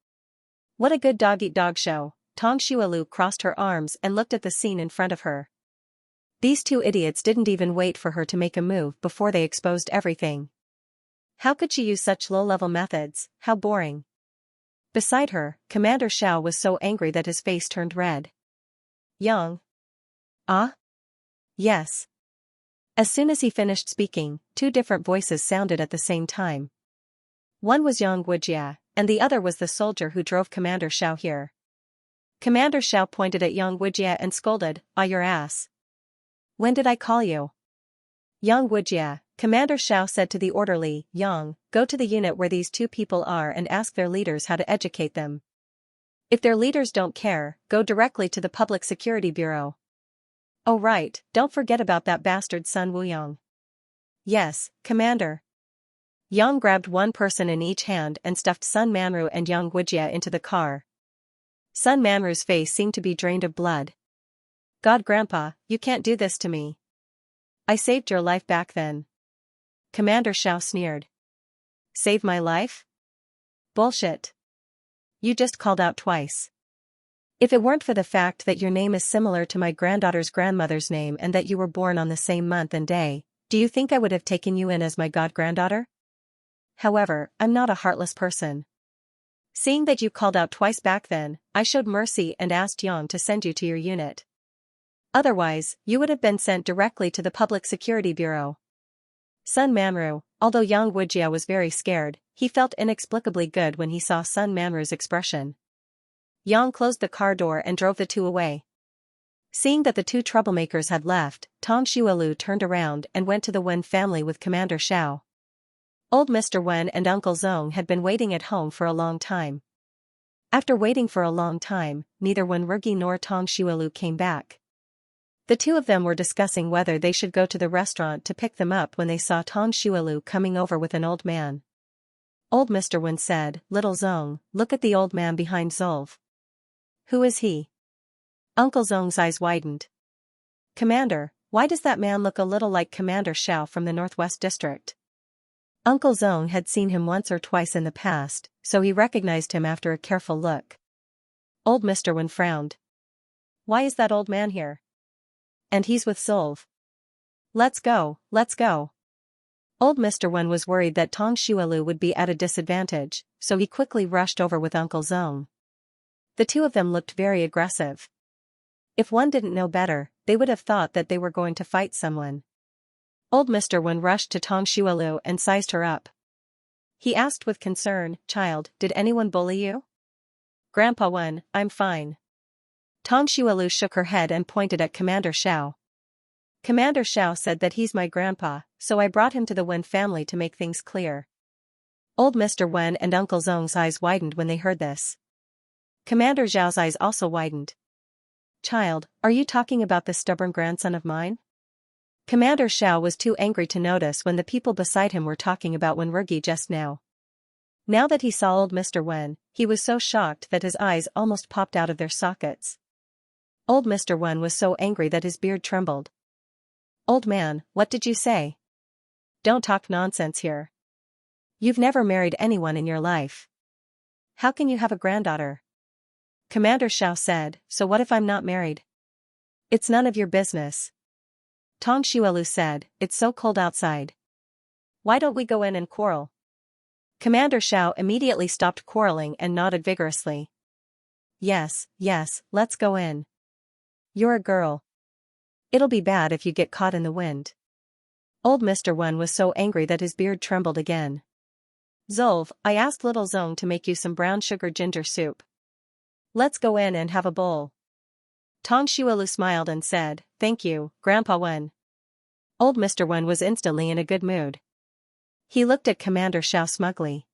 What a good dog-eat-dog show." Tong Xuelu crossed her arms and looked at the scene in front of her. These two idiots didn't even wait for her to make a move before they exposed everything. How could she use such low-level methods? How boring. Beside her, Commander Xiao was so angry that his face turned red. "Yang? Ah? Yes." As soon as he finished speaking, two different voices sounded at the same time. One was Yang Wujia, and the other was the soldier who drove Commander Xiao here. Commander Xiao pointed at Yang Wujia and scolded, "Ah, your ass. When did I call you?" Yang Wujia, Commander Xiao said to the orderly, "Yang, go to the unit where these two people are and ask their leaders how to educate them. If their leaders don't care, go directly to the Public Security Bureau. Oh right, don't forget about that bastard Sun Wuyong." "Yes, Commander." Yang grabbed one person in each hand and stuffed Sun Manru and Yang Wujia into the car. Sun Manru's face seemed to be drained of blood. "God, Grandpa, you can't do this to me. I saved your life back then." Commander Xiao sneered. "Save my life? Bullshit. You just called out twice. If it weren't for the fact that your name is similar to my granddaughter's grandmother's name and that you were born on the same month and day, do you think I would have taken you in as my god-granddaughter? However, I'm not a heartless person. Seeing that you called out twice back then, I showed mercy and asked Yang to send you to your unit. Otherwise, you would have been sent directly to the Public Security Bureau." Sun Manru, although Yang Wujia was very scared, he felt inexplicably good when he saw Sun Manru's expression. Yang closed the car door and drove the two away. Seeing that the two troublemakers had left, Tong Xuelu turned around and went to the Wen family with Commander Xiao. Old Mr. Wen and Uncle Zong had been waiting at home for a long time. After waiting for a long time, neither Wen Rugi nor Tong Xuelu came back. The two of them were discussing whether they should go to the restaurant to pick them up when they saw Tong Xuelu coming over with an old man. Old Mr. Wen said, "Little Zong, look at the old man behind Zolv." "Who is he?" Uncle Zong's eyes widened. "Commander, why does that man look a little like Commander Xiao from the Northwest District?" Uncle Zong had seen him once or twice in the past, so he recognized him after a careful look. Old Mr. Wen frowned. "Why is that old man here?" "And he's with Zolv." Let's go, let's go." Old Mr. Wen was worried that Tong Xuelu would be at a disadvantage, so he quickly rushed over with Uncle Zong. The two of them looked very aggressive. If one didn't know better, they would have thought that they were going to fight someone. Old Mr. Wen rushed to Tong Xuelu and sized her up. He asked with concern, "Child, did anyone bully you?" "Grandpa Wen, I'm fine." Tong Xuelu shook her head and pointed at Commander Xiao. "Commander Xiao said that he's my grandpa, so I brought him to the Wen family to make things clear." Old Mr. Wen and Uncle Zong's eyes widened when they heard this. Commander Zhao's eyes also widened. "Child, are you talking about this stubborn grandson of mine?" Commander Xiao was too angry to notice when the people beside him were talking about Wen Rugi just now. Now that he saw old Mr. Wen, he was so shocked that his eyes almost popped out of their sockets. Old Mr. Wen was so angry that his beard trembled. "Old man, what did you say? Don't talk nonsense here. You've never married anyone in your life. How can you have a granddaughter?" Commander Xiao said, "So what if I'm not married?" "It's none of your business." Tong Xuelu said, "It's so cold outside. Why don't we go in and quarrel?" Commander Xiao immediately stopped quarreling and nodded vigorously. Yes, let's go in. You're a girl. It'll be bad if you get caught in the wind." Old Mr. Wen was so angry that his beard trembled again. "Zolv, I asked little Zong to make you some brown sugar ginger soup. Let's go in and have a bowl." Tong Xuelu smiled and said, "Thank you, Grandpa Wen." Old Mr. Wen was instantly in a good mood. He looked at Commander Xiao smugly.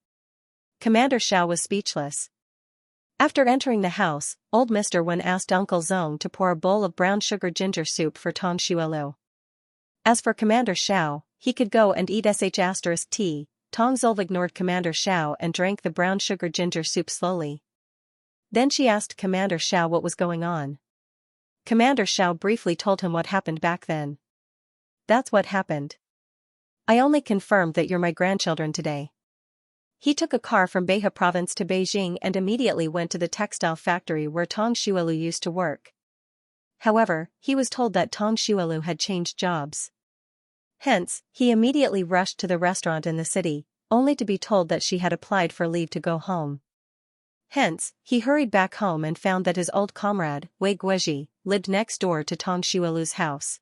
Commander Xiao was speechless. After entering the house, old Mr. Wen asked Uncle Zong to pour a bowl of brown sugar ginger soup for Tong Xuelu. As for Commander Xiao, he could go and eat tea. Tong Zolv ignored Commander Xiao and drank the brown sugar ginger soup slowly. Then she asked Commander Xiao what was going on. Commander Xiao briefly told him what happened back then. "That's what happened. I only confirmed that you're my grandchildren today." He took a car from Behe province to Beijing and immediately went to the textile factory where Tong Xuelu used to work. However, he was told that Tong Xuelu had changed jobs. Hence, he immediately rushed to the restaurant in the city, only to be told that she had applied for leave to go home. Hence, he hurried back home and found that his old comrade, Wei Guozhi, lived next door to Tong Xuelu's house.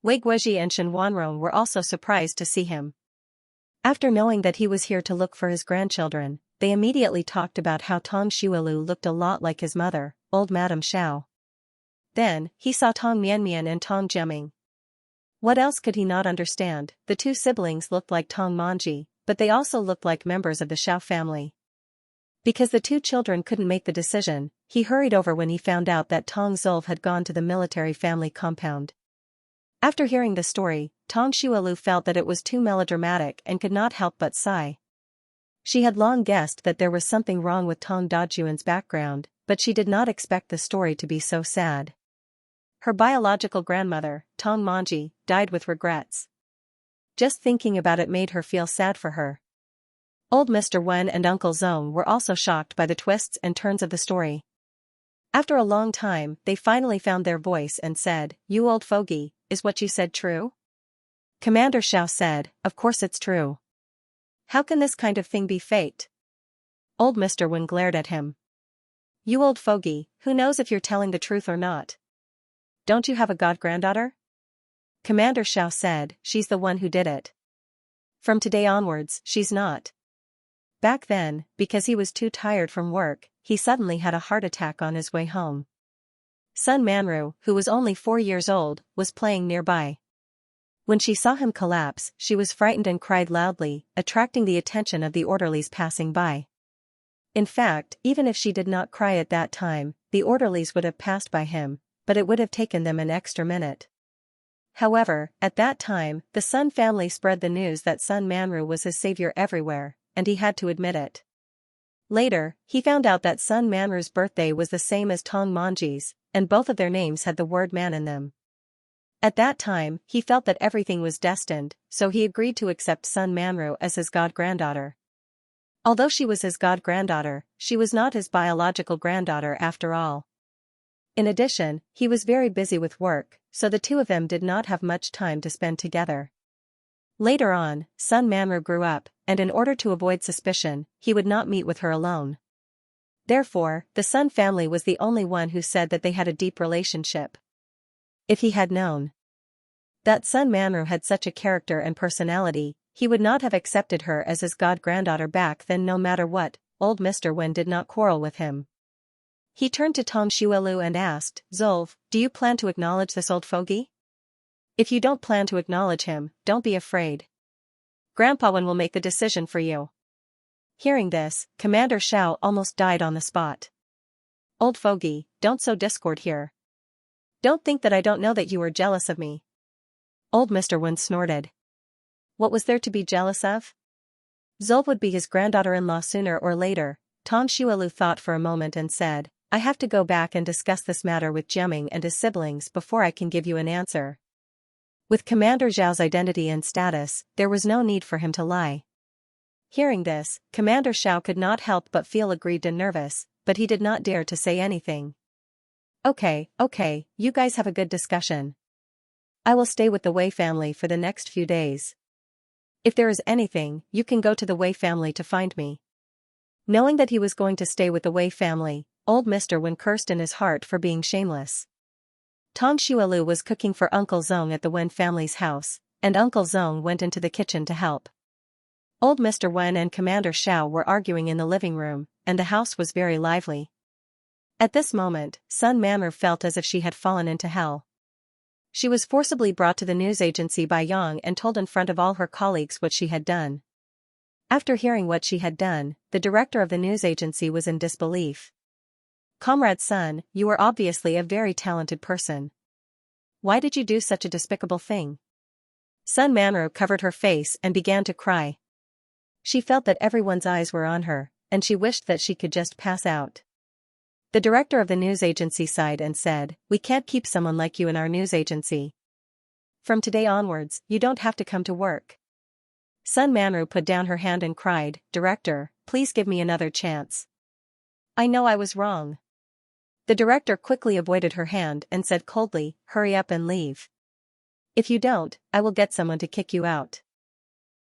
Wei Guozhi and Shen Wanrong were also surprised to see him. After knowing that he was here to look for his grandchildren, they immediately talked about how Tong Xuelu looked a lot like his mother, old Madame Xiao. Then, he saw Tong Mianmian and Tong Jiaming. What else could he not understand? The two siblings looked like Tong Manji, but they also looked like members of the Xiao family. Because the two children couldn't make the decision, he hurried over when he found out that Tong Zulf had gone to the military family compound. After hearing the story, Tong Xuelu felt that it was too melodramatic and could not help but sigh. She had long guessed that there was something wrong with Tong Dajuan's background, but she did not expect the story to be so sad. Her biological grandmother, Tong Manji, died with regrets. Just thinking about it made her feel sad for her. Old Mr. Wen and Uncle Zong were also shocked by the twists and turns of the story. After a long time, they finally found their voice and said, "You old fogey, is what you said true?" Commander Xiao said, "Of course it's true. How can this kind of thing be fate?" Old Mr. Wen glared at him. "You old fogey, who knows if you're telling the truth or not? Don't you have a god-granddaughter?" Commander Xiao said, "She's the one who did it. From today onwards, she's not." Back then, because he was too tired from work, he suddenly had a heart attack on his way home. Sun Manru, who was only 4 years old, was playing nearby. When she saw him collapse, she was frightened and cried loudly, attracting the attention of the orderlies passing by. In fact, even if she did not cry at that time, the orderlies would have passed by him, but it would have taken them an extra minute. However, at that time, the Sun family spread the news that Sun Manru was his savior everywhere, and he had to admit it. Later, he found out that Sun Manru's birthday was the same as Tong Manji's, and both of their names had the word man in them. At that time, he felt that everything was destined, so he agreed to accept Sun Manru as his god-granddaughter. Although she was his god-granddaughter, she was not his biological granddaughter after all. In addition, he was very busy with work, so the two of them did not have much time to spend together. Later on, Sun Manru grew up, and in order to avoid suspicion, he would not meet with her alone. Therefore, the Sun family was the only one who said that they had a deep relationship. If he had known that Sun Manru had such a character and personality, he would not have accepted her as his god-granddaughter back then. No matter what, old Mr. Wen did not quarrel with him. He turned to Tong Xuelu and asked, "Zulf, do you plan to acknowledge this old fogey? If you don't plan to acknowledge him, don't be afraid. Grandpa Wen will make the decision for you." Hearing this, Commander Xiao almost died on the spot. "Old fogey, don't sow discord here. Don't think that I don't know that you are jealous of me." Old Mr. Wen snorted. What was there to be jealous of? Zulf would be his granddaughter-in-law sooner or later. Tong Xuelu thought for a moment and said, "I have to go back and discuss this matter with Jiaming and his siblings before I can give you an answer." With Commander Zhao's identity and status, there was no need for him to lie. Hearing this, Commander Xiao could not help but feel aggrieved and nervous, but he did not dare to say anything. Okay, you guys have a good discussion. I will stay with the Wei family for the next few days. If there is anything, you can go to the Wei family to find me." Knowing that he was going to stay with the Wei family, old Mr. Wen cursed in his heart for being shameless. Tong Xuelu was cooking for Uncle Zong at the Wen family's house, and Uncle Zong went into the kitchen to help. Old Mr. Wen and Commander Xiao were arguing in the living room, and the house was very lively. At this moment, Sun Manru felt as if she had fallen into hell. She was forcibly brought to the news agency by Yang and told in front of all her colleagues what she had done. After hearing what she had done, the director of the news agency was in disbelief. "Comrade Sun, you are obviously a very talented person. Why did you do such a despicable thing?" Sun Manru covered her face and began to cry. She felt that everyone's eyes were on her, and she wished that she could just pass out. The director of the news agency sighed and said, "We can't keep someone like you in our news agency. From today onwards, you don't have to come to work." Sun Manru put down her hand and cried, "Director, please give me another chance. I know I was wrong." The director quickly avoided her hand and said coldly, "Hurry up and leave. If you don't, I will get someone to kick you out."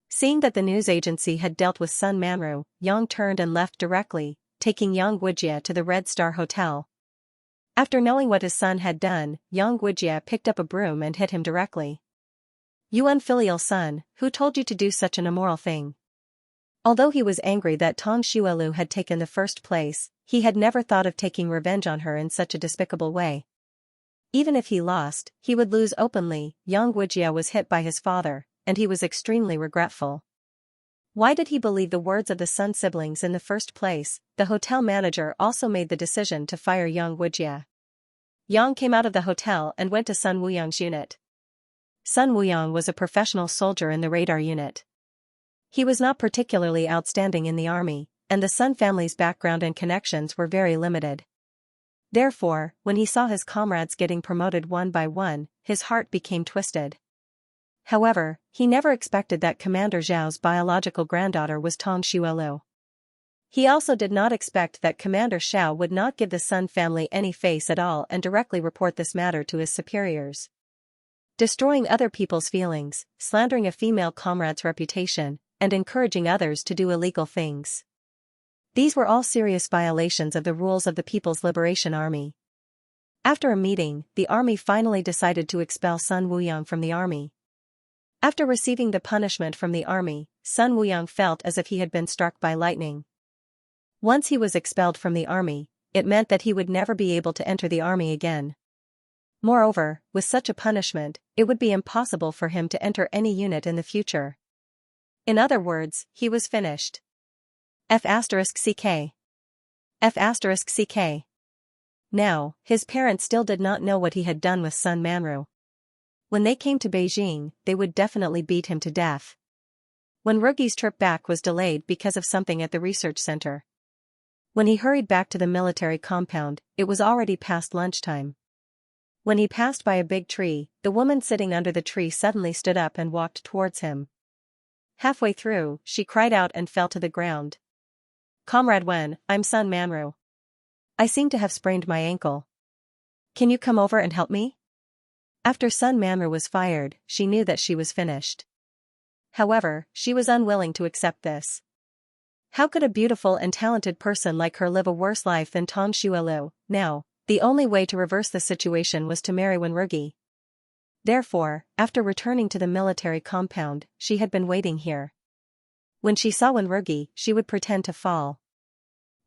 Seeing that the news agency had dealt with Sun Manru, Yang turned and left directly, taking Yang Guijia to the Red Star Hotel. After knowing what his son had done, Yang Guijia picked up a broom and hit him directly. You unfilial son, who told you to do such an immoral thing? Although he was angry that Tang Xuelu had taken the first place, he had never thought of taking revenge on her in such a despicable way. Even if he lost, he would lose openly. Yang Guijia was hit by his father, and he was extremely regretful. Why did he believe the words of the Sun siblings in the first place? The hotel manager also made the decision to fire Yang Guijia. Yang came out of the hotel and went to Sun Wuyang's unit. Sun Wuyang was a professional soldier in the radar unit. He was not particularly outstanding in the army, and the Sun family's background and connections were very limited. Therefore, when he saw his comrades getting promoted one by one, his heart became twisted. However, he never expected that Commander Zhao's biological granddaughter was Tang Xuelu. He also did not expect that Commander Xiao would not give the Sun family any face at all and directly report this matter to his superiors. Destroying other people's feelings, slandering a female comrade's reputation, and encouraging others to do illegal things. These were all serious violations of the rules of the People's Liberation Army. After a meeting, the army finally decided to expel Sun Wuyang from the army. After receiving the punishment from the army, Sun Wuyang felt as if he had been struck by lightning. Once he was expelled from the army, it meant that he would never be able to enter the army again. Moreover, with such a punishment, it would be impossible for him to enter any unit in the future. In other words, he was finished. F***CK. F***CK. Now, his parents still did not know what he had done with Sun Manru. When they came to Beijing, they would definitely beat him to death. When Rugi's trip back was delayed because of something at the research center. When he hurried back to the military compound, it was already past lunchtime. When he passed by a big tree, the woman sitting under the tree suddenly stood up and walked towards him. Halfway through, she cried out and fell to the ground. Comrade Wen, I'm Sun Manru. I seem to have sprained my ankle. Can you come over and help me? After Sun Manru was fired, she knew that she was finished. However, she was unwilling to accept this. How could a beautiful and talented person like her live a worse life than Tang Xuelu? Now, the only way to reverse the situation was to marry Wenrugi. Therefore, after returning to the military compound, she had been waiting here. When she saw Wenrugi, she would pretend to fall.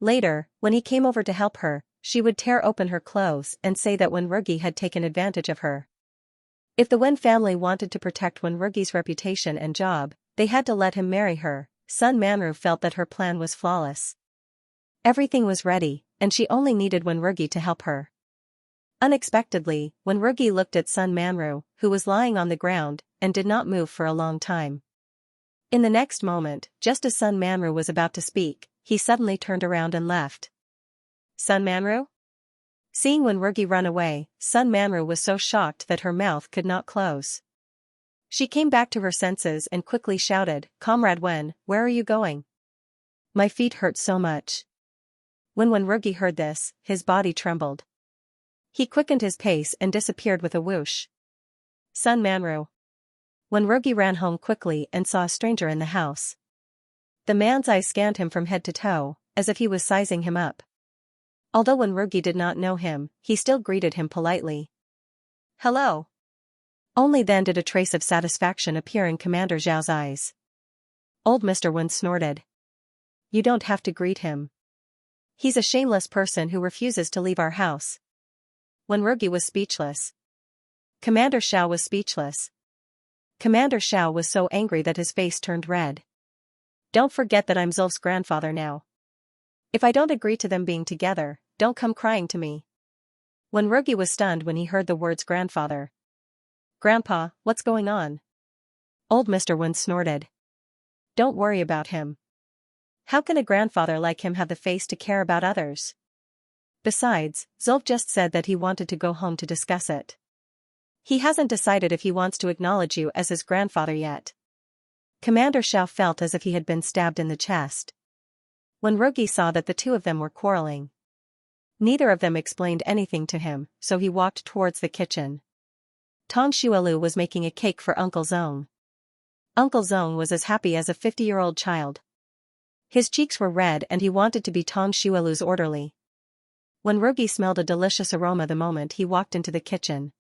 Later, when he came over to help her, she would tear open her clothes and say that Wenrugi had taken advantage of her. If the Wen family wanted to protect Wenrugi's reputation and job, they had to let him marry her. Sun Manru felt that her plan was flawless. Everything was ready, and she only needed Wenrugi to help her. Unexpectedly, Wenrugi looked at Sun Manru, who was lying on the ground, and did not move for a long time. In the next moment, just as Sun Manru was about to speak, he suddenly turned around and left. Sun Manru? Seeing Wenrugi run away, Sun Manru was so shocked that her mouth could not close. She came back to her senses and quickly shouted, Comrade Wen, where are you going? My feet hurt so much. When Wenrugi heard this, his body trembled. He quickened his pace and disappeared with a whoosh. Sun Manru. Wenrugi ran home quickly and saw a stranger in the house. The man's eyes scanned him from head to toe, as if he was sizing him up. Although Wenrugi did not know him, he still greeted him politely. Hello. Only then did a trace of satisfaction appear in Commander Zhao's eyes. Old Mr. Wen snorted. You don't have to greet him. He's a shameless person who refuses to leave our house. Wenrugi was speechless. Commander Xiao was speechless. Commander Xiao was so angry that his face turned red. Don't forget that I'm Zulf's grandfather now. If I don't agree to them being together, don't come crying to me. Wenrugi was stunned when he heard the words grandfather. Grandpa, what's going on? Old Mr. Wen snorted. Don't worry about him. How can a grandfather like him have the face to care about others? Besides, Zulf just said that he wanted to go home to discuss it. He hasn't decided if he wants to acknowledge you as his grandfather yet. Commander Xiao felt as if he had been stabbed in the chest. Wenrugi saw that the two of them were quarreling. Neither of them explained anything to him, so he walked towards the kitchen. Tang Xuelu was making a cake for Uncle Zong. Uncle Zong was as happy as a 50-year-old child. His cheeks were red and he wanted to be Tang Xuelu's orderly. Wenrugi smelled a delicious aroma the moment he walked into the kitchen.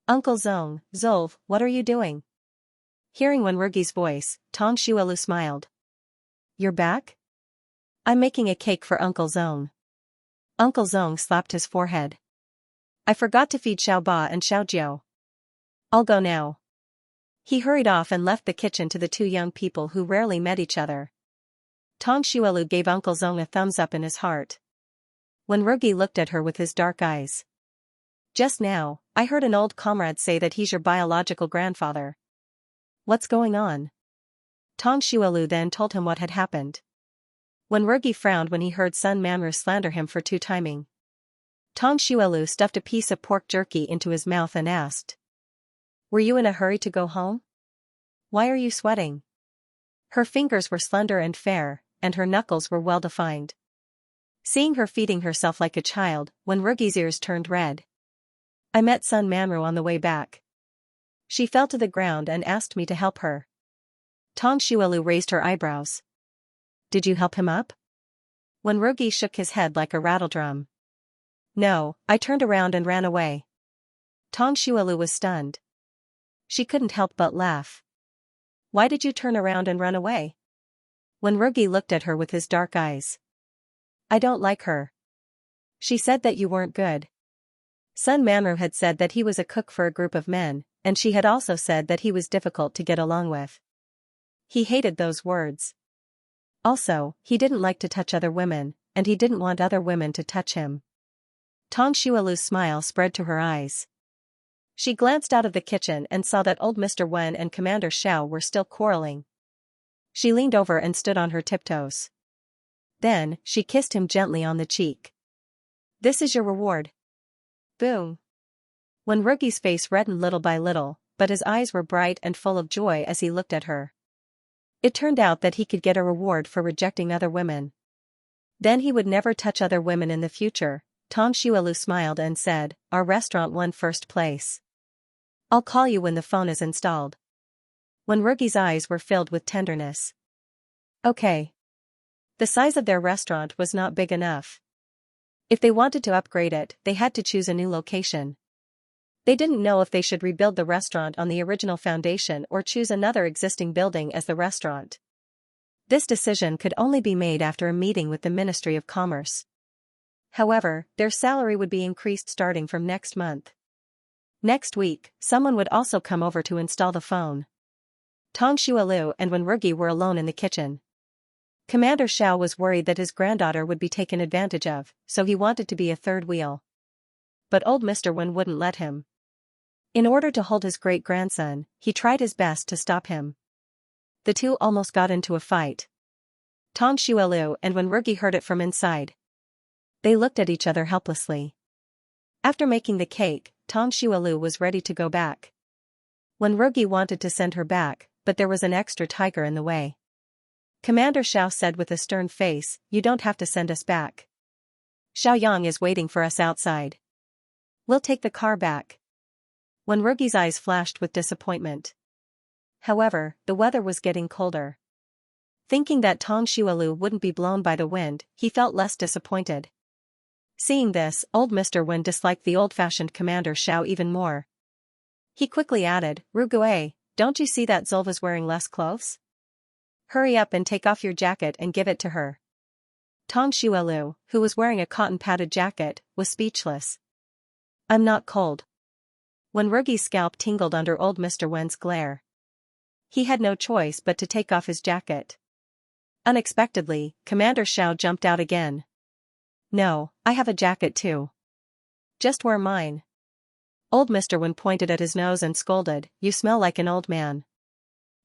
Uncle Zong, Zulf, what are you doing? Hearing Wenwurgi's voice, Tong Shuelu smiled. You're back? I'm making a cake for Uncle Zong. Uncle Zong slapped his forehead. I forgot to feed Xiao Ba and Xiao Jiao. I'll go now. He hurried off and left the kitchen to the two young people who rarely met each other. Tong Shuelu gave Uncle Zong a thumbs up in his heart. Wenwurgi looked at her with his dark eyes. Just now, I heard an old comrade say that he's your biological grandfather. What's going on? Tong Shuelu then told him what had happened. Wenwurgi frowned when he heard Sun Manru slander him for two-timing. Tong Shuelu stuffed a piece of pork jerky into his mouth and asked. Were you in a hurry to go home? Why are you sweating? Her fingers were slender and fair, and her knuckles were well-defined. Seeing her feeding herself like a child, Wenwurgi's ears turned red. I met Sun Manru on the way back. She fell to the ground and asked me to help her. Tong Shuelu raised her eyebrows. Did you help him up? Wenwurgi shook his head like a rattledrum. No, I turned around and ran away. Tong Shuelu was stunned. She couldn't help but laugh. Why did you turn around and run away? Wenwurgi looked at her with his dark eyes. I don't like her. She said that you weren't good. Sun Manru had said that he was a cook for a group of men, and she had also said that he was difficult to get along with. He hated those words. Also, he didn't like to touch other women, and he didn't want other women to touch him. Tong Shuelu's smile spread to her eyes. She glanced out of the kitchen and saw that old Mr. Wen and Commander Xiao were still quarreling. She leaned over and stood on her tiptoes. Then, she kissed him gently on the cheek. This is your reward. Boom. Wenwurgi's face reddened little by little, but his eyes were bright and full of joy as he looked at her. It turned out that he could get a reward for rejecting other women. Then he would never touch other women in the future. Tong Shuelu smiled and said, Our restaurant won first place. I'll call you when the phone is installed. Wenwurgi's eyes were filled with tenderness. Okay. The size of their restaurant was not big enough. If they wanted to upgrade it, they had to choose a new location. They didn't know if they should rebuild the restaurant on the original foundation or choose another existing building as the restaurant. This decision could only be made after a meeting with the Ministry of Commerce. However, their salary would be increased starting from next month. Next week, someone would also come over to install the phone. Tong Shuelu and Wenwurgi were alone in the kitchen. Commander Xiao was worried that his granddaughter would be taken advantage of, so he wanted to be a third wheel. But old Mr. Wen wouldn't let him. In order to hold his great-grandson, he tried his best to stop him. The two almost got into a fight. Tong Shuelu and Wenwurgi heard it from inside. They looked at each other helplessly. After making the cake, Tong Shuelu was ready to go back. Wenwurgi wanted to send her back, but there was an extra tiger in the way. Commander Xiao said with a stern face, You don't have to send us back. Xiaoyang is waiting for us outside. We'll take the car back. Wenwurgi's eyes flashed with disappointment. However, the weather was getting colder. Thinking that Tong Shuelu wouldn't be blown by the wind, he felt less disappointed. Seeing this, old Mr. Wen disliked the old-fashioned Commander Xiao even more. He quickly added, Rugue, don't you see that Zulva's wearing less clothes? Hurry up and take off your jacket and give it to her. Tong Shuelu, who was wearing a cotton-padded jacket, was speechless. I'm not cold. Wenwurgi's scalp tingled under old Mr. Wen's glare. He had no choice but to take off his jacket. Unexpectedly, Commander Xiao jumped out again. No, I have a jacket too. Just wear mine. Old Mr. Wen pointed at his nose and scolded, You smell like an old man.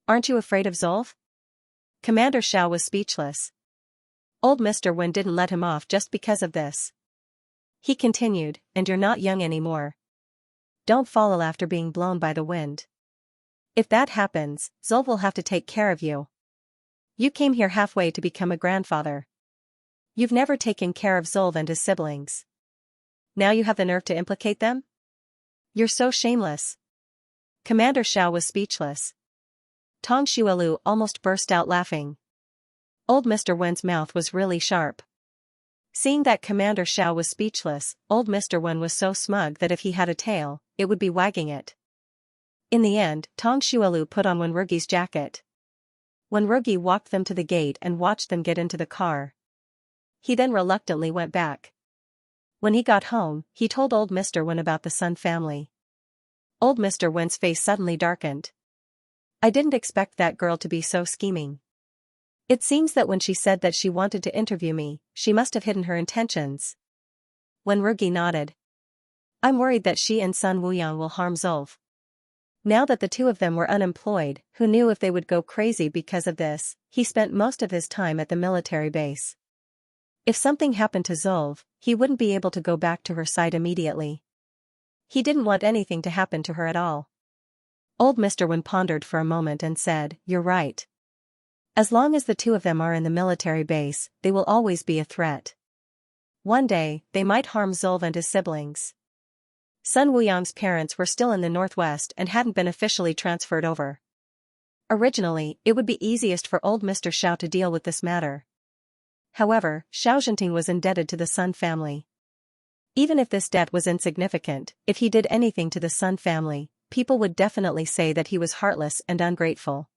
Aren't you afraid of Zulf? Commander Xiao was speechless. Old Mr. Wen didn't let him off just because of this. He continued, And you're not young anymore. Don't follow after being blown by the wind. If that happens, Zulf will have to take care of you. You came here halfway to become a grandfather. You've never taken care of Zulf and his siblings. Now you have the nerve to implicate them? You're so shameless. Commander Xiao was speechless. Tong Shuelu almost burst out laughing. Old Mr. Wen's mouth was really sharp. Seeing that Commander Xiao was speechless, old Mr. Wen was so smug that if he had a tail, it would be wagging it. In the end, Tong Xuelu put on Wenrugi's jacket. Wenrugi walked them to the gate and watched them get into the car. He then reluctantly went back. When he got home, he told old Mr. Wen about the Sun family. Old Mr. Wen's face suddenly darkened. I didn't expect that girl to be so scheming. It seems that when she said that she wanted to interview me, she must have hidden her intentions. Wenrugi nodded. I'm worried that she and Sun Wuyang will harm Zolv. Now that the two of them were unemployed, who knew if they would go crazy because of this, he spent most of his time at the military base. If something happened to Zolv, he wouldn't be able to go back to her side immediately. He didn't want anything to happen to her at all. Old Mr. Wen pondered for a moment and said, You're right. As long as the two of them are in the military base, they will always be a threat. One day, they might harm Zolv and his siblings. Sun Wuyang's parents were still in the northwest and hadn't been officially transferred over. Originally, it would be easiest for old Mr. Xiao to deal with this matter. However, Xiao Zhenting was indebted to the Sun family. Even if this debt was insignificant, if he did anything to the Sun family, people would definitely say that he was heartless and ungrateful.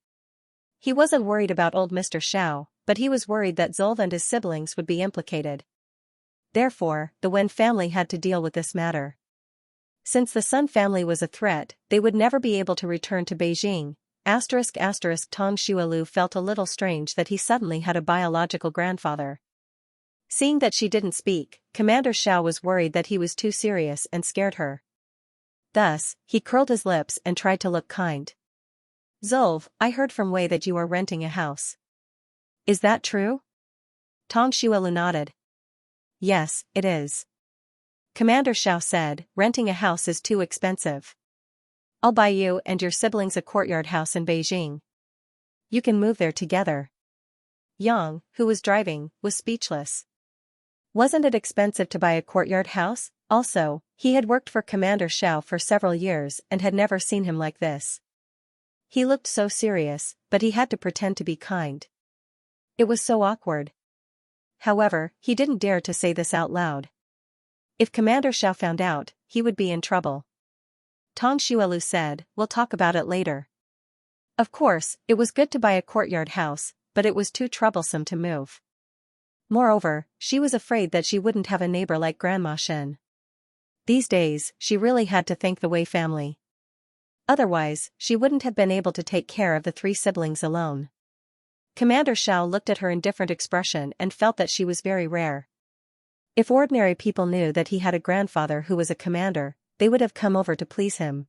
He wasn't worried about old Mr. Xiao, but he was worried that Zolv and his siblings would be implicated. Therefore, the Wen family had to deal with this matter. Since the Sun family was a threat, they would never be able to return to Beijing. Tong Xuelu felt a little strange that he suddenly had a biological grandfather. Seeing that she didn't speak, Commander Xiao was worried that he was too serious and scared her. Thus, he curled his lips and tried to look kind. Zolv, I heard from Wei that you are renting a house. Is that true? Tong Xuelu nodded. Yes, it is. Commander Xiao said, renting a house is too expensive. I'll buy you and your siblings a courtyard house in Beijing. You can move there together. Yang, who was driving, was speechless. Wasn't it expensive to buy a courtyard house? Also, he had worked for Commander Xiao for several years and had never seen him like this. He looked so serious, but he had to pretend to be kind. It was so awkward. However, he didn't dare to say this out loud. If Commander Xiao found out, he would be in trouble. Tong Xuelu said, We'll talk about it later. Of course, it was good to buy a courtyard house, but it was too troublesome to move. Moreover, she was afraid that she wouldn't have a neighbor like Grandma Shen. These days, she really had to thank the Wei family. Otherwise, she wouldn't have been able to take care of the three siblings alone. Commander Xiao looked at her indifferent expression and felt that she was very rare. If ordinary people knew that he had a grandfather who was a commander, they would have come over to please him.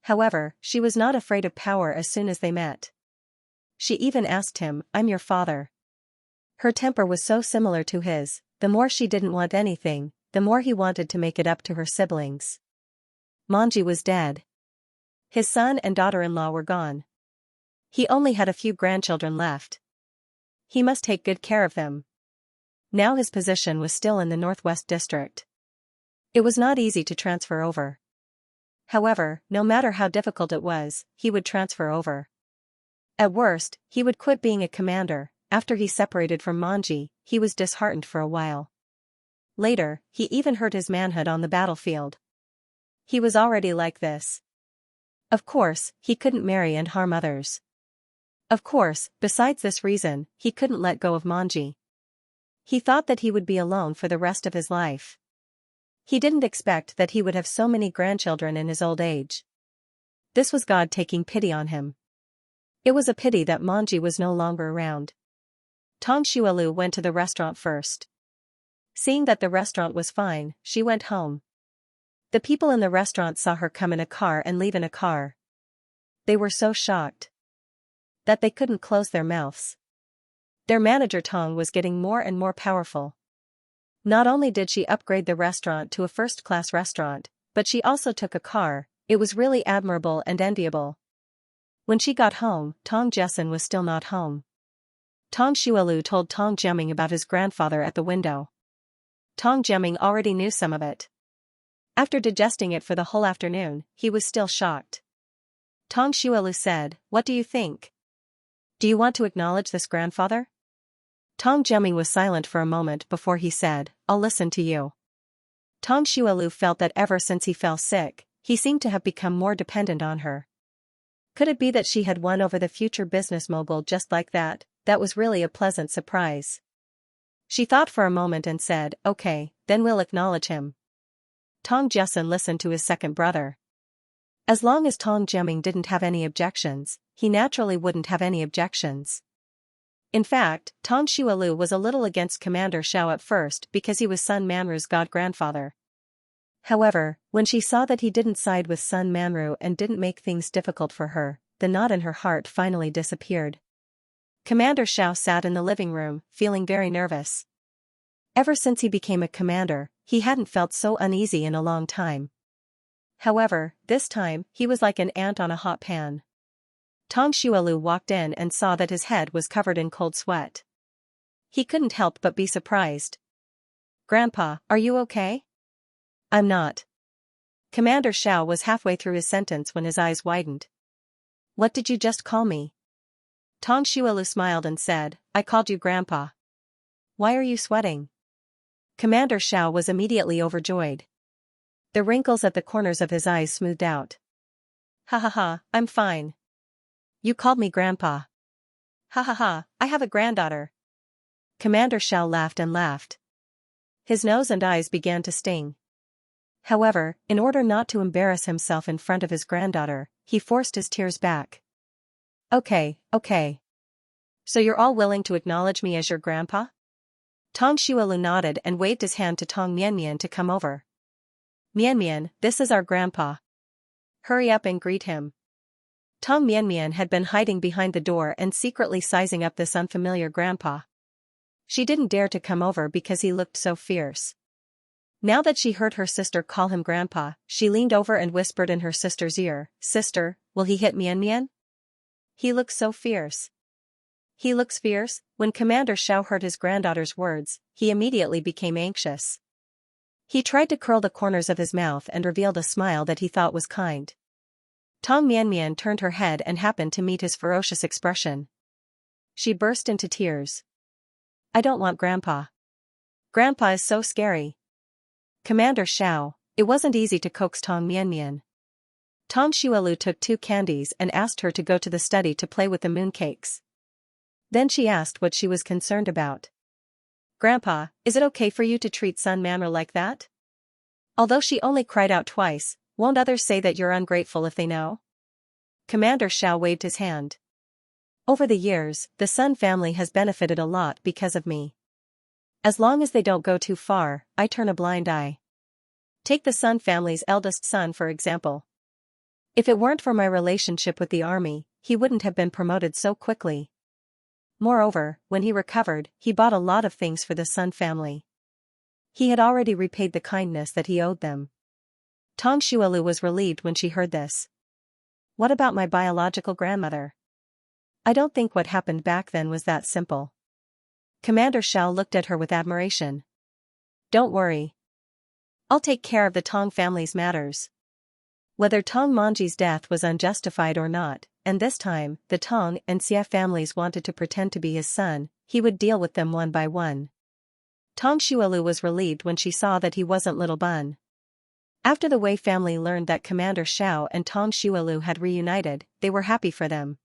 However, she was not afraid of power as soon as they met. She even asked him, I'm your father. Her temper was so similar to his, the more she didn't want anything, the more he wanted to make it up to her siblings. Manji was dead. His son and daughter-in-law were gone. He only had a few grandchildren left. He must take good care of them. Now his position was still in the Northwest District. It was not easy to transfer over. However, no matter how difficult it was, he would transfer over. At worst, he would quit being a commander. After he separated from Manji, he was disheartened for a while. Later, he even hurt his manhood on the battlefield. He was already like this. Of course, he couldn't marry and harm others. Of course, besides this reason, he couldn't let go of Manji. He thought that he would be alone for the rest of his life. He didn't expect that he would have so many grandchildren in his old age. This was God taking pity on him. It was a pity that Manji was no longer around. Tong Xuelu went to the restaurant first. Seeing that the restaurant was fine, she went home. The people in the restaurant saw her come in a car and leave in a car. They were so shocked that they couldn't close their mouths. Their manager Tong was getting more and more powerful. Not only did she upgrade the restaurant to a first-class restaurant, but she also took a car. It was really admirable and enviable. When she got home, Tong Jessen was still not home. Tong Xuelu told Tong Jiaming about his grandfather at the window. Tong Jiaming already knew some of it. After digesting it for the whole afternoon, he was still shocked. Tong Xuelu said, What do you think? Do you want to acknowledge this grandfather? Tong Jiaming was silent for a moment before he said, I'll listen to you. Tong Xuelu felt that ever since he fell sick, he seemed to have become more dependent on her. Could it be that she had won over the future business mogul just like that? That was really a pleasant surprise. She thought for a moment and said, "Okay, then we'll acknowledge him." Tong Jiasun listened to his second brother. As long as Tong Jiaming didn't have any objections, he naturally wouldn't have any objections. In fact, Tong Xuelu was a little against Commander Xiao at first because he was Sun Manru's god-grandfather. However, when she saw that he didn't side with Sun Manru and didn't make things difficult for her, the knot in her heart finally disappeared. Commander Xiao sat in the living room, feeling very nervous. Ever since he became a commander, he hadn't felt so uneasy in a long time. However, this time, he was like an ant on a hot pan. Tong Xuelu walked in and saw that his head was covered in cold sweat. He couldn't help but be surprised. "Grandpa, are you okay?" "I'm not." Commander Xiao was halfway through his sentence when his eyes widened. "What did you just call me?" Tong Xuelu smiled and said, "I called you Grandpa." "Why are you sweating?" Commander Xiao was immediately overjoyed. The wrinkles at the corners of his eyes smoothed out. "Ha ha ha, I'm fine." "You called me Grandpa." "Ha ha ha, I have a granddaughter." Commander Xiao laughed and laughed. His nose and eyes began to sting. However, in order not to embarrass himself in front of his granddaughter, he forced his tears back. Okay. So you're all willing to acknowledge me as your grandpa?" Tong Xuelu nodded and waved his hand to Tong Mianmian to come over. "Mianmian, this is our grandpa. Hurry up and greet him." Tong Mianmian had been hiding behind the door and secretly sizing up this unfamiliar grandpa. She didn't dare to come over because he looked so fierce. Now that she heard her sister call him grandpa, she leaned over and whispered in her sister's ear, "Sister, will he hit Mianmian? He looks so fierce." "He looks fierce?" When Commander Xiao heard his granddaughter's words, he immediately became anxious. He tried to curl the corners of his mouth and revealed a smile that he thought was kind. Tong Mianmian turned her head and happened to meet his ferocious expression. She burst into tears. "I don't want Grandpa. Grandpa is so scary." Commander Xiao, it wasn't easy to coax Tong Mianmian. Tong Xuelu took 2 candies and asked her to go to the study to play with the mooncakes. Then she asked what she was concerned about. "Grandpa, is it okay for you to treat Sun Manru like that?" Although she only cried out twice, "Won't others say that you're ungrateful if they know?" Commander Xiao waved his hand. "Over the years, the Sun family has benefited a lot because of me. As long as they don't go too far, I turn a blind eye. Take the Sun family's eldest son for example. If it weren't for my relationship with the army, he wouldn't have been promoted so quickly. Moreover, when he recovered, he bought a lot of things for the Sun family. He had already repaid the kindness that he owed them." Tong Xuelu was relieved when she heard this. "What about my biological grandmother?" "I don't think what happened back then was that simple." Commander Xiao looked at her with admiration. "Don't worry. I'll take care of the Tong family's matters." Whether Tong Manji's death was unjustified or not, and this time, the Tong and Xia families wanted to pretend to be his son, he would deal with them one by one. Tong Xuelu was relieved when she saw that he wasn't Little Bun. After the Wei family learned that Commander Xiao and Tong Xuelu had reunited, they were happy for them.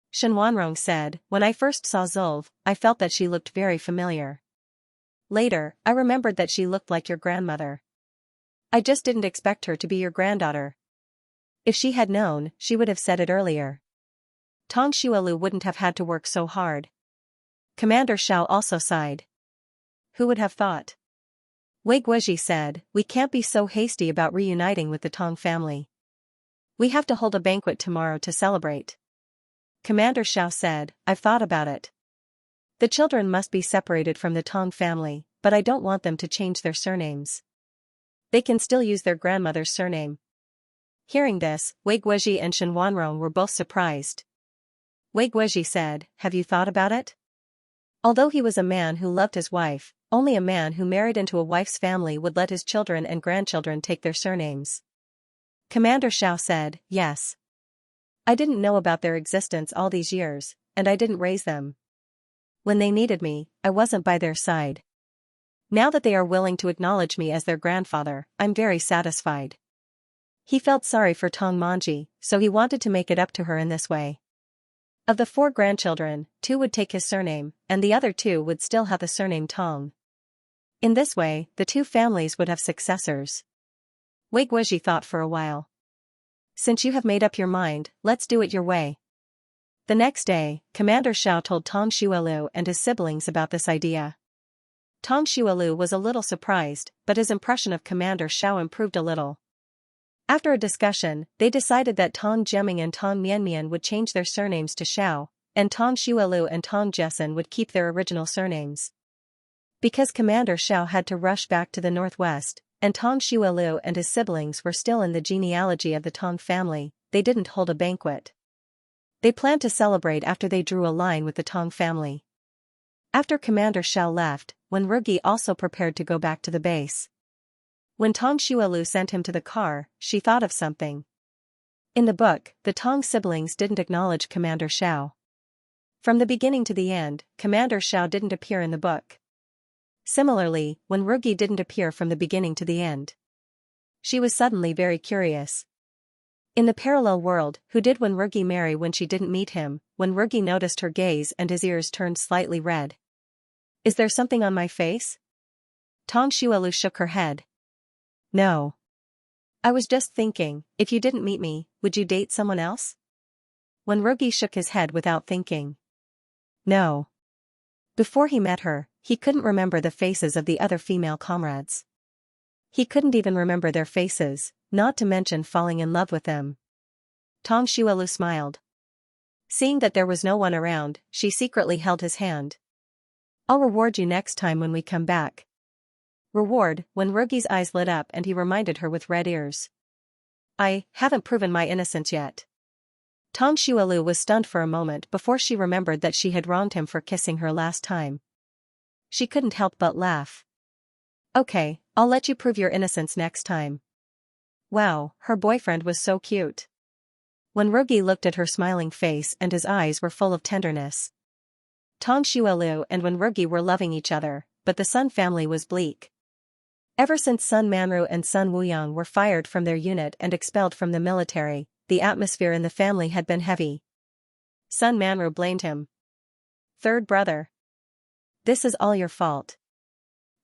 Shen Wanrong said, "When I first saw Zulv, I felt that she looked very familiar. Later, I remembered that she looked like your grandmother. I just didn't expect her to be your granddaughter. If she had known, she would have said it earlier. Tong Xuelu wouldn't have had to work so hard." Commander Xiao also sighed. "Who would have thought?" Wei Guizhi said, "We can't be so hasty about reuniting with the Tong family. We have to hold a banquet tomorrow to celebrate." Commander Xiao said, "I've thought about it. The children must be separated from the Tong family, but I don't want them to change their surnames. They can still use their grandmother's surname." Hearing this, Wei Guizhi and Shen Wanrong were both surprised. Wei Guizhi said, "Have you thought about it?" Although he was a man who loved his wife, only a man who married into a wife's family would let his children and grandchildren take their surnames. Commander Xiao said, "Yes. I didn't know about their existence all these years, and I didn't raise them. When they needed me, I wasn't by their side. Now that they are willing to acknowledge me as their grandfather, I'm very satisfied." He felt sorry for Tong Manji, so he wanted to make it up to her in this way. Of the 4 grandchildren, 2 would take his surname, and the other 2 would still have the surname Tong. In this way, the 2 families would have successors. Wei Guozhi thought for a while. Since you have made up your mind, let's do it your way. The next day, Commander Xiao told Tong Xuelu and his siblings about this idea. Tong Xuelu was a little surprised, but his impression of Commander Xiao improved a little. After a discussion, they decided that Tong Jiaming and Tong Mianmian would change their surnames to Xiao, and Tong Xuelu and Tong Jessen would keep their original surnames. Because Commander Xiao had to rush back to the northwest, and Tong Xuelu and his siblings were still in the genealogy of the Tong family, they didn't hold a banquet. They planned to celebrate after they drew a line with the Tong family. After Commander Xiao left, Wenrugi also prepared to go back to the base. When Tong Xuelu sent him to the car, she thought of something. In the book, the Tong siblings didn't acknowledge Commander Xiao. From the beginning to the end, Commander Xiao didn't appear in the book. Similarly, Wenrugi didn't appear from the beginning to the end. She was suddenly very curious. In the parallel world, who did Wenrugi marry when she didn't meet him? Wenrugi noticed her gaze and his ears turned slightly red. Is there something on my face? Tong Xuelu shook her head. No. I was just thinking, if you didn't meet me, would you date someone else? Wenrugi shook his head without thinking. No. Before he met her, he couldn't remember the faces of the other female comrades. He couldn't even remember their faces, not to mention falling in love with them. Tong Xuelu smiled. Seeing that there was no one around, she secretly held his hand. I'll reward you next time when we come back. Reward? Wenrugi's eyes lit up and he reminded her with red ears. I haven't proven my innocence yet. Tong Xuelu was stunned for a moment before she remembered that she had wronged him for kissing her last time. She couldn't help but laugh. Okay, I'll let you prove your innocence next time. Wow, her boyfriend was so cute. Wenrugi looked at her smiling face and his eyes were full of tenderness. Tong Xuelu and Wenrugi were loving each other, but the Sun family was bleak. Ever since Sun Manru and Sun Wuyang were fired from their unit and expelled from the military, the atmosphere in the family had been heavy. Sun Manru blamed him. Third brother. This is all your fault.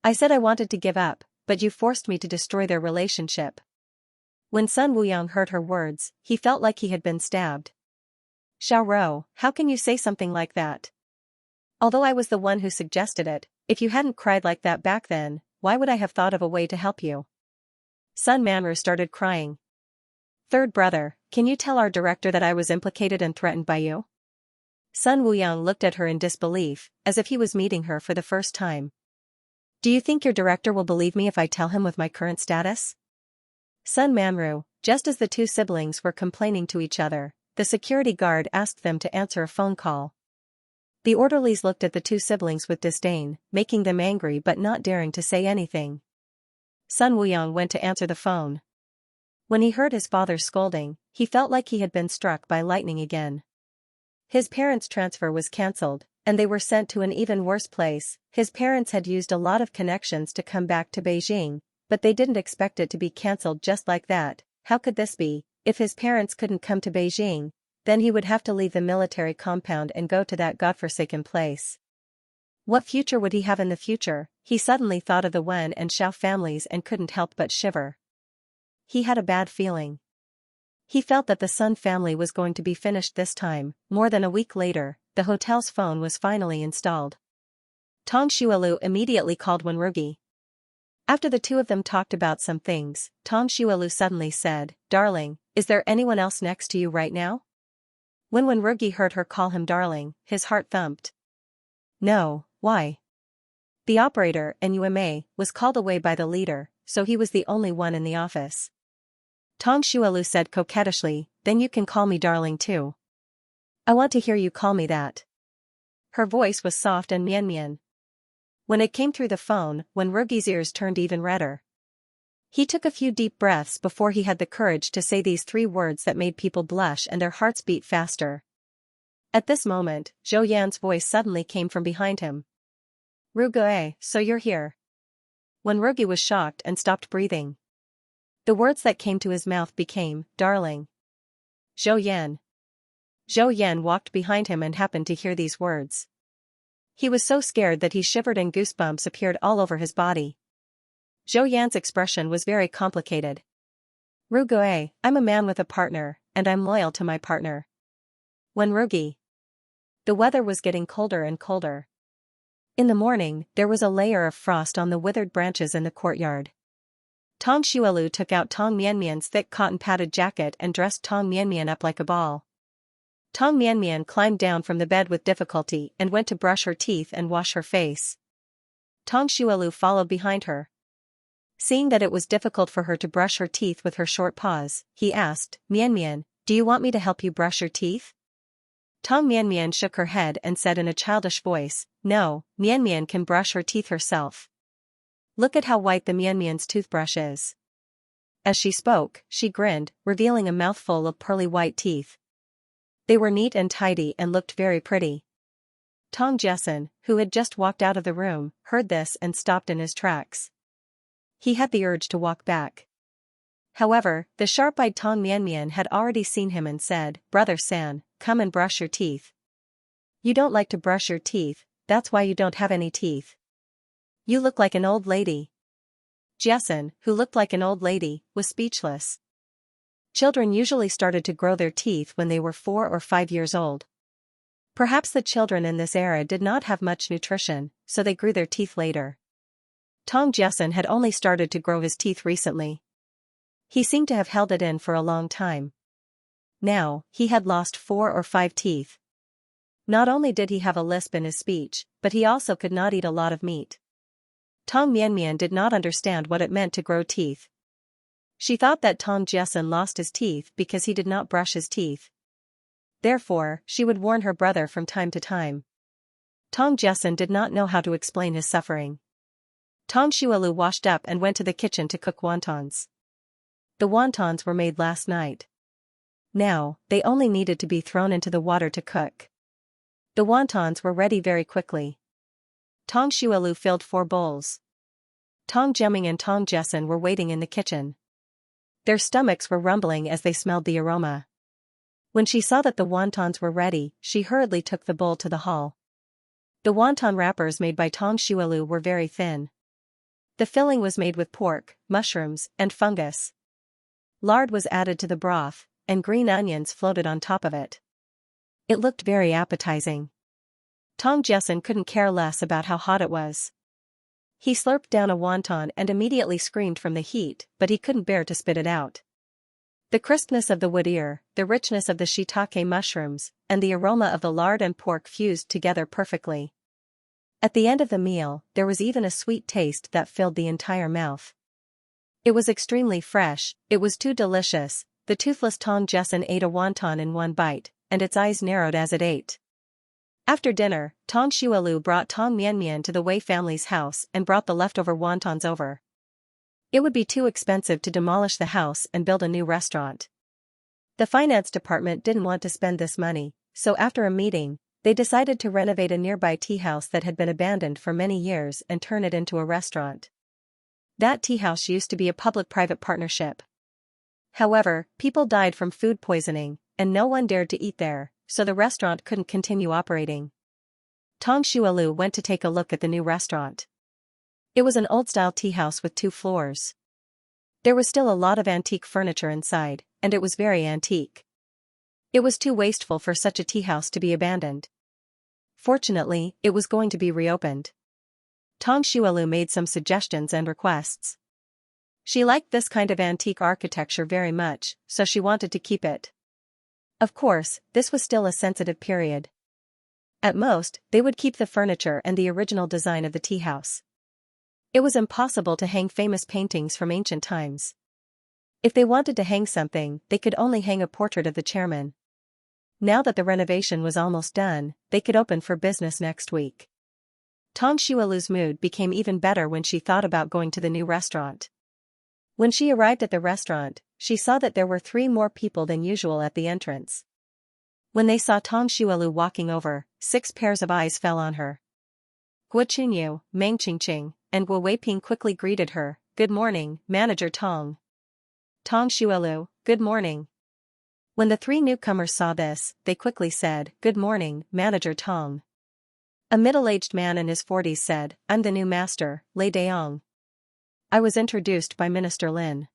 I said I wanted to give up, but you forced me to destroy their relationship. When Sun Wuyang heard her words, he felt like he had been stabbed. Xiao Rou, how can you say something like that? Although I was the one who suggested it, if you hadn't cried like that back then, why would I have thought of a way to help you? Sun Manru started crying. Third brother, can you tell our director that I was implicated and threatened by you? Sun Wuyang looked at her in disbelief, as if he was meeting her for the first time. Do you think your director will believe me if I tell him with my current status? Sun Manru, just as the 2 siblings were complaining to each other, the security guard asked them to answer a phone call. The orderlies looked at the 2 siblings with disdain, making them angry but not daring to say anything. Sun Wuyang went to answer the phone. When he heard his father's scolding, he felt like he had been struck by lightning again. His parents' transfer was cancelled, and they were sent to an even worse place. His parents had used a lot of connections to come back to Beijing, but they didn't expect it to be cancelled just like that. How could this be? If his parents couldn't come to Beijing, then he would have to leave the military compound and go to that godforsaken place. What future would he have in the future? He suddenly thought of the Wen and Xiao families and couldn't help but shiver. He had a bad feeling. He felt that the Sun family was going to be finished this time. More than a week later, the hotel's phone was finally installed. Tong Xuelu immediately called Wenrugi. After the 2 of them talked about some things, Tong Xuelu suddenly said, Darling, is there anyone else next to you right now? When Wenrugi heard her call him darling, his heart thumped. No, why? The operator, NUMA, was called away by the leader, so he was the only one in the office. Tong Xuelu said coquettishly, Then you can call me darling too. I want to hear you call me that. Her voice was soft and mian. When it came through the phone, Wenrugi's ears turned even redder. He took a few deep breaths before he had the courage to say these 3 words that made people blush and their hearts beat faster. At this moment, Zhou Yan's voice suddenly came from behind him. Ruge, so you're here. Wenrugi was shocked and stopped breathing. The words that came to his mouth became, darling. Zhou Yan. Zhou Yan walked behind him and happened to hear these words. He was so scared that he shivered and goosebumps appeared all over his body. Zhou Yan's expression was very complicated. Rugue, I'm a man with a partner, and I'm loyal to my partner. When Rugi. The weather was getting colder and colder. In the morning, there was a layer of frost on the withered branches in the courtyard. Tong Xuelu took out Tong Mianmian's thick cotton-padded jacket and dressed Tong Mianmian up like a ball. Tong Mianmian climbed down from the bed with difficulty and went to brush her teeth and wash her face. Tong Xuelu followed behind her. Seeing that it was difficult for her to brush her teeth with her short paws, he asked, Mianmian, do you want me to help you brush your teeth? Tong Mianmian shook her head and said in a childish voice, no, Mianmian can brush her teeth herself. Look at how white the Mianmian's toothbrush is. As she spoke, she grinned, revealing a mouthful of pearly white teeth. They were neat and tidy and looked very pretty. Tong Jessen, who had just walked out of the room, heard this and stopped in his tracks. He had the urge to walk back. However, the sharp-eyed Tong Mianmian had already seen him and said, Brother San, come and brush your teeth. You don't like to brush your teeth, that's why you don't have any teeth. You look like an old lady. Jessen, who looked like an old lady, was speechless. Children usually started to grow their teeth when they were 4 or 5 years old. Perhaps the children in this era did not have much nutrition, so they grew their teeth later. Tong Jessen had only started to grow his teeth recently. He seemed to have held it in for a long time. Now, he had lost 4 or 5 teeth. Not only did he have a lisp in his speech, but he also could not eat a lot of meat. Tong Mianmian did not understand what it meant to grow teeth. She thought that Tong Jessen lost his teeth because he did not brush his teeth. Therefore, she would warn her brother from time to time. Tong Jessen did not know how to explain his suffering. Tong Xuelu washed up and went to the kitchen to cook wontons. The wontons were made last night. Now, they only needed to be thrown into the water to cook. The wontons were ready very quickly. Tong Xuelu filled 4 bowls. Tong Jemming and Tong Jessen were waiting in the kitchen. Their stomachs were rumbling as they smelled the aroma. When she saw that the wontons were ready, she hurriedly took the bowl to the hall. The wonton wrappers made by Tong Xuelu were very thin. The filling was made with pork, mushrooms, and fungus. Lard was added to the broth, and green onions floated on top of it. It looked very appetizing. Tong Jessen couldn't care less about how hot it was. He slurped down a wonton and immediately screamed from the heat, but he couldn't bear to spit it out. The crispness of the wood ear, the richness of the shiitake mushrooms, and the aroma of the lard and pork fused together perfectly. At the end of the meal, there was even a sweet taste that filled the entire mouth. It was extremely fresh, it was too delicious. The toothless Tong Jessen ate a wonton in one bite, and its eyes narrowed as it ate. After dinner, Tong Xuelu brought Tong Mianmian to the Wei family's house and brought the leftover wontons over. It would be too expensive to demolish the house and build a new restaurant. The finance department didn't want to spend this money, so after a meeting, they decided to renovate a nearby tea house that had been abandoned for many years and turn it into a restaurant. That tea house used to be a public-private partnership. However, people died from food poisoning, and no one dared to eat there, so the restaurant couldn't continue operating. Tong Xuelu went to take a look at the new restaurant. It was an old-style tea house with 2 floors. There was still a lot of antique furniture inside, and it was very antique. It was too wasteful for such a tea house to be abandoned. Fortunately, it was going to be reopened. Tong Xuelu made some suggestions and requests. She liked this kind of antique architecture very much, so she wanted to keep it. Of course, this was still a sensitive period. At most, they would keep the furniture and the original design of the tea house. It was impossible to hang famous paintings from ancient times. If they wanted to hang something, they could only hang a portrait of the chairman. Now that the renovation was almost done, they could open for business next week. Tong Xuelu's mood became even better when she thought about going to the new restaurant. When she arrived at the restaurant, she saw that there were 3 more people than usual at the entrance. When they saw Tong Xuelu walking over, 6 pairs of eyes fell on her. Guo Qinyu, Meng Qingqing, and Guo Weiping quickly greeted her. Good morning, Manager Tong. Tong Shuelu, good morning. When the three newcomers saw this, they quickly said, good morning, Manager Tong. A middle-aged man in his 40s said, I'm the new master, Lei Daong. I was introduced by Minister Lin.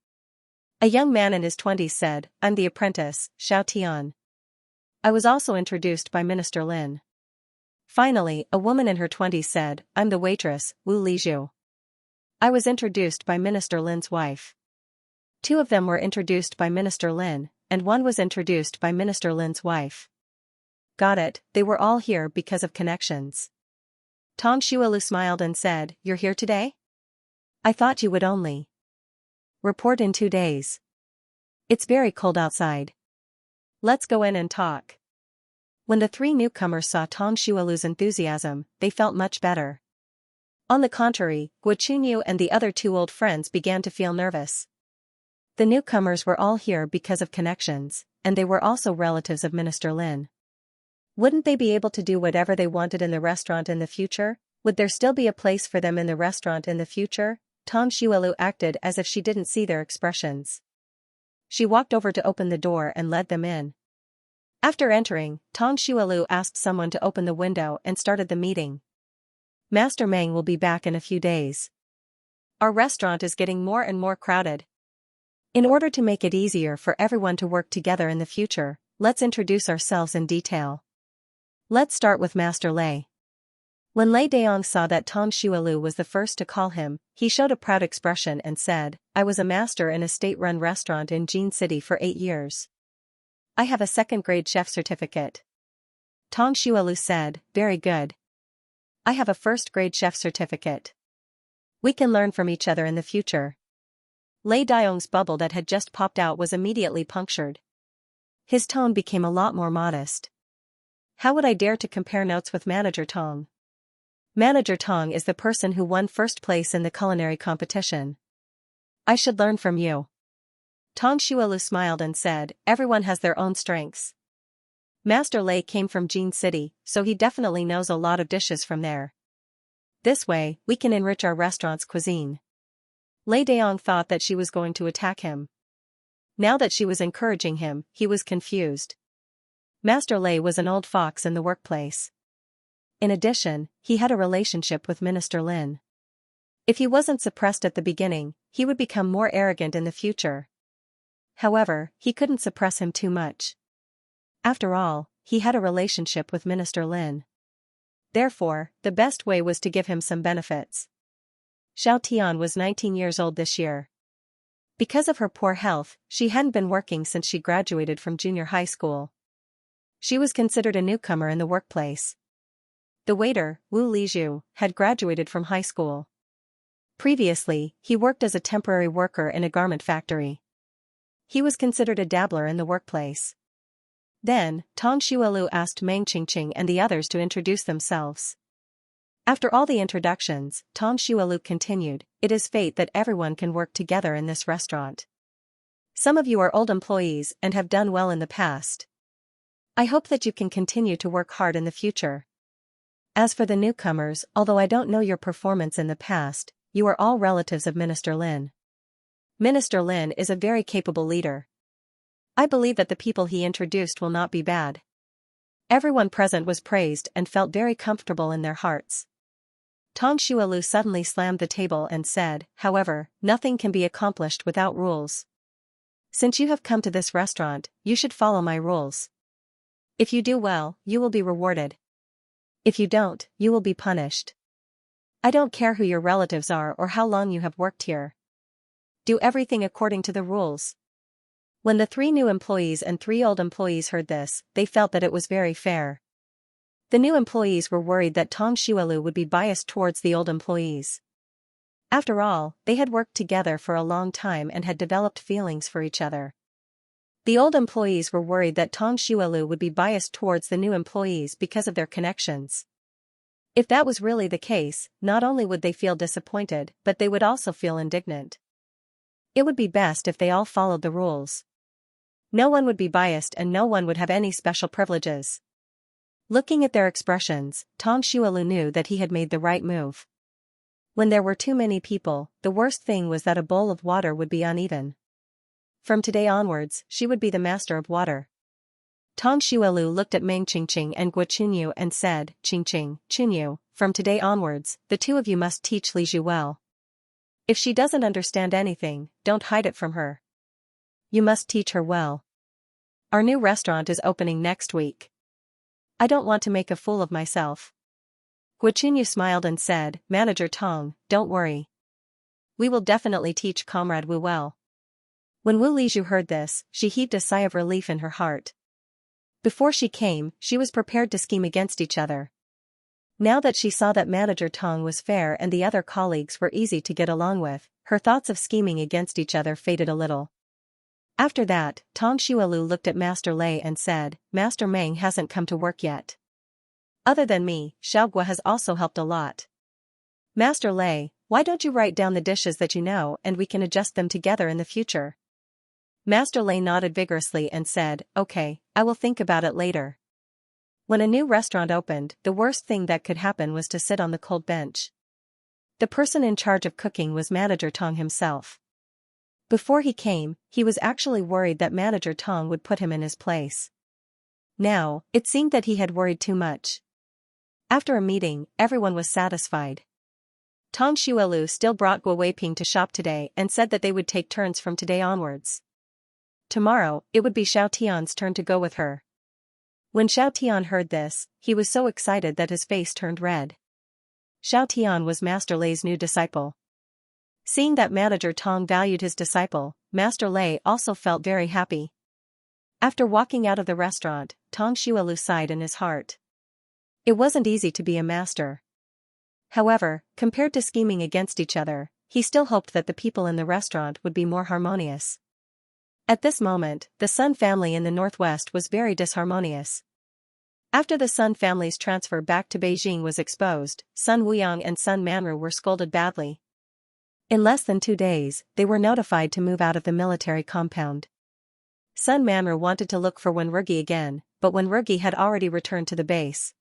A young man in his 20s said, I'm the apprentice, Xiao Tian. I was also introduced by Minister Lin. Finally, a woman in her 20s said, I'm the waitress, Wu Lizhu. I was introduced by Minister Lin's wife. Two of them were introduced by Minister Lin, and one was introduced by Minister Lin's wife. Got it, they were all here because of connections. Tong Shuelu smiled and said, You're here today? I thought you would only report in 2 days. It's very cold outside. Let's go in and talk. When the three newcomers saw Tong Shuelu's enthusiasm, they felt much better. On the contrary, Guo Chunyu and the other two old friends began to feel nervous. The newcomers were all here because of connections, and they were also relatives of Minister Lin. Wouldn't they be able to do whatever they wanted in the restaurant in the future? Would there still be a place for them in the restaurant in the future? Tong Shuelu acted as if she didn't see their expressions. She walked over to open the door and led them in. After entering, Tong Shuelu asked someone to open the window and started the meeting. Master Meng will be back in a few days. Our restaurant is getting more and more crowded. In order to make it easier for everyone to work together in the future, let's introduce ourselves in detail. Let's start with Master Lei. When Lei Daong saw that Tong Shuelu was the first to call him, he showed a proud expression and said, I was a master in a state-run restaurant in Jin City for 8 years. I have a second-grade chef certificate. Tong Shuelu said, very good. I have a first-grade chef certificate. We can learn from each other in the future. Lei Daong's bubble that had just popped out was immediately punctured. His tone became a lot more modest. How would I dare to compare notes with Manager Tong? Manager Tong is the person who won first place in the culinary competition. I should learn from you. Tong Shuelu smiled and said, everyone has their own strengths. Master Lei came from Jin City, so he definitely knows a lot of dishes from there. This way, we can enrich our restaurant's cuisine. Lei Daong thought that she was going to attack him. Now that she was encouraging him, he was confused. Master Lei was an old fox in the workplace. In addition, he had a relationship with Minister Lin. If he wasn't suppressed at the beginning, he would become more arrogant in the future. However, he couldn't suppress him too much. After all, he had a relationship with Minister Lin. Therefore, the best way was to give him some benefits. Xiao Tian was 19 years old this year. Because of her poor health, she hadn't been working since she graduated from junior high school. She was considered a newcomer in the workplace. The waiter, Wu Lizhu, had graduated from high school. Previously, he worked as a temporary worker in a garment factory. He was considered a dabbler in the workplace. Then, Tong Shuelu asked Meng Qingqing and the others to introduce themselves. After all the introductions, Tong Shuelu continued, it is fate that everyone can work together in this restaurant. Some of you are old employees and have done well in the past. I hope that you can continue to work hard in the future. As for the newcomers, although I don't know your performance in the past, you are all relatives of Minister Lin. Minister Lin is a very capable leader. I believe that the people he introduced will not be bad. Everyone present was praised and felt very comfortable in their hearts. Tong Shuelu suddenly slammed the table and said, however, nothing can be accomplished without rules. Since you have come to this restaurant, you should follow my rules. If you do well, you will be rewarded. If you don't, you will be punished. I don't care who your relatives are or how long you have worked here. Do everything according to the rules. When the 3 new employees and 3 old employees heard this, they felt that it was very fair. The new employees were worried that Tong Shuelu would be biased towards the old employees. After all, they had worked together for a long time and had developed feelings for each other. The old employees were worried that Tong Shuelu would be biased towards the new employees because of their connections. If that was really the case, not only would they feel disappointed, but they would also feel indignant. It would be best if they all followed the rules. No one would be biased and no one would have any special privileges. Looking at their expressions, Tong Shuelu knew that he had made the right move. When there were too many people, the worst thing was that a bowl of water would be uneven. From today onwards, she would be the master of water. Tang Xuelu looked at Meng Qingqing and Guo Chunyu and said, Qingqing, Chunyu, from today onwards, the two of you must teach Li Zhu well. If she doesn't understand anything, don't hide it from her. You must teach her well. Our new restaurant is opening next week. I don't want to make a fool of myself. Guo Chunyu smiled and said, Manager Tong, don't worry. We will definitely teach Comrade Wu well. When Wu Lizhu heard this, she heaved a sigh of relief in her heart. Before she came, she was prepared to scheme against each other. Now that she saw that Manager Tong was fair and the other colleagues were easy to get along with, her thoughts of scheming against each other faded a little. After that, Tang Xuelu looked at Master Lei and said, Master Meng hasn't come to work yet. Other than me, Xiaoguo has also helped a lot. Master Lei, why don't you write down the dishes that you know and we can adjust them together in the future? Master Lei nodded vigorously and said, Okay, I will think about it later. When a new restaurant opened, the worst thing that could happen was to sit on the cold bench. The person in charge of cooking was Manager Tong himself. Before he came, he was actually worried that Manager Tong would put him in his place. Now, it seemed that he had worried too much. After a meeting, everyone was satisfied. Tang Xuelu still brought Guo Weiping to shop today and said that they would take turns from today onwards. Tomorrow, it would be Xiao Tian's turn to go with her. When Xiao Tian heard this, he was so excited that his face turned red. Xiao Tian was Master Lei's new disciple. Seeing that Manager Tong valued his disciple, Master Lei also felt very happy. After walking out of the restaurant, Tang Xuelu sighed in his heart. It wasn't easy to be a master. However, compared to scheming against each other, he still hoped that the people in the restaurant would be more harmonious. At this moment, the Sun family in the northwest was very disharmonious. After the Sun family's transfer back to Beijing was exposed, Sun Wuyang and Sun Manru were scolded badly. In less than 2 days, they were notified to move out of the military compound. Sun Manru wanted to look for Wenrugi again, but Wenrugi had already returned to the base.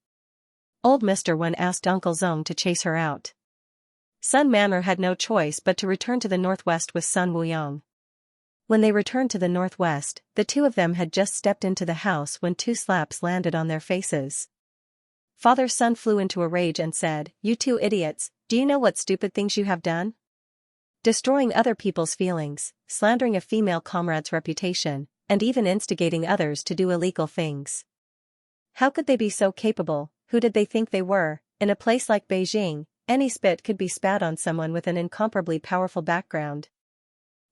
Old Mr. Wen asked Uncle Zong to chase her out. Sun Manru had no choice but to return to the northwest with Sun Wuyang. When they returned to the northwest, the two of them had just stepped into the house when 2 slaps landed on their faces. Father Sun flew into a rage and said, You 2 idiots, do you know what stupid things you have done? Destroying other people's feelings, slandering a female comrade's reputation, and even instigating others to do illegal things. How could they be so capable? Who did they think they were? In a place like Beijing, any spit could be spat on someone with an incomparably powerful background.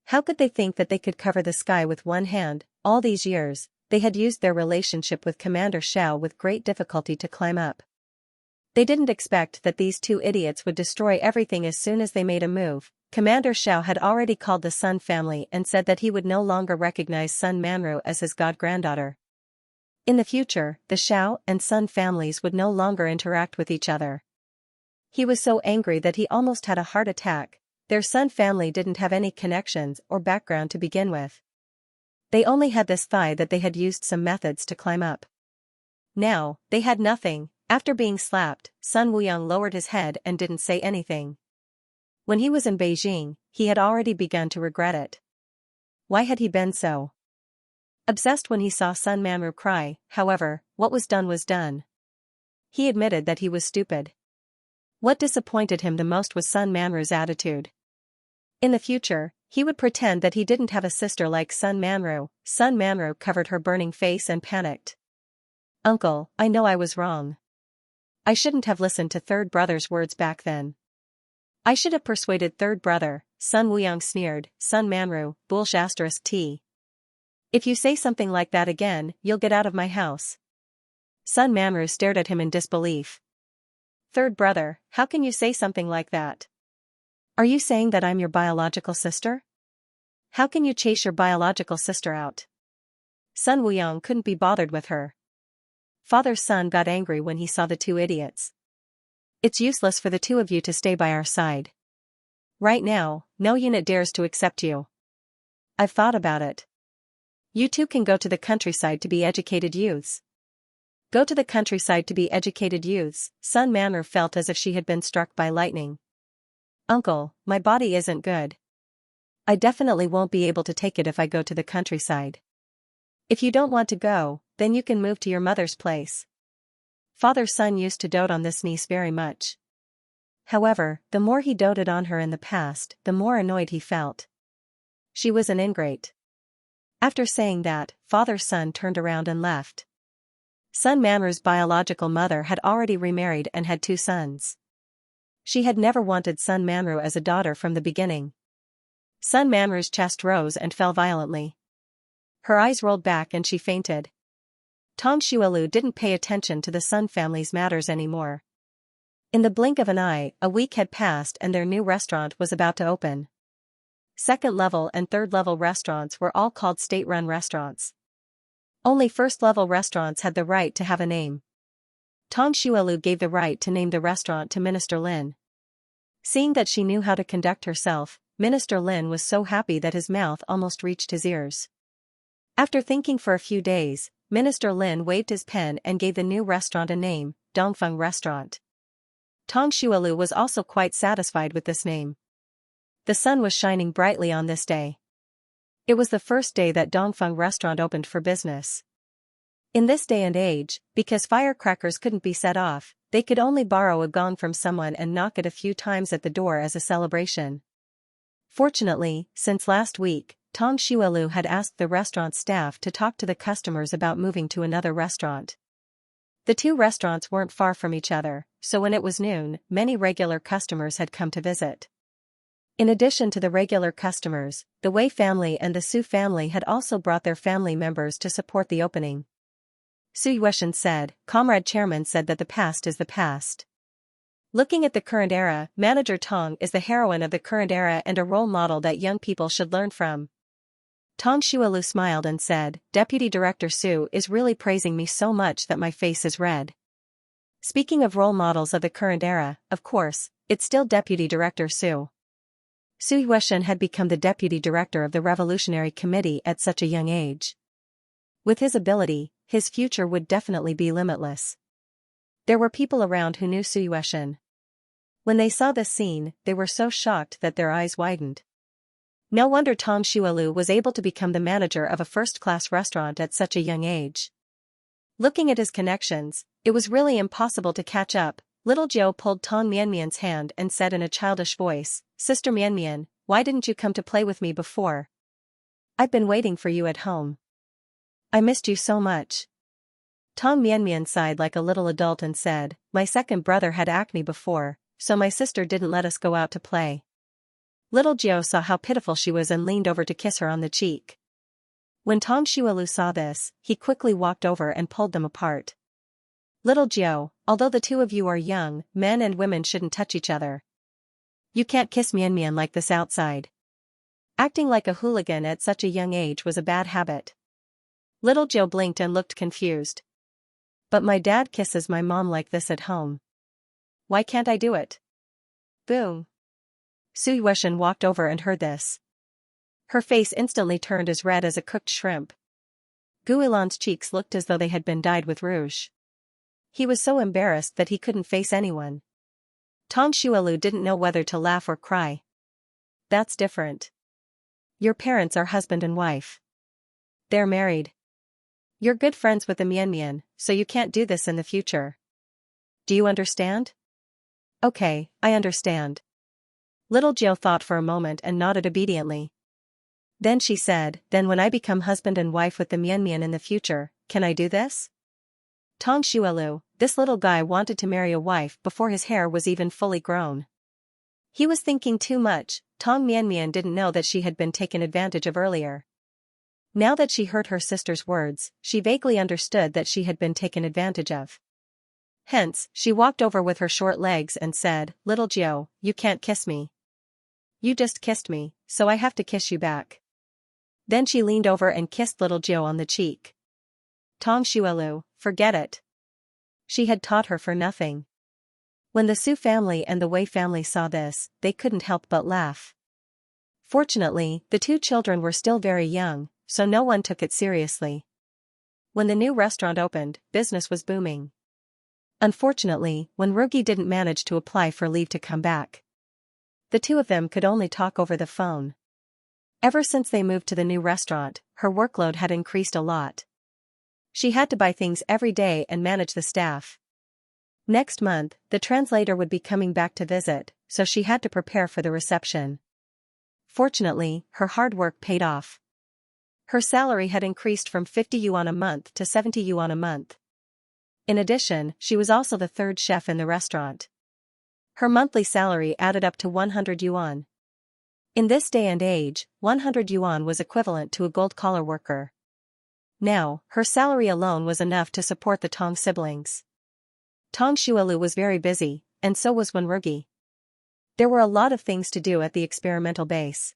How could they think that they could cover the sky with one hand? All these years, they had used their relationship with Commander Xiao with great difficulty to climb up. They didn't expect that these 2 idiots would destroy everything as soon as they made a move. Commander Xiao had already called the Sun family and said that he would no longer recognize Sun Manru as his god-granddaughter. In the future, the Xiao and Sun families would no longer interact with each other. He was so angry that he almost had a heart attack. Their Sun family didn't have any connections or background to begin with. They only had this thigh that they had used some methods to climb up. Now, they had nothing. After being slapped, Sun Wuyang lowered his head and didn't say anything. When he was in Beijing, he had already begun to regret it. Why had he been so obsessed when he saw Sun Manru cry? However, what was done. He admitted that he was stupid. What disappointed him the most was Sun Manru's attitude. In the future, he would pretend that he didn't have a sister like Sun Manru. Sun Manru covered her burning face and panicked. Uncle, I know I was wrong. I shouldn't have listened to third brother's words back then. I should have persuaded third brother. Sun Wuyang sneered. Sun Manru, bullsh***. If you say something like that again, you'll get out of my house. Sun Manru stared at him in disbelief. Third brother, how can you say something like that? Are you saying that I'm your biological sister? How can you chase your biological sister out? Sun Wuyang couldn't be bothered with her. Father Sun got angry when he saw the 2 idiots. It's useless for the 2 of you to stay by our side. Right now, no unit dares to accept you. I've thought about it. You 2 can go to the countryside to be educated youths. Go to the countryside to be educated youths. Sun Manru felt as if she had been struck by lightning. Uncle, my body isn't good. I definitely won't be able to take it if I go to the countryside. If you don't want to go, then you can move to your mother's place. Father's son used to dote on this niece very much. However, the more he doted on her in the past, the more annoyed he felt. She was an ingrate. After saying that, father's son turned around and left. Sun Manru's biological mother had already remarried and had 2 sons. She had never wanted Sun Manru as a daughter from the beginning. Sun Manru's chest rose and fell violently. Her eyes rolled back and she fainted. Tong Xuelu didn't pay attention to the Sun family's matters anymore. In the blink of an eye, a week had passed and their new restaurant was about to open. Second-level and third-level restaurants were all called state-run restaurants. Only first-level restaurants had the right to have a name. Tong Xuelu gave the right to name the restaurant to Minister Lin. Seeing that she knew how to conduct herself, Minister Lin was so happy that his mouth almost reached his ears. After thinking for a few days, Minister Lin waved his pen and gave the new restaurant a name, Dongfeng Restaurant. Tong Xuelu was also quite satisfied with this name. The sun was shining brightly on this day. It was the first day that Dongfeng Restaurant opened for business. In this day and age, because firecrackers couldn't be set off, they could only borrow a gong from someone and knock it a few times at the door as a celebration. Fortunately, since last week, Tong Xuelu had asked the restaurant staff to talk to the customers about moving to another restaurant. The 2 restaurants weren't far from each other, so when it was noon, many regular customers had come to visit. In addition to the regular customers, the Wei family and the Su family had also brought their family members to support the opening. Su Yueshan said, "Comrade Chairman said that the past is the past. Looking at the current era, Manager Tong is the heroine of the current era and a role model that young people should learn from." Tong Xuelu smiled and said, "Deputy Director Su is really praising me so much that my face is red." Speaking of role models of the current era, of course, it's still Deputy Director Su. Su Yueshan had become the Deputy Director of the Revolutionary Committee at such a young age. With his ability, his future would definitely be limitless. There were people around who knew Su Yueshan. When they saw this scene, they were so shocked that their eyes widened. No wonder Tong Xuelu was able to become the manager of a first-class restaurant at such a young age. Looking at his connections, it was really impossible to catch up. Little Jiao pulled Tong Mianmian's hand and said in a childish voice, "Sister Mianmian, why didn't you come to play with me before? I've been waiting for you at home. I missed you so much." Tong Mianmian sighed like a little adult and said, "My second brother had acne before, so my sister didn't let us go out to play." Little Jiao saw how pitiful she was and leaned over to kiss her on the cheek. When Tong Xuelu saw this, he quickly walked over and pulled them apart. "Little Jiao, although the 2 of you are young, men and women shouldn't touch each other. You can't kiss Mianmian like this outside. Acting like a hooligan at such a young age was a bad habit." Little Jiao blinked and looked confused. "But my dad kisses my mom like this at home. Why can't I do it?" Boom. Su Yueshan walked over and heard this. Her face instantly turned as red as a cooked shrimp. Guilan's cheeks looked as though they had been dyed with rouge. He was so embarrassed that he couldn't face anyone. Tong Xuelu didn't know whether to laugh or cry. "That's different. Your parents are husband and wife. They're married. You're good friends with the Mianmian, so you can't do this in the future. Do you understand?" "Okay, I understand." Little Jiao thought for a moment and nodded obediently. Then she said, "Then when I become husband and wife with the Mianmian in the future, can I do this?" Tong Xuelu, this little guy wanted to marry a wife before his hair was even fully grown. He was thinking too much. Tong Mianmian didn't know that she had been taken advantage of earlier. Now that she heard her sister's words, she vaguely understood that she had been taken advantage of. Hence, she walked over with her short legs and said, "Little Jiao, you can't kiss me. You just kissed me, so I have to kiss you back." Then she leaned over and kissed little Jiao on the cheek. Tong Xuelu, forget it. She had taught her for nothing. When the Su family and the Wei family saw this, they couldn't help but laugh. Fortunately, the 2 children were still very young, so no one took it seriously. When the new restaurant opened, business was booming. Unfortunately, when Rugi didn't manage to apply for leave to come back, the 2 of them could only talk over the phone. Ever since they moved to the new restaurant, her workload had increased a lot. She had to buy things every day and manage the staff. Next month, the translator would be coming back to visit, so she had to prepare for the reception. Fortunately, her hard work paid off. Her salary had increased from 50 yuan a month to 70 yuan a month. In addition, she was also the third chef in the restaurant. Her monthly salary added up to 100 yuan. In this day and age, 100 yuan was equivalent to a gold-collar worker. Now, her salary alone was enough to support the Tong siblings. Tong Xuelu was very busy, and so was Wenrugi. There were a lot of things to do at the experimental base.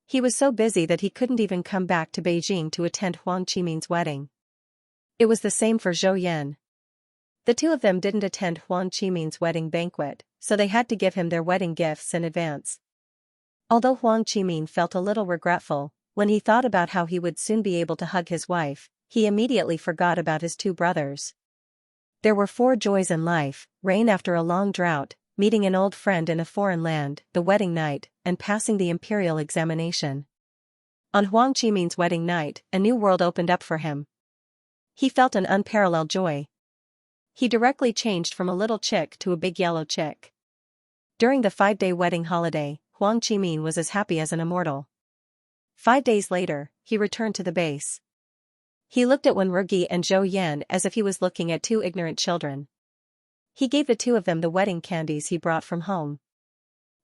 He was so busy that he couldn't even come back to Beijing to attend Huang Qimin's wedding. It was the same for Zhou Yan. The two of them didn't attend Huang Qimin's wedding banquet, so they had to give him their wedding gifts in advance. Although Huang Qimin felt a little regretful, when he thought about how he would soon be able to hug his wife, he immediately forgot about his two brothers. There were 4 joys in life: rain after a long drought, meeting an old friend in a foreign land, the wedding night, and passing the imperial examination. On Huang Qimin's wedding night, a new world opened up for him. He felt an unparalleled joy. He directly changed from a little chick to a big yellow chick. During the 5-day wedding holiday, Huang Qimin was as happy as an immortal. 5 days later, he returned to the base. He looked at Wenrugi and Zhou Yan as if he was looking at 2 ignorant children. He gave the 2 of them the wedding candies he brought from home.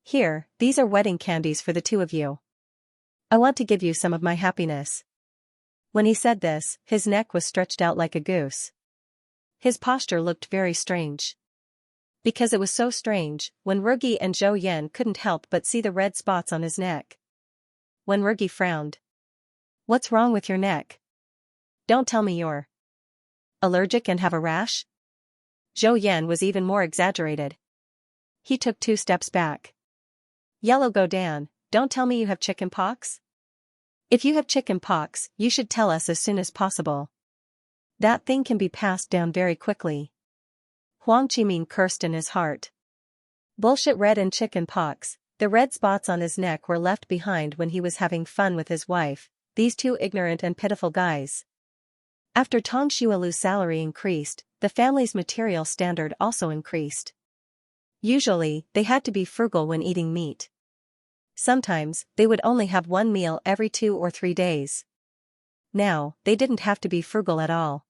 Here, these are wedding candies for the 2 of you. I want to give you some of my happiness. When he said this, his neck was stretched out like a goose. His posture looked very strange. Because it was so strange, Wenrugi and Zhou Yan couldn't help but see the red spots on his neck. Wenrugi frowned. What's wrong with your neck? Don't tell me you're allergic and have a rash? Zhou Yan was even more exaggerated. He took 2 steps back. Yellow go down, don't tell me you have chicken pox? If you have chicken pox, you should tell us as soon as possible. That thing can be passed down very quickly. Huang Qimin cursed in his heart. Bullshit. Red and chicken pox. The red spots on his neck were left behind when he was having fun with his wife, these 2 ignorant and pitiful guys. After Tong Xuelu's salary increased, the family's material standard also increased. Usually, they had to be frugal when eating meat. Sometimes, they would only have 1 meal every 2 or 3 days. Now, they didn't have to be frugal at all.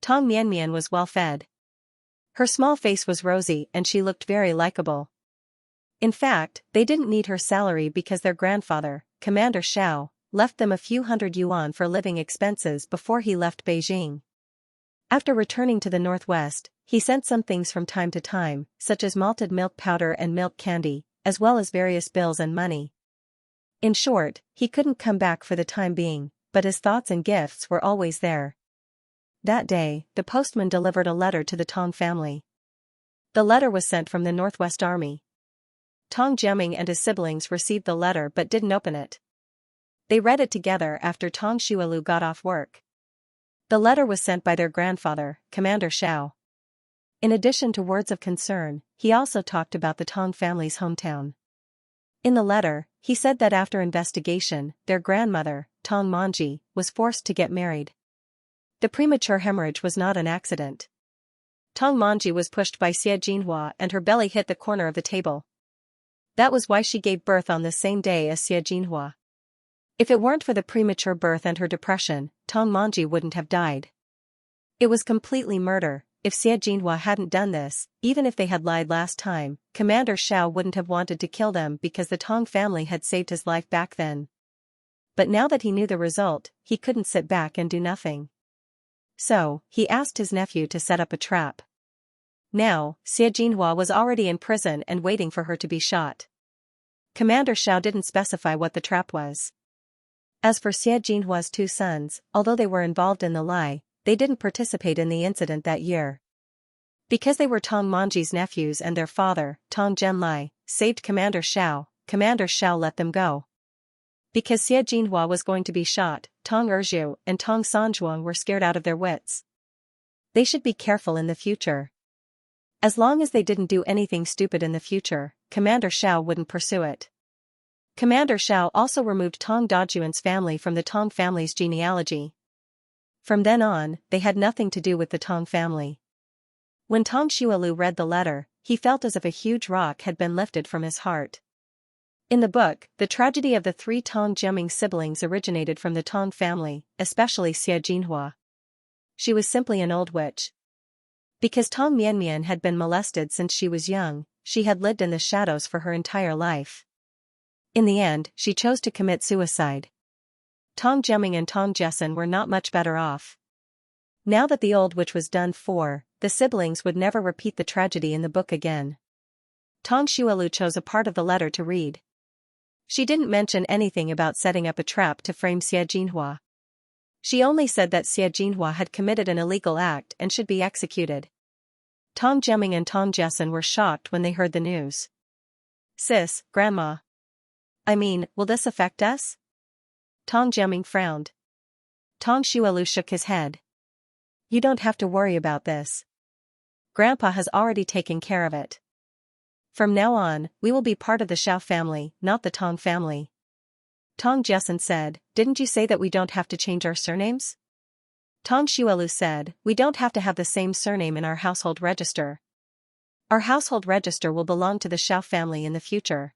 Tong Mianmian was well fed. Her small face was rosy and she looked very likable. In fact, they didn't need her salary because their grandfather, Commander Xiao, left them a few hundred yuan for living expenses before he left Beijing. After returning to the northwest, he sent some things from time to time, such as malted milk powder and milk candy, as well as various bills and money. In short, he couldn't come back for the time being, but his thoughts and gifts were always there. That day, the postman delivered a letter to the Tong family. The letter was sent from the Northwest Army. Tong Jiaming and his siblings received the letter but didn't open it. They read it together after Tong Xuelu got off work. The letter was sent by their grandfather, Commander Xiao. In addition to words of concern, he also talked about the Tong family's hometown. In the letter, he said that after investigation, their grandmother, Tong Manji, was forced to get married. The premature hemorrhage was not an accident. Tong Manji was pushed by Xie Jinhua and her belly hit the corner of the table. That was why she gave birth on the same day as Xie Jinhua. If it weren't for the premature birth and her depression, Tong Manji wouldn't have died. It was completely murder. If Xie Jinhua hadn't done this, even if they had lied last time, Commander Xiao wouldn't have wanted to kill them because the Tong family had saved his life back then. But now that he knew the result, he couldn't sit back and do nothing. So, he asked his nephew to set up a trap. Now, Xie Jinhua was already in prison and waiting for her to be shot. Commander Xiao didn't specify what the trap was. As for Xie Jinhua's 2 sons, although they were involved in the lie, they didn't participate in the incident that year. Because they were Tong Manji's nephews and their father, Tong Zhenlai, saved Commander Xiao let them go. Because Xie Jinhua was going to be shot, Tong Erzhu and Tong Sanzhuang were scared out of their wits. They should be careful in the future. As long as they didn't do anything stupid in the future, Commander Xiao wouldn't pursue it. Commander Xiao also removed Tong Dajuan's family from the Tong family's genealogy. From then on, they had nothing to do with the Tong family. When Tong Xuelu read the letter, he felt as if a huge rock had been lifted from his heart. In the book, the tragedy of the three Tong Jiaming siblings originated from the Tong family, especially Xie Jinhua. She was simply an old witch. Because Tong Mianmian had been molested since she was young, she had lived in the shadows for her entire life. In the end, she chose to commit suicide. Tong Jiaming and Tong Jessen were not much better off. Now that the old witch was done for, the siblings would never repeat the tragedy in the book again. Tong Xuelu chose a part of the letter to read. She didn't mention anything about setting up a trap to frame Xie Jinhua. She only said that Xie Jinhua had committed an illegal act and should be executed. Tong Jiaming and Tong Jessen were shocked when they heard the news. "Sis, Grandma. Will this affect us?" Tong Jiaming frowned. Tong Xuelu shook his head. "You don't have to worry about this. Grandpa has already taken care of it. From now on, we will be part of the Xiao family, not the Tong family." Tong Jessen said, "Didn't you say that we don't have to change our surnames?" Tong Xuelu said, "We don't have to have the same surname in our household register. Our household register will belong to the Xiao family in the future.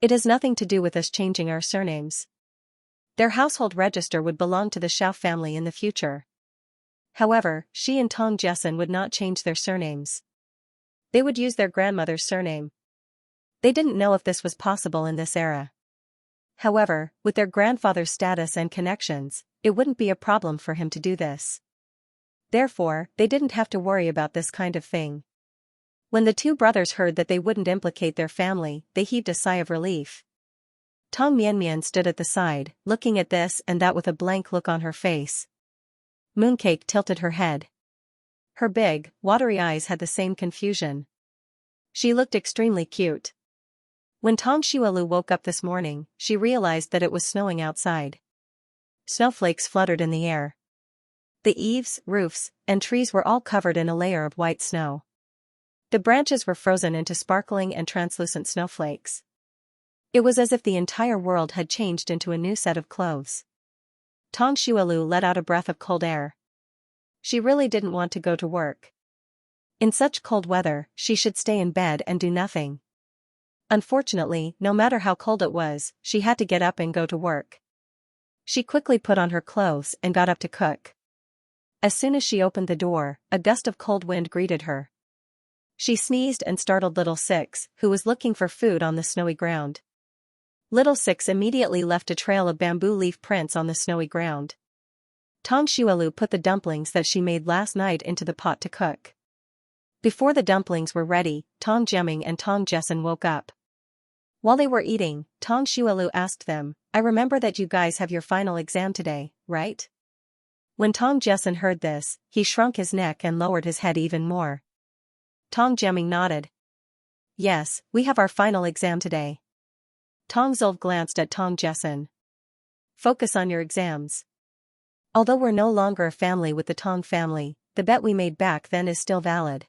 It has nothing to do with us changing our surnames. Their household register would belong to the Xiao family in the future." However, she and Tong Jessen would not change their surnames. They would use their grandmother's surname. They didn't know if this was possible in this era. However, with their grandfather's status and connections, it wouldn't be a problem for him to do this. Therefore, they didn't have to worry about this kind of thing. When the two brothers heard that they wouldn't implicate their family, they heaved a sigh of relief. Tong Mianmian stood at the side, looking at this and that with a blank look on her face. Mooncake tilted her head. Her big, watery eyes had the same confusion. She looked extremely cute. When Tong Xuelu woke up this morning, she realized that it was snowing outside. Snowflakes fluttered in the air. The eaves, roofs, and trees were all covered in a layer of white snow. The branches were frozen into sparkling and translucent snowflakes. It was as if the entire world had changed into a new set of clothes. Tong Xuelu let out a breath of cold air. She really didn't want to go to work. In such cold weather, she should stay in bed and do nothing. Unfortunately, no matter how cold it was, she had to get up and go to work. She quickly put on her clothes and got up to cook. As soon as she opened the door, a gust of cold wind greeted her. She sneezed and startled Little Six, who was looking for food on the snowy ground. Little Six immediately left a trail of bamboo leaf prints on the snowy ground. Tong Xuelu put the dumplings that she made last night into the pot to cook. Before the dumplings were ready, Tong Jiaming and Tong Jessen woke up. While they were eating, Tong Xuelu asked them, "I remember that you guys have your final exam today, right?" When Tong Jessen heard this, he shrunk his neck and lowered his head even more. Tong Jiaming nodded. "Yes, we have our final exam today." Tong Zolve glanced at Tong Jessen. "Focus on your exams. Although we're no longer a family with the Tong family, the bet we made back then is still valid.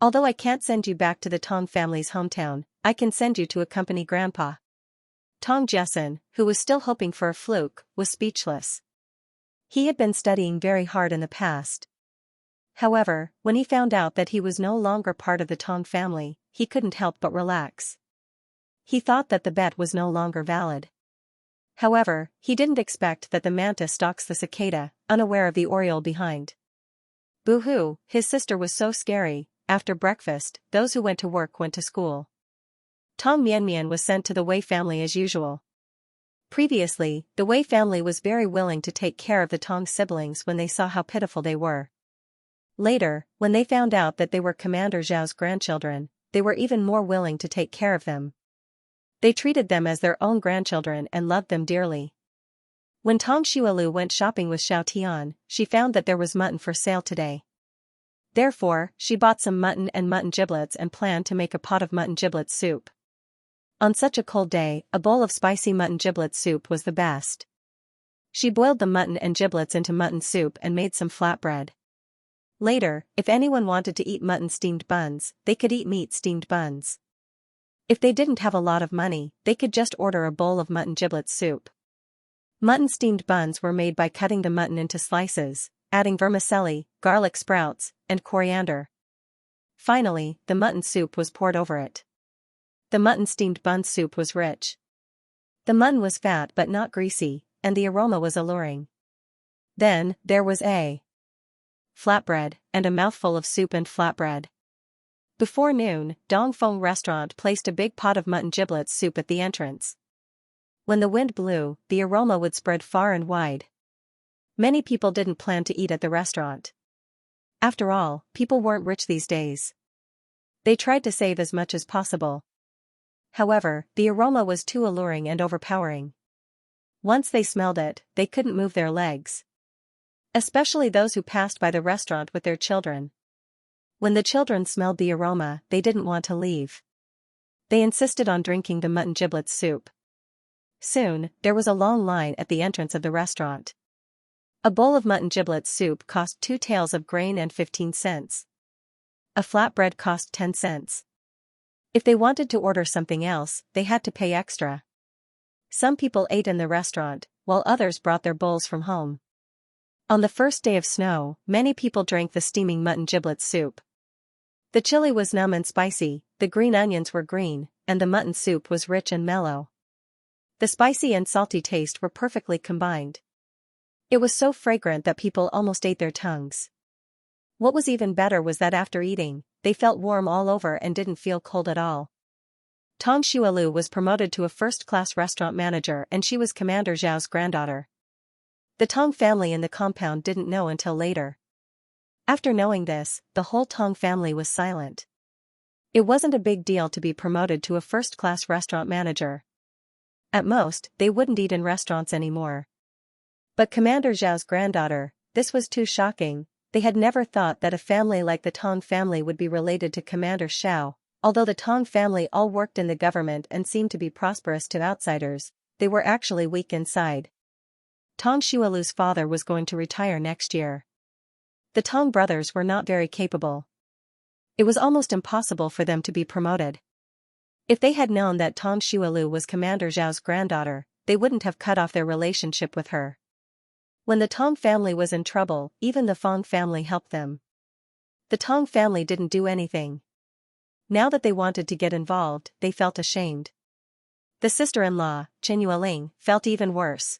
Although I can't send you back to the Tong family's hometown, I can send you to accompany Grandpa." Tong Jessen, who was still hoping for a fluke, was speechless. He had been studying very hard in the past. However, when he found out that he was no longer part of the Tong family, he couldn't help but relax. He thought that the bet was no longer valid. However, he didn't expect that the mantis stalks the cicada, unaware of the oriole behind. Boo-hoo, his sister was so scary. After breakfast, those who went to work went to school. Tong Mianmian was sent to the Wei family as usual. Previously, the Wei family was very willing to take care of the Tong siblings when they saw how pitiful they were. Later, when they found out that they were Commander Zhao's grandchildren, they were even more willing to take care of them. They treated them as their own grandchildren and loved them dearly. When Tong Xuelu went shopping with Xiao Tian, she found that there was mutton for sale today. Therefore, she bought some mutton and mutton giblets and planned to make a pot of mutton giblet soup. On such a cold day, a bowl of spicy mutton giblet soup was the best. She boiled the mutton and giblets into mutton soup and made some flatbread. Later, if anyone wanted to eat mutton steamed buns, they could eat meat steamed buns. If they didn't have a lot of money, they could just order a bowl of mutton giblets soup. Mutton steamed buns were made by cutting the mutton into slices, adding vermicelli, garlic sprouts, and coriander. Finally, the mutton soup was poured over it. The mutton steamed bun soup was rich. The mutton was fat but not greasy, and the aroma was alluring. Then, there was a flatbread, and a mouthful of soup and flatbread. Before noon, Dongfeng Restaurant placed a big pot of mutton giblets soup at the entrance. When the wind blew, the aroma would spread far and wide. Many people didn't plan to eat at the restaurant. After all, people weren't rich these days. They tried to save as much as possible. However, the aroma was too alluring and overpowering. Once they smelled it, they couldn't move their legs. Especially those who passed by the restaurant with their children. When the children smelled the aroma, they didn't want to leave. They insisted on drinking the mutton giblets soup. Soon, there was a long line at the entrance of the restaurant. A bowl of mutton giblets soup cost 2 taels of grain and 15 cents. A flatbread cost 10 cents. If they wanted to order something else, they had to pay extra. Some people ate in the restaurant, while others brought their bowls from home. On the first day of snow, many people drank the steaming mutton giblets soup. The chili was numb and spicy, the green onions were green, and the mutton soup was rich and mellow. The spicy and salty taste were perfectly combined. It was so fragrant that people almost ate their tongues. What was even better was that after eating, they felt warm all over and didn't feel cold at all. Tang Xuelu was promoted to a first-class restaurant manager and she was Commander Zhao's granddaughter. The Tang family in the compound didn't know until later. After knowing this, the whole Tang family was silent. It wasn't a big deal to be promoted to a first-class restaurant manager. At most, they wouldn't eat in restaurants anymore. But Commander Zhao's granddaughter, this was too shocking. They had never thought that a family like the Tang family would be related to Commander Xiao. Although the Tang family all worked in the government and seemed to be prosperous to outsiders, they were actually weak inside. Tang Xuelu's father was going to retire next year. The Tang brothers were not very capable. It was almost impossible for them to be promoted. If they had known that Tang Xuelu was Commander Zhao's granddaughter, they wouldn't have cut off their relationship with her. When the Tang family was in trouble, even the Fang family helped them. The Tang family didn't do anything. Now that they wanted to get involved, they felt ashamed. The sister-in-law, Chen Yueling, felt even worse.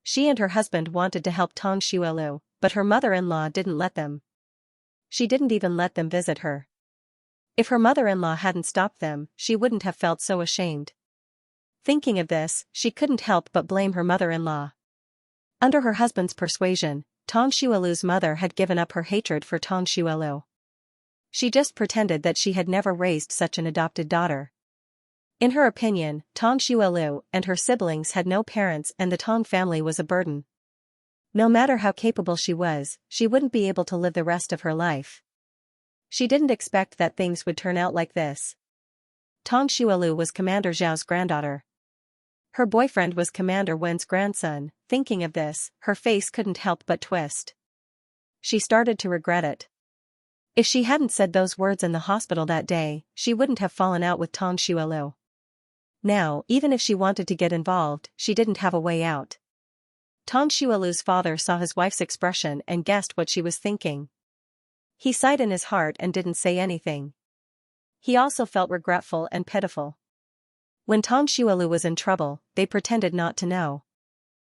She and her husband wanted to help Tang Xuelu, but her mother-in-law didn't let them. She didn't even let them visit her. If her mother-in-law hadn't stopped them, she wouldn't have felt so ashamed. Thinking of this, she couldn't help but blame her mother-in-law. Under her husband's persuasion, Tang Xuelu's mother had given up her hatred for Tang Xuelu. She just pretended that she had never raised such an adopted daughter. In her opinion, Tang Xuelu and her siblings had no parents and the Tang family was a burden. No matter how capable she was, she wouldn't be able to live the rest of her life. She didn't expect that things would turn out like this. Tang Xuelu was Commander Zhao's granddaughter. Her boyfriend was Commander Wen's grandson. Thinking of this, her face couldn't help but twist. She started to regret it. If she hadn't said those words in the hospital that day, she wouldn't have fallen out with Tang Xuelu. Now, even if she wanted to get involved, she didn't have a way out. Tang Xuelu's father saw his wife's expression and guessed what she was thinking. He sighed in his heart and didn't say anything. He also felt regretful and pitiful. When Tang Xuelu was in trouble, they pretended not to know.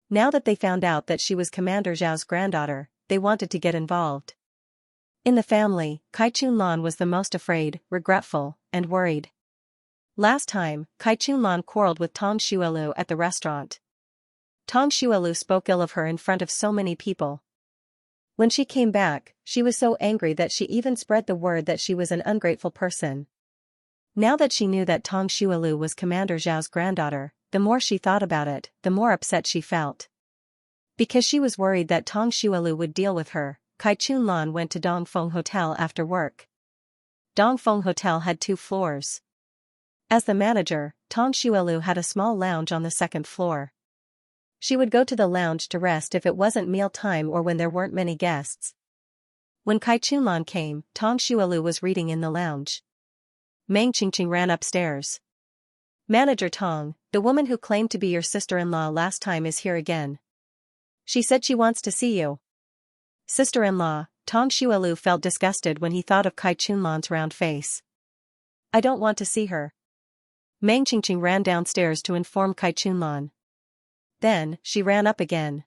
Now that they found out that she was Commander Zhao's granddaughter, they wanted to get involved. In the family, Kai Chunlan was the most afraid, regretful, and worried. Last time, Kai Chunlan quarreled with Tang Xuelu at the restaurant. Tang Xuelu spoke ill of her in front of so many people. When she came back, she was so angry that she even spread the word that she was an ungrateful person. Now that she knew that Tang Xuelu was Commander Zhao's granddaughter, the more she thought about it, the more upset she felt. Because she was worried that Tang Xuelu would deal with her, Kai Chunlan went to Dongfeng Hotel after work. Dongfeng Hotel had 2 floors. As the manager, Tang Xuelu had a small lounge on the 2nd floor. She would go to the lounge to rest if it wasn't meal time or when there weren't many guests. When Kai Chunlan came, Tang Xuelu was reading in the lounge. Meng Qingqing ran upstairs. Manager Tong, the woman who claimed to be your sister-in-law last time is here again. She said she wants to see you. Sister-in-law, Tong Xuelu felt disgusted when he thought of Kai Chunlan's round face. I don't want to see her. Meng Qingqing ran downstairs to inform Kai Chunlan. Then, she ran up again.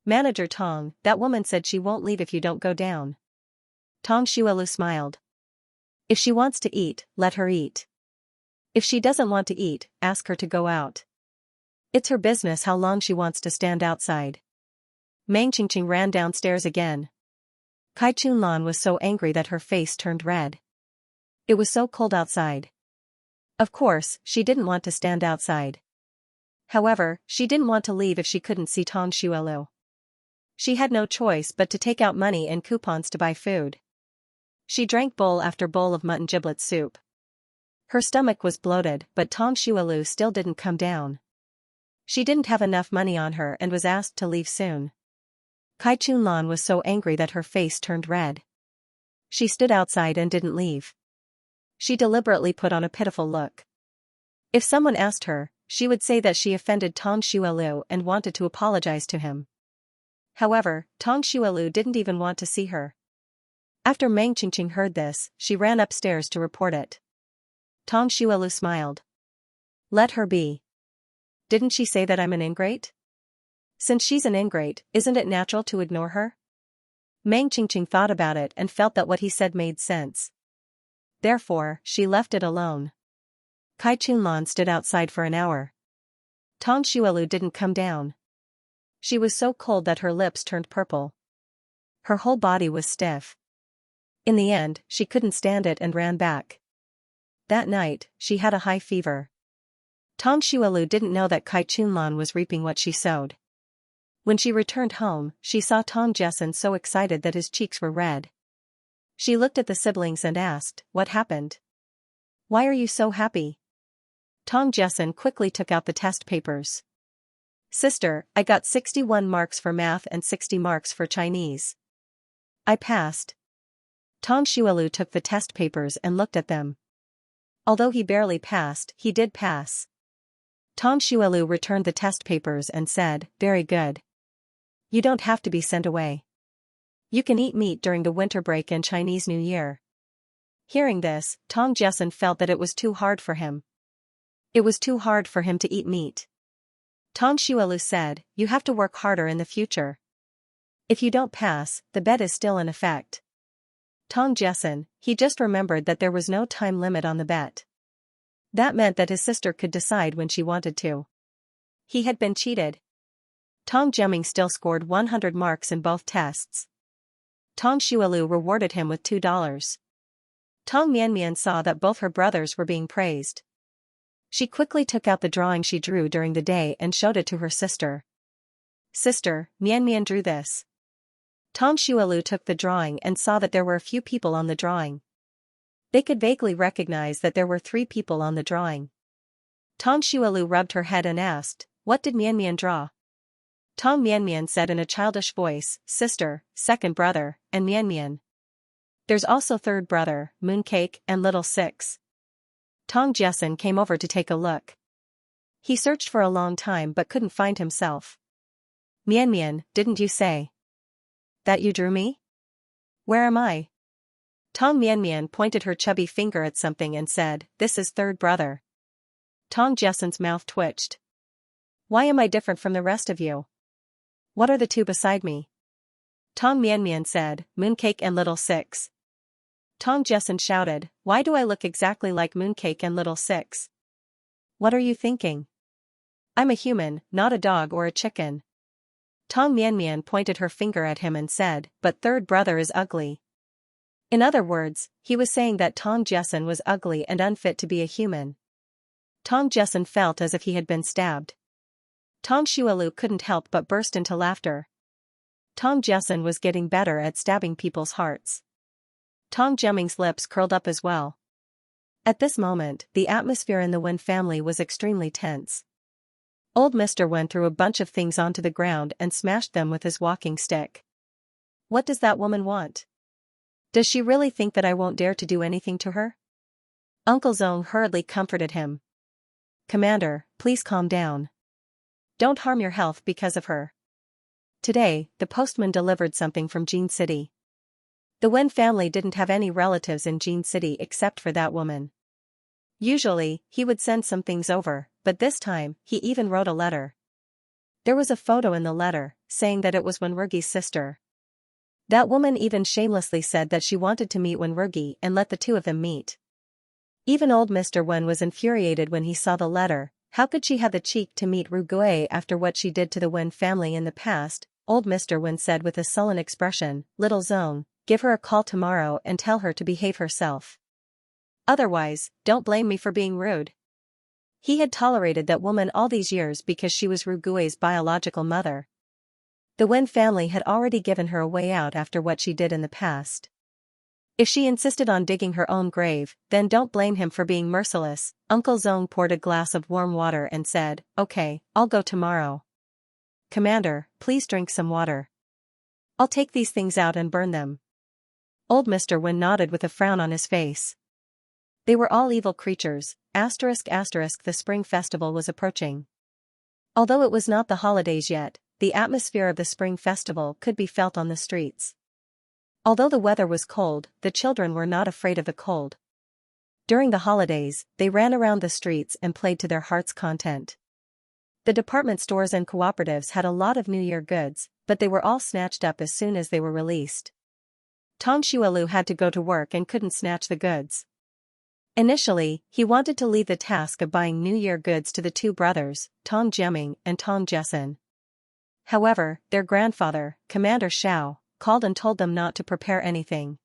Manager Tong, that woman said she won't leave if you don't go down. Tong Xuelu smiled. If she wants to eat, let her eat. If she doesn't want to eat, ask her to go out. It's her business how long she wants to stand outside. Meng Qingqing ran downstairs again. Kai Chunlan was so angry that her face turned red. It was so cold outside. Of course, she didn't want to stand outside. However, she didn't want to leave if she couldn't see Tong Xuelu. She had no choice but to take out money and coupons to buy food. She drank bowl after bowl of mutton giblet soup. Her stomach was bloated, but Tong Xuelu still didn't come down. She didn't have enough money on her and was asked to leave soon. Kai Chunlan was so angry that her face turned red. She stood outside and didn't leave. She deliberately put on a pitiful look. If someone asked her, she would say that she offended Tong Xuelu and wanted to apologize to him. However, Tong Xuelu didn't even want to see her. After Meng Qingqing heard this, she ran upstairs to report it. Tong Xuelu smiled. Let her be. Didn't she say that I'm an ingrate? Since she's an ingrate, isn't it natural to ignore her? Meng Qingqing thought about it and felt that what he said made sense. Therefore, she left it alone. Kai Chunlan stood outside for an hour. Tong Xuelu didn't come down. She was so cold that her lips turned purple. Her whole body was stiff. In the end, she couldn't stand it and ran back. That night, she had a high fever. Tong Xuelu didn't know that Kai Chunlan was reaping what she sowed. When she returned home, she saw Tong Jessen so excited that his cheeks were red. She looked at the siblings and asked, "What happened? Why are you so happy?" Tong Jessen quickly took out the test papers. "Sister, I got 61 marks for math and 60 marks for Chinese. I passed." Tong Xuelu took the test papers and looked at them. Although he barely passed, he did pass. Tong Xuelu returned the test papers and said, "Very good. You don't have to be sent away. You can eat meat during the winter break and Chinese New Year." Hearing this, Tong Jessen felt that it was too hard for him. It was too hard for him to eat meat. Tong Xuelu said, "You have to work harder in the future. If you don't pass, the bet is still in effect." Tong Jessen, he just remembered that there was no time limit on the bet. That meant that his sister could decide when she wanted to. He had been cheated. Tong Jemming still scored 100 marks in both tests. Tong Xuelu rewarded him with $2. Tong Mianmian saw that both her brothers were being praised. She quickly took out the drawing she drew during the day and showed it to her sister. "Sister, Mianmian drew this." Tong Xuelu took the drawing and saw that there were a few people on the drawing. They could vaguely recognize that there were 3 people on the drawing. Tong Xuelu rubbed her head and asked, "What did Mianmian draw?" Tong Mianmian said in a childish voice, "Sister, second brother, and Mianmian. There's also third brother, Mooncake, and Little Six." Tong Jessen came over to take a look. He searched for a long time but couldn't find himself. "Mianmian, didn't you say that you drew me? Where am I?" Tong Mianmian pointed her chubby finger at something and said, "This is third brother." Tong Jessen's mouth twitched. "Why am I different from the rest of you? What are the 2 beside me?" Tong Mianmian said, "Mooncake and Little Six." Tong Jessen shouted, "Why do I look exactly like Mooncake and Little Six? What are you thinking? I'm a human, not a dog or a chicken." Tong Mianmian pointed her finger at him and said, "But third brother is ugly." In other words, he was saying that Tong Jessen was ugly and unfit to be a human. Tong Jessen felt as if he had been stabbed. Tong Xuelu couldn't help but burst into laughter. Tong Jessen was getting better at stabbing people's hearts. Tong Jemming's lips curled up as well. At this moment, the atmosphere in the Wen family was extremely tense. Old Mr. Wen threw a bunch of things onto the ground and smashed them with his walking stick. "What does that woman want? Does she really think that I won't dare to do anything to her?" Uncle Zong hurriedly comforted him. "Commander, please calm down. Don't harm your health because of her." Today, the postman delivered something from Jin City. The Wen family didn't have any relatives in Jin City except for that woman. Usually, he would send some things over, but this time, he even wrote a letter. There was a photo in the letter, saying that it was Wenwurgi's sister. That woman even shamelessly said that she wanted to meet Wenwurgi and let the two of them meet. Even old Mr. Wen was infuriated when he saw the letter. How could she have the cheek to meet Ru Gui after what she did to the Wen family in the past? Old Mr. Wen said with a sullen expression, "Little Zong, give her a call tomorrow and tell her to behave herself. Otherwise, don't blame me for being rude." He had tolerated that woman all these years because she was Ru Gui's biological mother. The Wen family had already given her a way out after what she did in the past. If she insisted on digging her own grave, then don't blame him for being merciless. Uncle Zong poured a glass of warm water and said, "Okay, I'll go tomorrow." "Commander, please drink some water. I'll take these things out and burn them." Old Mr. Wen nodded with a frown on his face. They were all evil creatures. The spring festival was approaching. Although it was not the holidays yet, the atmosphere of the spring festival could be felt on the streets. Although the weather was cold, the children were not afraid of the cold. During the holidays, they ran around the streets and played to their heart's content. The department stores and cooperatives had a lot of New Year goods, but they were all snatched up as soon as they were released. Tong Xuelu had to go to work and couldn't snatch the goods. Initially, he wanted to leave the task of buying New Year goods to the two brothers, Tong Jiaming and Tong Jessen. However, their grandfather, Commander Xiao, called and told them not to prepare anything.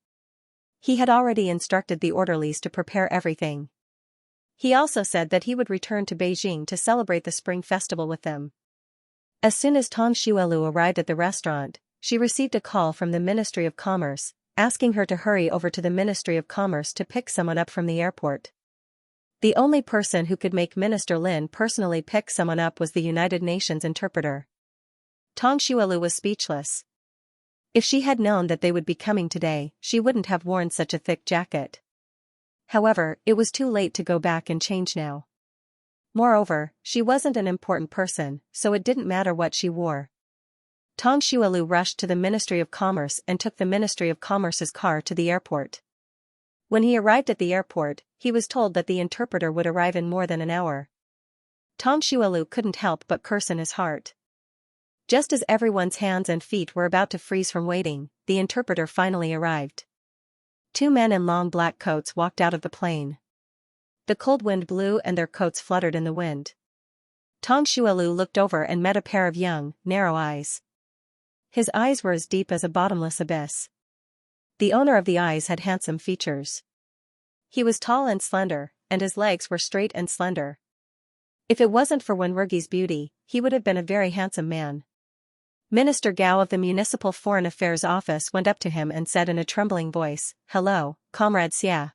He had already instructed the orderlies to prepare everything. He also said that he would return to Beijing to celebrate the Spring Festival with them. As soon as Tong Xuelu arrived at the restaurant, she received a call from the Ministry of Commerce, asking her to hurry over to the Ministry of Commerce to pick someone up from the airport. The only person who could make Minister Lin personally pick someone up was the United Nations interpreter. Tong Xuelu was speechless. If she had known that they would be coming today, she wouldn't have worn such a thick jacket. However, it was too late to go back and change now. Moreover, she wasn't an important person, so it didn't matter what she wore. Tong Xuelu rushed to the Ministry of Commerce and took the Ministry of Commerce's car to the airport. When he arrived at the airport, he was told that the interpreter would arrive in more than an hour. Tong Xuelu couldn't help but curse in his heart. Just as everyone's hands and feet were about to freeze from waiting, the interpreter finally arrived. Two men in long black coats walked out of the plane. The cold wind blew and their coats fluttered in the wind. Tong Xuelu looked over and met a pair of young, narrow eyes. His eyes were as deep as a bottomless abyss. The owner of the eyes had handsome features. He was tall and slender, and his legs were straight and slender. If it wasn't for Wenwurgi's beauty, he would have been a very handsome man. Minister Gao of the Municipal Foreign Affairs Office went up to him and said in a trembling voice, "Hello, Comrade Xia.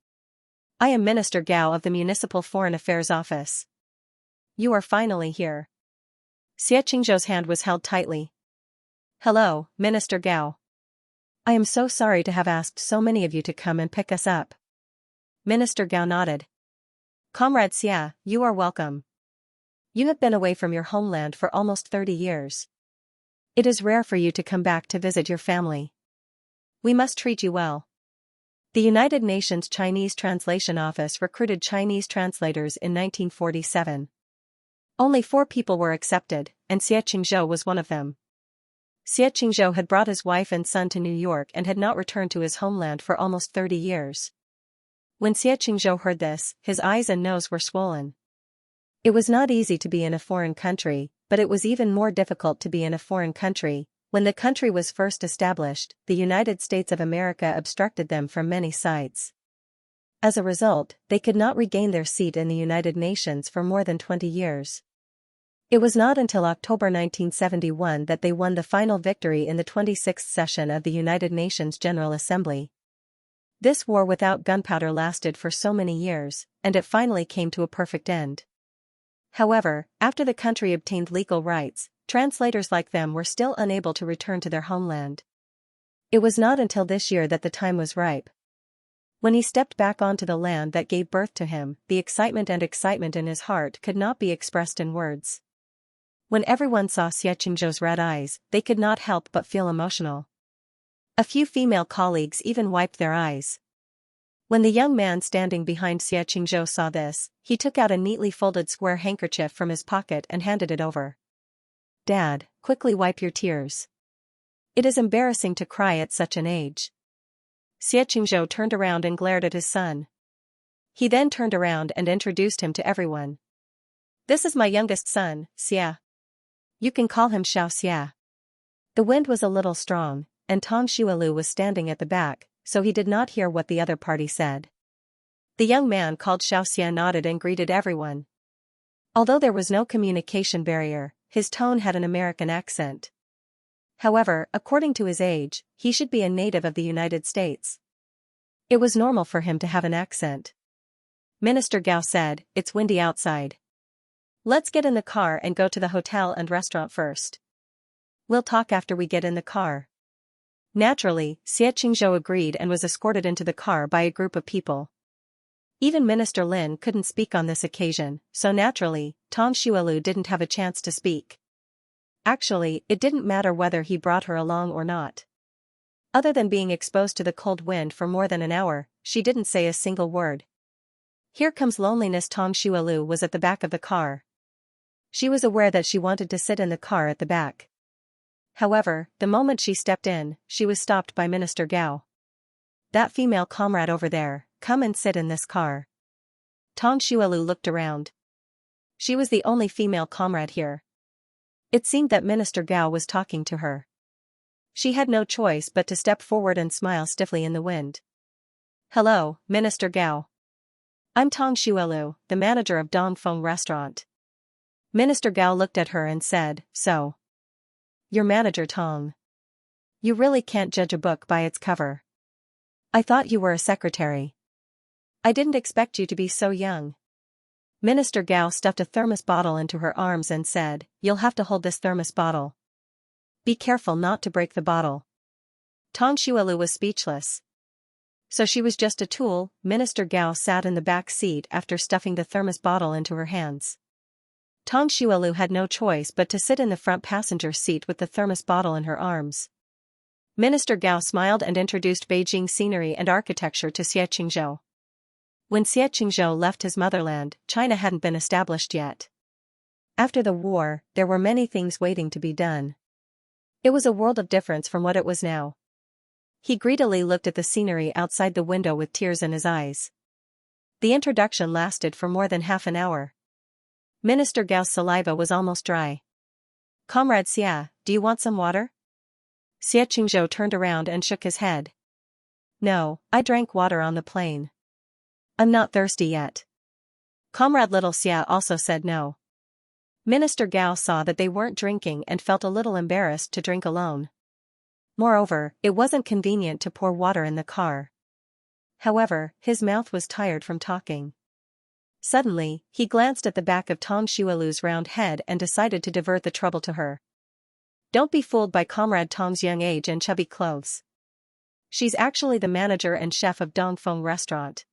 I am Minister Gao of the Municipal Foreign Affairs Office. You are finally here." Xie Qingzhou's hand was held tightly. "Hello, Minister Gao. I am so sorry to have asked so many of you to come and pick us up." Minister Gao nodded. "Comrade Xia, you are welcome. You have been away from your homeland for almost 30 years. It is rare for you to come back to visit your family. We must treat you well." The United Nations Chinese Translation Office recruited Chinese translators in 1947. Only 4 people were accepted, and Xie Qingzhou was one of them. Xie Qingzhou had brought his wife and son to New York and had not returned to his homeland for almost 30 years. When Xie Qingzhou heard this, his eyes and nose were swollen. It was not easy to be in a foreign country, but it was even more difficult to be in a foreign country. When the country was first established, the United States of America obstructed them from many sides. As a result, they could not regain their seat in the United Nations for more than 20 years. It was not until October 1971 that they won the final victory in the 26th session of the United Nations General Assembly. This war without gunpowder lasted for so many years, and it finally came to a perfect end. However, after the country obtained legal rights, translators like them were still unable to return to their homeland. It was not until this year that the time was ripe. When he stepped back onto the land that gave birth to him, the excitement in his heart could not be expressed in words. When everyone saw Xianxia's red eyes, they could not help but feel emotional. A few female colleagues even wiped their eyes. When the young man standing behind Xianxia saw this, he took out a neatly folded square handkerchief from his pocket and handed it over. "Dad, quickly wipe your tears. It is embarrassing to cry at such an age." Xianxia turned around and glared at his son. He then turned around and introduced him to everyone. "This is my youngest son, Xia. You can call him Xianxia." The wind was a little strong, and Tong Xuelu was standing at the back, so he did not hear what the other party said. The young man called Xianxia nodded and greeted everyone. Although there was no communication barrier, his tone had an American accent. However, according to his age, he should be a native of the United States. It was normal for him to have an accent. Minister Gao said, "It's windy outside. Let's get in the car and go to the hotel and restaurant first. We'll talk after we get in the car." Naturally, Xianxia agreed and was escorted into the car by a group of people. Even Minister Lin couldn't speak on this occasion, so naturally, Tong Xuelu didn't have a chance to speak. Actually, it didn't matter whether he brought her along or not. Other than being exposed to the cold wind for more than an hour, she didn't say a single word. Here comes loneliness. Tong Xuelu was at the back of the car. She was aware that she wanted to sit in the car at the back. However, the moment she stepped in, she was stopped by Minister Gao. "That female comrade over there, come and sit in this car." Tong Xuelu looked around. She was the only female comrade here. It seemed that Minister Gao was talking to her. She had no choice but to step forward and smile stiffly in the wind. "Hello, Minister Gao. I'm Tong Xuelu, the manager of Dongfeng Restaurant." Minister Gao looked at her and said, "So. You're manager Tong. You really can't judge a book by its cover. I thought you were a secretary. I didn't expect you to be so young." Minister Gao stuffed a thermos bottle into her arms and said, "You'll have to hold this thermos bottle. Be careful not to break the bottle." Tong Xuelu was speechless. So she was just a tool. Minister Gao sat in the back seat after stuffing the thermos bottle into her hands. Tong Xuelu had no choice but to sit in the front passenger seat with the thermos bottle in her arms. Minister Gao smiled and introduced Beijing scenery and architecture to Xianxia. When Xianxia left his motherland, China hadn't been established yet. After the war, there were many things waiting to be done. It was a world of difference from what it was now. He greedily looked at the scenery outside the window with tears in his eyes. The introduction lasted for more than half an hour. Minister Gao's saliva was almost dry. "Comrade Xia, do you want some water?" Xianxia turned around and shook his head. "No, I drank water on the plane. I'm not thirsty yet." Comrade Little Xia also said no. Minister Gao saw that they weren't drinking and felt a little embarrassed to drink alone. Moreover, it wasn't convenient to pour water in the car. However, his mouth was tired from talking. Suddenly, he glanced at the back of Tong Xuelu's round head and decided to divert the trouble to her. "Don't be fooled by Comrade Tong's young age and chubby clothes. She's actually the manager and chef of Dongfeng Restaurant.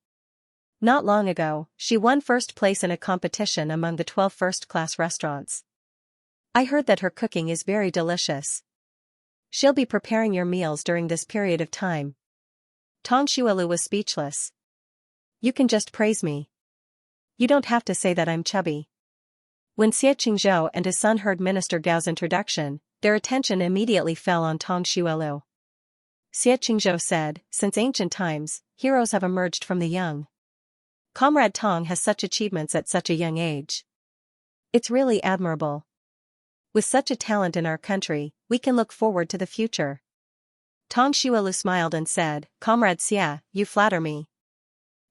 Not long ago, she won first place in a competition among the 12 first-class restaurants. I heard that her cooking is very delicious. She'll be preparing your meals during this period of time." Tong Xuelu was speechless. "You can just praise me. You don't have to say that I'm chubby." When Xianxia and his son heard Minister Gao's introduction, their attention immediately fell on Tong Xuelu. Xianxia said, "Since ancient times, heroes have emerged from the young. Comrade Tong has such achievements at such a young age. It's really admirable. With such a talent in our country, we can look forward to the future." Tong Xuelu smiled and said, "Comrade Xia, you flatter me.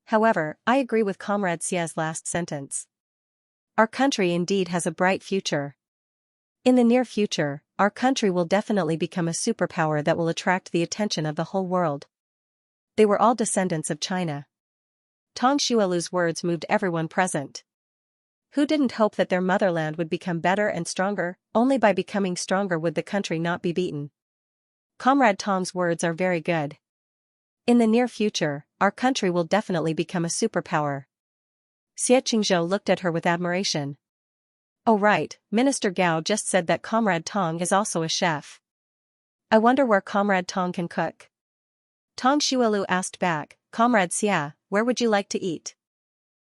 However, I agree with Comrade Xia's last sentence. Our country indeed has a bright future. In the near future, our country will definitely become a superpower that will attract the attention of the whole world." They were all descendants of China. Tong Xuelu's words moved everyone present. Who didn't hope that their motherland would become better and stronger? Only by becoming stronger would the country not be beaten. Comrade Tong's words are very good. In the near future, our country will definitely become a superpower. Xianxia looked at her with admiration. Oh right, Minister Gao just said that Comrade Tong is also a chef. I wonder where Comrade Tong can cook. Tong Xuelu asked back, Comrade Xia, where would you like to eat?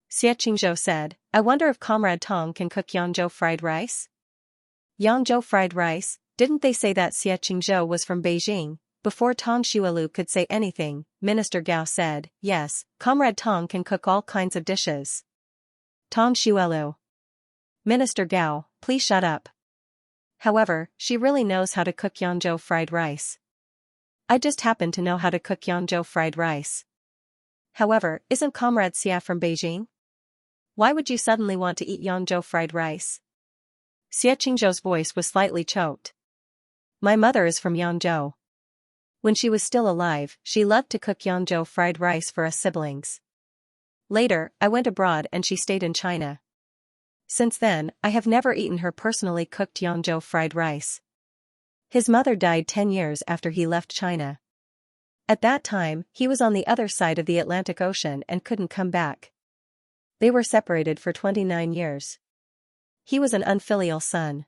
Xianxia said, I wonder if Comrade Tong can cook Yangzhou fried rice? Yangzhou fried rice, didn't they say that Xianxia was from Beijing? Before Tong Xuelu could say anything, Minister Gao said, yes, Comrade Tong can cook all kinds of dishes. Tong Xuelu. Minister Gao, please shut up. However, she really knows how to cook Yangzhou fried rice. I just happen to know how to cook Yangzhou fried rice. However, isn't Comrade Xia from Beijing? Why would you suddenly want to eat Yangzhou fried rice? Xianxia's voice was slightly choked. My mother is from Yangzhou. When she was still alive, she loved to cook Yangzhou fried rice for us siblings. Later, I went abroad and she stayed in China. Since then, I have never eaten her personally cooked Yangzhou fried rice. His mother died 10 years after he left China. At that time, he was on the other side of the Atlantic Ocean and couldn't come back. They were separated for 29 years. He was an unfilial son.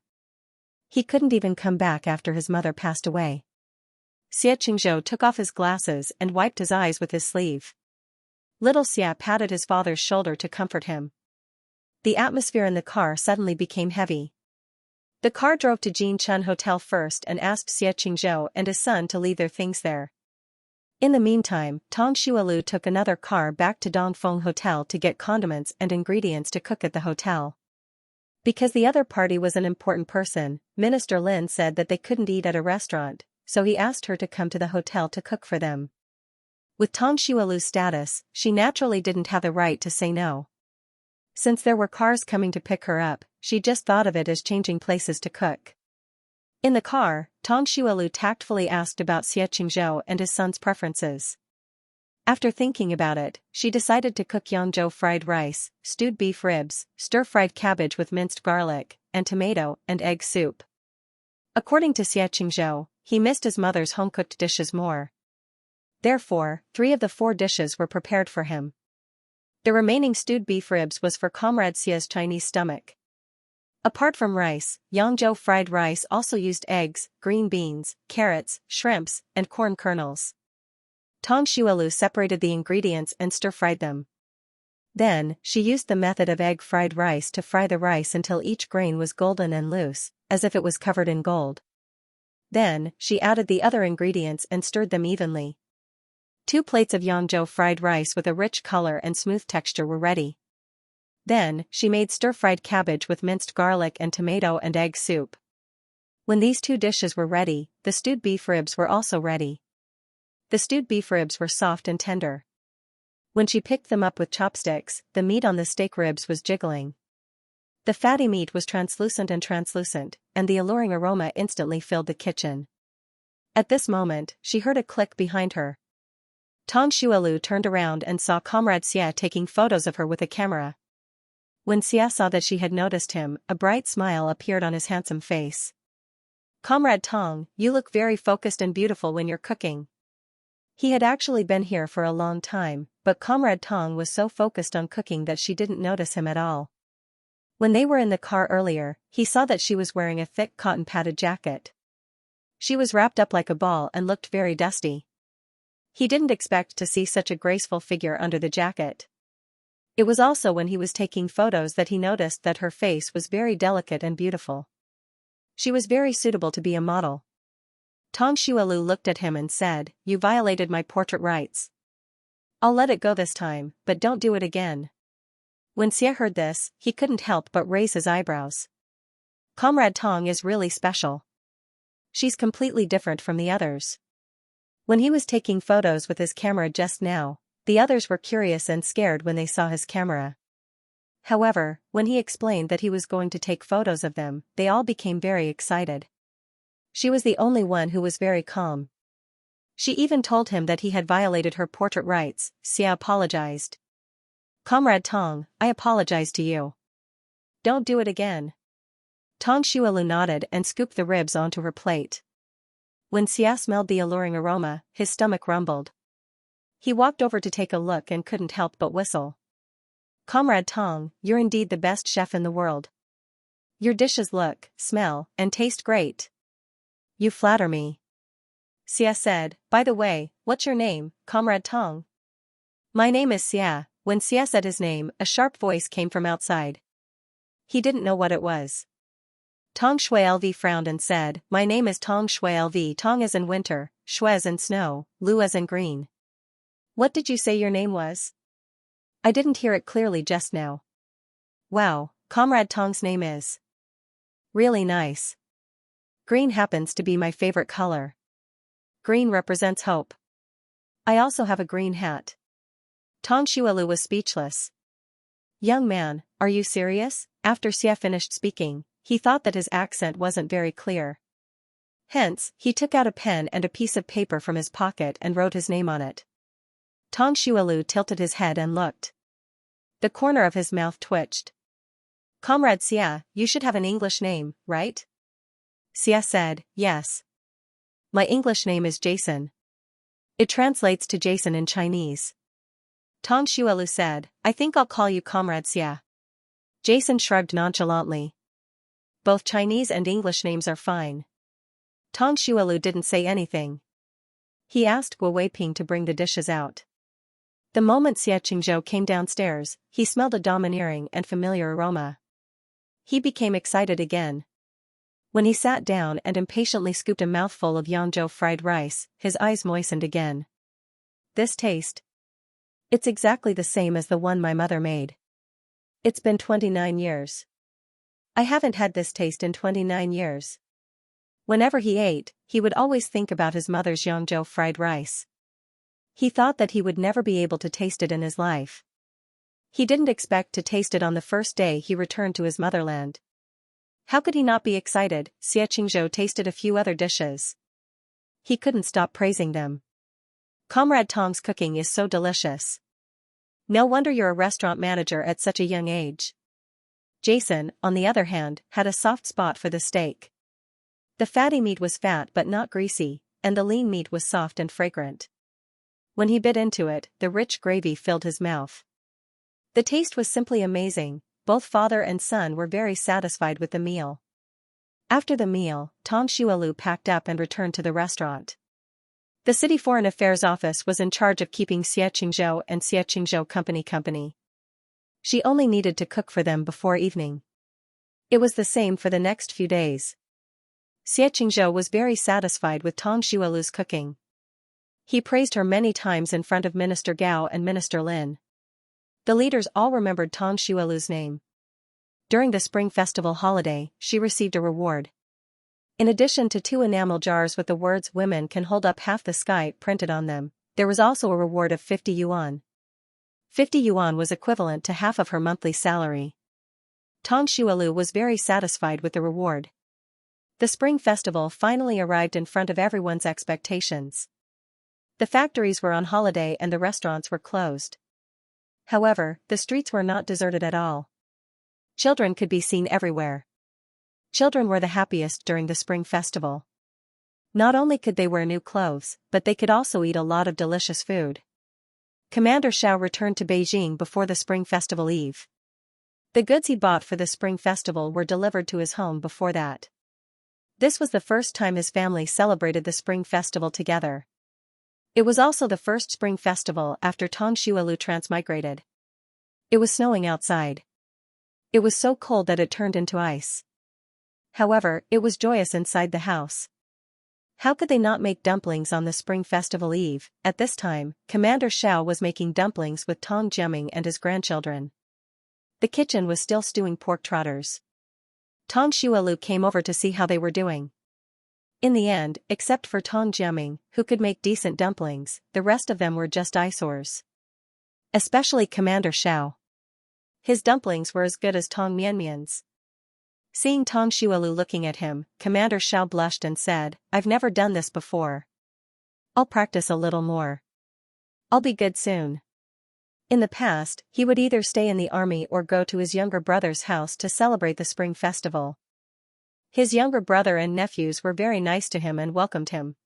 He couldn't even come back after his mother passed away. Xianxia took off his glasses and wiped his eyes with his sleeve. Little Xia patted his father's shoulder to comfort him. The atmosphere in the car suddenly became heavy. The car drove to Jinchun Hotel first and asked Xianxia and his son to leave their things there. In the meantime, Tong Xuelu took another car back to Dongfeng Hotel to get condiments and ingredients to cook at the hotel. Because the other party was an important person, Minister Lin said that they couldn't eat at a restaurant, so he asked her to come to the hotel to cook for them. With Tong Xuelu's status, she naturally didn't have the right to say no. Since there were cars coming to pick her up, she just thought of it as changing places to cook. In the car, Tong Xuelu tactfully asked about Xianxia and his son's preferences. After thinking about it, she decided to cook Yangzhou fried rice, stewed beef ribs, stir-fried cabbage with minced garlic, and tomato and egg soup. According to Xianxia, he missed his mother's home-cooked dishes more. Therefore, 3 of the 4 dishes were prepared for him. The remaining stewed beef ribs was for Comrade Xia's Chinese stomach. Apart from rice, Yangzhou fried rice also used eggs, green beans, carrots, shrimps, and corn kernels. Tong Xuelu separated the ingredients and stir-fried them. Then, she used the method of egg fried rice to fry the rice until each grain was golden and loose, as if it was covered in gold. Then, she added the other ingredients and stirred them evenly. 2 plates of Yangzhou fried rice with a rich color and smooth texture were ready. Then, she made stir-fried cabbage with minced garlic and tomato and egg soup. When these 2 dishes were ready, the stewed beef ribs were also ready. The stewed beef ribs were soft and tender. When she picked them up with chopsticks, the meat on the steak ribs was jiggling. The fatty meat was translucent, and the alluring aroma instantly filled the kitchen. At this moment, she heard a click behind her. Tong Xuelu turned around and saw Comrade Xia taking photos of her with a camera. When Xia saw that she had noticed him, a bright smile appeared on his handsome face. Comrade Tong, you look very focused and beautiful when you're cooking. He had actually been here for a long time, but Comrade Tong was so focused on cooking that she didn't notice him at all. When they were in the car earlier, he saw that she was wearing a thick cotton padded jacket. She was wrapped up like a ball and looked very dusty. He didn't expect to see such a graceful figure under the jacket. It was also when he was taking photos that he noticed that her face was very delicate and beautiful. She was very suitable to be a model. Tong Xuelu looked at him and said, "You violated my portrait rights. I'll let it go this time, but don't do it again." When Xia heard this, he couldn't help but raise his eyebrows. Comrade Tong is really special. She's completely different from the others. When he was taking photos with his camera just now, the others were curious and scared when they saw his camera. However, when he explained that he was going to take photos of them, they all became very excited. She was the only one who was very calm. She even told him that he had violated her portrait rights. Xia apologized. "Comrade Tong, I apologize to you. Don't do it again." Tong Xuelu nodded and scooped the ribs onto her plate. When Xia smelled the alluring aroma, his stomach rumbled. He walked over to take a look and couldn't help but whistle. Comrade Tong, you're indeed the best chef in the world. Your dishes look, smell, and taste great. You flatter me. Xia said, by the way, what's your name, Comrade Tong? My name is Xia. When Xia said his name, a sharp voice came from outside. He didn't know what it was. Tong Shui Lv frowned and said, my name is Tong Shui Lv. Tong as in winter, Shui as in snow, Lu as in green. What did you say your name was? I didn't hear it clearly just now. Wow, Comrade Tong's name is really nice. Green happens to be my favorite color. Green represents hope. I also have a green hat. Tong Shuelu was speechless. Young man, are you serious? After Xia finished speaking, he thought that his accent wasn't very clear. Hence, he took out a pen and a piece of paper from his pocket and wrote his name on it. Tong Shuelu tilted his head and looked. The corner of his mouth twitched. Comrade Xia, you should have an English name, right? Xia said, yes. My English name is Jason. It translates to Jason in Chinese. Tong Shuelu said, I think I'll call you Comrade Xia. Jason shrugged nonchalantly. Both Chinese and English names are fine. Tong Shuelu didn't say anything. He asked Guo Weiping to bring the dishes out. The moment Xia Qingzhou came downstairs, he smelled a domineering and familiar aroma. He became excited again. When he sat down and impatiently scooped a mouthful of Yangzhou fried rice, his eyes moistened again. This taste. It's exactly the same as the one my mother made. It's been 29 years. I haven't had this taste in 29 years. Whenever he ate, he would always think about his mother's Yangzhou fried rice. He thought that he would never be able to taste it in his life. He didn't expect to taste it on the first day he returned to his motherland. How could he not be excited? Xia Qingzhou tasted a few other dishes. He couldn't stop praising them. Comrade Tong's cooking is so delicious. No wonder you're a restaurant manager at such a young age. Jason, on the other hand, had a soft spot for the steak. The fatty meat was fat but not greasy, and the lean meat was soft and fragrant. When he bit into it, the rich gravy filled his mouth. The taste was simply amazing. Both father and son were very satisfied with the meal. After the meal, Tong Shuelu packed up and returned to the restaurant. The City Foreign Affairs Office was in charge of keeping Xia Qingzhou and Xia Qingzhou company. She only needed to cook for them before evening. It was the same for the next few days. Xia Qingzhou was very satisfied with Tong Shuelu's cooking. He praised her many times in front of Minister Gao and Minister Lin. The leaders all remembered Tong Shuelu's name. During the Spring Festival holiday, she received a reward. In addition to 2 enamel jars with the words "Women can hold up half the sky" printed on them, there was also a reward of 50 yuan. 50 yuan was equivalent to half of her monthly salary. Tong Shuelu was very satisfied with the reward. The Spring Festival finally arrived in front of everyone's expectations. The factories were on holiday and the restaurants were closed. However, the streets were not deserted at all. Children could be seen everywhere. Children were the happiest during the Spring Festival. Not only could they wear new clothes, but they could also eat a lot of delicious food. Commander Xiao returned to Beijing before the Spring Festival Eve. The goods he bought for the Spring Festival were delivered to his home before that. This was the first time his family celebrated the Spring Festival together. It was also the first Spring Festival after Tong Shuelu transmigrated. It was snowing outside. It was so cold that it turned into ice. However, it was joyous inside the house. How could they not make dumplings on the Spring Festival Eve? At this time, Commander Xiao was making dumplings with Tong Jiaming and his grandchildren. The kitchen was still stewing pork trotters. Tong Shuelu came over to see how they were doing. In the end, except for Tong Jiaming, who could make decent dumplings, the rest of them were just eyesores. Especially Commander Xiao. His dumplings were as good as Tong Mianmian's. Seeing Tong Shuelu looking at him, Commander Xiao blushed and said, "I've never done this before. I'll practice a little more. I'll be good soon." In the past, he would either stay in the army or go to his younger brother's house to celebrate the Spring Festival. His younger brother and nephews were very nice to him and welcomed him.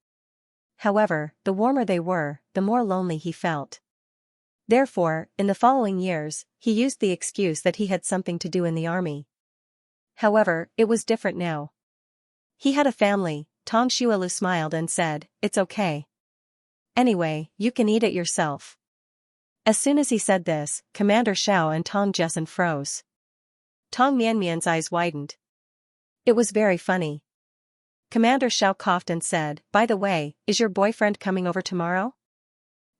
However, the warmer they were, the more lonely he felt. Therefore, in the following years, he used the excuse that he had something to do in the army. However, it was different now. He had a family. Tong Xuelu smiled and said, "It's okay. Anyway, you can eat it yourself." As soon as he said this, Commander Xiao and Tong Jessen froze. Tong Mianmian's eyes widened. It was very funny. Commander Xiao coughed and said, "By the way, is your boyfriend coming over tomorrow?"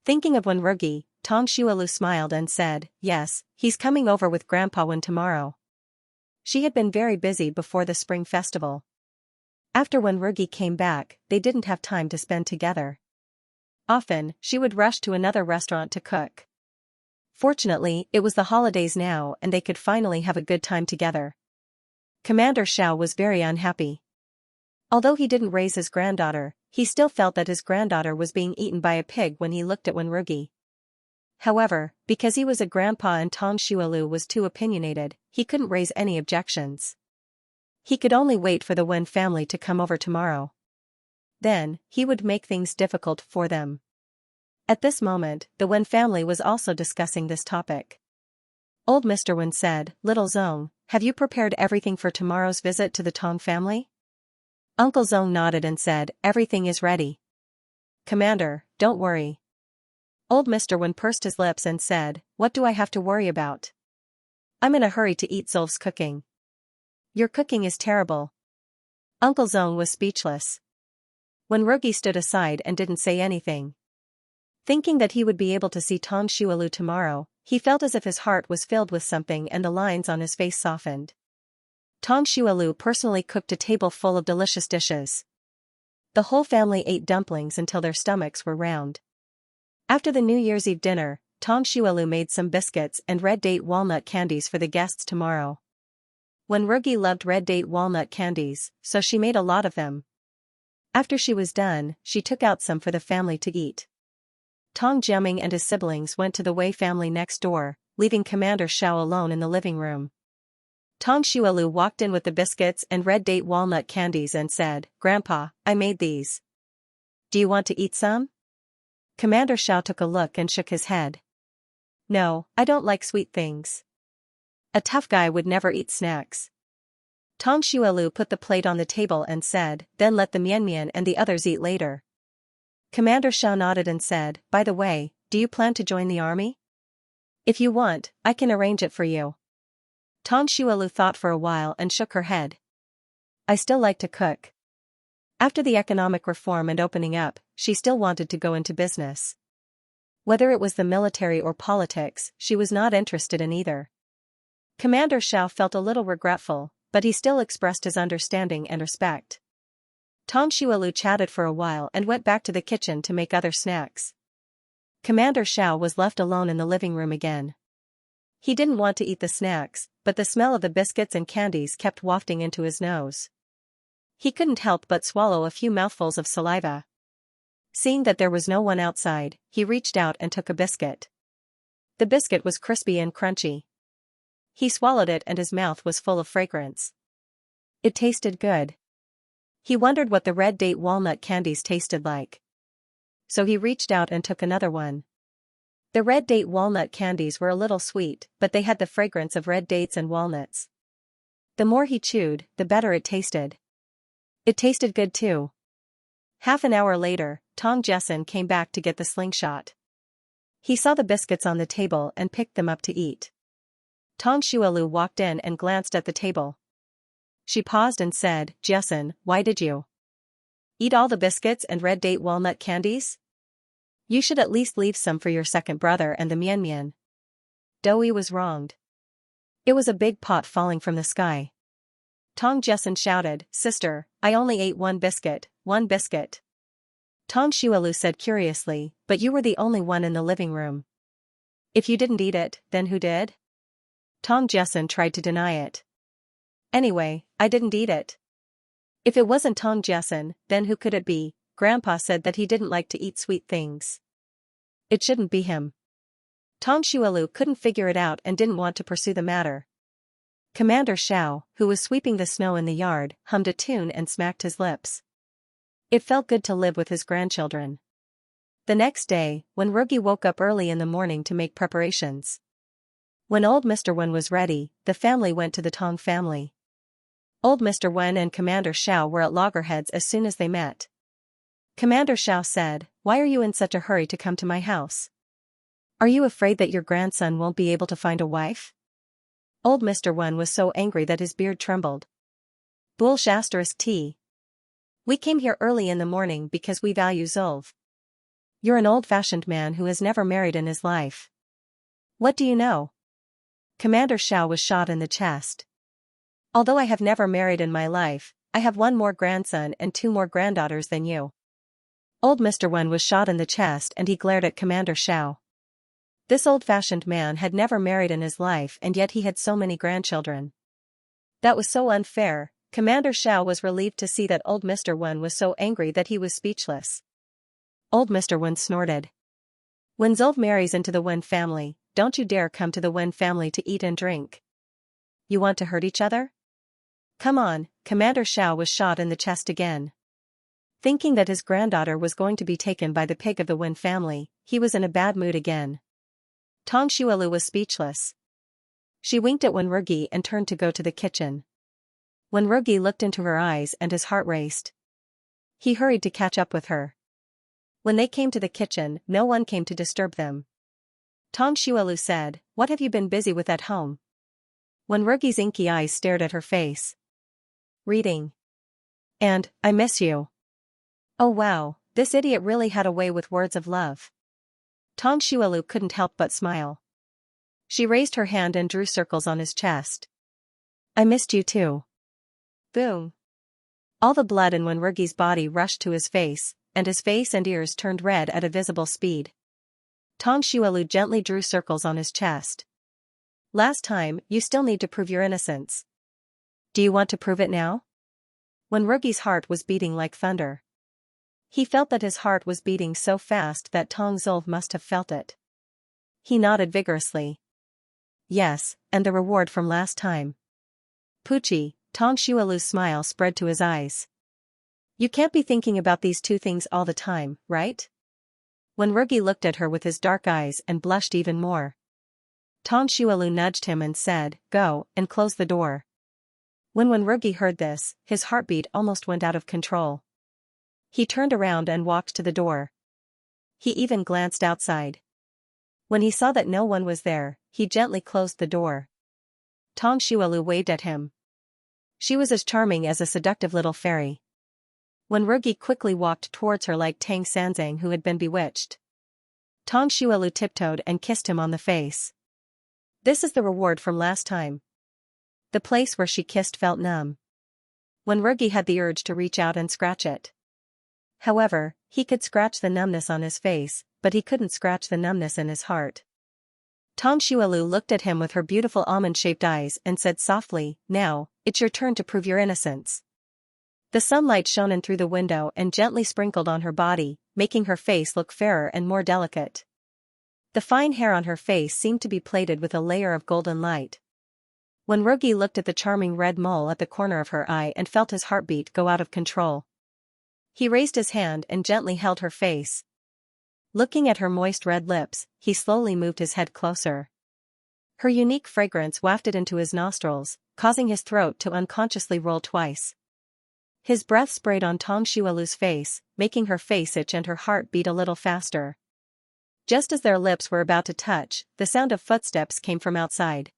Thinking of Wenrugi, Tong Xuelu smiled and said, "Yes, he's coming over with Grandpa Wen tomorrow." She had been very busy before the spring festival. After Wenrugi came back, they didn't have time to spend together. Often, she would rush to another restaurant to cook. Fortunately, it was the holidays now and they could finally have a good time together. Commander Xiao was very unhappy. Although he didn't raise his granddaughter, he still felt that his granddaughter was being eaten by a pig when he looked at Wenrugi. However, because he was a grandpa and Tong Xuelu was too opinionated, he couldn't raise any objections. He could only wait for the Wen family to come over tomorrow. Then, he would make things difficult for them. At this moment, the Wen family was also discussing this topic. Old Mr. Wen said, "Little Zong, have you prepared everything for tomorrow's visit to the Tong family?" Uncle Zong nodded and said, "Everything is ready. Commander, don't worry." Old Mr. Wen pursed his lips and said, "What do I have to worry about? I'm in a hurry to eat Zolf's cooking." "Your cooking is terrible." Uncle Zong was speechless. Wenrugi stood aside and didn't say anything. Thinking that he would be able to see Tong Xuelu tomorrow, he felt as if his heart was filled with something and the lines on his face softened. Tong Xuelu personally cooked a table full of delicious dishes. The whole family ate dumplings until their stomachs were round. After the New Year's Eve dinner, Tong Xuelu made some biscuits and red date walnut candies for the guests tomorrow. Wenrugi loved red date walnut candies, so she made a lot of them. After she was done, she took out some for the family to eat. Tong Jiaming and his siblings went to the Wei family next door, leaving Commander Xiao alone in the living room. Tong Xuelu walked in with the biscuits and red date walnut candies and said, "Grandpa, I made these. Do you want to eat some?" Commander Xiao took a look and shook his head. "No, I don't like sweet things. A tough guy would never eat snacks." Tong Xuelu put the plate on the table and said, "Then let the Mianmian and the others eat later." Commander Xiao nodded and said, "By the way, do you plan to join the army? If you want, I can arrange it for you." Tong Xuelu thought for a while and shook her head. "I still like to cook." After the economic reform and opening up, she still wanted to go into business. Whether it was the military or politics, she was not interested in either. Commander Xiao felt a little regretful, but he still expressed his understanding and respect. Tong Xuelu chatted for a while and went back to the kitchen to make other snacks. Commander Xiao was left alone in the living room again. He didn't want to eat the snacks, but the smell of the biscuits and candies kept wafting into his nose. He couldn't help but swallow a few mouthfuls of saliva. Seeing that there was no one outside, he reached out and took a biscuit. The biscuit was crispy and crunchy. He swallowed it and his mouth was full of fragrance. It tasted good. He wondered what the red date walnut candies tasted like. So he reached out and took another one. The red date walnut candies were a little sweet, but they had the fragrance of red dates and walnuts. The more he chewed, the better it tasted. It tasted good too. Half an hour later, Tong Jessen came back to get the slingshot. He saw the biscuits on the table and picked them up to eat. Tong Xuelu walked in and glanced at the table. She paused and said, "Jessen, why did you eat all the biscuits and red date walnut candies? You should at least leave some for your second brother and the Mianmian." Doi was wronged. It was a big pot falling from the sky. Tong Jessen shouted, "Sister, I only ate one biscuit, one biscuit." Tong Xuelu said curiously, "But you were the only one in the living room. If you didn't eat it, then who did?" Tong Jessen tried to deny it. "Anyway, I didn't eat it." "If it wasn't Tong Jessen, then who could it be? Grandpa said that he didn't like to eat sweet things. It shouldn't be him." Tong Xuelu couldn't figure it out and didn't want to pursue the matter. Commander Xiao, who was sweeping the snow in the yard, hummed a tune and smacked his lips. It felt good to live with his grandchildren. The next day, when Rugi woke up early in the morning to make preparations. When old Mr. Wen was ready, the family went to the Tong family. Old Mr. Wen and Commander Xiao were at loggerheads as soon as they met. Commander Xiao said, "Why are you in such a hurry to come to my house? Are you afraid that your grandson won't be able to find a wife?" Old Mr. Wen was so angry that his beard trembled. Bullsh *T. We came here early in the morning because we value Zulv. You're an old-fashioned man who has never married in his life. What do you know? Commander Xiao was shot in the chest. Although I have never married in my life, I have one more grandson and two more granddaughters than you. Old Mr. Wen was shot in the chest and he glared at Commander Xiao. This old-fashioned man had never married in his life and yet he had so many grandchildren. That was so unfair. Commander Xiao was relieved to see that old Mr. Wen was so angry that he was speechless. Old Mr. Wen snorted. When Zulv marries into the Wen family, don't you dare come to the Wen family to eat and drink. You want to hurt each other? Come on. Commander Xiao was shot in the chest again. Thinking that his granddaughter was going to be taken by the pig of the Wen family, he was in a bad mood again. Tong Xuelu was speechless. She winked at Wenrugi and turned to go to the kitchen. Wenrugi looked into her eyes and his heart raced. He hurried to catch up with her. When they came to the kitchen, no one came to disturb them. Tong Xuelu said, "What have you been busy with at home?" Wenrugi's inky eyes stared at her face. "Reading. And, I miss you." Oh wow, this idiot really had a way with words of love. Tong Xuelu couldn't help but smile. She raised her hand and drew circles on his chest. "I missed you too." Boom. All the blood in Wenrugi's body rushed to his face, and his face and ears turned red at a visible speed. Tong Xuelu gently drew circles on his chest. "Last time, you still need to prove your innocence. Do you want to prove it now?" Wenrugi's heart was beating like thunder. He felt that his heart was beating so fast that Tong Zulv must have felt it. He nodded vigorously. "Yes, and the reward from last time." Poochie, Tong Xuelu's smile spread to his eyes. "You can't be thinking about these two things all the time, right?" Wenrugi looked at her with his dark eyes and blushed even more. Tong Xuelu nudged him and said, "Go, and close the door." When Wenrugi heard this, his heartbeat almost went out of control. He turned around and walked to the door. He even glanced outside. When he saw that no one was there, he gently closed the door. Tong Xuelu waved at him. She was as charming as a seductive little fairy. Wenrugi quickly walked towards her like Tang Sanzang who had been bewitched. Tong Xuelu tiptoed and kissed him on the face. This is the reward from last time. The place where she kissed felt numb. Wenrugi had the urge to reach out and scratch it. However, he could scratch the numbness on his face, but he couldn't scratch the numbness in his heart. Tong Xuelu looked at him with her beautiful almond-shaped eyes and said softly, "Now, it's your turn to prove your innocence." The sunlight shone in through the window and gently sprinkled on her body, making her face look fairer and more delicate. The fine hair on her face seemed to be plated with a layer of golden light. Wenrugi looked at the charming red mole at the corner of her eye and felt his heartbeat go out of control. He raised his hand and gently held her face. Looking at her moist red lips, he slowly moved his head closer. Her unique fragrance wafted into his nostrils, causing his throat to unconsciously roll twice. His breath sprayed on Tong Xuelu's face, making her face itch and her heart beat a little faster. Just as their lips were about to touch, the sound of footsteps came from outside.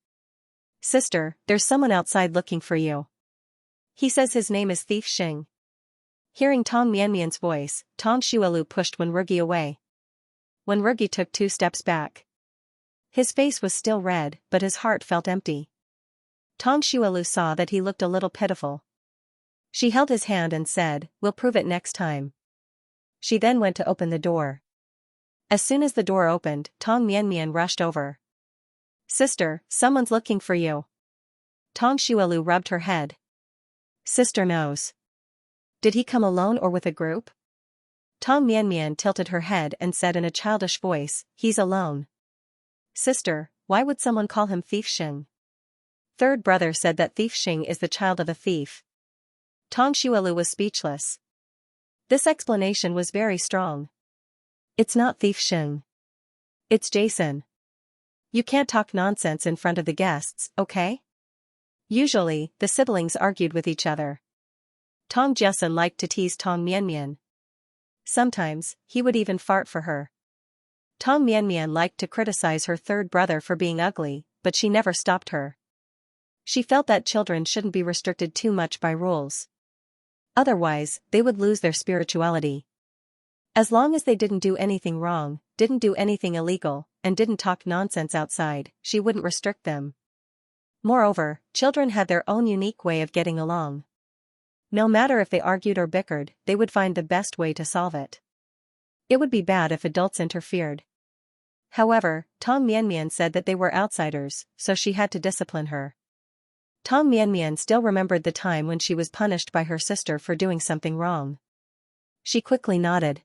"Sister, there's someone outside looking for you. He says his name is Thief Xing." Hearing Tong Mianmian's voice, Tong Xuelu pushed Wenrugi away. Wenrugi took 2 steps back. His face was still red, but his heart felt empty. Tong Xuelu saw that he looked a little pitiful. She held his hand and said, "We'll prove it next time." She then went to open the door. As soon as the door opened, Tong Mianmian rushed over. "Sister, someone's looking for you." Tong Xuelu rubbed her head. "Sister knows. Did he come alone or with a group?" Tong Mianmian tilted her head and said in a childish voice, "He's alone." "Sister, why would someone call him Thief Xing?" Third brother said that Thief Xing is the child of a thief. Tong Xuelu was speechless. This explanation was very strong. It's not Thief Sheng. It's Jason. You can't talk nonsense in front of the guests, okay? Usually, the siblings argued with each other. Tong Jiasun liked to tease Tong Mianmian. Sometimes, he would even fart for her. Tong Mianmian liked to criticize her third brother for being ugly, but she never stopped her. She felt that children shouldn't be restricted too much by rules. Otherwise, they would lose their spirituality. As long as they didn't do anything wrong, didn't do anything illegal, and didn't talk nonsense outside, she wouldn't restrict them. Moreover, children had their own unique way of getting along. No matter if they argued or bickered, they would find the best way to solve it. It would be bad if adults interfered. However, Tong Mianmian said that they were outsiders, so she had to discipline her. Tong Mianmian still remembered the time when she was punished by her sister for doing something wrong. She quickly nodded.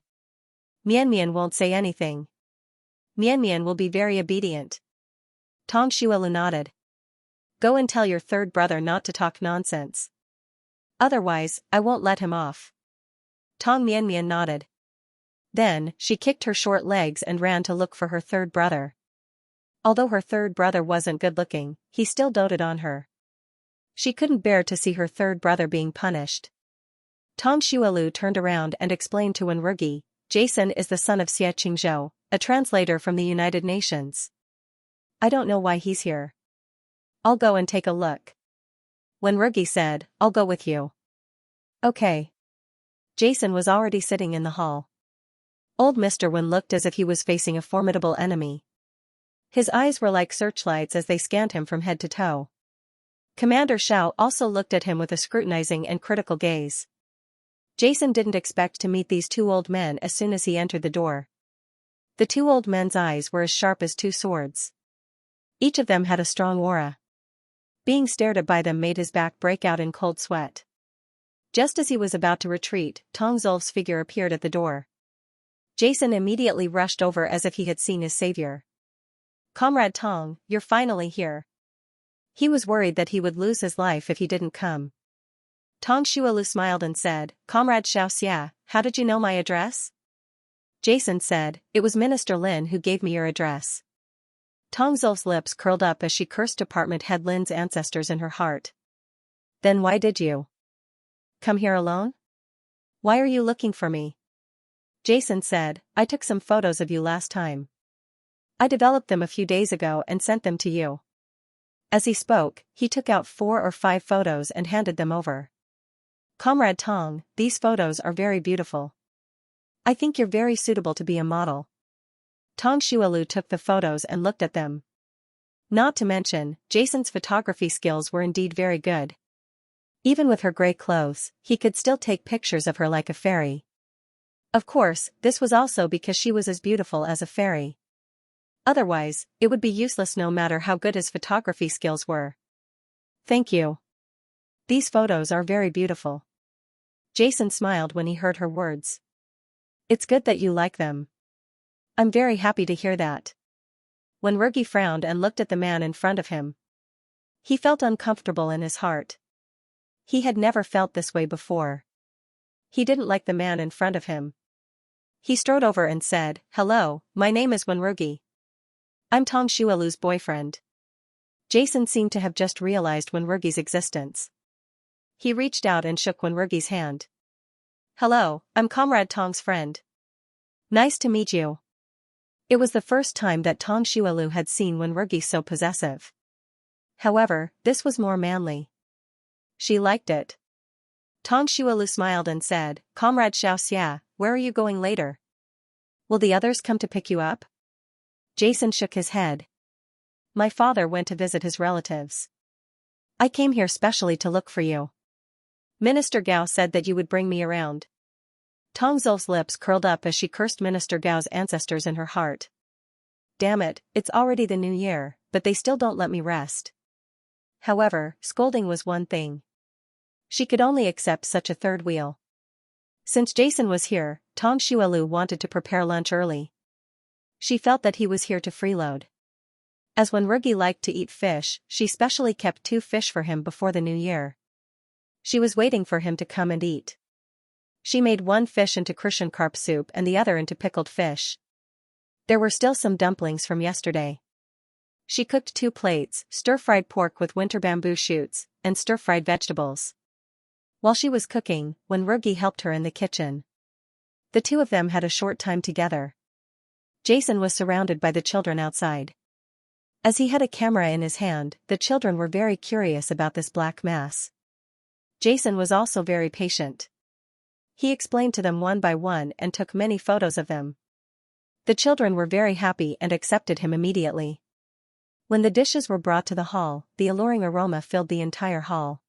Mianmian won't say anything. Mianmian will be very obedient. Tong Xuelu nodded. Go and tell your third brother not to talk nonsense. Otherwise, I won't let him off. Tong Mianmian nodded. Then, she kicked her short legs and ran to look for her third brother. Although her third brother wasn't good-looking, he still doted on her. She couldn't bear to see her third brother being punished. Tong Xuelu turned around and explained to Wenrugi, Jason is the son of Xianxia, a translator from the United Nations. I don't know why he's here. I'll go and take a look. Wenrugi said, I'll go with you. Okay. Jason was already sitting in the hall. Old Mr. Wen looked as if he was facing a formidable enemy. His eyes were like searchlights as they scanned him from head to toe. Commander Shao also looked at him with a scrutinizing and critical gaze. Jason didn't expect to meet these two old men as soon as he entered the door. The two old men's eyes were as sharp as two swords. Each of them had a strong aura. Being stared at by them made his back break out in cold sweat. Just as he was about to retreat, Tong Zulf's figure appeared at the door. Jason immediately rushed over as if he had seen his savior. Comrade Tong, you're finally here. He was worried that he would lose his life if he didn't come. Tong Xuelu smiled and said, Comrade Xianxia, how did you know my address? Jason said, it was Minister Lin who gave me your address. Tong Zulf's lips curled up as she cursed Department Head Lin's ancestors in her heart. Then why did you come here alone? Why are you looking for me? Jason said, I took some photos of you last time. I developed them a few days ago and sent them to you. As he spoke, he took out 4 or 5 photos and handed them over. Comrade Tong, these photos are very beautiful. I think you're very suitable to be a model. Tong Xuelu took the photos and looked at them. Not to mention, Jason's photography skills were indeed very good. Even with her gray clothes, he could still take pictures of her like a fairy. Of course, this was also because she was as beautiful as a fairy. Otherwise, it would be useless no matter how good his photography skills were. Thank you. These photos are very beautiful. Jason smiled when he heard her words. It's good that you like them. I'm very happy to hear that. Wenrugi frowned and looked at the man in front of him. He felt uncomfortable in his heart. He had never felt this way before. He didn't like the man in front of him. He strode over and said, Hello, my name is Wenrugi. I'm Tong Xuelu's boyfriend. Jason seemed to have just realized Wenrugi's existence. He reached out and shook Wenrugi's hand. Hello, I'm Comrade Tong's friend. Nice to meet you. It was the first time that Tong Xuelu had seen Wenrugi so possessive. However, this was more manly. She liked it. Tong Xuelu smiled and said, Comrade Xianxia, where are you going later? Will the others come to pick you up? Jason shook his head. My father went to visit his relatives. I came here specially to look for you. Minister Gao said that you would bring me around. Tong Zulf's lips curled up as she cursed Minister Gao's ancestors in her heart. Damn it, it's already the new year, but they still don't let me rest. However, scolding was one thing. She could only accept such a third wheel. Since Jason was here, Tong Xuelu wanted to prepare lunch early. She felt that he was here to freeload. As Wenrugi liked to eat fish, she specially kept 2 fish for him before the new year. She was waiting for him to come and eat. She made one fish into crucian carp soup and the other into pickled fish. There were still some dumplings from yesterday. She cooked 2 plates, stir-fried pork with winter bamboo shoots, and stir-fried vegetables. While she was cooking, Wenrugi helped her in the kitchen. The two of them had a short time together. Jason was surrounded by the children outside. As he had a camera in his hand, the children were very curious about this black mass. Jason was also very patient. He explained to them one by one and took many photos of them. The children were very happy and accepted him immediately. When the dishes were brought to the hall, the alluring aroma filled the entire hall.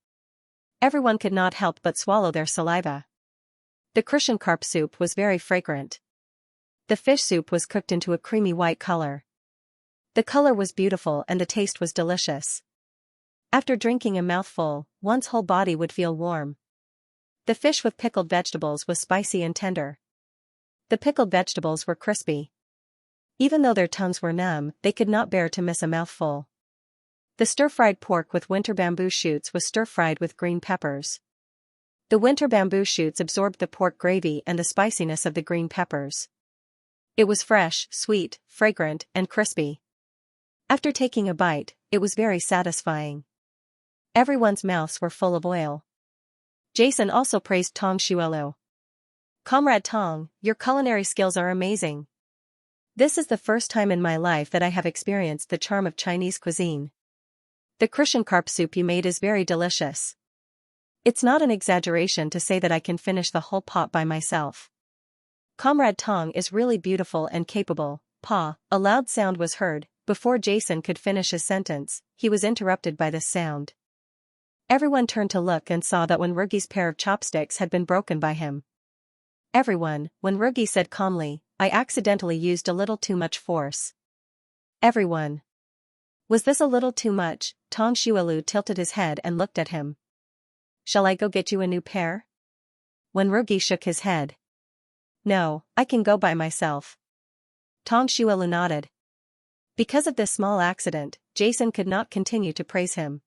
Everyone could not help but swallow their saliva. The crucian carp soup was very fragrant. The fish soup was cooked into a creamy white color. The color was beautiful and the taste was delicious. After drinking a mouthful, one's whole body would feel warm. The fish with pickled vegetables was spicy and tender. The pickled vegetables were crispy. Even though their tongues were numb, they could not bear to miss a mouthful. The stir-fried pork with winter bamboo shoots was stir-fried with green peppers. The winter bamboo shoots absorbed the pork gravy and the spiciness of the green peppers. It was fresh, sweet, fragrant, and crispy. After taking a bite, it was very satisfying. Everyone's mouths were full of oil. Jason also praised Tong Xuelu. "Comrade Tong, your culinary skills are amazing. This is the first time in my life that I have experienced the charm of Chinese cuisine. The crucian carp soup you made is very delicious. It's not an exaggeration to say that I can finish the whole pot by myself. Comrade Tong is really beautiful and capable." Pa, a loud sound was heard. Before Jason could finish his sentence, he was interrupted by this sound. Everyone turned to look and saw that Wenrugi's pair of chopsticks had been broken by him. "Everyone," Wenrugi said calmly, "I accidentally used a little too much force." Everyone. Was this a little too much? Tong Xuelu tilted his head and looked at him. "Shall I go get you a new pair?" Wenrugi shook his head. "No, I can go by myself." Tong Xuelu nodded. Because of this small accident, Jason could not continue to praise him.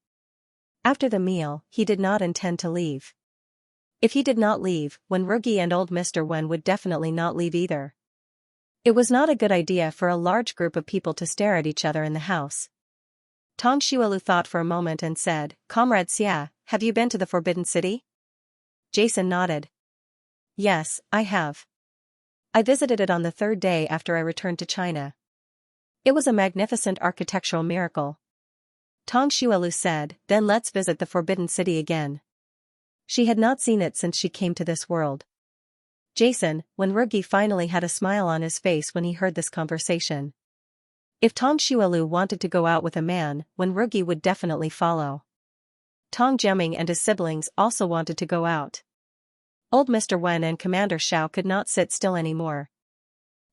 After the meal, he did not intend to leave. If he did not leave, Wenrugi and old Mr. Wen would definitely not leave either. It was not a good idea for a large group of people to stare at each other in the house. Tong Xuelu thought for a moment and said, "Comrade Xia, have you been to the Forbidden City?" Jason nodded. "Yes, I have. I visited it on the 3rd day after I returned to China. It was a magnificent architectural miracle." Tong Xuelu said, "Then let's visit the Forbidden City again." She had not seen it since she came to this world. Jason, Wenrugi finally had a smile on his face when he heard this conversation. If Tong Xuelu wanted to go out with a man, Wenrugi would definitely follow. Tong Jiaming and his siblings also wanted to go out. Old Mr. Wen and Commander Shao could not sit still anymore.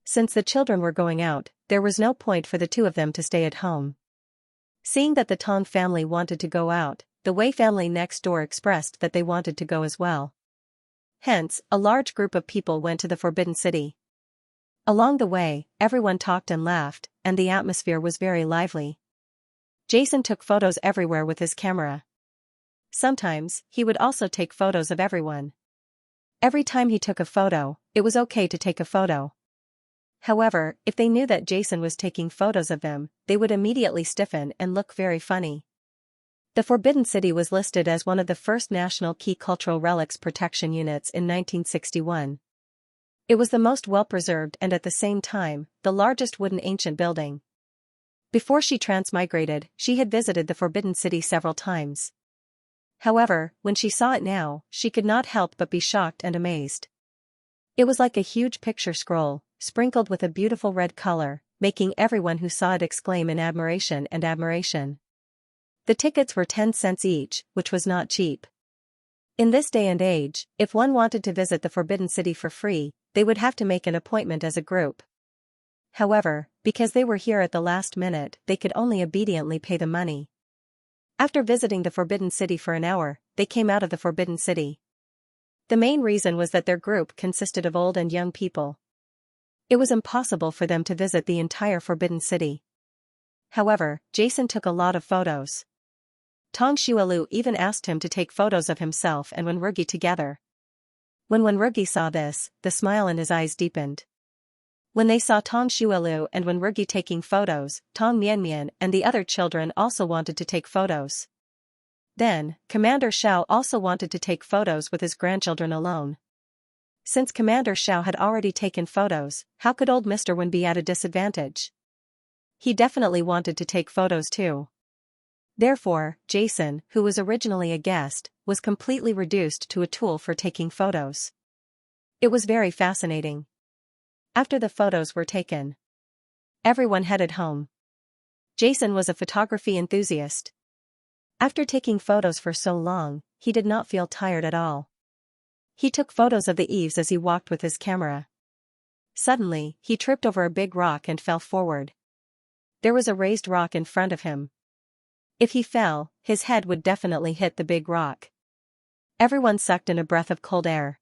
Since the children were going out, there was no point for the two of them to stay at home. Seeing that the Tong family wanted to go out, the Wei family next door expressed that they wanted to go as well. Hence, a large group of people went to the Forbidden City. Along the way, everyone talked and laughed, and the atmosphere was very lively. Jason took photos everywhere with his camera. Sometimes, he would also take photos of everyone. Every time he took a photo, it was okay to take a photo. However, if they knew that Jason was taking photos of them, they would immediately stiffen and look very funny. The Forbidden City was listed as one of the first National Key Cultural Relics Protection Units in 1961. It was the most well-preserved and at the same time, the largest wooden ancient building. Before she transmigrated, she had visited the Forbidden City several times. However, when she saw it now, she could not help but be shocked and amazed. It was like a huge picture scroll, sprinkled with a beautiful red color, making everyone who saw it exclaim in admiration and admiration. The tickets were 10 cents each, which was not cheap. In this day and age, if one wanted to visit the Forbidden City for free, they would have to make an appointment as a group. However, because they were here at the last minute, they could only obediently pay the money. After visiting the Forbidden City for an hour, they came out of the Forbidden City. The main reason was that their group consisted of old and young people. It was impossible for them to visit the entire Forbidden City. However, Jason took a lot of photos. Tong Xuelu even asked him to take photos of himself and Wenrugi together. When Wenrugi saw this, the smile in his eyes deepened. When they saw Tong Shualu and Wenrugi taking photos, Tong Mianmian and the other children also wanted to take photos. Then, Commander Xiao also wanted to take photos with his grandchildren alone. Since Commander Xiao had already taken photos, how could old Mr. Wen be at a disadvantage? He definitely wanted to take photos too. Therefore, Jason, who was originally a guest, was completely reduced to a tool for taking photos. It was very fascinating. After the photos were taken, everyone headed home. Jason was a photography enthusiast. After taking photos for so long, he did not feel tired at all. He took photos of the eaves as he walked with his camera. Suddenly, he tripped over a big rock and fell forward. There was a raised rock in front of him. If he fell, his head would definitely hit the big rock. Everyone sucked in a breath of cold air.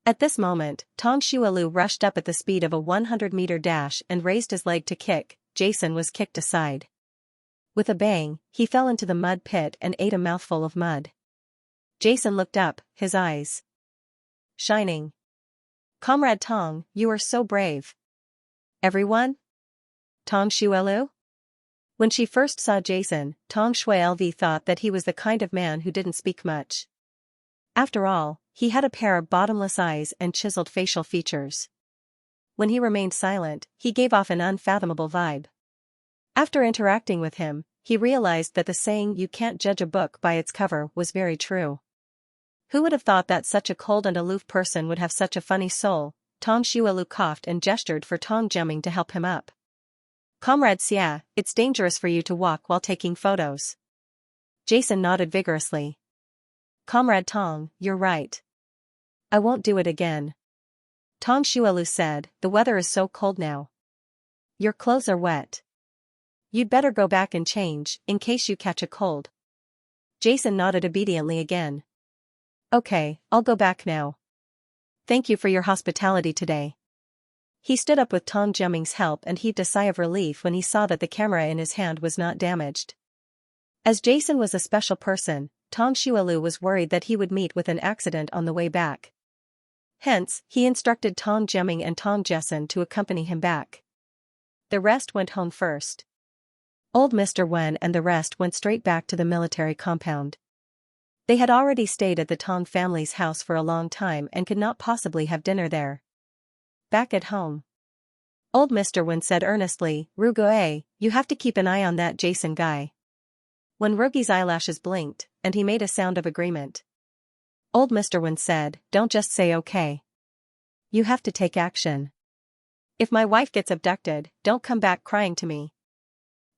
At this moment, Tong Shualu rushed up at the speed of a 100-meter dash and raised his leg to kick. Jason was kicked aside. With a bang, he fell into the mud pit and ate a mouthful of mud. Jason looked up, his eyes shining. "Comrade Tong, you are so brave." "Everyone? Tong Shualu?" When she first saw Jason, Tong Shuailv thought that he was the kind of man who didn't speak much. After all, he had a pair of bottomless eyes and chiseled facial features. When he remained silent, he gave off an unfathomable vibe. After interacting with him, he realized that the saying "you can't judge a book by its cover" was very true. Who would have thought that such a cold and aloof person would have such a funny soul? Tong Shualu coughed and gestured for Tong Jiaming to help him up. "Comrade Xia, it's dangerous for you to walk while taking photos." Jason nodded vigorously. "Comrade Tong, you're right. I won't do it again." Tong Shualu said, "The weather is so cold now. Your clothes are wet. You'd better go back and change, in case you catch a cold." Jason nodded obediently again. "Okay, I'll go back now. Thank you for your hospitality today." He stood up with Tong Jiaming's help and heaved a sigh of relief when he saw that the camera in his hand was not damaged. As Jason was a special person, Tong Shualu was worried that he would meet with an accident on the way back. Hence, he instructed Tong Jiaming and Tong Jessen to accompany him back. The rest went home first. Old Mr. Wen and the rest went straight back to the military compound. They had already stayed at the Tong family's house for a long time and could not possibly have dinner there. Back at home, old Mr. Wen said earnestly, "Rugoe, you have to keep an eye on that Jason guy." When Rugi's eyelashes blinked, and he made a sound of agreement. Old Mr. Wen said, "Don't just say okay. You have to take action. If my wife gets abducted, don't come back crying to me."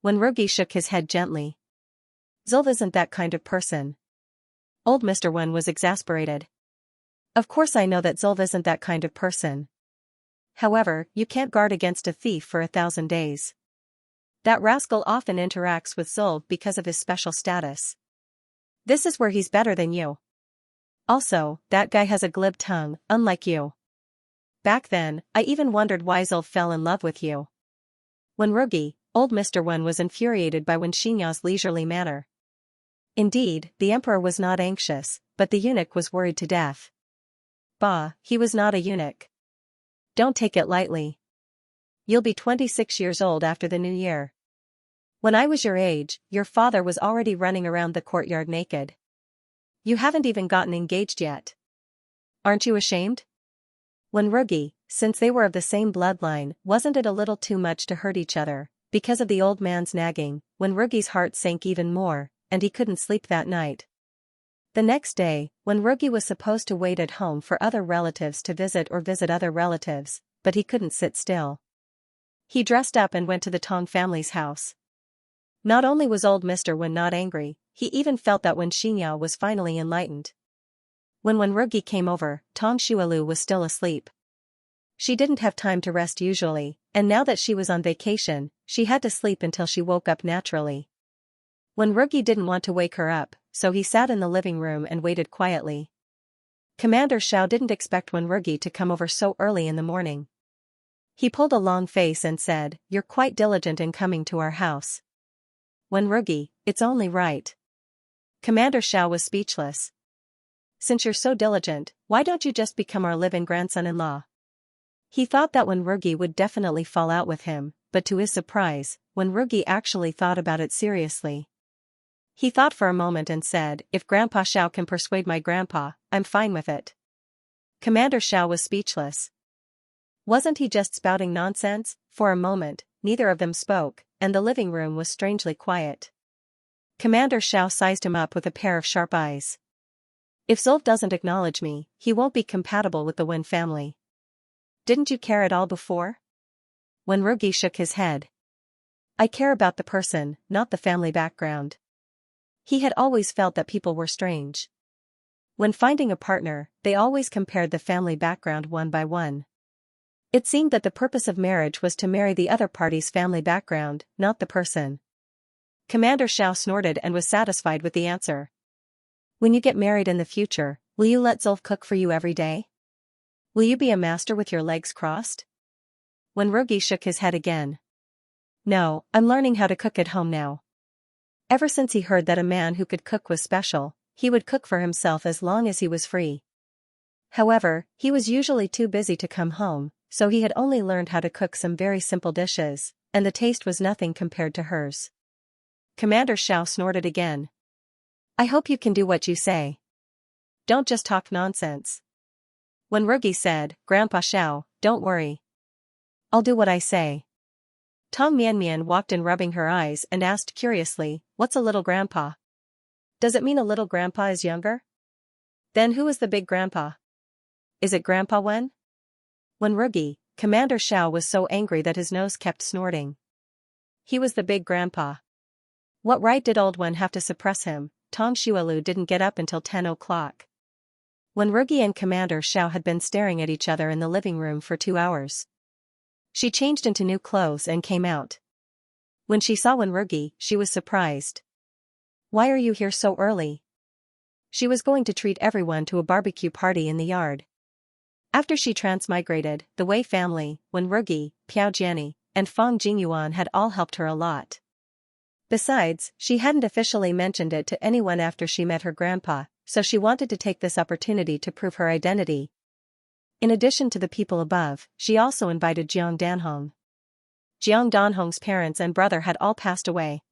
When Rugi shook his head gently. "Zolv isn't that kind of person." Old Mr. Wen was exasperated. "Of course I know that Zolv isn't that kind of person. However, you can't guard against a thief for 1,000 days. That rascal often interacts with Zolv because of his special status. This is where he's better than you. Also, that guy has a glib tongue, unlike you. Back then, I even wondered why Zolv fell in love with you." When Rugi, old Mr. Wen was infuriated by Wen Xinya's leisurely manner. Indeed, the emperor was not anxious, but the eunuch was worried to death. Bah, he was not a eunuch. Don't take it lightly. You'll be 26 years old after the new year. When I was your age, your father was already running around the courtyard naked. You haven't even gotten engaged yet. Aren't you ashamed?" When Rugi, since they were of the same bloodline, wasn't it a little too much to hurt each other, because of the old man's nagging, when Rugi's heart sank even more, and he couldn't sleep that night. The next day, when Rugi was supposed to wait at home for other relatives to visit or visit other relatives, but he couldn't sit still. He dressed up and went to the Tong family's house. Not only was old Mr. Wen not angry, he even felt that Wen Xinya was finally enlightened. When Rugi came over, Tong Shualu was still asleep. She didn't have time to rest usually, and now that she was on vacation, she had to sleep until she woke up naturally. When Rugi didn't want to wake her up, so he sat in the living room and waited quietly. Commander Xiao didn't expect Wen Rugi to come over so early in the morning. He pulled a long face and said, "You're quite diligent in coming to our house." Wen Rugi, it's only right. Commander Xiao was speechless. Since you're so diligent, why don't you just become our live-in grandson-in-law? He thought that Wenrugi would definitely fall out with him, but to his surprise, Wenrugi actually thought about it seriously. He thought for a moment and said, if Grandpa Xiao can persuade my grandpa, I'm fine with it. Commander Xiao was speechless. Wasn't he just spouting nonsense? For a moment, neither of them spoke, and the living room was strangely quiet. Commander Xiao sized him up with a pair of sharp eyes. If Zolf doesn't acknowledge me, he won't be compatible with the Wen family. Didn't you care at all before? Wenrugi shook his head. I care about the person, not the family background. He had always felt that people were strange. When finding a partner, they always compared the family background one by one. It seemed that the purpose of marriage was to marry the other party's family background, not the person. Commander Xiao snorted and was satisfied with the answer. When you get married in the future, will you let Zolf cook for you every day? Will you be a master with your legs crossed? Wenrugi shook his head again. No, I'm learning how to cook at home now. Ever since he heard that a man who could cook was special, he would cook for himself as long as he was free. However, he was usually too busy to come home, so he had only learned how to cook some very simple dishes, and the taste was nothing compared to hers. Commander Xiao snorted again. I hope you can do what you say. Don't just talk nonsense. Wenrugi said, Grandpa Xiao, don't worry. I'll do what I say. Tong Mianmian walked in rubbing her eyes and asked curiously, what's a little grandpa? Does it mean a little grandpa is younger? Then who is the big grandpa? Is it Grandpa Wen? Wenrugi, Commander Xiao was so angry that his nose kept snorting. He was the big grandpa. What right did old Wen have to suppress him? Tong Xuelu didn't get up until 10 o'clock. Wenrugi and Commander Xiao had been staring at each other in the living room for 2 hours. She changed into new clothes and came out. When she saw Wenrugi, she was surprised. Why are you here so early? She was going to treat everyone to a barbecue party in the yard. After she transmigrated, the Wei family, Wenrugi, Piao Jiani, and Fang Jingyuan had all helped her a lot. Besides, she hadn't officially mentioned it to anyone after she met her grandpa, so she wanted to take this opportunity to prove her identity. In addition to the people above, she also invited Jiang Danhong. Jiang Danhong's parents and brother had all passed away.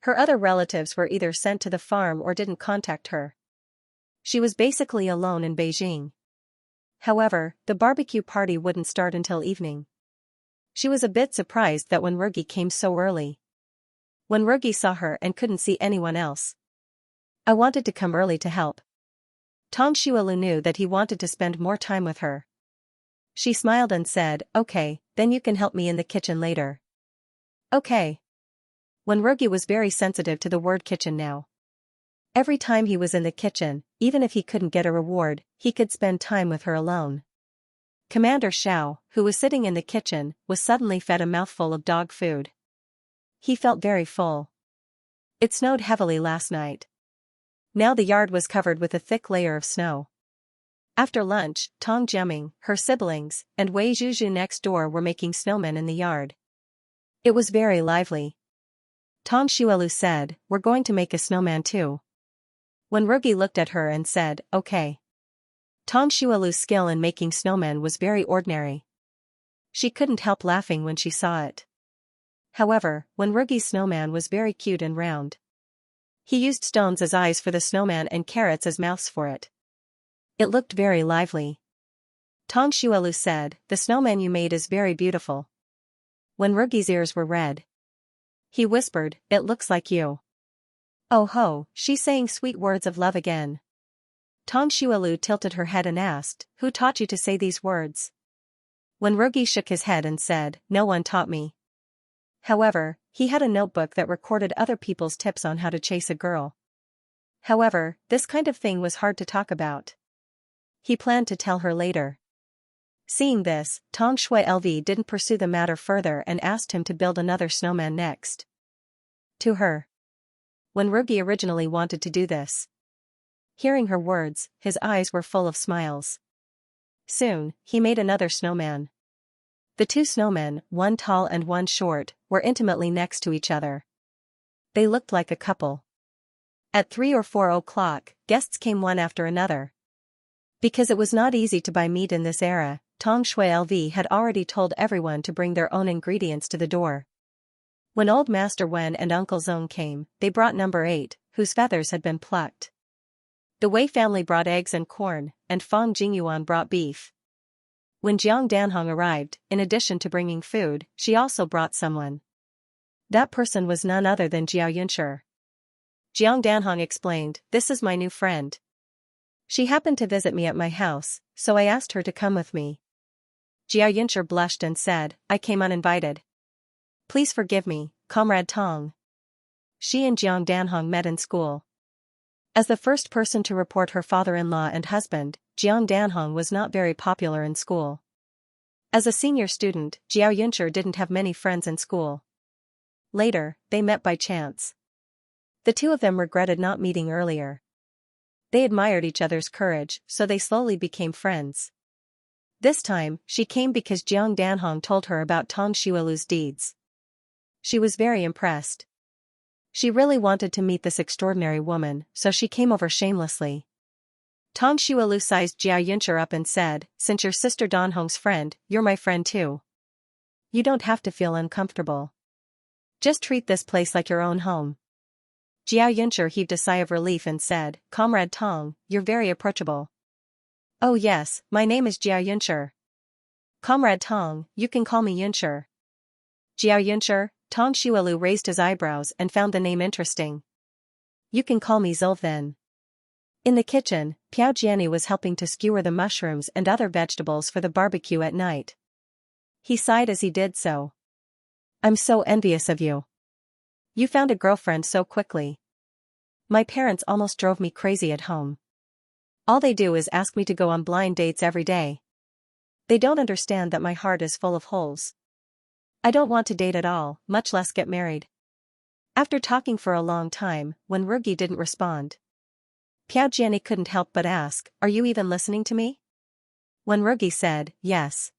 Her other relatives were either sent to the farm or didn't contact her. She was basically alone in Beijing. However, the barbecue party wouldn't start until evening. She was a bit surprised that Wenrugi came so early. Wenrugi saw her and couldn't see anyone else. I wanted to come early to help. Tong Xuelu knew that he wanted to spend more time with her. She smiled and said, okay, then you can help me in the kitchen later. Okay. Wenrugi was very sensitive to the word kitchen now. Every time he was in the kitchen, even if he couldn't get a reward, he could spend time with her alone. Commander Xiao, who was sitting in the kitchen, was suddenly fed a mouthful of dog food. He felt very full. It snowed heavily last night. Now the yard was covered with a thick layer of snow. After lunch, Tong Jiaming, her siblings, and Wei Zhuzhu next door were making snowmen in the yard. It was very lively. Tong Xuelu said, we're going to make a snowman too. Wenrugi looked at her and said, okay. Tong Xuelu's skill in making snowmen was very ordinary. She couldn't help laughing when she saw it. However, Wenrugi's snowman was very cute and round. He used stones as eyes for the snowman and carrots as mouths for it. It looked very lively. Tong Xuelu said, the snowman you made is very beautiful. Wenrugi's ears were red. He whispered, it looks like you. Oh ho, she's saying sweet words of love again. Tong Xuelu tilted her head and asked, who taught you to say these words? Wenrugi shook his head and said, no one taught me. However, he had a notebook that recorded other people's tips on how to chase a girl. However, this kind of thing was hard to talk about. He planned to tell her later. Seeing this, Tong Shui-Lv didn't pursue the matter further and asked him to build another snowman next. To her. Wenrugi originally wanted to do this. Hearing her words, his eyes were full of smiles. Soon, he made another snowman. The two snowmen, one tall and one short, were intimately next to each other. They looked like a couple. At 3 or 4 o'clock, guests came one after another. Because it was not easy to buy meat in this era, Tong Shui Lv had already told everyone to bring their own ingredients to the door. When Old Master Wen and Uncle Zong came, they brought number 8, whose feathers had been plucked. The Wei family brought eggs and corn, and Fang Jingyuan brought beef. When Jiang Danhong arrived, in addition to bringing food, she also brought someone. That person was none other than Jiao Yunshi. Jiang Danhong explained, "This is my new friend. She happened to visit me at my house, so I asked her to come with me." Jiao Yunshi blushed and said, "I came uninvited. Please forgive me, Comrade Tong." She and Jiang Danhong met in school. As the first person to report her father-in-law and husband, Jiang Danhong was not very popular in school. As a senior student, Jiao Yunshi didn't have many friends in school. Later, they met by chance. The two of them regretted not meeting earlier. They admired each other's courage, so they slowly became friends. This time, she came because Jiang Danhong told her about Tong Shuilu's deeds. She was very impressed. She really wanted to meet this extraordinary woman, so she came over shamelessly. Tong Shuilu sized Jiao Yunshi up and said, "Since you're Sister Danhong's friend, you're my friend too. You don't have to feel uncomfortable. Just treat this place like your own home." Jiao Yunshi heaved a sigh of relief and said, "Comrade Tong, you're very approachable." "Oh yes, my name is Jiao Yunshi. Comrade Tong, you can call me Yunshi." Jiao Yunshi, Tong Shuilu raised his eyebrows and found the name interesting. "You can call me Zolf then." In the kitchen, Piao Jiani was helping to skewer the mushrooms and other vegetables for the barbecue at night. He sighed as he did so. "I'm so envious of you. You found a girlfriend so quickly. My parents almost drove me crazy at home. All they do is ask me to go on blind dates every day. They don't understand that my heart is full of holes. I don't want to date at all, much less get married." After talking for a long time, when Rugi didn't respond, Piao Jiani couldn't help but ask, "Are you even listening to me?" When Rugi said, "Yes,"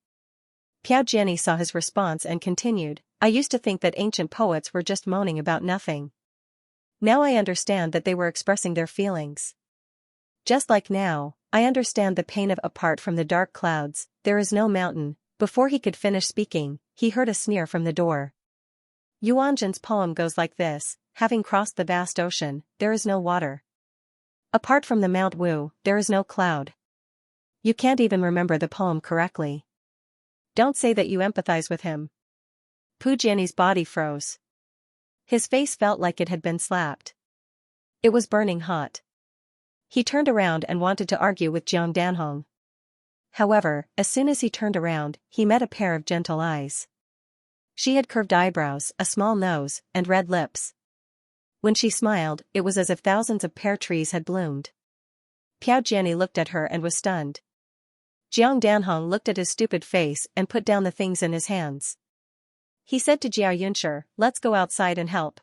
Piao Jiani saw his response and continued, "I used to think that ancient poets were just moaning about nothing. Now I understand that they were expressing their feelings. Just like now, I understand the pain of apart from the dark clouds, there is no mountain." Before he could finish speaking, he heard a sneer from the door. Yuanjin's poem goes like this: "Having crossed the vast ocean, there is no water. Apart from the Mount Wu, there is no cloud." You can't even remember the poem correctly. Don't say that you empathize with him. Pu Jiani's body froze. His face felt like it had been slapped. It was burning hot. He turned around and wanted to argue with Jiang Danhong. However, as soon as he turned around, he met a pair of gentle eyes. She had curved eyebrows, a small nose, and red lips. When she smiled, it was as if thousands of pear trees had bloomed. Piao Jiani looked at her and was stunned. Jiang Danhong looked at his stupid face and put down the things in his hands. He said to Jiao Yunshi, "Let's go outside and help."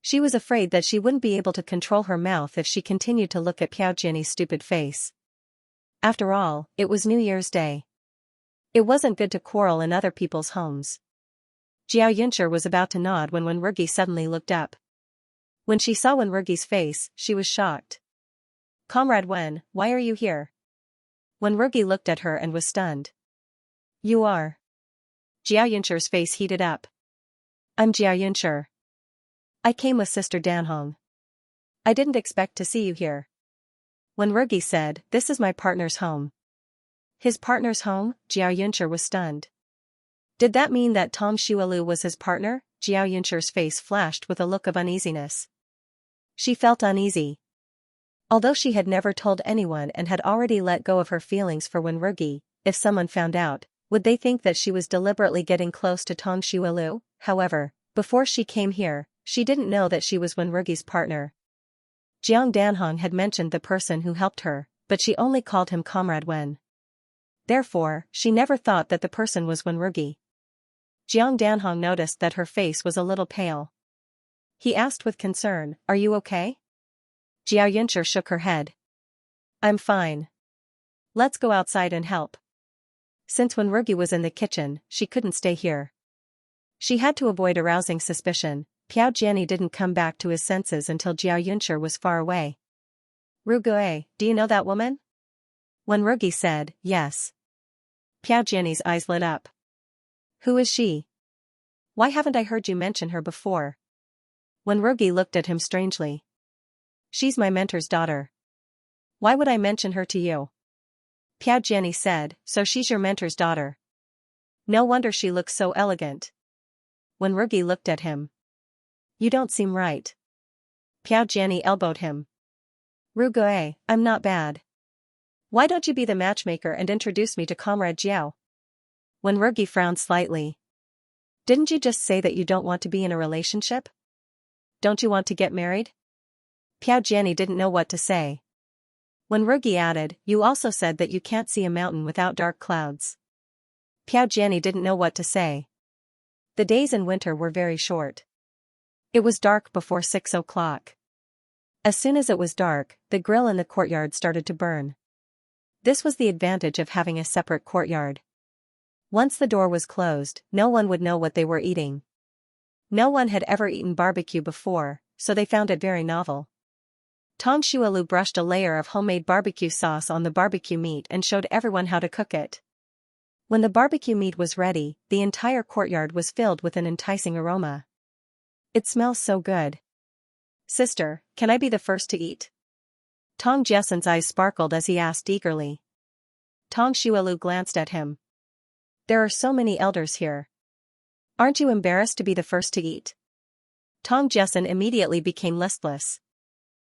She was afraid that she wouldn't be able to control her mouth if she continued to look at Piao Jiani's stupid face. After all, it was New Year's Day. It wasn't good to quarrel in other people's homes. Jiao Yunshi was about to nod when Wenrugi suddenly looked up. When she saw Wenrugi's face, she was shocked. "Comrade Wen, why are you here?" Wenrugi looked at her and was stunned. "You are?" Jiao Yunshi's face heated up. "I'm Jiao Yunshi. I came with Sister Danhong. I didn't expect to see you here." When Rugi said, "This is my partner's home." His partner's home? Jiao Yunshi was stunned. Did that mean that Tong Shuilu was his partner? Jiao Yunshi's face flashed with a look of uneasiness. She felt uneasy. Although she had never told anyone and had already let go of her feelings for Wenrugi, if someone found out, would they think that she was deliberately getting close to Tong Shuilu? However, before she came here, she didn't know that she was Wenrugi's partner. Jiang Danhong had mentioned the person who helped her, but she only called him Comrade Wen. Therefore, she never thought that the person was Wenrugi. Jiang Danhong noticed that her face was a little pale. He asked with concern, "Are you okay?" Jiao Yunshi shook her head. "I'm fine. Let's go outside and help." Since Wenrugi was in the kitchen, she couldn't stay here. She had to avoid arousing suspicion, Piao Jiani didn't come back to his senses until Jiao Yunshi was far away. Rugue, do you know that woman? When Rugi said, yes. Piao Jiani's eyes lit up. Who is she? Why haven't I heard you mention her before? When Rugi looked at him strangely. She's my mentor's daughter. Why would I mention her to you? Piao Jiani said, so she's your mentor's daughter. No wonder she looks so elegant. When Rugi looked at him. You don't seem right. Piao Jiani elbowed him. Rugue, I'm not bad. Why don't you be the matchmaker and introduce me to Comrade Jiao? When Rugi frowned slightly. Didn't you just say that you don't want to be in a relationship? Don't you want to get married? Piao Jiani didn't know what to say. When Rugi added, you also said that you can't see a mountain without dark clouds. Piao Jiani didn't know what to say. The days in winter were very short. It was dark before 6 o'clock. As soon as it was dark, the grill in the courtyard started to burn. This was the advantage of having a separate courtyard. Once the door was closed, no one would know what they were eating. No one had ever eaten barbecue before, so they found it very novel. Tong Shualu brushed a layer of homemade barbecue sauce on the barbecue meat and showed everyone how to cook it. When the barbecue meat was ready, the entire courtyard was filled with an enticing aroma. It smells so good. Sister, can I be the first to eat? Tong Jessen's eyes sparkled as he asked eagerly. Tong Shualu glanced at him. There are so many elders here. Aren't you embarrassed to be the first to eat? Tong Jessen immediately became listless.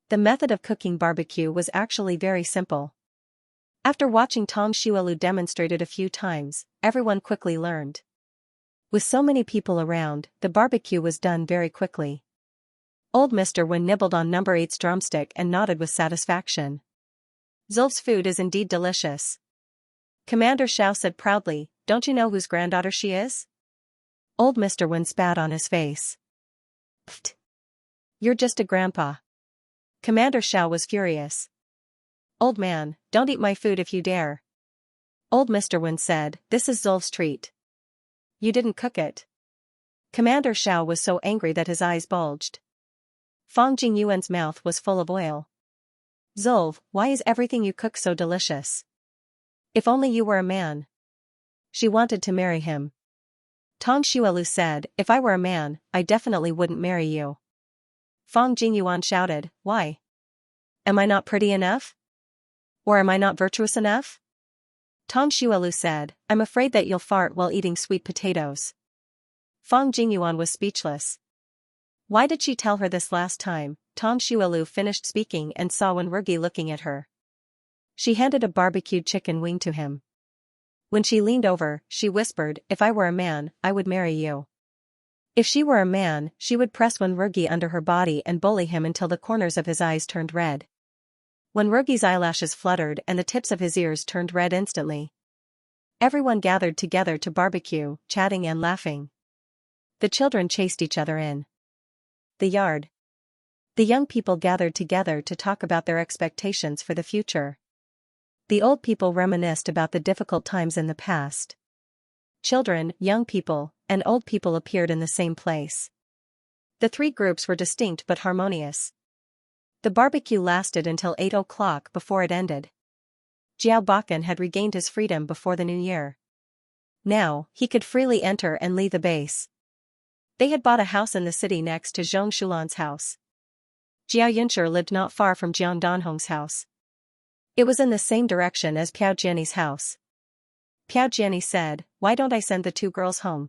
The method of cooking barbecue was actually very simple. After watching Tong Shualu demonstrate it a few times, everyone quickly learned. With so many people around, the barbecue was done very quickly. Old Mr. Wen nibbled on number 8's drumstick and nodded with satisfaction. Zulf's food is indeed delicious. Commander Xiao said proudly, don't you know whose granddaughter she is? Old Mr. Wen spat on his face. Pfft. You're just a grandpa. Commander Xiao was furious. Old man, don't eat my food if you dare. Old Mr. Wen said, this is Zulf's treat. You didn't cook it. Commander Xiao was so angry that his eyes bulged. Fang Jingyuan's mouth was full of oil. Zulf, why is everything you cook so delicious? If only you were a man. She wanted to marry him. Tong Shualu said, if I were a man, I definitely wouldn't marry you. Fang Jingyuan shouted, why? Am I not pretty enough? Or am I not virtuous enough? Tong Shualu said, I'm afraid that you'll fart while eating sweet potatoes. Fang Jingyuan was speechless. Why did she tell her this last time? Tong Shualu finished speaking and saw Wen Rugi looking at her. She handed a barbecued chicken wing to him. When she leaned over, she whispered, if I were a man, I would marry you. If she were a man, she would press Wen Rugi under her body and bully him until the corners of his eyes turned red. Wen Rugi's eyelashes fluttered and the tips of his ears turned red instantly. Everyone gathered together to barbecue, chatting and laughing. The children chased each other in the yard. The young people gathered together to talk about their expectations for the future. The old people reminisced about the difficult times in the past. Children, young people, and old people appeared in the same place. The three groups were distinct but harmonious. The barbecue lasted until 8 o'clock before it ended. Jiao Bakan had regained his freedom before the new year. Now, he could freely enter and leave the base. They had bought a house in the city next to Zhong Shulan's house. Jiao Yunshi lived not far from Jiang Danhong's house. It was in the same direction as Piao Jiani's house. Piao Jiani said, why don't I send the two girls home?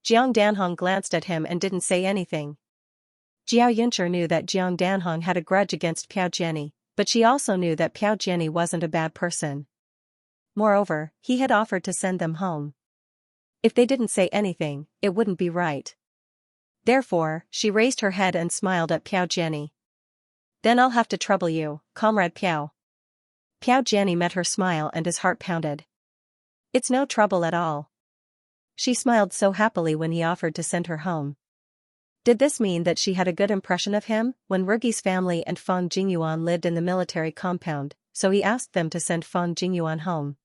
Jiang Danhong glanced at him and didn't say anything. Jiao Yunshi knew that Jiang Danhong had a grudge against Piao Jiani, but she also knew that Piao Jiani wasn't a bad person. Moreover, he had offered to send them home. If they didn't say anything, it wouldn't be right. Therefore, she raised her head and smiled at Piao Jiani. Then I'll have to trouble you, Comrade Piao. Piao Jiani met her smile and his heart pounded. It's no trouble at all. She smiled so happily when he offered to send her home. Did this mean that she had a good impression of him? When Rugi's family and Fang Jingyuan lived in the military compound, so he asked them to send Fang Jingyuan home.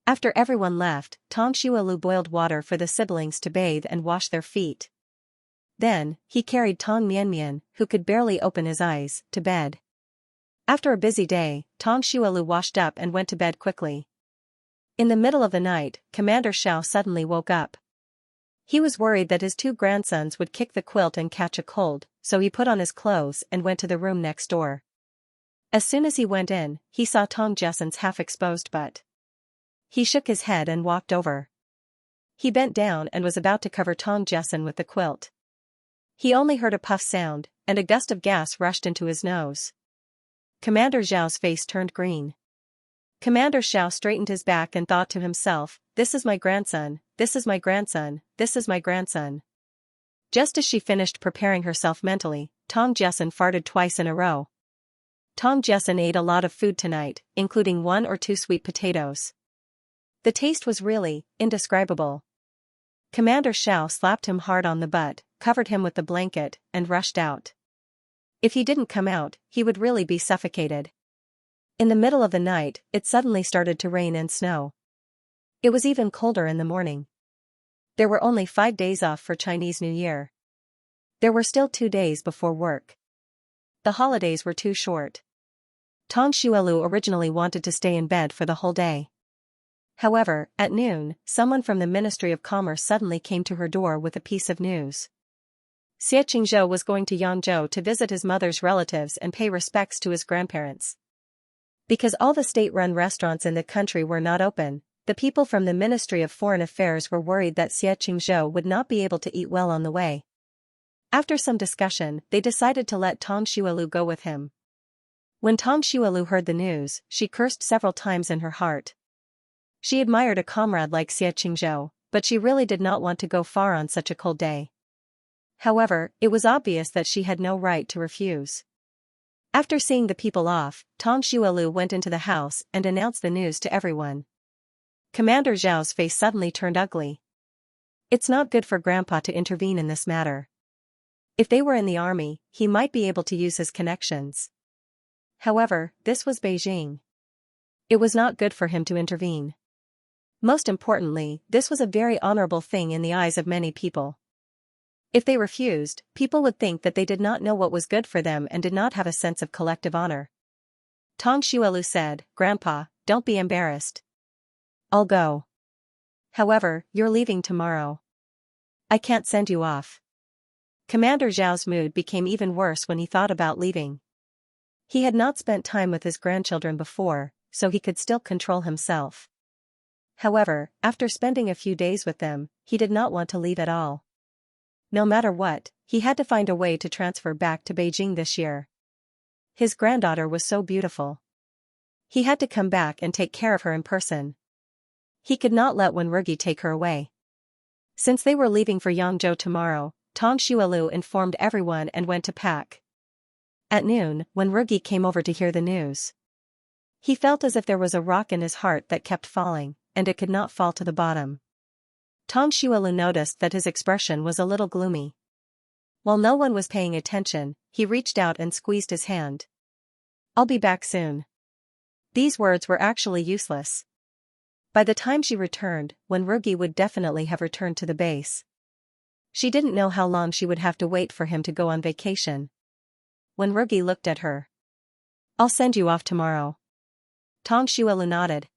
After everyone left, Tong Shualu boiled water for the siblings to bathe and wash their feet. Then, he carried Tong Mianmian, who could barely open his eyes, to bed. After a busy day, Tong Xuelu washed up and went to bed quickly. In the middle of the night, Commander Xiao suddenly woke up. He was worried that his 2 grandsons would kick the quilt and catch a cold, so he put on his clothes and went to the room next door. As soon as he went in, he saw Tong Jessen's half-exposed butt. He shook his head and walked over. He bent down and was about to cover Tong Jessen with the quilt. He only heard a puff sound, and a gust of gas rushed into his nose. Commander Zhao's face turned green. Commander Xiao straightened his back and thought to himself, "This is my grandson, this is my grandson, this is my grandson." Just as she finished preparing herself mentally, Tong Jessen farted twice in a row. Tong Jessen ate a lot of food tonight, including 1 or 2 sweet potatoes. The taste was really indescribable. Commander Xiao slapped him hard on the butt, covered him with the blanket, and rushed out. If he didn't come out, he would really be suffocated. In the middle of the night, it suddenly started to rain and snow. It was even colder in the morning. There were only 5 days off for Chinese New Year. There were still 2 days before work. The holidays were too short. Tong Xuelu originally wanted to stay in bed for the whole day. However, at noon, someone from the Ministry of Commerce suddenly came to her door with a piece of news. Xianxia was going to Yangzhou to visit his mother's relatives and pay respects to his grandparents. Because all the state-run restaurants in the country were not open, the people from the Ministry of Foreign Affairs were worried that Xianxia would not be able to eat well on the way. After some discussion, they decided to let Tong Xuelu go with him. When Tong Xuelu heard the news, she cursed several times in her heart. She admired a comrade like Xianxia, but she really did not want to go far on such a cold day. However, it was obvious that she had no right to refuse. After seeing the people off, Tong Xuelu went into the house and announced the news to everyone. Commander Zhao's face suddenly turned ugly. It's not good for Grandpa to intervene in this matter. If they were in the army, he might be able to use his connections. However, this was Beijing. It was not good for him to intervene. Most importantly, this was a very honorable thing in the eyes of many people. If they refused, people would think that they did not know what was good for them and did not have a sense of collective honor. Tong Xuelu said, "Grandpa, don't be embarrassed. I'll go. However, you're leaving tomorrow. I can't send you off." Commander Zhao's mood became even worse when he thought about leaving. He had not spent time with his grandchildren before, so he could still control himself. However, after spending a few days with them, he did not want to leave at all. No matter what, he had to find a way to transfer back to Beijing this year. His granddaughter was so beautiful. He had to come back and take care of her in person. He could not let Wenrugi take her away. Since they were leaving for Yangzhou tomorrow, Tong Xuelu informed everyone and went to pack. At noon, Wenrugi came over to hear the news. He felt as if there was a rock in his heart that kept falling, and it could not fall to the bottom. Tong Xuelu noticed that his expression was a little gloomy. While no one was paying attention, he reached out and squeezed his hand. "I'll be back soon." These words were actually useless. By the time she returned, Wenrugi would definitely have returned to the base. She didn't know how long she would have to wait for him to go on vacation. Wenrugi looked at her. "I'll send you off tomorrow." Tong Xuelu nodded.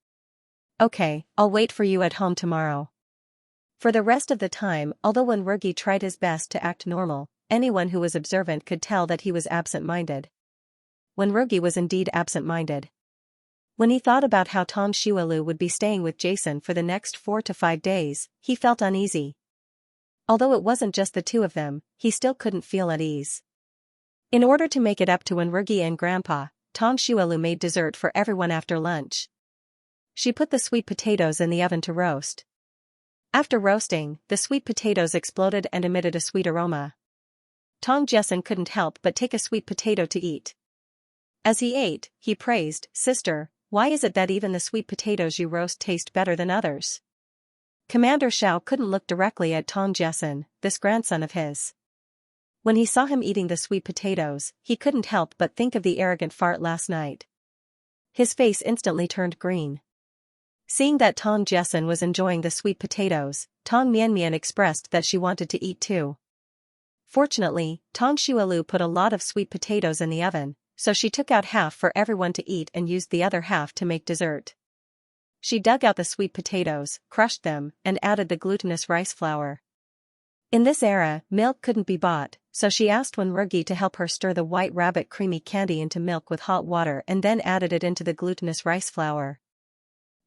"Okay, I'll wait for you at home tomorrow." For the rest of the time, although Wenrugi tried his best to act normal, anyone who was observant could tell that he was absent-minded. Wenrugi was indeed absent-minded. When he thought about how Tong Xuelu would be staying with Jason for the next 4 to 5 days, he felt uneasy. Although it wasn't just the two of them, he still couldn't feel at ease. In order to make it up to Wenrugi and Grandpa, Tong Xuelu made dessert for everyone after lunch. She put the sweet potatoes in the oven to roast. After roasting, the sweet potatoes exploded and emitted a sweet aroma. Tong Jessen couldn't help but take a sweet potato to eat. As he ate, he praised, "Sister, why is it that even the sweet potatoes you roast taste better than others?" Commander Xiao couldn't look directly at Tong Jessen, this grandson of his. When he saw him eating the sweet potatoes, he couldn't help but think of the arrogant fart last night. His face instantly turned green. Seeing that Tong Jessen was enjoying the sweet potatoes, Tong Mianmian expressed that she wanted to eat too. Fortunately, Tong Xuelu put a lot of sweet potatoes in the oven, so she took out half for everyone to eat and used the other half to make dessert. She dug out the sweet potatoes, crushed them, and added the glutinous rice flour. In this era, milk couldn't be bought, so she asked Wenrugi to help her stir the white rabbit creamy candy into milk with hot water and then added it into the glutinous rice flour.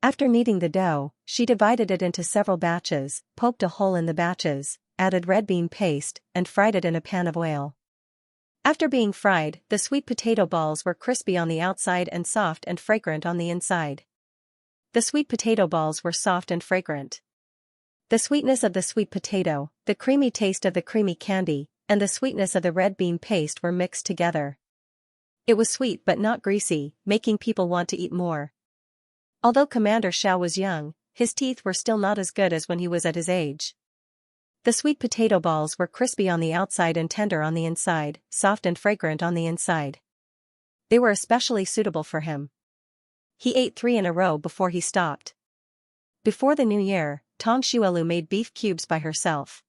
After kneading the dough, she divided it into several batches, poked a hole in the batches, added red bean paste, and fried it in a pan of oil. After being fried, the sweet potato balls were crispy on the outside and soft and fragrant on the inside. The sweet potato balls were soft and fragrant. The sweetness of the sweet potato, the creamy taste of the creamy candy, and the sweetness of the red bean paste were mixed together. It was sweet but not greasy, making people want to eat more. Although Commander Xiao was young, his teeth were still not as good as when he was at his age. The sweet potato balls were crispy on the outside and tender on the inside, soft and fragrant on the inside. They were especially suitable for him. He ate 3 in a row before he stopped. Before the new year, Tong Xuelu made beef cubes by herself.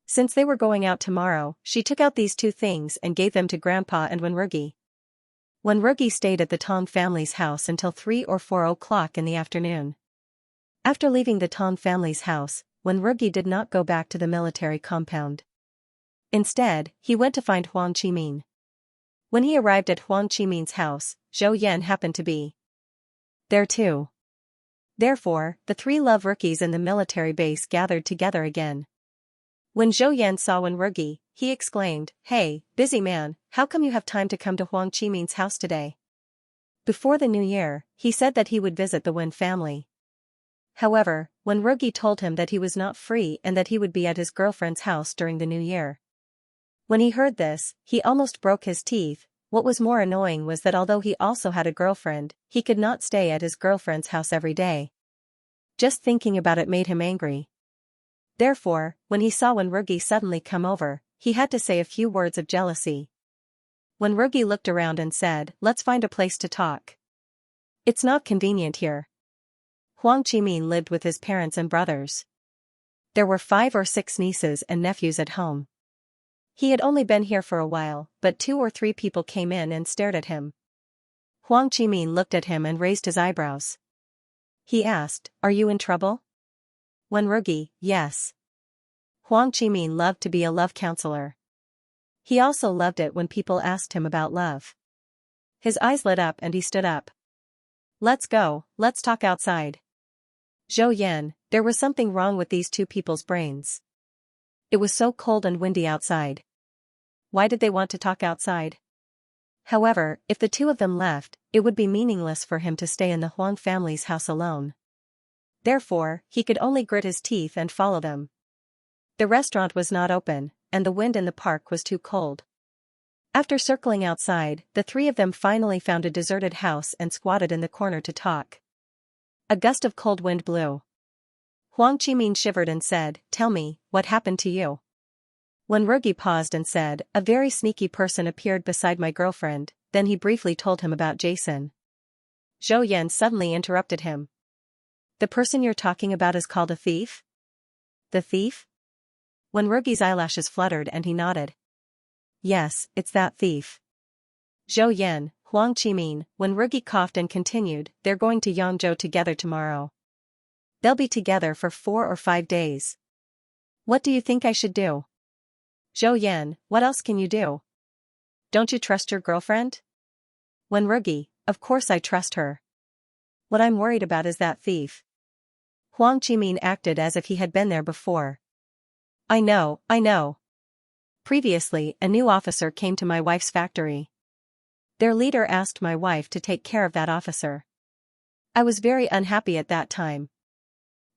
Since they were going out tomorrow, she took out these 2 things and gave them to Grandpa and Wenrugi. Wenrugi stayed at the Tong family's house until 3 or 4 o'clock in the afternoon. After leaving the Tong family's house, Wenrugi did not go back to the military compound. Instead, he went to find Huang Qimin. When he arrived at Huang Qimin's house, Zhou Yan happened to be there too. Therefore, the 3 love rookies in the military base gathered together again. When Zhou Yan saw Wenrugi, he exclaimed, "Hey, busy man, how come you have time to come to Huang Qimin's house today?" Before the new year, he said that he would visit the Wen family. However, Wenrugi told him that he was not free and that he would be at his girlfriend's house during the new year. When he heard this, he almost broke his teeth. What was more annoying was that although he also had a girlfriend, he could not stay at his girlfriend's house every day. Just thinking about it made him angry. Therefore, when he saw Wenrugi suddenly come over, he had to say a few words of jealousy. Wenrugi looked around and said, "Let's find a place to talk. It's not convenient here." Huang Qimin lived with his parents and brothers. There were 5 or 6 nieces and nephews at home. He had only been here for a while, but 2 or 3 people came in and stared at him. Huang Qimin looked at him and raised his eyebrows. He asked, "Are you in trouble?" Wenrugi, "Yes." Huang Qimin loved to be a love counselor. He also loved it when people asked him about love. His eyes lit up and he stood up. "Let's go, let's talk outside." Zhou Yan, there was something wrong with these 2 people's brains. It was so cold and windy outside. Why did they want to talk outside? However, if the 2 of them left, it would be meaningless for him to stay in the Huang family's house alone. Therefore, he could only grit his teeth and follow them. The restaurant was not open, and the wind in the park was too cold. After circling outside, the 3 of them finally found a deserted house and squatted in the corner to talk. A gust of cold wind blew. Huang Qimin shivered and said, "Tell me, what happened to you?" Wenrugi paused and said, "A very sneaky person appeared beside my girlfriend," then he briefly told him about Jason. Zhou Yan suddenly interrupted him. "The person you're talking about is called a thief?" "The thief?" Wenrugi's eyelashes fluttered and he nodded. "Yes, it's that thief." Zhou Yan, Huang Qimin, Wenrugi coughed and continued, "They're going to Yangzhou together tomorrow. They'll be together for 4 or 5 days. What do you think I should do?" Zhou Yan, "What else can you do? Don't you trust your girlfriend?" Wenrugi, "Of course I trust her. What I'm worried about is that thief." Huang Qimin acted as if he had been there before. I know. Previously, a new officer came to my wife's factory. Their leader asked my wife to take care of that officer. I was very unhappy at that time.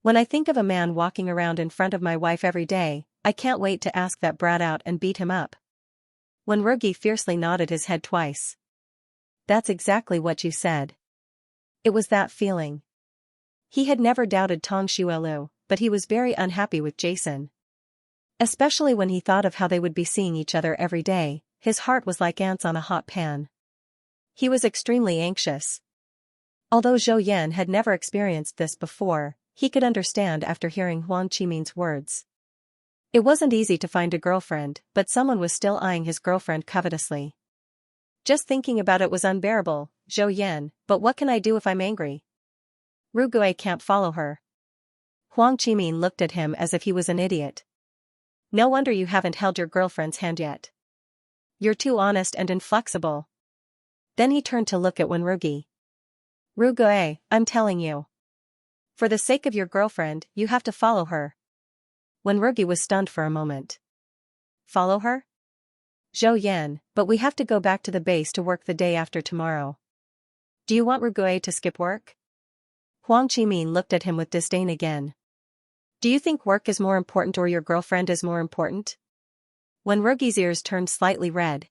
When I think of a man walking around in front of my wife every day, I can't wait to ask that brat out and beat him up." Wenrugi fiercely nodded his head twice. "That's exactly what you said." It was that feeling. He had never doubted Tong Xuelu, but he was very unhappy with Jason. Especially when he thought of how they would be seeing each other every day, his heart was like ants on a hot pan. He was extremely anxious. Although Zhou Yan had never experienced this before, he could understand after hearing Huang Qimin's words. It wasn't easy to find a girlfriend, but someone was still eyeing his girlfriend covetously. Just thinking about it was unbearable, Zhou Yan, but what can I do if I'm angry? Rugue can't follow her. Huang Qimin looked at him as if he was an idiot. No wonder you haven't held your girlfriend's hand yet. You're too honest and inflexible. Then he turned to look at Wenrugi. Rugue, I'm telling you. For the sake of your girlfriend, you have to follow her. Wenrugi was stunned for a moment. Follow her? Zhou Yan, but we have to go back to the base to work the day after tomorrow. Do you want Rugue to skip work? Huang Qimin looked at him with disdain again. Do you think work is more important or your girlfriend is more important? Wenrugi's ears turned slightly red.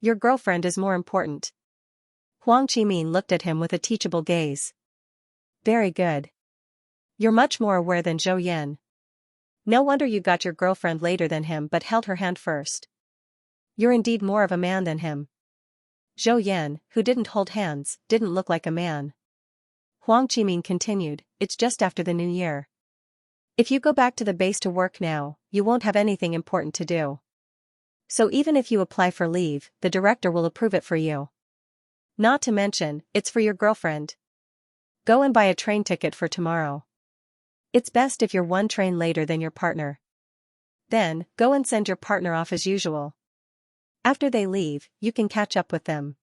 Your girlfriend is more important. Huang Qimin looked at him with a teachable gaze. Very good. You're much more aware than Zhou Yan. No wonder you got your girlfriend later than him but held her hand first. You're indeed more of a man than him. Zhou Yan, who didn't hold hands, didn't look like a man. Huang Qimin continued, it's just after the new year. If you go back to the base to work now, you won't have anything important to do. So even if you apply for leave, the director will approve it for you. Not to mention, it's for your girlfriend. Go and buy a train ticket for tomorrow. It's best if you're one train later than your partner. Then, go and send your partner off as usual. After they leave, you can catch up with them.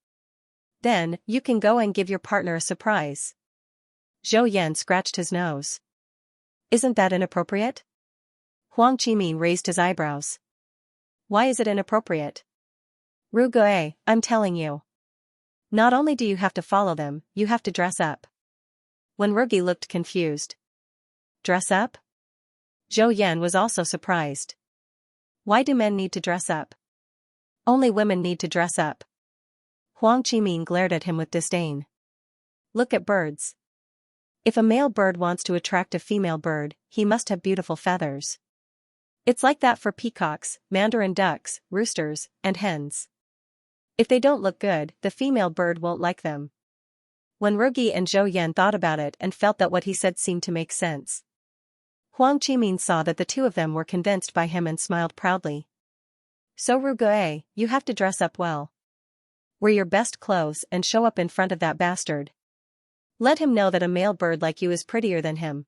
Then, you can go and give your partner a surprise. Zhou Yan scratched his nose. Isn't that inappropriate? Huang Qimin raised his eyebrows. Why is it inappropriate? Rugue, I'm telling you. Not only do you have to follow them, you have to dress up. Wenrugi looked confused. Dress up? Zhou Yan was also surprised. Why do men need to dress up? Only women need to dress up. Huang Qimin glared at him with disdain. Look at birds. If a male bird wants to attract a female bird, he must have beautiful feathers. It's like that for peacocks, mandarin ducks, roosters, and hens. If they don't look good, the female bird won't like them. Wenrugi and Zhou Yan thought about it and felt that what he said seemed to make sense. Huang Qimin saw that the two of them were convinced by him and smiled proudly. So Rugue, you have to dress up well. Wear your best clothes and show up in front of that bastard. Let him know that a male bird like you is prettier than him.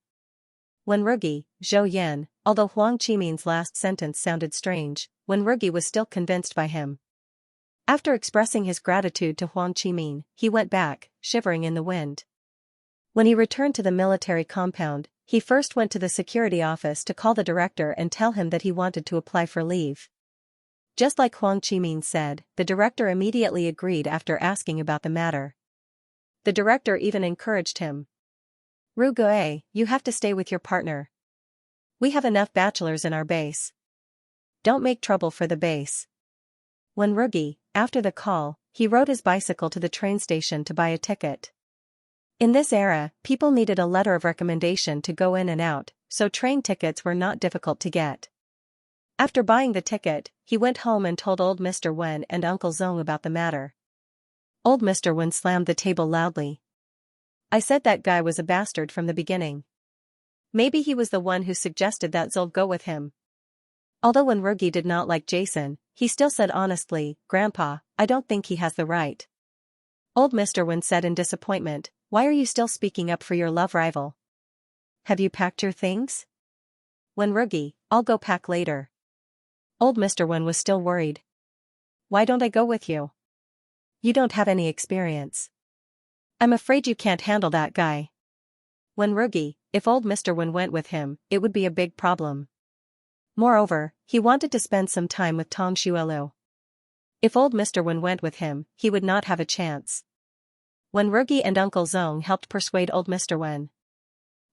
Wenrugi, Zhou Yan, although Huang Qimin's last sentence sounded strange, Wenrugi was still convinced by him. After expressing his gratitude to Huang Qimin, he went back, shivering in the wind. When he returned to the military compound, he first went to the security office to call the director and tell him that he wanted to apply for leave. Just like Huang Qimin said, the director immediately agreed after asking about the matter. The director even encouraged him. Rugue, you have to stay with your partner. We have enough bachelors in our base. Don't make trouble for the base. Wenrugi, after the call, he rode his bicycle to the train station to buy a ticket. In this era, people needed a letter of recommendation to go in and out, so train tickets were not difficult to get. After buying the ticket, he went home and told old Mr. Wen and Uncle Zong about the matter. Old Mr. Wen slammed the table loudly. I said that guy was a bastard from the beginning. Maybe he was the one who suggested that Zol go with him. Although Wenrugi did not like Jason, he still said honestly, Grandpa, I don't think he has the right. Old Mr. Wen said in disappointment, why are you still speaking up for your love rival? Have you packed your things? Wenrugi, I'll go pack later. Old Mr. Wen was still worried. Why don't I go with you? You don't have any experience. I'm afraid you can't handle that guy. Wenrugi, if old Mr. Wen went with him, it would be a big problem. Moreover, he wanted to spend some time with Tong Xuelu. If old Mr. Wen went with him, he would not have a chance. Wenrugi and Uncle Zong helped persuade old Mr. Wen.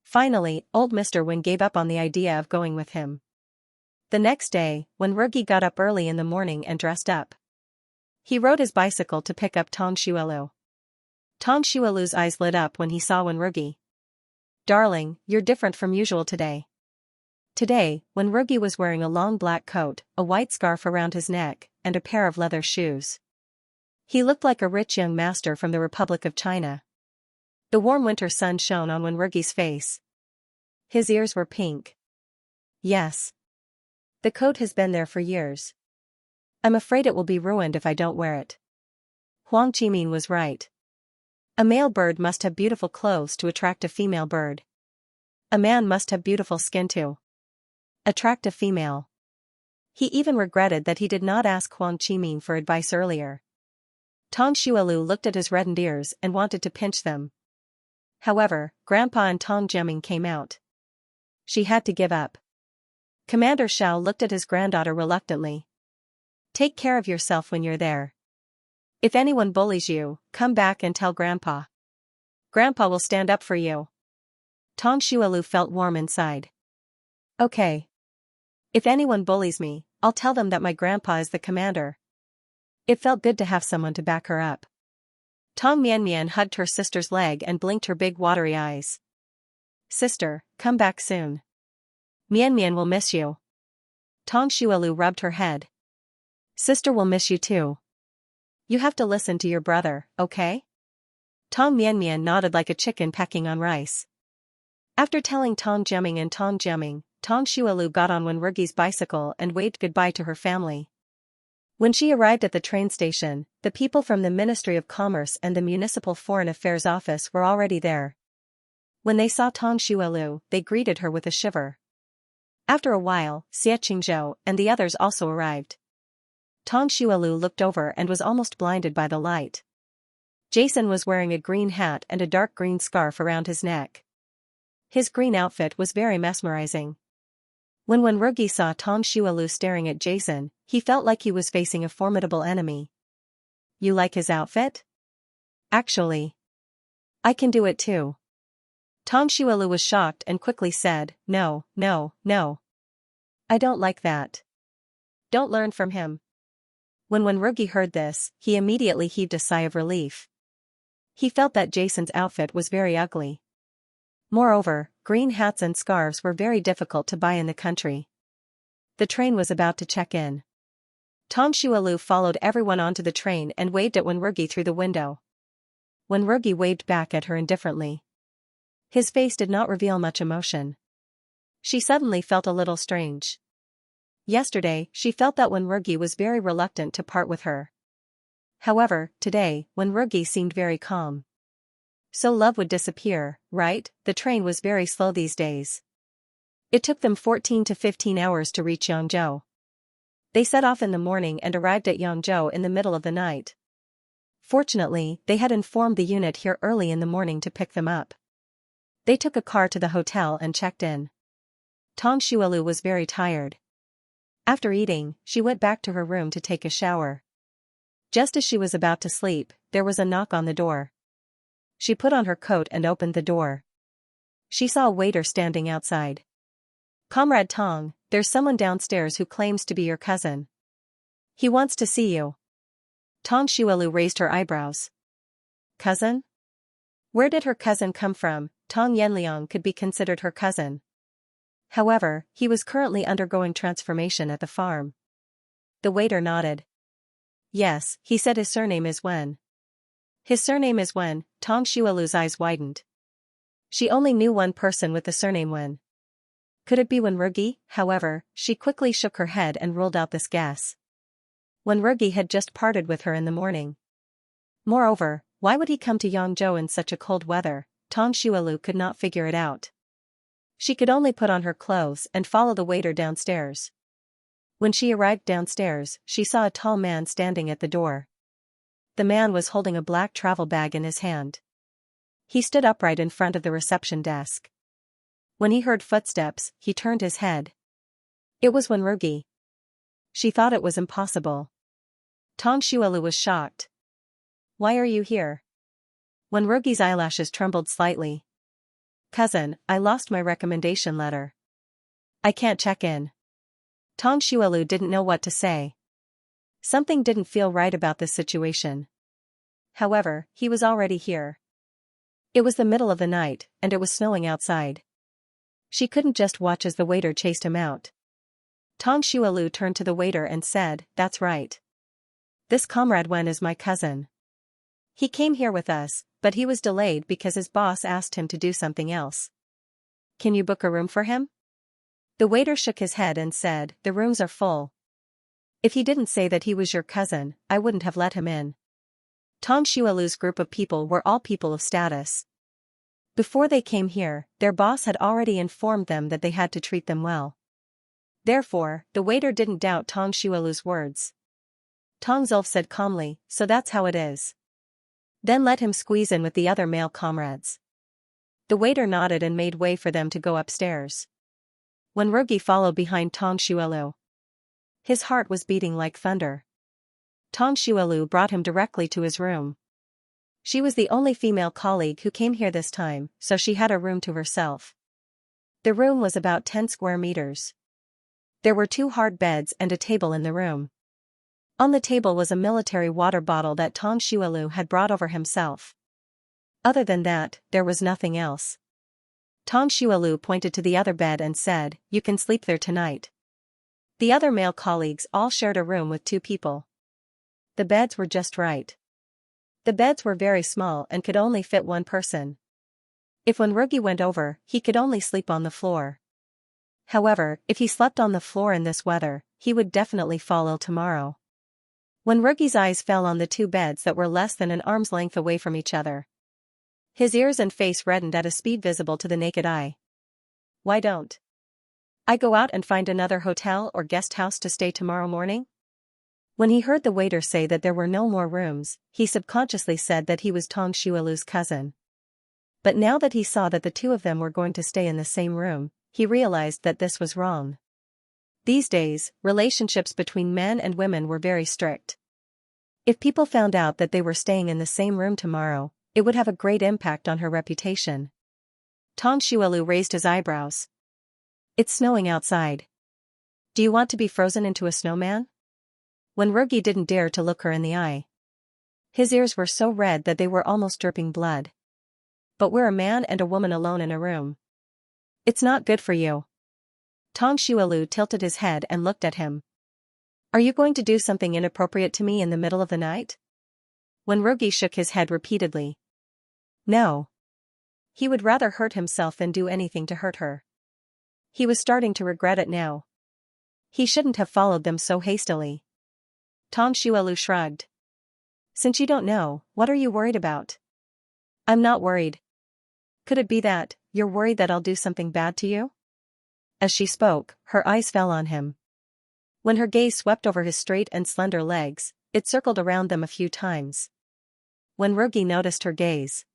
Finally, old Mr. Wen gave up on the idea of going with him. The next day, Wenrugi got up early in the morning and dressed up. He rode his bicycle to pick up Tong Xuelu. Tong Xuelu's eyes lit up when he saw Wenrugi. Darling, you're different from usual today. Today, Wenrugi was wearing a long black coat, a white scarf around his neck, and a pair of leather shoes. He looked like a rich young master from the Republic of China. The warm winter sun shone on Wenrugi's face. His ears were pink. Yes. The coat has been there for years. I'm afraid it will be ruined if I don't wear it. Huang Qimin was right. A male bird must have beautiful clothes to attract a female bird. A man must have beautiful skin to attract a female. He even regretted that he did not ask Huang Qimin for advice earlier. Tong Xuelu looked at his reddened ears and wanted to pinch them. However, Grandpa and Tong Jiaming came out. She had to give up. Commander Xiao looked at his granddaughter reluctantly. Take care of yourself when you're there. If anyone bullies you, come back and tell Grandpa. Grandpa will stand up for you. Tong Xuelu felt warm inside. Okay. If anyone bullies me, I'll tell them that my grandpa is the commander. It felt good to have someone to back her up. Tong Mianmian hugged her sister's leg and blinked her big watery eyes. Sister, come back soon. Mianmian will miss you. Tong Xuelu rubbed her head. Sister will miss you too. You have to listen to your brother, okay? Tong Mianmian nodded like a chicken pecking on rice. After telling Tong Jiaming and Tong Jiaming, Tong Xuelu got on Wenwugi's bicycle and waved goodbye to her family. When she arrived at the train station, the people from the Ministry of Commerce and the Municipal Foreign Affairs Office were already there. When they saw Tong Xuelu, they greeted her with a shiver. After a while, Xie Qingzhou and the others also arrived. Tong Xuelu looked over and was almost blinded by the light. Jason was wearing a green hat and a dark green scarf around his neck. His green outfit was very mesmerizing. When Wenwugi saw Tong Xuelu staring at Jason, he felt like he was facing a formidable enemy. You like his outfit? Actually, I can do it too. Tong Xuelu was shocked and quickly said, No. I don't like that. Don't learn from him. When Wenwugi heard this, he immediately heaved a sigh of relief. He felt that Jason's outfit was very ugly. Moreover, green hats and scarves were very difficult to buy in the country. The train was about to check in. Tong Xuelu followed everyone onto the train and waved at Wenwugi through the window. Wenwugi waved back at her indifferently. His face did not reveal much emotion. She suddenly felt a little strange. Yesterday, she felt that Wenwugi was very reluctant to part with her. However, today, Wenwugi seemed very calm. So love would disappear, right? The train was very slow these days. It took them 14 to 15 hours to reach Yangzhou. They set off in the morning and arrived at Yangzhou in the middle of the night. Fortunately, they had informed the unit here early in the morning to pick them up. They took a car to the hotel and checked in. Tong Xuelu was very tired. After eating, she went back to her room to take a shower. Just as she was about to sleep, there was a knock on the door. She put on her coat and opened the door. She saw a waiter standing outside. Comrade Tong, there's someone downstairs who claims to be your cousin. He wants to see you. Tong Xuelu raised her eyebrows. Cousin? Where did her cousin come from? Tong Yanliang could be considered her cousin. However, he was currently undergoing transformation at the farm. The waiter nodded. Yes, he said his surname is Wen. His surname is Wen. Tong Xuelu's eyes widened. She only knew one person with the surname Wen. Could it be Wenwugi? However, she quickly shook her head and ruled out this guess. Wenwugi had just parted with her in the morning. Moreover, why would he come to Yangzhou in such a cold weather? Tong Xuelu could not figure it out. She could only put on her clothes and follow the waiter downstairs. When she arrived downstairs, she saw a tall man standing at the door. The man was holding a black travel bag in his hand. He stood upright in front of the reception desk. When he heard footsteps, he turned his head. It was Wenwugi. She thought it was impossible. Tong Xuelu was shocked. Why are you here? Wenwugi's eyelashes trembled slightly. Cousin, I lost my recommendation letter. I can't check in. Tong Xuelu didn't know what to say. Something didn't feel right about this situation. However, he was already here. It was the middle of the night, and it was snowing outside. She couldn't just watch as the waiter chased him out. Tong Xuelu turned to the waiter and said, That's right. This comrade Wen is my cousin. He came here with us, but he was delayed because his boss asked him to do something else. Can you book a room for him? The waiter shook his head and said, "The rooms are full. If he didn't say that he was your cousin, I wouldn't have let him in." Tong Xuelu's group of people were all people of status. Before they came here, their boss had already informed them that they had to treat them well. Therefore, the waiter didn't doubt Tong Xuelu's words. Tong Zulf said calmly, "So that's how it is. Then let him squeeze in with the other male comrades." The waiter nodded and made way for them to go upstairs. When Rugi followed behind Tong Xuelu, his heart was beating like thunder. Tong Xuelu brought him directly to his room. She was the only female colleague who came here this time, so she had a room to herself. The room was about 10 square meters. There were 2 hard beds and a table in the room. On the table was a military water bottle that Tong Xuelu had brought over himself. Other than that, there was nothing else. Tong Xuelu pointed to the other bed and said, "You can sleep there tonight." The other male colleagues all shared a room with 2 people. The beds were just right. The beds were very small and could only fit 1 person. If when Rugi went over, he could only sleep on the floor. However, if he slept on the floor in this weather, he would definitely fall ill tomorrow. When Rugi's eyes fell on the 2 beds that were less than an arm's length away from each other, his ears and face reddened at a speed visible to the naked eye. "Why don't I go out and find another hotel or guest house to stay tomorrow morning?" When he heard the waiter say that there were no more rooms, he subconsciously said that he was Tong Xuelu's cousin. But now that he saw that the 2 of them were going to stay in the same room, he realized that this was wrong. These days, relationships between men and women were very strict. If people found out that they were staying in the same room tomorrow, it would have a great impact on her reputation. Tong Xuelu raised his eyebrows. "It's snowing outside. Do you want to be frozen into a snowman?" When Rugi didn't dare to look her in the eye. His ears were so red that they were almost dripping blood. "But we're a man and a woman alone in a room. It's not good for you." Tong Xuelu tilted his head and looked at him. "Are you going to do something inappropriate to me in the middle of the night?" When Rugi shook his head repeatedly. No. He would rather hurt himself than do anything to hurt her. He was starting to regret it now. He shouldn't have followed them so hastily. Tong Xuelu shrugged. "Since you don't know, what are you worried about?" "I'm not worried." "Could it be that you're worried that I'll do something bad to you?" As she spoke, her eyes fell on him. When her gaze swept over his straight and slender legs, it circled around them a few times. When Rugi noticed her gaze,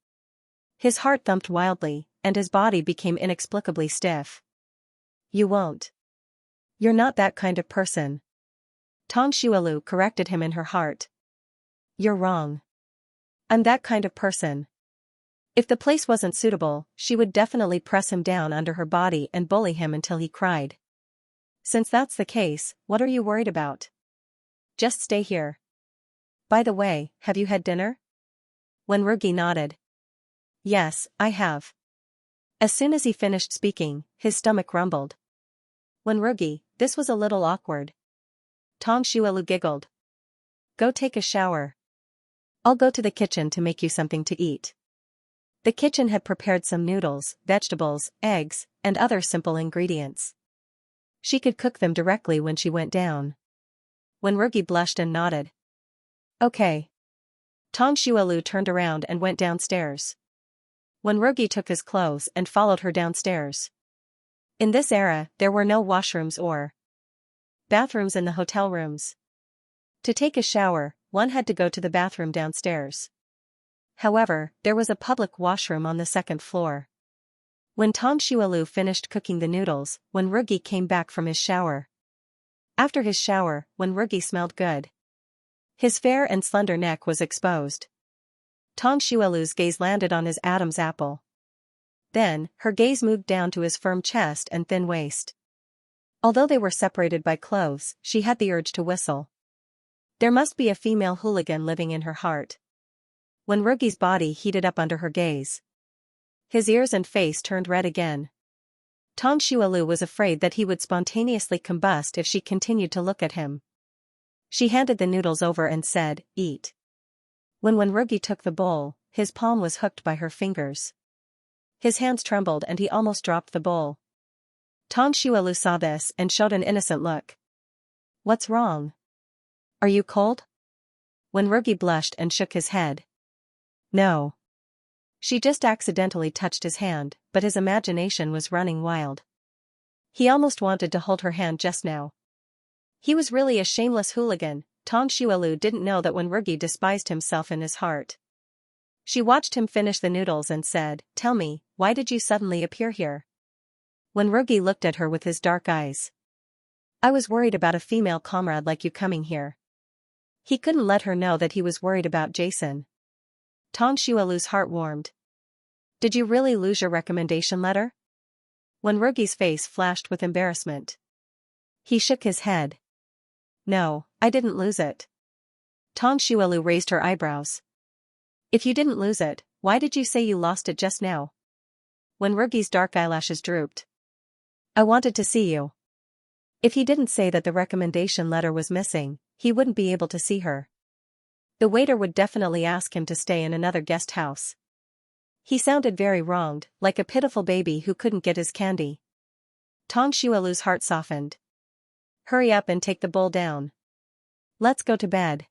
his heart thumped wildly, and his body became inexplicably stiff. "You won't. You're not that kind of person." Tong Xuelu corrected him in her heart. "You're wrong. I'm that kind of person." If the place wasn't suitable, she would definitely press him down under her body and bully him until he cried. "Since that's the case, what are you worried about? Just stay here. By the way, have you had dinner?" When Rugi nodded. "Yes, I have." As soon as he finished speaking, his stomach rumbled. When Rugi, this was a little awkward. Tong Xuelu giggled. "Go take a shower. I'll go to the kitchen to make you something to eat." The kitchen had prepared some noodles, vegetables, eggs, and other simple ingredients. She could cook them directly when she went down. When Rugi blushed and nodded. "Okay." Tong Xuelu turned around and went downstairs. When Rugi took his clothes and followed her downstairs. In this era, there were no washrooms or bathrooms in the hotel rooms. To take a shower, one had to go to the bathroom downstairs. However, there was a public washroom on the 2nd floor. When Tong Xuelu finished cooking the noodles, when Rugi came back from his shower. After his shower, when Rugi smelled good. His fair and slender neck was exposed. Tong Xuelu's gaze landed on his Adam's apple. Then, her gaze moved down to his firm chest and thin waist. Although they were separated by clothes, she had the urge to whistle. There must be a female hooligan living in her heart. When Rugi's body heated up under her gaze, his ears and face turned red again. Tong Xuelu was afraid that he would spontaneously combust if she continued to look at him. She handed the noodles over and said, "Eat." When Rugi took the bowl, his palm was hooked by her fingers. His hands trembled and he almost dropped the bowl. Tang Xuelu saw this and showed an innocent look. What's wrong? Are you cold? Wenrugi blushed and shook his head. No. She just accidentally touched his hand, but his imagination was running wild. He almost wanted to hold her hand just now. He was really a shameless hooligan. Tang Xuelu didn't know that Wenrugi despised himself in his heart. She watched him finish the noodles and said, "Tell me, why did you suddenly appear here?" Wenrugi looked at her with his dark eyes. I was worried about a female comrade like you coming here. He couldn't let her know that he was worried about Jason. Tang Xuelu's heart warmed. Did you really lose your recommendation letter? Wenrugi's face flashed with embarrassment. He shook his head. No, I didn't lose it. Tang Xuelu raised her eyebrows. If you didn't lose it, why did you say you lost it just now? Wenrugi's dark eyelashes drooped. I wanted to see you. If he didn't say that the recommendation letter was missing, he wouldn't be able to see her. The waiter would definitely ask him to stay in another guest house. He sounded very wronged, like a pitiful baby who couldn't get his candy. Tang Xuelu's heart softened. Hurry up and take the bowl down. Let's go to bed.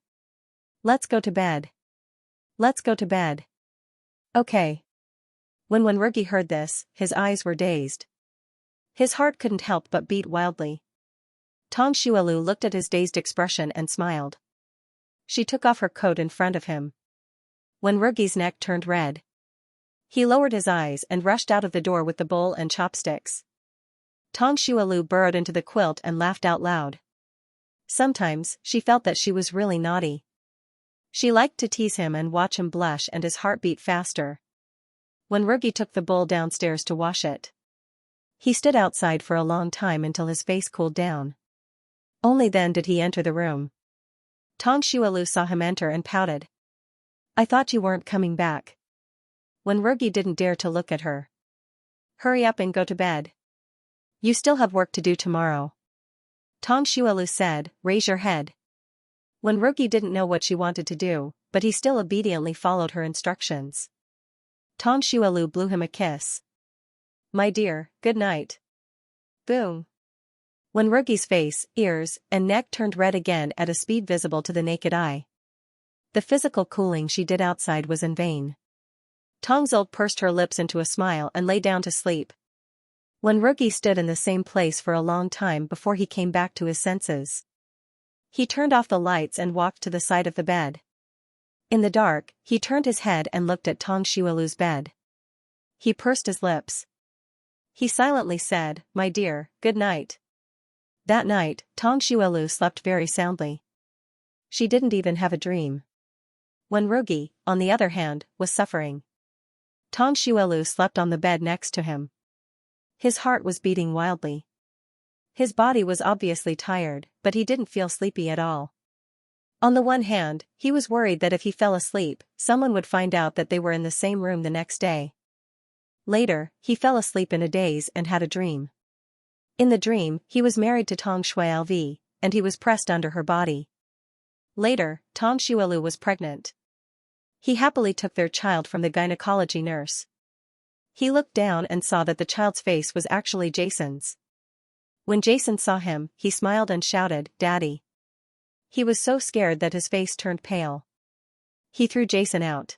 Let's go to bed. Let's go to bed. Okay. When Wenrugi heard this, his eyes were dazed. His heart couldn't help but beat wildly. Tang Xuelu looked at his dazed expression and smiled. She took off her coat in front of him. Wenrugi's neck turned red. He lowered his eyes and rushed out of the door with the bowl and chopsticks. Tang Xuelu burrowed into the quilt and laughed out loud. Sometimes, she felt that she was really naughty. She liked to tease him and watch him blush, and his heart beat faster. Wenrugi took the bowl downstairs to wash it. He stood outside for a long time until his face cooled down. Only then did he enter the room. Tang Xuelu saw him enter and pouted. I thought you weren't coming back. Wenrugi didn't dare to look at her. Hurry up and go to bed. You still have work to do tomorrow. Tang Xuelu said, raise your head. Wenrugi didn't know what she wanted to do, but he still obediently followed her instructions. Tang Xuelu blew him a kiss. My dear, good night. Boom. Wenrugi's face, ears, and neck turned red again at a speed visible to the naked eye. The physical cooling she did outside was in vain. Tang Zolk pursed her lips into a smile and lay down to sleep. Wenrugi stood in the same place for a long time before he came back to his senses. He turned off the lights and walked to the side of the bed. In the dark, he turned his head and looked at Tang Xuelu's bed. He pursed his lips. He silently said, my dear, good night. That night, Tang Xuelu slept very soundly. She didn't even have a dream. Wenrugi, on the other hand, was suffering. Tang Xuelu slept on the bed next to him. His heart was beating wildly. His body was obviously tired, but he didn't feel sleepy at all. On the one hand, he was worried that if he fell asleep, someone would find out that they were in the same room the next day. Later, he fell asleep in a daze and had a dream. In the dream, he was married to Tang Xuelv, and he was pressed under her body. Later, Tang Xuelu was pregnant. He happily took their child from the gynecology nurse. He looked down and saw that the child's face was actually Jason's. When Jason saw him, he smiled and shouted, Daddy. He was so scared that his face turned pale. He threw Jason out.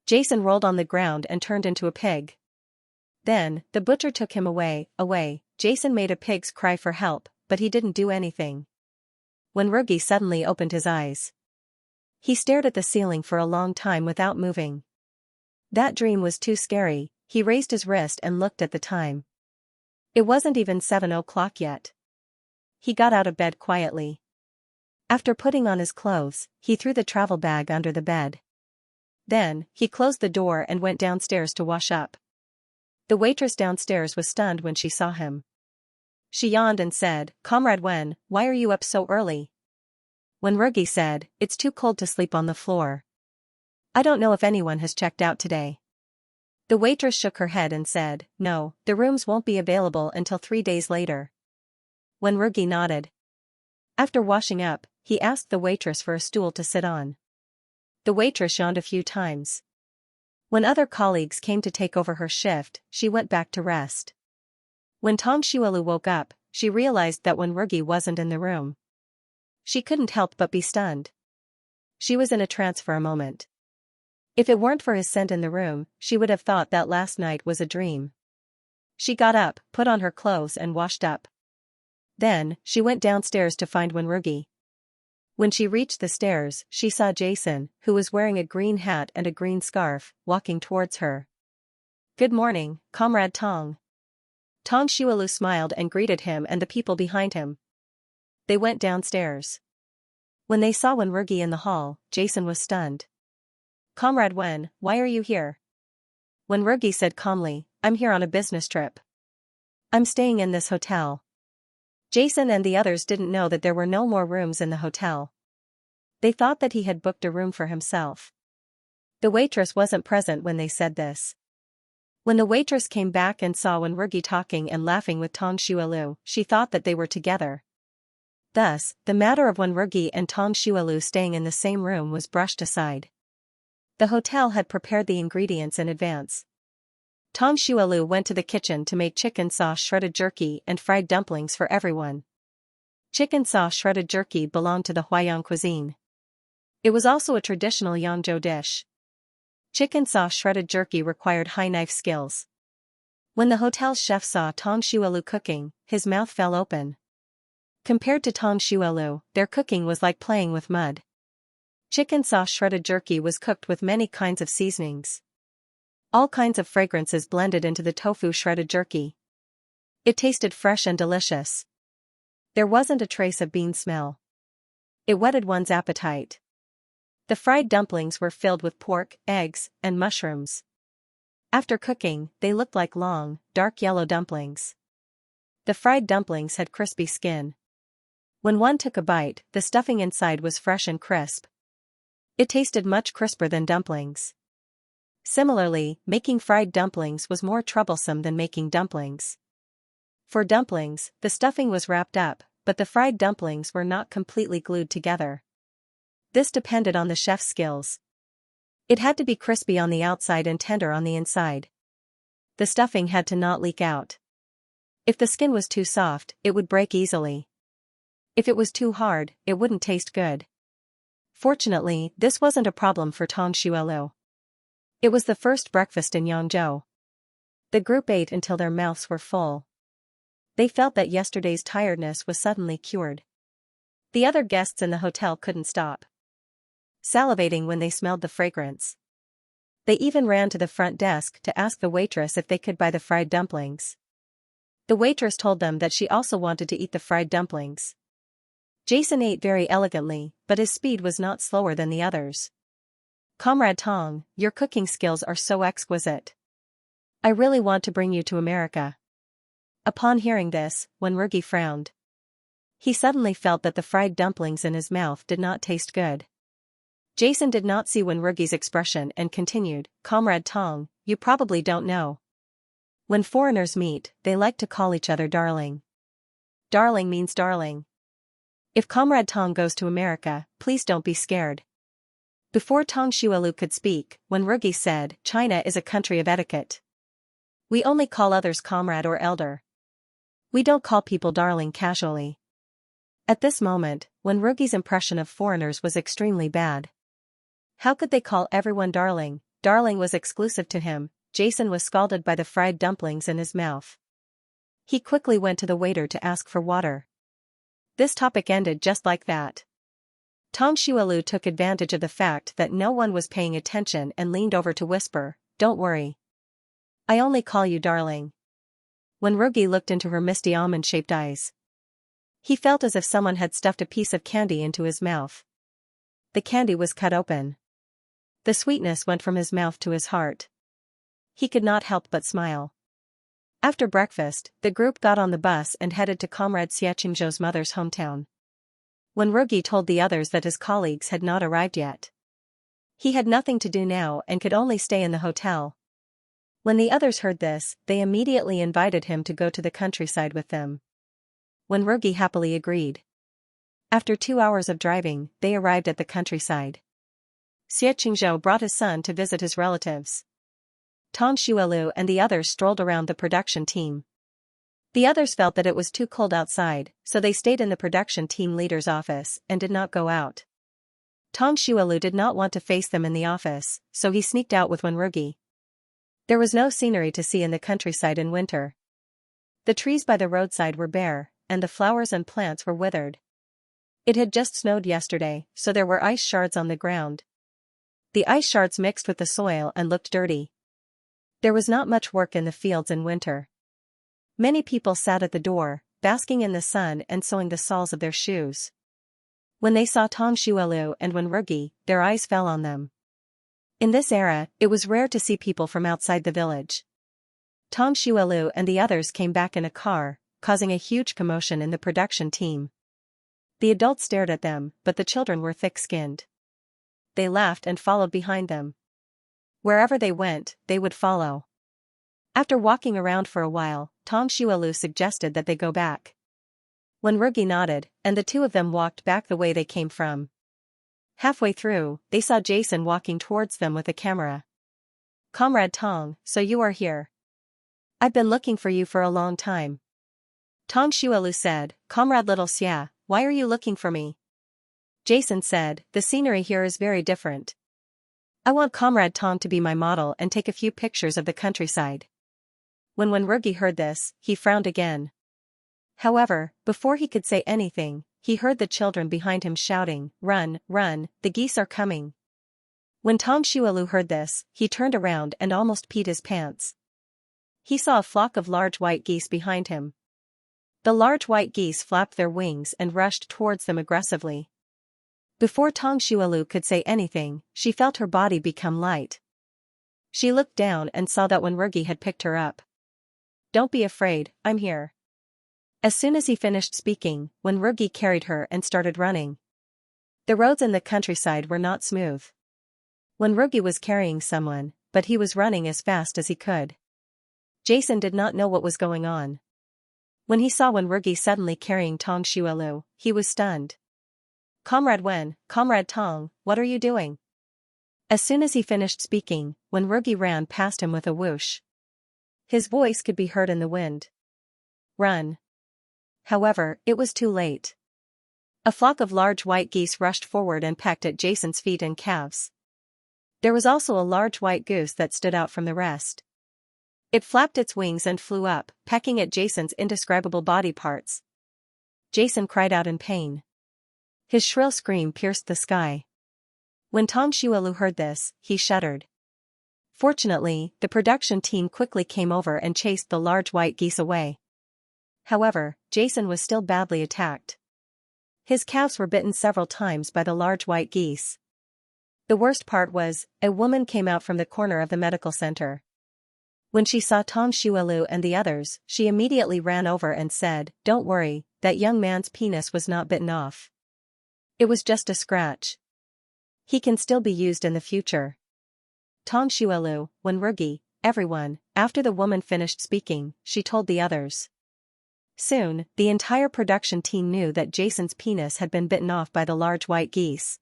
Jason rolled on the ground and turned into a pig. Then, the butcher took him away. Jason made a pig's cry for help, but he didn't do anything. Wenrugi suddenly opened his eyes. He stared at the ceiling for a long time without moving. That dream was too scary. He raised his wrist and looked at the time. It wasn't even 7 o'clock yet. He got out of bed quietly. After putting on his clothes, he threw the travel bag under the bed. Then, he closed the door and went downstairs to wash up. The waitress downstairs was stunned when she saw him. She yawned and said, Comrade Wen, why are you up so early? Wenrugi said, it's too cold to sleep on the floor. I don't know if anyone has checked out today. The waitress shook her head and said, no, the rooms won't be available until 3 days later. Wenrugi nodded. After washing up, he asked the waitress for a stool to sit on. The waitress yawned a few times. When other colleagues came to take over her shift, she went back to rest. When Tang Xuelu woke up, she realized that Wenwurgi wasn't in the room. She couldn't help but be stunned. She was in a trance for a moment. If it weren't for his scent in the room, she would have thought that last night was a dream. She got up, put on her clothes and washed up. Then, she went downstairs to find Wenwurgi. When she reached the stairs, she saw Jason, who was wearing a green hat and a green scarf, walking towards her. "Good morning, Comrade Tong." Tang Xuelu smiled and greeted him and the people behind him. They went downstairs. When they saw Wenwurgi in the hall, Jason was stunned. "Comrade Wen, why are you here?" Wenwurgi said calmly, "I'm here on a business trip. I'm staying in this hotel." Jason and the others didn't know that there were no more rooms in the hotel. They thought that he had booked a room for himself. The waitress wasn't present when they said this. When the waitress came back and saw Wenwurgi talking and laughing with Tang Xuelu, she thought that they were together. Thus, the matter of Wenwurgi and Tang Xuelu staying in the same room was brushed aside. The hotel had prepared the ingredients in advance. Tang Xuelu went to the kitchen to make chicken sauce shredded jerky and fried dumplings for everyone. Chicken sauce shredded jerky belonged to the Huaiyang cuisine. It was also a traditional Yangzhou dish. Chicken sauce shredded jerky required high knife skills. When the hotel's chef saw Tang Xuelu cooking, his mouth fell open. Compared to Tang Xuelu, their cooking was like playing with mud. Chicken sauce shredded jerky was cooked with many kinds of seasonings. All kinds of fragrances blended into the tofu shredded jerky. It tasted fresh and delicious. There wasn't a trace of bean smell. It whetted one's appetite. The fried dumplings were filled with pork, eggs, and mushrooms. After cooking, they looked like long, dark yellow dumplings. The fried dumplings had crispy skin. When one took a bite, the stuffing inside was fresh and crisp. It tasted much crisper than dumplings. Similarly, making fried dumplings was more troublesome than making dumplings. For dumplings, the stuffing was wrapped up, but the fried dumplings were not completely glued together. This depended on the chef's skills. It had to be crispy on the outside and tender on the inside. The stuffing had to not leak out. If the skin was too soft, it would break easily. If it was too hard, it wouldn't taste good. Fortunately, this wasn't a problem for Tang Xuelu. It was the first breakfast in Yangzhou. The group ate until their mouths were full. They felt that yesterday's tiredness was suddenly cured. The other guests in the hotel couldn't stop salivating when they smelled the fragrance. They even ran to the front desk to ask the waitress if they could buy the fried dumplings. The waitress told them that she also wanted to eat the fried dumplings. Jason ate very elegantly, but his speed was not slower than the others. "Comrade Tong, your cooking skills are so exquisite. I really want to bring you to America." Upon hearing this, Wenwurgi frowned. He suddenly felt that the fried dumplings in his mouth did not taste good. Jason did not see Wenwurgi's expression and continued, "Comrade Tong, you probably don't know. When foreigners meet, they like to call each other darling. Darling means darling. If Comrade Tong goes to America, please don't be scared." Before Tang Xuelu could speak, Wenwurgi said, "China is a country of etiquette. We only call others comrade or elder. We don't call people darling casually." At this moment, Wenwurgi's impression of foreigners was extremely bad. How could they call everyone darling? Darling was exclusive to him. Jason was scalded by the fried dumplings in his mouth. He quickly went to the waiter to ask for water. This topic ended just like that. Tang Xuelu took advantage of the fact that no one was paying attention and leaned over to whisper, "Don't worry. I only call you darling." Wenwurgi looked into her misty almond-shaped eyes. He felt as if someone had stuffed a piece of candy into his mouth. The candy was cut open. The sweetness went from his mouth to his heart. He could not help but smile. After breakfast, the group got on the bus and headed to Comrade Xianxia's mother's hometown. Wenwurgi told the others that his colleagues had not arrived yet. He had nothing to do now and could only stay in the hotel. When the others heard this, they immediately invited him to go to the countryside with them. Wenwurgi happily agreed. After 2 hours of driving, they arrived at the countryside. Xianxia brought his son to visit his relatives. Tang Xuelu and the others strolled around the production team. The others felt that it was too cold outside, so they stayed in the production team leader's office and did not go out. Tang Xuelu did not want to face them in the office, so he sneaked out with Wenrugi. There was no scenery to see in the countryside in winter. The trees by the roadside were bare, and the flowers and plants were withered. It had just snowed yesterday, so there were ice shards on the ground. The ice shards mixed with the soil and looked dirty. There was not much work in the fields in winter. Many people sat at the door, basking in the sun and sewing the soles of their shoes. When they saw Tang Xuelu and Wenrugi, their eyes fell on them. In this era, it was rare to see people from outside the village. Tang Xuelu and the others came back in a car, causing a huge commotion in the production team. The adults stared at them, but the children were thick-skinned. They laughed and followed behind them. Wherever they went, they would follow. After walking around for a while, Tang Xuelu suggested that they go back. Wenrugi nodded, and the two of them walked back the way they came from. Halfway through, they saw Jason walking towards them with a camera. "Comrade Tang, so you are here. I've been looking for you for a long time." Tang Xuelu said, "Comrade Little Xia, why are you looking for me?" Jason said, "The scenery here is very different. I want Comrade Tang to be my model and take a few pictures of the countryside." When Wenrugi heard this, he frowned again. However, before he could say anything, he heard the children behind him shouting, "Run, run, the geese are coming." When Tang Xuelu heard this, he turned around and almost peed his pants. He saw a flock of large white geese behind him. The large white geese flapped their wings and rushed towards them aggressively. Before Tang Xuelu could say anything, she felt her body become light. She looked down and saw that Wenrugi had picked her up. "Don't be afraid, I'm here." As soon as he finished speaking, Wenrugi carried her and started running. The roads in the countryside were not smooth. Wenrugi was carrying someone, but he was running as fast as he could. Jason did not know what was going on. When he saw Wenrugi suddenly carrying Tang Xuelu, he was stunned. "Comrade Wen, Comrade Tang, what are you doing?" As soon as he finished speaking, Wenrugi ran past him with a whoosh. His voice could be heard in the wind. "Run." However, it was too late. A flock of large white geese rushed forward and pecked at Jason's feet and calves. There was also a large white goose that stood out from the rest. It flapped its wings and flew up, pecking at Jason's indescribable body parts. Jason cried out in pain. His shrill scream pierced the sky. When Tang Xuelu heard this, he shuddered. Fortunately, the production team quickly came over and chased the large white geese away. However, Jason was still badly attacked. His calves were bitten several times by the large white geese. The worst part was, a woman came out from the corner of the medical center. When she saw Tang Xuelu and the others, she immediately ran over and said, "Don't worry, that young man's penis was not bitten off. It was just a scratch. He can still be used in the future." Tang Xuelu, Wenrugi, everyone, after the woman finished speaking, she told the others. Soon, the entire production team knew that Jason's penis had been bitten off by the large white geese.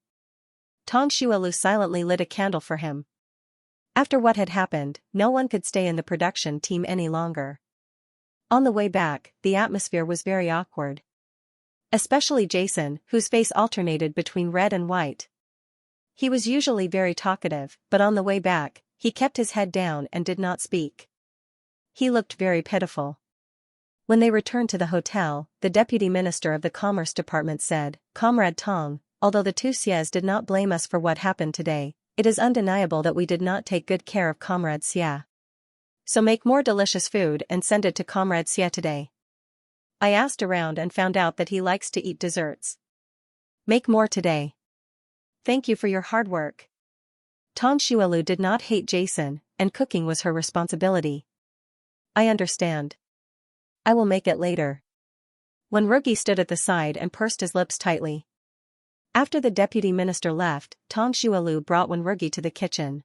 Tang Xuelu silently lit a candle for him. After what had happened, no one could stay in the production team any longer. On the way back, the atmosphere was very awkward. Especially Jason, whose face alternated between red and white. He was usually very talkative, but on the way back, he kept his head down and did not speak. He looked very pitiful. When they returned to the hotel, the deputy minister of the Commerce Department said, "Comrade Tang, although the two Xias did not blame us for what happened today, it is undeniable that we did not take good care of Comrade Xia. So make more delicious food and send it to Comrade Xia today. I asked around and found out that he likes to eat desserts. Make more today. Thank you for your hard work." Tang Xuelu did not hate Jason, and cooking was her responsibility. "I understand. I will make it later." Wenrugi stood at the side and pursed his lips tightly. After the deputy minister left, Tang Xuelu brought Wenrugi to the kitchen.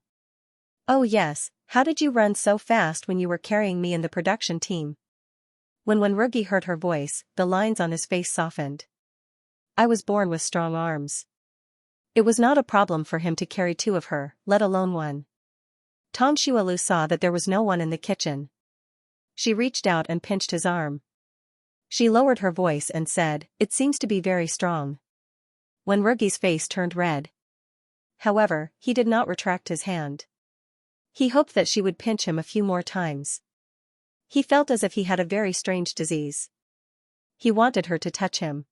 "Oh yes, how did you run so fast when you were carrying me in the production team?" When Wenrugi heard her voice, the lines on his face softened. "I was born with strong arms. It was not a problem for him to carry two of her, let alone one." Tang Xuelu saw that there was no one in the kitchen. She reached out and pinched his arm. She lowered her voice and said, "It seems to be very strong." Wenrugi's face turned red. However, he did not retract his hand. He hoped that she would pinch him a few more times. He felt as if he had a very strange disease. He wanted her to touch him.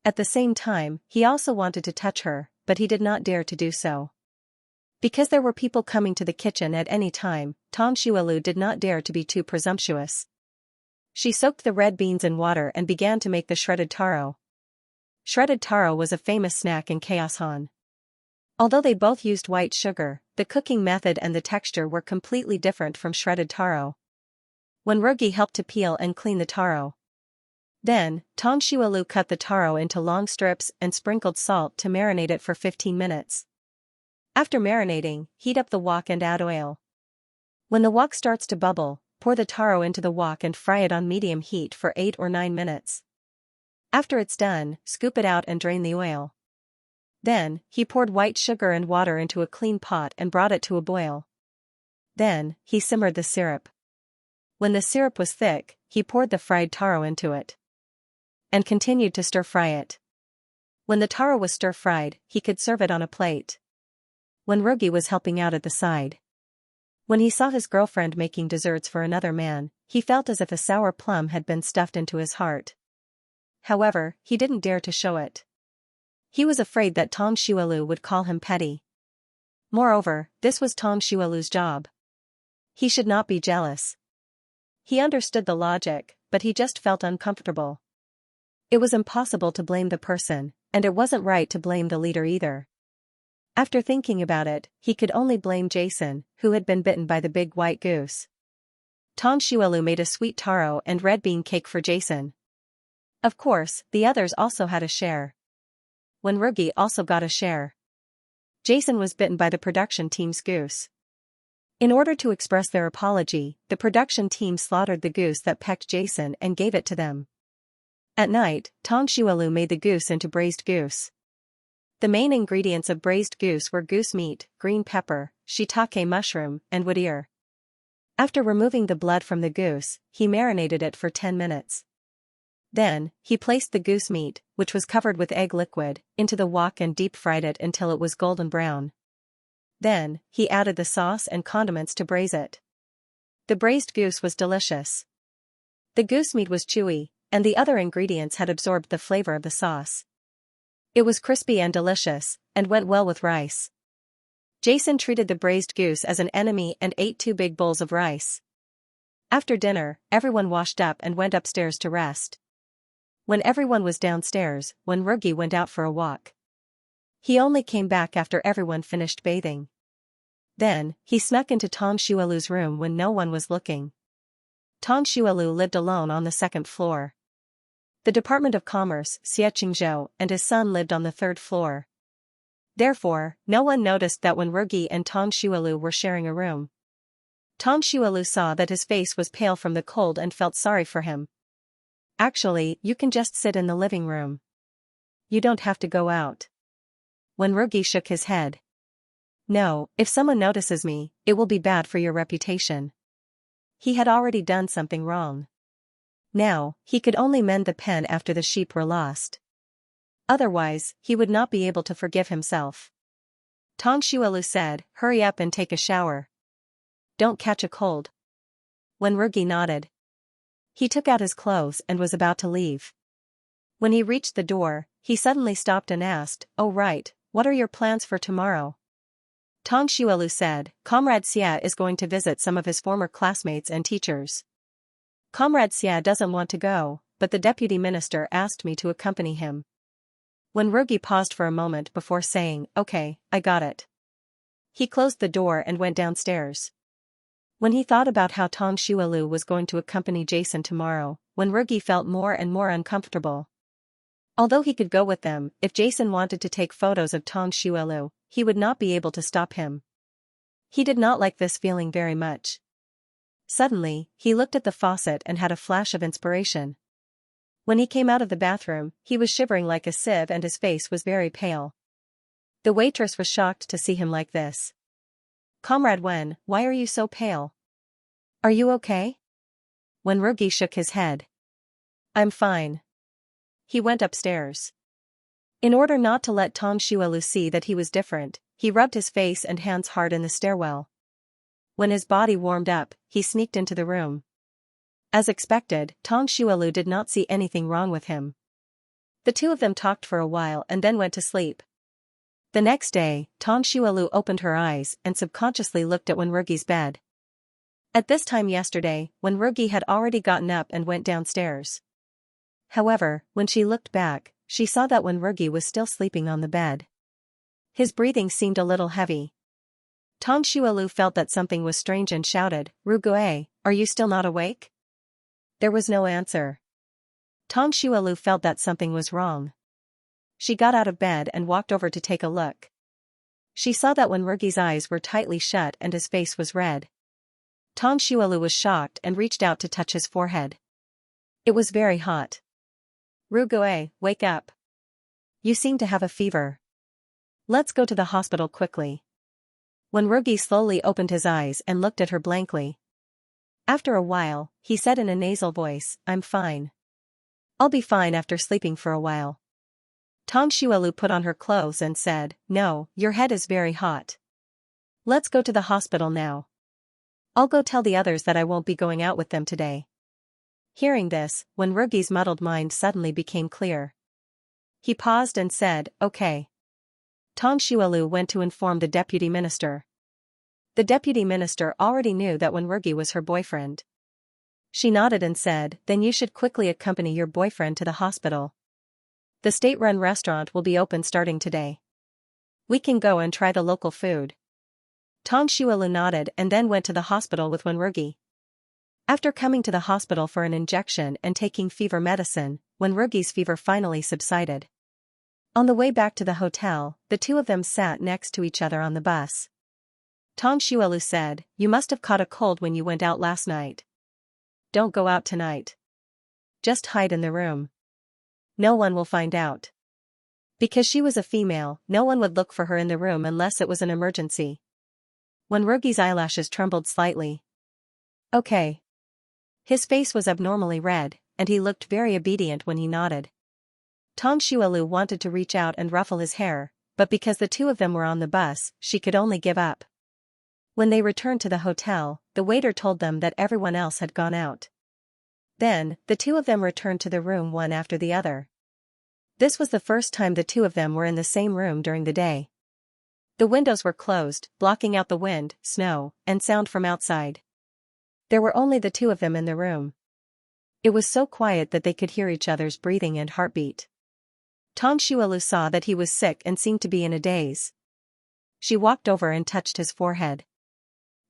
At the same time, he also wanted to touch her, but he did not dare to do so. Because there were people coming to the kitchen at any time, Tang Xuelu did not dare to be too presumptuous. She soaked the red beans in water and began to make the shredded taro. Shredded taro was a famous snack in Chaos Han. Although they both used white sugar, the cooking method and the texture were completely different from shredded taro. Wenrugi helped to peel and clean the taro. Then, Tang Xuelu cut the taro into long strips and sprinkled salt to marinate it for 15 minutes. After marinating, heat up the wok and add oil. When the wok starts to bubble, pour the taro into the wok and fry it on medium heat for 8 or 9 minutes. After it's done, scoop it out and drain the oil. Then, he poured white sugar and water into a clean pot and brought it to a boil. Then, he simmered the syrup. When the syrup was thick, he poured the fried taro into it and continued to stir-fry it. When the taro was stir-fried, he could serve it on a plate. Wenrugi was helping out at the side. When he saw his girlfriend making desserts for another man, he felt as if a sour plum had been stuffed into his heart. However, he didn't dare to show it. He was afraid that Tang Xuelu would call him petty. Moreover, this was Tang Xuelu's job. He should not be jealous. He understood the logic, but he just felt uncomfortable. It was impossible to blame the person, and it wasn't right to blame the leader either. After thinking about it, he could only blame Jason, who had been bitten by the big white goose. Tang Xuelu made a sweet taro and red bean cake for Jason. Of course, the others also had a share. Wenrugi also got a share. Jason was bitten by the production team's goose. In order to express their apology, the production team slaughtered the goose that pecked Jason and gave it to them. At night, Tang Xuelu made the goose into braised goose. The main ingredients of braised goose were goose meat, green pepper, shiitake mushroom, and wood ear. After removing the blood from the goose, he marinated it for 10 minutes. Then, he placed the goose meat, which was covered with egg liquid, into the wok and deep-fried it until it was golden brown. Then, he added the sauce and condiments to braise it. The braised goose was delicious. The goose meat was chewy, and the other ingredients had absorbed the flavor of the sauce. It was crispy and delicious, and went well with rice. Jason treated the braised goose as an enemy and ate 2 big bowls of rice. After dinner, everyone washed up and went upstairs to rest. When everyone was downstairs, Wenrugi went out for a walk. He only came back after everyone finished bathing. Then, he snuck into Tang Xuelu's room when no one was looking. Tang Xuelu lived alone on the 2nd floor. The Department of Commerce, Xianxia, and his son lived on the 3rd floor. Therefore, no one noticed that Wenrugi and Tang Xuelu were sharing a room. Tang Xuelu saw that his face was pale from the cold and felt sorry for him. "Actually, you can just sit in the living room. You don't have to go out." Wenrugi shook his head. "No, if someone notices me, it will be bad for your reputation." He had already done something wrong. Now, he could only mend the pen after the sheep were lost. Otherwise, he would not be able to forgive himself. Tang Xuelu said, "Hurry up and take a shower. Don't catch a cold." Wenrugi nodded. He took out his clothes and was about to leave. When he reached the door, he suddenly stopped and asked, "Oh right, what are your plans for tomorrow?" Tang Xuelu said, "Comrade Xia is going to visit some of his former classmates and teachers. Comrade Xia doesn't want to go, but the deputy minister asked me to accompany him." Wenrugi paused for a moment before saying, "Okay, I got it." He closed the door and went downstairs. When he thought about how Tang Xuelu was going to accompany Jason tomorrow, Wenrugi felt more and more uncomfortable. Although he could go with them, if Jason wanted to take photos of Tang Xuelu, he would not be able to stop him. He did not like this feeling very much. Suddenly, he looked at the faucet and had a flash of inspiration. When he came out of the bathroom, he was shivering like a sieve and his face was very pale. The waitress was shocked to see him like this. "Comrade Wen, why are you so pale? Are you okay?" Wenrugi shook his head. I'm fine. He went upstairs. In order not to let Tang Xuelu see that he was different, he rubbed his face and hands hard in the stairwell. When his body warmed up, he sneaked into the room. As expected, Tang Xuelu did not see anything wrong with him. The two of them talked for a while and then went to sleep. The next day, Tang Xuelu opened her eyes and subconsciously looked at Wenrugi's bed. At this time yesterday, Wenrugi had already gotten up and went downstairs. However, when she looked back, she saw that Wenrugi was still sleeping on the bed. His breathing seemed a little heavy. Tang Xuelu felt that something was strange and shouted, "Rugue, are you still not awake?" There was no answer. Tang Xuelu felt that something was wrong. She got out of bed and walked over to take a look. She saw that Wenrugi's eyes were tightly shut and his face was red. Tang Xuelu was shocked and reached out to touch his forehead. It was very hot. "Rugue, wake up. You seem to have a fever. Let's go to the hospital quickly." Wenrugi slowly opened his eyes and looked at her blankly. After a while, he said in a nasal voice, "I'm fine. I'll be fine after sleeping for a while." Tang Xuelu put on her clothes and said, "No, your head is very hot. Let's go to the hospital now. I'll go tell the others that I won't be going out with them today." Hearing this, Wenrugi's muddled mind suddenly became clear. He paused and said, "Okay." Tang Xuelu went to inform the deputy minister. The deputy minister already knew that Wenrugi was her boyfriend. She nodded and said, "Then you should quickly accompany your boyfriend to the hospital. The state-run restaurant will be open starting today. We can go and try the local food." Tang Xuelu nodded and then went to the hospital with Wenrugi. After coming to the hospital for an injection and taking fever medicine, Wenrugi's fever finally subsided. On the way back to the hotel, the two of them sat next to each other on the bus. Tang Xuelu said, "You must have caught a cold when you went out last night. Don't go out tonight. Just hide in the room. No one will find out." Because she was a female, no one would look for her in the room unless it was an emergency. Wenrugi's eyelashes trembled slightly. "Okay." His face was abnormally red, and he looked very obedient when he nodded. Tang Xuelu wanted to reach out and ruffle his hair, but because the two of them were on the bus, she could only give up. When they returned to the hotel, the waiter told them that everyone else had gone out. Then, the two of them returned to the room one after the other. This was the first time the two of them were in the same room during the day. The windows were closed, blocking out the wind, snow, and sound from outside. There were only the two of them in the room. It was so quiet that they could hear each other's breathing and heartbeat. Tang Xuelu saw that he was sick and seemed to be in a daze. She walked over and touched his forehead.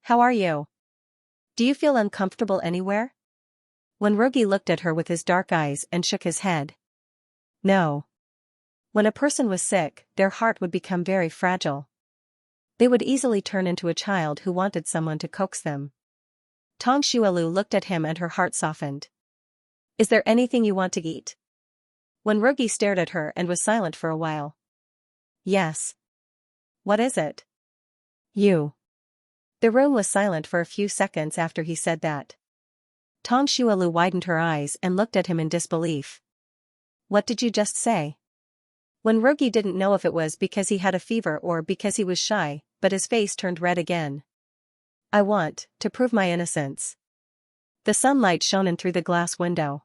"How are you? Do you feel uncomfortable anywhere?" Wenrugi looked at her with his dark eyes and shook his head. No. When a person was sick, their heart would become very fragile. They would easily turn into a child who wanted someone to coax them. Tang Xuelu looked at him and her heart softened. "Is there anything you want to eat?" Wenrugi stared at her and was silent for a while. "Yes." "What is it?" "You." The room was silent for a few seconds after he said that. Tang Xuelu widened her eyes and looked at him in disbelief. "What did you just say?" Wenrugi didn't know if it was because he had a fever or because he was shy, but his face turned red again. "I want to prove my innocence." The sunlight shone in through the glass window.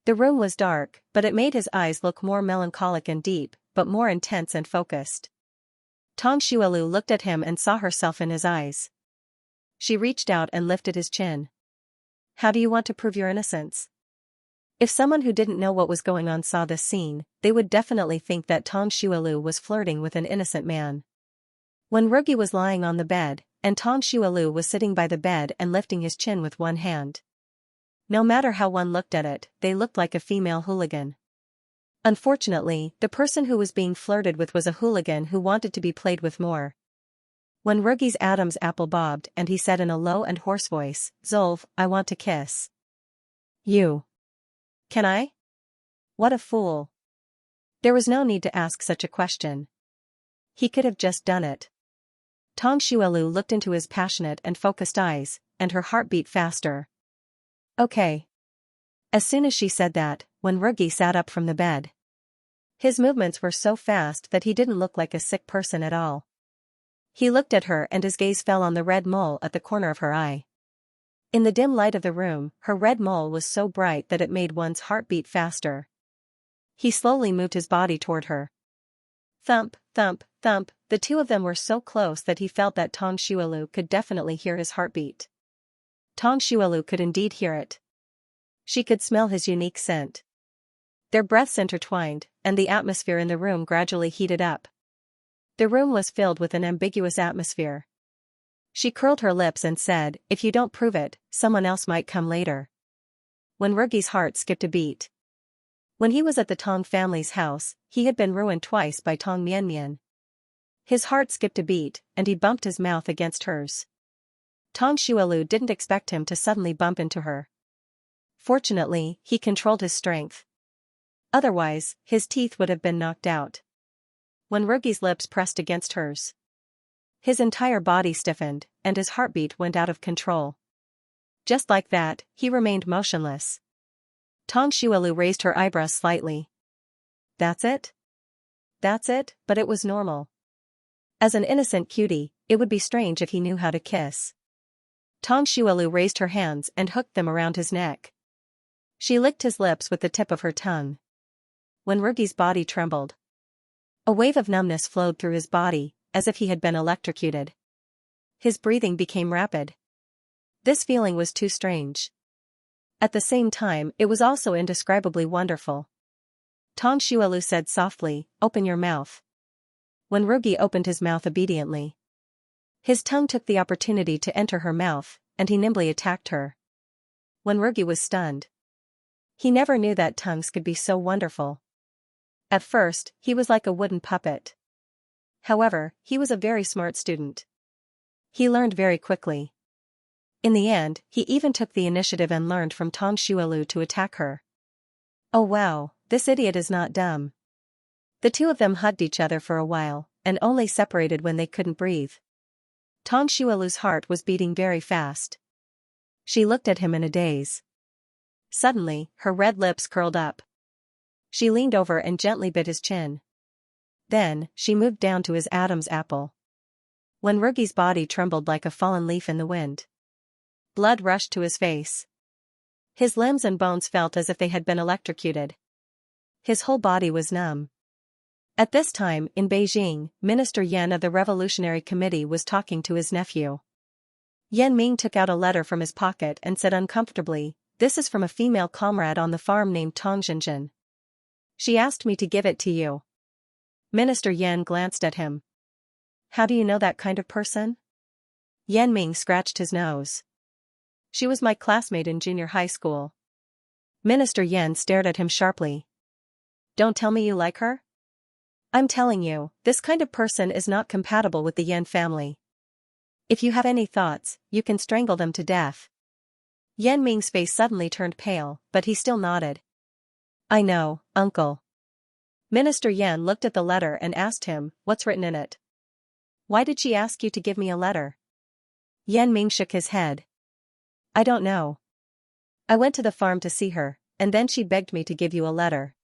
The room was dark, but it made his eyes look more melancholic and deep, but more intense and focused. Tang Xuelu looked at him and saw herself in his eyes. She reached out and lifted his chin. "How do you want to prove your innocence?" If someone who didn't know what was going on saw this scene, they would definitely think that Tang Xuelu was flirting with an innocent man. Wenrugi was lying on the bed, and Tang Xuelu was sitting by the bed and lifting his chin with one hand. No matter how one looked at it, they looked like a female hooligan. Unfortunately, the person who was being flirted with was a hooligan who wanted to be played with more. Wenrugi's Adam's apple bobbed and he said in a low and hoarse voice, "Zolv, I want to kiss you. Can I?" What a fool. There was no need to ask such a question. He could have just done it. Tang Xuelu looked into his passionate and focused eyes, and her heart beat faster. "Okay. As soon as she said that, Wenrugi sat up from the bed. His movements were so fast that he didn't look like a sick person at all. He looked at her and his gaze fell on the red mole at the corner of her eye. In the dim light of the room, her red mole was so bright that it made one's heart beat faster. He slowly moved his body toward her. Thump, thump, thump, the two of them were so close that he felt that Tong Xuelu could definitely hear his heartbeat. Tong Xuelu could indeed hear it. She could smell his unique scent. Their breaths intertwined, and the atmosphere in the room gradually heated up. The room was filled with an ambiguous atmosphere. She curled her lips and said, "If you don't prove it, someone else might come later." Wenrugi's heart skipped a beat. When he was at the Tong family's house, he had been ruined twice by Tong Mianmian. His heart skipped a beat, and he bumped his mouth against hers. Tong Xuelu didn't expect him to suddenly bump into her. Fortunately, he controlled his strength. Otherwise, his teeth would have been knocked out. Wenrugi's lips pressed against hers. His entire body stiffened, and his heartbeat went out of control. Just like that, he remained motionless. Tong Xuelu raised her eyebrows slightly. That's it? That's it, but it was normal. As an innocent cutie, it would be strange if he knew how to kiss. Tong Xuelu raised her hands and hooked them around his neck. She licked his lips with the tip of her tongue. Wenrugi's body trembled. A wave of numbness flowed through his body, as if he had been electrocuted. His breathing became rapid. This feeling was too strange. At the same time, it was also indescribably wonderful. Tong Xuelu said softly, "Open your mouth." Wenrugi opened his mouth obediently. His tongue took the opportunity to enter her mouth, and he nimbly attacked her. Wenrugi was stunned. He never knew that tongues could be so wonderful. At first, he was like a wooden puppet. However, he was a very smart student. He learned very quickly. In the end, he even took the initiative and learned from Tong Xuelu to attack her. Oh wow, this idiot is not dumb. The two of them hugged each other for a while, and only separated when they couldn't breathe. Tong Xuelu's heart was beating very fast. She looked at him in a daze. Suddenly, her red lips curled up. She leaned over and gently bit his chin. Then, she moved down to his Adam's apple. Wenrugi's body trembled like a fallen leaf in the wind. Blood rushed to his face. His limbs and bones felt as if they had been electrocuted. His whole body was numb. At this time, in Beijing, Minister Yan of the Revolutionary Committee was talking to his nephew. Yan Ming took out a letter from his pocket and said uncomfortably, "This is from a female comrade on the farm named Tong Xinjin. She asked me to give it to you." Minister Yan glanced at him. "How do you know that kind of person?" Yan Ming scratched his nose. "She was my classmate in junior high school." Minister Yan stared at him sharply. "Don't tell me you like her?" "I'm telling you, this kind of person is not compatible with the Yan family. If you have any thoughts, you can strangle them to death." Yan Ming's face suddenly turned pale, but he still nodded. "I know, uncle." Minister Yan looked at the letter and asked him, "What's written in it?" "Why did she ask you to give me a letter?" Yan Ming shook his head. "I don't know. I went to the farm to see her, and then she begged me to give you a letter.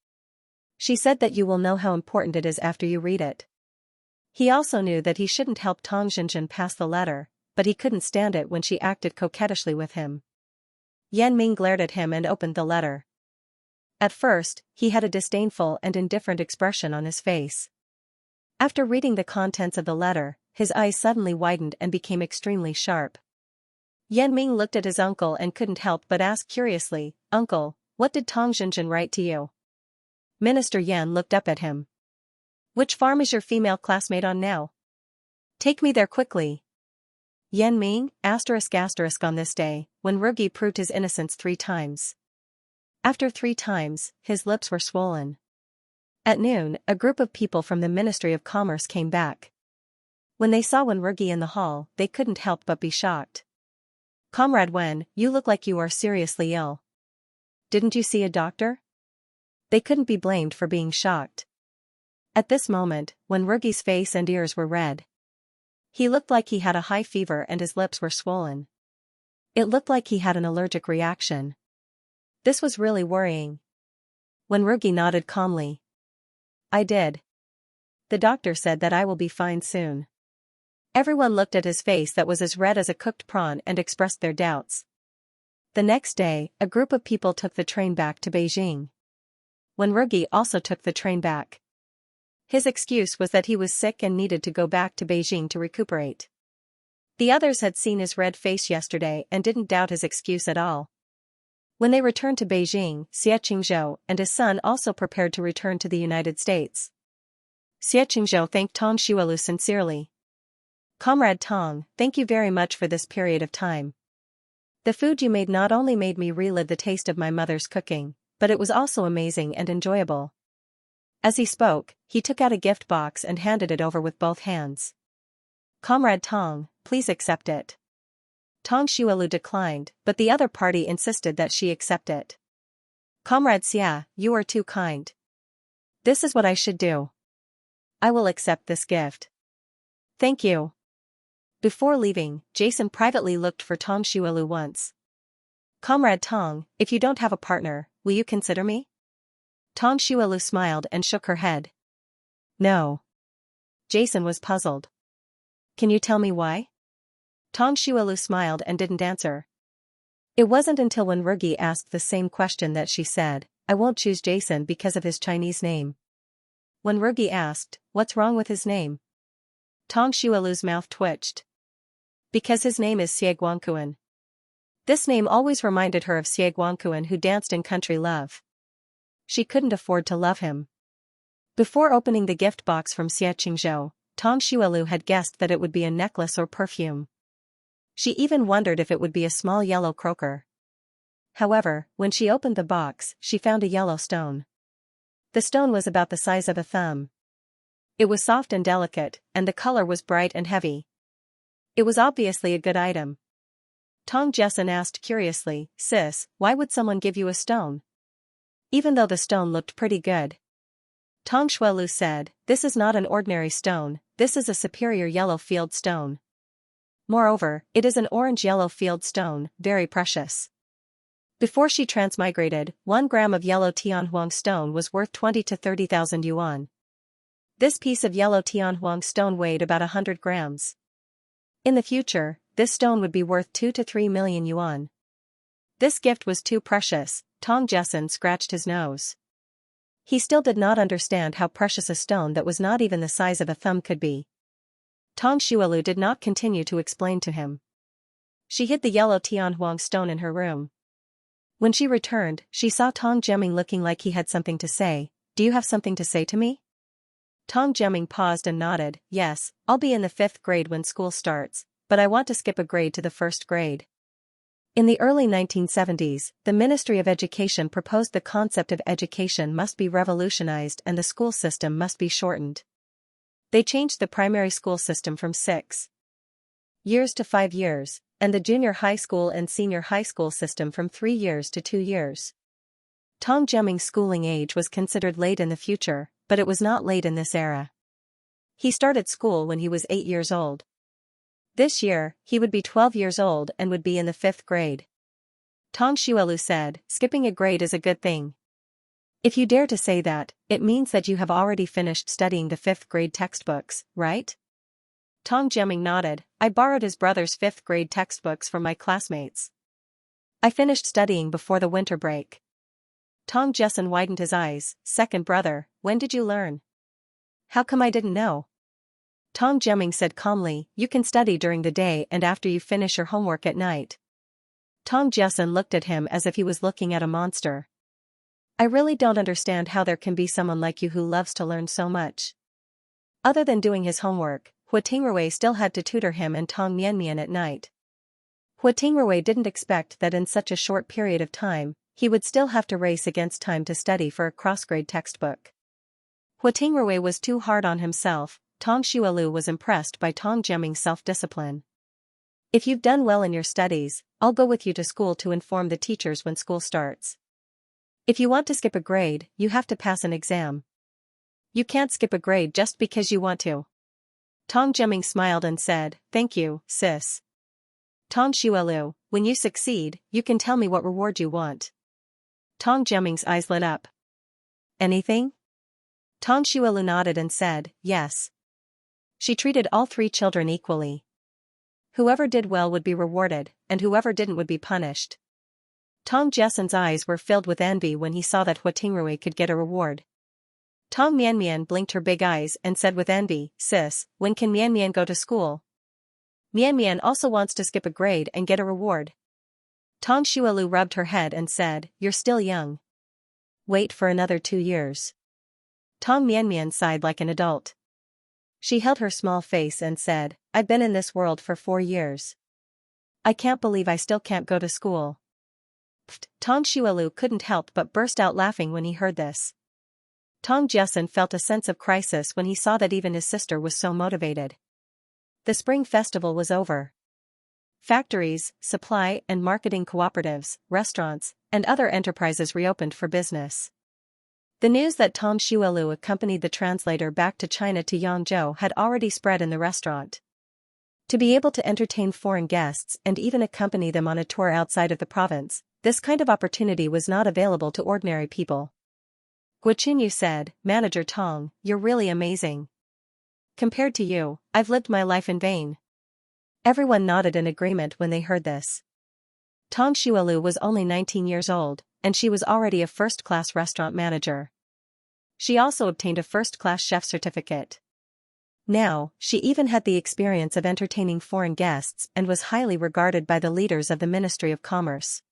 She said that you will know how important it is after you read it." He also knew that he shouldn't help Tong Xinjin pass the letter, but he couldn't stand it when she acted coquettishly with him. Yan Ming glared at him and opened the letter. At first, he had a disdainful and indifferent expression on his face. After reading the contents of the letter, his eyes suddenly widened and became extremely sharp. Yan Ming looked at his uncle and couldn't help but ask curiously, "Uncle, what did Tong Xinjin write to you?" Minister Yan looked up at him. "Which farm is your female classmate on now? Take me there quickly." Yan Ming, asterisk asterisk on this day, Wenrugi proved his innocence 3 times. After 3 times, his lips were swollen. At noon, a group of people from the Ministry of Commerce came back. When they saw Wenrugi in the hall, they couldn't help but be shocked. "Comrade Wen, you look like you are seriously ill. Didn't you see a doctor?" They couldn't be blamed for being shocked. At this moment, Wenrugi's face and ears were red. He looked like he had a high fever and his lips were swollen. It looked like he had an allergic reaction. This was really worrying. Wenrugi nodded calmly. I did. The doctor said that I will be fine soon. Everyone looked at his face that was as red as a cooked prawn and expressed their doubts. The next day, a group of people took the train back to Beijing. Wenrugi also took the train back. His excuse was that he was sick and needed to go back to Beijing to recuperate. The others had seen his red face yesterday and didn't doubt his excuse at all. When they returned to Beijing, Xianxia and his son also prepared to return to the United States. Xianxia thanked Tong Xuelu sincerely. Comrade Tong, thank you very much for this period of time. The food you made not only made me relive the taste of my mother's cooking, but it was also amazing and enjoyable. As he spoke, he took out a gift box and handed it over with both hands. Comrade Tong, please accept it. Tong Xuelu declined, but the other party insisted that she accept it. Comrade Xia, you are too kind. This is what I should do. I will accept this gift. Thank you. Before leaving, Jason privately looked for Tong Xuelu once. Comrade Tong, if you don't have a partner, will you consider me? Tong Xuelu smiled and shook her head. No. Jason was puzzled. Can you tell me why? Tong Xuelu smiled and didn't answer. It wasn't until when Wenrugi asked the same question that she said, I won't choose Jason because of his Chinese name. When Wenrugi asked, what's wrong with his name? Tong Xuelu's mouth twitched. Because his name is Xie Guangquan. This name always reminded her of Xie Guangquan who danced in Country Love. She couldn't afford to love him. Before opening the gift box from Xianxia, Tong Xuelu had guessed that it would be a necklace or perfume. She even wondered if it would be a small yellow croaker. However, when she opened the box, she found a yellow stone. The stone was about the size of a thumb. It was soft and delicate, and the color was bright and heavy. It was obviously a good item. Tong Jessen asked curiously, Sis, why would someone give you a stone? Even though the stone looked pretty good. Tong Xuelu said, this is not an ordinary stone, this is a superior yellow field stone. Moreover, it is an orange-yellow field stone, very precious. Before she transmigrated, 1 gram of yellow Tianhuang stone was worth 20 to 30,000 yuan. This piece of yellow Tianhuang stone weighed about 100 grams. In the future, this stone would be worth 2 to 3 million yuan. This gift was too precious. Tong Jessen scratched his nose. He still did not understand how precious a stone that was not even the size of a thumb could be. Tong Xuelu did not continue to explain to him. She hid the yellow Tianhuang stone in her room. When she returned, she saw Tong Jemming looking like he had something to say. Do you have something to say to me? Tong Jemming paused and nodded, yes, I'll be in the 5th grade when school starts, but I want to skip a grade to the 1st grade. In the early 1970s, the Ministry of Education proposed the concept of education must be revolutionized and the school system must be shortened. They changed the primary school system from 6 years to 5 years, and the junior high school and senior high school system from 3 years to 2 years. Tong Jemming's schooling age was considered late in the future, but it was not late in this era. He started school when he was 8 years old. This year, he would be 12 years old and would be in the 5th grade. Tong Xuelu said, skipping a grade is a good thing. If you dare to say that, it means that you have already finished studying the 5th grade textbooks, right? Tong Jemming nodded. I borrowed his brother's 5th grade textbooks from my classmates. I finished studying before the winter break. Tong Jessen widened his eyes. Second brother, when did you learn? How come I didn't know? Tong Jemming said calmly, you can study during the day and after you finish your homework at night. Tong Jessen looked at him as if he was looking at a monster. I really don't understand how there can be someone like you who loves to learn so much. Other than doing his homework, Hua Tingrui still had to tutor him and Tong Mianmian at night. Hua Tingrui didn't expect that in such a short period of time, he would still have to race against time to study for a cross-grade textbook. Hua Tingrui was too hard on himself. Tong Xuelu was impressed by Tong Jemming's self-discipline. If you've done well in your studies, I'll go with you to school to inform the teachers when school starts. If you want to skip a grade, you have to pass an exam. You can't skip a grade just because you want to. Tong Jemming smiled and said, thank you, sis. Tong Xuelu, when you succeed, you can tell me what reward you want. Tong Jiaming's eyes lit up. Anything? Tong Xuelu nodded and said, yes. She treated all 3 children equally. Whoever did well would be rewarded, and whoever didn't would be punished. Tong Jessen's eyes were filled with envy when he saw that Hua Tingrui could get a reward. Tong Mianmian blinked her big eyes and said with envy, sis, when can Mianmian go to school? Mianmian also wants to skip a grade and get a reward. Tong Xuelu rubbed her head and said, you're still young. Wait for another 2 years. Tong Mianmian sighed like an adult. She held her small face and said, I've been in this world for 4 years. I can't believe I still can't go to school. Pfft, Tong Xuelu couldn't help but burst out laughing when he heard this. Tong Jessen felt a sense of crisis when he saw that even his sister was so motivated. The spring festival was over. Factories, supply and marketing cooperatives, restaurants, and other enterprises reopened for business. The news that Tong Xuelu accompanied the translator back to China to Yangzhou had already spread in the restaurant. To be able to entertain foreign guests and even accompany them on a tour outside of the province, this kind of opportunity was not available to ordinary people. Guo Qinyu said, Manager Tong, you're really amazing. Compared to you, I've lived my life in vain. Everyone nodded in agreement when they heard this. Tong Xuelu was only 19 years old, and she was already a first-class restaurant manager. She also obtained a first-class chef certificate. Now, she even had the experience of entertaining foreign guests and was highly regarded by the leaders of the Ministry of Commerce.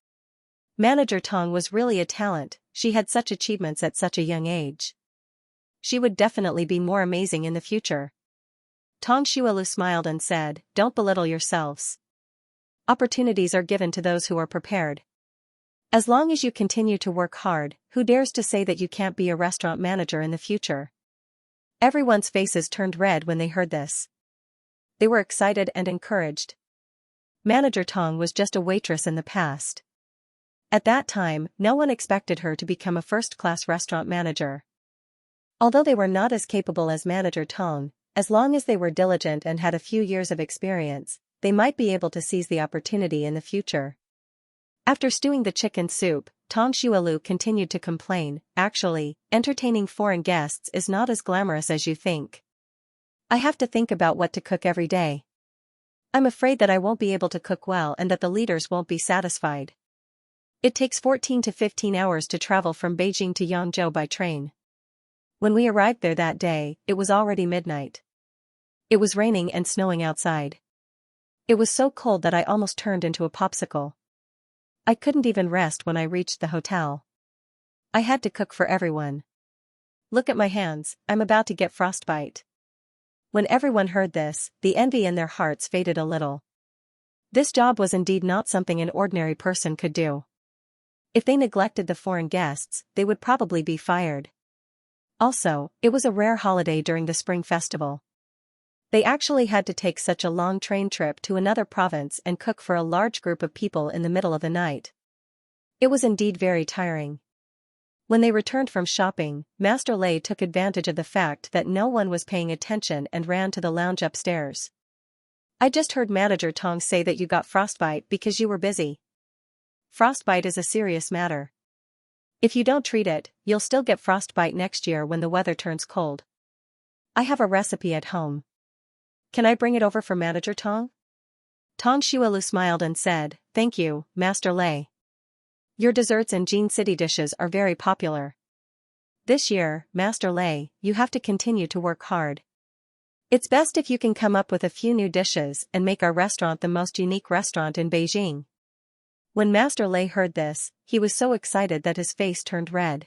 Manager Tong was really a talent, she had such achievements at such a young age. She would definitely be more amazing in the future. Tong Xuelu smiled and said, don't belittle yourselves. Opportunities are given to those who are prepared. As long as you continue to work hard, who dares to say that you can't be a restaurant manager in the future? Everyone's faces turned red when they heard this. They were excited and encouraged. Manager Tong was just a waitress in the past. At that time, no one expected her to become a first-class restaurant manager. Although they were not as capable as Manager Tong, as long as they were diligent and had a few years of experience, they might be able to seize the opportunity in the future. After stewing the chicken soup, Tong Xuelu continued to complain, actually, entertaining foreign guests is not as glamorous as you think. I have to think about what to cook every day. I'm afraid that I won't be able to cook well and that the leaders won't be satisfied. It takes 14 to 15 hours to travel from Beijing to Yangzhou by train. When we arrived there that day, it was already midnight. It was raining and snowing outside. It was so cold that I almost turned into a popsicle. I couldn't even rest when I reached the hotel. I had to cook for everyone. Look at my hands, I'm about to get frostbite. When everyone heard this, the envy in their hearts faded a little. This job was indeed not something an ordinary person could do. If they neglected the foreign guests, they would probably be fired. Also, it was a rare holiday during the Spring Festival. They actually had to take such a long train trip to another province and cook for a large group of people in the middle of the night. It was indeed very tiring. When they returned from shopping, Master Lei took advantage of the fact that no one was paying attention and ran to the lounge upstairs. I just heard Manager Tong say that you got frostbite because you were busy. Frostbite is a serious matter. If you don't treat it, you'll still get frostbite next year when the weather turns cold. I have a recipe at home. Can I bring it over for Manager Tong? Tong Xuelu smiled and said, thank you, Master Lei. Your desserts and Jin City dishes are very popular. This year, Master Lei, you have to continue to work hard. It's best if you can come up with a few new dishes and make our restaurant the most unique restaurant in Beijing. When Master Lei heard this, he was so excited that his face turned red.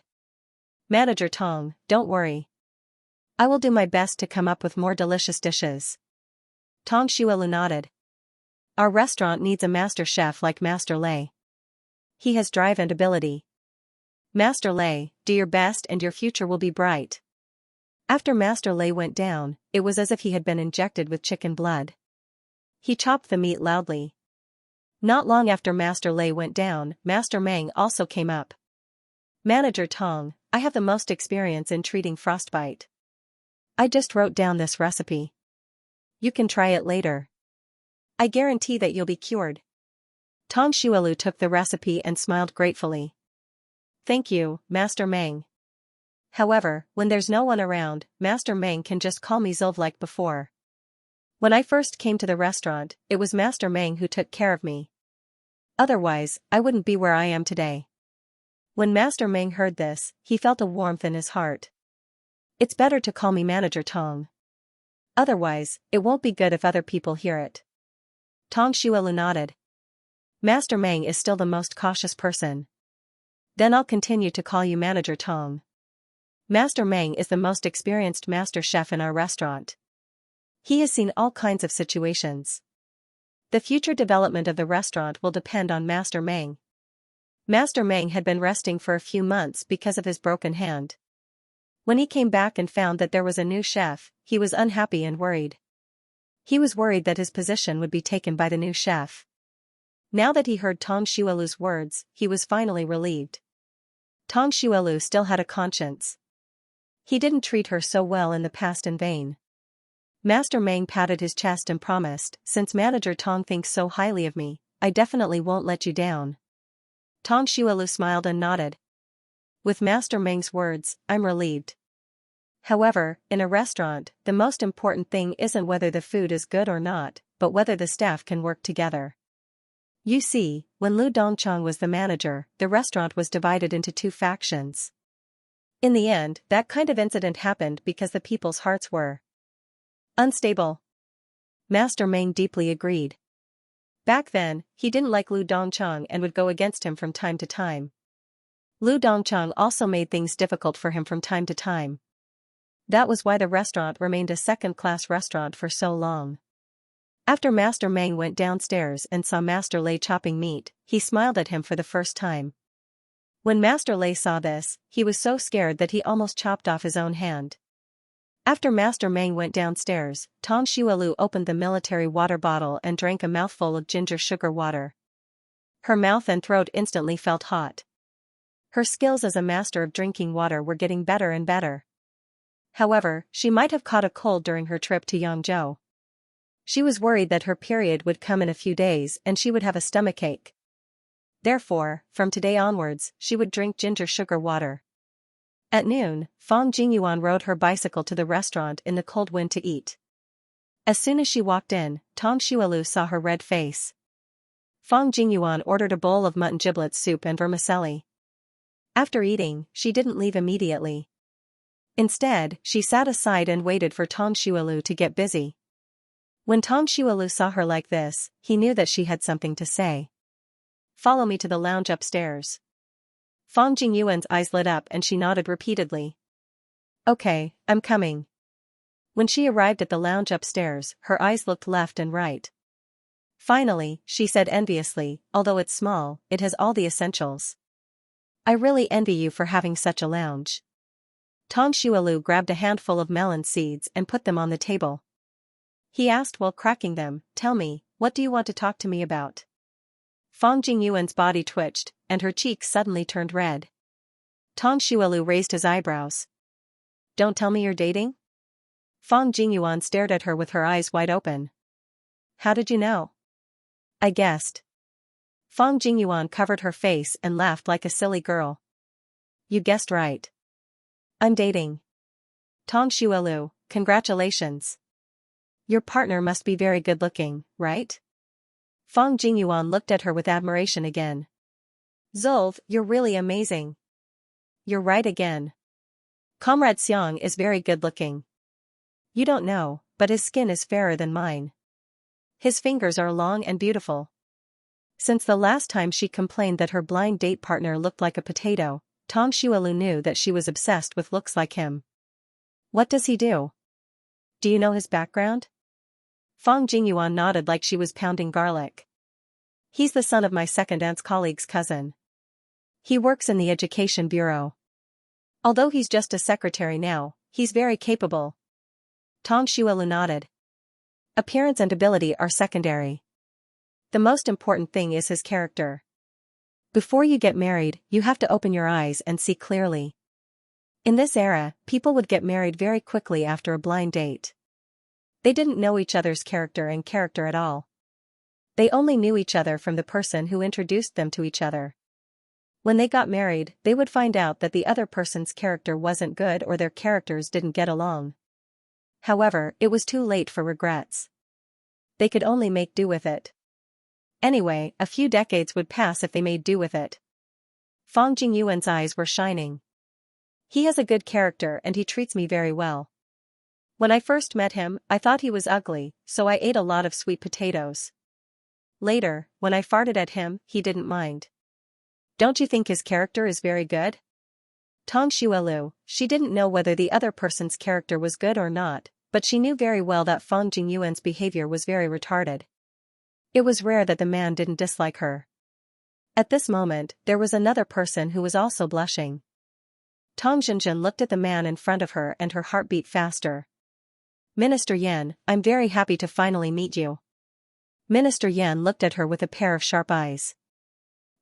Manager Tong, don't worry. I will do my best to come up with more delicious dishes. Tong Xuelu nodded. Our restaurant needs a master chef like Master Lei. He has drive and ability. Master Lei, do your best and your future will be bright. After Master Lei went down, it was as if he had been injected with chicken blood. He chopped the meat loudly. Not long after Master Lei went down, Master Meng also came up. Manager Tong, I have the most experience in treating frostbite. I just wrote down this recipe. You can try it later. I guarantee that you'll be cured. Tong Xuelu took the recipe and smiled gratefully. Thank you, Master Meng. However, when there's no one around, Master Meng can just call me Zilv like before. When I first came to the restaurant, it was Master Meng who took care of me. Otherwise, I wouldn't be where I am today. When Master Meng heard this, he felt a warmth in his heart. It's better to call me Manager Tong. Otherwise, it won't be good if other people hear it. Tong Xuelu nodded. Master Meng is still the most cautious person. Then I'll continue to call you Manager Tong. Master Meng is the most experienced master chef in our restaurant. He has seen all kinds of situations. The future development of the restaurant will depend on Master Meng. Master Meng had been resting for a few months because of his broken hand. When he came back and found that there was a new chef, he was unhappy and worried. He was worried that his position would be taken by the new chef. Now that he heard Tong Xuelu's words, he was finally relieved. Tong Xuelu still had a conscience. He didn't treat her so well in the past in vain. Master Meng patted his chest and promised, since Manager Tong thinks so highly of me, I definitely won't let you down. Tong Xuelu smiled and nodded. With Master Meng's words, I'm relieved. However, in a restaurant, the most important thing isn't whether the food is good or not, but whether the staff can work together. You see, when Lu Dongchang was the manager, the restaurant was divided into two factions. In the end, that kind of incident happened because the people's hearts were unstable. Master Meng deeply agreed. Back then, he didn't like Lu Dongchang and would go against him from time to time. Lu Dongchang also made things difficult for him from time to time. That was why the restaurant remained a second-class restaurant for so long. After Master Meng went downstairs and saw Master Lei chopping meat, he smiled at him for the first time. When Master Lei saw this, he was so scared that he almost chopped off his own hand. After Master Meng went downstairs, Tong Xuelu opened the military water bottle and drank a mouthful of ginger sugar water. Her mouth and throat instantly felt hot. Her skills as a master of drinking water were getting better and better. However, she might have caught a cold during her trip to Yangzhou. She was worried that her period would come in a few days and she would have a stomachache. Therefore, from today onwards, she would drink ginger sugar water. At noon, Fang Jingyuan rode her bicycle to the restaurant in the cold wind to eat. As soon as she walked in, Tong Xuelu saw her red face. Fang Jingyuan ordered a bowl of mutton giblets soup and vermicelli. After eating, she didn't leave immediately. Instead, she sat aside and waited for Tong Xuelu to get busy. When Tong Xuelu saw her like this, he knew that she had something to say. Follow me to the lounge upstairs. Fang Jingyuan's eyes lit up and she nodded repeatedly. Okay, I'm coming. When she arrived at the lounge upstairs, her eyes looked left and right. Finally, she said enviously, although it's small, it has all the essentials. I really envy you for having such a lounge. Tong Xuelu grabbed a handful of melon seeds and put them on the table. He asked while cracking them, tell me, what do you want to talk to me about? Fang Jingyuan's body twitched, and her cheeks suddenly turned red. Tong Xuelu raised his eyebrows. Don't tell me you're dating? Fang Jingyuan stared at her with her eyes wide open. How did you know? I guessed. Fang Jingyuan covered her face and laughed like a silly girl. You guessed right. I'm dating. Tong Xuelu, congratulations. Your partner must be very good-looking, right? Fang Jingyuan looked at her with admiration again. Zolv, you're really amazing. You're right again. Comrade Xiang is very good-looking. You don't know, but his skin is fairer than mine. His fingers are long and beautiful. Since the last time she complained that her blind date partner looked like a potato, Tong Xuelu knew that she was obsessed with looks like him. What does he do? Do you know his background? Fang Jingyuan nodded like she was pounding garlic. He's the son of my second aunt's colleague's cousin. He works in the education bureau. Although he's just a secretary now, he's very capable. Tong Xuelu nodded. Appearance and ability are secondary. The most important thing is his character. Before you get married, you have to open your eyes and see clearly. In this era, people would get married very quickly after a blind date. They didn't know each other's character at all. They only knew each other from the person who introduced them to each other. When they got married, they would find out that the other person's character wasn't good or their characters didn't get along. However, it was too late for regrets. They could only make do with it. Anyway, a few decades would pass if they made do with it. Fang Jingyuan's eyes were shining. He has a good character and he treats me very well. When I first met him, I thought he was ugly, so I ate a lot of sweet potatoes. Later, when I farted at him, he didn't mind. Don't you think his character is very good? Tong Xuelu, she didn't know whether the other person's character was good or not, but she knew very well that Fang Jingyuan's behavior was very retarded. It was rare that the man didn't dislike her. At this moment, there was another person who was also blushing. Tong Jinjin looked at the man in front of her and her heart beat faster. Minister Yan, I'm very happy to finally meet you. Minister Yan looked at her with a pair of sharp eyes.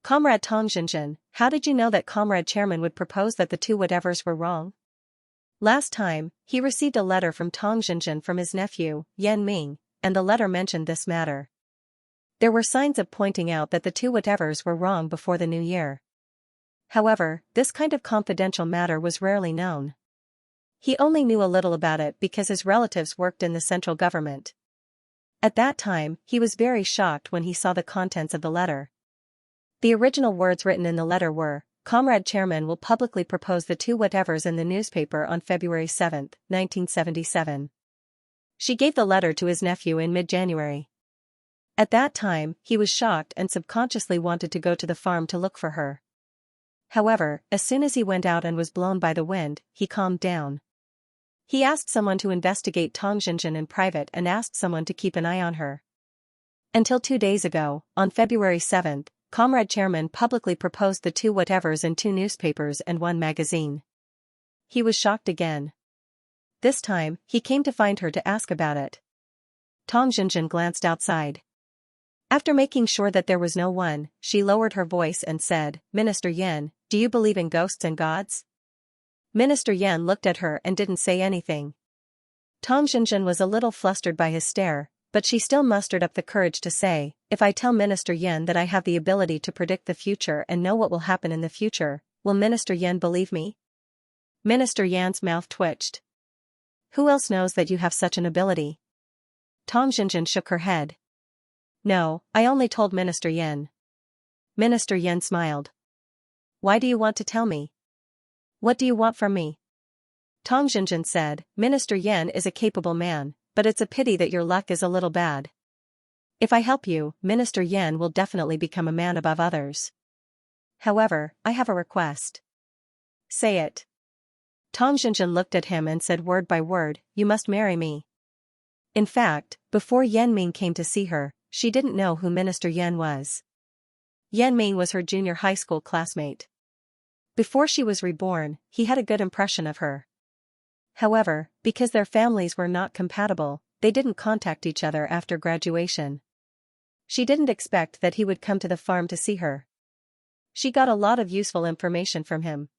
Comrade Tong Jinjin, how did you know that Comrade Chairman would propose that the two whatevers were wrong? Last time, he received a letter from Tong Jinjin from his nephew, Yan Ming, and the letter mentioned this matter. There were signs of pointing out that the two whatevers were wrong before the new year. However, this kind of confidential matter was rarely known. He only knew a little about it because his relatives worked in the central government. At that time, he was very shocked when he saw the contents of the letter. The original words written in the letter were, Comrade Chairman will publicly propose the two whatevers in the newspaper on February 7, 1977. She gave the letter to his nephew in mid-January. At that time, he was shocked and subconsciously wanted to go to the farm to look for her. However, as soon as he went out and was blown by the wind, he calmed down. He asked someone to investigate Tong Jinjin in private and asked someone to keep an eye on her. Until 2 days ago, on February 7, Comrade Chairman publicly proposed the two whatevers in 2 newspapers and 1 magazine. He was shocked again. This time, he came to find her to ask about it. Tong Jinjin glanced outside. After making sure that there was no one, she lowered her voice and said, Minister Yan, do you believe in ghosts and gods? Minister Yan looked at her and didn't say anything. Tong Jinjin was a little flustered by his stare, but she still mustered up the courage to say, if I tell Minister Yan that I have the ability to predict the future and know what will happen in the future, will Minister Yan believe me? Minister Yan's mouth twitched. Who else knows that you have such an ability? Tong Jinjin shook her head. No, I only told Minister Yan. Minister Yan smiled. Why do you want to tell me? What do you want from me? Tong Jinjin said, Minister Yan is a capable man, but it's a pity that your luck is a little bad. If I help you, Minister Yan will definitely become a man above others. However, I have a request. Say it. Tong Jinjin looked at him and said word by word, you must marry me. In fact, before Yan Ming came to see her, she didn't know who Minister Yan was. Yan Ming was her junior high school classmate. Before she was reborn, he had a good impression of her. However, because their families were not compatible, they didn't contact each other after graduation. She didn't expect that he would come to the farm to see her. She got a lot of useful information from him.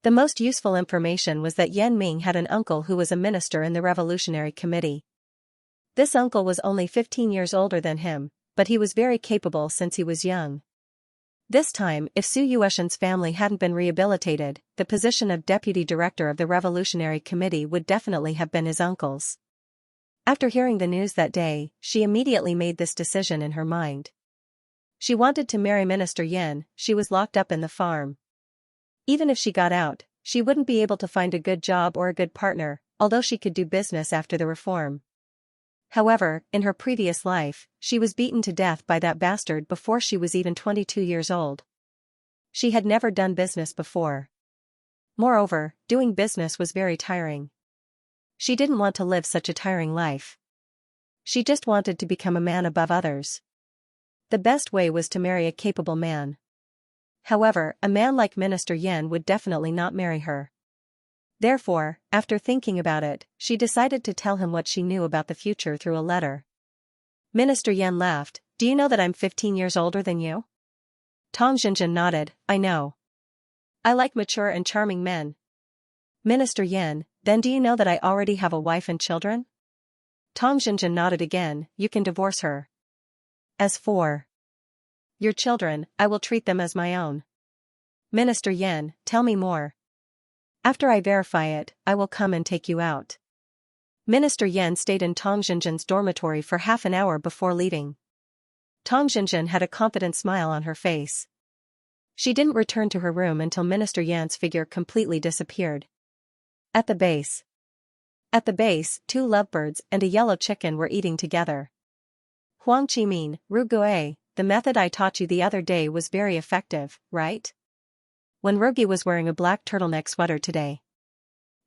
The most useful information was that Yan Ming had an uncle who was a minister in the Revolutionary Committee. This uncle was only 15 years older than him, but he was very capable since he was young. This time, if Su Yueshan's family hadn't been rehabilitated, the position of deputy director of the Revolutionary Committee would definitely have been his uncle's. After hearing the news that day, she immediately made this decision in her mind. She wanted to marry Minister Yan. She was locked up in the farm. Even if she got out, she wouldn't be able to find a good job or a good partner, although she could do business after the reform. However, in her previous life, she was beaten to death by that bastard before she was even 22 years old. She had never done business before. Moreover, doing business was very tiring. She didn't want to live such a tiring life. She just wanted to become a man above others. The best way was to marry a capable man. However, a man like Minister Yan would definitely not marry her. Therefore, after thinking about it, she decided to tell him what she knew about the future through a letter. Minister Yan laughed, do you know that I'm 15 years older than you? Tong Jinjin nodded, I know. I like mature and charming men. Minister Yan, then do you know that I already have a wife and children? Tong Jinjin nodded again, you can divorce her. As for your children, I will treat them as my own. Minister Yan, tell me more. After I verify it, I will come and take you out. Minister Yan stayed in Tang Jinjin's dormitory for half an hour before leaving. Tang Jinjin had a confident smile on her face. She didn't return to her room until Minister Yan's figure completely disappeared. At the base, two lovebirds and a yellow chicken were eating together. Huang Qimin, Rugue, the method I taught you the other day was very effective, right? When Rugi was wearing a black turtleneck sweater today,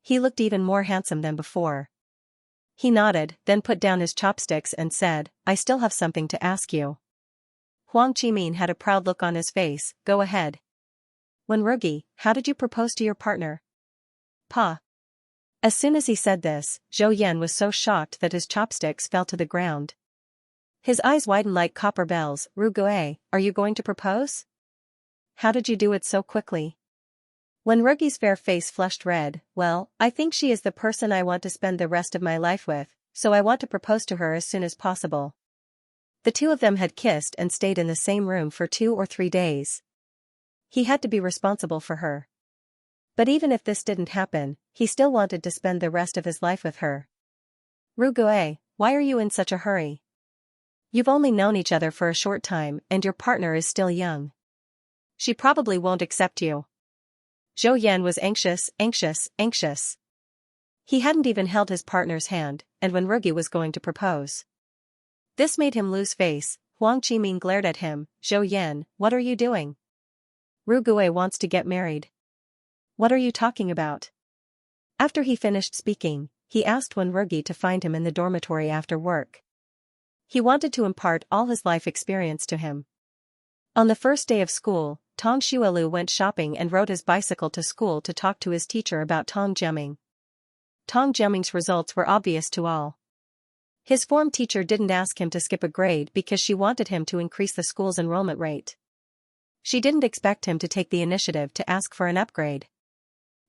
he looked even more handsome than before. He nodded, then put down his chopsticks and said, I still have something to ask you. Huang Qimin had a proud look on his face. Go ahead. When Rugi, how did you propose to your partner? Pa. As soon as he said this, Zhou Yan was so shocked that his chopsticks fell to the ground. His eyes widened like copper bells. Rugue, are you going to propose? How did you do it so quickly? When Rugi's fair face flushed red, well, I think she is the person I want to spend the rest of my life with, so I want to propose to her as soon as possible. The two of them had kissed and stayed in the same room for 2 or 3 days. He had to be responsible for her. But even if this didn't happen, he still wanted to spend the rest of his life with her. Rugue, why are you in such a hurry? You've only known each other for a short time and your partner is still young. She probably won't accept you. Zhou Yan was anxious. He hadn't even held his partner's hand, and when Rugi was going to propose, this made him lose face. Huang Qimin glared at him. Zhou Yan, what are you doing? Rugue wants to get married. What are you talking about? After he finished speaking, he asked Wen Rugi to find him in the dormitory after work. He wanted to impart all his life experience to him. On the first day of school, Tang Xuelu went shopping and rode his bicycle to school to talk to his teacher about Tang Jiaming. Tang Jiaming's results were obvious to all. His form teacher didn't ask him to skip a grade because she wanted him to increase the school's enrollment rate. She didn't expect him to take the initiative to ask for an upgrade.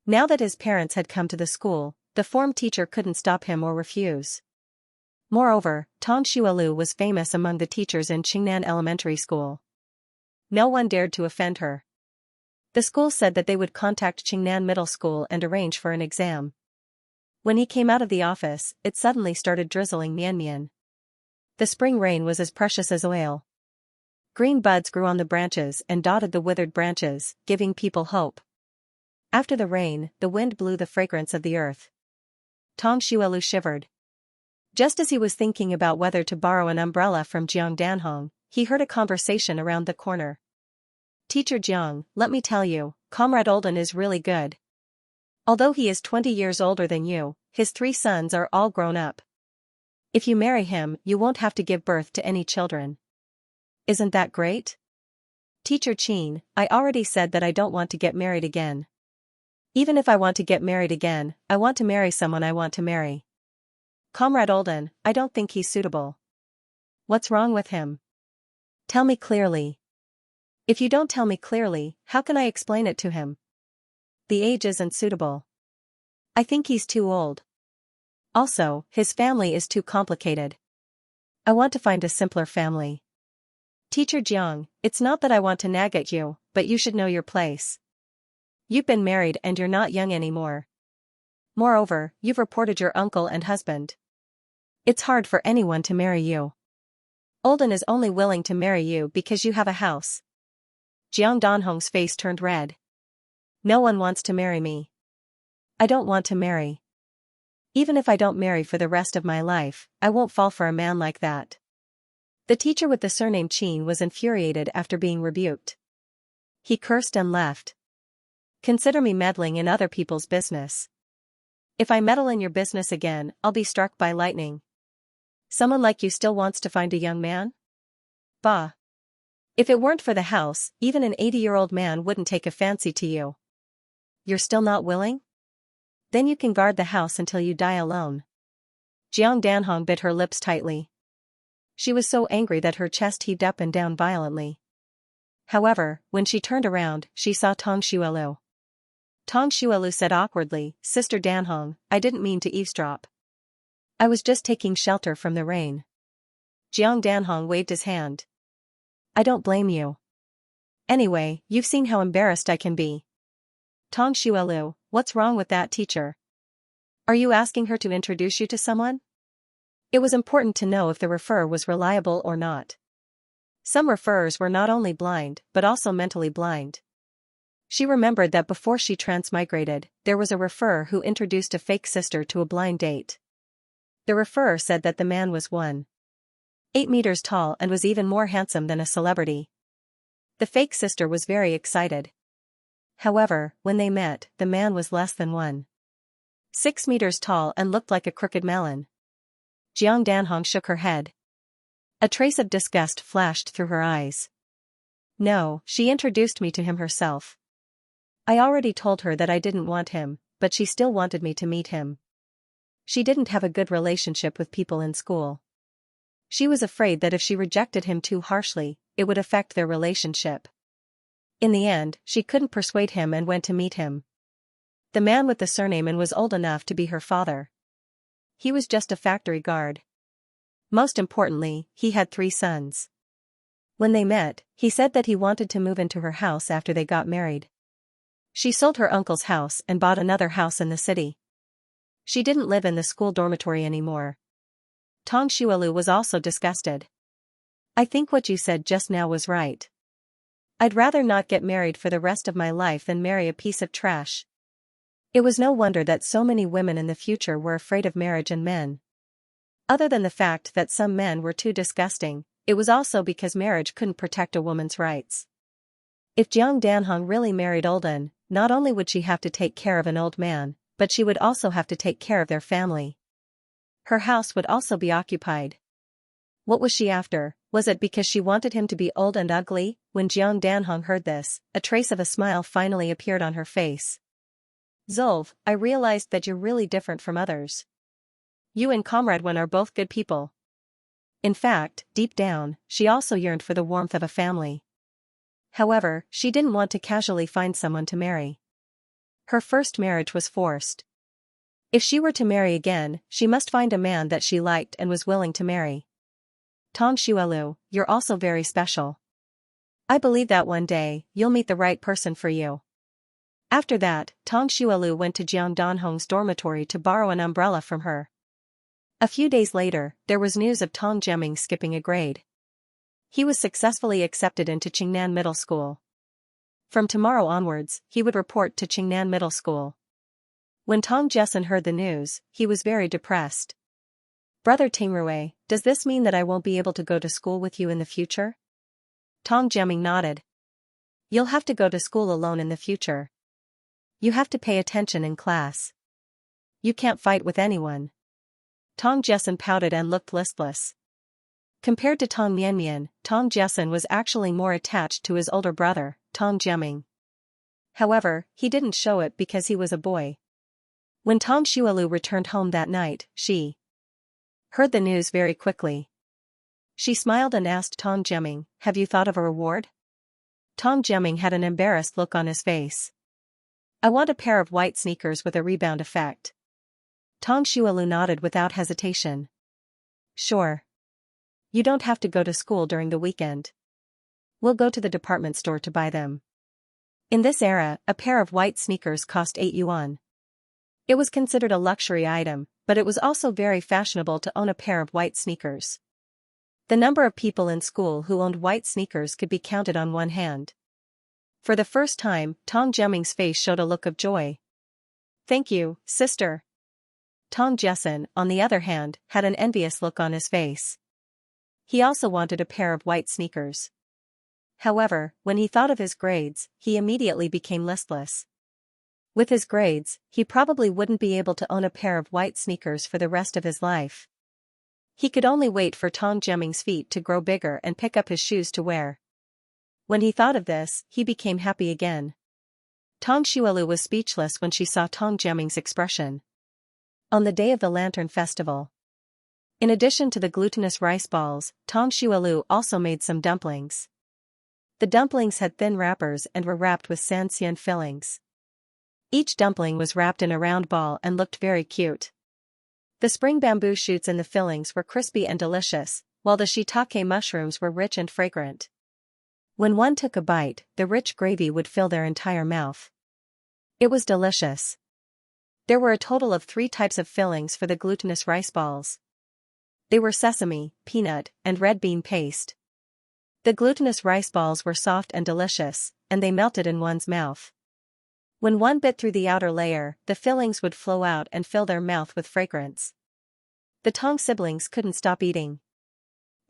Now that his parents had come to the school, the form teacher couldn't stop him or refuse. Moreover, Tang Xuelu was famous among the teachers in Qingnan Elementary School. No one dared to offend her. The school said that they would contact Qingnan Middle School and arrange for an exam. When he came out of the office, it suddenly started drizzling mian. The spring rain was as precious as oil. Green buds grew on the branches and dotted the withered branches, giving people hope. After the rain, the wind blew the fragrance of the earth. Tang Xuelu shivered. Just as he was thinking about whether to borrow an umbrella from Jiang Danhong, he heard a conversation around the corner. Teacher Jiang, let me tell you, Comrade Olden is really good. Although he is 20 years older than you, his 3 sons are all grown up. If you marry him, you won't have to give birth to any children. Isn't that great? Teacher Qin, I already said that I don't want to get married again. Even if I want to get married again, I want to marry someone I want to marry. Comrade Olden, I don't think he's suitable. What's wrong with him? Tell me clearly. If you don't tell me clearly, how can I explain it to him? The age isn't suitable. I think he's too old. Also, his family is too complicated. I want to find a simpler family. Teacher Jiang, it's not that I want to nag at you, but you should know your place. You've been married and you're not young anymore. Moreover, you've reported your uncle and husband. It's hard for anyone to marry you. Olden is only willing to marry you because you have a house. Jiang Danhong's face turned red. No one wants to marry me. I don't want to marry. Even if I don't marry for the rest of my life, I won't fall for a man like that. The teacher with the surname Qin was infuriated after being rebuked. He cursed and left. Consider me meddling in other people's business. If I meddle in your business again, I'll be struck by lightning. Someone like you still wants to find a young man? Bah. If it weren't for the house, even an 80-year-old man wouldn't take a fancy to you. You're still not willing? Then you can guard the house until you die alone. Jiang Danhong bit her lips tightly. She was so angry that her chest heaved up and down violently. However, when she turned around, she saw Tang Xuelu. Tang Xuelu said awkwardly, Sister Danhong, I didn't mean to eavesdrop. I was just taking shelter from the rain. Jiang Danhong waved his hand. I don't blame you. Anyway, you've seen how embarrassed I can be. Tong Xuelu, what's wrong with that teacher? Are you asking her to introduce you to someone? It was important to know if the referrer was reliable or not. Some referrers were not only blind, but also mentally blind. She remembered that before she transmigrated, there was a referrer who introduced a fake sister to a blind date. The referrer said that the man was 1.8 meters tall and was even more handsome than a celebrity. The fake sister was very excited. However, when they met, the man was less than 1.6 meters tall and looked like a crooked melon. Jiang Danhong shook her head. A trace of disgust flashed through her eyes. No, she introduced me to him herself. I already told her that I didn't want him, but she still wanted me to meet him. She didn't have a good relationship with people in school. She was afraid that if she rejected him too harshly, it would affect their relationship. In the end, she couldn't persuade him and went to meet him. The man with the surname and was old enough to be her father. He was just a factory guard. Most importantly, he had 3 sons. When they met, he said that he wanted to move into her house after they got married. She sold her uncle's house and bought another house in the city. She didn't live in the school dormitory anymore. Tong Xuelu was also disgusted. I think what you said just now was right. I'd rather not get married for the rest of my life than marry a piece of trash. It was no wonder that so many women in the future were afraid of marriage and men. Other than the fact that some men were too disgusting, it was also because marriage couldn't protect a woman's rights. If Jiang Danhong really married Olden, not only would she have to take care of an old man, but she would also have to take care of their family. Her house would also be occupied. What was she after? Was it because she wanted him to be old and ugly? When Jiang Danhong heard this, a trace of a smile finally appeared on her face. Zolv, I realized that you're really different from others. You and Comrade Wen are both good people. In fact, deep down, she also yearned for the warmth of a family. However, she didn't want to casually find someone to marry. Her first marriage was forced. If she were to marry again, she must find a man that she liked and was willing to marry. Tong Xuelu, you're also very special. I believe that one day, you'll meet the right person for you. After that, Tong Xuelu went to Jiang Danhong's dormitory to borrow an umbrella from her. A few days later, there was news of Tong Jiaming skipping a grade. He was successfully accepted into Qingnan Middle School. From tomorrow onwards, he would report to Qingnan Middle School. When Tong Jessen heard the news, he was very depressed. Brother Tingrui, does this mean that I won't be able to go to school with you in the future? Tong Jiaming nodded. You'll have to go to school alone in the future. You have to pay attention in class. You can't fight with anyone. Tong Jessen pouted and looked listless. Compared to Tong Mianmian, Tong Jessen was actually more attached to his older brother, Tong Jiaming. However, he didn't show it because he was a boy. When Tong Xuelu returned home that night, she heard the news very quickly. She smiled and asked Tong Jiaming, have you thought of a reward? Tong Jiaming had an embarrassed look on his face. I want a pair of white sneakers with a rebound effect. Tong Xuelu nodded without hesitation. Sure. You don't have to go to school during the weekend. We'll go to the department store to buy them. In this era, a pair of white sneakers cost 8 yuan. It was considered a luxury item, but it was also very fashionable to own a pair of white sneakers. The number of people in school who owned white sneakers could be counted on one hand. For the first time, Tong Jiaming's face showed a look of joy. Thank you, sister. Tong Jessen, on the other hand, had an envious look on his face. He also wanted a pair of white sneakers. However, when he thought of his grades, he immediately became listless. With his grades, he probably wouldn't be able to own a pair of white sneakers for the rest of his life. He could only wait for Tong Jiaming's feet to grow bigger and pick up his shoes to wear. When he thought of this, he became happy again. Tong Xuelu was speechless when she saw Tong Jiaming's expression. On the day of the Lantern Festival, in addition to the glutinous rice balls, Tong Xuelu also made some dumplings. The dumplings had thin wrappers and were wrapped with Xianxia fillings. Each dumpling was wrapped in a round ball and looked very cute. The spring bamboo shoots in the fillings were crispy and delicious, while the shiitake mushrooms were rich and fragrant. When one took a bite, the rich gravy would fill their entire mouth. It was delicious. There were a total of 3 types of fillings for the glutinous rice balls. They were sesame, peanut, and red bean paste. The glutinous rice balls were soft and delicious, and they melted in one's mouth. When one bit through the outer layer, the fillings would flow out and fill their mouth with fragrance. The Tong siblings couldn't stop eating.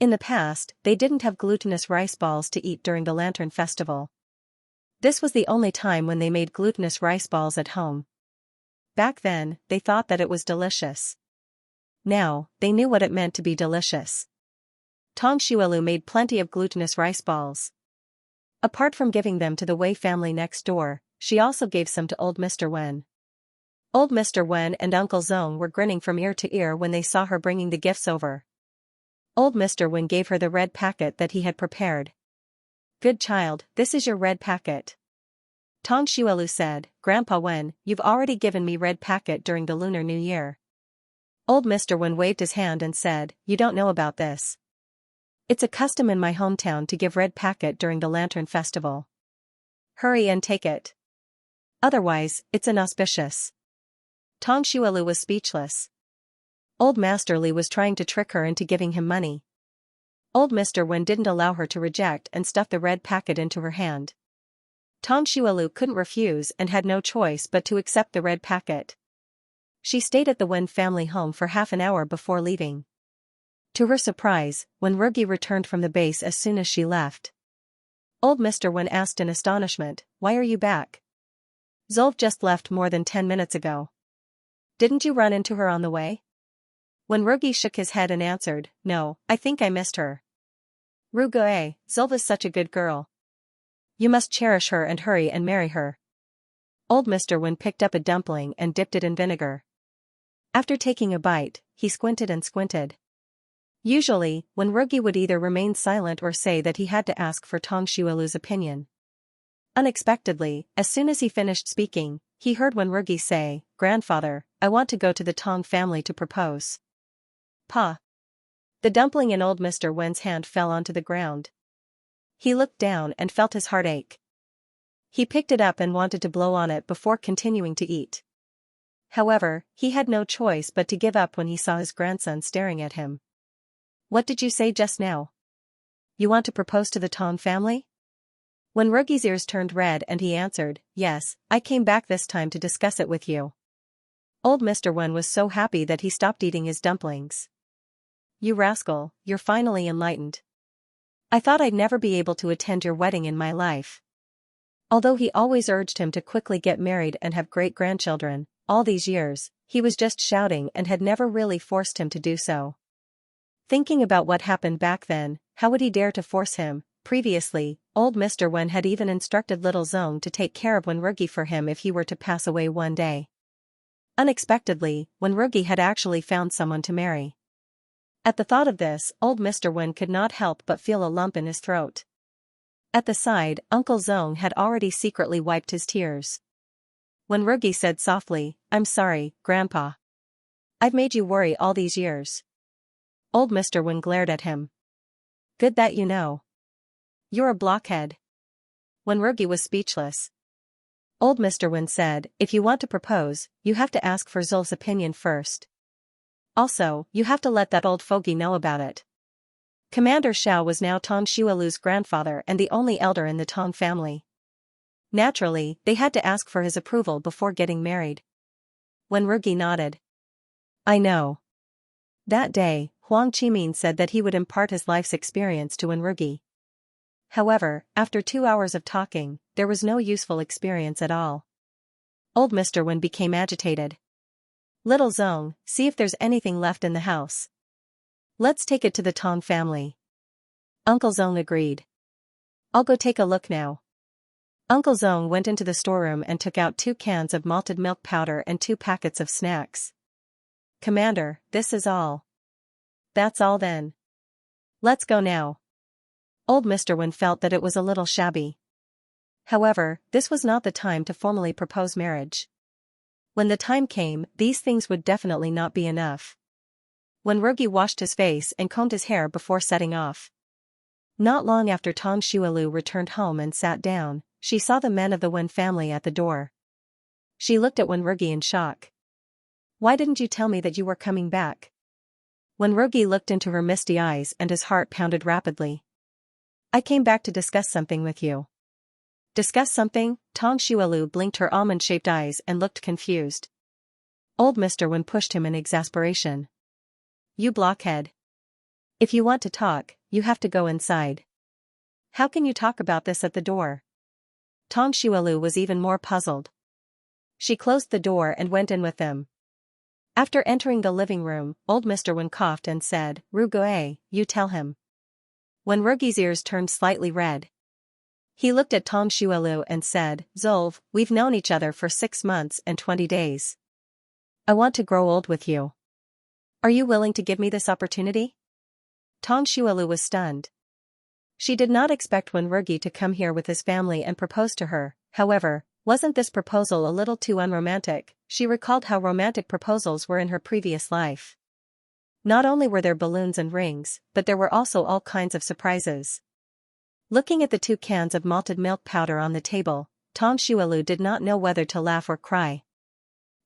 In the past, they didn't have glutinous rice balls to eat during the Lantern Festival. This was the only time when they made glutinous rice balls at home. Back then, they thought that it was delicious. Now, they knew what it meant to be delicious. Tong Xuelu made plenty of glutinous rice balls. Apart from giving them to the Wei family next door, she also gave some to old Mr. Wen. Old Mr. Wen and Uncle Zong were grinning from ear to ear when they saw her bringing the gifts over. Old Mr. Wen gave her the red packet that he had prepared. "Good child, this is your red packet." Tong Xuelu said, "Grandpa Wen, you've already given me red packet during the Lunar New Year." Old Mr. Wen waved his hand and said, "You don't know about this. It's a custom in my hometown to give red packet during the Lantern Festival. Hurry and take it. Otherwise, it's inauspicious." Tong Xuelu was speechless. Old Master Li was trying to trick her into giving him money. Old Mr. Wen didn't allow her to reject and stuffed the red packet into her hand. Tong Xuelu couldn't refuse and had no choice but to accept the red packet. She stayed at the Wen family home for half an hour before leaving. To her surprise, Wen Rugi returned from the base as soon as she left. Old Mr. Wen asked in astonishment, "Why are you back? Zolv just left more than 10 minutes ago. Didn't you run into her on the way?" Wen Rugi shook his head and answered, "No, I think I missed her. Rugue, Zolv is such a good girl. You must cherish her and hurry and marry her." Old Mr. Wen picked up a dumpling and dipped it in vinegar. After taking a bite, he squinted and squinted. Usually, Wen Rugi would either remain silent or say that he had to ask for Tong Xuelu's opinion. Unexpectedly, as soon as he finished speaking, he heard Wen Rugi say, "Grandfather, I want to go to the Tong family to propose." "Pa." The dumpling in old Mr. Wen's hand fell onto the ground. He looked down and felt his heart ache. He picked it up and wanted to blow on it before continuing to eat. However, he had no choice but to give up when he saw his grandson staring at him. "What did you say just now? You want to propose to the Tong family?" When Rugi's ears turned red and he answered, "Yes, I came back this time to discuss it with you." Old Mr. Wen was so happy that he stopped eating his dumplings. "You rascal, you're finally enlightened. I thought I'd never be able to attend your wedding in my life." Although he always urged him to quickly get married and have great-grandchildren, all these years, he was just shouting and had never really forced him to do so. Thinking about what happened back then, how would he dare to force him? Previously, old Mr. Wen had even instructed little Zong to take care of Wen Rugi for him if he were to pass away one day. Unexpectedly, Wen Rugi had actually found someone to marry. At the thought of this, old Mr. Wen could not help but feel a lump in his throat. At the side, Uncle Zong had already secretly wiped his tears. Wen Rugi said softly, "I'm sorry, Grandpa. I've made you worry all these years." Old Mr. Wen glared at him. "Good that you know. You're a blockhead." Wen Rugi was speechless. Old Mr. Wen said, "If you want to propose, you have to ask for Zol's opinion first. Also, you have to let that old fogey know about it." Commander Xiao was now Tong Xuelu's grandfather and the only elder in the Tong family. Naturally, they had to ask for his approval before getting married. Wen Rugi nodded. "I know." That day, Huang Qimin said that he would impart his life's experience to Wen Rugi. However, after 2 hours of talking, there was no useful experience at all. Old Mr. Wen became agitated. "Little Zong, see if there's anything left in the house. Let's take it to the Tong family." Uncle Zong agreed. "I'll go take a look now." Uncle Zong went into the storeroom and took out 2 cans of malted milk powder and 2 packets of snacks. "Commander, this is all." "That's all then. Let's go now." Old Mr. Wen felt that it was a little shabby. However, this was not the time to formally propose marriage. When the time came, these things would definitely not be enough. When Rugi washed his face and combed his hair before setting off. Not long after Tang Xuelu returned home and sat down, she saw the men of the Wen family at the door. She looked at Wenrugi in shock. "Why didn't you tell me that you were coming back?" Wenrugi looked into her misty eyes and his heart pounded rapidly. "I came back to discuss something with you." "Discuss something?" Tang Xuelu blinked her almond-shaped eyes and looked confused. Old Mr. Wen pushed him in exasperation. "You blockhead. If you want to talk, you have to go inside. How can you talk about this at the door?" Tang Xuelu was even more puzzled. She closed the door and went in with them. After entering the living room, old Mr. Wen coughed and said, "Rugoe, you tell him." When Rugi's ears turned slightly red, he looked at Tang Xuelu and said, "Zolv, we've known each other for 6 months and 20 days. I want to grow old with you. Are you willing to give me this opportunity?" Tang Xuelu was stunned. She did not expect Wenrugi to come here with his family and propose to her. However, wasn't this proposal a little too unromantic? She recalled how romantic proposals were in her previous life. Not only were there balloons and rings, but there were also all kinds of surprises. Looking at the 2 cans of malted milk powder on the table, Tang Xuelu did not know whether to laugh or cry.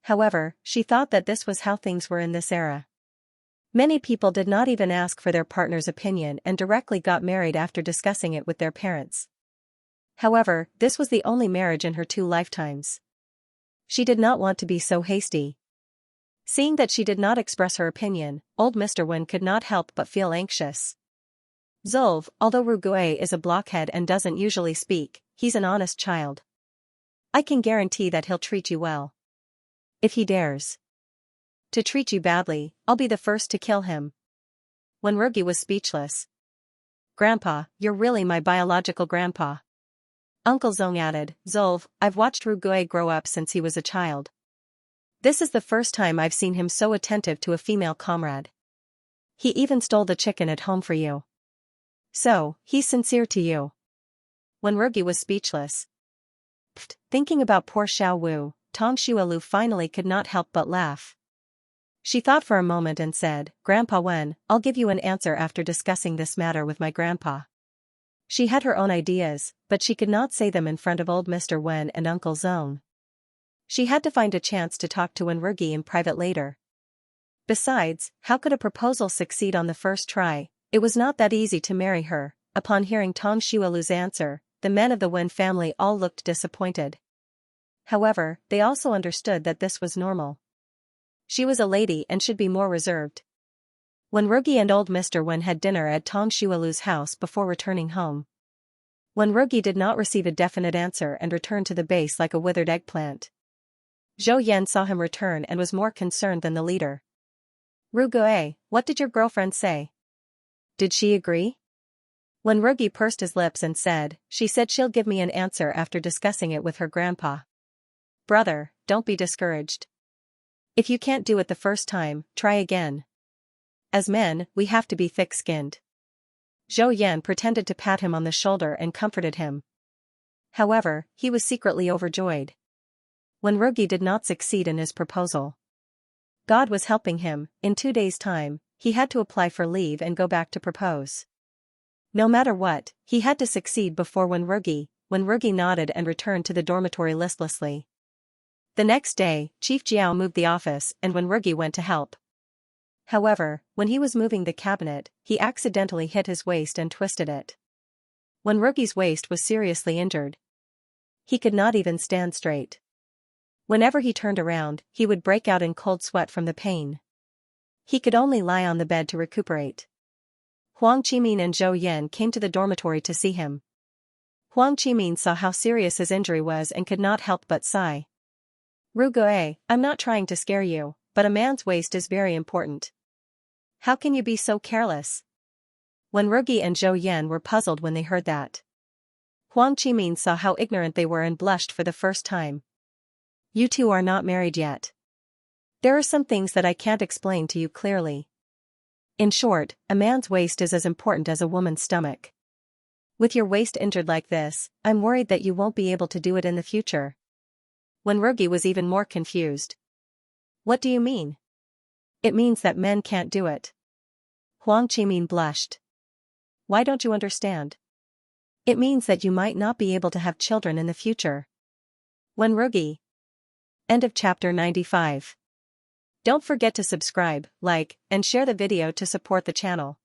However, she thought that this was how things were in this era. Many people did not even ask for their partner's opinion and directly got married after discussing it with their parents. However, this was the only marriage in her 2 lifetimes. She did not want to be so hasty. Seeing that she did not express her opinion, old Mr. Wen could not help but feel anxious. "Zolv, although Rugue is a blockhead and doesn't usually speak, he's an honest child. I can guarantee that he'll treat you well. If he dares to treat you badly, I'll be the first to kill him." When Rugi was speechless. "Grandpa, you're really my biological grandpa." Uncle Zong added, "Zolv, I've watched Rugue grow up since he was a child. This is the first time I've seen him so attentive to a female comrade. He even stole the chicken at home for you. So, he's sincere to you." When Rugi was speechless. Thinking about poor Xiao Wu, Tang Xuelu finally could not help but laugh. She thought for a moment and said, "Grandpa Wen, I'll give you an answer after discussing this matter with my grandpa." She had her own ideas, but she could not say them in front of old Mr. Wen and Uncle Zong. She had to find a chance to talk to Wenrugi in private later. Besides, how could a proposal succeed on the first try? It was not that easy to marry her. Upon hearing Tang Xuelu's answer, the men of the Wen family all looked disappointed. However, they also understood that this was normal. She was a lady and should be more reserved. When Rugi and old Mr. Wen had dinner at Tang Xuelu's house before returning home. When Rugi did not receive a definite answer and returned to the base like a withered eggplant. Zhou Yan saw him return and was more concerned than the leader. "Rugue, what did your girlfriend say? Did she agree?" When Rugi pursed his lips and said, "She said she'll give me an answer after discussing it with her grandpa." "Brother, don't be discouraged. If you can't do it the first time, try again. As men, we have to be thick-skinned." Zhou Yan pretended to pat him on the shoulder and comforted him. However, he was secretly overjoyed. When Rugi did not succeed in his proposal, God was helping him. In 2 days' time, he had to apply for leave and go back to propose. No matter what, he had to succeed before When Rugi nodded and returned to the dormitory listlessly. The next day, Chief Jiao moved the office and When Rugi went to help. However, when he was moving the cabinet, he accidentally hit his waist and twisted it. When Rugi's waist was seriously injured. He could not even stand straight. Whenever he turned around, he would break out in cold sweat from the pain. He could only lie on the bed to recuperate. Huang Qimin and Zhou Yan came to the dormitory to see him. Huang Qimin saw how serious his injury was and could not help but sigh. "Rugue, I'm not trying to scare you, but a man's waist is very important. How can you be so careless?" When Rugi and Zhou Yan were puzzled when they heard that. Huang Qimin saw how ignorant they were and blushed for the first time. "You two are not married yet. There are some things that I can't explain to you clearly. In short, a man's waist is as important as a woman's stomach. With your waist injured like this, I'm worried that you won't be able to do it in the future." When Rugi was even more confused. "What do you mean?" "It means that men can't do it." Huang Qimin blushed. Why don't you understand? It means that you might not be able to have children in the future. When Rugi. End of chapter 95. Don't forget to subscribe, like, and share the video to support the channel.